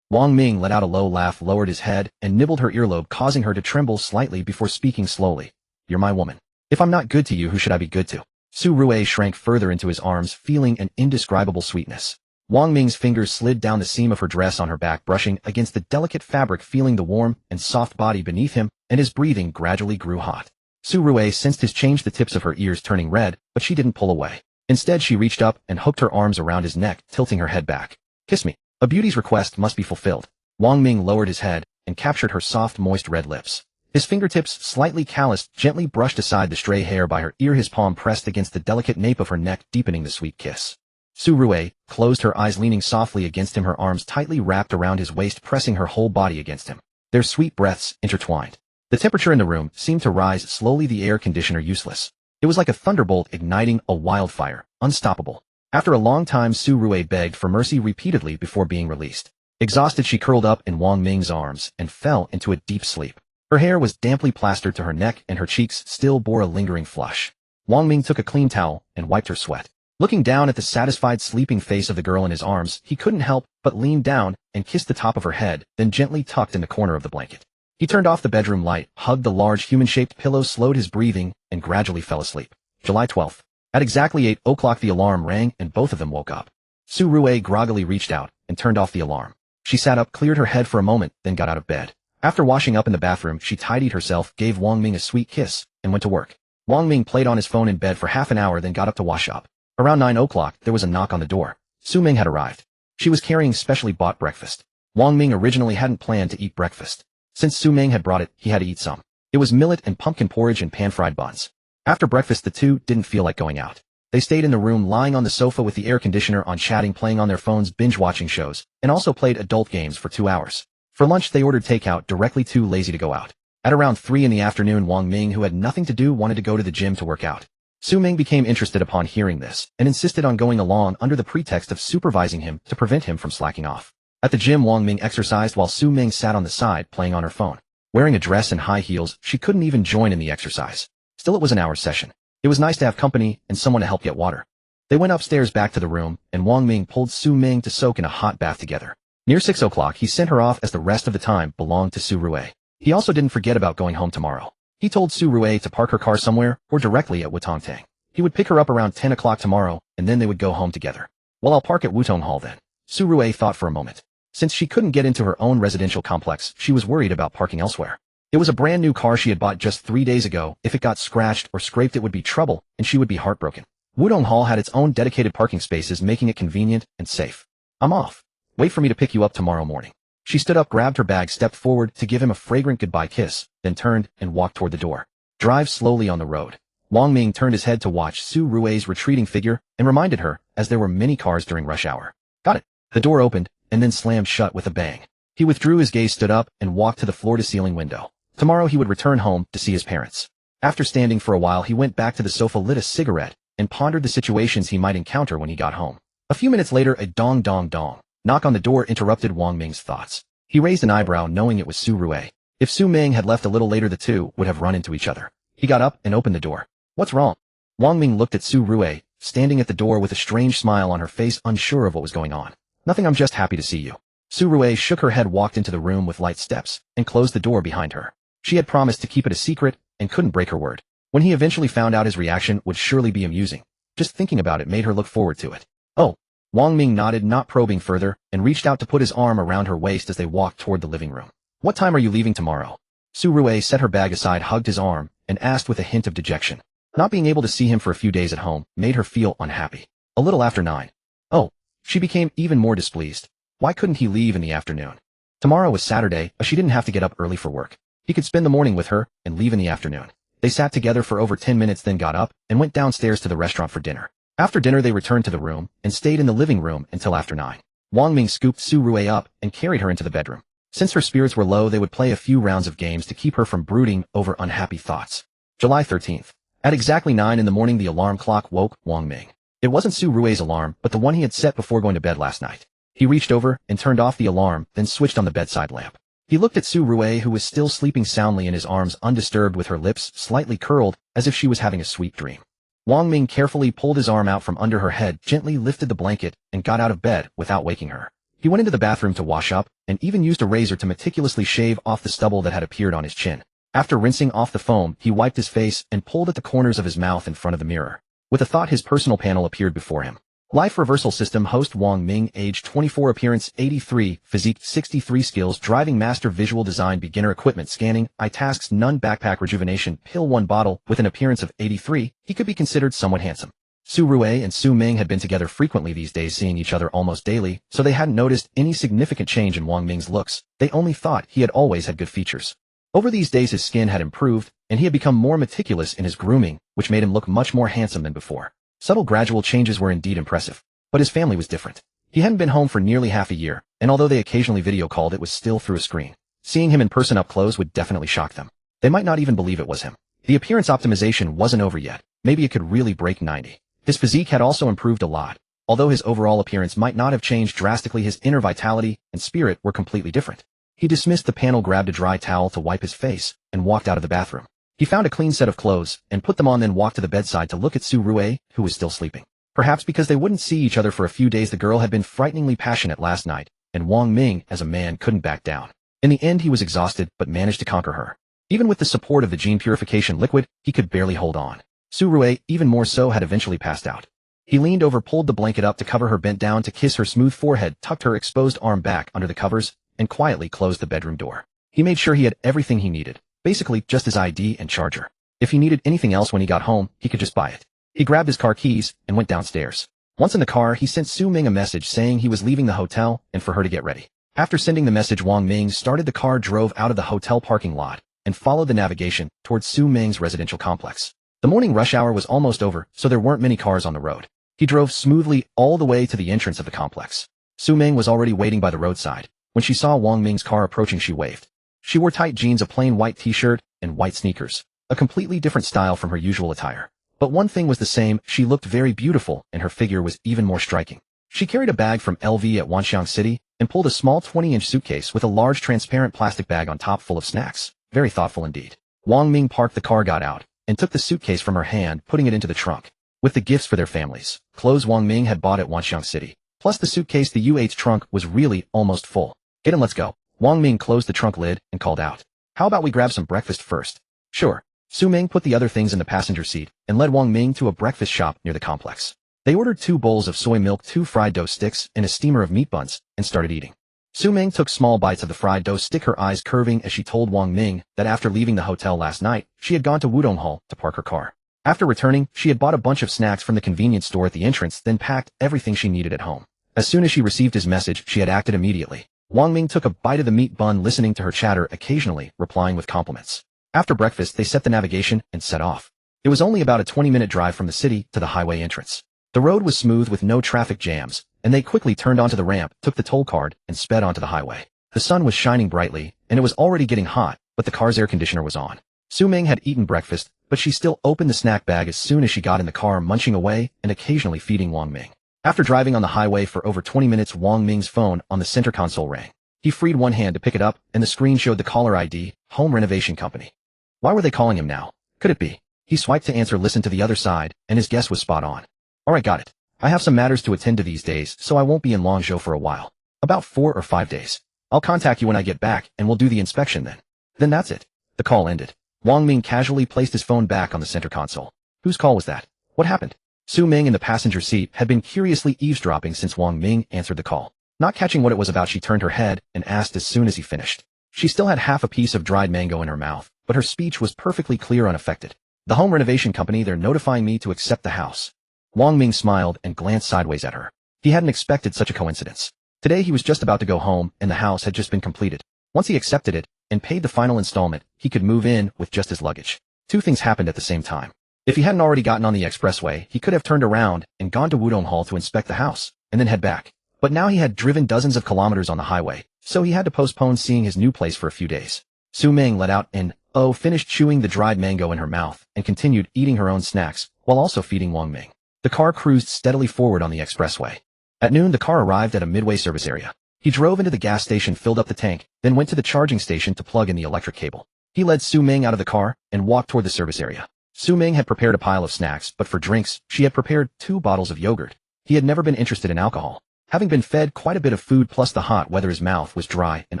Wang Ming let out a low laugh, lowered his head, and nibbled her earlobe, causing her to tremble slightly before speaking slowly. You're my woman. If I'm not good to you, who should I be good to? Su Rui shrank further into his arms, feeling an indescribable sweetness. Wang Ming's fingers slid down the seam of her dress on her back, brushing against the delicate fabric, feeling the warm and soft body beneath him, and his breathing gradually grew hot. Su Rui sensed his change, the tips of her ears turning red, but she didn't pull away. Instead, she reached up and hooked her arms around his neck, tilting her head back. Kiss me. A beauty's request must be fulfilled. Wang Ming lowered his head and captured her soft, moist red lips. His fingertips, slightly calloused, gently brushed aside the stray hair by her ear, his palm pressed against the delicate nape of her neck, deepening the sweet kiss. Su Rui closed her eyes, leaning softly against him, her arms tightly wrapped around his waist, pressing her whole body against him. Their sweet breaths intertwined. The temperature in the room seemed to rise slowly, the air conditioner useless. It was like a thunderbolt igniting a wildfire, unstoppable. After a long time, Su Rui begged for mercy repeatedly before being released. Exhausted, she curled up in Wang Ming's arms and fell into a deep sleep. Her hair was damply plastered to her neck, and her cheeks still bore a lingering flush. Wang Ming took a clean towel and wiped her sweat. Looking down at the satisfied, sleeping face of the girl in his arms, he couldn't help but lean down and kiss the top of her head, then gently tucked in the corner of the blanket. He turned off the bedroom light, hugged the large human-shaped pillow, slowed his breathing, and gradually fell asleep. July 12th. At exactly 8 o'clock, the alarm rang, and both of them woke up. Su Rui groggily reached out and turned off the alarm. She sat up, cleared her head for a moment, then got out of bed. After washing up in the bathroom, she tidied herself, gave Wang Ming a sweet kiss, and went to work. Wang Ming played on his phone in bed for half an hour then got up to wash up. Around 9 o'clock, there was a knock on the door. Su Ming had arrived. She was carrying specially bought breakfast. Wang Ming originally hadn't planned to eat breakfast. Since Su Ming had brought it, he had to eat some. It was millet and pumpkin porridge and pan-fried buns. After breakfast, the two didn't feel like going out. They stayed in the room lying on the sofa with the air conditioner on, chatting, playing on their phones, binge-watching shows, and also played adult games for 2 hours. For lunch, they ordered takeout, directly too lazy to go out. At around 3 in the afternoon, Wang Ming, who had nothing to do, wanted to go to the gym to work out. Su Ming became interested upon hearing this, and insisted on going along under the pretext of supervising him to prevent him from slacking off. At the gym, Wang Ming exercised while Su Ming sat on the side playing on her phone. Wearing a dress and high heels, she couldn't even join in the exercise. Still, it was an hour session. It was nice to have company and someone to help get water. They went upstairs back to the room, and Wang Ming pulled Su Ming to soak in a hot bath together. Near 6 o'clock, he sent her off as the rest of the time belonged to Su Rue. He also didn't forget about going home tomorrow. He told Su Rue to park her car somewhere or directly at Wutong Tang. He would pick her up around 10 o'clock tomorrow, and then they would go home together. Well, I'll park at Wutong Hall then. Su Rue thought for a moment. Since she couldn't get into her own residential complex, she was worried about parking elsewhere. It was a brand new car she had bought just 3 days ago. If it got scratched or scraped, it would be trouble, and she would be heartbroken. Wutong Hall had its own dedicated parking spaces, making it convenient and safe. I'm off. Wait for me to pick you up tomorrow morning. She stood up, grabbed her bag, stepped forward to give him a fragrant goodbye kiss, then turned and walked toward the door. Drive slowly on the road. Wang Ming turned his head to watch Su Rue's retreating figure and reminded her, as there were many cars during rush hour. Got it. The door opened and then slammed shut with a bang. He withdrew his gaze, stood up, and walked to the floor-to-ceiling window. Tomorrow he would return home to see his parents. After standing for a while, he went back to the sofa, lit a cigarette, and pondered the situations he might encounter when he got home. A few minutes later, a dong dong dong knock on the door interrupted Wang Ming's thoughts. He raised an eyebrow, knowing it was Su Rue. If Su Ming had left a little later, the two would have run into each other. He got up and opened the door. What's wrong? Wang Ming looked at Su Rue, standing at the door with a strange smile on her face, unsure of what was going on. Nothing, I'm just happy to see you. Su Rue shook her head, walked into the room with light steps, and closed the door behind her. She had promised to keep it a secret and couldn't break her word. When he eventually found out, his reaction would surely be amusing. Just thinking about it made her look forward to it. Oh. Wang Ming nodded, not probing further, and reached out to put his arm around her waist as they walked toward the living room. What time are you leaving tomorrow? Su Rue set her bag aside, hugged his arm, and asked with a hint of dejection. Not being able to see him for a few days at home made her feel unhappy. A little after 9. Oh. She became even more displeased. Why couldn't he leave in the afternoon? Tomorrow was Saturday, she didn't have to get up early for work. He could spend the morning with her and leave in the afternoon. They sat together for over 10 minutes, then got up and went downstairs to the restaurant for dinner. After dinner, they returned to the room and stayed in the living room until after 9. Wang Ming scooped Su Rue up and carried her into the bedroom. Since her spirits were low, they would play a few rounds of games to keep her from brooding over unhappy thoughts. July 13th. At exactly 9 in the morning, the alarm clock woke Wang Ming. It wasn't Su Rue's alarm, but the one he had set before going to bed last night. He reached over and turned off the alarm, then switched on the bedside lamp. He looked at Su Rue, who was still sleeping soundly in his arms, undisturbed, with her lips slightly curled, as if she was having a sweet dream. Wang Ming carefully pulled his arm out from under her head, gently lifted the blanket, and got out of bed without waking her. He went into the bathroom to wash up, and even used a razor to meticulously shave off the stubble that had appeared on his chin. After rinsing off the foam, he wiped his face and pulled at the corners of his mouth in front of the mirror. With a thought, his personal panel appeared before him. Life Reversal System host Wang Ming, age 24, appearance 83, physique 63, skills driving master, visual design beginner, equipment scanning, eye tasks none, backpack rejuvenation, pill 1 bottle. With an appearance of 83, he could be considered somewhat handsome. Su Rue and Su Ming had been together frequently these days, seeing each other almost daily, so they hadn't noticed any significant change in Wang Ming's looks. They only thought he had always had good features. Over these days, his skin had improved, and he had become more meticulous in his grooming, which made him look much more handsome than before. Subtle gradual changes were indeed impressive. But his family was different. He hadn't been home for nearly half a year, and although they occasionally video called, it was still through a screen. Seeing him in person up close would definitely shock them. They might not even believe it was him. The appearance optimization wasn't over yet. Maybe it could really break 90. His physique had also improved a lot. Although his overall appearance might not have changed drastically, his inner vitality and spirit were completely different. He dismissed the panel, grabbed a dry towel to wipe his face, and walked out of the bathroom. He found a clean set of clothes and put them on, then walked to the bedside to look at Su Rue, who was still sleeping. Perhaps because they wouldn't see each other for a few days, the girl had been frighteningly passionate last night, and Wang Ming, as a man, couldn't back down. In the end, he was exhausted, but managed to conquer her. Even with the support of the gene purification liquid, he could barely hold on. Su Rue, even more so, had eventually passed out. He leaned over, pulled the blanket up to cover her, bent down to kiss her smooth forehead, tucked her exposed arm back under the covers, and quietly closed the bedroom door. He made sure he had everything he needed, basically just his ID and charger. If he needed anything else when he got home, he could just buy it. He grabbed his car keys and went downstairs. Once in the car, he sent Su Ming a message saying he was leaving the hotel and for her to get ready. After sending the message, Wang Ming started the car, drove out of the hotel parking lot, and followed the navigation towards Su Ming's residential complex. The morning rush hour was almost over, so there weren't many cars on the road. He drove smoothly all the way to the entrance of the complex. Su Ming was already waiting by the roadside. When she saw Wang Ming's car approaching, she waved. She wore tight jeans, a plain white t-shirt, and white sneakers, a completely different style from her usual attire. But one thing was the same: she looked very beautiful, and her figure was even more striking. She carried a bag from LV at Wanxiang City and pulled a small 20-inch suitcase with a large transparent plastic bag on top full of snacks. Very thoughtful indeed. Wang Ming parked the car, got out, and took the suitcase from her hand, putting it into the trunk. With the gifts for their families, clothes Wang Ming had bought at Wanxiang City, plus the suitcase, the UH trunk was really almost full. Get in, let's go. Wang Ming closed the trunk lid and called out. How about we grab some breakfast first? Sure. Su Ming put the other things in the passenger seat and led Wang Ming to a breakfast shop near the complex. They ordered 2 bowls of soy milk, 2 fried dough sticks, and a steamer of meat buns, and started eating. Su Ming took small bites of the fried dough stick, her eyes curving as she told Wang Ming that after leaving the hotel last night, she had gone to Wudong Hall to park her car. After returning, she had bought a bunch of snacks from the convenience store at the entrance, then packed everything she needed at home. As soon as she received his message, she had acted immediately. Wang Ming took a bite of the meat bun, listening to her chatter, occasionally replying with compliments. After breakfast, they set the navigation and set off. It was only about a 20-minute drive from the city to the highway entrance. The road was smooth with no traffic jams, and they quickly turned onto the ramp, took the toll card, and sped onto the highway. The sun was shining brightly, and it was already getting hot, but the car's air conditioner was on. Su Ming had eaten breakfast, but she still opened the snack bag as soon as she got in the car, munching away and occasionally feeding Wang Ming. After driving on the highway for over 20 minutes, Wang Ming's phone on the center console rang. He freed one hand to pick it up, and the screen showed the caller ID, Home Renovation Company. Why were they calling him now? Could it be? He swiped to answer, listened to the other side, and his guess was spot on. Alright, got it. I have some matters to attend to these days, so I won't be in Longzhou for a while. About 4 or 5 days. I'll contact you when I get back, and we'll do the inspection then. Then that's it. The call ended. Wang Ming casually placed his phone back on the center console. Whose call was that? What happened? Su Ming in the passenger seat had been curiously eavesdropping since Wang Ming answered the call. Not catching what it was about, she turned her head and asked as soon as he finished. She still had half a piece of dried mango in her mouth, but her speech was perfectly clear, unaffected. The Home Renovation Company, they're notifying me to accept the house. Wang Ming smiled and glanced sideways at her. He hadn't expected such a coincidence. Today he was just about to go home and the house had just been completed. Once he accepted it and paid the final installment, he could move in with just his luggage. 2 things happened at the same time. If he hadn't already gotten on the expressway, he could have turned around and gone to Wudong Hall to inspect the house, and then head back. But now he had driven dozens of kilometers on the highway, so he had to postpone seeing his new place for a few days. Su Ming let out an "oh," finished chewing the dried mango in her mouth, and continued eating her own snacks, while also feeding Wang Ming. The car cruised steadily forward on the expressway. At noon, the car arrived at a midway service area. He drove into the gas station, filled up the tank, then went to the charging station to plug in the electric cable. He led Su Ming out of the car and walked toward the service area. Su Ming had prepared a pile of snacks, but for drinks, she had prepared 2 bottles of yogurt. He had never been interested in alcohol. Having been fed quite a bit of food plus the hot weather, his mouth was dry and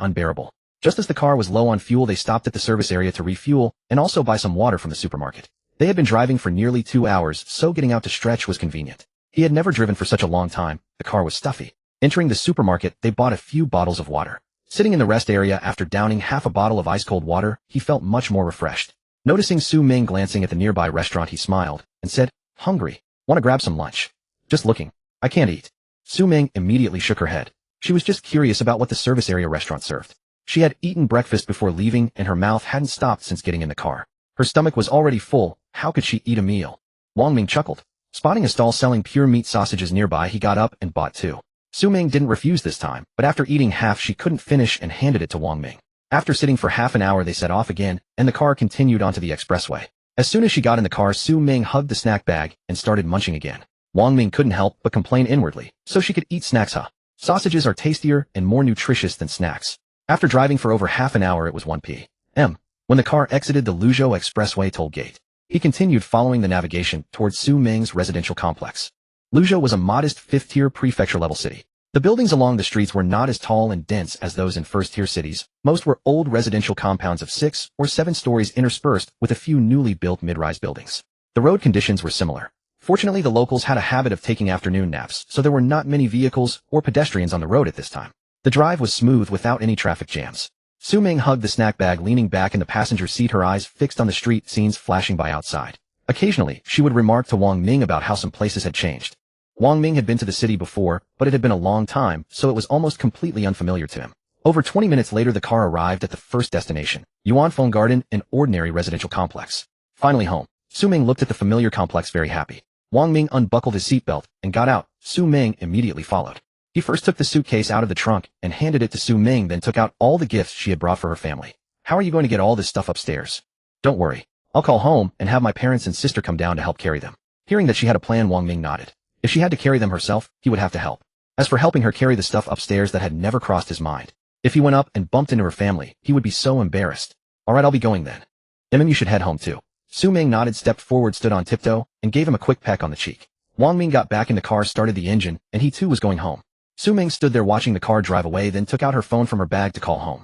unbearable. Just as the car was low on fuel, they stopped at the service area to refuel and also buy some water from the supermarket. They had been driving for nearly 2 hours, so getting out to stretch was convenient. He had never driven for such a long time. The car was stuffy. Entering the supermarket, they bought a few bottles of water. Sitting in the rest area after downing half a bottle of ice-cold water, he felt much more refreshed. Noticing Su Ming glancing at the nearby restaurant, he smiled and said, "Hungry? Want to grab some lunch?" "Just looking. I can't eat." Su Ming immediately shook her head. She was just curious about what the service area restaurant served. She had eaten breakfast before leaving, and her mouth hadn't stopped since getting in the car. Her stomach was already full. How could she eat a meal? Wang Ming chuckled. Spotting a stall selling pure meat sausages nearby, he got up and bought 2. Su Ming didn't refuse this time, but after eating half, she couldn't finish and handed it to Wang Ming. After sitting for half an hour, they set off again, and the car continued onto the expressway. As soon as she got in the car, Su Ming hugged the snack bag and started munching again. Wang Ming couldn't help but complain inwardly, so she could eat snacks, huh? Sausages are tastier and more nutritious than snacks. After driving for over half an hour, it was 1 p.m. when the car exited the Luzhou Expressway toll gate. He continued following the navigation towards Su Ming's residential complex. Luzhou was a modest 5th-tier prefecture-level city. The buildings along the streets were not as tall and dense as those in 1st-tier cities. Most were old residential compounds of 6 or 7 stories interspersed with a few newly built mid-rise buildings. The road conditions were similar. Fortunately, the locals had a habit of taking afternoon naps, so there were not many vehicles or pedestrians on the road at this time. The drive was smooth without any traffic jams. Su Ming hugged the snack bag, leaning back in the passenger seat, her eyes fixed on the street scenes flashing by outside. Occasionally, she would remark to Wang Ming about how some places had changed. Wang Ming had been to the city before, but it had been a long time, so it was almost completely unfamiliar to him. Over 20 minutes later, the car arrived at the first destination, Yuanfeng Garden, an ordinary residential complex. Finally home. Su Ming looked at the familiar complex very happy. Wang Ming unbuckled his seatbelt and got out. Su Ming immediately followed. He first took the suitcase out of the trunk and handed it to Su Ming, then took out all the gifts she had brought for her family. How are you going to get all this stuff upstairs? Don't worry. I'll call home and have my parents and sister come down to help carry them. Hearing that she had a plan, Wang Ming nodded. If she had to carry them herself, he would have to help. As for helping her carry the stuff upstairs, that had never crossed his mind. If he went up and bumped into her family, he would be so embarrassed. Alright, I'll be going then. You should head home too. Su Ming nodded, stepped forward, stood on tiptoe, and gave him a quick peck on the cheek. Wang Ming got back in the car, started the engine, and he too was going home. Su Ming stood there watching the car drive away, then took out her phone from her bag to call home.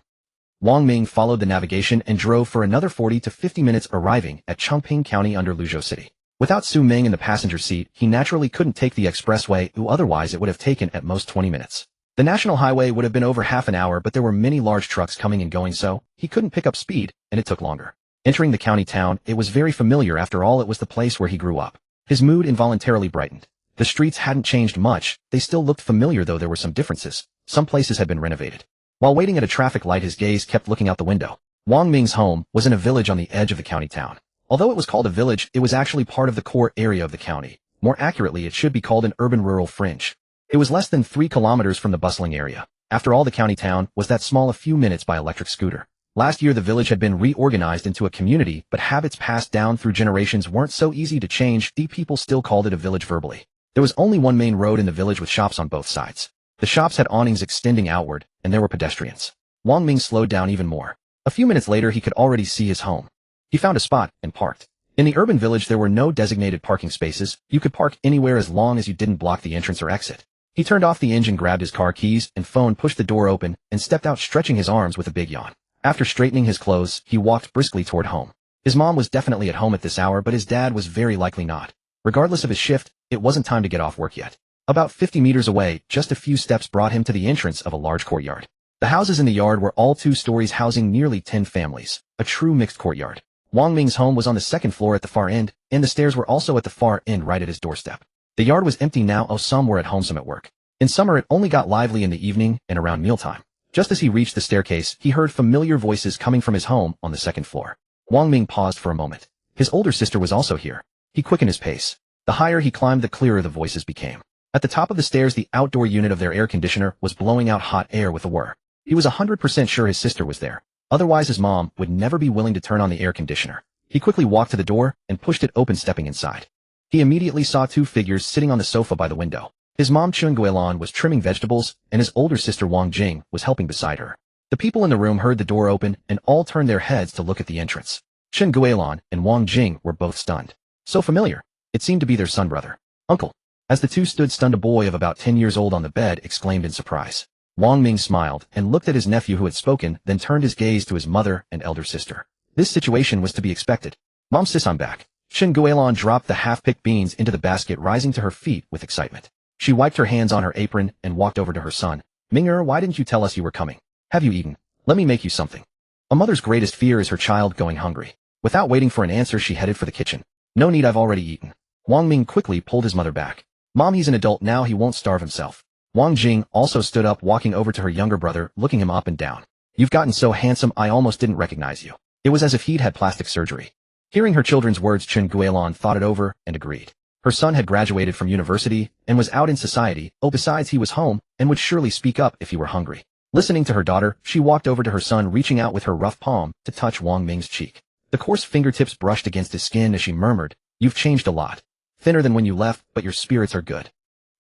Wang Ming followed the navigation and drove for another 40 to 50 minutes, arriving at Chongping County under Luzhou City. Without Su Ming in the passenger seat, he naturally couldn't take the expressway, otherwise it would have taken at most 20 minutes. The national highway would have been over half an hour, but there were many large trucks coming and going, so he couldn't pick up speed, and it took longer. Entering the county town, it was very familiar. After all, it was the place where he grew up. His mood involuntarily brightened. The streets hadn't changed much. They still looked familiar, though there were some differences. Some places had been renovated. While waiting at a traffic light, his gaze kept looking out the window. Wang Ming's home was in a village on the edge of the county town. Although it was called a village, it was actually part of the core area of the county. More accurately, it should be called an urban-rural fringe. It was less than 3 kilometers from the bustling area. After all, the county town was that small, a few minutes by electric scooter. Last year, the village had been reorganized into a community, but habits passed down through generations weren't so easy to change. The people still called it a village verbally. There was only one main road in the village with shops on both sides. The shops had awnings extending outward, and there were pedestrians. Wang Ming slowed down even more. A few minutes later, he could already see his home. He found a spot and parked. In the urban village, there were no designated parking spaces. You could park anywhere as long as you didn't block the entrance or exit. He turned off the engine, grabbed his car keys and phone, pushed the door open, and stepped out, stretching his arms with a big yawn. After straightening his clothes, he walked briskly toward home. His mom was definitely at home at this hour, but his dad was very likely not. Regardless of his shift, it wasn't time to get off work yet. About 50 meters away, just a few steps brought him to the entrance of a large courtyard. The houses in the yard were all 2 stories, housing nearly 10 families. A true mixed courtyard. Wang Ming's home was on the second floor at the far end, and the stairs were also at the far end right at his doorstep. The yard was empty now. Some were at home, some at work. In summer, it only got lively in the evening and around mealtime. Just as he reached the staircase, he heard familiar voices coming from his home on the second floor. Wang Ming paused for a moment. His older sister was also here. He quickened his pace. The higher he climbed, the clearer the voices became. At the top of the stairs, the outdoor unit of their air conditioner was blowing out hot air with a whir. He was 100% sure his sister was there. Otherwise, his mom would never be willing to turn on the air conditioner. He quickly walked to the door and pushed it open, stepping inside. He immediately saw 2 figures sitting on the sofa by the window. His mom Chun Guilan was trimming vegetables, and his older sister Wang Jing was helping beside her. The people in the room heard the door open and all turned their heads to look at the entrance. Chun Guilan and Wang Jing were both stunned. So familiar. It seemed to be their son brother. Uncle. As the 2 stood stunned, a boy of about 10 years old on the bed exclaimed in surprise. Wang Ming smiled and looked at his nephew who had spoken, then turned his gaze to his mother and elder sister. This situation was to be expected. Mom, sis, I'm back. Chun Guilan dropped the half-picked beans into the basket, rising to her feet with excitement. She wiped her hands on her apron and walked over to her son. Ming'er, why didn't you tell us you were coming? Have you eaten? Let me make you something. A mother's greatest fear is her child going hungry. Without waiting for an answer, she headed for the kitchen. No need, I've already eaten. Wang Ming quickly pulled his mother back. Mom, he's an adult now, he won't starve himself. Wang Jing also stood up, walking over to her younger brother, looking him up and down. You've gotten so handsome, I almost didn't recognize you. It was as if he'd had plastic surgery. Hearing her children's words, Chun Guilan thought it over and agreed. Her son had graduated from university and was out in society. Besides, he was home and would surely speak up if he were hungry. Listening to her daughter, she walked over to her son, reaching out with her rough palm to touch Wang Ming's cheek. The coarse fingertips brushed against his skin as she murmured, "You've changed a lot. Thinner than when you left, but your spirits are good.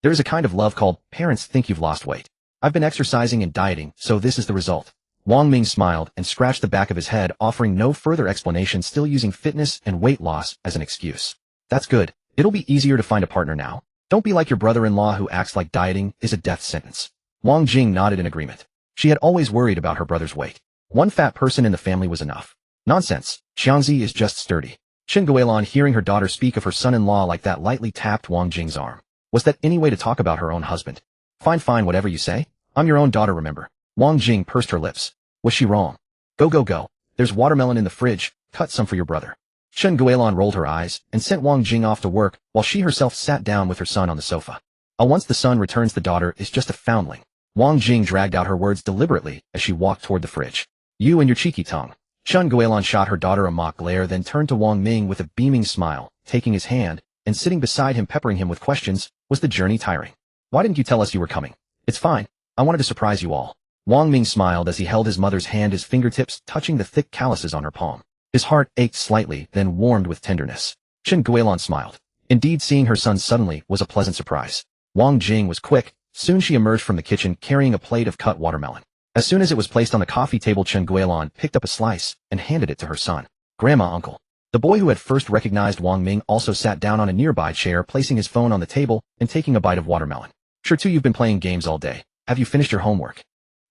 There is a kind of love called parents think you've lost weight. I've been exercising and dieting, so this is the result." Wang Ming smiled and scratched the back of his head, offering no further explanation, still using fitness and weight loss as an excuse. That's good. It'll be easier to find a partner now. Don't be like your brother-in-law who acts like dieting is a death sentence. Wang Jing nodded in agreement. She had always worried about her brother's weight. One fat person in the family was enough. Nonsense. Xiangzi is just sturdy. Chen Guilan, hearing her daughter speak of her son-in-law like that, lightly tapped Wang Jing's arm. Was that any way to talk about her own husband? Fine, whatever you say. I'm your own daughter, remember. Wang Jing pursed her lips. Was she wrong? Go go go. There's watermelon in the fridge. Cut some for your brother. Chen Guilin rolled her eyes and sent Wang Jing off to work while she herself sat down with her son on the sofa. Once the son returns, the daughter is just a foundling. Wang Jing dragged out her words deliberately as she walked toward the fridge. You and your cheeky tongue. Chen Guilin shot her daughter a mock glare, then turned to Wang Ming with a beaming smile, taking his hand, and sitting beside him, peppering him with questions. Was the journey tiring? Why didn't you tell us you were coming? It's fine. I wanted to surprise you all. Wang Ming smiled as he held his mother's hand, his fingertips touching the thick calluses on her palm. His heart ached slightly, then warmed with tenderness. Chen Guilin smiled. Indeed, seeing her son suddenly was a pleasant surprise. Wang Jing was quick. Soon she emerged from the kitchen carrying a plate of cut watermelon. As soon as it was placed on the coffee table, Chen Guilin picked up a slice and handed it to her son. Grandma, uncle. The boy, who had first recognized Wang Ming, also sat down on a nearby chair, placing his phone on the table and taking a bite of watermelon. Sure too, you've been playing games all day. Have you finished your homework?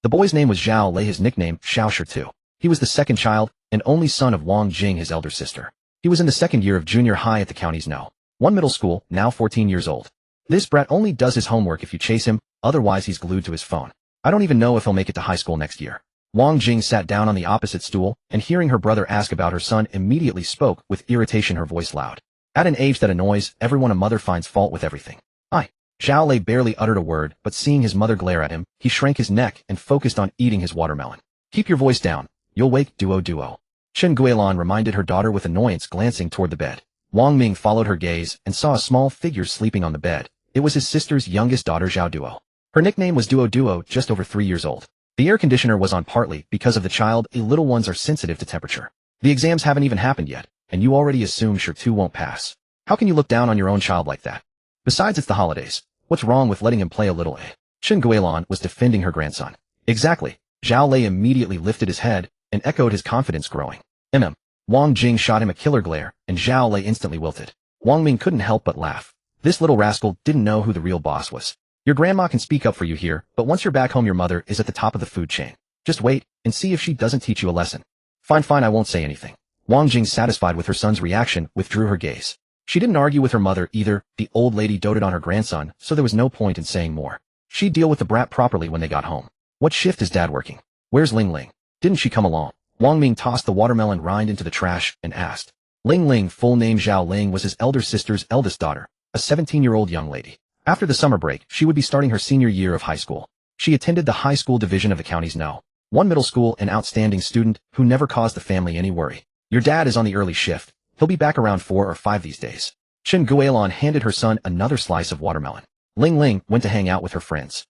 The boy's name was Zhao Lei, his nickname, Xiao Shi Tu. He was the second child and only son of Wang Jing, his elder sister. He was in the second year of junior high at the county's No. 1 middle school, now 14 years old. This brat only does his homework if you chase him, otherwise he's glued to his phone. I don't even know if he'll make it to high school next year. Wang Jing sat down on the opposite stool, and hearing her brother ask about her son, immediately spoke with irritation, her voice loud. At an age that annoys everyone, a mother finds fault with everything. Zhao Lei barely uttered a word, but seeing his mother glare at him, he shrank his neck and focused on eating his watermelon. Keep your voice down. You'll wake Duo. Chen Guilin reminded her daughter with annoyance, glancing toward the bed. Wang Ming followed her gaze and saw a small figure sleeping on the bed. It was his sister's youngest daughter, Zhao Duo. Her nickname was Duo, just over 3 years old. The air conditioner was on partly because of the child. Little ones are sensitive to temperature. The exams haven't even happened yet, and you already assume Shi Tu won't pass. How can you look down on your own child like that? Besides, it's the holidays. What's wrong with letting him play a little? Chen Guilin was defending her grandson. Exactly. Zhao Lei immediately lifted his head and echoed, his confidence growing. Wang Jing shot him a killer glare, and Zhao Lei instantly wilted. Wang Ming couldn't help but laugh. This little rascal didn't know who the real boss was. Your grandma can speak up for you here, but once you're back home, your mother is at the top of the food chain. Just wait and see if she doesn't teach you a lesson. Fine, I won't say anything. Wang Jing, satisfied with her son's reaction, withdrew her gaze. She didn't argue with her mother either. The old lady doted on her grandson, so there was no point in saying more. She'd deal with the brat properly when they got home. What shift is Dad working? Where's Ling Ling? Didn't she come along? Wang Ming tossed the watermelon rind into the trash and asked. Ling Ling, full name Zhao Ling, was his elder sister's eldest daughter, a 17-year-old young lady. After the summer break, she would be starting her senior year of high school. She attended the high school division of the county's No. 1 middle school, an outstanding student who never caused the family any worry. Your dad is on the early shift. He'll be back around 4 or 5 these days. Chen Guilin handed her son another slice of watermelon. Ling Ling went to hang out with her friends.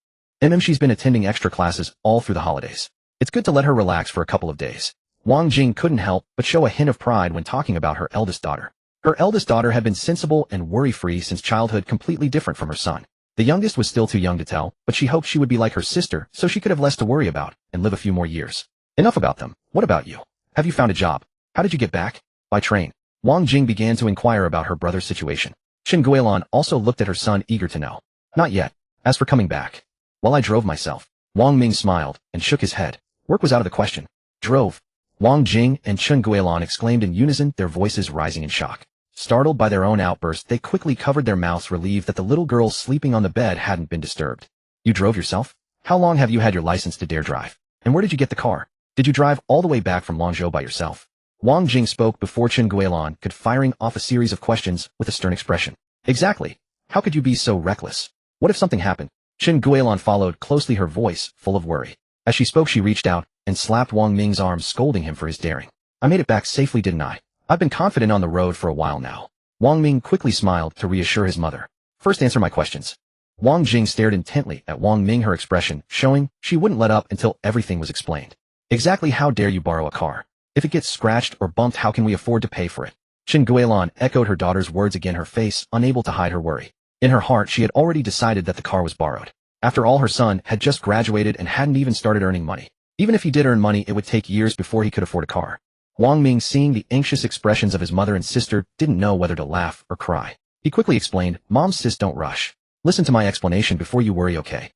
She's been attending extra classes all through the holidays. It's good to let her relax for a couple of days. Wang Jing couldn't help but show a hint of pride when talking about her eldest daughter. Her eldest daughter had been sensible and worry-free since childhood, completely different from her son. The youngest was still too young to tell, but she hoped she would be like her sister so she could have less to worry about and live a few more years. Enough about them. What about you? Have you found a job? How did you get back? By train. Wang Jing began to inquire about her brother's situation. Chen Guilin also looked at her son, eager to know. Not yet. As for coming back, well, I drove myself. Wang Ming smiled and shook his head. Work was out of the question. Drove. Wang Jing and Chen Guilin exclaimed in unison, their voices rising in shock. Startled by their own outburst, they quickly covered their mouths, relieved that the little girl sleeping on the bed hadn't been disturbed. You drove yourself? How long have you had your license to dare drive? And where did you get the car? Did you drive all the way back from Langzhou by yourself? Wang Jing spoke before Chen Guilin could, firing off a series of questions with a stern expression. Exactly. How could you be so reckless? What if something happened? Chen Guilin followed closely, her voice full of worry. As she spoke, she reached out and slapped Wang Ming's arm, scolding him for his daring. I made it back safely, didn't I? I've been confident on the road for a while now. Wang Ming quickly smiled to reassure his mother. First, answer my questions. Wang Jing stared intently at Wang Ming, her expression showing she wouldn't let up until everything was explained. Exactly how dare you borrow a car? If it gets scratched or bumped, how can we afford to pay for it? Chen Guilin echoed her daughter's words again, her face unable to hide her worry. In her heart, she had already decided that the car was borrowed. After all, her son had just graduated and hadn't even started earning money. Even if he did earn money, it would take years before he could afford a car. Wang Ming, seeing the anxious expressions of his mother and sister, didn't know whether to laugh or cry. He quickly explained, Mom, sis, don't rush. Listen to my explanation before you worry, okay?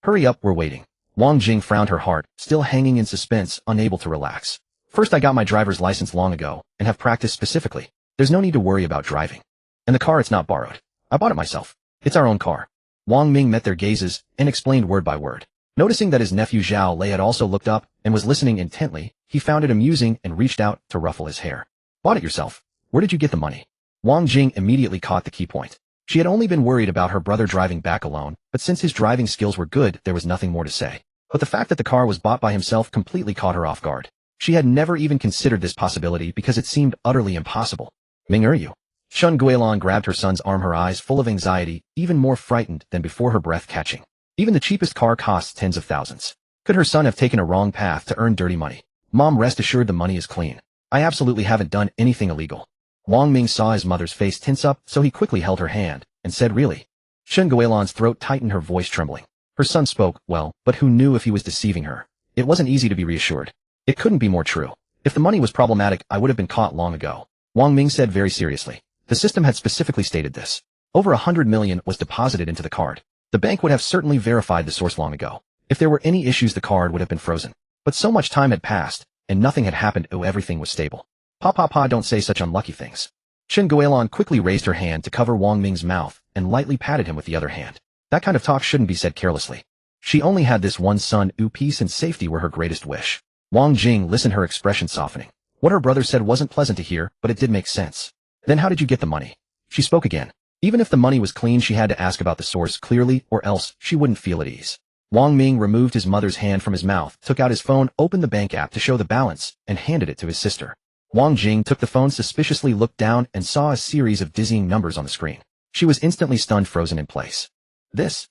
Hurry up, we're waiting. Wang Jing frowned, her heart still hanging in suspense, unable to relax. First, I got my driver's license long ago and have practiced specifically. There's no need to worry about driving. And the car, it's not borrowed. I bought it myself. It's our own car. Wang Ming met their gazes and explained word by word. Noticing that his nephew Zhao Lei had also looked up and was listening intently, he found it amusing and reached out to ruffle his hair. Bought it yourself. Where did you get the money? Wang Jing immediately caught the key point. She had only been worried about her brother driving back alone, but since his driving skills were good, there was nothing more to say. But the fact that the car was bought by himself completely caught her off guard. She had never even considered this possibility because it seemed utterly impossible. Ming, are you? Shun Guilan grabbed her son's arm, her eyes full of anxiety, even more frightened than before, her breath catching. Even the cheapest car costs tens of thousands. Could her son have taken a wrong path to earn dirty money? Mom, rest assured the money is clean. I absolutely haven't done anything illegal. Wang Ming saw his mother's face tense up, so he quickly held her hand and said, really? Shun Guilan's throat tightened, her voice trembling. Her son spoke, well, but who knew if he was deceiving her? It wasn't easy to be reassured. It couldn't be more true. If the money was problematic, I would have been caught long ago. Wang Ming said very seriously. The system had specifically stated this. Over 100 million was deposited into the card. The bank would have certainly verified the source long ago. If there were any issues, the card would have been frozen. But so much time had passed, and nothing had happened. Oh, everything was stable. Pa, don't say such unlucky things. Shen Guilan quickly raised her hand to cover Wang Ming's mouth and lightly patted him with the other hand. That kind of talk shouldn't be said carelessly. She only had this one son. Peace and safety were her greatest wish. Wang Jing listened, her expression softening. What her brother said wasn't pleasant to hear, but it did make sense. Then how did you get the money? She spoke again. Even if the money was clean, she had to ask about the source clearly, or else she wouldn't feel at ease. Wang Ming removed his mother's hand from his mouth, took out his phone, opened the bank app to show the balance, and handed it to his sister. Wang Jing took the phone, suspiciously looked down, and saw a series of dizzying numbers on the screen. She was instantly stunned, frozen in place. This.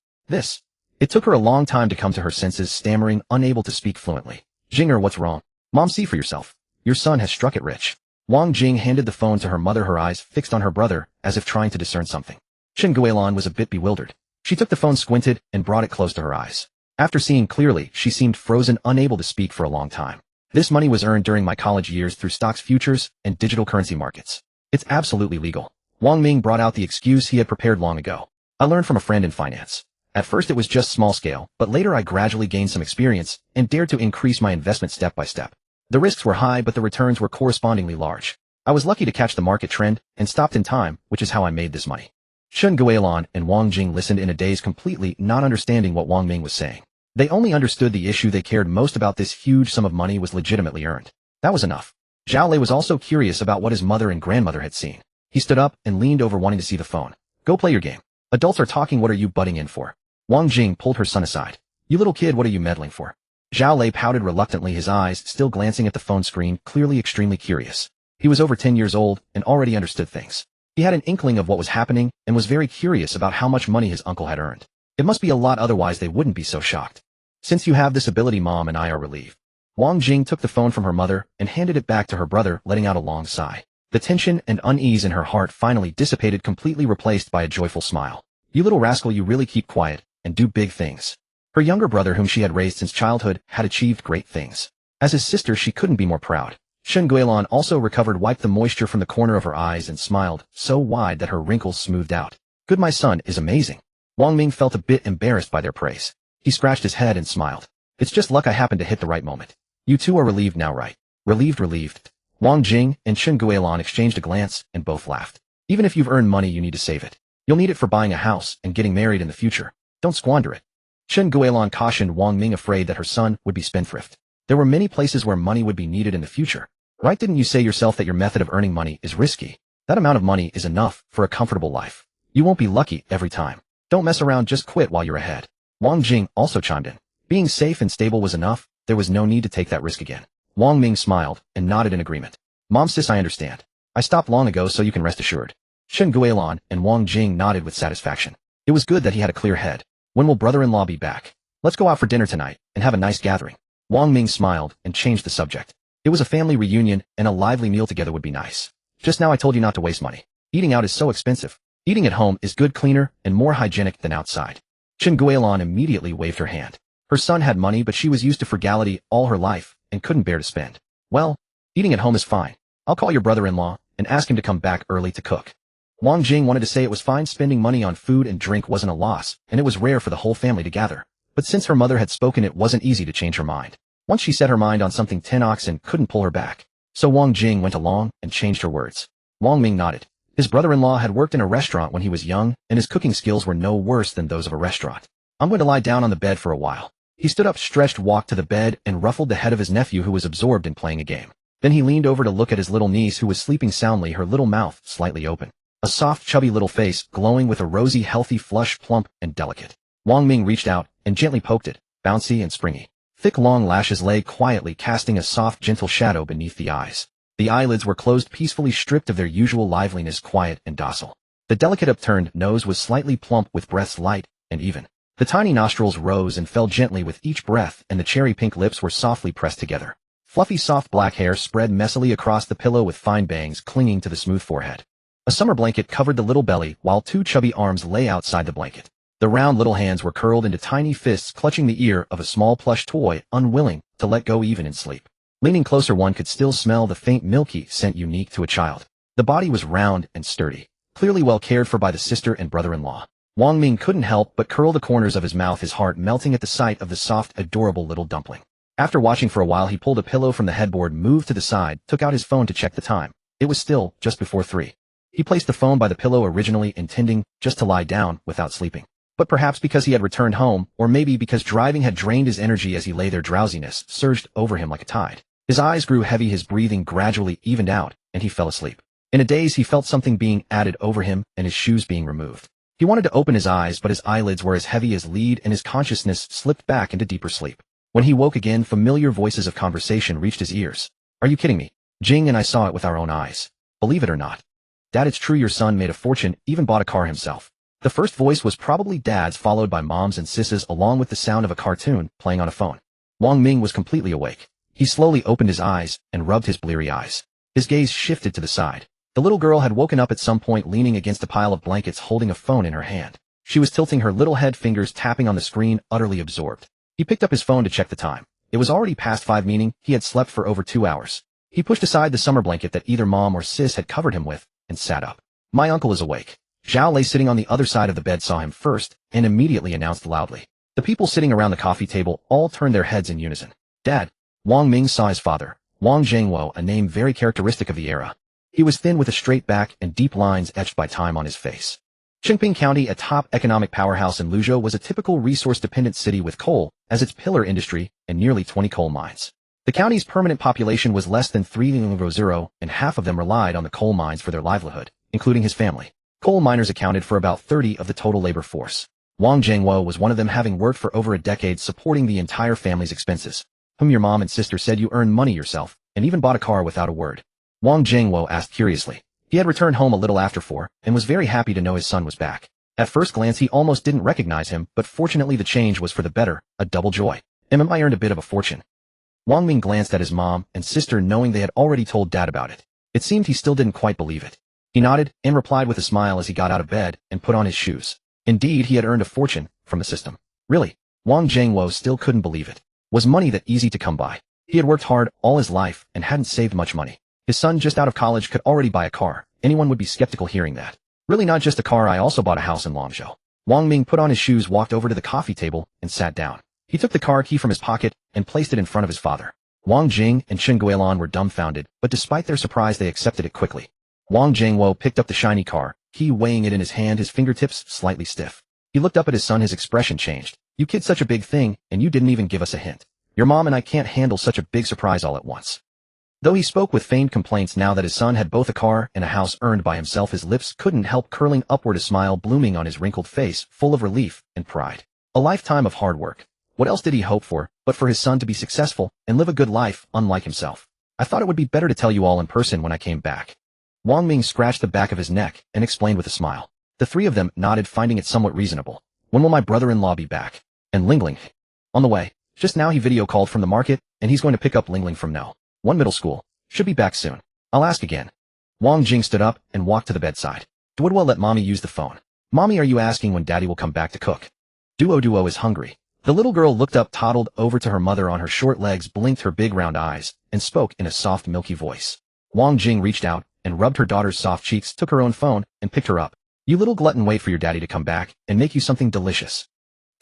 It took her a long time to come to her senses, stammering, unable to speak fluently. Jinger, what's wrong? Mom, see for yourself. Your son has struck it rich. Wang Jing handed the phone to her mother, her eyes fixed on her brother, as if trying to discern something. Shen Guilan was a bit bewildered. She took the phone, squinted, and brought it close to her eyes. After seeing clearly, she seemed frozen, unable to speak for a long time. This money was earned during my college years through stocks, futures, and digital currency markets. It's absolutely legal. Wang Ming brought out the excuse he had prepared long ago. I learned from a friend in finance. At first it was just small scale, but later I gradually gained some experience and dared to increase my investment step by step. The risks were high, but the returns were correspondingly large. I was lucky to catch the market trend and stopped in time, which is how I made this money. Shen Guilan and Wang Jing listened in a daze, completely not understanding what Wang Ming was saying. They only understood the issue they cared most about. This huge sum of money was legitimately earned. That was enough. Zhao Lei was also curious about what his mother and grandmother had seen. He stood up and leaned over, wanting to see the phone. Go play your game. Adults are talking. What are you butting in for? Wang Jing pulled her son aside. You little kid, what are you meddling for? Zhao Lei pouted reluctantly, his eyes still glancing at the phone screen, clearly extremely curious. He was over 10 years old and already understood things. He had an inkling of what was happening and was very curious about how much money his uncle had earned. It must be a lot, otherwise they wouldn't be so shocked. Since you have this ability, Mom and I are relieved. Wang Jing took the phone from her mother and handed it back to her brother, letting out a long sigh. The tension and unease in her heart finally dissipated, completely replaced by a joyful smile. You little rascal, you really keep quiet and do big things. Her younger brother, whom she had raised since childhood, had achieved great things. As his sister, she couldn't be more proud. Shen Guilan also recovered, wiped the moisture from the corner of her eyes, and smiled, so wide that her wrinkles smoothed out. Good, my son is amazing. Wang Ming felt a bit embarrassed by their praise. He scratched his head and smiled. It's just luck I happened to hit the right moment. You two are relieved now, right? Relieved. Wang Jing and Shen Guilan exchanged a glance, and both laughed. Even if you've earned money, you need to save it. You'll need it for buying a house and getting married in the future. Don't squander it. Shen Guilan cautioned Wang Ming, afraid that her son would be spendthrift. There were many places where money would be needed in the future. Right? Didn't you say yourself that your method of earning money is risky? That amount of money is enough for a comfortable life. You won't be lucky every time. Don't mess around, just quit while you're ahead. Wang Jing also chimed in. Being safe and stable was enough. There was no need to take that risk again. Wang Ming smiled and nodded in agreement. Mom, sis, I understand. I stopped long ago, so you can rest assured. Shen Guilan and Wang Jing nodded with satisfaction. It was good that he had a clear head. When will brother-in-law be back? Let's go out for dinner tonight and have a nice gathering. Wang Ming smiled and changed the subject. It was a family reunion, and a lively meal together would be nice. Just now I told you not to waste money. Eating out is so expensive. Eating at home is good, cleaner, and more hygienic than outside. Shen Guilan immediately waved her hand. Her son had money, but she was used to frugality all her life and couldn't bear to spend. Well, eating at home is fine. I'll call your brother-in-law and ask him to come back early to cook. Wang Jing wanted to say it was fine. Spending money on food and drink wasn't a loss, and it was rare for the whole family to gather. But since her mother had spoken, it wasn't easy to change her mind. Once she set her mind on something, 10 oxen couldn't pull her back. So Wang Jing went along and changed her words. Wang Ming nodded. His brother-in-law had worked in a restaurant when he was young, and his cooking skills were no worse than those of a restaurant. I'm going to lie down on the bed for a while. He stood up, stretched, walked to the bed, and ruffled the head of his nephew who was absorbed in playing a game. Then he leaned over to look at his little niece who was sleeping soundly, her little mouth slightly open. A soft, chubby little face, glowing with a rosy, healthy flush, plump and delicate. Wang Ming reached out and gently poked it, bouncy and springy. Thick, long lashes lay quietly, casting a soft, gentle shadow beneath the eyes. The eyelids were closed, peacefully stripped of their usual liveliness, quiet and docile. The delicate upturned nose was slightly plump with breaths light and even. The tiny nostrils rose and fell gently with each breath, and the cherry-pink lips were softly pressed together. Fluffy, soft black hair spread messily across the pillow with fine bangs clinging to the smooth forehead. A summer blanket covered the little belly, while two chubby arms lay outside the blanket. The round little hands were curled into tiny fists, clutching the ear of a small plush toy, unwilling to let go even in sleep. Leaning closer, one could still smell the faint milky scent unique to a child. The body was round and sturdy, clearly well cared for by the sister and brother-in-law. Wang Ming couldn't help but curl the corners of his mouth, his heart melting at the sight of the soft, adorable little dumpling. After watching for a while, he pulled a pillow from the headboard, moved to the side, took out his phone to check the time. It was still just before 3. He placed the phone by the pillow, originally intending just to lie down without sleeping. But perhaps because he had returned home, or maybe because driving had drained his energy as he lay there, drowsiness surged over him like a tide. His eyes grew heavy, his breathing gradually evened out, and he fell asleep. In a daze, he felt something being added over him and his shoes being removed. He wanted to open his eyes, but his eyelids were as heavy as lead and his consciousness slipped back into deeper sleep. When he woke again, familiar voices of conversation reached his ears. "Are you kidding me? Jing and I saw it with our own eyes. Believe it or not. Dad, it's true, your son made a fortune, even bought a car himself." The first voice was probably Dad's, followed by Mom's and Sis's, along with the sound of a cartoon playing on a phone. Wang Ming was completely awake. He slowly opened his eyes and rubbed his bleary eyes. His gaze shifted to the side. The little girl had woken up at some point, leaning against a pile of blankets, holding a phone in her hand. She was tilting her little head, fingers tapping on the screen, utterly absorbed. He picked up his phone to check the time. It was already past 5, meaning he had slept for over 2 hours. He pushed aside the summer blanket that either Mom or Sis had covered him with and sat up. "My uncle is awake." Zhao Lei, sitting on the other side of the bed, saw him first and immediately announced loudly. The people sitting around the coffee table all turned their heads in unison. "Dad." Wang Ming saw his father, Wang Zhengwo, a name very characteristic of the era. He was thin with a straight back and deep lines etched by time on his face. Qingping County, a top economic powerhouse in Luzhou, was a typical resource-dependent city with coal as its pillar industry and nearly 20 coal mines. The county's permanent population was less than 3,000, and half of them relied on the coal mines for their livelihood, including his family. Coal miners accounted for about 30% of the total labor force. Wang Zhengwo was one of them, having worked for over a decade supporting the entire family's expenses. "Your mom and sister said you earned money yourself, and even bought a car without a word?" Wang Zhengwo asked curiously. He had returned home a little after 4, and was very happy to know his son was back. At first glance he almost didn't recognize him, but fortunately the change was for the better, a double joy. "I earned a bit of a fortune." Wang Ming glanced at his mom and sister, knowing they had already told Dad about it. It seemed he still didn't quite believe it. He nodded and replied with a smile as he got out of bed and put on his shoes. Indeed, he had earned a fortune from the system. Really? Wang Zhengwo still couldn't believe it. Was money that easy to come by? He had worked hard all his life and hadn't saved much money. His son, just out of college, could already buy a car. Anyone would be skeptical hearing that. "Really, not just a car, I also bought a house in Longzhou." Wang Ming put on his shoes, walked over to the coffee table, and sat down. He took the car key from his pocket and placed it in front of his father. Wang Jing and Chen Guilan were dumbfounded, but despite their surprise they accepted it quickly. Wang Jingwo picked up the shiny car, key weighing it in his hand, his fingertips slightly stiff. He looked up at his son, his expression changed. "You kid, such a big thing, and you didn't even give us a hint. Your mom and I can't handle such a big surprise all at once." Though he spoke with feigned complaints, now that his son had both a car and a house earned by himself, his lips couldn't help curling upward, a smile blooming on his wrinkled face, full of relief and pride. A lifetime of hard work. What else did he hope for, but for his son to be successful and live a good life, unlike himself? "I thought it would be better to tell you all in person when I came back." Wang Ming scratched the back of his neck and explained with a smile. The three of them nodded, finding it somewhat reasonable. "When will my brother-in-law be back?" "And Lingling?" "On the way. Just now he video called from the market, and he's going to pick up Lingling from No. 1 middle school. Should be back soon. I'll ask again." Wang Jing stood up and walked to the bedside. "Duodwo, let mommy use the phone." "Mommy, are you asking when daddy will come back to cook?" Duo is hungry." The little girl looked up, toddled over to her mother on her short legs, blinked her big round eyes, and spoke in a soft, milky voice. Wang Jing reached out and rubbed her daughter's soft cheeks, took her own phone, and picked her up. "You little glutton, wait for your daddy to come back and make you something delicious."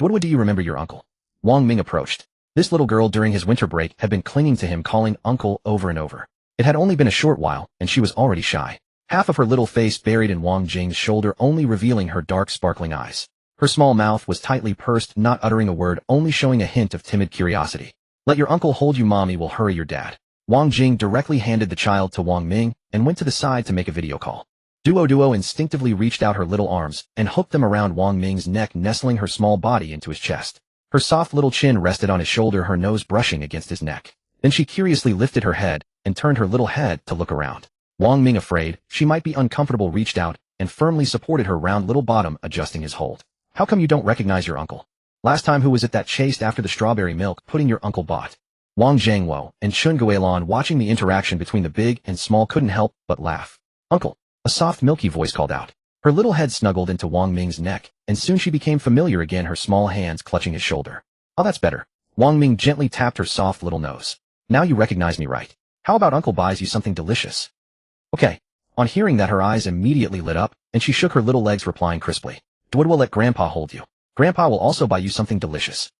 "Duodwo, do you remember your uncle?" Wang Ming approached. This little girl during his winter break had been clinging to him, calling uncle over and over. It had only been a short while, and she was already shy. Half of her little face buried in Wang Jing's shoulder, only revealing her dark, sparkling eyes. Her small mouth was tightly pursed, not uttering a word, only showing a hint of timid curiosity. Let your uncle hold you, mommy will hurry your dad. Wang Jing directly handed the child to Wang Ming and went to the side to make a video call. Duo instinctively reached out her little arms and hooked them around Wang Ming's neck, nestling her small body into his chest. Her soft little chin rested on his shoulder, her nose brushing against his neck. Then she curiously lifted her head and turned her little head to look around. Wang Ming, afraid she might be uncomfortable, reached out and firmly supported her round little bottom, adjusting his hold. How come you don't recognize your uncle? Last time who was it that chased after the strawberry milk pudding your uncle bought? Wang Zhangwo and Shun Guilin, watching the interaction between the big and small, couldn't help but laugh. Uncle, a soft milky voice called out. Her little head snuggled into Wang Ming's neck, and soon she became familiar again, her small hands clutching his shoulder. Oh, that's better. Wang Ming gently tapped her soft little nose. Now you recognize me, right? How about uncle buys you something delicious? Okay. On hearing that, her eyes immediately lit up, and she shook her little legs, replying crisply. Dwood will let Grandpa hold you. Grandpa will also buy you something delicious.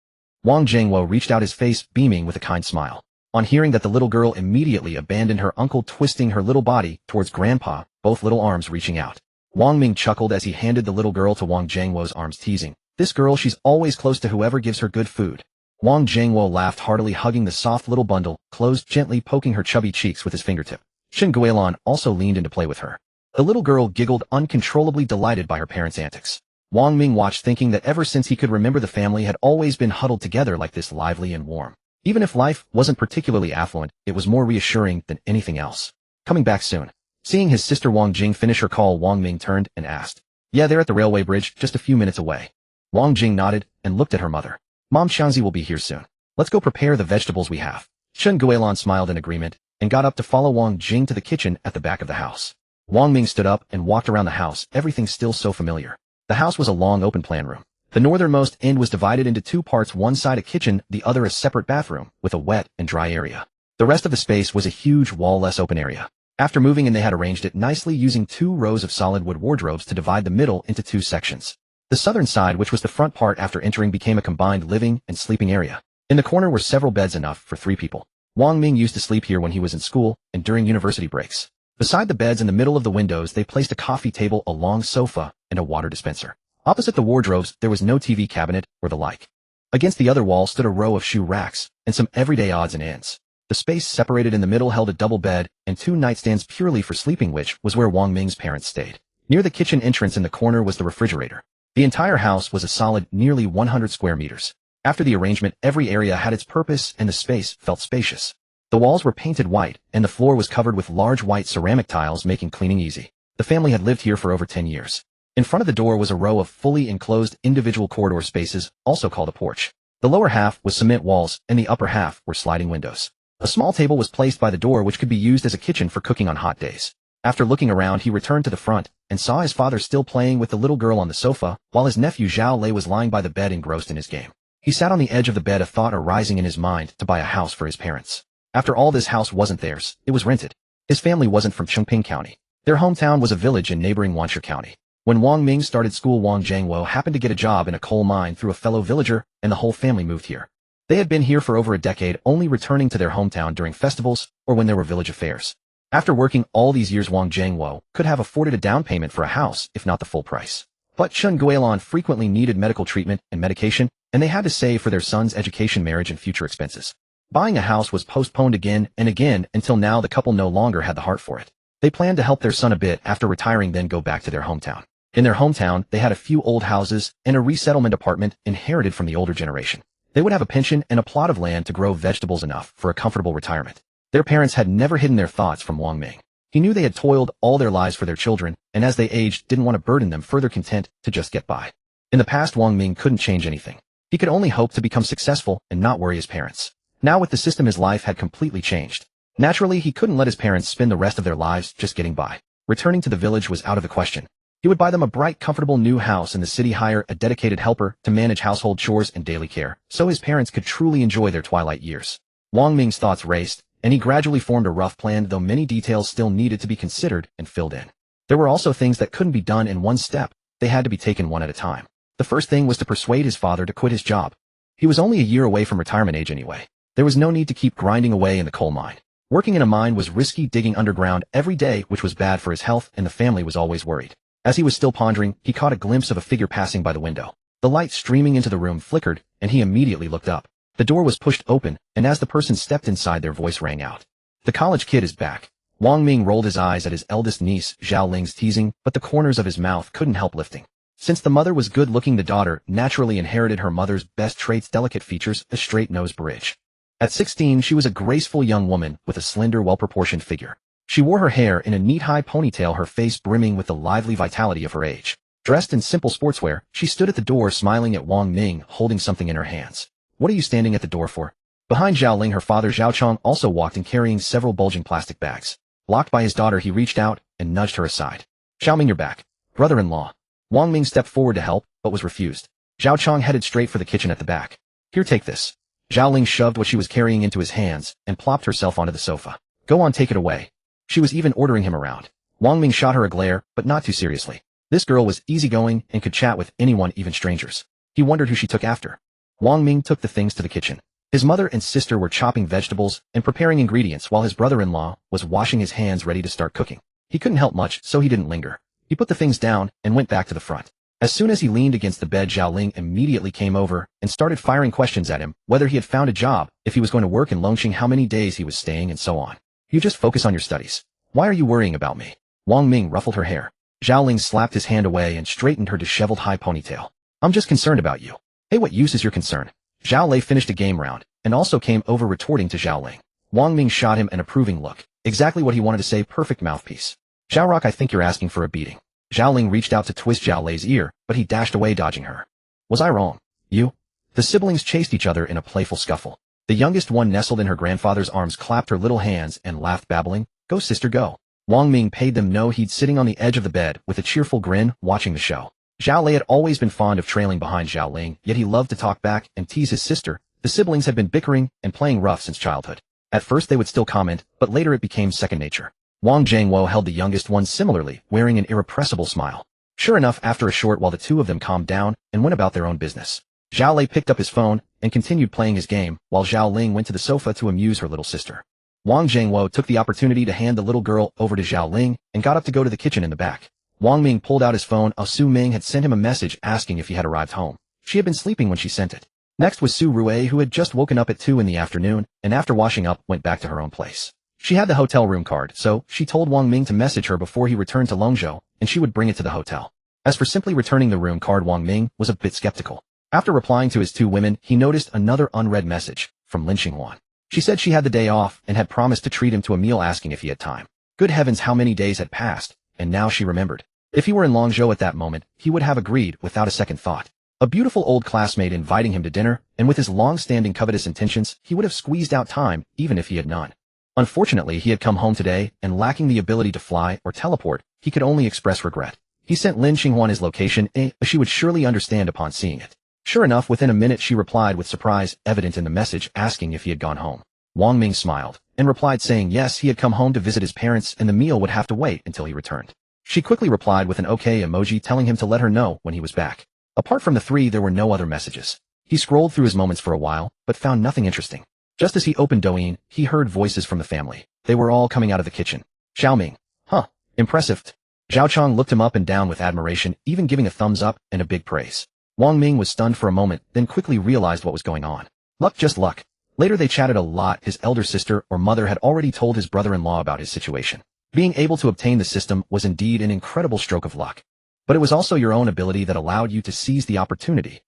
Wang Zhangwo reached out, his face beaming with a kind smile. On hearing that, the little girl immediately abandoned her uncle, twisting her little body towards Grandpa, both little arms reaching out. Wang Ming chuckled as he handed the little girl to Wang Zhangwo's arms, teasing. This girl, she's always close to whoever gives her good food. Wang Zhangwo laughed heartily, hugging the soft little bundle, closed, gently poking her chubby cheeks with his fingertip. Shen Guilin also leaned in to play with her. The little girl giggled, uncontrollably delighted by her parents' antics. Wang Ming watched, thinking that ever since he could remember, the family had always been huddled together like this, lively and warm. Even if life wasn't particularly affluent, it was more reassuring than anything else. Coming back soon. Seeing his sister Wang Jing finish her call, Wang Ming turned and asked. Yeah, they're at the railway bridge, just a few minutes away. Wang Jing nodded and looked at her mother. Mom, Xiangzi will be here soon. Let's go prepare the vegetables we have. Shen Guilin smiled in agreement and got up to follow Wang Jing to the kitchen at the back of the house. Wang Ming stood up and walked around the house, everything still so familiar. The house was a long open plan room. The northernmost end was divided into two parts, one side a kitchen, the other a separate bathroom, with a wet and dry area. The rest of the space was a huge wall-less open area. After moving in, they had arranged it nicely, using 2 rows of solid wood wardrobes to divide the middle into 2 sections. The southern side, which was the front part after entering, became a combined living and sleeping area. In the corner were several beds, enough for 3 people. Wang Ming used to sleep here when he was in school and during university breaks. Beside the beds, in the middle of the windows, they placed a coffee table, a long sofa, and a water dispenser. Opposite the wardrobes, there was no TV cabinet or the like. Against the other wall stood a row of shoe racks and some everyday odds and ends. The space separated in the middle held a double bed and 2 nightstands purely for sleeping, which was where Wang Ming's parents stayed. Near the kitchen entrance in the corner was the refrigerator. The entire house was a solid, nearly 100 square meters. After the arrangement, every area had its purpose and the space felt spacious. The walls were painted white and the floor was covered with large white ceramic tiles, making cleaning easy. The family had lived here for over 10 years. In front of the door was a row of fully enclosed individual corridor spaces, also called a porch. The lower half was cement walls and the upper half were sliding windows. A small table was placed by the door, which could be used as a kitchen for cooking on hot days. After looking around, he returned to the front and saw his father still playing with the little girl on the sofa, while his nephew Zhao Lei was lying by the bed, engrossed in his game. He sat on the edge of the bed, a thought arising in his mind to buy a house for his parents. After all, this house wasn't theirs, it was rented. His family wasn't from Chongping County. Their hometown was a village in neighboring Wanshur County. When Wang Ming started school, Wang Zhangwo happened to get a job in a coal mine through a fellow villager, and the whole family moved here. They had been here for over a decade, only returning to their hometown during festivals or when there were village affairs. After working all these years, Wang Zhangwo could have afforded a down payment for a house, if not the full price. But Shun Guilin frequently needed medical treatment and medication, and they had to save for their son's education, marriage, and future expenses. Buying a house was postponed again and again until now the couple no longer had the heart for it. They planned to help their son a bit after retiring, then go back to their hometown. In their hometown, they had a few old houses and a resettlement apartment inherited from the older generation. They would have a pension and a plot of land to grow vegetables, enough for a comfortable retirement. Their parents had never hidden their thoughts from Wang Ming. He knew they had toiled all their lives for their children, and as they aged, didn't want to burden them further, content to just get by. In the past, Wang Ming couldn't change anything. He could only hope to become successful and not worry his parents. Now with the system, his life had completely changed. Naturally, he couldn't let his parents spend the rest of their lives just getting by. Returning to the village was out of the question. He would buy them a bright, comfortable new house in the city, hire a dedicated helper to manage household chores and daily care, so his parents could truly enjoy their twilight years. Wang Ming's thoughts raced, and he gradually formed a rough plan, though many details still needed to be considered and filled in. There were also things that couldn't be done in one step. They had to be taken one at a time. The first thing was to persuade his father to quit his job. He was only a year away from retirement age anyway. There was no need to keep grinding away in the coal mine. Working in a mine was risky, digging underground every day, which was bad for his health, and the family was always worried. As he was still pondering, he caught a glimpse of a figure passing by the window. The light streaming into the room flickered, and he immediately looked up. The door was pushed open, and as the person stepped inside, their voice rang out. "The college kid is back." Wang Ming rolled his eyes at his eldest niece, Zhao Ling's teasing, but the corners of his mouth couldn't help lifting. Since the mother was good-looking, the daughter naturally inherited her mother's best traits, delicate features, a straight nose bridge. At 16, she was a graceful young woman with a slender, well-proportioned figure. She wore her hair in a neat high ponytail, her face brimming with the lively vitality of her age. Dressed in simple sportswear, she stood at the door smiling at Wang Ming, holding something in her hands. "What are you standing at the door for?" Behind Zhao Ling, her father Zhao Chong also walked in, carrying several bulging plastic bags. Blocked by his daughter, he reached out and nudged her aside. "Xiao Ming, you're back." "Brother-in-law." Wang Ming stepped forward to help, but was refused. Zhao Chong headed straight for the kitchen at the back. "Here, take this." Zhao Ling shoved what she was carrying into his hands and plopped herself onto the sofa. "Go on, take it away." She was even ordering him around. Wang Ming shot her a glare, but not too seriously. This girl was easygoing and could chat with anyone, even strangers. He wondered who she took after. Wang Ming took the things to the kitchen. His mother and sister were chopping vegetables and preparing ingredients while his brother-in-law was washing his hands ready to start cooking. He couldn't help much, so he didn't linger. He put the things down and went back to the front. As soon as he leaned against the bed, Zhao Ling immediately came over and started firing questions at him, whether he had found a job, if he was going to work in Longqing, how many days he was staying, and so on. "You just focus on your studies. Why are you worrying about me?" Wang Ming ruffled her hair. Zhao Ling slapped his hand away and straightened her disheveled high ponytail. "I'm just concerned about you." "Hey, what use is your concern?" Zhao Lei finished a game round and also came over, retorting to Zhao Ling. Wang Ming shot him an approving look. Exactly what he wanted to say, perfect mouthpiece. "Zhao Rock, I think you're asking for a beating." Zhao Ling reached out to twist Zhao Lei's ear, but he dashed away, dodging her. "Was I wrong? You?" The siblings chased each other in a playful scuffle. The youngest one nestled in her grandfather's arms, clapped her little hands, and laughed, babbling, "Go, sister, go." Wang Ming paid them no heed, sitting on the edge of the bed with a cheerful grin, watching the show. Zhao Lei had always been fond of trailing behind Zhao Ling, yet he loved to talk back and tease his sister. The siblings had been bickering and playing rough since childhood. At first they would still comment, but later it became second nature. Wang Jiangwo held the youngest one similarly, wearing an irrepressible smile. Sure enough, after a short while the two of them calmed down and went about their own business. Zhao Lei picked up his phone and continued playing his game, while Zhao Ling went to the sofa to amuse her little sister. Wang Jiangwo took the opportunity to hand the little girl over to Zhao Ling and got up to go to the kitchen in the back. Wang Ming pulled out his phone. Su Ming had sent him a message asking if he had arrived home. She had been sleeping when she sent it. Next was Su Rui, who had just woken up at 2 in the afternoon, and after washing up, went back to her own place. She had the hotel room card, so she told Wang Ming to message her before he returned to Longzhou, and she would bring it to the hotel. As for simply returning the room card, Wang Ming was a bit skeptical. After replying to his two women, he noticed another unread message from Lin Xinghuan. She said she had the day off and had promised to treat him to a meal, asking if he had time. Good heavens, how many days had passed, and now she remembered. If he were in Longzhou at that moment, he would have agreed without a second thought. A beautiful old classmate inviting him to dinner, and with his long-standing covetous intentions, he would have squeezed out time even if he had none. Unfortunately, he had come home today, and lacking the ability to fly or teleport, he could only express regret. He sent Lin Xinghuan his location, she would surely understand upon seeing it. Sure enough, within a minute she replied with surprise evident in the message, asking if he had gone home. Wang Ming smiled, and replied saying yes, he had come home to visit his parents and the meal would have to wait until he returned. She quickly replied with an OK emoji, telling him to let her know when he was back. Apart from the three, there were no other messages. He scrolled through his moments for a while, but found nothing interesting. Just as he opened Douyin, he heard voices from the family. They were all coming out of the kitchen. Xiao Ming. Huh. Impressive. Zhao Chong looked him up and down with admiration, even giving a thumbs up and a big praise. Wang Ming was stunned for a moment, then quickly realized what was going on. Luck, just luck. Later they chatted a lot. His elder sister or mother had already told his brother-in-law about his situation. Being able to obtain the system was indeed an incredible stroke of luck. But it was also your own ability that allowed you to seize the opportunity.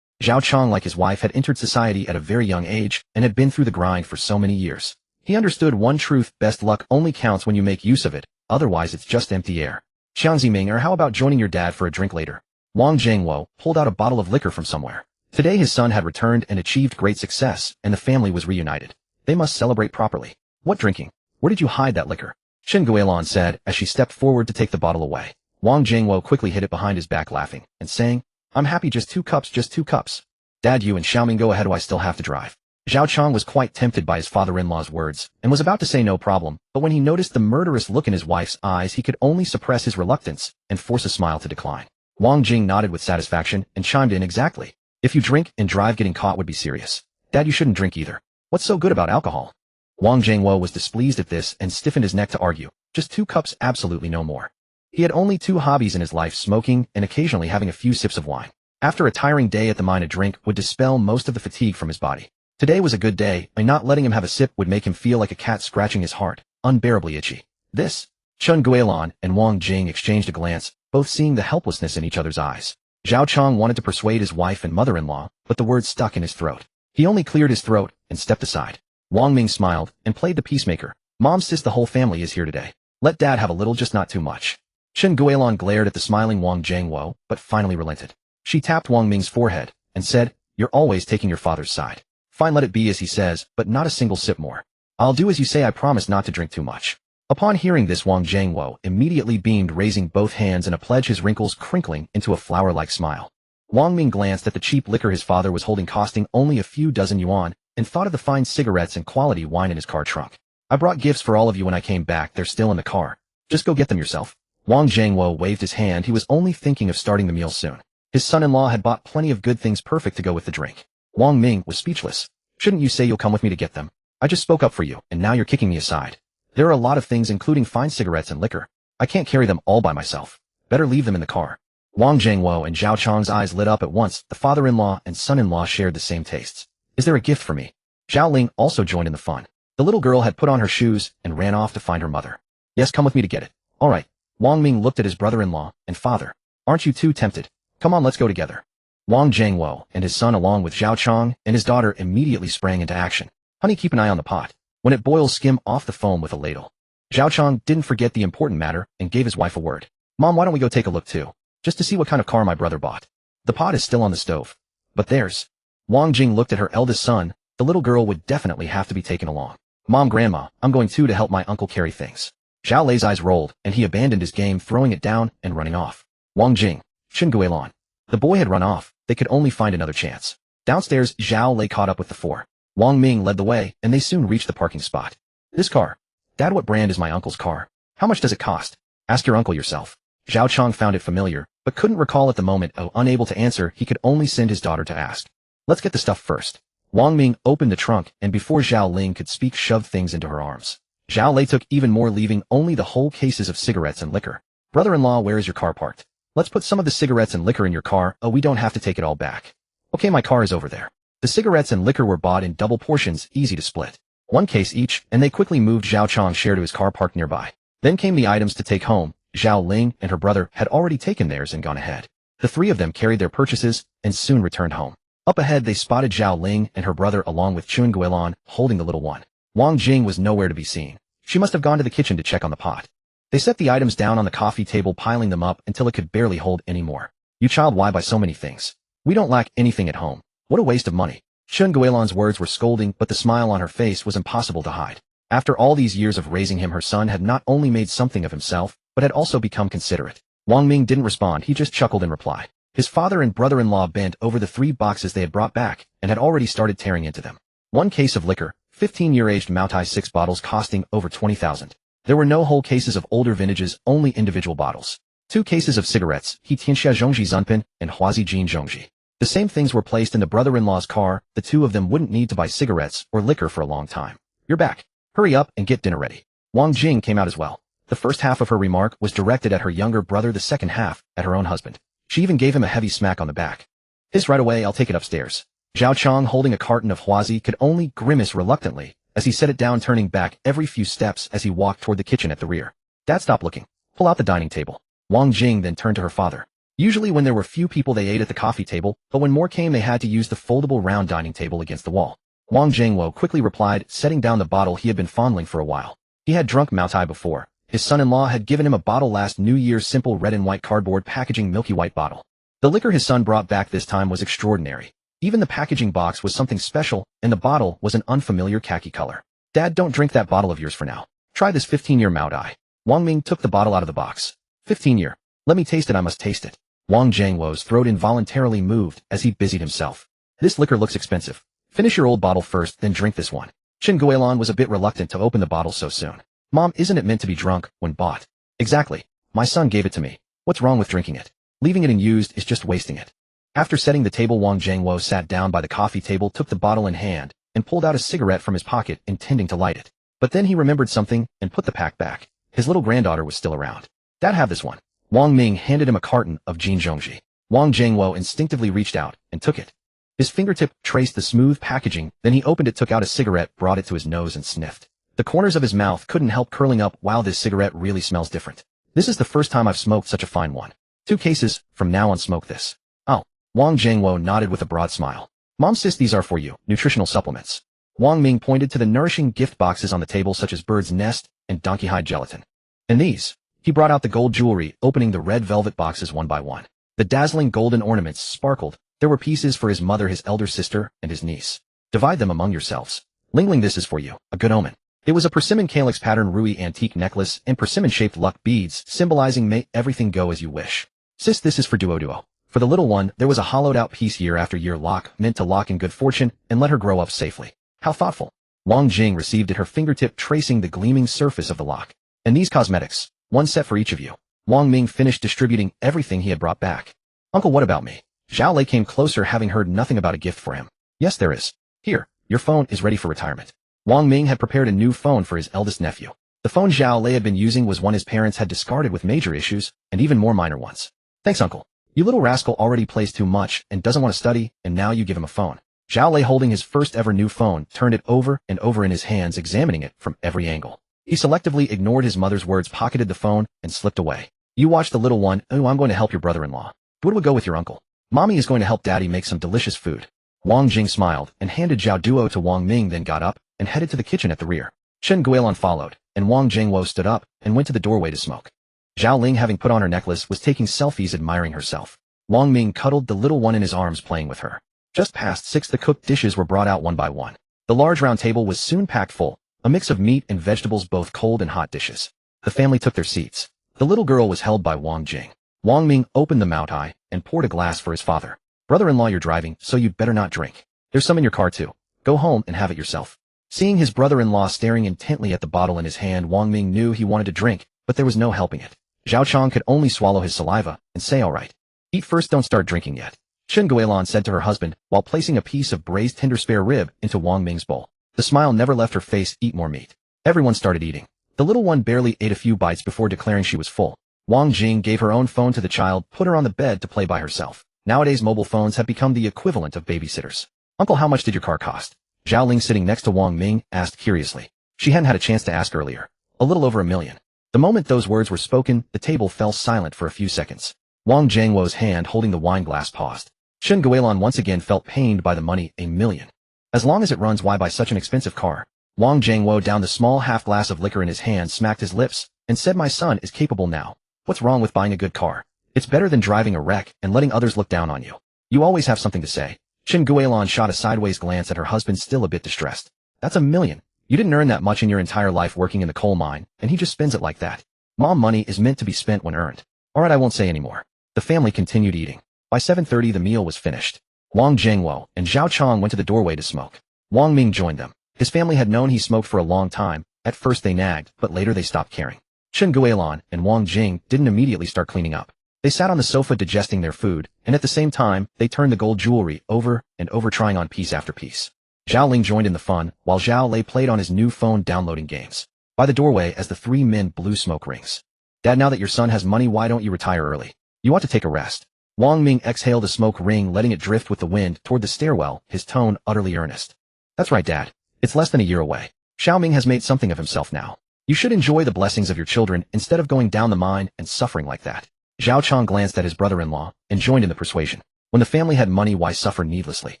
Zhao Chong, like his wife, had entered society at a very young age and had been through the grind for so many years. He understood one truth: best luck only counts when you make use of it, otherwise it's just empty air. Xiangzi Ming, or how about joining your dad for a drink later? Wang Jiangwo pulled out a bottle of liquor from somewhere. Today his son had returned and achieved great success, and the family was reunited. They must celebrate properly. What drinking? Where did you hide that liquor? Shen Guilin said as she stepped forward to take the bottle away. Wang Jiangwo quickly hid it behind his back, laughing and saying, I'm happy, just 2 cups, just 2 cups. Dad, you and Xiaoming go ahead, I still have to drive. Zhao Chong was quite tempted by his father-in-law's words and was about to say no problem, but when he noticed the murderous look in his wife's eyes, he could only suppress his reluctance and force a smile to decline. Wang Jing nodded with satisfaction and chimed in, exactly. If you drink and drive, getting caught would be serious. Dad, you shouldn't drink either. What's so good about alcohol? Wang Jiangwo was displeased at this and stiffened his neck to argue. Just 2 cups, absolutely no more. He had only 2 hobbies in his life: smoking and occasionally having a few sips of wine. After a tiring day at the mine, a drink would dispel most of the fatigue from his body. Today was a good day, and not letting him have a sip would make him feel like a cat scratching his heart, unbearably itchy. This? Chun Guilin and Wang Jing exchanged a glance, both seeing the helplessness in each other's eyes. Zhao Chong wanted to persuade his wife and mother-in-law, but the words stuck in his throat. He only cleared his throat and stepped aside. Wang Ming smiled and played the peacemaker. Mom says the whole family is here today. Let Dad have a little, just not too much. Chun Guilin glared at the smiling Wang Jingwo, but finally relented. She tapped Wang Ming's forehead and said, "You're always taking your father's side. Fine, let it be as he says, but not a single sip more. I'll do as you say. I promise not to drink too much." Upon hearing this, Wang Jingwo immediately beamed, raising both hands in a pledge, his wrinkles crinkling into a flower-like smile. Wang Ming glanced at the cheap liquor his father was holding, costing only a few dozen yuan, and thought of the fine cigarettes and quality wine in his car trunk. "I brought gifts for all of you when I came back. They're still in the car. Just go get them yourself." Wang Jingwo waved his hand. He was only thinking of starting the meal soon. His son-in-law had bought plenty of good things perfect to go with the drink. Wang Ming was speechless. "Shouldn't you say you'll come with me to get them? I just spoke up for you, and now you're kicking me aside. There are a lot of things, including fine cigarettes and liquor. I can't carry them all by myself. Better leave them in the car." Wang Jingwo and Zhao Chong's eyes lit up at once. The father-in-law and son-in-law shared the same tastes. "Is there a gift for me?" Zhao Ling also joined in the fun. The little girl had put on her shoes and ran off to find her mother. "Yes, come with me to get it." "All right." Wang Ming looked at his brother-in-law and father. "Aren't you too tempted? Come on, let's go together." Wang Jingwo and his son, along with Zhao Chong and his daughter, immediately sprang into action. "Honey, keep an eye on the pot. When it boils, skim off the foam with a ladle." Zhao Chong didn't forget the important matter and gave his wife a word. "Mom, why don't we go take a look too? Just to see what kind of car my brother bought. The pot is still on the stove." "But there's..." Wang Jing looked at her eldest son. The little girl would definitely have to be taken along. "Mom, Grandma, I'm going too to help my uncle carry things." Zhao Lei's eyes rolled, and he abandoned his game, throwing it down and running off. Wang Jing, Chun Guilin. The boy had run off. They could only find another chance. Downstairs, Zhao Lei caught up with the four. Wang Ming led the way, and they soon reached the parking spot. "This car. Dad, what brand is my uncle's car? How much does it cost?" "Ask your uncle yourself." Zhao Chong found it familiar, but couldn't recall at the moment. Unable to answer, he could only send his daughter to ask. "Let's get the stuff first." Wang Ming opened the trunk, and before Zhao Ling could speak, shoved things into her arms. Zhao Lei took even more, leaving only the whole cases of cigarettes and liquor. "Brother-in-law, where is your car parked? Let's put some of the cigarettes and liquor in your car. We don't have to take it all back." "Okay, my car is over there." The cigarettes and liquor were bought in double portions, easy to split. One case each, and they quickly moved Zhao Chong's share to his car parked nearby. Then came the items to take home. Zhao Ling and her brother had already taken theirs and gone ahead. The three of them carried their purchases and soon returned home. Up ahead, they spotted Zhao Ling and her brother along with Chun Guilin holding the little one. Wang Jing was nowhere to be seen. She must have gone to the kitchen to check on the pot. They set the items down on the coffee table, piling them up until it could barely hold any more. "You child, why buy so many things? We don't lack anything at home. What a waste of money." Chun Guilin's words were scolding, but the smile on her face was impossible to hide. After all these years of raising him, her son had not only made something of himself, but had also become considerate. Wang Ming didn't respond. He just chuckled in reply. His father and brother-in-law bent over the 3 boxes they had brought back and had already started tearing into them. 1 case of liquor, 15-year-aged Moutai, 6 bottles costing over 20,000. There were no whole cases of older vintages, only individual bottles. 2 cases of cigarettes, He Tianxia Zhongji Zunpin and Huazi Jin Zhongji. The same things were placed in the brother-in-law's car. The two of them wouldn't need to buy cigarettes or liquor for a long time. "You're back. Hurry up and get dinner ready." Wang Jing came out as well. The first half of her remark was directed at her younger brother, the second half at her own husband. She even gave him a heavy smack on the back. "This right away, I'll take it upstairs." Zhao Chong, holding a carton of Huazi, could only grimace reluctantly as he set it down, turning back every few steps as he walked toward the kitchen at the rear. "Dad, stop looking. Pull out the dining table." Wang Jing then turned to her father. Usually when there were few people, they ate at the coffee table, but when more came, they had to use the foldable round dining table against the wall. Wang Jingwo quickly replied, setting down the bottle he had been fondling for a while. He had drunk Moutai before. His son-in-law had given him a bottle last New Year's, simple red and white cardboard packaging, milky white bottle. The liquor his son brought back this time was extraordinary. Even the packaging box was something special, and the bottle was an unfamiliar khaki color. "Dad, don't drink that bottle of yours for now. Try this 15-year Moutai." Wang Ming took the bottle out of the box. 15-year. Let me taste it. I must taste it." Wang Jingwo's throat involuntarily moved as he busied himself. "This liquor looks expensive. Finish your old bottle first, then drink this one." Chun Guilin was a bit reluctant to open the bottle so soon. "Mom, isn't it meant to be drunk when bought?" "Exactly. My son gave it to me. What's wrong with drinking it? Leaving it unused is just wasting it." After setting the table, Wang Jingwo sat down by the coffee table, took the bottle in hand, and pulled out a cigarette from his pocket, intending to light it. But then he remembered something and put the pack back. His little granddaughter was still around. "Dad, have this one." Wang Ming handed him a carton of Jin Zhongji. Wang Jingwo instinctively reached out and took it. His fingertip traced the smooth packaging, then he opened it, took out a cigarette, brought it to his nose and sniffed. The corners of his mouth couldn't help curling up. Wow, this cigarette really smells different. This is the first time I've smoked such a fine one. 2 cases, from now on smoke this. Oh. Wang Jingwo nodded with a broad smile. Mom says these are for you, nutritional supplements. Wang Ming pointed to the nourishing gift boxes on the table such as bird's nest and donkey hide gelatin. And these. He brought out the gold jewelry, opening the red velvet boxes one by one. The dazzling golden ornaments sparkled. There were pieces for his mother, his elder sister, and his niece. Divide them among yourselves. Ling Ling, this is for you, a good omen. It was a persimmon calyx pattern Rui antique necklace and persimmon-shaped luck beads, symbolizing may everything go as you wish. Sis, this is for Duo. For the little one, there was a hollowed-out piece year after year lock, meant to lock in good fortune and let her grow up safely. How thoughtful. Wang Jing received it, her fingertip tracing the gleaming surface of the lock. And these cosmetics, 1 set for each of you. Wang Ming finished distributing everything he had brought back. Uncle, what about me? Zhao Lei came closer, having heard nothing about a gift for him. Yes, there is. Here, your phone is ready for retirement. Wang Ming had prepared a new phone for his eldest nephew. The phone Zhao Lei had been using was one his parents had discarded with major issues, and even more minor ones. Thanks, uncle. You little rascal already plays too much and doesn't want to study, and now you give him a phone. Zhao Lei, holding his first ever new phone, turned it over and over in his hands, examining it from every angle. He selectively ignored his mother's words, pocketed the phone, and slipped away. You watch the little one. Oh, I'm going to help your brother-in-law. What would go with your uncle? Mommy is going to help Daddy make some delicious food. Wang Jing smiled and handed Zhao Duo to Wang Ming, then got up and headed to the kitchen at the rear. Chen Guilin followed, and Wang Jingwo stood up and went to the doorway to smoke. Zhao Ling, having put on her necklace, was taking selfies admiring herself. Wang Ming cuddled the little one in his arms, playing with her. Just past 6, the cooked dishes were brought out one by one. The large round table was soon packed full, a mix of meat and vegetables, both cold and hot dishes. The family took their seats. The little girl was held by Wang Jing. Wang Ming opened the moutai and poured a glass for his father. Brother-in-law, you're driving, so you'd better not drink. There's some in your car too. Go home and have it yourself. Seeing his brother-in-law staring intently at the bottle in his hand, Wang Ming knew he wanted to drink, but there was no helping it. Zhao Chong could only swallow his saliva and say, all right. Eat first, don't start drinking yet. Chen Guilin said to her husband, while placing a piece of braised tender spare rib into Wang Ming's bowl. The smile never left her face. Eat more meat. Everyone started eating. The little one barely ate a few bites before declaring she was full. Wang Jing gave her own phone to the child, put her on the bed to play by herself. Nowadays mobile phones have become the equivalent of babysitters. Uncle, how much did your car cost? Zhao Ling, sitting next to Wang Ming, asked curiously. She hadn't had a chance to ask earlier. A little over $1 million. The moment those words were spoken, the table fell silent for a few seconds. Wang Jingwo's hand holding the wine glass paused. Chen Guilin once again felt pained by the money. $1 million. As long as it runs, why buy such an expensive car? Wang Jingwo downed the small half glass of liquor in his hand, smacked his lips, and said, my son is capable now. What's wrong with buying a good car? It's better than driving a wreck and letting others look down on you. You always have something to say. Chen Guilin shot a sideways glance at her husband, still a bit distressed. That's $1 million. You didn't earn that much in your entire life working in the coal mine, and he just spends it like that. Mom, money is meant to be spent when earned. Alright, I won't say anymore. The family continued eating. By 7:30 the meal was finished. Wang Jingwo and Zhao Chong went to the doorway to smoke. Wang Ming joined them. His family had known he smoked for a long time. At first they nagged, but later they stopped caring. Chen Guilin and Wang Jing didn't immediately start cleaning up. They sat on the sofa digesting their food, and at the same time, they turned the gold jewelry over and over, trying on piece after piece. Zhao Ling joined in the fun, while Zhao Lei played on his new phone downloading games. By the doorway as the 3 men blew smoke rings. Dad, now that your son has money, why don't you retire early? You ought to take a rest. Wang Ming exhaled a smoke ring, letting it drift with the wind toward the stairwell, his tone utterly earnest. That's right, Dad. It's less than a year away. Xiao Ming has made something of himself now. You should enjoy the blessings of your children instead of going down the mine and suffering like that. Zhao Chong glanced at his brother-in-law and joined in the persuasion. When the family had money, why suffer needlessly?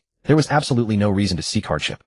There was absolutely no reason to seek hardship.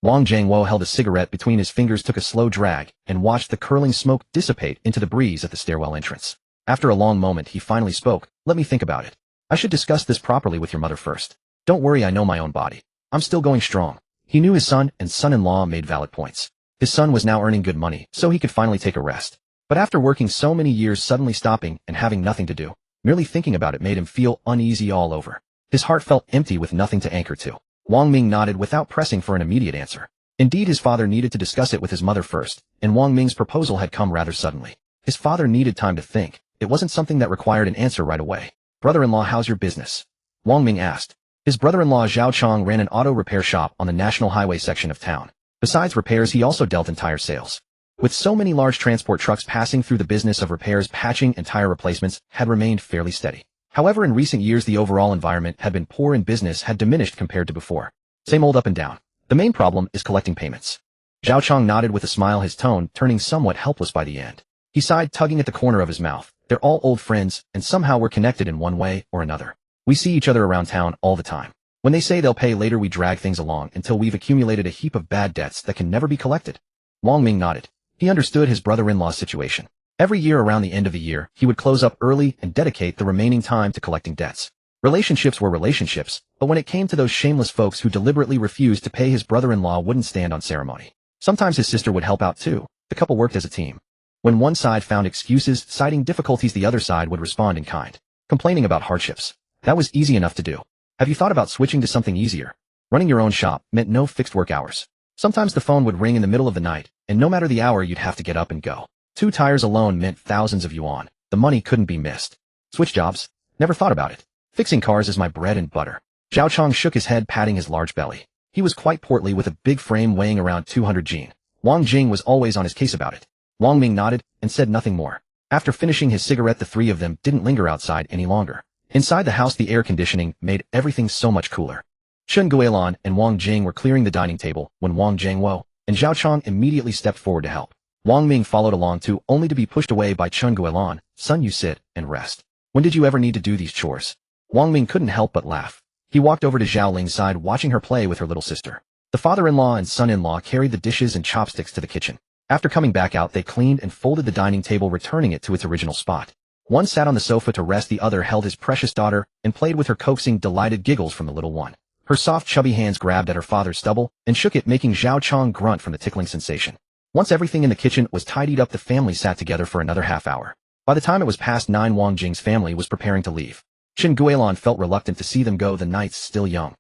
Wang Jingwo held a cigarette between his fingers, took a slow drag, and watched the curling smoke dissipate into the breeze at the stairwell entrance. After a long moment, he finally spoke. Let me think about it. I should discuss this properly with your mother first. Don't worry, I know my own body. I'm still going strong. He knew his son and son-in-law made valid points. His son was now earning good money, so he could finally take a rest. But after working so many years, suddenly stopping and having nothing to do, merely thinking about it made him feel uneasy all over. His heart felt empty with nothing to anchor to. Wang Ming nodded without pressing for an immediate answer. Indeed, his father needed to discuss it with his mother first, and Wang Ming's proposal had come rather suddenly. His father needed time to think. It wasn't something that required an answer right away. Brother-in-law, how's your business? Wang Ming asked. His brother-in-law Zhao Chong ran an auto repair shop on the National Highway section of town. Besides repairs, he also dealt in tire sales. With so many large transport trucks passing through, the business of repairs, patching, and tire replacements had remained fairly steady. However, in recent years the overall environment had been poor and business had diminished compared to before. Same old up and down. The main problem is collecting payments. Zhao Chong nodded with a smile, his tone turning somewhat helpless by the end. He sighed, tugging at the corner of his mouth. They're all old friends, and somehow we're connected in one way or another. We see each other around town all the time. When they say they'll pay later, we drag things along until we've accumulated a heap of bad debts that can never be collected. Wang Ming nodded. He understood his brother-in-law's situation. Every year around the end of the year, he would close up early and dedicate the remaining time to collecting debts. Relationships were relationships, but when it came to those shameless folks who deliberately refused to pay, his brother-in-law wouldn't stand on ceremony. Sometimes his sister would help out too. The couple worked as a team. When one side found excuses, citing difficulties, the other side would respond in kind, complaining about hardships. That was easy enough to do. Have you thought about switching to something easier? Running your own shop meant no fixed work hours. Sometimes the phone would ring in the middle of the night, and no matter the hour you'd have to get up and go. 2 tires alone meant thousands of yuan. The money couldn't be missed. Switch jobs? Never thought about it. Fixing cars is my bread and butter. Zhao Chong shook his head, patting his large belly. He was quite portly with a big frame weighing around 200 jin. Wang Jing was always on his case about it. Wang Ming nodded and said nothing more. After finishing his cigarette, the three of them didn't linger outside any longer. Inside the house, the air conditioning made everything so much cooler. Chen Guilan and Wang Jing were clearing the dining table when Wang Zhangwo and Zhao Chong immediately stepped forward to help. Wang Ming followed along too, only to be pushed away by Chen Guilan. Son, you sit and rest. When did you ever need to do these chores? Wang Ming couldn't help but laugh. He walked over to Zhao Ling's side, watching her play with her little sister. The father-in-law and son-in-law carried the dishes and chopsticks to the kitchen. After coming back out, they cleaned and folded the dining table, returning it to its original spot. One sat on the sofa to rest, the other held his precious daughter and played with her, coaxing delighted giggles from the little one. Her soft, chubby hands grabbed at her father's stubble and shook it, making Zhao Chong grunt from the tickling sensation. Once everything in the kitchen was tidied up, the family sat together for another half hour. By the time it was past 9, Wang Jing's family was preparing to leave. Chen Guilan felt reluctant to see them go, the night's still young.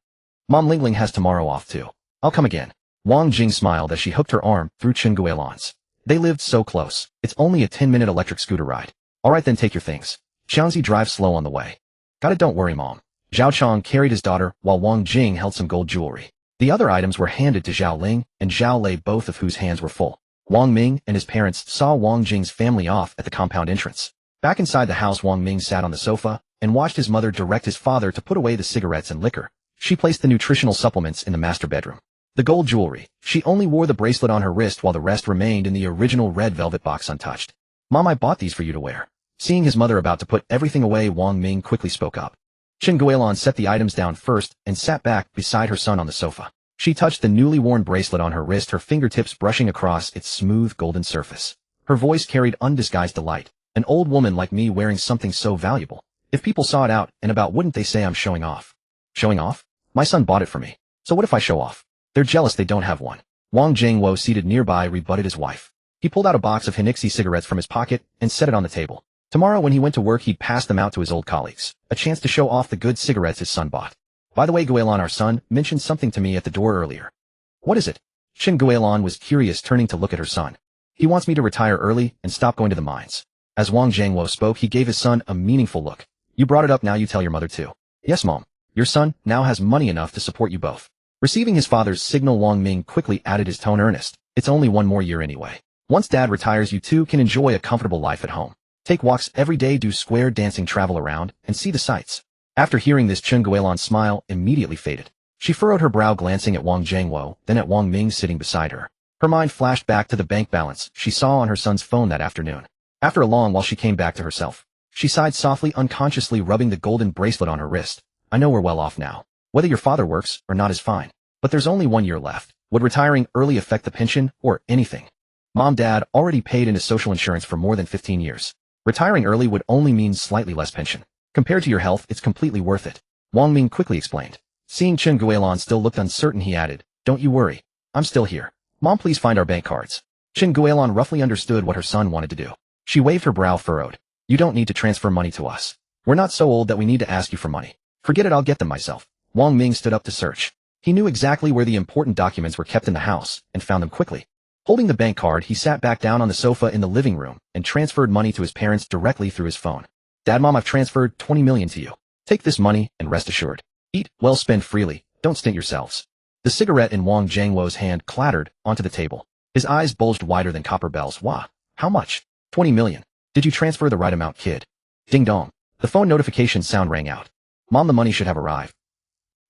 Mom Lingling has tomorrow off too. I'll come again. Wang Jing smiled as she hooked her arm through Chen Guilan's. They lived so close. It's only a 10-minute electric scooter ride. All right then, take your things. Xiangzi, drive slow on the way. Got it, don't worry, Mom. Zhao Chong carried his daughter while Wang Jing held some gold jewelry. The other items were handed to Zhao Ling and Zhao Lei, both of whose hands were full. Wang Ming and his parents saw Wang Jing's family off at the compound entrance. Back inside the house, Wang Ming sat on the sofa and watched his mother direct his father to put away the cigarettes and liquor. She placed the nutritional supplements in the master bedroom. The gold jewelry, she only wore the bracelet on her wrist while the rest remained in the original red velvet box untouched. Mom, I bought these for you to wear. Seeing his mother about to put everything away, Wang Ming quickly spoke up. Chen Guilan set the items down first and sat back beside her son on the sofa. She touched the newly worn bracelet on her wrist, her fingertips brushing across its smooth golden surface. Her voice carried undisguised delight. An old woman like me wearing something so valuable. If people saw it out and about, wouldn't they say I'm showing off? Showing off? My son bought it for me. So what if I show off? They're jealous they don't have one. Wang Zhangwo, seated nearby, rebutted his wife. He pulled out a box of Henixi cigarettes from his pocket and set it on the table. Tomorrow when he went to work, he'd pass them out to his old colleagues. A chance to show off the good cigarettes his son bought. By the way, Guilan, our son, mentioned something to me at the door earlier. What is it? Chen Guilan was curious, turning to look at her son. He wants me to retire early and stop going to the mines. As Wang Zhangwo spoke, he gave his son a meaningful look. You brought it up, now you tell your mother too. Yes, Mom. Your son now has money enough to support you both. Receiving his father's signal, Wang Ming quickly added, his tone earnest. It's only 1 more year anyway. Once Dad retires, you two can enjoy a comfortable life at home. Take walks every day, do square dancing, travel around, and see the sights. After hearing this, Chen Guilan's smile immediately faded. She furrowed her brow, glancing at Wang Zhangwo, then at Wang Ming sitting beside her. Her mind flashed back to the bank balance she saw on her son's phone that afternoon. After a long while, she came back to herself. She sighed softly, unconsciously rubbing the golden bracelet on her wrist. I know we're well off now. Whether your father works or not is fine. But there's only 1 year left. Would retiring early affect the pension or anything? Mom, Dad already paid into social insurance for more than 15 years. Retiring early would only mean slightly less pension. Compared to your health, it's completely worth it. Wang Ming quickly explained. Seeing Chen Guilan still looked uncertain, he added, Don't you worry. I'm still here. Mom, please find our bank cards. Chen Guilan roughly understood what her son wanted to do. She waved, her brow furrowed. You don't need to transfer money to us. We're not so old that we need to ask you for money. Forget it, I'll get them myself. Wang Ming stood up to search. He knew exactly where the important documents were kept in the house and found them quickly. Holding the bank card, he sat back down on the sofa in the living room and transferred money to his parents directly through his phone. Dad, Mom, I've transferred 20 million to you. Take this money and rest assured. Eat well, spend freely, don't stint yourselves. The cigarette in Wang Zhangwo's hand clattered onto the table. His eyes bulged wider than copper bells. Wah, how much? 20 million. Did you transfer the right amount, kid? Ding dong. The phone notification sound rang out. Mom, the money should have arrived.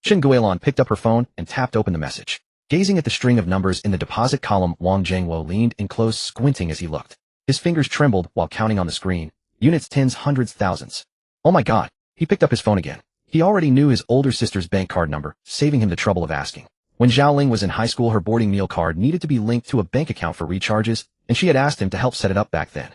Chen Guilin picked up her phone and tapped open the message. Gazing at the string of numbers in the deposit column, Wang Jianguo leaned in close, squinting as he looked. His fingers trembled while counting on the screen. Units, tens, hundreds, thousands. Oh my god. He picked up his phone again. He already knew his older sister's bank card number, saving him the trouble of asking. When Zhaoling was in high school, her boarding meal card needed to be linked to a bank account for recharges, and she had asked him to help set it up back then.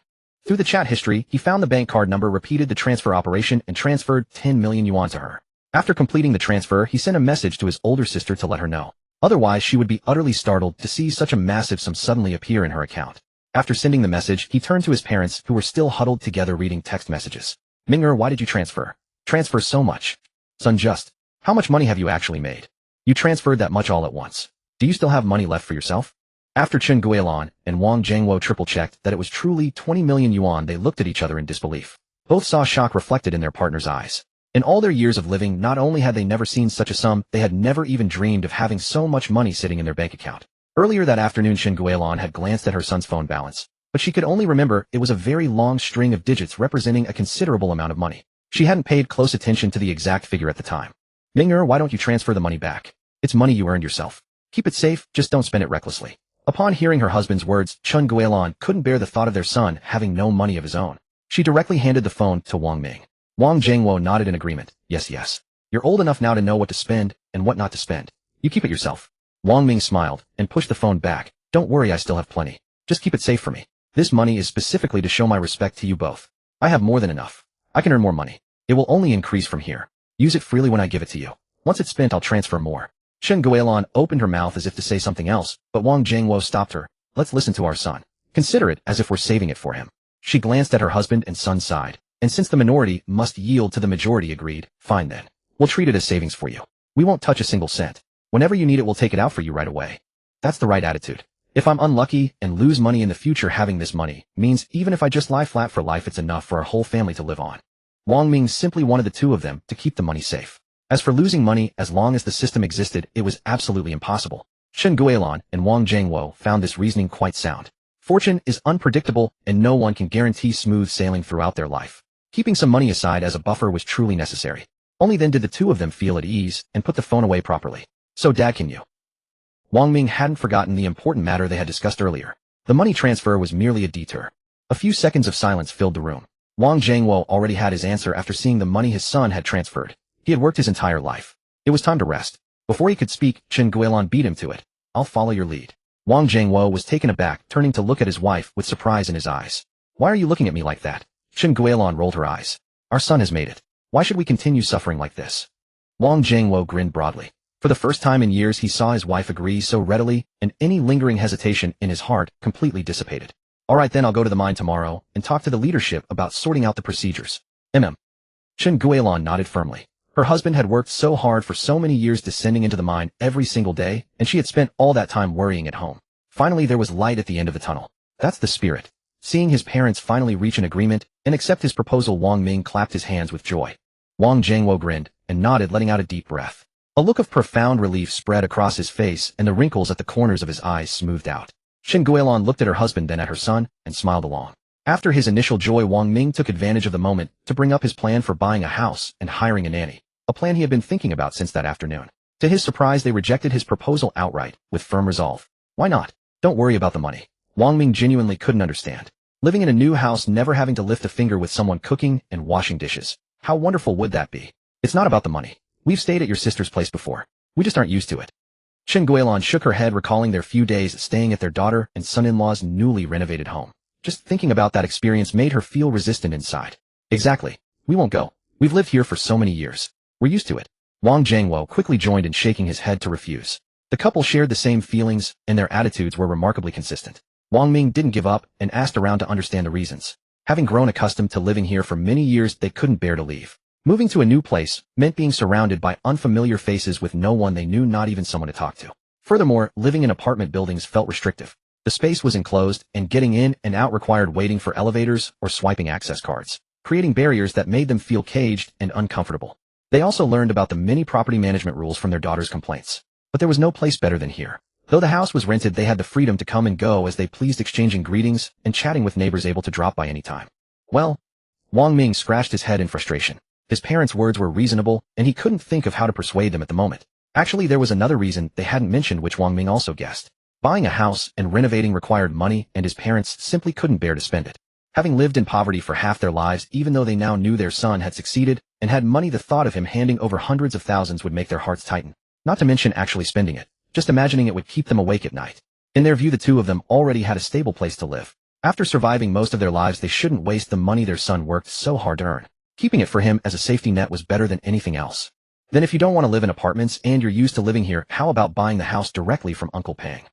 Through the chat history, he found the bank card number, repeated the transfer operation, and transferred 10 million yuan to her. After completing the transfer, he sent a message to his older sister to let her know. Otherwise, she would be utterly startled to see such a massive sum suddenly appear in her account. After sending the message, he turned to his parents, who were still huddled together reading text messages. Ming'er, why did you transfer? Transfer so much. Son, just how much money have you actually made? You transferred that much all at once. Do you still have money left for yourself? After Chen Guilin and Wang Jianguo triple-checked that it was truly 20 million yuan, they looked at each other in disbelief. Both saw shock reflected in their partner's eyes. In all their years of living, not only had they never seen such a sum, they had never even dreamed of having so much money sitting in their bank account. Earlier that afternoon, Chen Guilin had glanced at her son's phone balance, but she could only remember it was a very long string of digits representing a considerable amount of money. She hadn't paid close attention to the exact figure at the time. Ming'er, why don't you transfer the money back? It's money you earned yourself. Keep it safe, just don't spend it recklessly. Upon hearing her husband's words, Chen Guilin couldn't bear the thought of their son having no money of his own. She directly handed the phone to Wang Ming. Wang Jianguo nodded in agreement. Yes, yes. You're old enough now to know what to spend and what not to spend. You keep it yourself. Wang Ming smiled and pushed the phone back. Don't worry, I still have plenty. Just keep it safe for me. This money is specifically to show my respect to you both. I have more than enough. I can earn more money. It will only increase from here. Use it freely when I give it to you. Once it's spent, I'll transfer more. Chen Guilin opened her mouth as if to say something else, but Wang Jianguo stopped her. Let's listen to our son. Consider it as if we're saving it for him. She glanced at her husband and son sighed. And since the minority must yield to the majority, agreed. Fine then. We'll treat it as savings for you. We won't touch a single cent. Whenever you need it, we'll take it out for you right away. That's the right attitude. If I'm unlucky and lose money in the future, having this money means even if I just lie flat for life, it's enough for our whole family to live on. Wang Ming simply wanted the two of them to keep the money safe. As for losing money, as long as the system existed, it was absolutely impossible. Chen Guilin and Wang Jianguo found this reasoning quite sound. Fortune is unpredictable, and no one can guarantee smooth sailing throughout their life. Keeping some money aside as a buffer was truly necessary. Only then did the two of them feel at ease and put the phone away properly. So Dad, can you? Wang Ming hadn't forgotten the important matter they had discussed earlier. The money transfer was merely a detour. A few seconds of silence filled the room. Wang Jianguo already had his answer after seeing the money his son had transferred. He had worked his entire life. It was time to rest. Before he could speak, Chen Guilin beat him to it. I'll follow your lead. Wang Jianguo was taken aback, turning to look at his wife with surprise in his eyes. Why are you looking at me like that? Chen Guilin rolled her eyes. Our son has made it. Why should we continue suffering like this? Wang Jianguo grinned broadly. For the first time in years, he saw his wife agree so readily, and any lingering hesitation in his heart completely dissipated. All right, then I'll go to the mine tomorrow and talk to the leadership about sorting out the procedures. Chen Guilin nodded firmly. Her husband had worked so hard for so many years descending into the mine every single day, and she had spent all that time worrying at home. Finally, there was light at the end of the tunnel. That's the spirit. Seeing his parents finally reach an agreement and accept his proposal, Wang Ming clapped his hands with joy. Wang Jianguo grinned and nodded, letting out a deep breath. A look of profound relief spread across his face, and the wrinkles at the corners of his eyes smoothed out. Chen Guilin looked at her husband, then at her son, and smiled along. After his initial joy, Wang Ming took advantage of the moment to bring up his plan for buying a house and hiring a nanny, a plan he had been thinking about since that afternoon. To his surprise, they rejected his proposal outright, with firm resolve. Why not? Don't worry about the money. Wang Ming genuinely couldn't understand. Living in a new house, never having to lift a finger with someone cooking and washing dishes. How wonderful would that be? It's not about the money. We've stayed at your sister's place before. We just aren't used to it. Chen Guilin shook her head, recalling their few days staying at their daughter and son-in-law's newly renovated home. Just thinking about that experience made her feel resistant inside. Exactly. We won't go. We've lived here for so many years. We're used to it. Wang Jianguo quickly joined in, shaking his head to refuse. The couple shared the same feelings, and their attitudes were remarkably consistent. Wang Ming didn't give up and asked around to understand the reasons. Having grown accustomed to living here for many years, they couldn't bear to leave. Moving to a new place meant being surrounded by unfamiliar faces with no one they knew, not even someone to talk to. Furthermore, living in apartment buildings felt restrictive. The space was enclosed, and getting in and out required waiting for elevators or swiping access cards, creating barriers that made them feel caged and uncomfortable. They also learned about the many property management rules from their daughter's complaints. But there was no place better than here. Though the house was rented, they had the freedom to come and go as they pleased, exchanging greetings and chatting with neighbors able to drop by any time. Well, Wang Ming scratched his head in frustration. His parents' words were reasonable, and he couldn't think of how to persuade them at the moment. Actually, there was another reason they hadn't mentioned which Wang Ming also guessed. Buying a house and renovating required money, and his parents simply couldn't bear to spend it. Having lived in poverty for half their lives, even though they now knew their son had succeeded and had money, the thought of him handing over hundreds of thousands would make their hearts tighten. Not to mention actually spending it. Just imagining it would keep them awake at night. In their view, the two of them already had a stable place to live. After surviving most of their lives, they shouldn't waste the money their son worked so hard to earn. Keeping it for him as a safety net was better than anything else. Then if you don't want to live in apartments and you're used to living here, how about buying the house directly from Uncle Pang?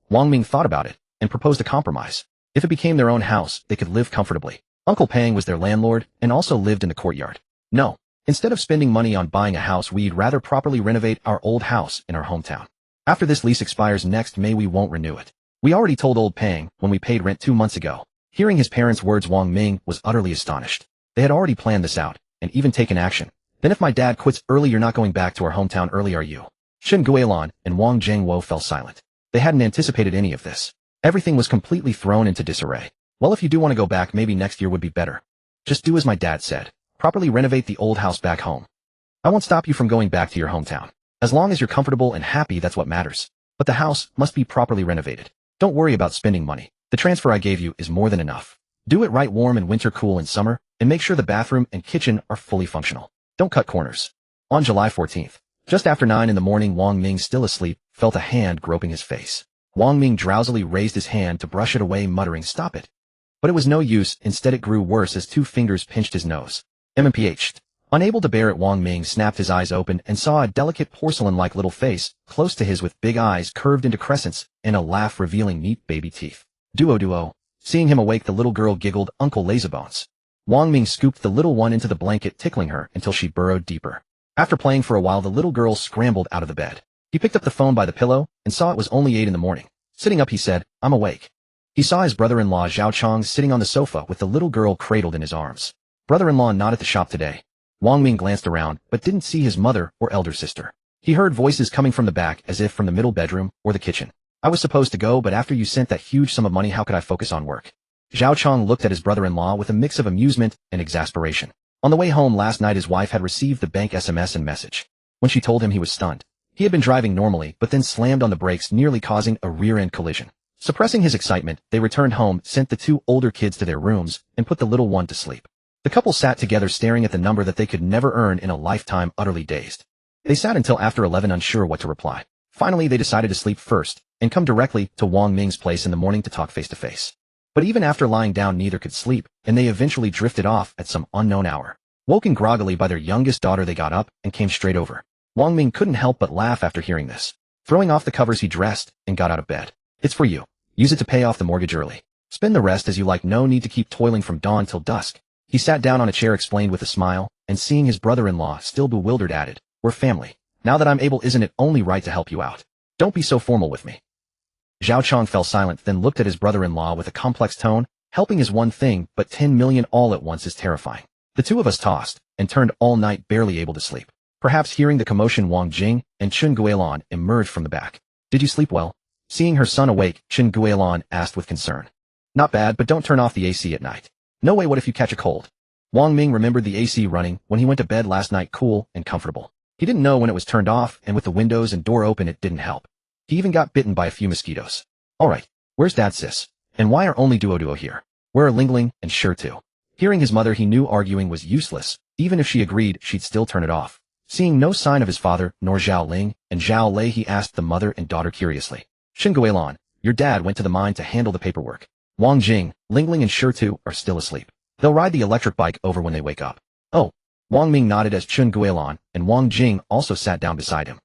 Wang Ming thought about it and proposed a compromise. If it became their own house, they could live comfortably. Uncle Pang was their landlord and also lived in the courtyard. No, instead of spending money on buying a house, we'd rather properly renovate our old house in our hometown. After this lease expires next May, we won't renew it. We already told old Pang when we paid rent 2 months ago. Hearing his parents' words, Wang Ming was utterly astonished. They had already planned this out and even taken action. Then if my dad quits early, you're not going back to our hometown early, are you? Shen Guilan and Wang Jingwo fell silent. They hadn't anticipated any of this. Everything was completely thrown into disarray. Well, if you do want to go back, maybe next year would be better. Just do as my dad said. Properly renovate the old house back home. I won't stop you from going back to your hometown. As long as you're comfortable and happy, that's what matters. But the house must be properly renovated. Don't worry about spending money. The transfer I gave you is more than enough. Do it right, warm in winter, cool in summer, and make sure the bathroom and kitchen are fully functional. Don't cut corners. On July 14th, just after 9 in the morning, Wang Ming, still asleep, felt a hand groping his face. Wang Ming drowsily raised his hand to brush it away, muttering, "Stop it." But it was no use. Instead, it grew worse as 2 fingers pinched his nose. MMPH'd. Unable to bear it, Wang Ming snapped his eyes open and saw a delicate porcelain-like little face close to his, with big eyes curved into crescents and a laugh revealing neat baby teeth. Duo. Seeing him awake, the little girl giggled, "Uncle Lazybones." Wang Ming scooped the little one into the blanket, tickling her until she burrowed deeper. After playing for a while, the little girl scrambled out of the bed. He picked up the phone by the pillow and saw it was only 8 in the morning. Sitting up, he said, "I'm awake." He saw his brother-in-law Zhao Chong sitting on the sofa with the little girl cradled in his arms. Brother-in-law not at the shop today. Wang Ming glanced around, but didn't see his mother or elder sister. He heard voices coming from the back, as if from the middle bedroom or the kitchen. "I was supposed to go, but after you sent that huge sum of money, how could I focus on work?" Zhao Chong looked at his brother-in-law with a mix of amusement and exasperation. On the way home last night, his wife had received the bank SMS and message. When she told him, he was stunned. He had been driving normally, but then slammed on the brakes, nearly causing a rear-end collision. Suppressing his excitement, they returned home, sent the 2 older kids to their rooms, and put the little one to sleep. The couple sat together, staring at the number that they could never earn in a lifetime, utterly dazed. They sat until after 11, unsure what to reply. Finally, they decided to sleep first and come directly to Wang Ming's place in the morning to talk face to face. But even after lying down, neither could sleep, and they eventually drifted off at some unknown hour. Woken groggily by their youngest daughter, they got up and came straight over. Wang Ming couldn't help but laugh after hearing this. Throwing off the covers, he dressed and got out of bed. "It's for you. Use it to pay off the mortgage early. Spend the rest as you like. No need to keep toiling from dawn till dusk." He sat down on a chair, explained with a smile, and seeing his brother-in-law still bewildered, added, "We're family. Now that I'm able, isn't it only right to help you out? Don't be so formal with me." Zhao Chong fell silent, then looked at his brother-in-law with a complex tone. "Helping is one thing, but 10 million all at once is terrifying." The 2 of us tossed and turned all night, barely able to sleep. Perhaps hearing the commotion, Wang Jing and Chun Guilan emerged from the back. "Did you sleep well?" Seeing her son awake, Chun Guilan asked with concern. "Not bad, but don't turn off the AC at night." "No way, what if you catch a cold?" Wang Ming remembered the AC running when he went to bed last night, cool and comfortable. He didn't know when it was turned off, and with the windows and door open, it didn't help. He even got bitten by a few mosquitoes. "All right, where's Dad, sis? And why are only Duo here? Where are Ling Ling and Sure too?" Hearing his mother, he knew arguing was useless. Even if she agreed, she'd still turn it off. Seeing no sign of his father, nor Zhao Ling and Zhao Lei, he asked the mother and daughter curiously. "Shen Guilan, your dad went to the mine to handle the paperwork. Wang Jing, Ling Ling and Sure too are still asleep. They'll ride the electric bike over when they wake up." "Oh." Wang Ming nodded as Chun Guilan and Wang Jing also sat down beside him.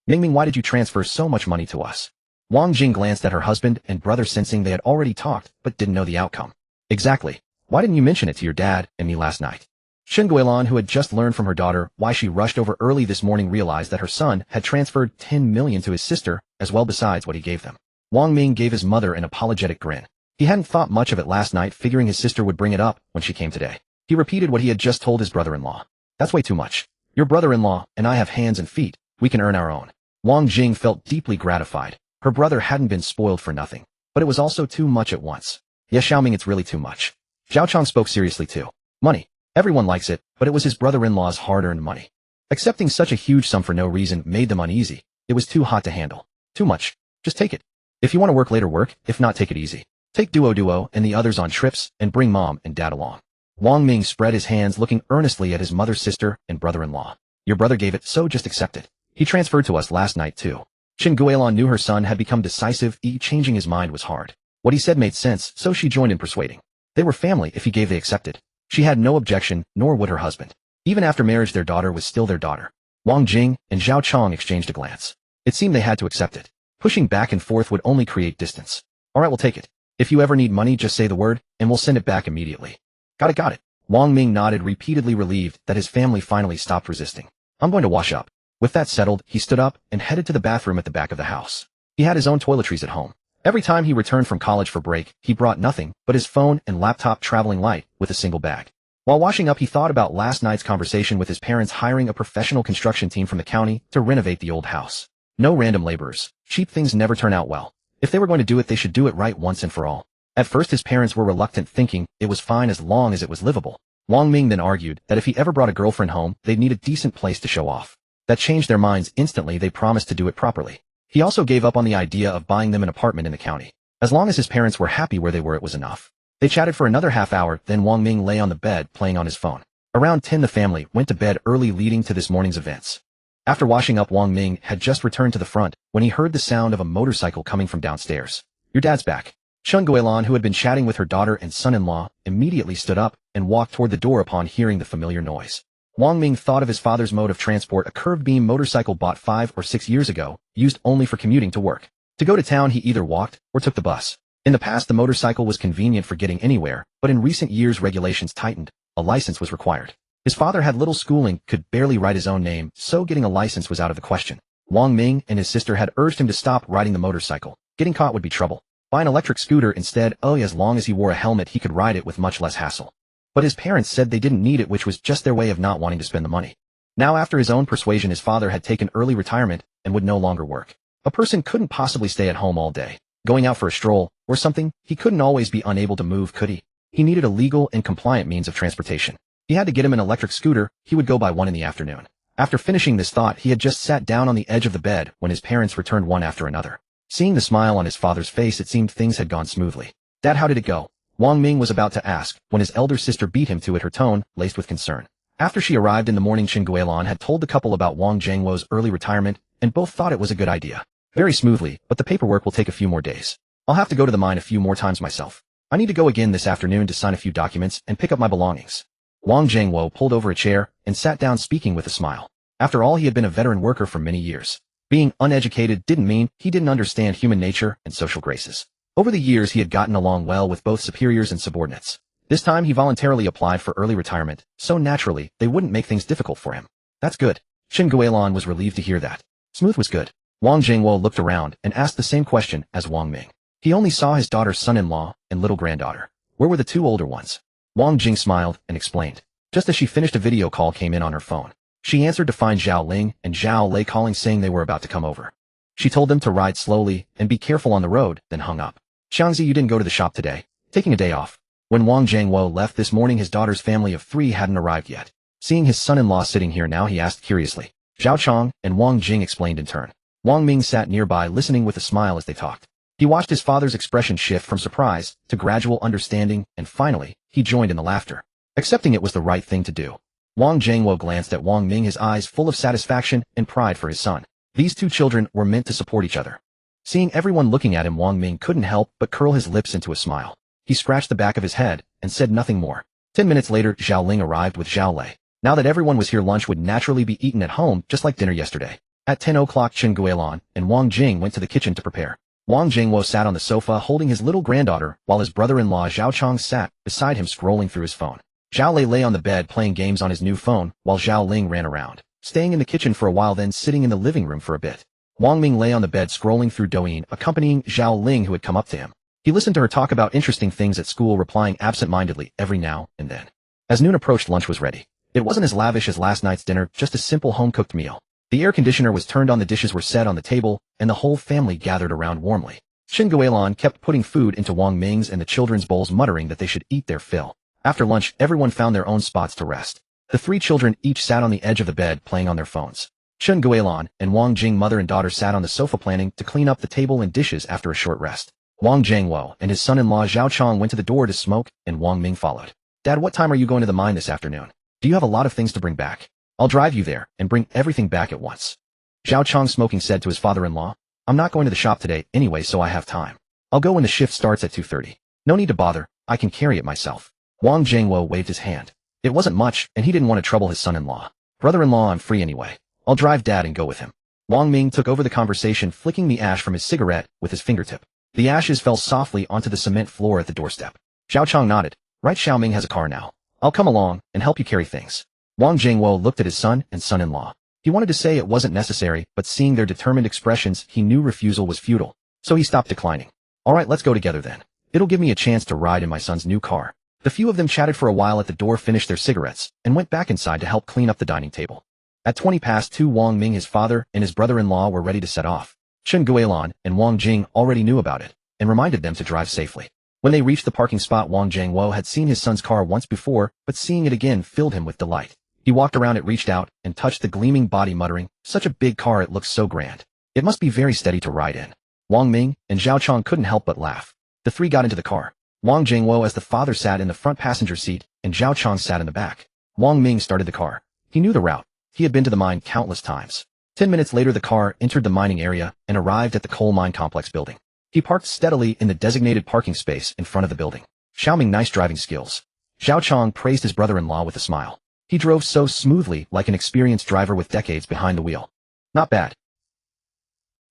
"Ming, why did you transfer so much money to us?" Wang Jing glanced at her husband and brother, sensing they had already talked but didn't know the outcome. "Exactly. Why didn't you mention it to your dad and me last night?" Shen Guilan, who had just learned from her daughter why she rushed over early this morning, realized that her son had transferred 10 million to his sister as well, besides what he gave them. Wang Ming gave his mother an apologetic grin. He hadn't thought much of it last night, figuring his sister would bring it up when she came today. He repeated what he had just told his brother-in-law. "That's way too much. Your brother-in-law and I have hands and feet. We can earn our own." Wang Jing felt deeply gratified. Her brother hadn't been spoiled for nothing. But it was also too much at once. "Yes, Xiaoming, it's really too much." Zhao Chong spoke seriously too. "Money. Everyone likes it, but it was his brother-in-law's hard-earned money. Accepting such a huge sum for no reason made them uneasy. It was too hot to handle. Too much. Just take it. If you want to work later, work. If not, take it easy. Take Duo and the others on trips, and bring mom and dad along. Wang Ming spread his hands, looking earnestly at his mother's sister and brother-in-law. Your brother gave it, so just accept it. He transferred to us last night too. Qin Guilin knew her son had become decisive. Changing his mind was hard. What he said made sense, so she joined in persuading. They were family. If he gave, they accepted. She had no objection, nor would her husband. Even after marriage, their daughter was still their daughter. Wang Jing and Zhao Chong exchanged a glance. It seemed they had to accept it. Pushing back and forth would only create distance. All right, we'll take it. If you ever need money, just say the word, and we'll send it back immediately. Got it. Wang Ming nodded, repeatedly relieved that his family finally stopped resisting. I'm going to wash up. With that settled, he stood up and headed to the bathroom at the back of the house. He had his own toiletries at home. Every time he returned from college for break, he brought nothing but his phone and laptop, traveling light with a single bag. While washing up, he thought about last night's conversation with his parents hiring a professional construction team from the county to renovate the old house. No random laborers. Cheap things never turn out well. If they were going to do it, they should do it right once and for all. At first his parents were reluctant, thinking it was fine as long as it was livable. Wang Ming then argued that if he ever brought a girlfriend home, they'd need a decent place to show off. That changed their minds instantly. They promised to do it properly. He also gave up on the idea of buying them an apartment in the county. As long as his parents were happy where they were, it was enough. They chatted for another half hour, then Wang Ming lay on the bed playing on his phone. Around 10 the family went to bed early, leading to this morning's events. After washing up, Wang Ming had just returned to the front when he heard the sound of a motorcycle coming from downstairs. Your dad's back. Qin Guilin, who had been chatting with her daughter and son-in-law, immediately stood up and walked toward the door upon hearing the familiar noise. Wang Ming thought of his father's mode of transport, a curved beam motorcycle bought 5 or 6 years ago, used only for commuting to work. To go to town, he either walked or took the bus. In the past, the motorcycle was convenient for getting anywhere, but in recent years regulations tightened. A license was required. His father had little schooling, could barely write his own name, so getting a license was out of the question. Wang Ming and his sister had urged him to stop riding the motorcycle. Getting caught would be trouble. Buy an electric scooter instead. As long as he wore a helmet, he could ride it with much less hassle. But his parents said they didn't need it, which was just their way of not wanting to spend the money. Now, after his own persuasion, his father had taken early retirement and would no longer work. A person couldn't possibly stay at home all day. Going out for a stroll or something, he couldn't always be unable to move, could he? He needed a legal and compliant means of transportation. He had to get him an electric scooter. He would go by one in the afternoon. After finishing this thought, he had just sat down on the edge of the bed when his parents returned one after another. Seeing the smile on his father's face, it seemed things had gone smoothly. Dad, how did it go? Wang Ming was about to ask when his elder sister beat him to it, her tone laced with concern. After she arrived in the morning, Qin Guilin had told the couple about Wang Jiangwo's early retirement, and both thought it was a good idea. Very smoothly, but the paperwork will take a few more days. I'll have to go to the mine a few more times myself. I need to go again this afternoon to sign a few documents and pick up my belongings. Wang Jiangwo pulled over a chair and sat down, speaking with a smile. After all, he had been a veteran worker for many years. Being uneducated didn't mean he didn't understand human nature and social graces. Over the years, he had gotten along well with both superiors and subordinates. This time, he voluntarily applied for early retirement, so naturally, they wouldn't make things difficult for him. That's good. Qin Guilin was relieved to hear that. Smooth was good. Wang Jiangwo looked around and asked the same question as Wang Ming. He only saw his daughter's son-in-law and little granddaughter. Where were the two older ones? Wang Jing smiled and explained. Just as she finished, a video call came in on her phone. She answered to find Zhao Ling and Zhao Lei calling, saying they were about to come over. She told them to ride slowly and be careful on the road, then hung up. Xiangzi, you didn't go to the shop today. Taking a day off. When Wang Jiangwo left this morning, his daughter's family of 3 hadn't arrived yet. Seeing his son-in-law sitting here now, he asked curiously. Zhao Chong and Wang Jing explained in turn. Wang Ming sat nearby, listening with a smile as they talked. He watched his father's expression shift from surprise to gradual understanding, and finally, he joined in the laughter. Accepting it was the right thing to do. Wang Jiangwo glanced at Wang Ming, his eyes full of satisfaction and pride for his son. These two children were meant to support each other. Seeing everyone looking at him, Wang Ming couldn't help but curl his lips into a smile. He scratched the back of his head and said nothing more. 10 minutes later, Zhao Ling arrived with Zhao Lei. Now that everyone was here, lunch would naturally be eaten at home, just like dinner yesterday. At 10 o'clock, Qin Guilin and Wang Jing went to the kitchen to prepare. Wang Jiangwo sat on the sofa holding his little granddaughter, while his brother-in-law Zhao Chong sat beside him scrolling through his phone. Zhao Lei lay on the bed playing games on his new phone, while Zhao Ling ran around, staying in the kitchen for a while, then sitting in the living room for a bit. Wang Ming lay on the bed scrolling through Douyin, accompanying Zhao Ling, who had come up to him. He listened to her talk about interesting things at school, replying absent-mindedly every now and then. As noon approached, lunch was ready. It wasn't as lavish as last night's dinner, just a simple home-cooked meal. The air conditioner was turned on, the dishes were set on the table, and the whole family gathered around warmly. Qin Guilin kept putting food into Wang Ming's and the children's bowls, muttering that they should eat their fill. After lunch, everyone found their own spots to rest. The three children each sat on the edge of the bed playing on their phones. Chen Guilin and Wang Jing, mother and daughter, sat on the sofa planning to clean up the table and dishes after a short rest. Wang Jiangwo and his son-in-law Zhao Chong went to the door to smoke, and Wang Ming followed. Dad, what time are you going to the mine this afternoon? Do you have a lot of things to bring back? I'll drive you there and bring everything back at once. Zhao Chong, smoking, said to his father-in-law. I'm not going to the shop today anyway, so I have time. I'll go when the shift starts at 2:30. No need to bother, I can carry it myself. Wang Jiangwo waved his hand. It wasn't much, and he didn't want to trouble his son-in-law. Brother-in-law, I'm free anyway. I'll drive Dad and go with him. Wang Ming took over the conversation, flicking the ash from his cigarette with his fingertip. The ashes fell softly onto the cement floor at the doorstep. Zhao Chong nodded. Right, Xiao Ming has a car now. I'll come along and help you carry things. Wang Jiangwo looked at his son and son-in-law. He wanted to say it wasn't necessary, but seeing their determined expressions, he knew refusal was futile. So he stopped declining. All right, let's go together then. It'll give me a chance to ride in my son's new car. The few of them chatted for a while at the door, finished their cigarettes, and went back inside to help clean up the dining table. At 2:20, Wang Ming, his father, and his brother-in-law were ready to set off. Chen Guilin and Wang Jing already knew about it, and reminded them to drive safely. When they reached the parking spot, Wang Jiangwo had seen his son's car once before, but seeing it again filled him with delight. He walked around it, reached out, and touched the gleaming body, muttering, such a big car, it looks so grand. It must be very steady to ride in. Wang Ming and Zhao Chong couldn't help but laugh. The three got into the car. Wang Jiangwo, as the father, sat in the front passenger seat, and Zhao Chong sat in the back. Wang Ming started the car. He knew the route. He had been to the mine countless times. 10 minutes later, the car entered the mining area and arrived at the coal mine complex building. He parked steadily in the designated parking space in front of the building. Xiao Ming, nice driving skills. Zhao Chong praised his brother-in-law with a smile. He drove so smoothly, like an experienced driver with decades behind the wheel. Not bad.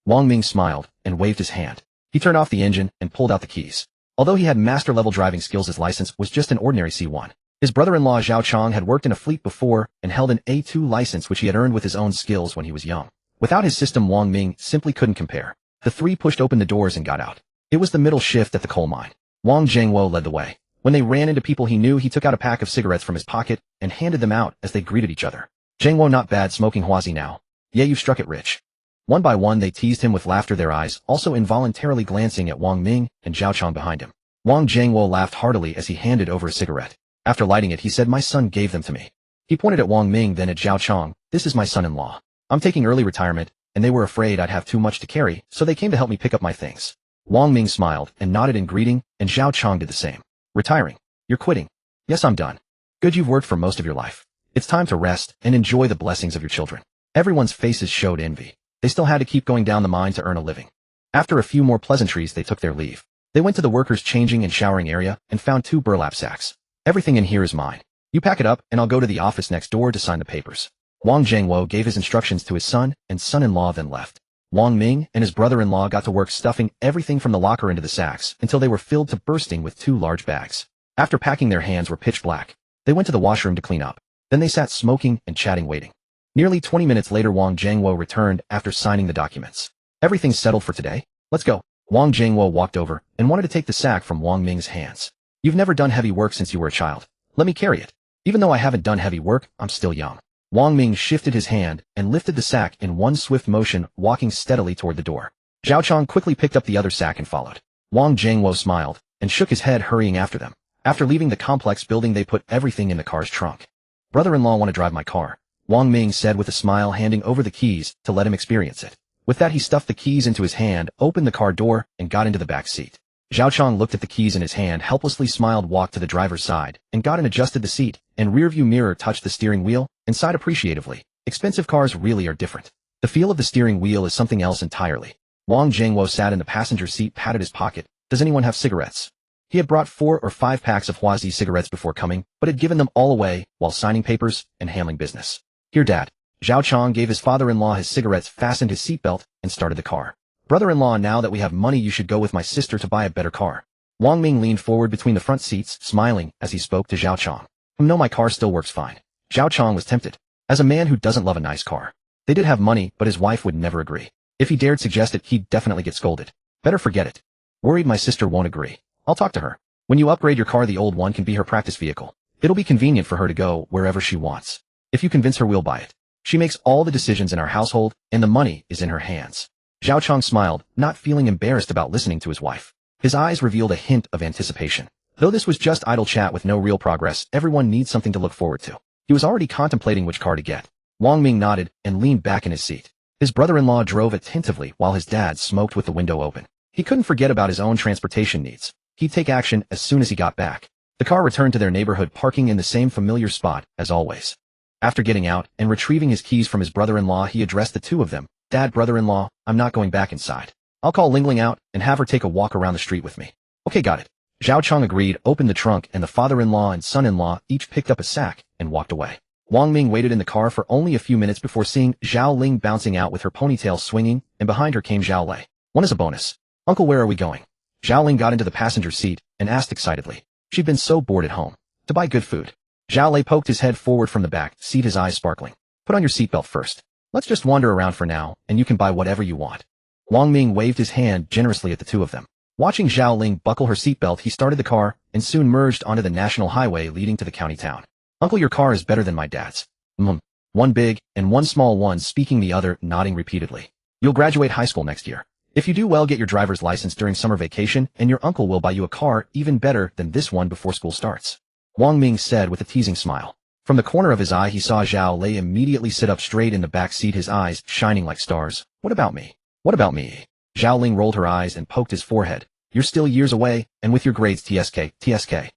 Wang Ming smiled and waved his hand. He turned off the engine and pulled out the keys. Although he had master-level driving skills, his license was just an ordinary C1. His brother-in-law Zhao Chong had worked in a fleet before and held an A2 license, which he had earned with his own skills when he was young. Without his system, Wang Ming simply couldn't compare. The three pushed open the doors and got out. It was the middle shift at the coal mine. Wang Jiangwo led the way. When they ran into people he knew, he took out a pack of cigarettes from his pocket and handed them out as they greeted each other. Jiangwo, not bad, smoking Huazi now. Yeah, you've struck it rich. One by one they teased him with laughter, their eyes also involuntarily glancing at Wang Ming and Zhao Chong behind him. Wang Jiangwo laughed heartily as he handed over a cigarette. After lighting it, he said, my son gave them to me. He pointed at Wang Ming, then at Zhao Chong. This is my son-in-law. I'm taking early retirement, and they were afraid I'd have too much to carry, so they came to help me pick up my things. Wang Ming smiled and nodded in greeting, and Zhao Chong did the same. Retiring? You're quitting? Yes, I'm done. Good, you've worked for most of your life. It's time to rest and enjoy the blessings of your children. Everyone's faces showed envy. They still had to keep going down the mine to earn a living. After a few more pleasantries, they took their leave. They went to the workers' changing and showering area and found 2 burlap sacks. Everything in here is mine. You pack it up, and I'll go to the office next door to sign the papers. Wang Jiangwo gave his instructions to his son and son-in-law, then left. Wang Ming and his brother-in-law got to work stuffing everything from the locker into the sacks until they were filled to bursting with 2 large bags. After packing, their hands were pitch black. They went to the washroom to clean up. Then they sat smoking and chatting, waiting. Nearly 20 minutes later, Wang Jiangwo returned after signing the documents. Everything's settled for today. Let's go. Wang Jiangwo walked over and wanted to take the sack from Wang Ming's hands. You've never done heavy work since you were a child. Let me carry it. Even though I haven't done heavy work, I'm still young. Wang Ming shifted his hand and lifted the sack in one swift motion, walking steadily toward the door. Zhao Chong quickly picked up the other sack and followed. Wang Jiangwo smiled and shook his head, hurrying after them. After leaving the complex building, they put everything in the car's trunk. Brother-in-law, want to drive my car? Wang Ming said with a smile, handing over the keys to let him experience it. With that, he stuffed the keys into his hand, opened the car door, and got into the back seat. Zhao Chong looked at the keys in his hand, helplessly smiled, walked to the driver's side, and got in, adjusted the seat, and rearview mirror, touched the steering wheel, and sighed appreciatively. Expensive cars really are different. The feel of the steering wheel is something else entirely. Wang Jiangwo sat in the passenger seat, patted his pocket. Does anyone have cigarettes? He had brought 4 or 5 packs of Huazi cigarettes before coming, but had given them all away while signing papers and handling business. Here, Dad. Zhao Chong gave his father-in-law his cigarettes, fastened his seatbelt, and started the car. Brother-in-law, now that we have money, you should go with my sister to buy a better car. Wang Ming leaned forward between the front seats, smiling as he spoke to Zhao Chong. No, my car still works fine. Zhao Chong was tempted. As a man who doesn't love a nice car. They did have money, but his wife would never agree. If he dared suggest it, he'd definitely get scolded. Better forget it. Worried my sister won't agree. I'll talk to her. When you upgrade your car, the old one can be her practice vehicle. It'll be convenient for her to go wherever she wants. If you convince her, we'll buy it. She makes all the decisions in our household, and the money is in her hands. Zhao Chong smiled, not feeling embarrassed about listening to his wife. His eyes revealed a hint of anticipation. Though this was just idle chat with no real progress, everyone needs something to look forward to. He was already contemplating which car to get. Wang Ming nodded and leaned back in his seat. His brother-in-law drove attentively while his dad smoked with the window open. He couldn't forget about his own transportation needs. He'd take action as soon as he got back. The car returned to their neighborhood, parking in the same familiar spot as always. After getting out and retrieving his keys from his brother-in-law, he addressed the two of them. Dad, brother-in-law, I'm not going back inside. I'll call Ling Ling out and have her take a walk around the street with me. Okay, got it. Zhao Cheng agreed, opened the trunk, and the father-in-law and son-in-law each picked up a sack and walked away. Wang Ming waited in the car for only a few minutes before seeing Zhao Ling bouncing out with her ponytail swinging, and behind her came Zhao Lei. One is a bonus. Uncle, where are we going? Zhao Ling got into the passenger seat and asked excitedly. She'd been so bored at home. To buy good food. Zhao Lei poked his head forward from the back seat, his eyes sparkling. Put on your seatbelt first. Let's just wander around for now, and you can buy whatever you want. Wang Ming waved his hand generously at the two of them. Watching Zhao Ling buckle her seatbelt, he started the car and soon merged onto the national highway leading to the county town. Uncle, your car is better than my dad's. One big and one small, one speaking, the other nodding repeatedly. You'll graduate high school next year. If you do well, get your driver's license during summer vacation, and your uncle will buy you a car even better than this one before school starts. Wang Ming said with a teasing smile. From the corner of his eye, he saw Zhao Lei immediately sit up straight in the back seat, his eyes shining like stars. What about me? What about me? Zhao Ling rolled her eyes and poked his forehead. You're still years away, and with your grades, TSK.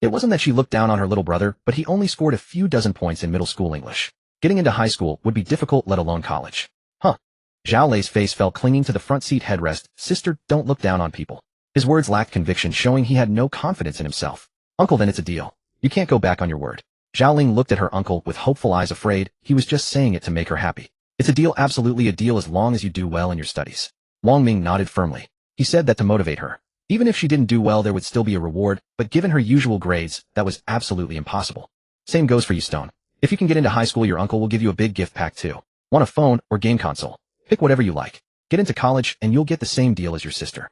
It wasn't that she looked down on her little brother, but he only scored a few dozen points in middle school English. Getting into high school would be difficult, let alone college. Huh. Zhao Lei's face fell, clinging to the front seat headrest. Sister, don't look down on people. His words lacked conviction, showing he had no confidence in himself. Uncle, then it's a deal. You can't go back on your word. Zhao Ling looked at her uncle with hopeful eyes, afraid he was just saying it to make her happy. It's a deal, absolutely a deal, as long as you do well in your studies. Wang Ming nodded firmly. He said that to motivate her. Even if she didn't do well, there would still be a reward, but given her usual grades, that was absolutely impossible. Same goes for you, Stone. If you can get into high school, your uncle will give you a big gift pack too. Want a phone or game console? Pick whatever you like. Get into college and you'll get the same deal as your sister.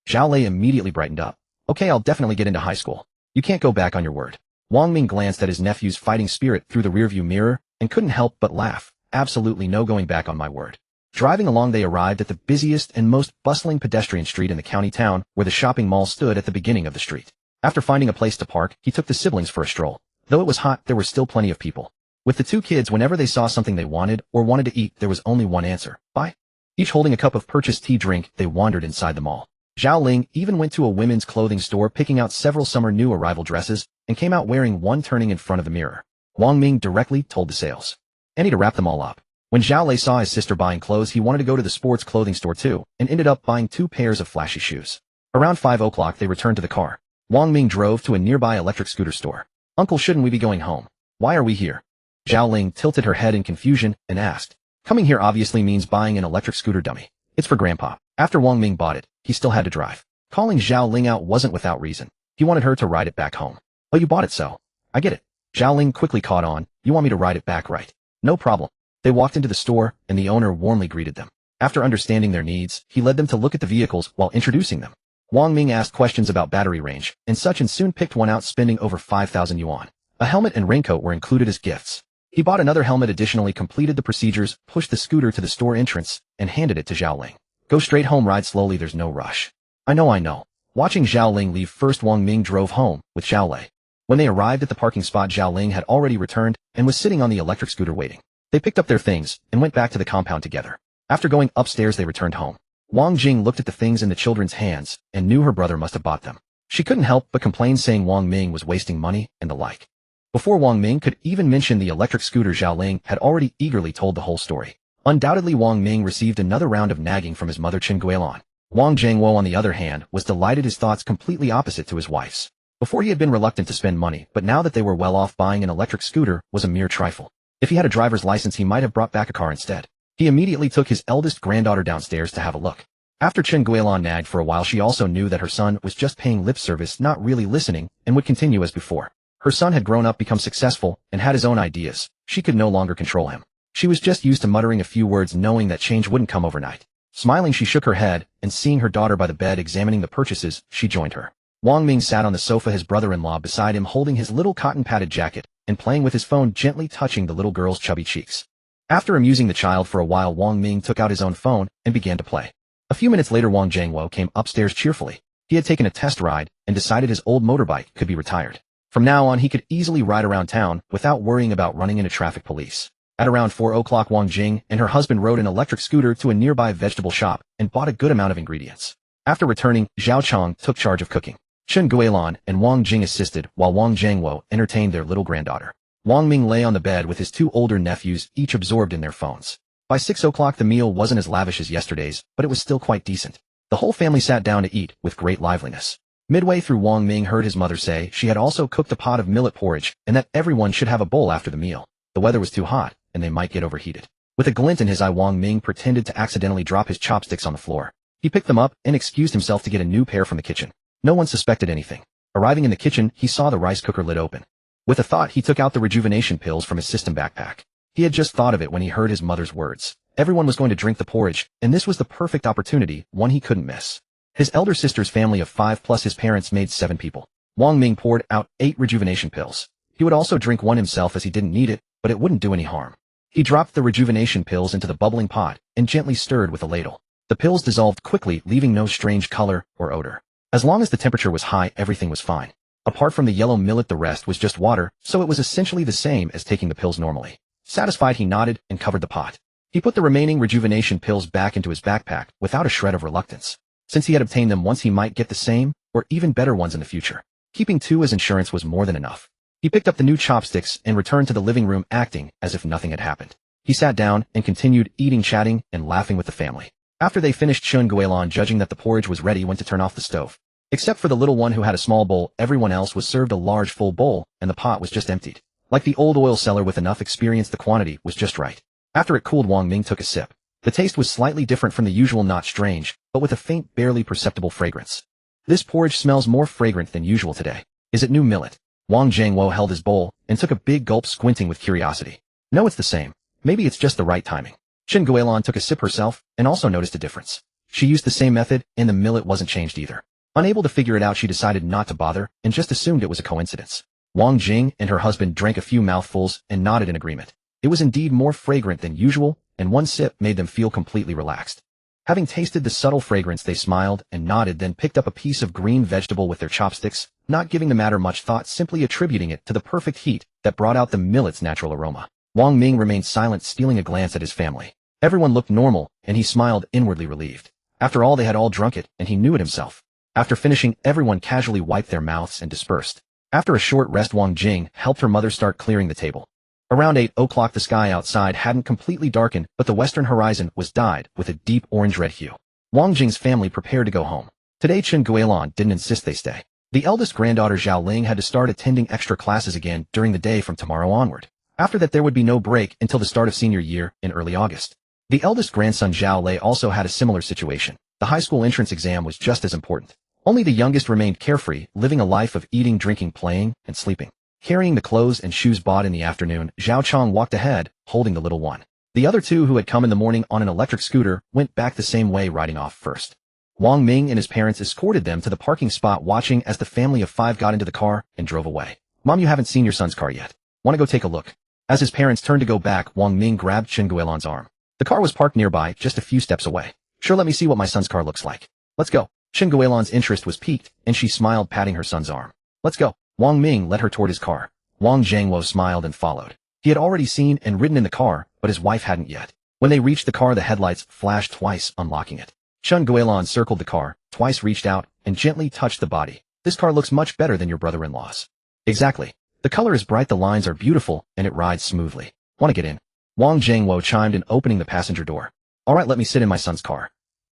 Zhao Lei immediately brightened up. Okay, I'll definitely get into high school. You can't go back on your word. Wang Ming glanced at his nephew's fighting spirit through the rearview mirror and couldn't help but laugh. Absolutely no going back on my word. Driving along, they arrived at the busiest and most bustling pedestrian street in the county town, where the shopping mall stood at the beginning of the street. After finding a place to park, he took the siblings for a stroll. Though it was hot, there were still plenty of people. With the two kids, whenever they saw something they wanted or wanted to eat, there was only one answer: buy. Each holding a cup of purchased tea drink, they wandered inside the mall. Zhao Ling even went to a women's clothing store, picking out several summer new arrival dresses, and came out wearing one, turning in front of the mirror. Wang Ming directly told the sales. I need to wrap them all up. When Zhao Lei saw his sister buying clothes, he wanted to go to the sports clothing store too, and ended up buying 2 pairs of flashy shoes. Around 5 o'clock, they returned to the car. Wang Ming drove to a nearby electric scooter store. Uncle, shouldn't we be going home? Why are we here? Zhao Ling tilted her head in confusion and asked. Coming here obviously means buying an electric scooter dummy. It's for Grandpa. After Wang Ming bought it, he still had to drive. Calling Zhao Ling out wasn't without reason. He wanted her to ride it back home. Oh, you bought it, so? I get it. Zhao Ling quickly caught on. You want me to ride it back, right? No problem. They walked into the store, and the owner warmly greeted them. After understanding their needs, he led them to look at the vehicles while introducing them. Wang Ming asked questions about battery range and such, and soon picked one out, spending over 5,000 yuan. A helmet and raincoat were included as gifts. He bought another helmet additionally, completed the procedures, pushed the scooter to the store entrance, and handed it to Zhao Ling. Go straight home, ride slowly, there's no rush. I know. Watching Zhao Ling leave first, Wang Ming drove home with Zhao Lei. When they arrived at the parking spot, Zhao Ling had already returned and was sitting on the electric scooter waiting. They picked up their things and went back to the compound together. After going upstairs, they returned home. Wang Jing looked at the things in the children's hands and knew her brother must have bought them. She couldn't help but complain, saying Wang Ming was wasting money and the like. Before Wang Ming could even mention the electric scooter, Zhao Ling had already eagerly told the whole story. Undoubtedly, Wang Ming received another round of nagging from his mother Chen Guilan. Wang Zhengwo, on the other hand, was delighted, his thoughts completely opposite to his wife's. Before, he had been reluctant to spend money, but now that they were well off, buying an electric scooter was a mere trifle. If he had a driver's license, he might have brought back a car instead. He immediately took his eldest granddaughter downstairs to have a look. After Chen Guilan nagged for a while, she also knew that her son was just paying lip service, not really listening, and would continue as before. Her son had grown up, become successful, and had his own ideas. She could no longer control him. She was just used to muttering a few words, knowing that change wouldn't come overnight. Smiling, she shook her head, and seeing her daughter by the bed examining the purchases, she joined her. Wang Ming sat on the sofa, his brother-in-law beside him, holding his little cotton-padded jacket and playing with his phone, gently touching the little girl's chubby cheeks. After amusing the child for a while, Wang Ming took out his own phone and began to play. A few minutes later, Wang Zhengwo came upstairs cheerfully. He had taken a test ride and decided his old motorbike could be retired. From now on, he could easily ride around town without worrying about running into traffic police. At around 4 o'clock, Wang Jing and her husband rode an electric scooter to a nearby vegetable shop and bought a good amount of ingredients. After returning, Zhao Chong took charge of cooking. Chen Guilan and Wang Jing assisted while Wang Zhangwo entertained their little granddaughter. Wang Ming lay on the bed with his two older nephews, each absorbed in their phones. By 6 o'clock, the meal wasn't as lavish as yesterday's, but it was still quite decent. The whole family sat down to eat with great liveliness. Midway through, Wang Ming heard his mother say she had also cooked a pot of millet porridge and that everyone should have a bowl after the meal. The weather was too hot, and they might get overheated. With a glint in his eye, Wang Ming pretended to accidentally drop his chopsticks on the floor. He picked them up and excused himself to get a new pair from the kitchen. No one suspected anything. Arriving in the kitchen, he saw the rice cooker lid open. With a thought, he took out the rejuvenation pills from his system backpack. He had just thought of it when he heard his mother's words. Everyone was going to drink the porridge, and this was the perfect opportunity, one he couldn't miss. His elder sister's family of 5 plus his parents made 7 people. Wang Ming poured out 8 rejuvenation pills. He would also drink one himself as he didn't need it, but it wouldn't do any harm. He dropped the rejuvenation pills into the bubbling pot and gently stirred with a ladle. The pills dissolved quickly, leaving no strange color or odor. As long as the temperature was high, everything was fine. Apart from the yellow millet, the rest was just water, so it was essentially the same as taking the pills normally. Satisfied, he nodded and covered the pot. He put the remaining rejuvenation pills back into his backpack without a shred of reluctance. Since he had obtained them once, he might get the same, or even better ones in the future. Keeping 2 as insurance was more than enough. He picked up the new chopsticks and returned to the living room, acting as if nothing had happened. He sat down and continued eating, chatting, and laughing with the family. After they finished, Chun Guilan, judging that the porridge was ready, went to turn off the stove. Except for the little one who had a small bowl, everyone else was served a large full bowl, and the pot was just emptied. Like the old oil seller with enough experience, the quantity was just right. After it cooled, Wang Ming took a sip. The taste was slightly different from the usual, not strange, but with a faint, barely perceptible fragrance. This porridge smells more fragrant than usual today. Is it new millet? Wang Zhangwo held his bowl and took a big gulp, squinting with curiosity. No, it's the same. Maybe it's just the right timing. Chen Guilan took a sip herself and also noticed a difference. She used the same method and the millet wasn't changed either. Unable to figure it out, she decided not to bother and just assumed it was a coincidence. Wang Jing and her husband drank a few mouthfuls and nodded in agreement. It was indeed more fragrant than usual, and one sip made them feel completely relaxed. Having tasted the subtle fragrance, they smiled and nodded, then picked up a piece of green vegetable with their chopsticks, not giving the matter much thought, simply attributing it to the perfect heat that brought out the millet's natural aroma. Wang Ming remained silent, stealing a glance at his family. Everyone looked normal, and he smiled, inwardly relieved. After all, they had all drunk it, and he knew it himself. After finishing, everyone casually wiped their mouths and dispersed. After a short rest, Wang Jing helped her mother start clearing the table. Around 8 o'clock, the sky outside hadn't completely darkened, but the western horizon was dyed with a deep orange-red hue. Wang Jing's family prepared to go home. Today, Chen Guilan didn't insist they stay. The eldest granddaughter, Zhao Ling, had to start attending extra classes again during the day from tomorrow onward. After that, there would be no break until the start of senior year in early August. The eldest grandson, Zhao Lei, also had a similar situation. The high school entrance exam was just as important. Only the youngest remained carefree, living a life of eating, drinking, playing, and sleeping. Carrying the clothes and shoes bought in the afternoon, Zhao Chong walked ahead, holding the little one. The other 2, who had come in the morning on an electric scooter, went back the same way, riding off first. Wang Ming and his parents escorted them to the parking spot, watching as the family of 5 got into the car and drove away. Mom, you haven't seen your son's car yet. Want to go take a look? As his parents turned to go back, Wang Ming grabbed Chen Guilan's arm. The car was parked nearby, just a few steps away. Sure, let me see what my son's car looks like. Let's go. Chen Guilan's interest was piqued, and she smiled, patting her son's arm. Let's go. Wang Ming led her toward his car. Wang Zhangwo smiled and followed. He had already seen and ridden in the car, but his wife hadn't yet. When they reached the car, the headlights flashed twice, unlocking it. Chen Guilan circled the car, twice reached out, and gently touched the body. This car looks much better than your brother-in-law's. Exactly. The color is bright, the lines are beautiful, and it rides smoothly. Want to get in? Wang Zhangwo chimed in, opening the passenger door. All right, let me sit in my son's car.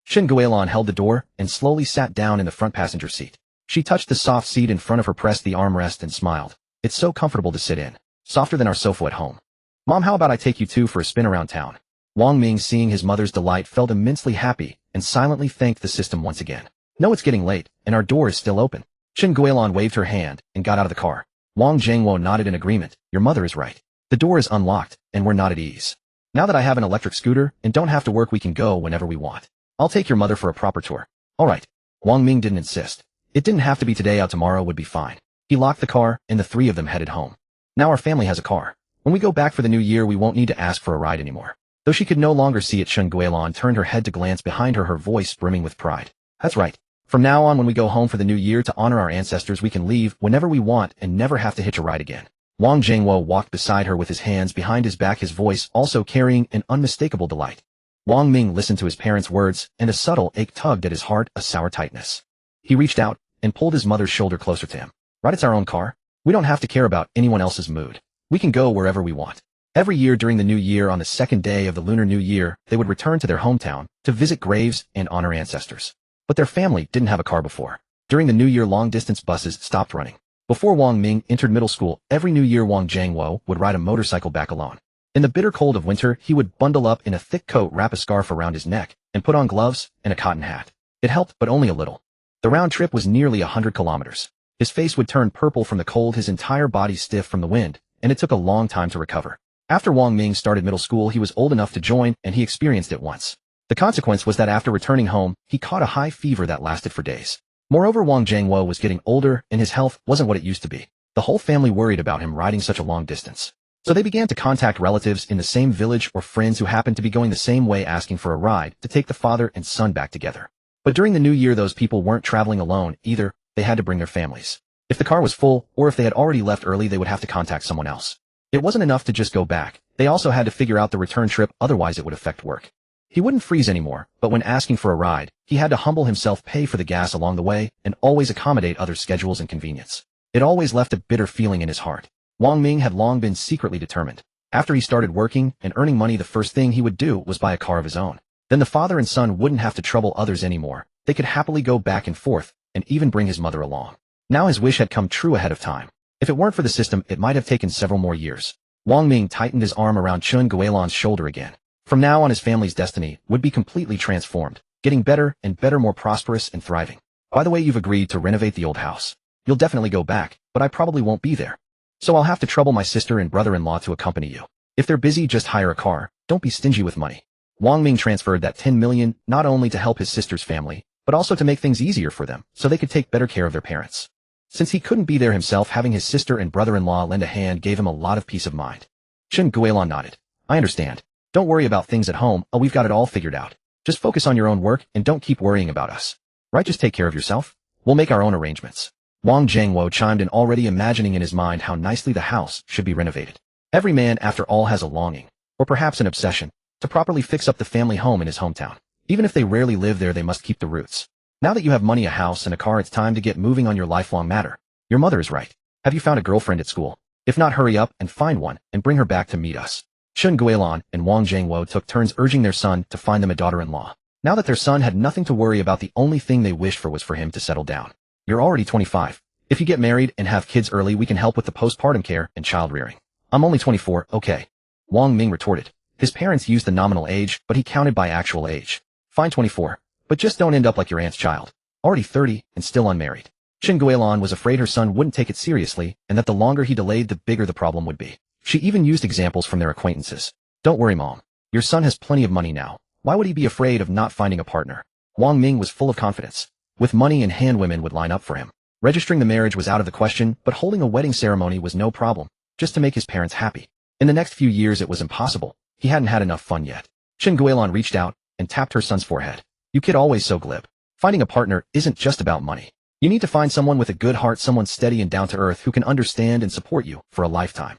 Chen Guilan held the door and slowly sat down in the front passenger seat. She touched the soft seat in front of her, pressed the armrest, and smiled. It's so comfortable to sit in. Softer than our sofa at home. Mom, how about I take you 2 for a spin around town? Wang Ming, seeing his mother's delight, felt immensely happy and silently thanked the system once again. No, it's getting late, and our door is still open. Chen Guilan waved her hand and got out of the car. Wang Zhangwo nodded in agreement. Your mother is right. The door is unlocked, and we're not at ease. Now that I have an electric scooter and don't have to work, we can go whenever we want. I'll take your mother for a proper tour. All right. Wang Ming didn't insist. It didn't have to be today, tomorrow would be fine. He locked the car, and the 3 of them headed home. Now our family has a car. When we go back for the new year, we won't need to ask for a ride anymore. Though she could no longer see it, Chen Guilan turned her head to glance behind her, her voice brimming with pride. That's right. From now on, when we go home for the new year to honor our ancestors, we can leave whenever we want and never have to hitch a ride again. Wang Jingwo walked beside her with his hands behind his back, his voice also carrying an unmistakable delight. Wang Ming listened to his parents' words, and a subtle ache tugged at his heart, a sour tightness. He reached out and pulled his mother's shoulder closer to him. Right, it's our own car. We don't have to care about anyone else's mood. We can go wherever we want. Every year during the new year, on the second day of the Lunar New Year, they would return to their hometown to visit graves and honor ancestors. But their family didn't have a car before. During the New Year, long-distance buses stopped running. Before Wang Ming entered middle school, every New Year Wang Jiangwo would ride a motorcycle back alone. In the bitter cold of winter, he would bundle up in a thick coat, wrap a scarf around his neck, and put on gloves and a cotton hat. It helped, but only a little. The round trip was nearly 100 kilometers. His face would turn purple from the cold, his entire body stiff from the wind, and it took a long time to recover. After Wang Ming started middle school, he was old enough to join, and he experienced it once. The consequence was that after returning home, he caught a high fever that lasted for days. Moreover, Wang Jiangwo was getting older, and his health wasn't what it used to be. The whole family worried about him riding such a long distance. So they began to contact relatives in the same village or friends who happened to be going the same way, asking for a ride to take the father and son back together. But during the new year, those people weren't traveling alone either. They had to bring their families. If the car was full, or if they had already left early, they would have to contact someone else. It wasn't enough to just go back. They also had to figure out the return trip, otherwise it would affect work. He wouldn't freeze anymore, but when asking for a ride, he had to humble himself, pay for the gas along the way, and always accommodate other schedules and convenience. It always left a bitter feeling in his heart. Wang Ming had long been secretly determined. After he started working and earning money, the first thing he would do was buy a car of his own. Then the father and son wouldn't have to trouble others anymore. They could happily go back and forth, and even bring his mother along. Now his wish had come true ahead of time. If it weren't for the system, it might have taken several more years. Wang Ming tightened his arm around Chun Guilan's shoulder again. From now on, his family's destiny would be completely transformed, getting better and better, more prosperous and thriving. By the way, you've agreed to renovate the old house. You'll definitely go back, but I probably won't be there. So I'll have to trouble my sister and brother-in-law to accompany you. If they're busy, just hire a car. Don't be stingy with money. Wang Ming transferred that 10 million not only to help his sister's family, but also to make things easier for them, so they could take better care of their parents. Since he couldn't be there himself, having his sister and brother-in-law lend a hand gave him a lot of peace of mind. Chun Guilan nodded. I understand. Don't worry about things at home. We've got it all figured out. Just focus on your own work and don't keep worrying about us. Right, just take care of yourself. We'll make our own arrangements. Wang Jiangwo chimed in, already imagining in his mind how nicely the house should be renovated. Every man, after all, has a longing, or perhaps an obsession, to properly fix up the family home in his hometown. Even if they rarely live there, they must keep the roots. Now that you have money, a house, and a car, it's time to get moving on your lifelong matter. Your mother is right. Have you found a girlfriend at school? If not, hurry up and find one and bring her back to meet us. Chun Guilan and Wang Jiangwo took turns urging their son to find them a daughter-in-law. Now that their son had nothing to worry about, the only thing they wished for was for him to settle down. You're already 25. If you get married and have kids early, we can help with the postpartum care and child rearing. I'm only 24, okay. Wang Ming retorted. His parents used the nominal age, but he counted by actual age. Fine, 24. But just don't end up like your aunt's child. Already 30 and still unmarried. Chun Guilan was afraid her son wouldn't take it seriously, and that the longer he delayed, the bigger the problem would be. She even used examples from their acquaintances. Don't worry, Mom. Your son has plenty of money now. Why would he be afraid of not finding a partner? Wang Ming was full of confidence. With money in hand, women would line up for him. Registering the marriage was out of the question, but holding a wedding ceremony was no problem, just to make his parents happy. In the next few years, it was impossible. He hadn't had enough fun yet. Chun Guilan reached out and tapped her son's forehead. You kid, always so glib. Finding a partner isn't just about money. You need to find someone with a good heart, someone steady and down to earth who can understand and support you for a lifetime.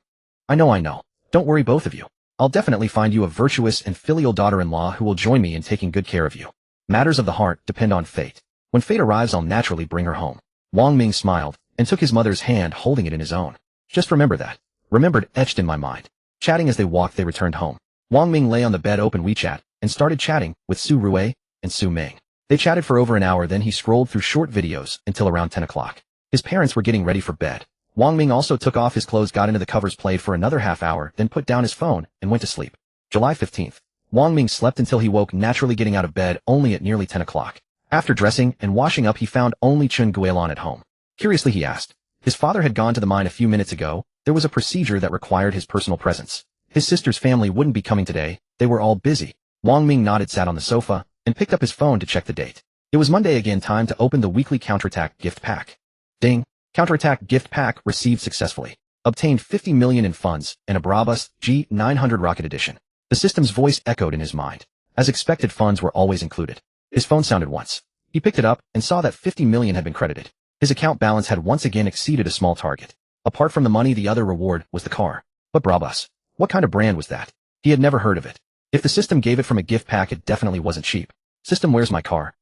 I know. Don't worry, both of you. I'll definitely find you a virtuous and filial daughter-in-law who will join me in taking good care of you. Matters of the heart depend on fate. When fate arrives, I'll naturally bring her home. Wang Ming smiled and took his mother's hand, holding it in his own. Just remember that. Remembered etched in my mind. Chatting as they walked, they returned home. Wang Ming lay on the bed, opened WeChat, and started chatting with Su Rui and Su Ming. They chatted for over an hour, then he scrolled through short videos until around 10 o'clock. His parents were getting ready for bed. Wang Ming also took off his clothes, got into the covers, played for another half hour, then put down his phone and went to sleep. July 15th. Wang Ming slept until he woke, naturally getting out of bed only at nearly 10 o'clock. After dressing and washing up, he found only Chun Guilan at home. Curiously, he asked. His father had gone to the mine a few minutes ago. There was a procedure that required his personal presence. His sister's family wouldn't be coming today. They were all busy. Wang Ming nodded, sat on the sofa, and picked up his phone to check the date. It was Monday again, time to open the weekly counterattack gift pack. Ding! Counterattack gift pack received successfully. Obtained 50 million in funds and a Brabus G900 rocket edition. The system's voice echoed in his mind. As expected, funds were always included. His phone sounded once. He picked it up and saw that 50 million had been credited. His account balance had once again exceeded a small target. Apart from the money, the other reward was the car. But Brabus. What kind of brand was that? He had never heard of it. If the system gave it from a gift pack, it definitely wasn't cheap. System, where's my car?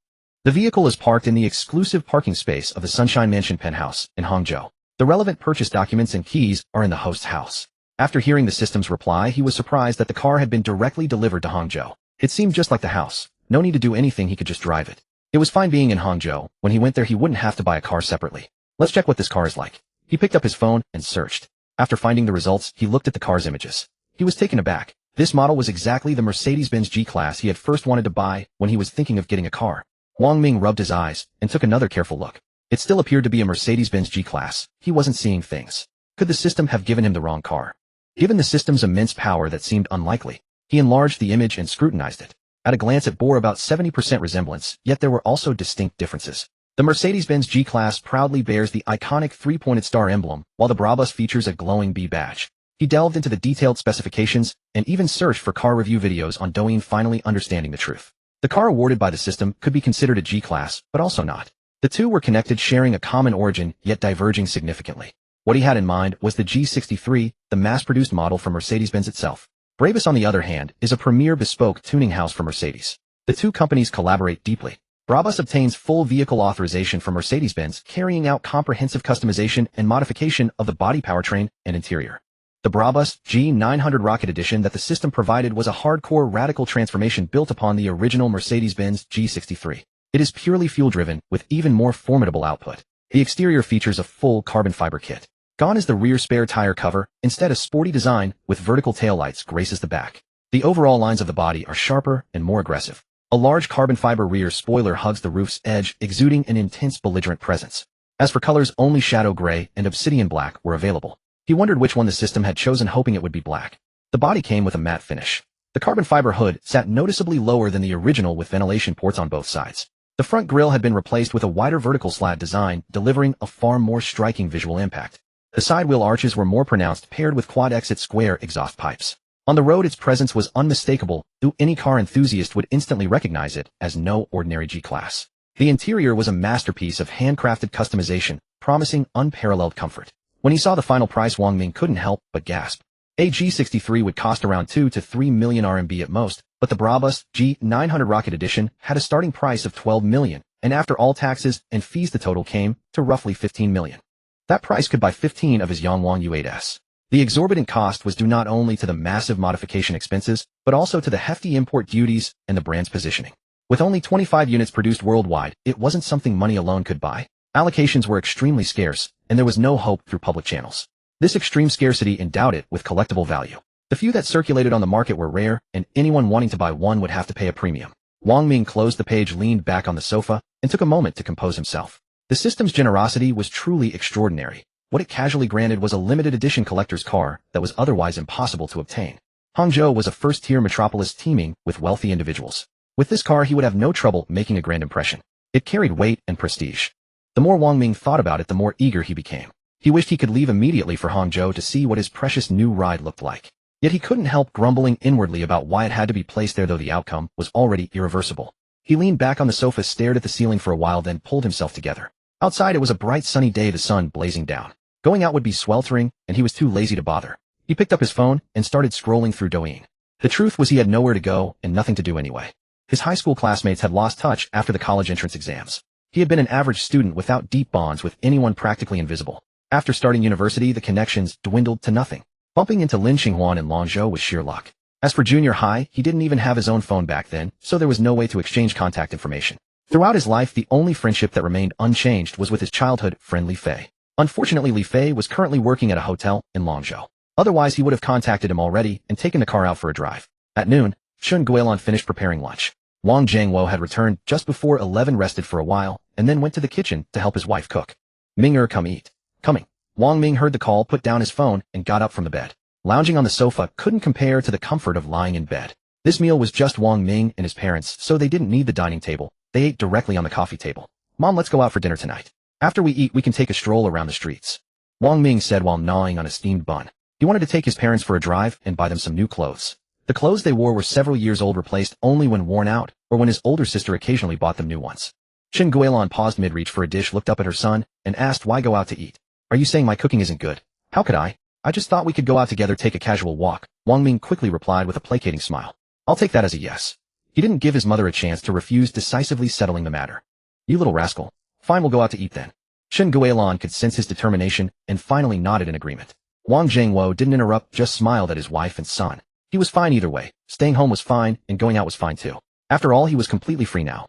The vehicle is parked in the exclusive parking space of the Sunshine Mansion penthouse in Hangzhou. The relevant purchase documents and keys are in the host's house. After hearing the system's reply, he was surprised that the car had been directly delivered to Hangzhou. It seemed just like the house. No need to do anything, he could just drive it. It was fine being in Hangzhou. When he went there, he wouldn't have to buy a car separately. Let's check what this car is like. He picked up his phone and searched. After finding the results, he looked at the car's images. He was taken aback. This model was exactly the Mercedes-Benz G-Class he had first wanted to buy when he was thinking of getting a car. Wang Ming rubbed his eyes and took another careful look. It still appeared to be a Mercedes-Benz G-Class. He wasn't seeing things. Could the system have given him the wrong car? Given the system's immense power, that seemed unlikely. He enlarged the image and scrutinized it. At a glance, it bore about 70% resemblance, yet there were also distinct differences. The Mercedes-Benz G-Class proudly bears the iconic three-pointed star emblem, while the Brabus features a glowing B badge. He delved into the detailed specifications and even searched for car review videos on Douyin, finally understanding the truth. The car awarded by the system could be considered a G-Class, but also not. The two were connected, sharing a common origin, yet diverging significantly. What he had in mind was the G63, the mass-produced model from Mercedes-Benz itself. Brabus, on the other hand, is a premier bespoke tuning house for Mercedes. The two companies collaborate deeply. Brabus obtains full vehicle authorization from Mercedes-Benz, carrying out comprehensive customization and modification of the body, powertrain, and interior. The Brabus G900 Rocket Edition that the system provided was a hardcore radical transformation built upon the original Mercedes-Benz G63. It is purely fuel-driven, with even more formidable output. The exterior features a full carbon fiber kit. Gone is the rear spare tire cover. Instead, a sporty design with vertical taillights graces the back. The overall lines of the body are sharper and more aggressive. A large carbon fiber rear spoiler hugs the roof's edge, exuding an intense belligerent presence. As for colors, only shadow gray and obsidian black were available. He wondered which one the system had chosen, hoping it would be black. The body came with a matte finish. The carbon fiber hood sat noticeably lower than the original, with ventilation ports on both sides. The front grille had been replaced with a wider vertical slat design, delivering a far more striking visual impact. The side wheel arches were more pronounced, paired with quad-exit square exhaust pipes. On the road, its presence was unmistakable, though any car enthusiast would instantly recognize it as no ordinary G-Class. The interior was a masterpiece of handcrafted customization, promising unparalleled comfort. When he saw the final price, Wang Ming couldn't help but gasp. A G63 would cost around 2 to 3 million RMB at most, but the Brabus G900 Rocket Edition had a starting price of 12 million, and after all taxes and fees the total came to roughly 15 million. That price could buy 15 of his Yangwang U8s. The exorbitant cost was due not only to the massive modification expenses, but also to the hefty import duties and the brand's positioning. With only 25 units produced worldwide, it wasn't something money alone could buy. Allocations were extremely scarce, and there was no hope through public channels. This extreme scarcity endowed it with collectible value. The few that circulated on the market were rare, and anyone wanting to buy one would have to pay a premium. Wang Ming closed the page, leaned back on the sofa, and took a moment to compose himself. The system's generosity was truly extraordinary. What it casually granted was a limited edition collector's car that was otherwise impossible to obtain. Hangzhou was a first-tier metropolis teeming with wealthy individuals. With this car, he would have no trouble making a grand impression. It carried weight and prestige. The more Wang Ming thought about it, the more eager he became. He wished he could leave immediately for Hangzhou to see what his precious new ride looked like. Yet he couldn't help grumbling inwardly about why it had to be placed there, though the outcome was already irreversible. He leaned back on the sofa, stared at the ceiling for a while, then pulled himself together. Outside, it was a bright sunny day, the sun blazing down. Going out would be sweltering, and he was too lazy to bother. He picked up his phone and started scrolling through Douyin. The truth was, he had nowhere to go and nothing to do anyway. His high school classmates had lost touch after the college entrance exams. He had been an average student without deep bonds with anyone, practically invisible. After starting university, the connections dwindled to nothing. Bumping into Lin Xinhuan and Langzhou was sheer luck. As for junior high, he didn't even have his own phone back then, so there was no way to exchange contact information. Throughout his life, the only friendship that remained unchanged was with his childhood friend Li Fei. Unfortunately, Li Fei was currently working at a hotel in Langzhou. Otherwise, he would have contacted him already and taken the car out for a drive. At noon, Shun Guilin finished preparing lunch. Wang Jiangwo had returned just before 11, rested for a while, and then went to the kitchen to help his wife cook. Ming, come eat. Coming. Wang Ming heard the call, put down his phone, and got up from the bed. Lounging on the sofa couldn't compare to the comfort of lying in bed. This meal was just Wang Ming and his parents, so they didn't need the dining table. They ate directly on the coffee table. Mom, let's go out for dinner tonight. After we eat, we can take a stroll around the streets. Wang Ming said while gnawing on a steamed bun. He wanted to take his parents for a drive and buy them some new clothes. The clothes they wore were several years old, replaced only when worn out, or when his older sister occasionally bought them new ones. Shin Guilin paused mid-reach for a dish, looked up at her son, and asked, why go out to eat? Are you saying my cooking isn't good? How could I? I just thought we could go out together, take a casual walk. Wang Ming quickly replied with a placating smile. I'll take that as a yes. He didn't give his mother a chance to refuse, decisively settling the matter. You little rascal. Fine, we'll go out to eat then. Shin Guilin could sense his determination and finally nodded in agreement. Wang Jingwo didn't interrupt, just smiled at his wife and son. He was fine either way. Staying home was fine, and going out was fine too. After all, he was completely free now.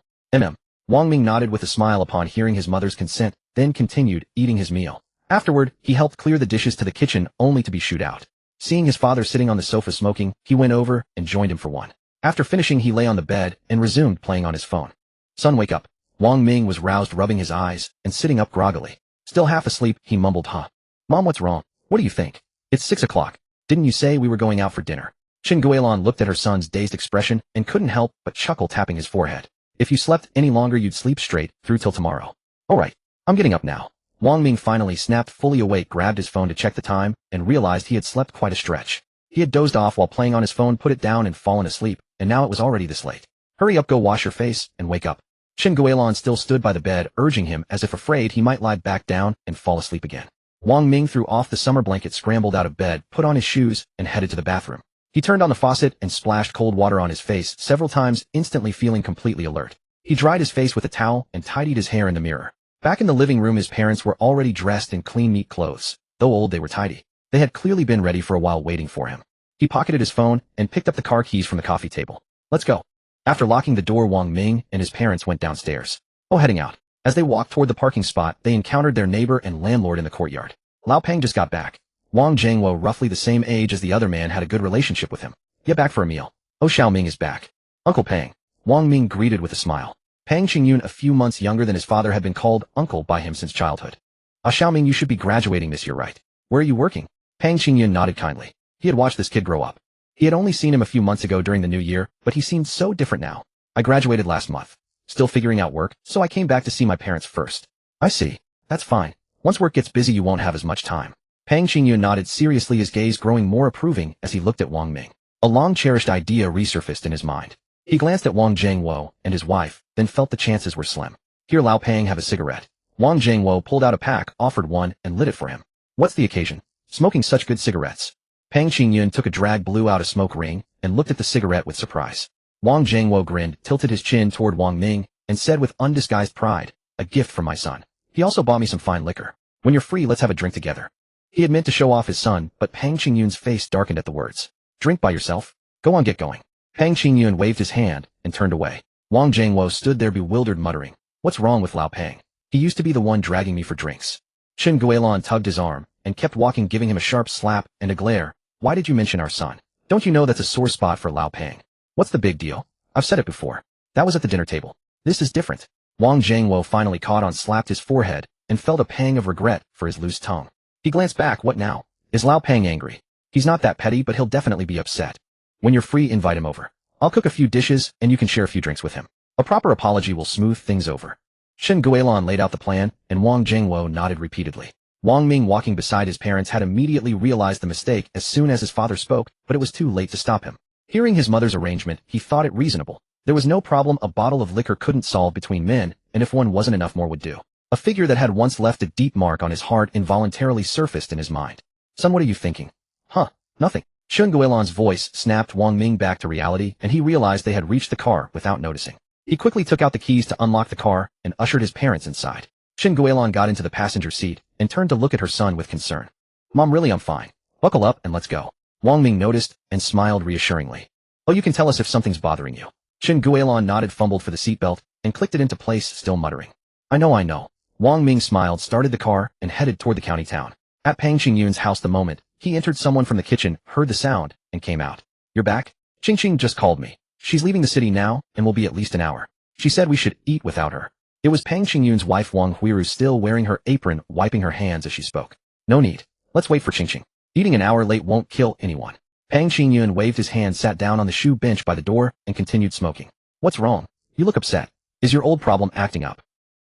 Wang Ming nodded with a smile upon hearing his mother's consent, then continued eating his meal. Afterward, he helped clear the dishes to the kitchen, only to be shooed out. Seeing his father sitting on the sofa smoking, he went over and joined him for one. After finishing, he lay on the bed and resumed playing on his phone. Son, wake up. Wang Ming was roused, rubbing his eyes and sitting up groggily. Still half asleep, he mumbled, huh? Mom, what's wrong? What do you think? It's 6 o'clock. Didn't you say we were going out for dinner? Shin Guilin looked at her son's dazed expression and couldn't help but chuckle, tapping his forehead. If you slept any longer, you'd sleep straight through till tomorrow. All right, I'm getting up now. Wang Ming finally snapped, fully awake, grabbed his phone to check the time, and realized he had slept quite a stretch. He had dozed off while playing on his phone, put it down and fallen asleep, and now it was already this late. Hurry up, go wash your face and wake up. Shin Guilin still stood by the bed, urging him as if afraid he might lie back down and fall asleep again. Wang Ming threw off the summer blanket, scrambled out of bed, put on his shoes, and headed to the bathroom. He turned on the faucet and splashed cold water on his face several times, instantly feeling completely alert. He dried his face with a towel and tidied his hair in the mirror. Back in the living room, his parents were already dressed in clean, neat clothes. Though old, they were tidy. They had clearly been ready for a while, waiting for him. He pocketed his phone and picked up the car keys from the coffee table. Let's go. After locking the door, Wang Ming and his parents went downstairs. Heading out. As they walked toward the parking spot, they encountered their neighbor and landlord in the courtyard. Lao Peng just got back. Wang Jingwo, roughly the same age as the other man, had a good relationship with him. Get back for a meal. Xiaoming is back. Uncle Peng. Wang Ming greeted with a smile. Peng Qingyun, a few months younger than his father, had been called uncle by him since childhood. Xiaoming, you should be graduating this year, right? Where are you working? Peng Qingyun nodded kindly. He had watched this kid grow up. He had only seen him a few months ago during the new year, but he seemed so different now. I graduated last month. Still figuring out work, so I came back to see my parents first. I see. That's fine. Once work gets busy, you won't have as much time. Peng Qingyun nodded seriously, his gaze growing more approving as he looked at Wang Ming. A long-cherished idea resurfaced in his mind. He glanced at Wang Jingwo and his wife, then felt the chances were slim. Here, Lao Peng, have a cigarette. Wang Jingwo pulled out a pack, offered one, and lit it for him. What's the occasion? Smoking such good cigarettes. Peng Qingyun took a drag, blew out a smoke ring, and looked at the cigarette with surprise. Wang Jingwo grinned, tilted his chin toward Wang Ming, and said with undisguised pride, a gift from my son. He also bought me some fine liquor. When you're free, let's have a drink together. He had meant to show off his son, but Peng Qingyun's face darkened at the words. Drink by yourself? Go on, get going. Peng Qingyun waved his hand and turned away. Wang Jingwo stood there bewildered, muttering, what's wrong with Lao Peng? He used to be the one dragging me for drinks. Shin Guilin tugged his arm and kept walking, giving him a sharp slap and a glare. Why did you mention our son? Don't you know that's a sore spot for Lao Peng? What's the big deal? I've said it before. That was at the dinner table. This is different. Wang Jingwo finally caught on, slapped his forehead, and felt a pang of regret for his loose tongue. He glanced back. What now? Is Lao Peng angry? He's not that petty, but he'll definitely be upset. When you're free, invite him over. I'll cook a few dishes, and you can share a few drinks with him. A proper apology will smooth things over. Shin Guilin laid out the plan, and Wang Jingwo nodded repeatedly. Wang Ming, walking beside his parents, had immediately realized the mistake as soon as his father spoke, but it was too late to stop him. Hearing his mother's arrangement, he thought it reasonable. There was no problem a bottle of liquor couldn't solve between men, and if one wasn't enough, more would do. A figure that had once left a deep mark on his heart involuntarily surfaced in his mind. Son, what are you thinking? Huh, nothing. Shin Guilin's voice snapped Wang Ming back to reality, and he realized they had reached the car without noticing. He quickly took out the keys to unlock the car and ushered his parents inside. Shin Guilin got into the passenger seat and turned to look at her son with concern. Mom, really, I'm fine. Buckle up and let's go. Wang Ming noticed and smiled reassuringly. Oh, you can tell us if something's bothering you. Shin Guilin nodded, fumbled for the seatbelt, and clicked it into place, still muttering. I know. Wang Ming smiled, started the car, and headed toward the county town. At Peng Qingyun's house the moment he entered, someone from the kitchen heard the sound and came out. You're back? Qing just called me. She's leaving the city now and will be at least an hour. She said we should eat without her. It was Peng Qingyun's wife Wang Huiru, still wearing her apron, wiping her hands as she spoke. No need. Let's wait for Qing. Eating an hour late won't kill anyone. Peng Qingyun waved his hand, sat down on the shoe bench by the door, and continued smoking. What's wrong? You look upset. Is your old problem acting up?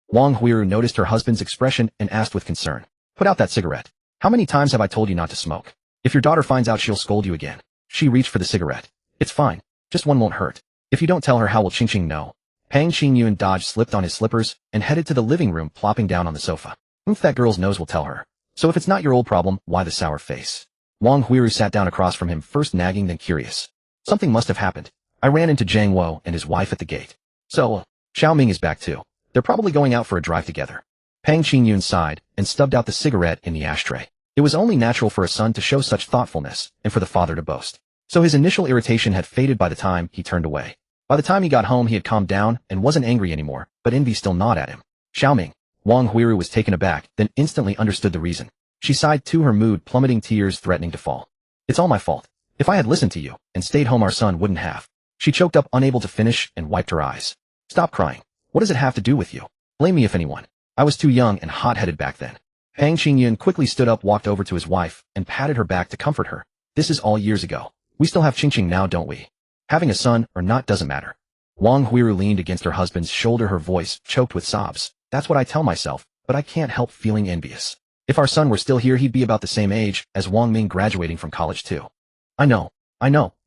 Wang Huiru noticed her husband's expression and asked with concern. Put out that cigarette. How many times have I told you not to smoke? If your daughter finds out, she'll scold you again. She reached for the cigarette. It's fine. Just one won't hurt. If you don't tell her, how will Qing know? Pang Qingyun dodged, slipped on his slippers, and headed to the living room, plopping down on the sofa. That girl's nose will tell her. So if it's not your old problem, why the sour face? Wang Huiru sat down across from him, first nagging, then curious. Something must have happened. I ran into Zhang Wo and his wife at the gate. So, Xiao Ming is back too. They're probably going out for a drive together. Pang Qingyun sighed and stubbed out the cigarette in the ashtray. It was only natural for a son to show such thoughtfulness, and for the father to boast. So his initial irritation had faded by the time he turned away. By the time he got home, he had calmed down and wasn't angry anymore, but envy still gnawed at him. Xiao Ming. Wang Huiru was taken aback, then instantly understood the reason. She sighed too, her mood plummeting, tears threatening to fall. It's all my fault. If I had listened to you and stayed home, our son wouldn't have. She choked up, unable to finish, and wiped her eyes. Stop crying. What does it have to do with you? Blame me if anyone. I was too young and hot-headed back then. Pang Qingyun quickly stood up, walked over to his wife, and patted her back to comfort her. This is all years ago. We still have Qingqing now, don't we? Having a son or not doesn't matter. Wang Huiru leaned against her husband's shoulder, her voice choked with sobs. That's what I tell myself, but I can't help feeling envious. If our son were still here, he'd be about the same age as Wang Ming, graduating from college too. I know.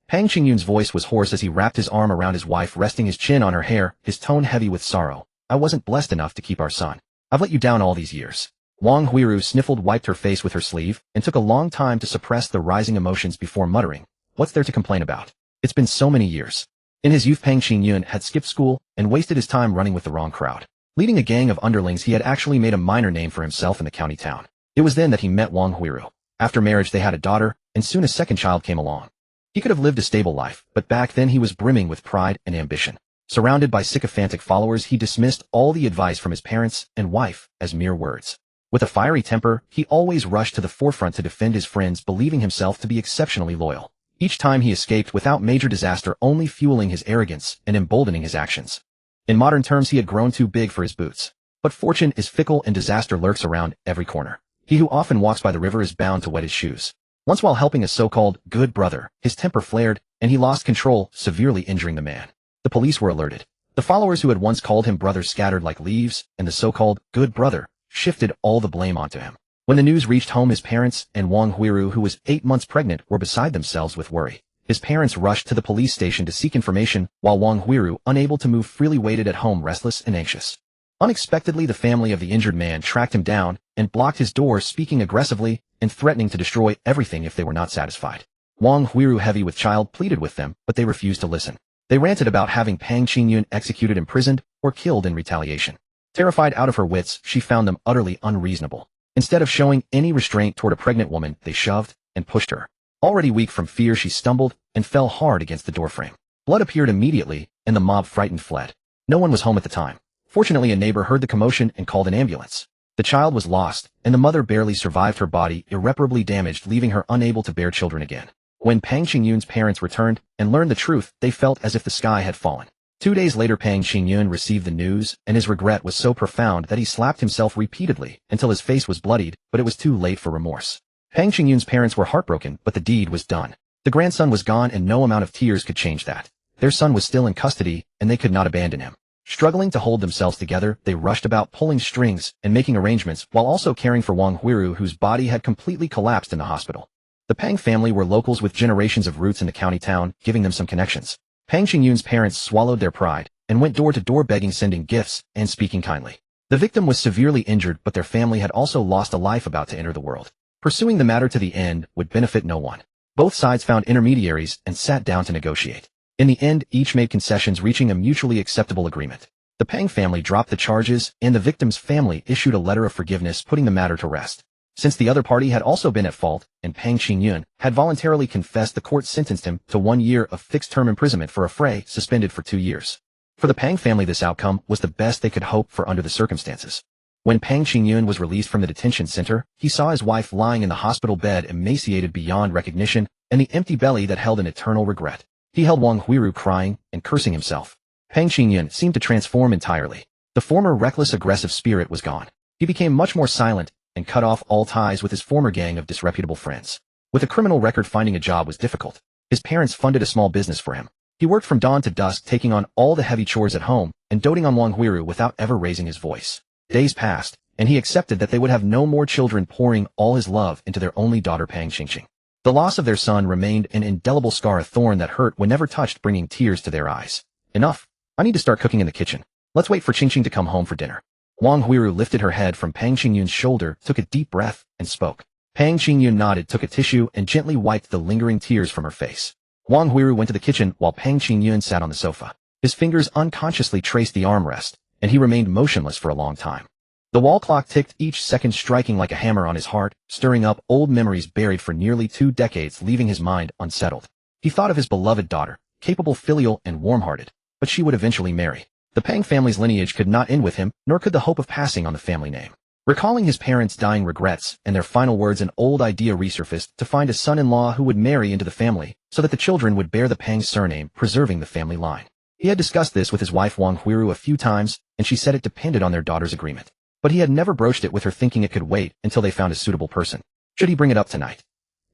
Pang Qingyun's voice was hoarse as he wrapped his arm around his wife, resting his chin on her hair, his tone heavy with sorrow. I wasn't blessed enough to keep our son. I've let you down all these years. Wang Huiru sniffled, wiped her face with her sleeve, and took a long time to suppress the rising emotions before muttering. What's there to complain about? It's been so many years. In his youth, Pang Qingyun had skipped school and wasted his time running with the wrong crowd. Leading a gang of underlings, he had actually made a minor name for himself in the county town. It was then that he met Wang Huiru. After marriage, they had a daughter, and soon a second child came along. He could have lived a stable life, but back then he was brimming with pride and ambition. Surrounded by sycophantic followers, he dismissed all the advice from his parents and wife as mere words. With a fiery temper, he always rushed to the forefront to defend his friends, believing himself to be exceptionally loyal. Each time he escaped without major disaster, only fueling his arrogance and emboldening his actions. In modern terms, he had grown too big for his boots. But fortune is fickle and disaster lurks around every corner. He who often walks by the river is bound to wet his shoes. Once, while helping a so-called good brother, his temper flared, and he lost control, severely injuring the man. The police were alerted. The followers who had once called him brother scattered like leaves, and the so-called good brother shifted all the blame onto him. When the news reached home, his parents and Wang Huiru, who was 8 months pregnant, were beside themselves with worry. His parents rushed to the police station to seek information, while Wang Huiru, unable to move freely, waited at home, restless and anxious. Unexpectedly, the family of the injured man tracked him down and blocked his door, speaking aggressively and threatening to destroy everything if they were not satisfied. Wang Huiru, heavy with child, pleaded with them, but they refused to listen. They ranted about having Pang Qingyun executed, imprisoned, or killed in retaliation. Terrified out of her wits, she found them utterly unreasonable. Instead of showing any restraint toward a pregnant woman, they shoved and pushed her. Already weak from fear, she stumbled and fell hard against the doorframe. Blood appeared immediately, and the mob, frightened, fled. No one was home at the time. Fortunately, a neighbor heard the commotion and called an ambulance. The child was lost, and the mother barely survived, her body irreparably damaged, leaving her unable to bear children again. When Pang Qingyun's parents returned and learned the truth, they felt as if the sky had fallen. 2 days later, Pang Qingyun received the news, and his regret was so profound that he slapped himself repeatedly until his face was bloodied, but it was too late for remorse. Pang Qingyun's parents were heartbroken, but the deed was done. The grandson was gone, and no amount of tears could change that. Their son was still in custody, and they could not abandon him. Struggling to hold themselves together, they rushed about, pulling strings and making arrangements, while also caring for Wang Huiru, whose body had completely collapsed in the hospital. The Pang family were locals with generations of roots in the county town, giving them some connections. Pang Qingyun's parents swallowed their pride and went door to door, begging, sending gifts, and speaking kindly. The victim was severely injured, but their family had also lost a life about to enter the world. Pursuing the matter to the end would benefit no one. Both sides found intermediaries and sat down to negotiate. In the end, each made concessions, reaching a mutually acceptable agreement. The Pang family dropped the charges, and the victim's family issued a letter of forgiveness, putting the matter to rest. Since the other party had also been at fault, and Pang Qingyun had voluntarily confessed, the court sentenced him to 1 year of fixed-term imprisonment for a fray suspended for 2 years. For the Pang family, this outcome was the best they could hope for under the circumstances. When Pang Qingyun was released from the detention center, he saw his wife lying in the hospital bed, emaciated beyond recognition, and the empty belly that held an eternal regret. He held Wang Huiru, crying and cursing himself. Pang Qingyun seemed to transform entirely. The former reckless, aggressive spirit was gone. He became much more silent and cut off all ties with his former gang of disreputable friends. With a criminal record, finding a job was difficult. His parents funded a small business for him. He worked from dawn to dusk, taking on all the heavy chores at home and doting on Wang Huiru without ever raising his voice. Days passed, and he accepted that they would have no more children, pouring all his love into their only daughter, Pang Qingqing. The loss of their son remained an indelible scar, a thorn that hurt when never touched, bringing tears to their eyes. Enough. I need to start cooking in the kitchen. Let's wait for Qingqing to come home for dinner. Wang Huiru lifted her head from Pang Qingyun's shoulder, took a deep breath, and spoke. Pang Qingyun nodded, took a tissue, and gently wiped the lingering tears from her face. Wang Huiru went to the kitchen while Pang Qingyun sat on the sofa. His fingers unconsciously traced the armrest, and he remained motionless for a long time. The wall clock ticked, each second striking like a hammer on his heart, stirring up old memories buried for nearly 2 decades, leaving his mind unsettled. He thought of his beloved daughter, capable, filial, and warm-hearted, but she would eventually marry. The Pang family's lineage could not end with him, nor could the hope of passing on the family name. Recalling his parents' dying regrets and their final words, an old idea resurfaced to find a son-in-law who would marry into the family, so that the children would bear the Pang surname, preserving the family line. He had discussed this with his wife Wang Huiru a few times, and she said it depended on their daughter's agreement. But he had never broached it with her, thinking it could wait until they found a suitable person. Should he bring it up tonight?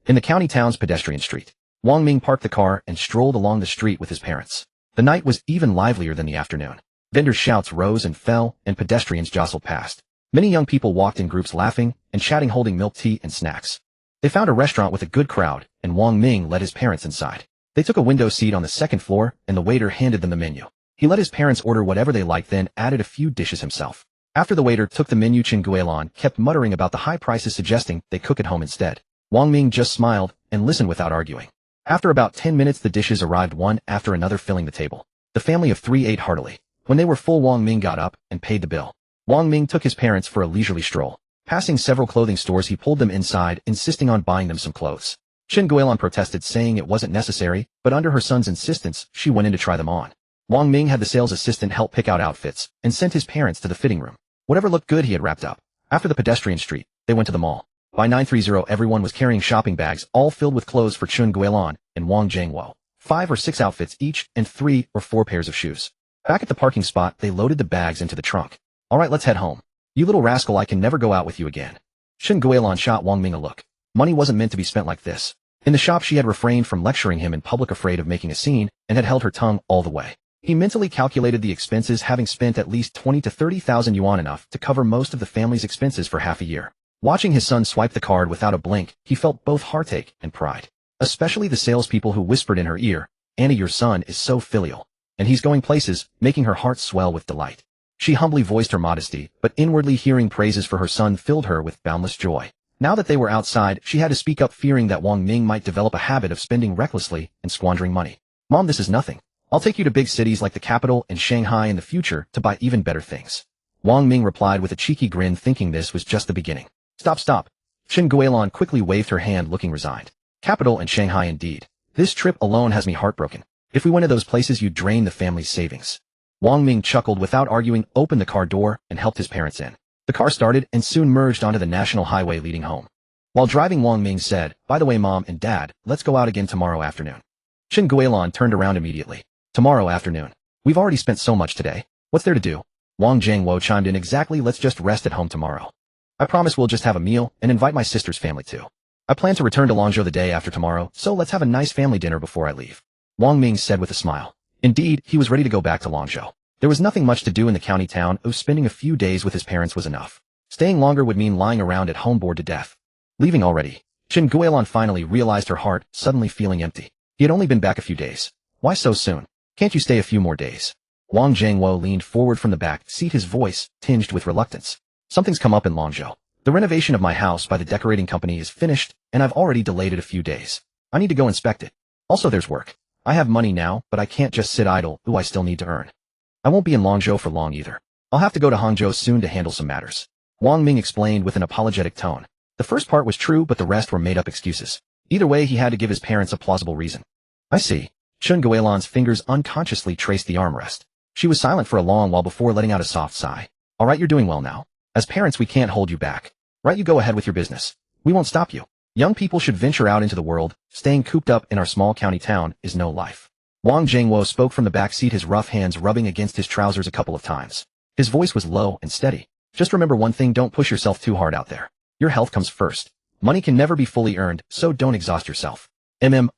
In the county town's pedestrian street, Wang Ming parked the car and strolled along the street with his parents. The night was even livelier than the afternoon. Vendors' shouts rose and fell, and pedestrians jostled past. Many young people walked in groups, laughing and chatting, holding milk tea and snacks. They found a restaurant with a good crowd, and Wang Ming led his parents inside. They took a window seat on the second floor, and the waiter handed them the menu. He let his parents order whatever they liked, then added a few dishes himself. After the waiter took the menu, Chen Guilin kept muttering about the high prices, suggesting they cook at home instead. Wang Ming just smiled and listened without arguing. After about 10 minutes, the dishes arrived one after another, filling the table. The family of 3 ate heartily. When they were full, Wang Ming got up and paid the bill. Wang Ming took his parents for a leisurely stroll. Passing several clothing stores, he pulled them inside, insisting on buying them some clothes. Chen Guilin protested, saying it wasn't necessary, but under her son's insistence, she went in to try them on. Wang Ming had the sales assistant help pick out outfits, and sent his parents to the fitting room. Whatever looked good he had wrapped up. After the pedestrian street, they went to the mall. By 9:30, everyone was carrying shopping bags, all filled with clothes for Chen Guilin and Wang Zhengwo. 5 or 6 outfits each, and 3 or 4 pairs of shoes. Back at the parking spot, they loaded the bags into the trunk. All right, let's head home. You little rascal, I can never go out with you again. Chen Guilin shot Wang Ming a look. Money wasn't meant to be spent like this. In the shop, she had refrained from lecturing him in public, afraid of making a scene, and had held her tongue all the way. He mentally calculated the expenses, having spent at least 20 to 30,000 yuan, enough to cover most of the family's expenses for half a year. Watching his son swipe the card without a blink, he felt both heartache and pride. Especially the salespeople who whispered in her ear, "Annie, your son is so filial. And he's going places," making her heart swell with delight. She humbly voiced her modesty, but inwardly hearing praises for her son filled her with boundless joy. Now that they were outside, she had to speak up, fearing that Wang Ming might develop a habit of spending recklessly and squandering money. "Mom, this is nothing. I'll take you to big cities like the capital and Shanghai in the future to buy even better things." Wang Ming replied with a cheeky grin, thinking this was just the beginning. Stop. Chen Guilin quickly waved her hand, looking resigned. "Capital and Shanghai indeed. This trip alone has me heartbroken. If we went to those places, you'd drain the family's savings." Wang Ming chuckled without arguing, opened the car door, and helped his parents in. The car started and soon merged onto the national highway leading home. While driving, Wang Ming said, "By the way, Mom and Dad, let's go out again tomorrow afternoon." Chen Guilin turned around immediately. "Tomorrow afternoon? We've already spent so much today. What's there to do?" Wang Zhengwo chimed in, "Exactly, let's just rest at home tomorrow. I promise we'll just have a meal and invite my sister's family too. I plan to return to Langzhou the day after tomorrow, so let's have a nice family dinner before I leave." Wang Ming said with a smile. Indeed, he was ready to go back to Langzhou. There was nothing much to do in the county town, so spending a few days with his parents was enough. Staying longer would mean lying around at home bored to death. Leaving already? Chen Guilin finally realized, her heart suddenly feeling empty. He had only been back a few days. Why so soon? Can't you stay a few more days? Wang Zhengwo leaned forward from the back seat, his voice tinged with reluctance. "Something's come up in Langzhou. The renovation of my house by the decorating company is finished, and I've already delayed it a few days. I need to go inspect it. Also, there's work. I have money now, but I can't just sit idle. I still need to earn. I won't be in Langzhou for long either. I'll have to go to Hangzhou soon to handle some matters." Wang Ming explained with an apologetic tone. The first part was true, but the rest were made-up excuses. Either way, he had to give his parents a plausible reason. "I see." Chen Guilin's fingers unconsciously traced the armrest. She was silent for a long while before letting out a soft sigh. "All right, you're doing well now. As parents, we can't hold you back. Right, you go ahead with your business. We won't stop you. Young people should venture out into the world. Staying cooped up in our small county town is no life." Wang Zhengwo spoke from the back seat, his rough hands rubbing against his trousers a couple of times. His voice was low and steady. "Just remember one thing, don't push yourself too hard out there. Your health comes first. Money can never be fully earned, so don't exhaust yourself."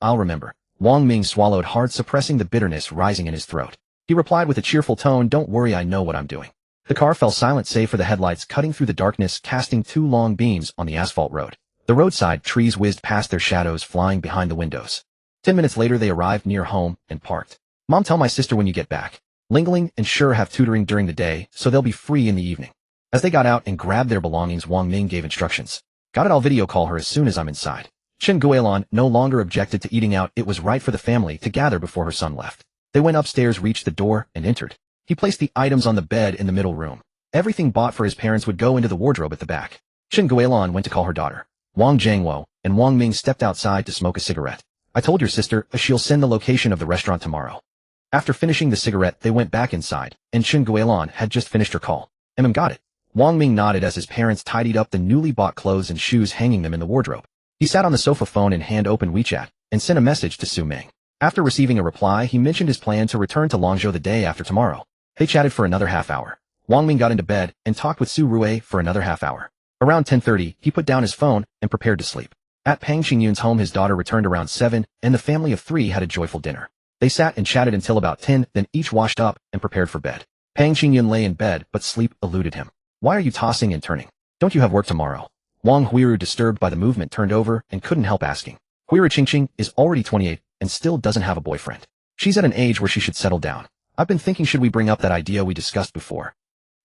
I'll remember." Wang Ming swallowed hard, suppressing the bitterness rising in his throat. He replied with a cheerful tone, "Don't worry, I know what I'm doing." The car fell silent save for the headlights cutting through the darkness, casting 2 long beams on the asphalt road. The roadside trees whizzed past, their shadows flying behind the windows. 10 minutes later, they arrived near home and parked. "Mom, tell my sister when you get back." Lingling and Sure have tutoring during the day, so they'll be free in the evening. As they got out and grabbed their belongings, Wang Ming gave instructions. Got it, I'll video call her as soon as I'm inside. Chen Guilin no longer objected to eating out. It was right for the family to gather before her son left. They went upstairs, reached the door, and entered. He placed the items on the bed in the middle room. Everything bought for his parents would go into the wardrobe at the back. Chen Guilin went to call her daughter, Wang Jiangwo, and Wang Ming stepped outside to smoke a cigarette. I told your sister she'll send the location of the restaurant tomorrow. After finishing the cigarette, they went back inside, and Chen Guilin had just finished her call. Got it. Wang Ming nodded as his parents tidied up the newly bought clothes and shoes, hanging them in the wardrobe. He sat on the sofa, phone in hand, opened WeChat, and sent a message to Su Ming. After receiving a reply, he mentioned his plan to return to Langzhou the day after tomorrow. They chatted for another half hour. Wang Ming got into bed and talked with Su Rui for another half hour. Around 10:30, he put down his phone and prepared to sleep. At Pang Qingyun's home, his daughter returned around 7, and the family of 3 had a joyful dinner. They sat and chatted until about 10, then each washed up and prepared for bed. Pang Qingyun lay in bed, but sleep eluded him. Why are you tossing and turning? Don't you have work tomorrow? Wang Huiru, disturbed by the movement, turned over and couldn't help asking. Huiru Qingqing is already 28 and still doesn't have a boyfriend. She's at an age where she should settle down. I've been thinking, should we bring up that idea we discussed before?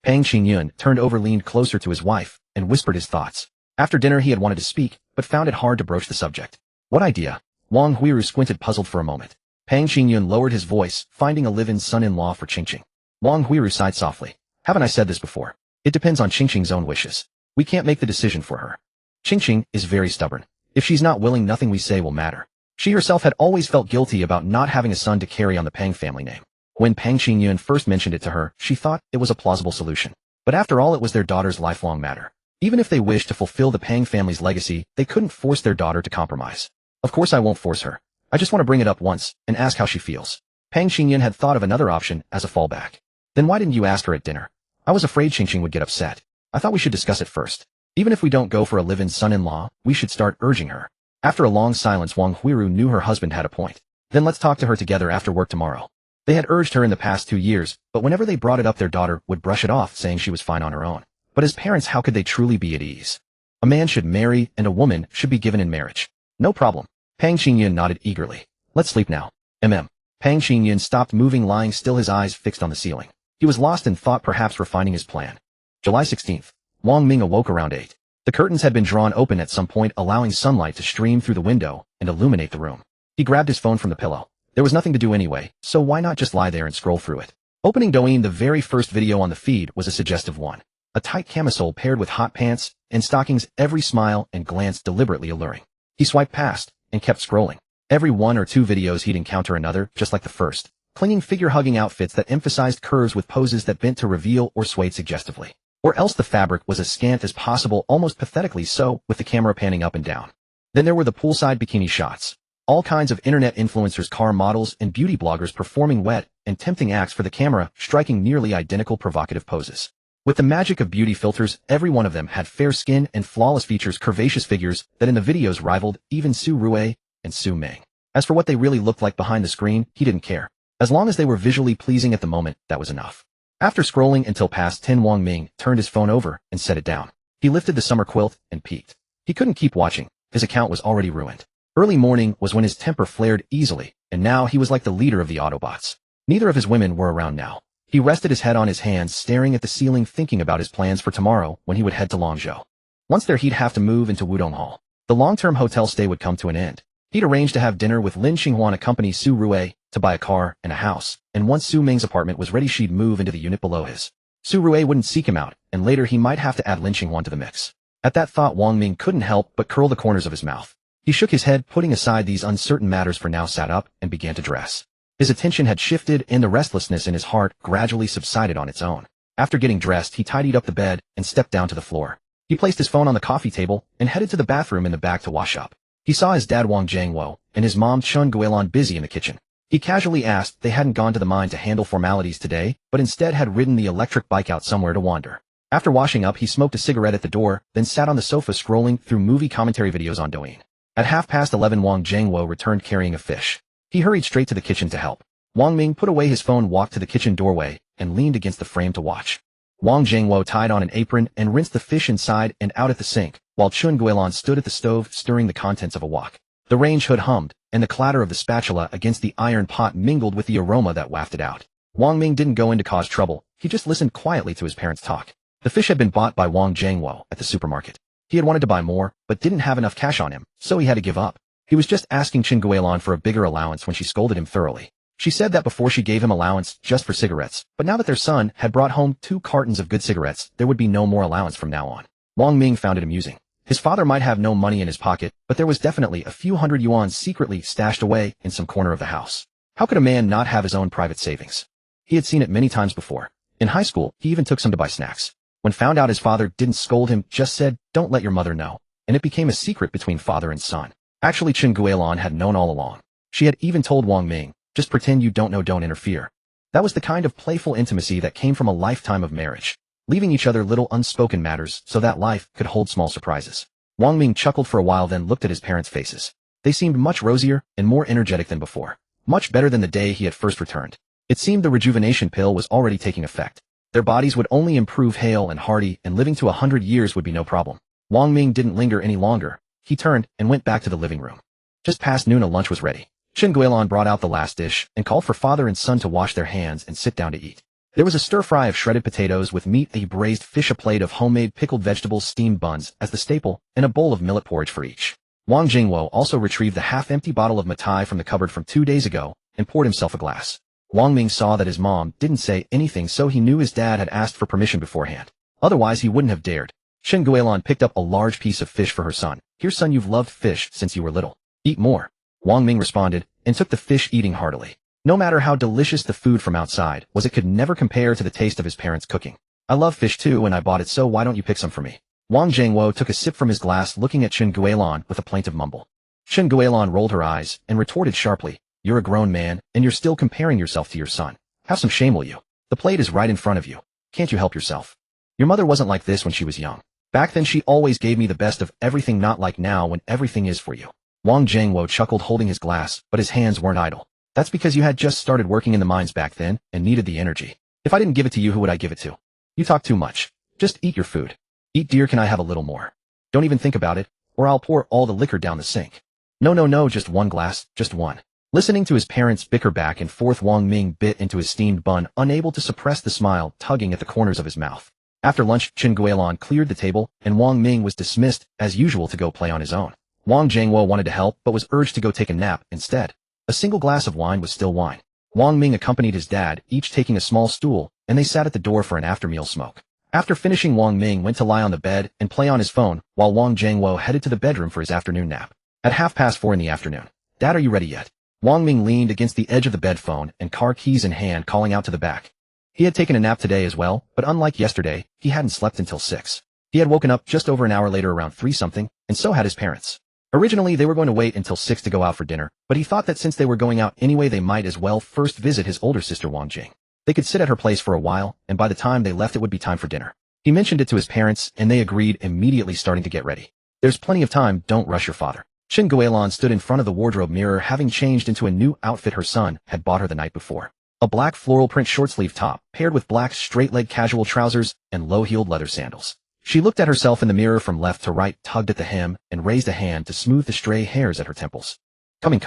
Pang Qingyun turned over, leaned closer to his wife, and whispered his thoughts. After dinner he had wanted to speak, but found it hard to broach the subject. What idea? Wang Huiru squinted, puzzled for a moment. Pang Qingyun lowered his voice, finding a live-in son-in-law for Qingqing. Wang Huiru sighed softly. Haven't I said this before? It depends on Qingqing's own wishes. We can't make the decision for her. Qingqing is very stubborn. If she's not willing, nothing we say will matter. She herself had always felt guilty about not having a son to carry on the Pang family name. When Pang Qingyun first mentioned it to her, she thought it was a plausible solution. But after all, it was their daughter's lifelong matter. Even if they wished to fulfill the Pang family's legacy, they couldn't force their daughter to compromise. Of course I won't force her. I just want to bring it up once and ask how she feels. Pang Qingyun had thought of another option as a fallback. Then why didn't you ask her at dinner? I was afraid Qingqing would get upset. I thought we should discuss it first. Even if we don't go for a live-in son-in-law, we should start urging her. After a long silence, Wang Huiru knew her husband had a point. Then let's talk to her together after work tomorrow. They had urged her in the past 2 years, but whenever they brought it up, their daughter would brush it off, saying she was fine on her own. But as parents, how could they truly be at ease? A man should marry, and a woman should be given in marriage. No problem. Pang Qingyun nodded eagerly. Let's sleep now. Pang Qingyun stopped moving, lying still, his eyes fixed on the ceiling. He was lost in thought, perhaps refining his plan. July 16th. Wang Ming awoke around 8. The curtains had been drawn open at some point, allowing sunlight to stream through the window and illuminate the room. He grabbed his phone from the pillow. There was nothing to do anyway, so why not just lie there and scroll through it? Opening Douyin, the very first video on the feed was a suggestive one. A tight camisole paired with hot pants and stockings, every smile and glance deliberately alluring. He swiped past and kept scrolling. Every 1 or 2 videos he'd encounter another, just like the first. Clinging figure-hugging outfits that emphasized curves with poses that bent to reveal or swayed suggestively. Or else the fabric was as scant as possible, almost pathetically so, with the camera panning up and down. Then there were the poolside bikini shots. All kinds of internet influencers, car models, and beauty bloggers performing wet and tempting acts for the camera, striking nearly identical provocative poses. With the magic of beauty filters, every one of them had fair skin and flawless features, curvaceous figures that in the videos rivaled even Su Rui and Su Ming. As for what they really looked like behind the screen, he didn't care. As long as they were visually pleasing at the moment, that was enough. After scrolling until past 10, Wang Ming turned his phone over and set it down. He lifted the summer quilt and peeked. He couldn't keep watching. His account was already ruined. Early morning was when his temper flared easily, and now he was like the leader of the Autobots. Neither of his women were around now. He rested his head on his hands, staring at the ceiling, thinking about his plans for tomorrow when he would head to Langzhou. Once there, he'd have to move into Wudong Hall. The long-term hotel stay would come to an end. He'd arranged to have dinner with Lin Xinghuan, accompany Su Rui, to buy a car and a house, and once Su Ming's apartment was ready, she'd move into the unit below his. Su Rui wouldn't seek him out, and later he might have to add Lin Xinghuan to the mix. At that thought, Wang Ming couldn't help but curl the corners of his mouth. He shook his head, putting aside these uncertain matters for now, sat up, and began to dress. His attention had shifted, and the restlessness in his heart gradually subsided on its own. After getting dressed, he tidied up the bed and stepped down to the floor. He placed his phone on the coffee table and headed to the bathroom in the back to wash up. He saw his dad Wang Jiangwo and his mom Chen Guilin busy in the kitchen. He casually asked they hadn't gone to the mine to handle formalities today, but instead had ridden the electric bike out somewhere to wander. After washing up, he smoked a cigarette at the door, then sat on the sofa scrolling through movie commentary videos on Douyin. At 11:30, Wang Jiangwo returned carrying a fish. He hurried straight to the kitchen to help. Wang Ming put away his phone, walked to the kitchen doorway, and leaned against the frame to watch. Wang Jiangwo tied on an apron and rinsed the fish inside and out at the sink, while Chen Guilin stood at the stove stirring the contents of a wok. The range hood hummed, and the clatter of the spatula against the iron pot mingled with the aroma that wafted out. Wang Ming didn't go in to cause trouble, he just listened quietly to his parents talk. The fish had been bought by Wang Jiangwo at the supermarket. He had wanted to buy more, but didn't have enough cash on him, so he had to give up. He was just asking Qin Guilan for a bigger allowance when she scolded him thoroughly. She said that before she gave him allowance just for cigarettes, but now that their son had brought home 2 cartons of good cigarettes, there would be no more allowance from now on. Wang Ming found it amusing. His father might have no money in his pocket, but there was definitely a few hundred yuan secretly stashed away in some corner of the house. How could a man not have his own private savings? He had seen it many times before. In high school, he even took some to buy snacks. When found out his father didn't scold him, just said, "Don't let your mother know," and it became a secret between father and son. Actually, Qin Guilan had known all along. She had even told Wang Ming, "Just pretend you don't know, don't interfere." That was the kind of playful intimacy that came from a lifetime of marriage, leaving each other little unspoken matters so that life could hold small surprises. Wang Ming chuckled for a while, then looked at his parents' faces. They seemed much rosier and more energetic than before. Much better than the day he had first returned. It seemed the rejuvenation pill was already taking effect. Their bodies would only improve hale and hearty, and living to 100 years would be no problem. Wang Ming didn't linger any longer. He turned and went back to the living room. Just past noon, a lunch was ready. Qin Guilan brought out the last dish and called for father and son to wash their hands and sit down to eat. There was a stir-fry of shredded potatoes with meat, a braised fish, a plate of homemade pickled vegetables, steamed buns as the staple, and a bowl of millet porridge for each. Wang Jingwo also retrieved the half-empty bottle of matai from the cupboard from 2 days ago and poured himself a glass. Wang Ming saw that his mom didn't say anything, so he knew his dad had asked for permission beforehand. Otherwise, he wouldn't have dared. Qin Guilan picked up a large piece of fish for her son. "Here, son, you've loved fish since you were little. Eat more." Wang Ming responded and took the fish, eating heartily. No matter how delicious the food from outside was, it could never compare to the taste of his parents' cooking. "I love fish too, and I bought it, so why don't you pick some for me?" Wang Jingwo took a sip from his glass, looking at Qin Guilan with a plaintive mumble. Qin Guilan rolled her eyes and retorted sharply, "You're a grown man, and you're still comparing yourself to your son. Have some shame, will you? The plate is right in front of you. Can't you help yourself? Your mother wasn't like this when she was young. Back then she always gave me the best of everything, not like now when everything is for you." Wang Jingwo chuckled, holding his glass, but his hands weren't idle. "That's because you had just started working in the mines back then and needed the energy. If I didn't give it to you, who would I give it to? You talk too much. Just eat your food. Eat, dear. Can I have a little more? Don't even think about it, or I'll pour all the liquor down the sink." No, just one glass, just one." Listening to his parents bicker back and forth, Wang Ming bit into his steamed bun, unable to suppress the smile tugging at the corners of his mouth. After lunch, Qin Guilan cleared the table, and Wang Ming was dismissed, as usual, to go play on his own. Wang Jingwo wanted to help, but was urged to go take a nap instead. A single glass of wine was still wine. Wang Ming accompanied his dad, each taking a small stool, and they sat at the door for an after-meal smoke. After finishing, Wang Ming went to lie on the bed and play on his phone, while Wang Jingwo headed to the bedroom for his afternoon nap. At 4:30 in the afternoon. "Dad, are you ready yet?" Wang Ming leaned against the edge of the bed, phone and car keys in hand, calling out to the back. He had taken a nap today as well, but unlike yesterday, he hadn't slept until 6. He had woken up just over an hour later, around 3-something, and so had his parents. Originally, they were going to wait until 6 to go out for dinner, but he thought that since they were going out anyway, they might as well first visit his older sister Wang Jing. They could sit at her place for a while, and by the time they left, it would be time for dinner. He mentioned it to his parents, and they agreed, immediately starting to get ready. "There's plenty of time, don't rush your father." Qin Guilan stood in front of the wardrobe mirror, having changed into a new outfit her son had bought her the night before. A black floral print short-sleeve top, paired with black straight-leg casual trousers and low-heeled leather sandals. She looked at herself in the mirror from left to right, tugged at the hem, and raised a hand to smooth the stray hairs at her temples. Coming.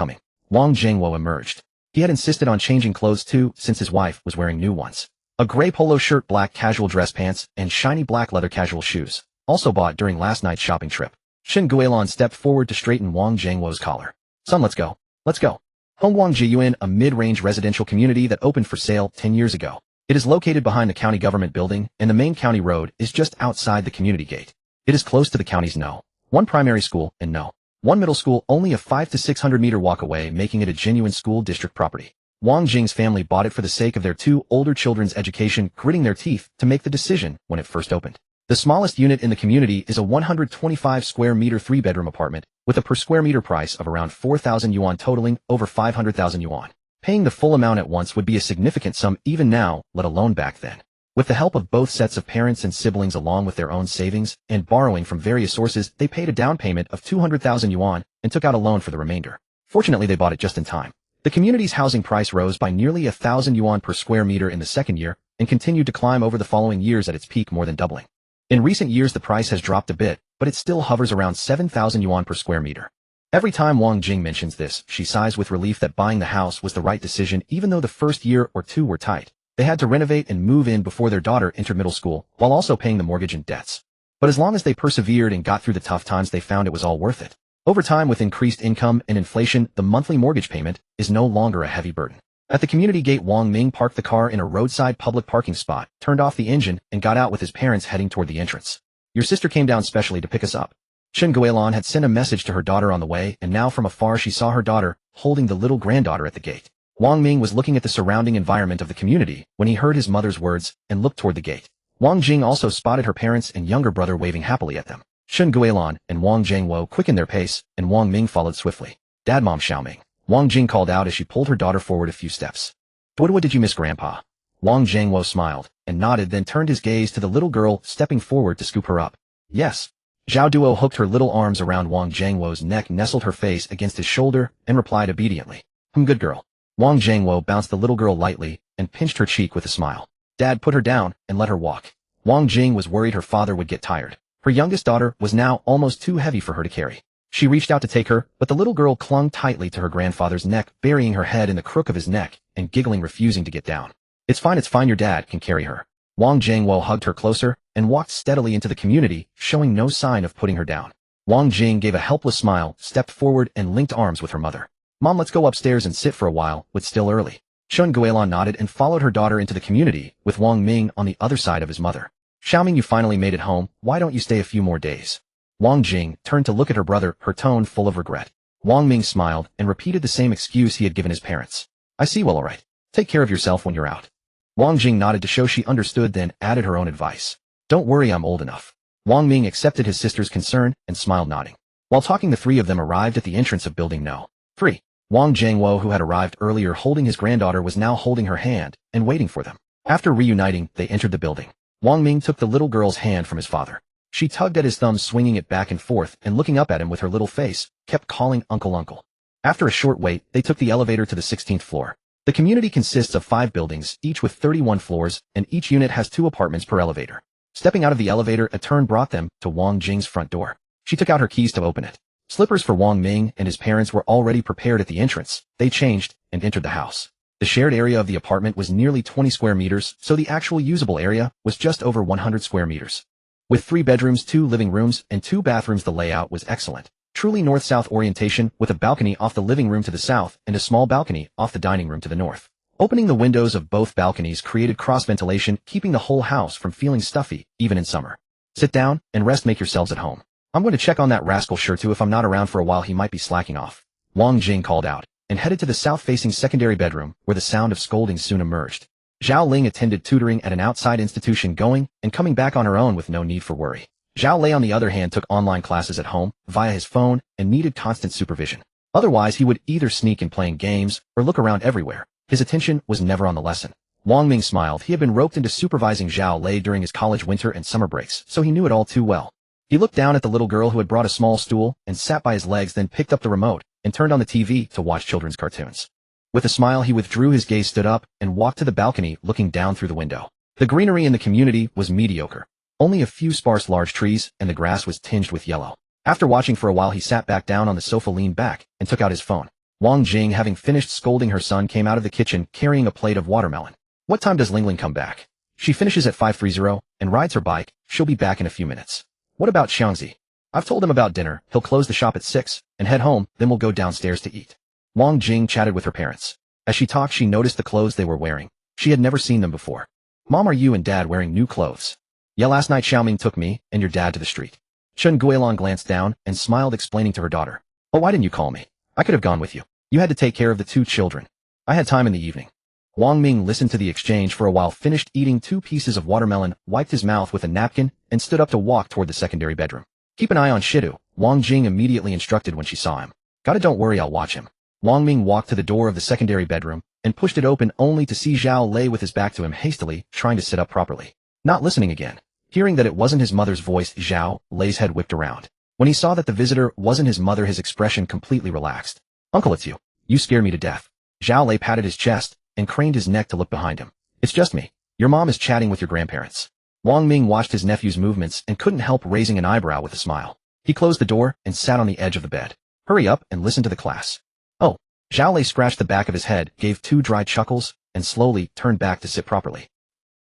Wang Jingwo emerged. He had insisted on changing clothes too, since his wife was wearing new ones. A gray polo shirt, black casual dress pants, and shiny black leather casual shoes, also bought during last night's shopping trip. Qin Guilan stepped forward to straighten Wang Jingwo's collar. "Son, let's go. Home Guangjiyuan, a mid-range residential community that opened for sale 10 years ago. It is located behind the county government building, and the main county road is just outside the community gate. It is close to the county's No. 1 primary school and No. 1 middle school, only a 500 to 600 meter walk away, making it a genuine school district property. Wang Jing's family bought it for the sake of their 2 older children's education, gritting their teeth to make the decision when it first opened. The smallest unit in the community is a 125 square meter 3-bedroom apartment, with a per square meter price of around 4,000 yuan, totaling over 500,000 yuan. Paying the full amount at once would be a significant sum even now, let alone back then. With the help of both sets of parents and siblings, along with their own savings and borrowing from various sources, they paid a down payment of 200,000 yuan and took out a loan for the remainder. Fortunately, they bought it just in time. The community's housing price rose by nearly 1,000 yuan per square meter in the second year and continued to climb over the following years, at its peak more than doubling. In recent years, the price has dropped a bit, but it still hovers around 7,000 yuan per square meter. Every time Wang Jing mentions this, she sighs with relief that buying the house was the right decision, even though the first year or two were tight. They had to renovate and move in before their daughter entered middle school, while also paying the mortgage and debts. But as long as they persevered and got through the tough times, they found it was all worth it. Over time, with increased income and inflation, the monthly mortgage payment is no longer a heavy burden. At the community gate, Wang Ming parked the car in a roadside public parking spot, turned off the engine, and got out with his parents heading toward the entrance. Your sister came down specially to pick us up. Chen Guilin had sent a message to her daughter on the way, and now from afar she saw her daughter holding the little granddaughter at the gate. Wang Ming was looking at the surrounding environment of the community when he heard his mother's words and looked toward the gate. Wang Jing also spotted her parents and younger brother waving happily at them. Chen Guilin and Wang Zhengwo quickened their pace, and Wang Ming followed swiftly. Dad, Mom Xiaoming. Wang Jing called out as she pulled her daughter forward a few steps. What did you miss, Grandpa? Wang Zhengwo smiled and nodded, then turned his gaze to the little girl stepping forward to scoop her up. Yes. Zhao Duo hooked her little arms around Wang Zhengwo's neck, nestled her face against his shoulder, and replied obediently. Good girl. Wang Zhengwo bounced the little girl lightly and pinched her cheek with a smile. Dad put her down and let her walk. Wang Jing was worried her father would get tired. Her youngest daughter was now almost too heavy for her to carry. She reached out to take her, but the little girl clung tightly to her grandfather's neck, burying her head in the crook of his neck and giggling, refusing to get down. It's fine, your dad can carry her. Wang Zhengwo hugged her closer and walked steadily into the community, showing no sign of putting her down. Wang Jing gave a helpless smile, stepped forward, and linked arms with her mother. Mom, let's go upstairs and sit for a while, it's still early. Chen Guilin nodded and followed her daughter into the community, with Wang Ming on the other side of his mother. Xiaoming, you finally made it home, why don't you stay a few more days? Wang Jing turned to look at her brother, her tone full of regret. Wang Ming smiled and repeated the same excuse he had given his parents. I see, well, alright. Take care of yourself when you're out. Wang Jing nodded to show she understood, then added her own advice. Don't worry, I'm old enough. Wang Ming accepted his sister's concern and smiled, nodding. While talking, the three of them arrived at the entrance of Building No. 3. Wang Zhengwo, who had arrived earlier holding his granddaughter, was now holding her hand and waiting for them. After reuniting, they entered the building. Wang Ming took the little girl's hand from his father. She tugged at his thumb, swinging it back and forth, and looking up at him with her little face, kept calling Uncle, Uncle. After a short wait, they took the elevator to the 16th floor. The community consists of 5 buildings, each with 31 floors, and each unit has 2 apartments per elevator. Stepping out of the elevator, a turn brought them to Wang Jing's front door. She took out her keys to open it. Slippers for Wang Ming and his parents were already prepared at the entrance. They changed and entered the house. The shared area of the apartment was nearly 20 square meters, so the actual usable area was just over 100 square meters. With 3 bedrooms, 2 living rooms, and 2 bathrooms, the layout was excellent. Truly north-south orientation, with a balcony off the living room to the south and a small balcony off the dining room to the north. Opening the windows of both balconies created cross-ventilation, keeping the whole house from feeling stuffy, even in summer. Sit down and rest, make yourselves at home. I'm going to check on that rascal sure too. If I'm not around for a while, he might be slacking off. Wang Jing called out, and headed to the south-facing secondary bedroom, where the sound of scolding soon emerged. Zhao Ling attended tutoring at an outside institution, going and coming back on her own with no need for worry. Zhao Lei, on the other hand, took online classes at home, via his phone, and needed constant supervision. Otherwise, he would either sneak in playing games, or look around everywhere. His attention was never on the lesson. Wang Ming smiled. He had been roped into supervising Zhao Lei during his college winter and summer breaks, so he knew it all too well. He looked down at the little girl who had brought a small stool and sat by his legs, then picked up the remote and turned on the TV to watch children's cartoons. With a smile, he withdrew his gaze, stood up, and walked to the balcony, looking down through the window. The greenery in the community was mediocre. Only a few sparse large trees, and the grass was tinged with yellow. After watching for a while, he sat back down on the sofa, leaned back, and took out his phone. Wang Jing, having finished scolding her son, came out of the kitchen carrying a plate of watermelon. What time does Lingling come back? She finishes at 5:30 and rides her bike. She'll be back in a few minutes. What about Xiangzi? I've told him about dinner. He'll close the shop at 6 and head home, then we'll go downstairs to eat. Wang Jing chatted with her parents. As she talked, she noticed the clothes they were wearing. She had never seen them before. Mom, are you and Dad wearing new clothes? Yeah, last night Xiaoming took me and your dad to the street. Chen Guilin glanced down and smiled, explaining to her daughter. Oh, why didn't you call me? I could have gone with you. You had to take care of the 2 children. I had time in the evening. Wang Ming listened to the exchange for a while, finished eating 2 pieces of watermelon, wiped his mouth with a napkin, and stood up to walk toward the secondary bedroom. Keep an eye on Shidu, Wang Jing immediately instructed when she saw him. Got it, don't worry, I'll watch him. Wang Ming walked to the door of the secondary bedroom and pushed it open, only to see Zhao Lei with his back to him, hastily trying to sit up properly. Not listening again. Hearing that it wasn't his mother's voice, Zhao Lei's head whipped around. When he saw that the visitor wasn't his mother, his expression completely relaxed. Uncle, it's you. You scare me to death. Zhao Lei patted his chest and craned his neck to look behind him. It's just me. Your mom is chatting with your grandparents. Wang Ming watched his nephew's movements and couldn't help raising an eyebrow with a smile. He closed the door and sat on the edge of the bed. Hurry up and listen to the class. Oh. Zhao Lei scratched the back of his head, gave 2 dry chuckles, and slowly turned back to sit properly.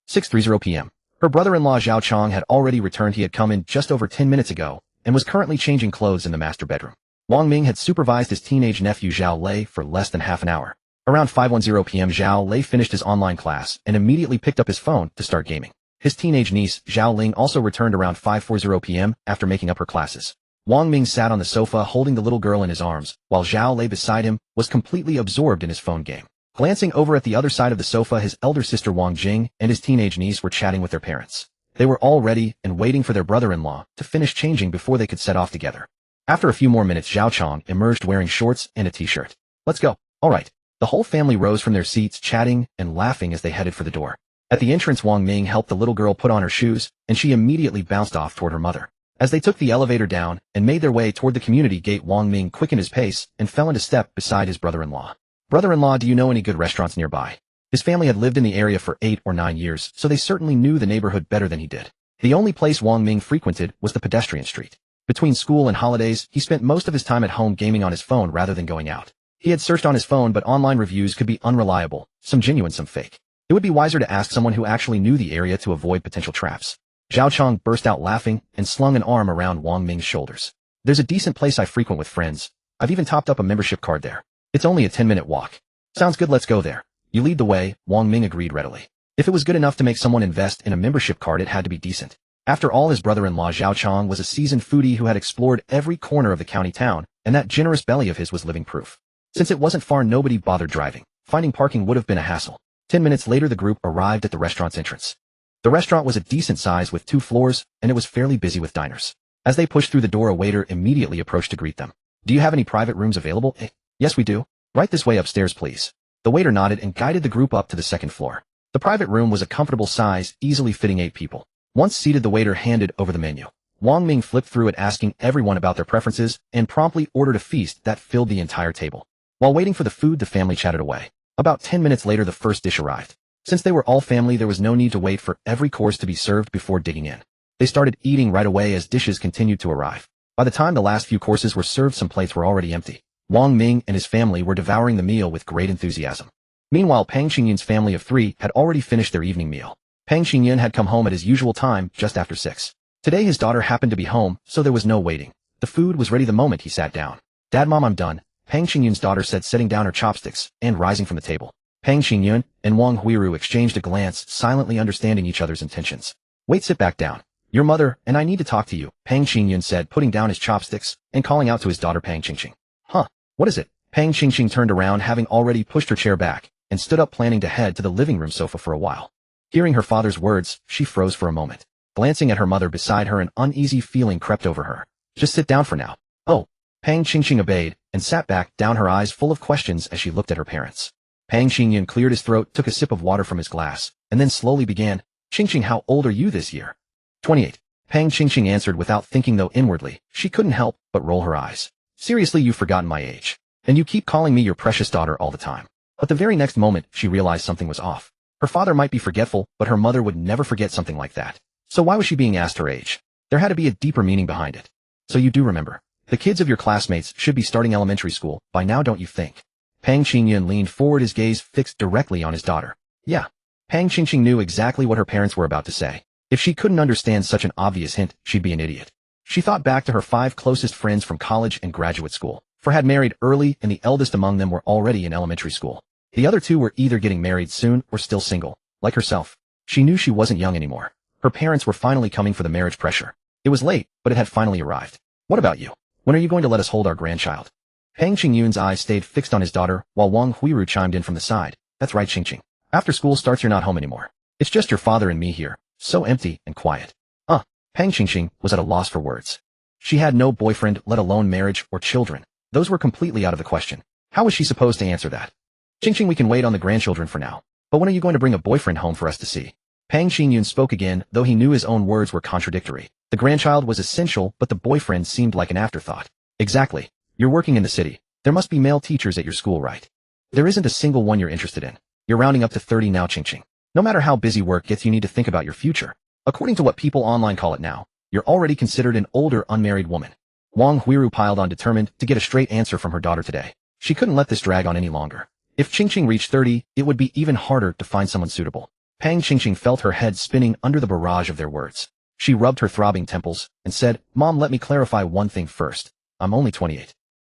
6:30 p.m. Her brother-in-law Zhao Chong had already returned. He had come in just over 10 minutes ago and was currently changing clothes in the master bedroom. Wang Ming had supervised his teenage nephew Zhao Lei for less than half an hour. Around 5:10 p.m. Zhao Lei finished his online class and immediately picked up his phone to start gaming. His teenage niece, Zhao Ling, also returned around 5:40 p.m. after making up her classes. Wang Ming sat on the sofa holding the little girl in his arms, while Zhao Lei beside him was completely absorbed in his phone game. Glancing over at the other side of the sofa, his elder sister Wang Jing and his teenage niece were chatting with their parents. They were all ready and waiting for their brother-in-law to finish changing before they could set off together. After a few more minutes, Zhao Chong emerged wearing shorts and a t-shirt. "Let's go." "All right." The whole family rose from their seats, chatting and laughing as they headed for the door. At the entrance, Wang Ming helped the little girl put on her shoes, and she immediately bounced off toward her mother. As they took the elevator down and made their way toward the community gate, Wang Ming quickened his pace and fell into step beside his brother-in-law. "Brother-in-law, do you know any good restaurants nearby?" His family had lived in the area for 8 or 9 years, so they certainly knew the neighborhood better than he did. The only place Wang Ming frequented was the pedestrian street. Between school and holidays, he spent most of his time at home gaming on his phone rather than going out. He had searched on his phone, but online reviews could be unreliable, some genuine, some fake. It would be wiser to ask someone who actually knew the area to avoid potential traps. Zhao Chong burst out laughing and slung an arm around Wang Ming's shoulders. "There's a decent place I frequent with friends. I've even topped up a membership card there. It's only a 10-minute walk." "Sounds good, let's go there." "You lead the way," Wang Ming agreed readily. If it was good enough to make someone invest in a membership card, it had to be decent. After all, his brother-in-law Zhao Chong was a seasoned foodie who had explored every corner of the county town, and that generous belly of his was living proof. Since it wasn't far, nobody bothered driving. Finding parking would have been a hassle. 10 minutes later, the group arrived at the restaurant's entrance. The restaurant was a decent size with 2 floors, and it was fairly busy with diners. As they pushed through the door, a waiter immediately approached to greet them. "Do you have any private rooms available?" "Yes, we do." "Right this way upstairs, please." The waiter nodded and guided the group up to the second floor. The private room was a comfortable size, easily fitting 8 people. Once seated, the waiter handed over the menu. Wang Ming flipped through it, asking everyone about their preferences, and promptly ordered a feast that filled the entire table. While waiting for the food, the family chatted away. About 10 minutes later, the first dish arrived. Since they were all family, there was no need to wait for every course to be served before digging in. They started eating right away as dishes continued to arrive. By the time the last few courses were served, some plates were already empty. Wang Ming and his family were devouring the meal with great enthusiasm. Meanwhile, Pang Xingyun's family of 3 had already finished their evening meal. Pang Xingyun had come home at his usual time, just after 6. Today his daughter happened to be home, so there was no waiting. The food was ready the moment he sat down. "Dad, Mom, I'm done," Pang Xingyun's daughter said, setting down her chopsticks and rising from the table. Pang Xingyun and Wang Huiru exchanged a glance, silently understanding each other's intentions. "Wait, sit back down. Your mother and I need to talk to you," Pang Xingyun said, putting down his chopsticks and calling out to his daughter Pang Qingqing. "Huh? What is it?" Pang Qingqing turned around, having already pushed her chair back, and stood up, planning to head to the living room sofa for a while. Hearing her father's words, she froze for a moment. Glancing at her mother beside her, an uneasy feeling crept over her. "Just sit down for now." "Oh." Pang Qingqing obeyed and sat back down, her eyes full of questions as she looked at her parents. Pang Xingyun cleared his throat, took a sip of water from his glass, and then slowly began, "Qingqing, how old are you this year?" 28. Pang Qingqing answered without thinking, though inwardly she couldn't help but roll her eyes. "Seriously, you've forgotten my age. And you keep calling me your precious daughter all the time." But the very next moment, she realized something was off. Her father might be forgetful, but her mother would never forget something like that. So why was she being asked her age? There had to be a deeper meaning behind it. "So you do remember. The kids of your classmates should be starting elementary school by now, don't you think?" Pang Xingyun leaned forward, his gaze fixed directly on his daughter. "Yeah." Pang Qingqing knew exactly what her parents were about to say. If she couldn't understand such an obvious hint, she'd be an idiot. She thought back to her 5 closest friends from college and graduate school. 4 had married early, and the eldest among them were already in elementary school. The other 2 were either getting married soon or still single. Like herself, she knew she wasn't young anymore. Her parents were finally coming for the marriage pressure. It was late, but it had finally arrived. "What about you? When are you going to let us hold our grandchild?" Pang Qingyun's eyes stayed fixed on his daughter, while Wang Huiru chimed in from the side. "That's right, Qingqing. After school starts, you're not home anymore. It's just your father and me here, so empty and quiet." Pang Qingqing was at a loss for words. She had no boyfriend, let alone marriage or children. Those were completely out of the question. How was she supposed to answer that? "Qingqing, we can wait on the grandchildren for now. But when are you going to bring a boyfriend home for us to see?" Pang Xingyun spoke again, though he knew his own words were contradictory. The grandchild was essential, but the boyfriend seemed like an afterthought. "Exactly. You're working in the city. There must be male teachers at your school, right? There isn't a single one you're interested in. You're rounding up to 30 now, Qingqing. No matter how busy work gets, you need to think about your future. According to what people online call it now, you're already considered an older unmarried woman." Wang Huiru piled on, determined to get a straight answer from her daughter today. She couldn't let this drag on any longer. If Qingqing reached 30, it would be even harder to find someone suitable. Pang Qingqing felt her head spinning under the barrage of their words. She rubbed her throbbing temples and said, "Mom, let me clarify one thing first. I'm only 28.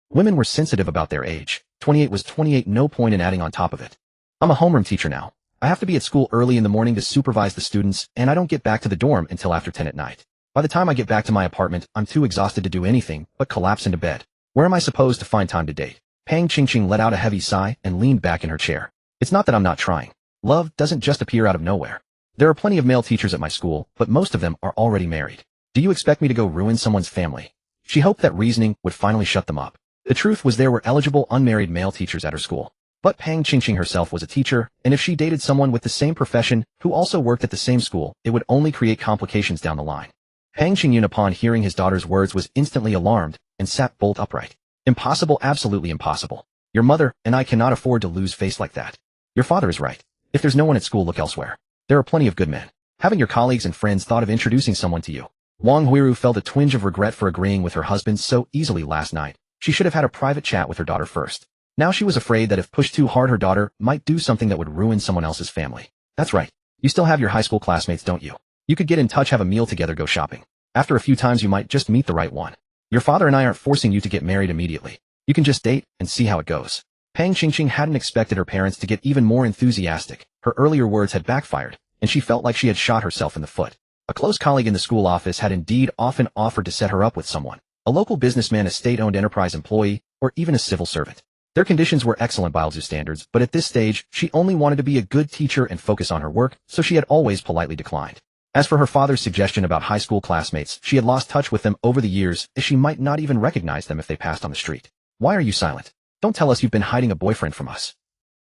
Women were sensitive about their age. 28 was 28, no point in adding on top of it. I'm a homeroom teacher now. I have to be at school early in the morning to supervise the students, and I don't get back to the dorm until after 10 at night. By the time I get back to my apartment, I'm too exhausted to do anything but collapse into bed. Where am I supposed to find time to date?" Pang Qingqing let out a heavy sigh and leaned back in her chair. "It's not that I'm not trying. Love doesn't just appear out of nowhere. There are plenty of male teachers at my school, but most of them are already married. Do you expect me to go ruin someone's family?" She hoped that reasoning would finally shut them up. The truth was there were eligible unmarried male teachers at her school. But Pang Qingqing herself was a teacher, and if she dated someone with the same profession who also worked at the same school, it would only create complications down the line. Pang Qingyun, upon hearing his daughter's words, was instantly alarmed and sat bolt upright. "Impossible, absolutely impossible. Your mother and I cannot afford to lose face like that. Your father is right. If there's no one at school, look elsewhere. There are plenty of good men. Haven't your colleagues and friends thought of introducing someone to you?" Wang Huiru felt a twinge of regret for agreeing with her husband so easily last night. She should have had a private chat with her daughter first. Now she was afraid that if pushed too hard, her daughter might do something that would ruin someone else's family. "That's right. You still have your high school classmates, don't you? You could get in touch, have a meal together, go shopping. After a few times you might just meet the right one. Your father and I aren't forcing you to get married immediately. You can just date and see how it goes." Pang Qingqing hadn't expected her parents to get even more enthusiastic. Her earlier words had backfired, and she felt like she had shot herself in the foot. A close colleague in the school office had indeed often offered to set her up with someone. A local businessman, a state-owned enterprise employee, or even a civil servant. Their conditions were excellent by Zhu standards, but at this stage, she only wanted to be a good teacher and focus on her work, so she had always politely declined. As for her father's suggestion about high school classmates, she had lost touch with them over the years, as she might not even recognize them if they passed on the street. "Why are you silent? Don't tell us you've been hiding a boyfriend from us."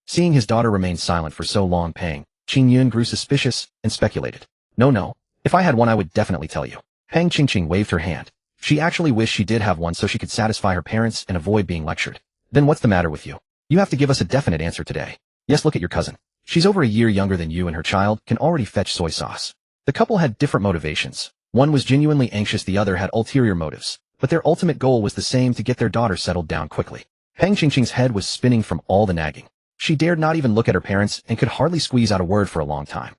Seeing his daughter remain silent for so long, Pang Qingyun grew suspicious and speculated. No. If I had one, I would definitely tell you." Pang Qingqing waved her hand. She actually wished she did have one so she could satisfy her parents and avoid being lectured. "Then what's the matter with you? You have to give us a definite answer today." "Yes, look at your cousin. She's over a year younger than you, and her child can already fetch soy sauce." The couple had different motivations. One was genuinely anxious, the other had ulterior motives. But their ultimate goal was the same: to get their daughter settled down quickly. Pang Qingqing's head was spinning from all the nagging. She dared not even look at her parents and could hardly squeeze out a word for a long time.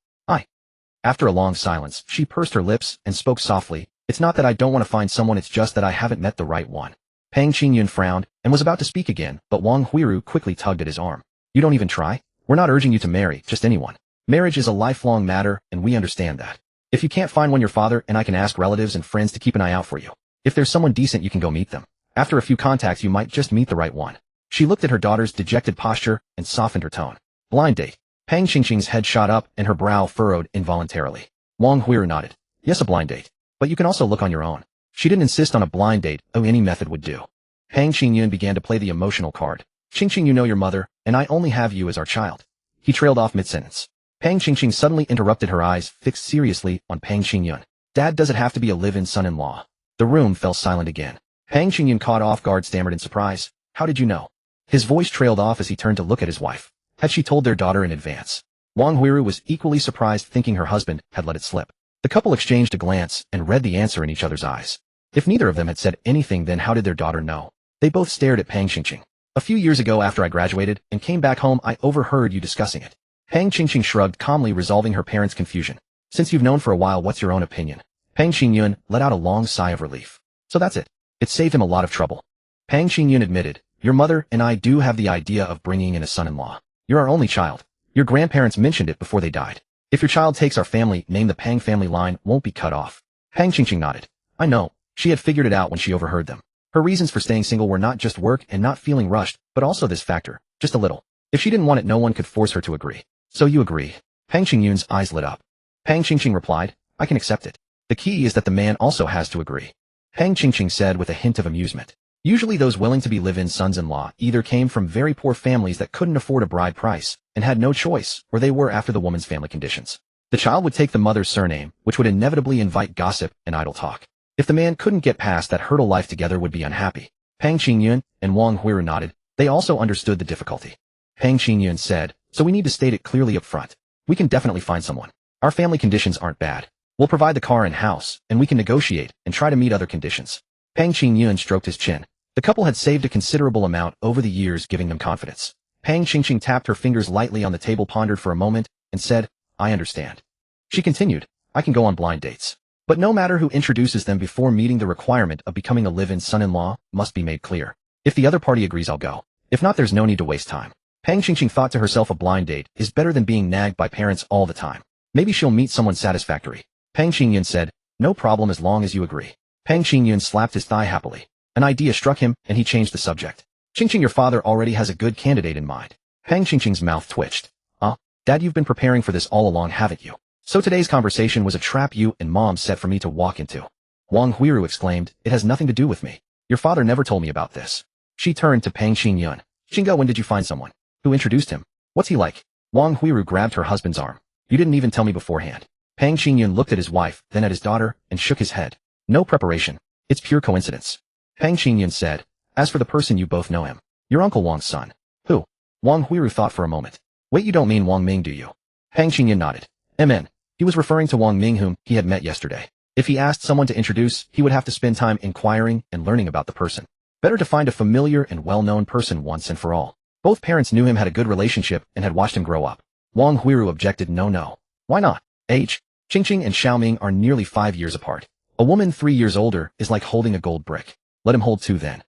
After a long silence, she pursed her lips and spoke softly. "It's not that I don't want to find someone, it's just that I haven't met the right one." Pang Qingyun frowned and was about to speak again, but Wang Huiru quickly tugged at his arm. "You don't even try? We're not urging you to marry just anyone. Marriage is a lifelong matter, and we understand that. If you can't find one, your father and I can ask relatives and friends to keep an eye out for you. If there's someone decent, you can go meet them. After a few contacts, you might just meet the right one." She looked at her daughter's dejected posture and softened her tone. "Blind date." Pang Qingqing's head shot up and her brow furrowed involuntarily. Wang Huiru nodded. "Yes, a blind date. But you can also look on your own." She didn't insist on a blind date, any method would do. Pang Qingyun began to play the emotional card. "Qingqing, you know your mother, and I only have you as our child." He trailed off mid-sentence. Pang Qingqing suddenly interrupted, her eyes fixed seriously on Pang Qingyun. "Dad, does it have to be a live-in son-in-law?" The room fell silent again. Pang Qingyun, caught off guard, stammered in surprise. "How did you know?" His voice trailed off as he turned to look at his wife. Had she told their daughter in advance? Wang Huiru was equally surprised, thinking her husband had let it slip. The couple exchanged a glance and read the answer in each other's eyes. If neither of them had said anything, then how did their daughter know? They both stared at Pang Qingqing. "A few years ago, after I graduated and came back home, I overheard you discussing it." Pang Qingqing shrugged calmly, resolving her parents' confusion. "Since you've known for a while, what's your own opinion?" Pang Qingyun let out a long sigh of relief. "So that's it. It saved him a lot of trouble." Pang Qingyun admitted, "Your mother and I do have the idea of bringing in a son-in-law. You're our only child. Your grandparents mentioned it before they died. If your child takes our family name, the Pang family line won't be cut off." Pang Qingqing nodded. "I know." She had figured it out when she overheard them. Her reasons for staying single were not just work and not feeling rushed, but also this factor, just a little. If she didn't want it, no one could force her to agree. "So you agree?" Pang Qingyun's eyes lit up. Pang Qingqing replied, "I can accept it. The key is that the man also has to agree." Pang Qingqing said with a hint of amusement. Usually those willing to be live-in sons-in-law either came from very poor families that couldn't afford a bride price and had no choice, or they were after the woman's family conditions. The child would take the mother's surname, which would inevitably invite gossip and idle talk. If the man couldn't get past that hurdle, life together would be unhappy. Pang Qingyun and Wang Huiru nodded. They also understood the difficulty. Pang Qingyun said, "So we need to state it clearly up front. We can definitely find someone. Our family conditions aren't bad. We'll provide the car and house, and we can negotiate and try to meet other conditions." Pang Qingyun stroked his chin. The couple had saved a considerable amount over the years, giving them confidence. Pang Qingqing tapped her fingers lightly on the table, pondered for a moment, and said, I understand. She continued, I can go on blind dates. But no matter who introduces them before meeting the requirement of becoming a live-in son-in-law must be made clear. If the other party agrees, I'll go. If not, there's no need to waste time. Pang Qingqing thought to herself, a blind date is better than being nagged by parents all the time. Maybe she'll meet someone satisfactory. Pang Qingyun said, no problem as long as you agree. Pang Qingyun slapped his thigh happily. An idea struck him, and he changed the subject. Qingqing, your father already has a good candidate in mind. Pang Qingqing's mouth twitched. Dad, you've been preparing for this all along, haven't you? So today's conversation was a trap you and Mom set for me to walk into. Wang Huiru exclaimed, it has nothing to do with me. Your father never told me about this. She turned to Pang Qingyun. Qingge, when did you find someone? Who introduced him? What's he like? Wang Huiru grabbed her husband's arm. You didn't even tell me beforehand. Pang Qingyun looked at his wife, then at his daughter, and shook his head. No preparation. It's pure coincidence. Pang Qingyun said, as for the person, you both know him. Your Uncle Wang's son. Who? Wang Huiru thought for a moment. Wait, you don't mean Wang Ming, do you? Pang Qingyun nodded. He was referring to Wang Ming, whom he had met yesterday. If he asked someone to introduce, he would have to spend time inquiring and learning about the person. Better to find a familiar and well-known person once and for all. Both parents knew him, had a good relationship, and had watched him grow up. Wang Huiru objected, no. Why not? Age. Qingqing and Xiaoming are nearly 5 years apart. A woman 3 years older is like holding a gold brick. Let him hold 2 then.